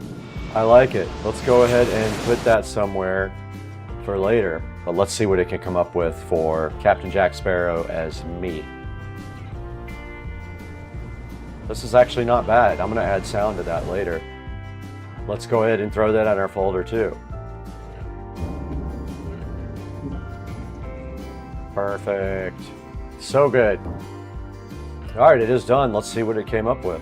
I like it. Let's go ahead and put that somewhere for later. But let's see what it can come up with for Captain Jack Sparrow as me. This is actually not bad. I'm going to add sound to that later. Let's go ahead and throw that in our folder too. Perfect. So good. All right, it is done. Let's see what it came up with.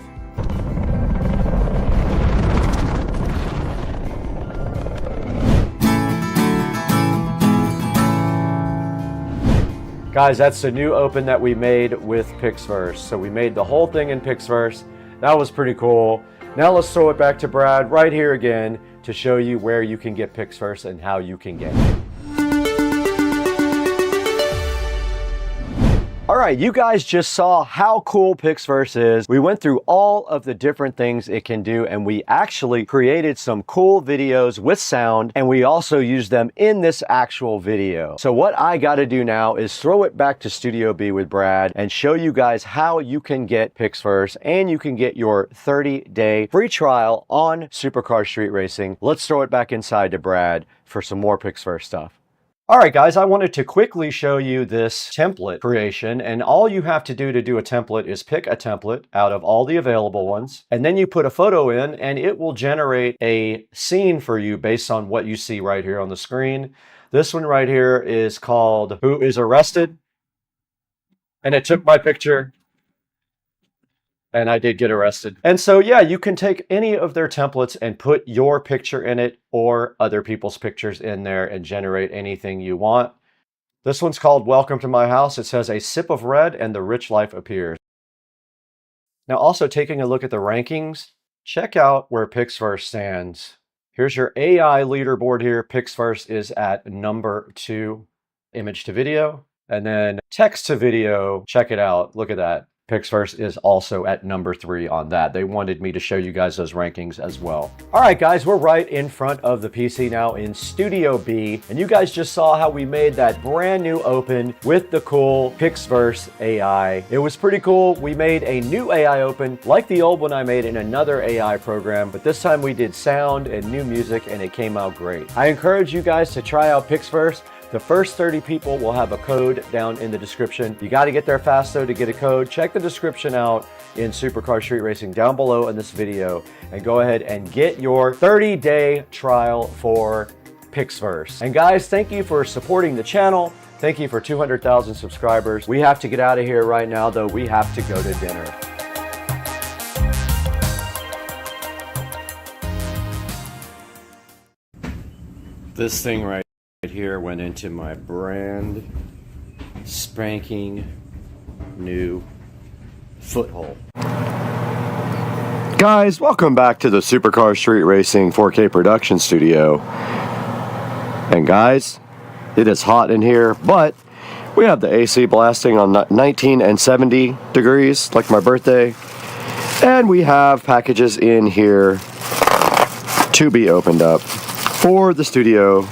Guys, that's the new open that we made with PixFirst. So we made the whole thing in PixFirst. That was pretty cool. Now let's throw it back to Brad right here again to show you where you can get PixFirst and how you can get it. All right, you guys just saw how cool PixFirst is. We went through all of the different things it can do, and we actually created some cool videos with sound, and we also used them in this actual video. So what I gotta do now is throw it back to Studio B with Brad and show you guys how you can get PixFirst, and you can get your 30-day free trial on Supercar Street Racing. Let's throw it back inside to Brad for some more PixFirst stuff. All right, guys, I wanted to quickly show you this template creation, and all you have to do a template is pick a template out of all the available ones, and then you put a photo in, and it will generate a scene for you based on what you see right here on the screen. This one right here is called Who is Arrested? And it took my picture, And I did get arrested. And so, yeah, you can take any of their templates and put your picture in it or other people's pictures in there and generate anything you want. This one's called Welcome to My House. It says a sip of red and the rich life appears. Now, also taking a look at the rankings, check out where Pixverse stands. Here's your AI leaderboard here. Pixverse is at number 2, image to video. And then text to video, check it out. Look at that. Pixverse is also at number 3 on that. They wanted me to show you guys those rankings as well. All right, guys, we're right in front of the PC now in Studio B, and you guys just saw how we made that brand new open with the cool Pixverse AI. It was pretty cool. We made a new AI open like the old one I made in another AI program, but this time we did sound and new music, and it came out great. I encourage you guys to try out Pixverse. The first 30 people will have a code down in the description. You got to get there fast though to get a code. Check the description out in Supercar Street Racing down below in this video and go ahead and get your 30-day trial for Pixverse. And guys, thank you for supporting the channel. Thank you for 200,000 subscribers. We have to get out of here right now though. We have to go to dinner. This thing right here went into my brand spanking new foothole. Guys, welcome back to the Supercar Street Racing 4K production studio. And guys, it is hot in here, but we have the AC blasting on 19 and 70 degrees, like my birthday. And we have packages in here to be opened up for the studio.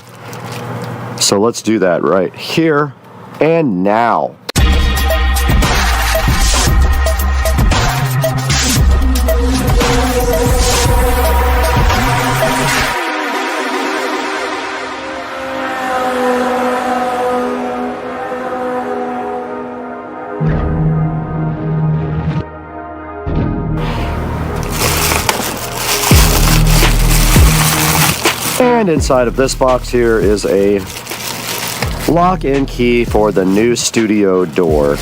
So let's do that right here and now. And inside of this box here is a lock and key for the new studio door.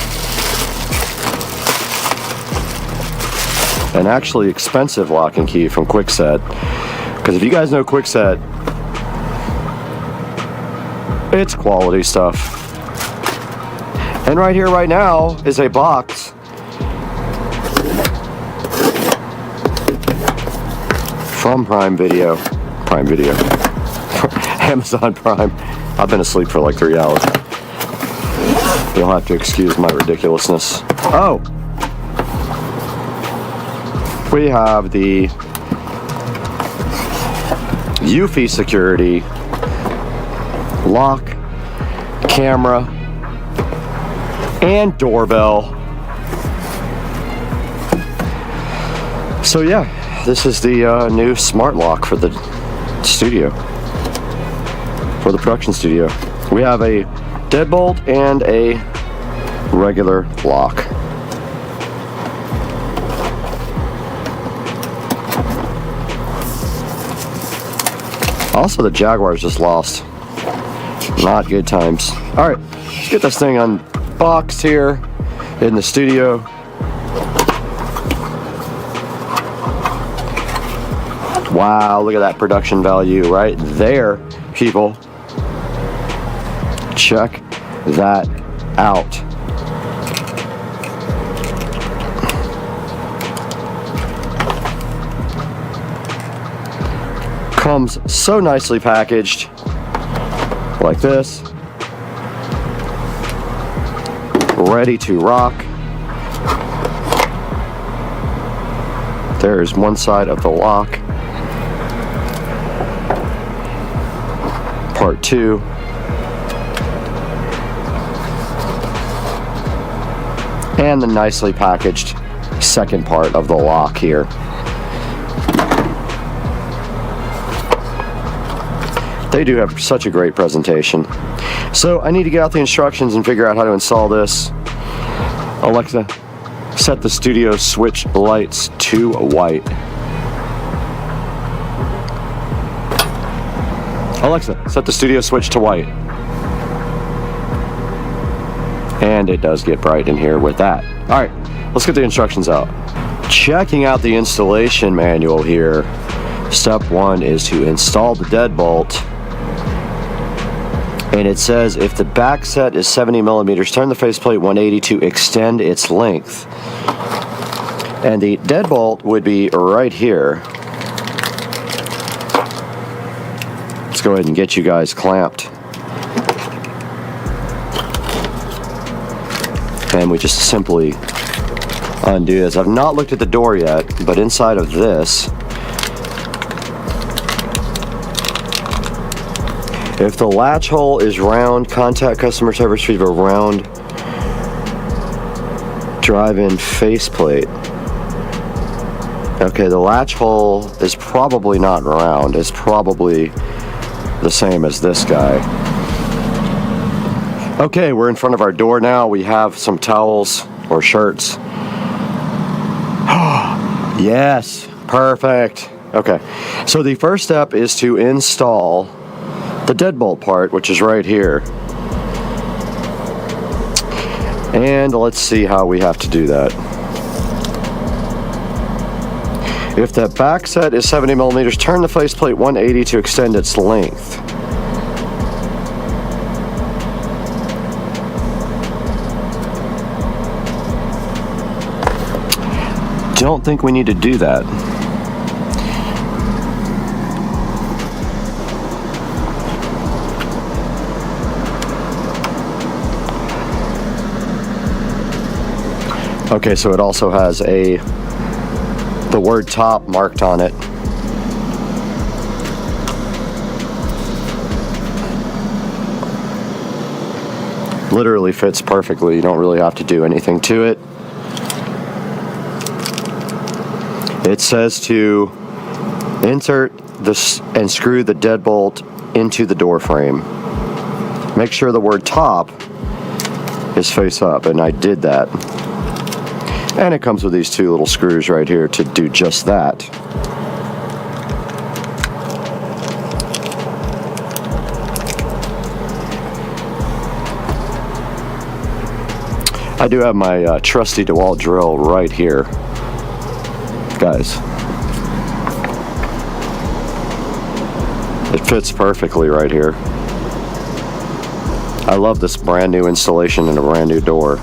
An actually expensive lock and key from Kwikset. Because if you guys know Kwikset, it's quality stuff. And right here, right now, is a box from Prime Video. Amazon Prime. I've been asleep for like 3 hours. You'll have to excuse my ridiculousness. Oh! We have the Eufy security lock, camera, and doorbell. So yeah, this is the new smart lock for the studio. For the production studio. We have a deadbolt and a regular lock. Also, the Jaguars just lost. Not good times. Alright, let's get this thing unboxed here in the studio. Wow, look at that production value right there, people. Check that out. Comes so nicely packaged, like this. Ready to rock. There's one side of the lock. Part 2. And the nicely packaged second part of the lock here. They do have such a great presentation. So I need to get out the instructions and figure out how to install this. Alexa, set the studio switch lights to white. Alexa, set the studio switch to white. And it does get bright in here with that. All right, let's get the instructions out. Checking out the installation manual here. Step 1 is to install the deadbolt. And it says if the back set is 70 millimeters, turn the faceplate 180 to extend its length. And the deadbolt would be right here. Let's go ahead and get you guys clamped. And we just simply undo this. I've not looked at the door yet, but inside of this, if the latch hole is round, contact customer service retrieve a round drive-in faceplate. Okay, the latch hole is probably not round. It's probably the same as this guy. Okay, we're in front of our door now. We have some towels or shirts. Yes, perfect. Okay, so the first step is to install the deadbolt part, which is right here. And let's see how we have to do that. If the back set is 70 millimeters, turn the faceplate 180 to extend its length. Don't think we need to do that. Okay, so it also has the word top marked on it. Literally fits perfectly. You don't really have to do anything to it. It says to insert this and screw the deadbolt into the door frame. Make sure the word top is face up, and I did that. And it comes with these two little screws right here to do just that. I do have my trusty DeWalt drill right here, guys. It fits perfectly right here. I love this brand new installation and a brand new door.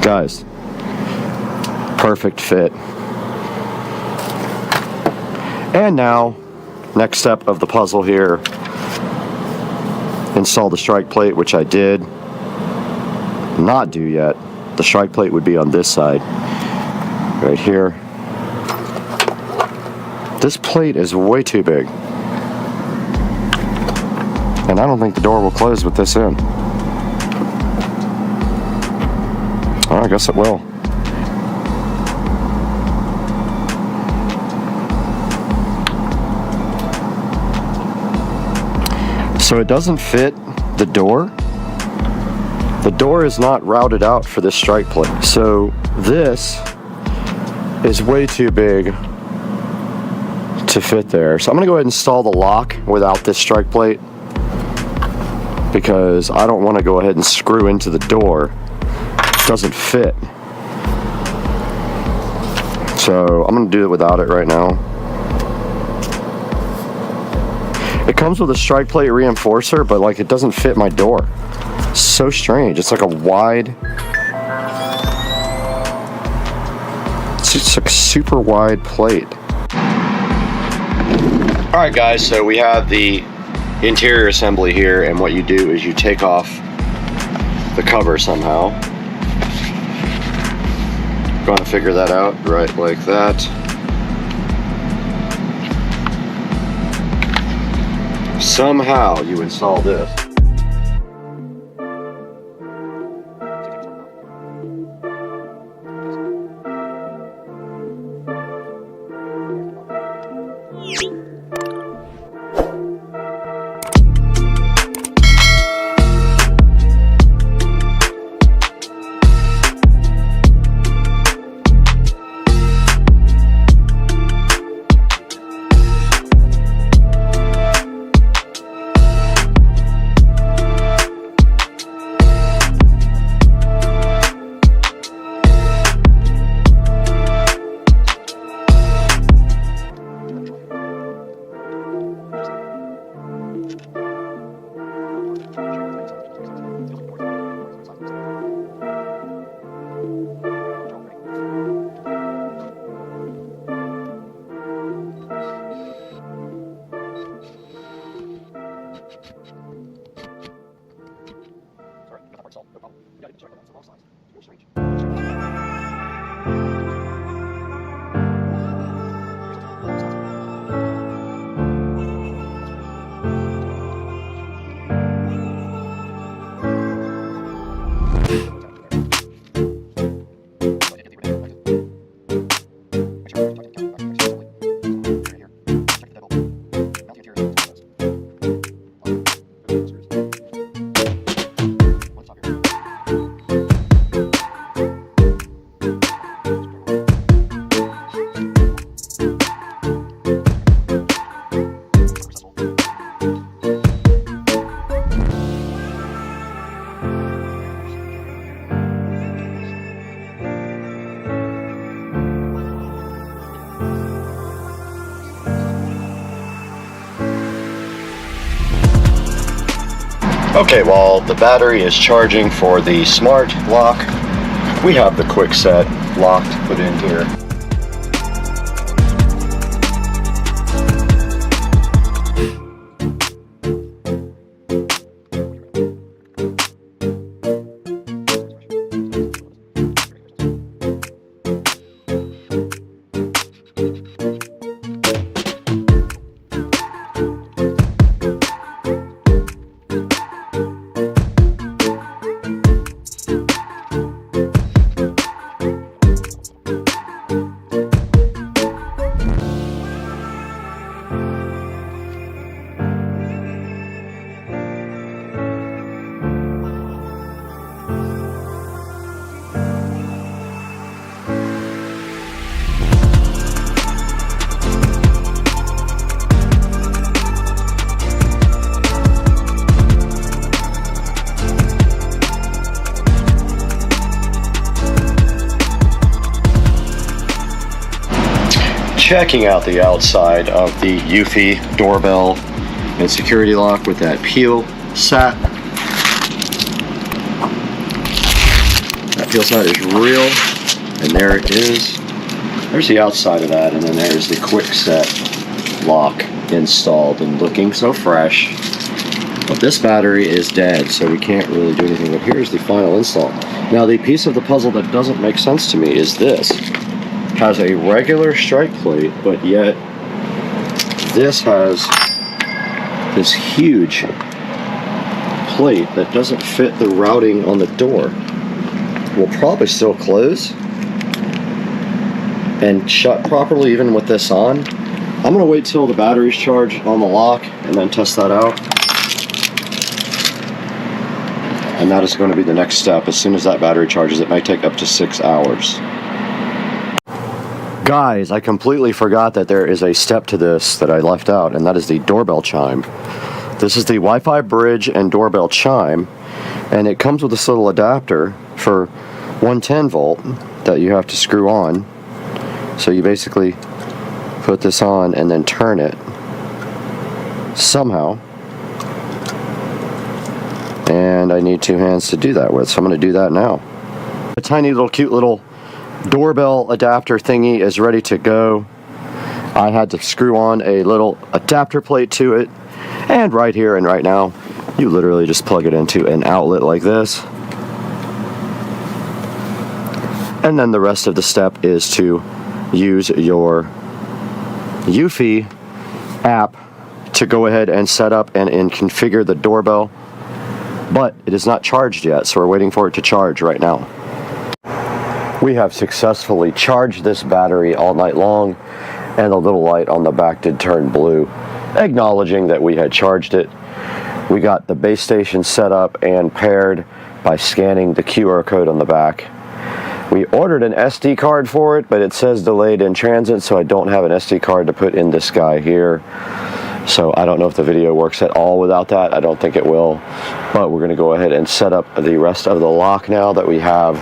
Guys, perfect fit. And now, next step of the puzzle here, install the strike plate, which I did not do yet. The strike plate would be on this side, right here. This plate is way too big. And I don't think the door will close with this in. I guess it will. So it doesn't fit the door. The door is not routed out for this strike plate. So this is way too big to fit there. So I'm gonna go ahead and install the lock without this strike plate because I don't want to go ahead and screw into the door. Doesn't fit. So I'm gonna do it without it right now. It comes with a strike plate reinforcer, but like it doesn't fit my door. So strange. It's like a wide, it's just like a super wide plate. All right guys, so we have the interior assembly here, and what you do is you take off the cover somehow. Gonna figure that out right like that. Somehow you install this. Okay, while the battery is charging for the smart lock, we have the quick set lock to put in here. Checking out the outside of the Eufy doorbell and security lock with that peel sat. That peel sat is real, and there it is. There's the outside of that, and then there's the quick set lock installed and looking so fresh. But this battery is dead, so we can't really do anything. But here's the final install. Now, the piece of the puzzle that doesn't make sense to me is this. Has a regular strike plate, but yet this has this huge plate that doesn't fit the routing on the door. Will probably still close and shut properly even with this on. I'm gonna wait till the battery's charged on the lock and then test that out. And that is going to be the next step. As soon as that battery charges, it may take up to 6 hours. Guys, I completely forgot that there is a step to this that I left out, and that is the doorbell chime. This is the Wi-Fi bridge and doorbell chime, and it comes with this little adapter for 110 volt that you have to screw on. So you basically put this on and then turn it somehow. And I need 2 hands to do that with, so I'm going to do that now. A tiny little cute little doorbell adapter thingy is ready to go. I had to screw on a little adapter plate to it, and right here and right now you literally just plug it into an outlet like this, and then the rest of the step is to use your Eufy app to go ahead and set up and configure the doorbell, but it is not charged yet, so we're waiting for it to charge right now. We have successfully charged this battery all night long, and the little light on the back did turn blue, acknowledging that we had charged it. We got the base station set up and paired by scanning the QR code on the back. We ordered an SD card for it, but it says delayed in transit, so I don't have an SD card to put in this guy here. So I don't know if the video works at all without that. I don't think it will, but we're going to go ahead and set up the rest of the lock now that we have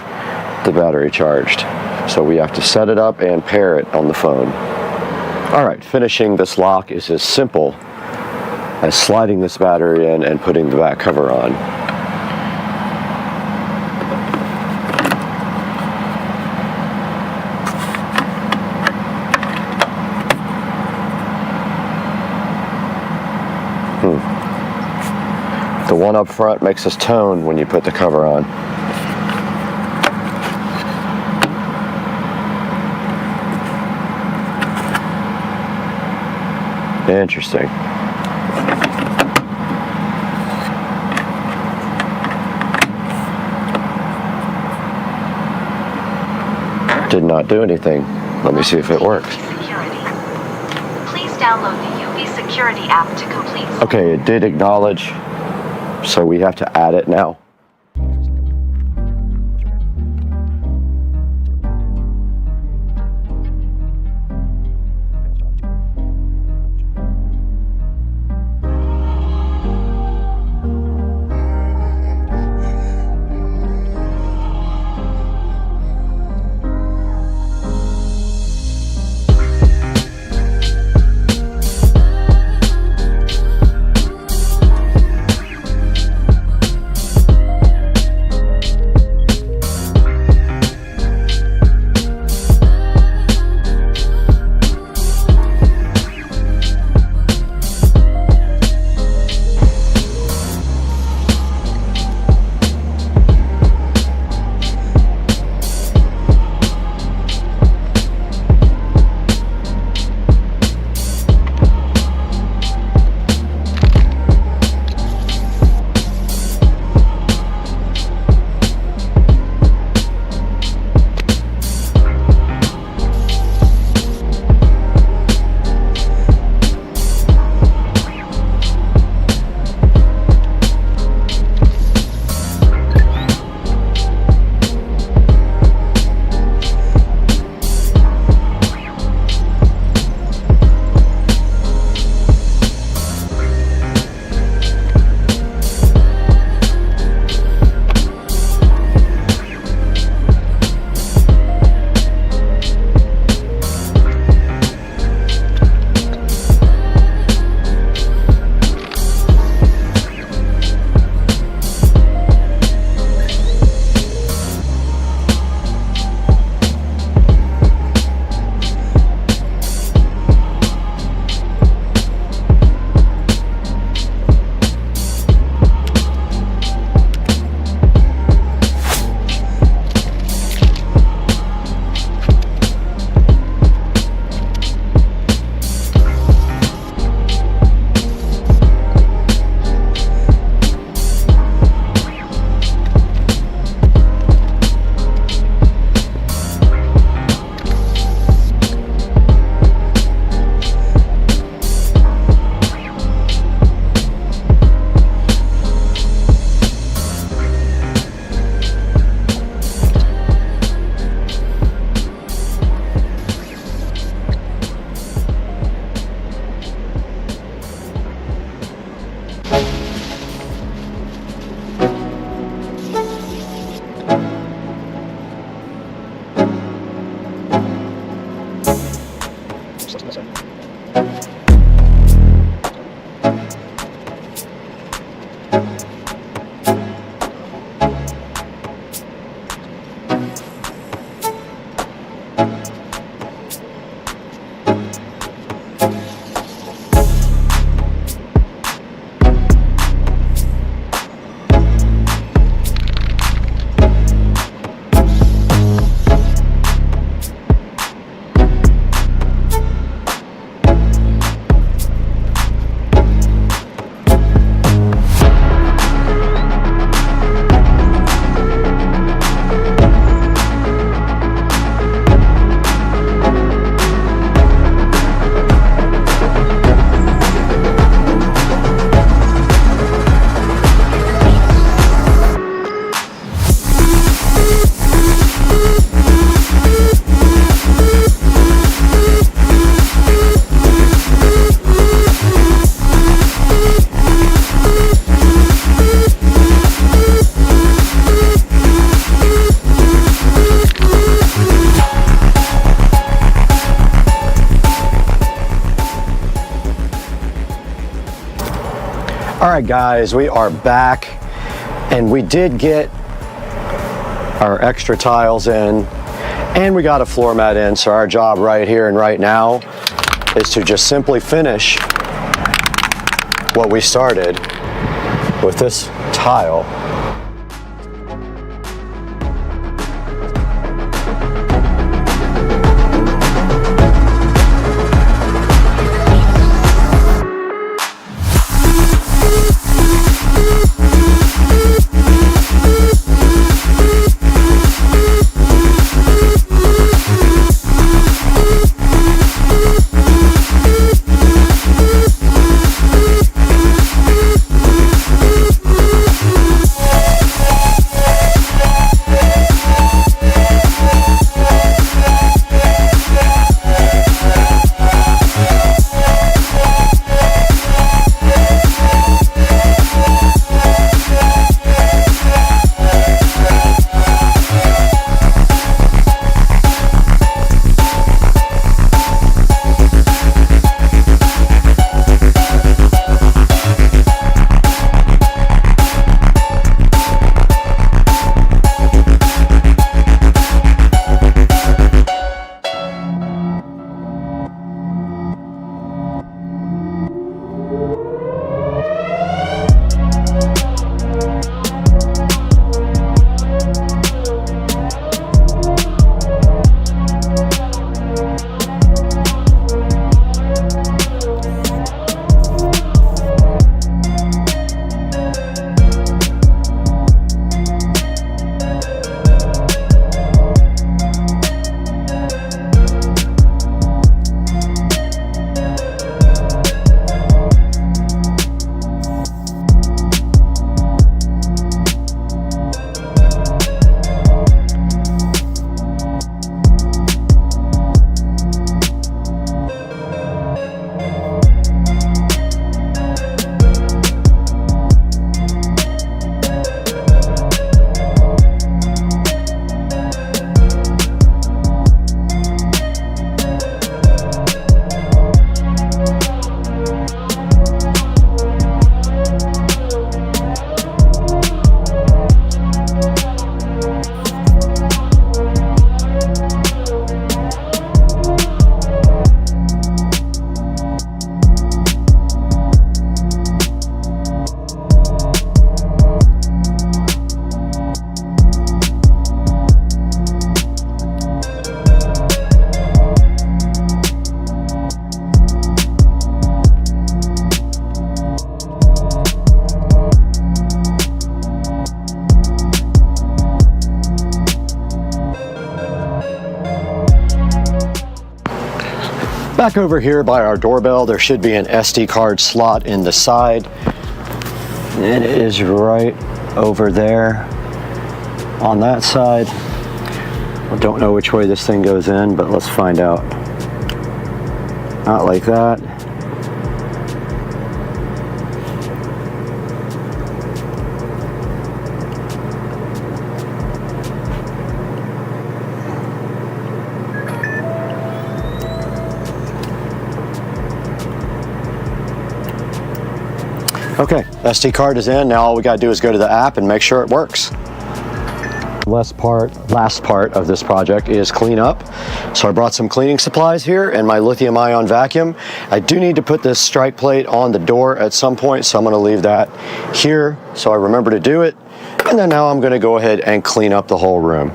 the battery charged. So we have to set it up and pair it on the phone. Alright, finishing this lock is as simple as sliding this battery in and putting the back cover on. The one up front makes us tone when you put the cover on. Interesting. Did not do anything. Let me see if it works. Please download the UV Security app to complete. Okay, it did acknowledge, so we have to add it now. All right, guys, we are back, and we did get our extra tiles in, and we got a floor mat in. So our job right here and right now is to just simply finish what we started with this tile. Back over here by our doorbell, there should be an SD card slot in the side. It is right over there on that side. I don't know which way this thing goes in, but let's find out. Not like that. Okay, SD card is in. Now all we gotta do is go to the app and make sure it works. Last part of this project is clean up. So I brought some cleaning supplies here and my lithium ion vacuum. I do need to put this strike plate on the door at some point, so I'm gonna leave that here so I remember to do it. And then now I'm gonna go ahead and clean up the whole room.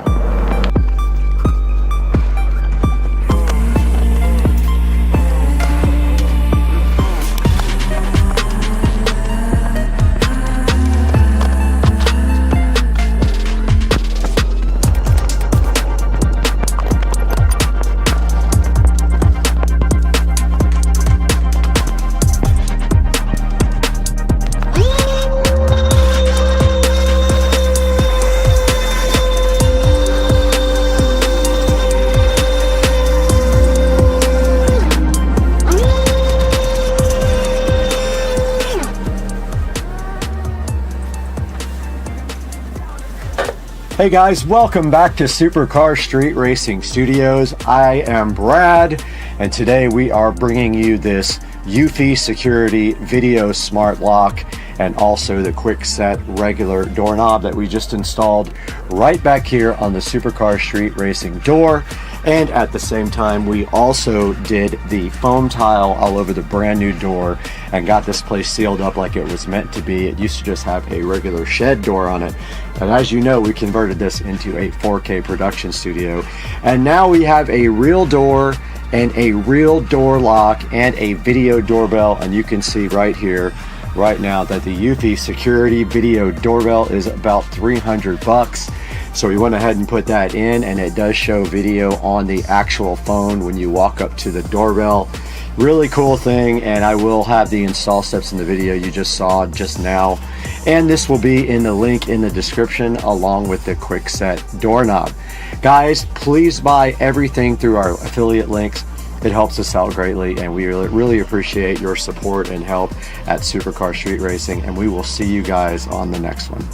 Hey guys, welcome back to Supercar Street Racing Studios. I am Brad, and today we are bringing you this UFI Security Video Smart Lock and also the quick set regular doorknob that we just installed right back here on the Supercar Street Racing door. And at the same time, we also did the foam tile all over the brand new door and got this place sealed up like it was meant to be. It used to just have a regular shed door on it. And as you know, we converted this into a 4K production studio. And now we have a real door and a real door lock and a video doorbell. And you can see right here, right now, that the UFI Security Video Doorbell is about $300. So we went ahead and put that in, and it does show video on the actual phone when you walk up to the doorbell. Really cool thing, and I will have the install steps in the video you just saw just now. And this will be in the link in the description along with the quick set doorknob. Guys, please buy everything through our affiliate links. It helps us out greatly, and we really appreciate your support and help at Supercar Street Racing, and we will see you guys on the next one.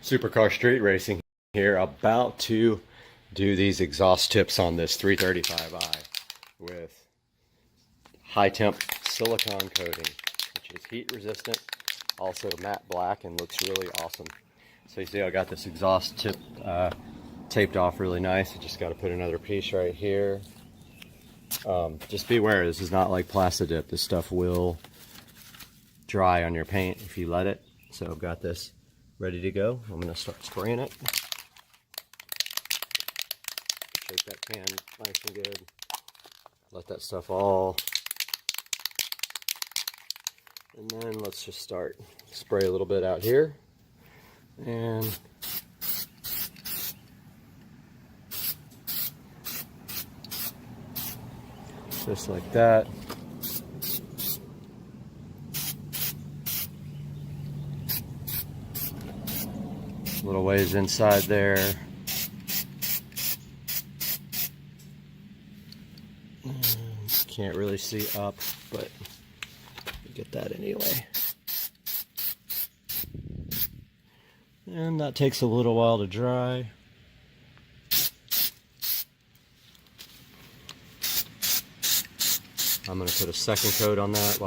Supercar Street Racing here, about to do these exhaust tips on this 335i with high temp silicone coating, which is heat resistant, also matte black, and looks really awesome. So you see I got this exhaust tip taped off really nice. I just got to put another piece right here. Just beware, this is not like Plastidip. This stuff will dry on your paint if you let it. So I've got this ready to go. I'm going to start spraying it. Shake that can nice and good. Let that stuff all. And then let's just start. Spray a little bit out here. And just like that. Little ways inside there. Can't really see up, but get that anyway. And that takes a little while to dry. I'm going to put a second coat on that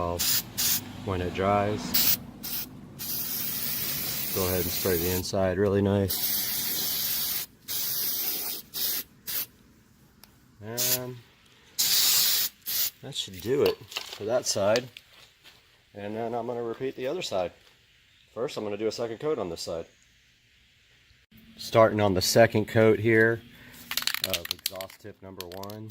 when it dries. Go ahead and spray the inside really nice. And that should do it for that side. And then I'm going to repeat the other side. First, I'm going to do a second coat on this side. Starting on the second coat here of exhaust tip number 1.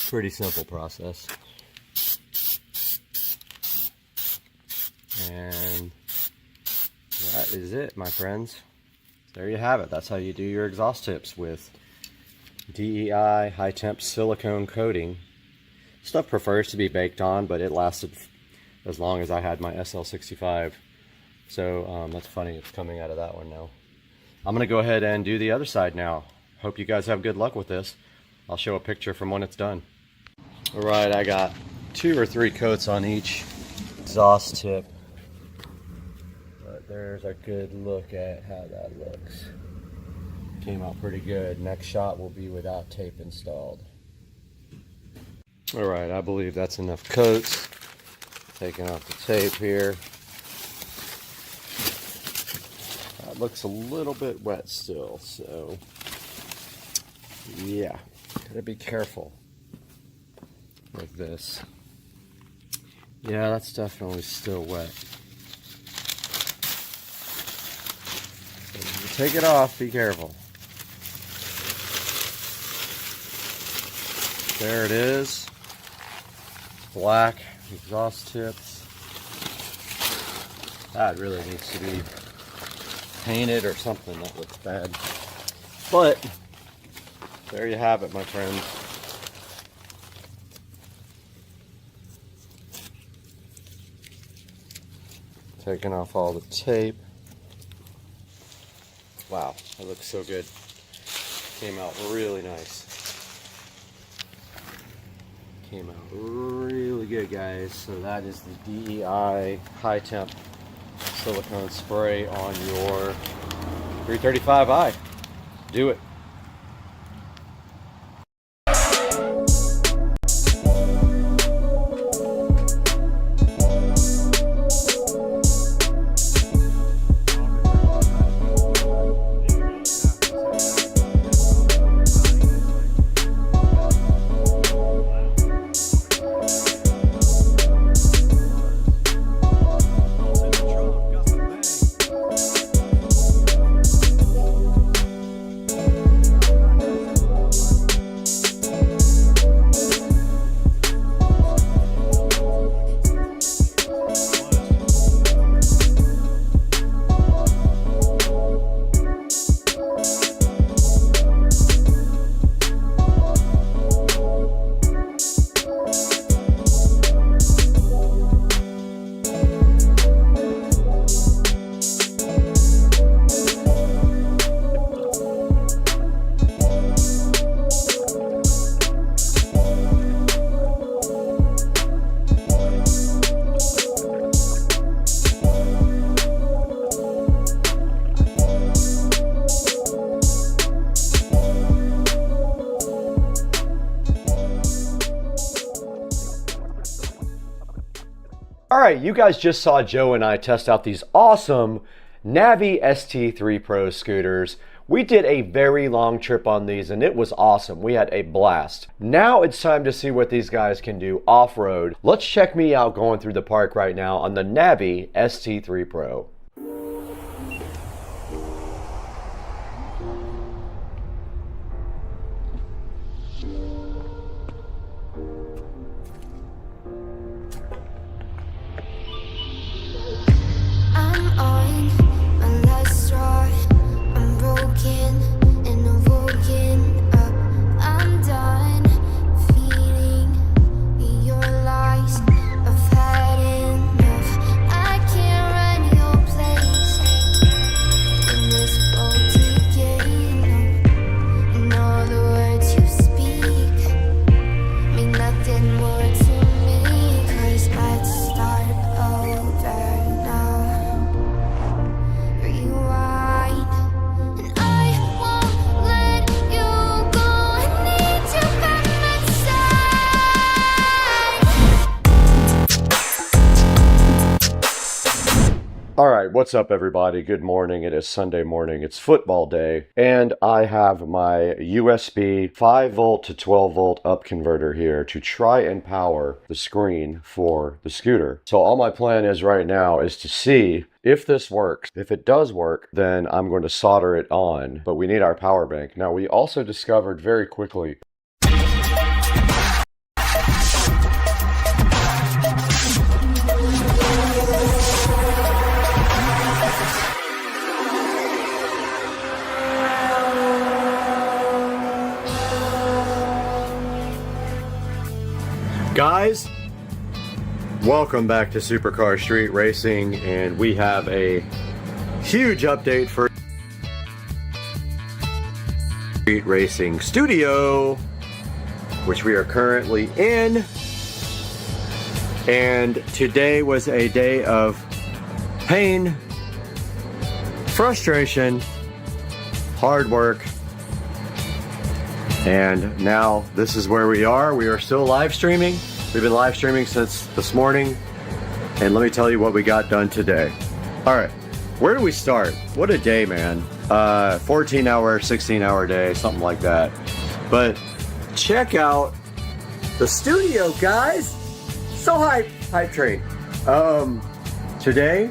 Pretty simple process. And that is it, my friends. There you have it. That's how you do your exhaust tips with DEI high temp silicone coating. Stuff prefers to be baked on, but it lasted as long as I had my SL65. So that's funny, it's coming out of that one now. I'm gonna go ahead and do the other side now. Hope you guys have good luck with this. I'll show a picture from when it's done. All right, I got 2 or 3 coats on each exhaust tip. But there's a good look at how that looks. Came out pretty good. Next shot will be without tape installed. All right, I believe that's enough coats. Taking off the tape here. That looks a little bit wet still, so yeah, gotta be careful with this. Yeah, that's definitely still wet. So when you take it off, be careful. There it is. Black exhaust tips. That really needs to be painted or something. That looks bad. But there you have it, my friends. Taking off all the tape. Wow, that looks so good. Came out really nice. Came out really good, guys. So that is the DEI high temp silicone spray on your 335i. Do it. All right, you guys just saw Joe and I test out these awesome Navi ST3 Pro scooters. We did a very long trip on these and it was awesome. We had a blast. Now it's time to see what these guys can do off-road. Let's check me out going through the park right now on the Navi ST3 Pro. All right, what's up everybody? Good morning. It is Sunday morning. It's football day and I have my USB 5 volt to 12 volt up converter here to try and power the screen for the scooter. So all my plan is right now is to see if this works. If it does work, then I'm going to solder it on, but we need our power bank. Now, we also discovered very quickly guys, welcome back to Supercar Street Racing, and we have a huge update for Street Racing Studio, which we are currently in. And today was a day of pain, frustration, hard work. And now this is where we are. We are still live streaming. We've been live streaming since this morning. And let me tell you what we got done today. All right, where do we start? What a day, man. 14-hour, 16-hour day, something like that. But check out the studio, guys. So hype train. Today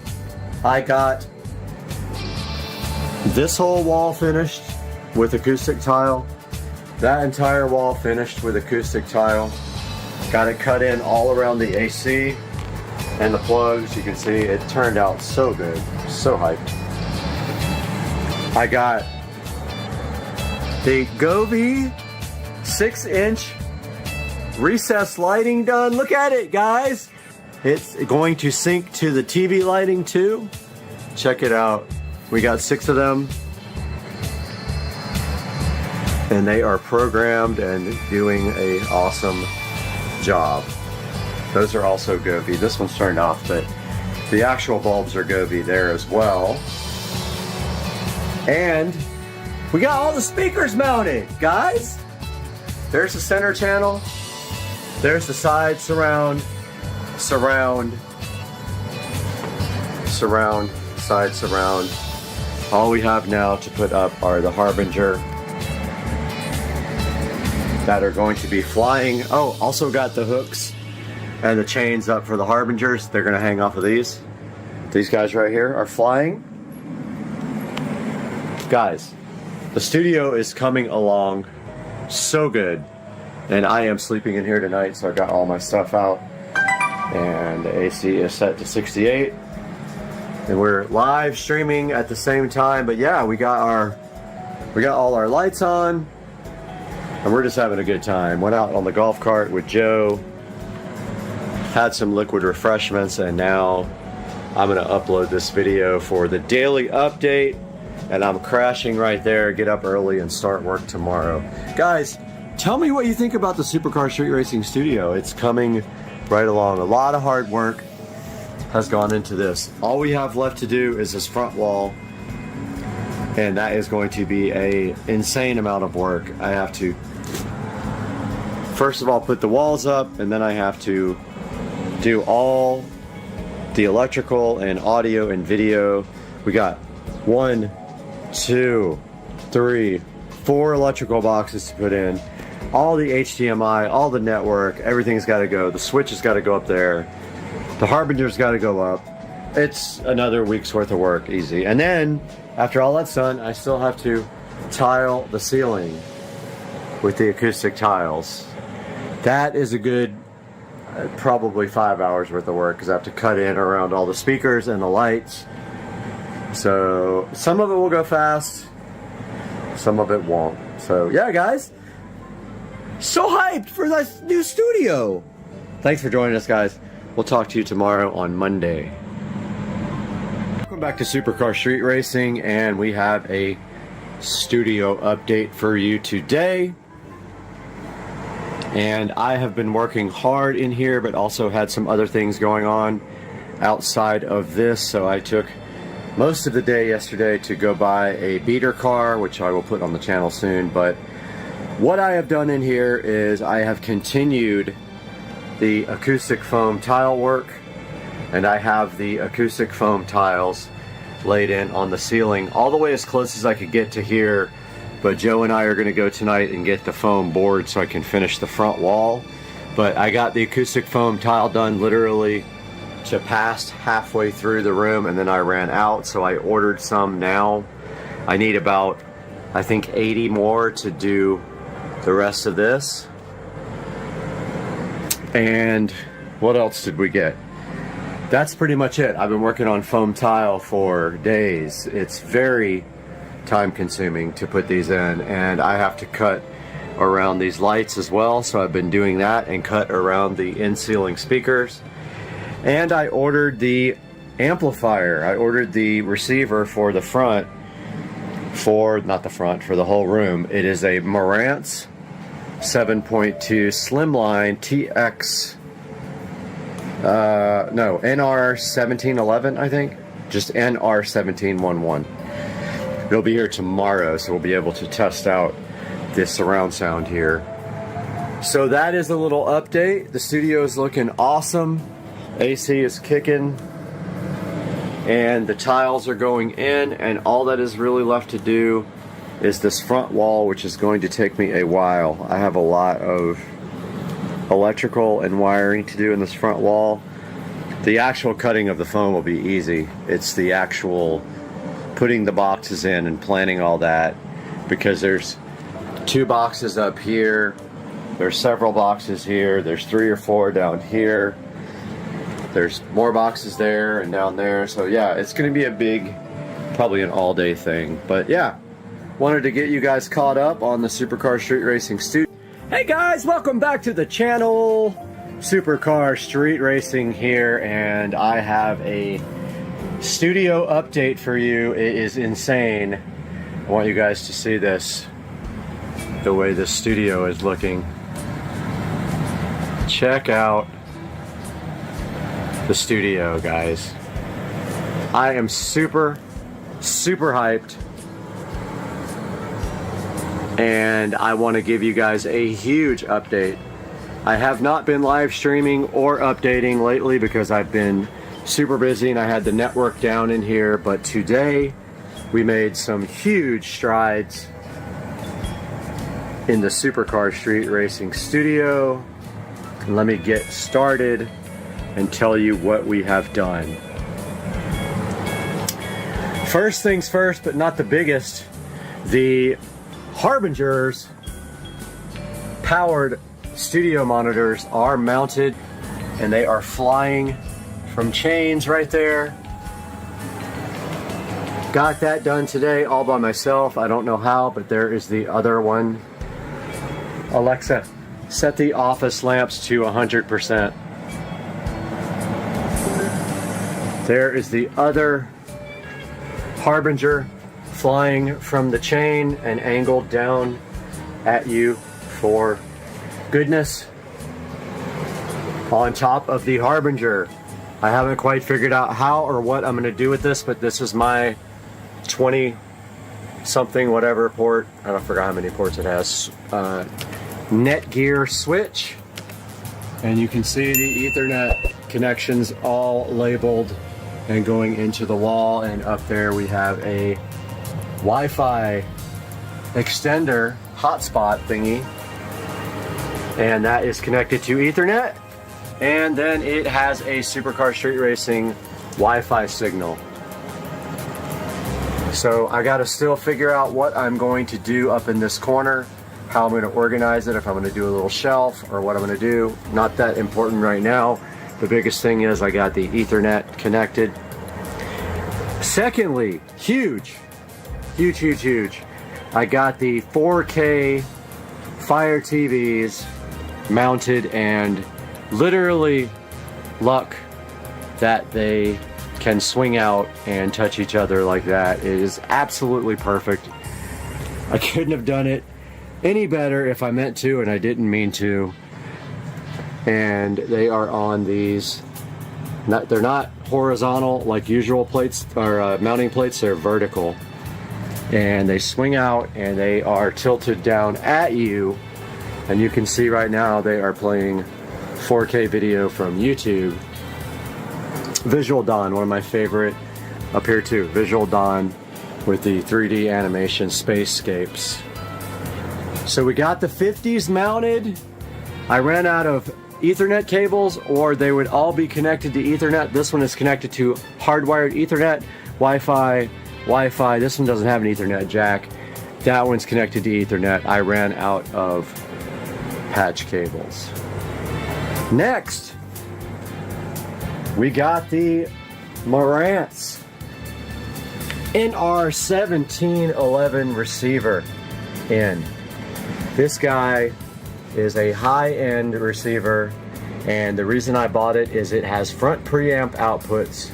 I got this whole wall finished with acoustic tile. That entire wall finished with acoustic tile. Got it cut in all around the AC and the plugs. You can see it turned out so good. So hyped. I got the Govee 6-inch recessed lighting done. Look at it, guys. It's going to sync to the TV lighting too. Check it out. We got 6 of them. And they are programmed and doing an awesome job. Those are also Govee. This one's turned off, but the actual bulbs are Govee there as well. And we got all the speakers mounted, guys. There's the center channel. There's the side surround, side surround. All we have now to put up are the Harbinger that are going to be flying. Oh, also got the hooks and the chains up for the Harbingers. They're going to hang off of these. These guys right here are flying. Guys, the studio is coming along so good. And I am sleeping in here tonight, so I got all my stuff out. And the AC is set to 68. And we're live streaming at the same time. But yeah, we got all our lights on. And we're just having a good time. Went out on the golf cart with Joe. Had some liquid refreshments, and now I'm gonna upload this video for the daily update. And I'm crashing right there, get up early and start work tomorrow. Guys, tell me what you think about the Supercar Street Racing Studio. It's coming right along. A lot of hard work has gone into this. All we have left to do is this front wall. And that is going to be an insane amount of work. I have to, first of all, put the walls up, and then I have to do all the electrical and audio and video. We got 1, 2, 3, 4 electrical boxes to put in. All the HDMI, all the network, everything's got to go. The switch has got to go up there. The Harbinger's got to go up. It's another week's worth of work, easy. And then, after all that's done, I still have to tile the ceiling with the acoustic tiles. That is a good, probably 5 hours worth of work, because I have to cut in around all the speakers and the lights. So, some of it will go fast, some of it won't. So, yeah, guys. So hyped for this new studio. Thanks for joining us, guys. We'll talk to you tomorrow on Monday. Welcome back to Supercar Street Racing, and we have a studio update for you today. And I have been working hard in here, but also had some other things going on outside of this. So I took most of the day yesterday to go buy a beater car, which I will put on the channel soon. But what I have done in here is I have continued the acoustic foam tile work, and I have the acoustic foam tiles laid in on the ceiling all the way as close as I could get to here. But Joe and I are going to go tonight and get the foam board so I can finish the front wall. But I got the acoustic foam tile done literally to past halfway through the room, and then I ran out, so I ordered some now. I need about, I think, 80 more to do the rest of this. And what else did we get? That's pretty much it. I've been working on foam tile for days. It's very time consuming to put these in, and I have to cut around these lights as well, so I've been doing that, and cut around the in-ceiling speakers. And I ordered the amplifier. I ordered the receiver for the front, not the front, for the whole room. It is a Marantz 7.2 Slimline TX, no, NR1711, I think. Just NR1711. It'll be here tomorrow, so we'll be able to test out this surround sound here. So that is a little update. The studio is looking awesome. AC is kicking. And the tiles are going in, and all that is really left to do is this front wall, which is going to take me a while. I have a lot of electrical and wiring to do in this front wall. The actual cutting of the foam will be easy. It's the actual putting the boxes in and planning all that, because there's 2 boxes up here, there's several boxes here, there's 3 or 4 down here, there's more boxes there and down there. So yeah, it's gonna be a big, probably an all-day thing. But yeah, wanted to get you guys caught up on the Supercar Street Racing Studio. Hey guys, welcome back to the channel. Supercar Street Racing here, and I have a studio update for you. It is insane. I want you guys to see this, the way this studio is looking. Check out the studio, guys. I am super hyped, and I want to give you guys a huge update. I have not been live streaming or updating lately because I've been super busy and I had the network down in here, but today we made some huge strides in the Supercar Street Racing Studio. Let me get started and tell you what we have done. First things first, but not the biggest, the Harbinger's powered studio monitors are mounted, and they are flying from chains right there. Got that done today all by myself. I don't know how, but there is the other one. Alexa, set the office lamps to 100%. There is the other Harbinger flying from the chain and angled down at you for goodness. On top of the Harbinger. I haven't quite figured out how or what I'm going to do with this, but this is my 20 something whatever port. I don't forget how many ports it has. Netgear switch, and you can see the Ethernet connections all labeled and going into the wall, and up there we have a Wi-Fi extender hotspot thingy, and that is connected to Ethernet, and then it has a Supercar Street Racing Wi-Fi signal. So I gotta still figure out what I'm going to do up in this corner, how I'm going to organize it, if I'm going to do a little shelf or what I'm going to do. Not that important right now. The biggest thing is I got the Ethernet connected. Secondly, huge. I got the 4K Fire TVs mounted, and literally luck that they can swing out and touch each other like that. It is absolutely perfect. I couldn't have done it any better if I meant to, and I didn't mean to. And they are on these, they're not horizontal like usual plates or mounting plates, they're vertical, and they swing out and they are tilted down at you, and you can see right now they are playing 4K video from YouTube. Visual Dawn, one of my favorite up here too. Visual Dawn with the 3D animation Spacescapes. So we got the 50s mounted. I ran out of Ethernet cables, or they would all be connected to Ethernet. This one is connected to hardwired Ethernet, Wi-Fi. This one doesn't have an Ethernet jack. That one's connected to Ethernet. I ran out of patch cables. Next, we got the Marantz NR1711 receiver in. This guy is a high-end receiver, and the reason I bought it is it has front preamp outputs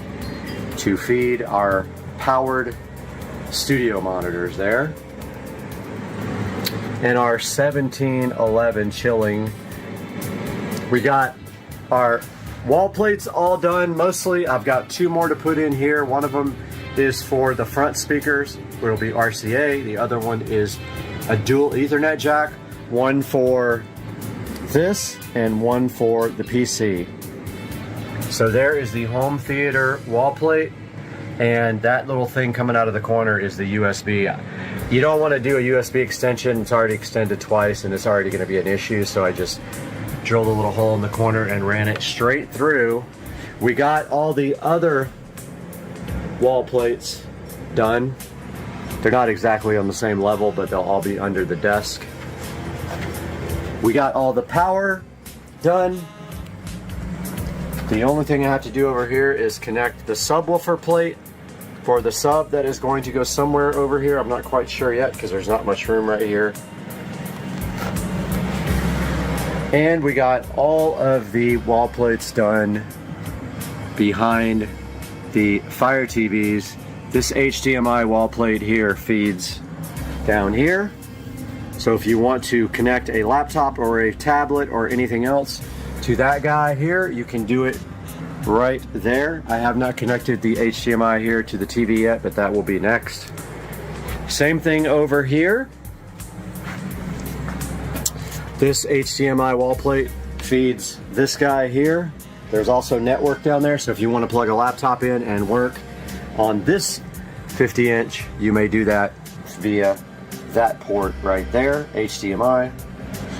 to feed our powered studio monitors there, and our 1711 chilling. We got our wall plates all done mostly. I've got 2 more to put in here. One of them is for the front speakers, where it'll be RCA. The other one is a dual Ethernet jack, one for this and one for the PC. So there is the home theater wall plate, and that little thing coming out of the corner is the USB. You don't want to do a USB extension. It's already extended twice and it's already going to be an issue, so I just drilled a little hole in the corner and ran it straight through. We got all the other wall plates done. They're not exactly on the same level, but they'll all be under the desk. We got all the power done. The only thing I have to do over here is connect the subwoofer plate for the sub that is going to go somewhere over here. I'm not quite sure yet because there's not much room right here. And we got all of the wall plates done behind the Fire TVs. This HDMI wall plate here feeds down here. So if you want to connect a laptop or a tablet or anything else to that guy here, you can do it right there. I have not connected the HDMI here to the TV yet, but that will be next. Same thing over here. This HDMI wall plate feeds this guy here. There's also network down there, so if you want to plug a laptop in and work on this 50-inch, you may do that via that port right there, HDMI.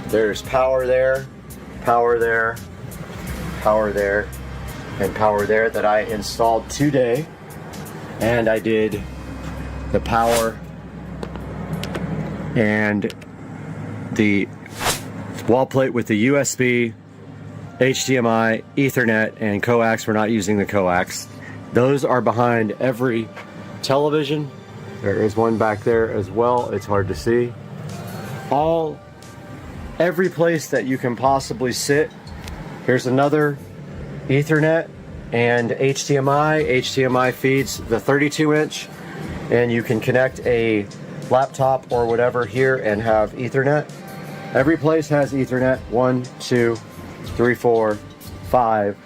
There's power there, power there, power there, and power there that I installed today. And I did the power and the wall plate with the USB, HDMI, Ethernet, and coax. We're not using the coax. Those are behind every television. There is one back there as well. It's hard to see. Every place that you can possibly sit. Here's another Ethernet and HDMI. HDMI feeds the 32-inch, and you can connect a laptop or whatever here and have Ethernet. Every place has Ethernet. 1, 2, 3, 4, 5,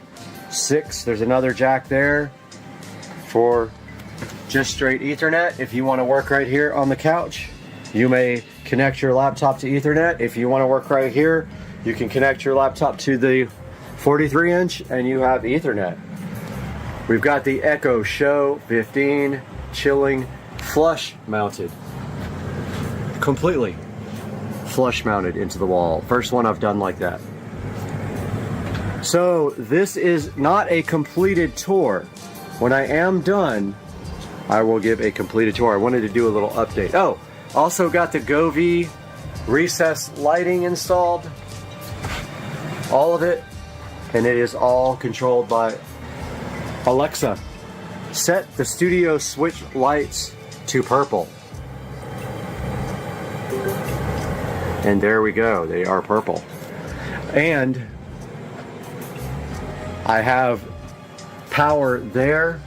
6. There's another jack there for just straight Ethernet. If you want to work right here on the couch, you may connect your laptop to Ethernet. If you want to work right here, you can connect your laptop to the 43-inch and you have Ethernet. We've got the Echo Show 15 chilling flush mounted. Completely flush mounted into the wall. First one I've done like that. So this is not a completed tour. When I am done, I will give a completed tour. I wanted to do a little update. Oh, also got the Govee recessed lighting installed. All of it. And it is all controlled by Alexa. Set the studio switch lights to purple. And there we go. They are purple. And I have power there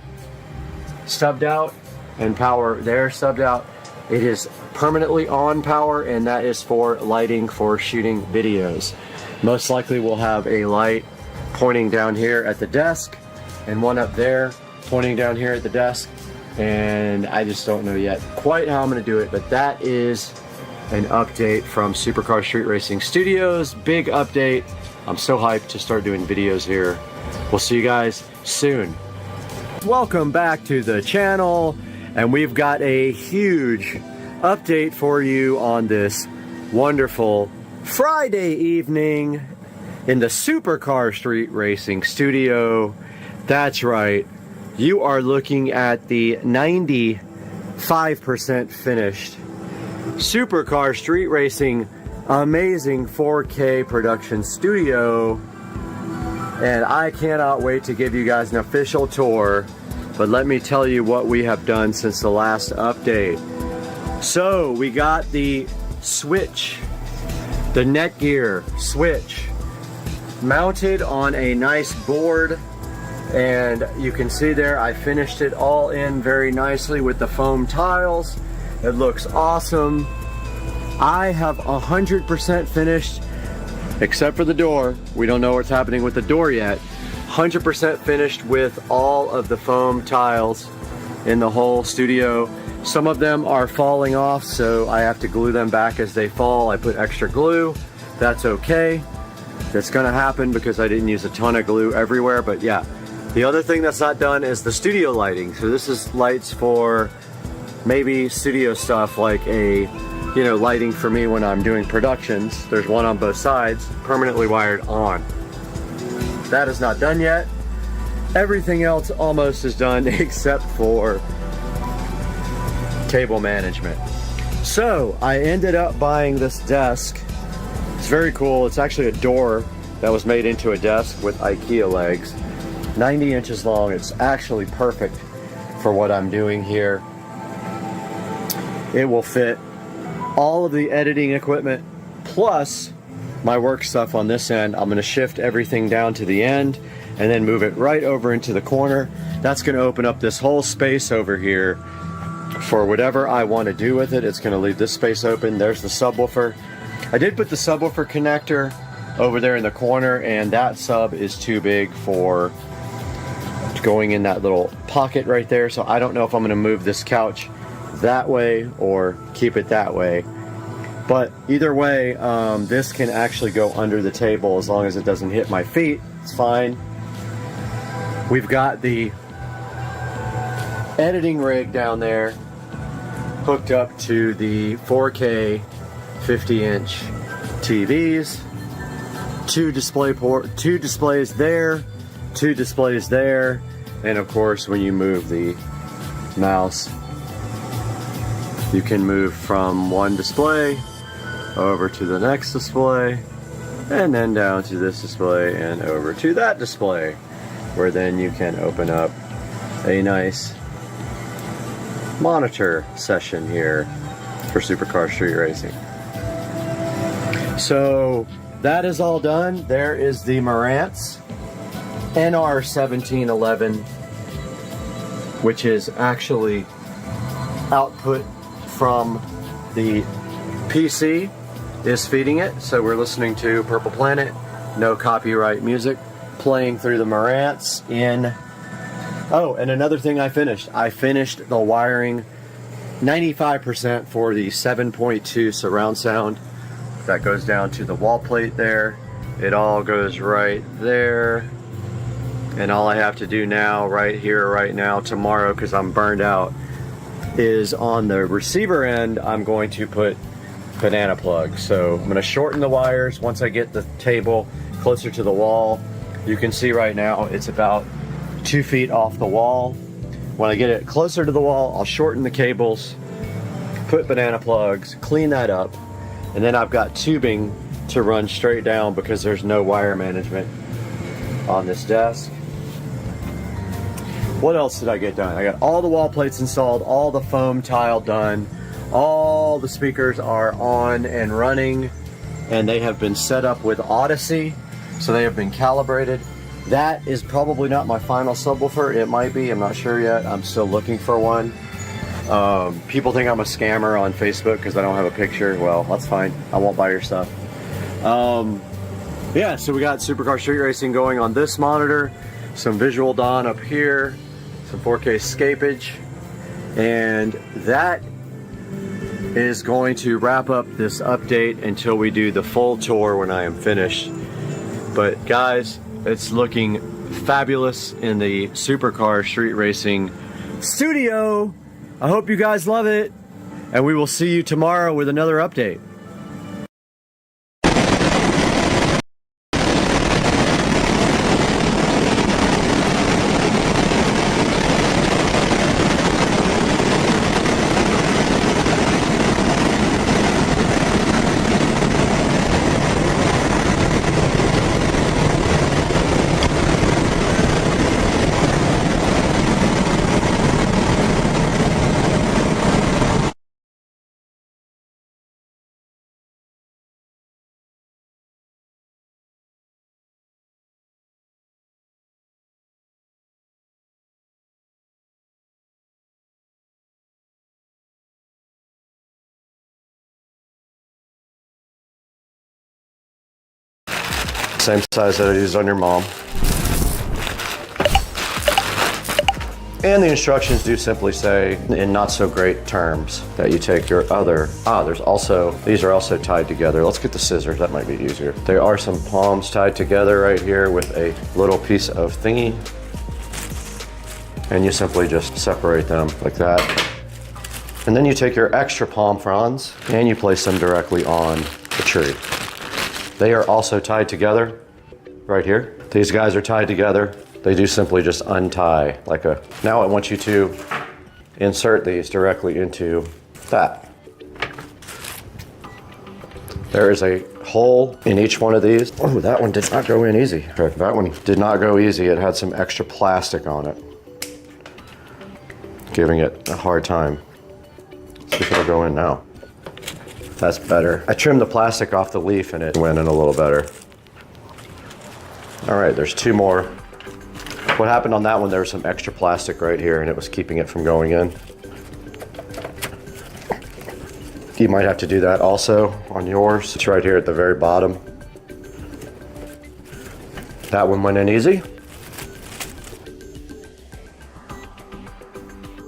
subbed out and power there subbed out. It is permanently on power, and that is for lighting for shooting videos. Most likely we'll have a light pointing down here at the desk and one up there pointing down here at the desk, and I just don't know yet quite how I'm going to do it, but that is an update from Supercar Street Racing Studios. Big update. I'm so hyped to start doing videos here. We'll see you guys soon. Welcome back to the channel, and we've got a huge update for you on this wonderful Friday evening. in the Supercar Street Racing studio. That's right, you are looking at the 95% finished Supercar Street Racing amazing 4K production studio, and I cannot wait to give you guys an official tour. But let me tell you what we have done since the last update. So we got the switch, the Netgear switch, mounted on a nice board, and you can see there I finished it all in very nicely with the foam tiles. It looks awesome. I have 100% finished, except for the door. We don't know what's happening with the door yet. 100% finished with all of the foam tiles in the whole studio. Some of them are falling off, so I have to glue them back as they fall. I put extra glue. That's okay. That's gonna happen because I didn't use a ton of glue everywhere, but yeah. The other thing that's not done is the studio lighting. So this is lights for maybe studio stuff, like a, you know, lighting for me when I'm doing productions. There's one on both sides, permanently wired on. That is not done yet. Everything else almost is done except for table management. So I ended up buying this desk. It's very cool. It's actually a door that was made into a desk with IKEA legs. 90 inches long. It's actually perfect for what I'm doing here. It will fit all of the editing equipment plus my work stuff on this end. I'm going to shift everything down to the end and then move it right over into the corner. That's going to open up this whole space over here for whatever I want to do with it. It's going to leave this space open. There's the subwoofer. I did put the subwoofer connector over there in the corner, and that sub is too big for going in that little pocket right there. So I don't know if I'm going to move this couch that way or keep it that way. But either way, this can actually go under the table as long as it doesn't hit my feet. It's fine. We've got the editing rig down there hooked up to the 4K 50-inch TVs. Two displays there, two displays there, and of course when you move the mouse, you can move from one display over to the next display, and then down to this display and over to that display, where then you can open up a nice monitor session here for Supercar Street Racing. So that is all done. There is the Marantz NR1711, which is actually output from the PC is feeding it. So we're listening to Purple Planet, no copyright music, playing through the Marantz in... Oh, and another thing I finished the wiring 95% for the 7.2 surround sound. That goes down to the wall plate there. It all goes right there. And all I have to do now, right here, right now, tomorrow, because I'm burned out, is on the receiver end, I'm going to put banana plugs. So I'm going to shorten the wires once I get the table closer to the wall. You can see right now it's about 2 feet off the wall. When I get it closer to the wall, I'll shorten the cables, put banana plugs, clean that up, and then I've got tubing to run straight down because there's no wire management on this desk. What else did I get done? I got all the wall plates installed, all the foam tile done, all the speakers are on and running, and they have been set up with Odyssey, so they have been calibrated. That is probably not my final subwoofer. It might be, I'm not sure yet. I'm still looking for one. People think I'm a scammer on Facebook because I don't have a picture. Well, that's fine. I won't buy your stuff. Yeah, so we got Supercar Street Racing going on this monitor, some Visual Dawn up here, some 4K scapage, and that is going to wrap up this update until we do the full tour when I am finished. But guys, it's looking fabulous in the Supercar Street Racing studio. I hope you guys love it, and we will see you tomorrow with another update. Same size that I used on your mom. And the instructions do simply say, in not so great terms, that you take your other, these are also tied together. Let's get the scissors, that might be easier. There are some palms tied together right here with a little piece of thingy. And you simply just separate them like that. And then you take your extra palm fronds and you place them directly on the tree. They are also tied together right here. These guys are tied together. They do simply just untie like a, now I want you to insert these directly into that. There is a hole in each one of these. Oh, that one did not go in easy. That one did not go easy. It had some extra plastic on it, giving it a hard time. Let's see if it'll go in now. That's better. I trimmed the plastic off the leaf and it went in a little better. All right, there's two more. What happened on that one, there was some extra plastic right here and it was keeping it from going in. You might have to do that also on yours. It's right here at the very bottom. That one went in easy.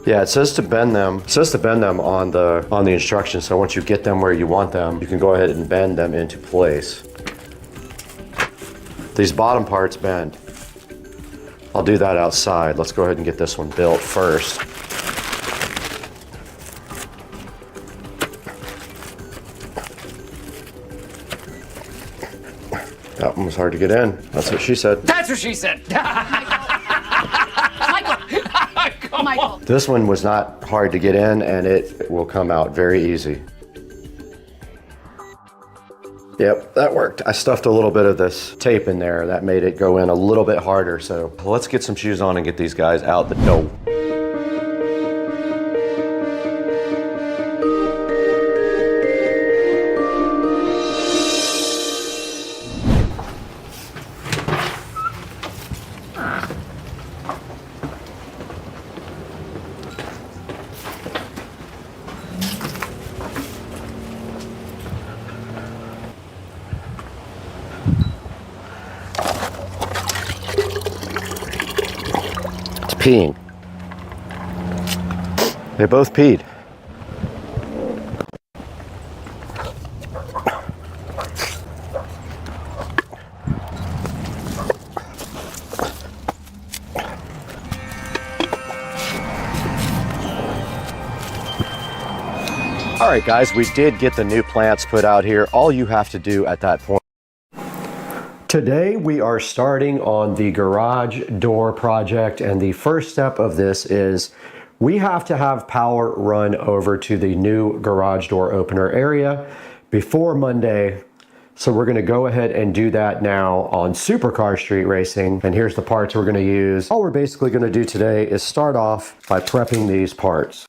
Yeah, it says to bend them. It says to bend them on the instructions. So once you get them where you want them, you can go ahead and bend them into place. These bottom parts bend. I'll do that outside. Let's go ahead and get this one built first. That one was hard to get in. That's what she said. That's what she said. Michael. This one was not hard to get in and it will come out very easy. Yep, that worked. I stuffed a little bit of this tape in there. That made it go in a little bit harder. So let's get some shoes on and get these guys out the door. Peeing. They both peed. All right, guys, we did get the new plants put out here. All you have to do at that point. Today we are starting on the garage door project, and the first step of this is we have to have power run over to the new garage door opener area before Monday. So we're going to go ahead and do that now on Supercar Street Racing, and here's the parts we're going to use. All we're basically going to do today is start off by prepping these parts.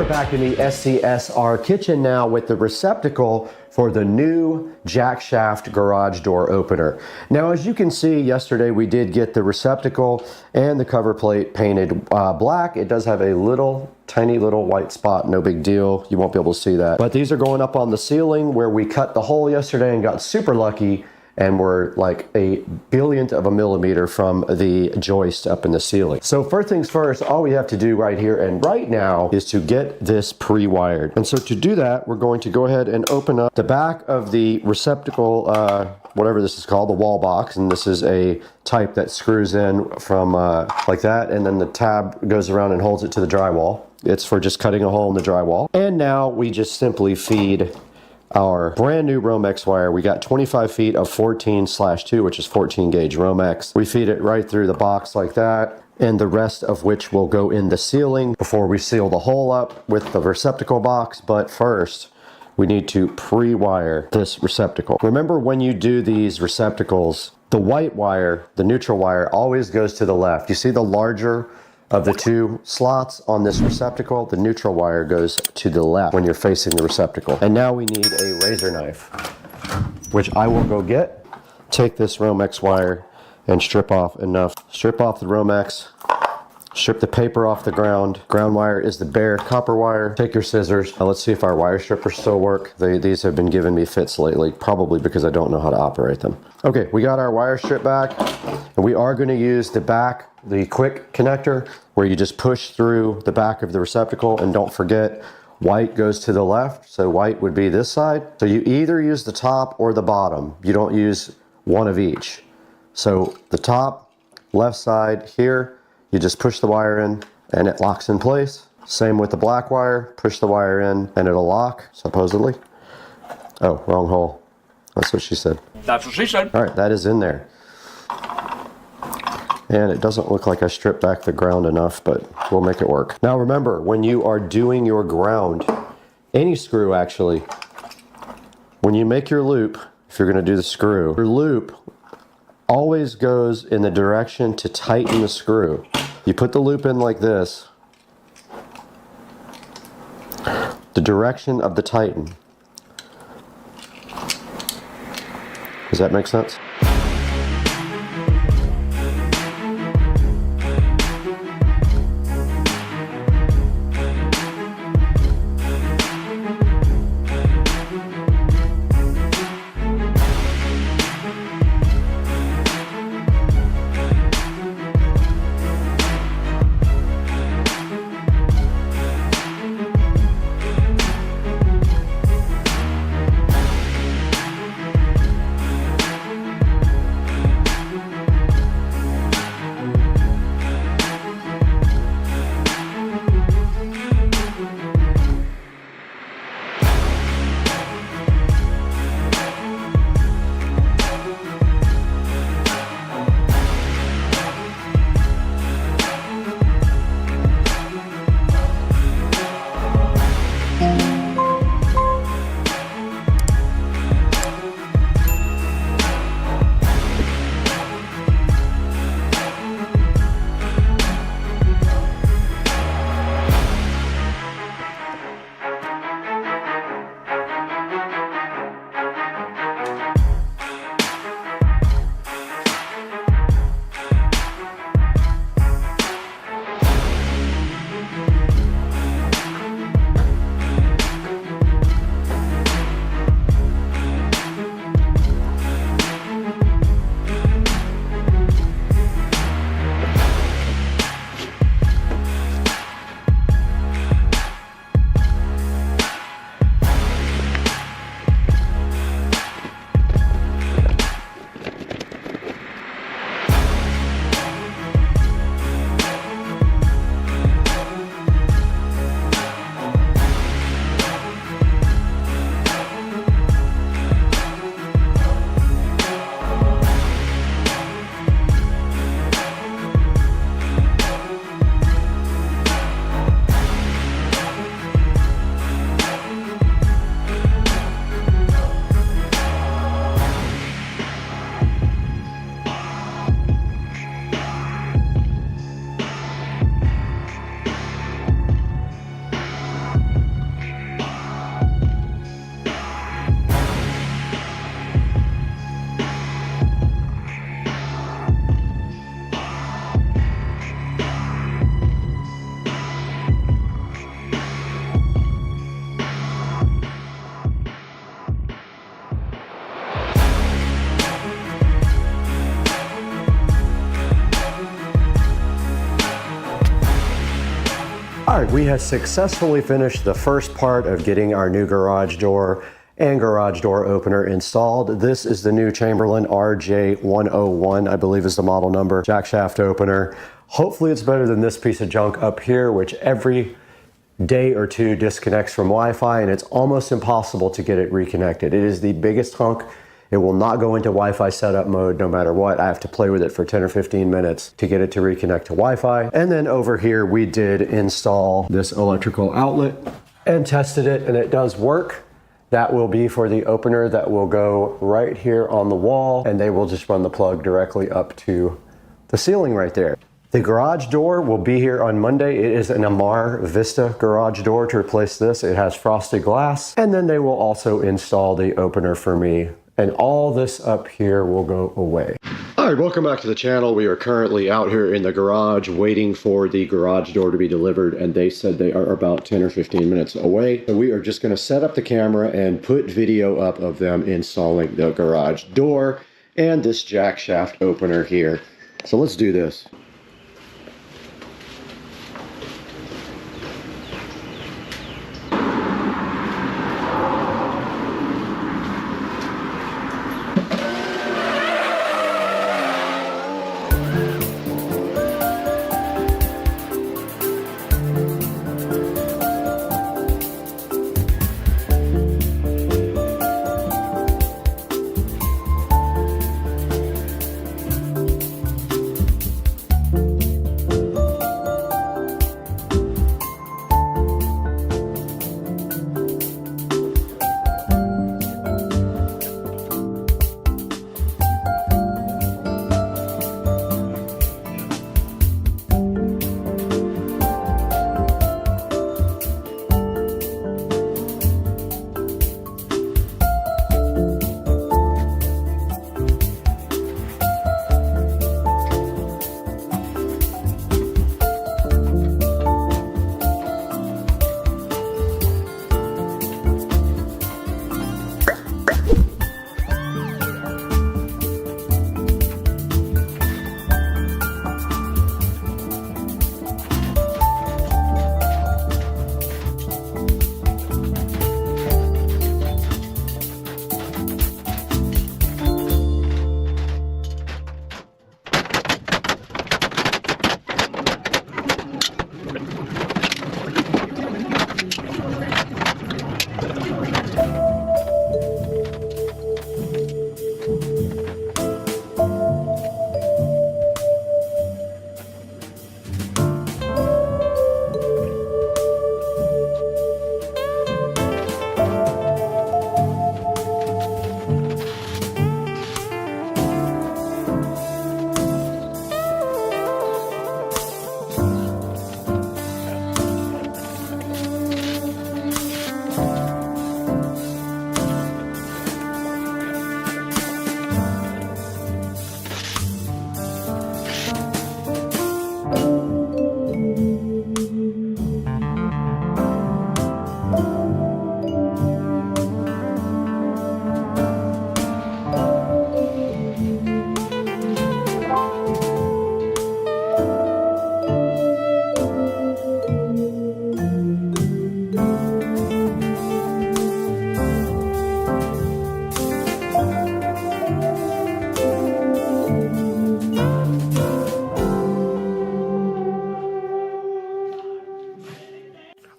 are back in the SCSR kitchen now with the receptacle for the new jack shaft garage door opener. Now, as you can see, yesterday we did get the receptacle and the cover plate painted black. It does have a tiny little white spot, no big deal. You won't be able to see that. But these are going up on the ceiling where we cut the hole yesterday and got super lucky, and we're like a billionth of a millimeter from the joist up in the ceiling. So first things first, all we have to do right here and right now is to get this pre-wired. And so to do that, we're going to go ahead and open up the back of the receptacle, whatever this is called, the wall box. And this is a type that screws in from like that, and then the tab goes around and holds it to the drywall. It's for just cutting a hole in the drywall. And now we just simply feed our brand new Romex wire. We got 25 feet of 14/2, which is 14 gauge Romex. We feed it right through the box like that, and the rest of which will go in the ceiling before we seal the hole up with the receptacle box. But first, we need to pre-wire this receptacle. Remember, when you do these receptacles, the white wire, the neutral wire, always goes to the left. You see the larger of the two slots on this receptacle, the neutral wire goes to the left when you're facing the receptacle. And now we need a razor knife, which I will go get. Take this Romex wire and strip off enough. Strip off the Romex, strip the paper off the ground. Ground wire is the bare copper wire. Take your scissors. Now let's see if our wire strippers still work. These have been giving me fits lately, probably because I don't know how to operate them. Okay, we got our wire strip back, and we are going to use the quick connector where you just push through the back of the receptacle. And don't forget, white goes to the left, so white would be this side. So you either use the top or the bottom. You don't use one of each. So the top, left side here, you just push the wire in and it locks in place. Same with the black wire, push the wire in and it'll lock, supposedly. Oh, wrong hole. That's what she said. That's what she said. All right, that is in there. And it doesn't look like I stripped back the ground enough, but we'll make it work. Now remember, when you are doing your ground, any screw actually, when you make your loop, if you're going to do the screw, your loop always goes in the direction to tighten the screw. You put the loop in like this, the direction of the tighten. Does that make sense? right, we have successfully finished the first part of getting our new garage door and garage door opener installed. This is the new Chamberlain RJ101, I believe is the model number, jack shaft opener. Hopefully it's better than this piece of junk up here, which every day or two disconnects from Wi-Fi, and it's almost impossible to get it reconnected. It is the biggest hunk. It will not go into Wi-Fi setup mode no matter what. I have to play with it for 10 or 15 minutes to get it to reconnect to Wi-Fi. And then over here, we did install this electrical outlet and tested it, and it does work. That will be for the opener that will go right here on the wall, and they will just run the plug directly up to the ceiling right there. The garage door will be here on Monday. It is an Amar Vista garage door to replace this. It has frosted glass, and then they will also install the opener for me, and all this up here will go away. All right, welcome back to the channel. We are currently out here in the garage waiting for the garage door to be delivered, and they said they are about 10 or 15 minutes away. So we are just gonna set up the camera and put video up of them installing the garage door and this jack shaft opener here. So let's do this.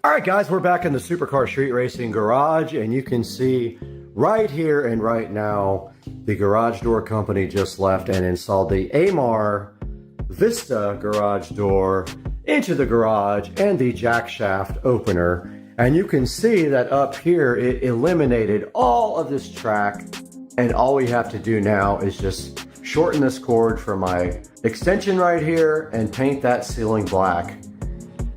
All right, guys, we're back in the Supercar Street Racing garage, and you can see right here and right now, the garage door company just left and installed the Amar Vista garage door into the garage and the jack shaft opener. And you can see that up here, it eliminated all of this track. And all we have to do now is just shorten this cord for my extension right here and paint that ceiling black.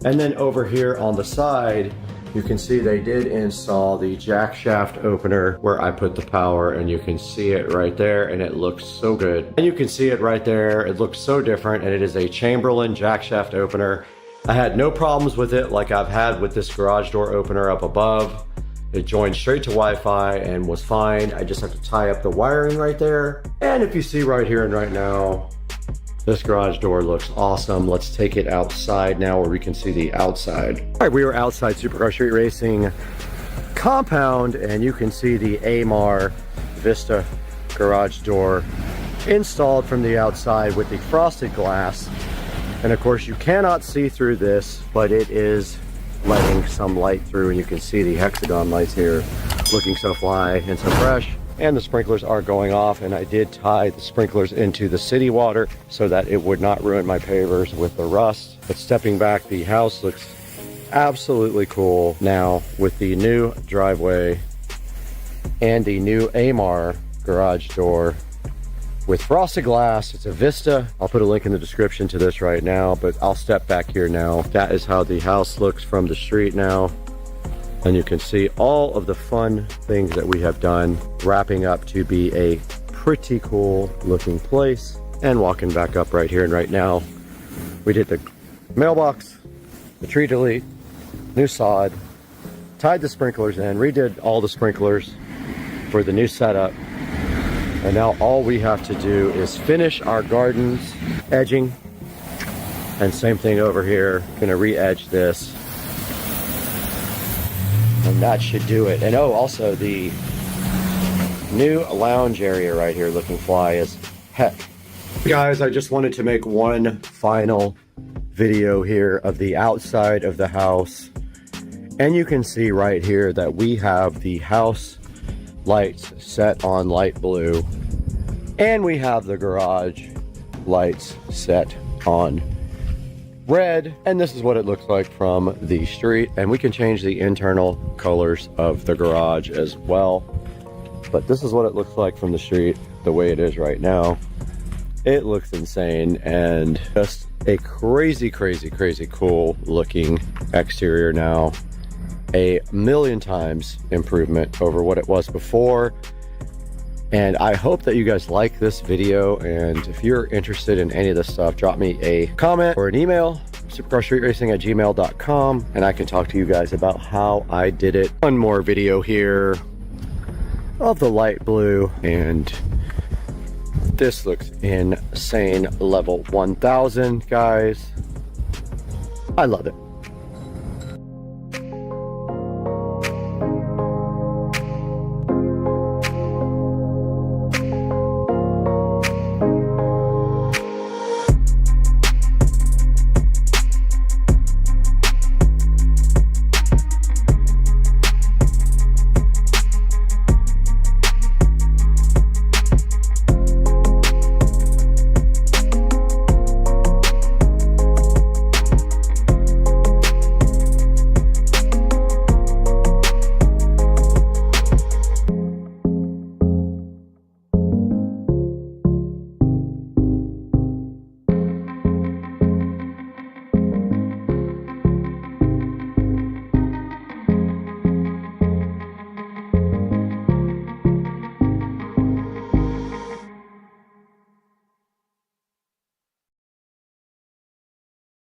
And then over here on the side, you can see they did install the jack shaft opener where I put the power, and you can see it right there, and it looks so good. And you can see it right there. It looks so different, and it is a Chamberlain jack shaft opener. I had no problems with it like I've had with this garage door opener up above. It joined straight to Wi-Fi and was fine. I just have to tie up the wiring right there. And if you see right here and right now, This garage door looks awesome. Let's take it outside now where we can see the outside. All right, we are outside Supercar Street Racing compound, and you can see the AMAR Vista garage door installed from the outside with the frosted glass. And of course you cannot see through this, but it is letting some light through, and you can see the hexagon lights here looking so fly and so fresh. And the sprinklers are going off, and I did tie the sprinklers into the city water so that it would not ruin my pavers with the rust. But stepping back, the house looks absolutely cool now with the new driveway and the new AMAR garage door with frosted glass. It's a Vista. I'll put a link in the description to this right now, but I'll step back here now. That is how the house looks from the street now. And you can see all of the fun things that we have done, wrapping up to be a pretty cool looking place. And walking back up right here and right now, we did the mailbox, the tree delete, new sod, tied the sprinklers in, redid all the sprinklers for the new setup. And now all we have to do is finish our gardens, edging, and same thing over here. Gonna re-edge this. And that should do it. And oh, also the new lounge area right here looking fly as heck. Guys, I just wanted to make one final video here of the outside of the house. And you can see right here that we have the house lights set on light blue. And we have the garage lights set on red, and this is what it looks like from the street. And we can change the internal colors of the garage as well, but this is what it looks like from the street the way it is right now. It looks insane and just a crazy cool looking exterior now. A million times improvement over what it was before. And I hope that you guys like this video, and if you're interested in any of this stuff, drop me a comment or an email, supercarstreetracing@gmail.com, and I can talk to you guys about how I did it. One more video here of the light blue, and this looks insane. Level 1000, guys. I love it.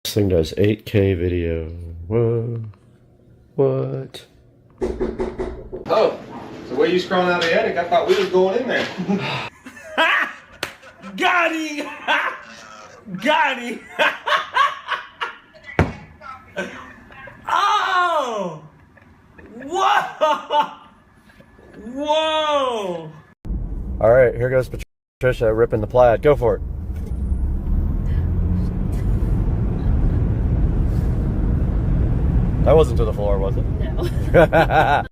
This thing does 8K video. Whoa. What? Oh, so where you scrolling out of the attic? I thought we was going in there. Got him! Got him! Oh! Whoa! Whoa! All right, here goes Patricia ripping the plaid. Go for it. That wasn't to the floor, was it? No.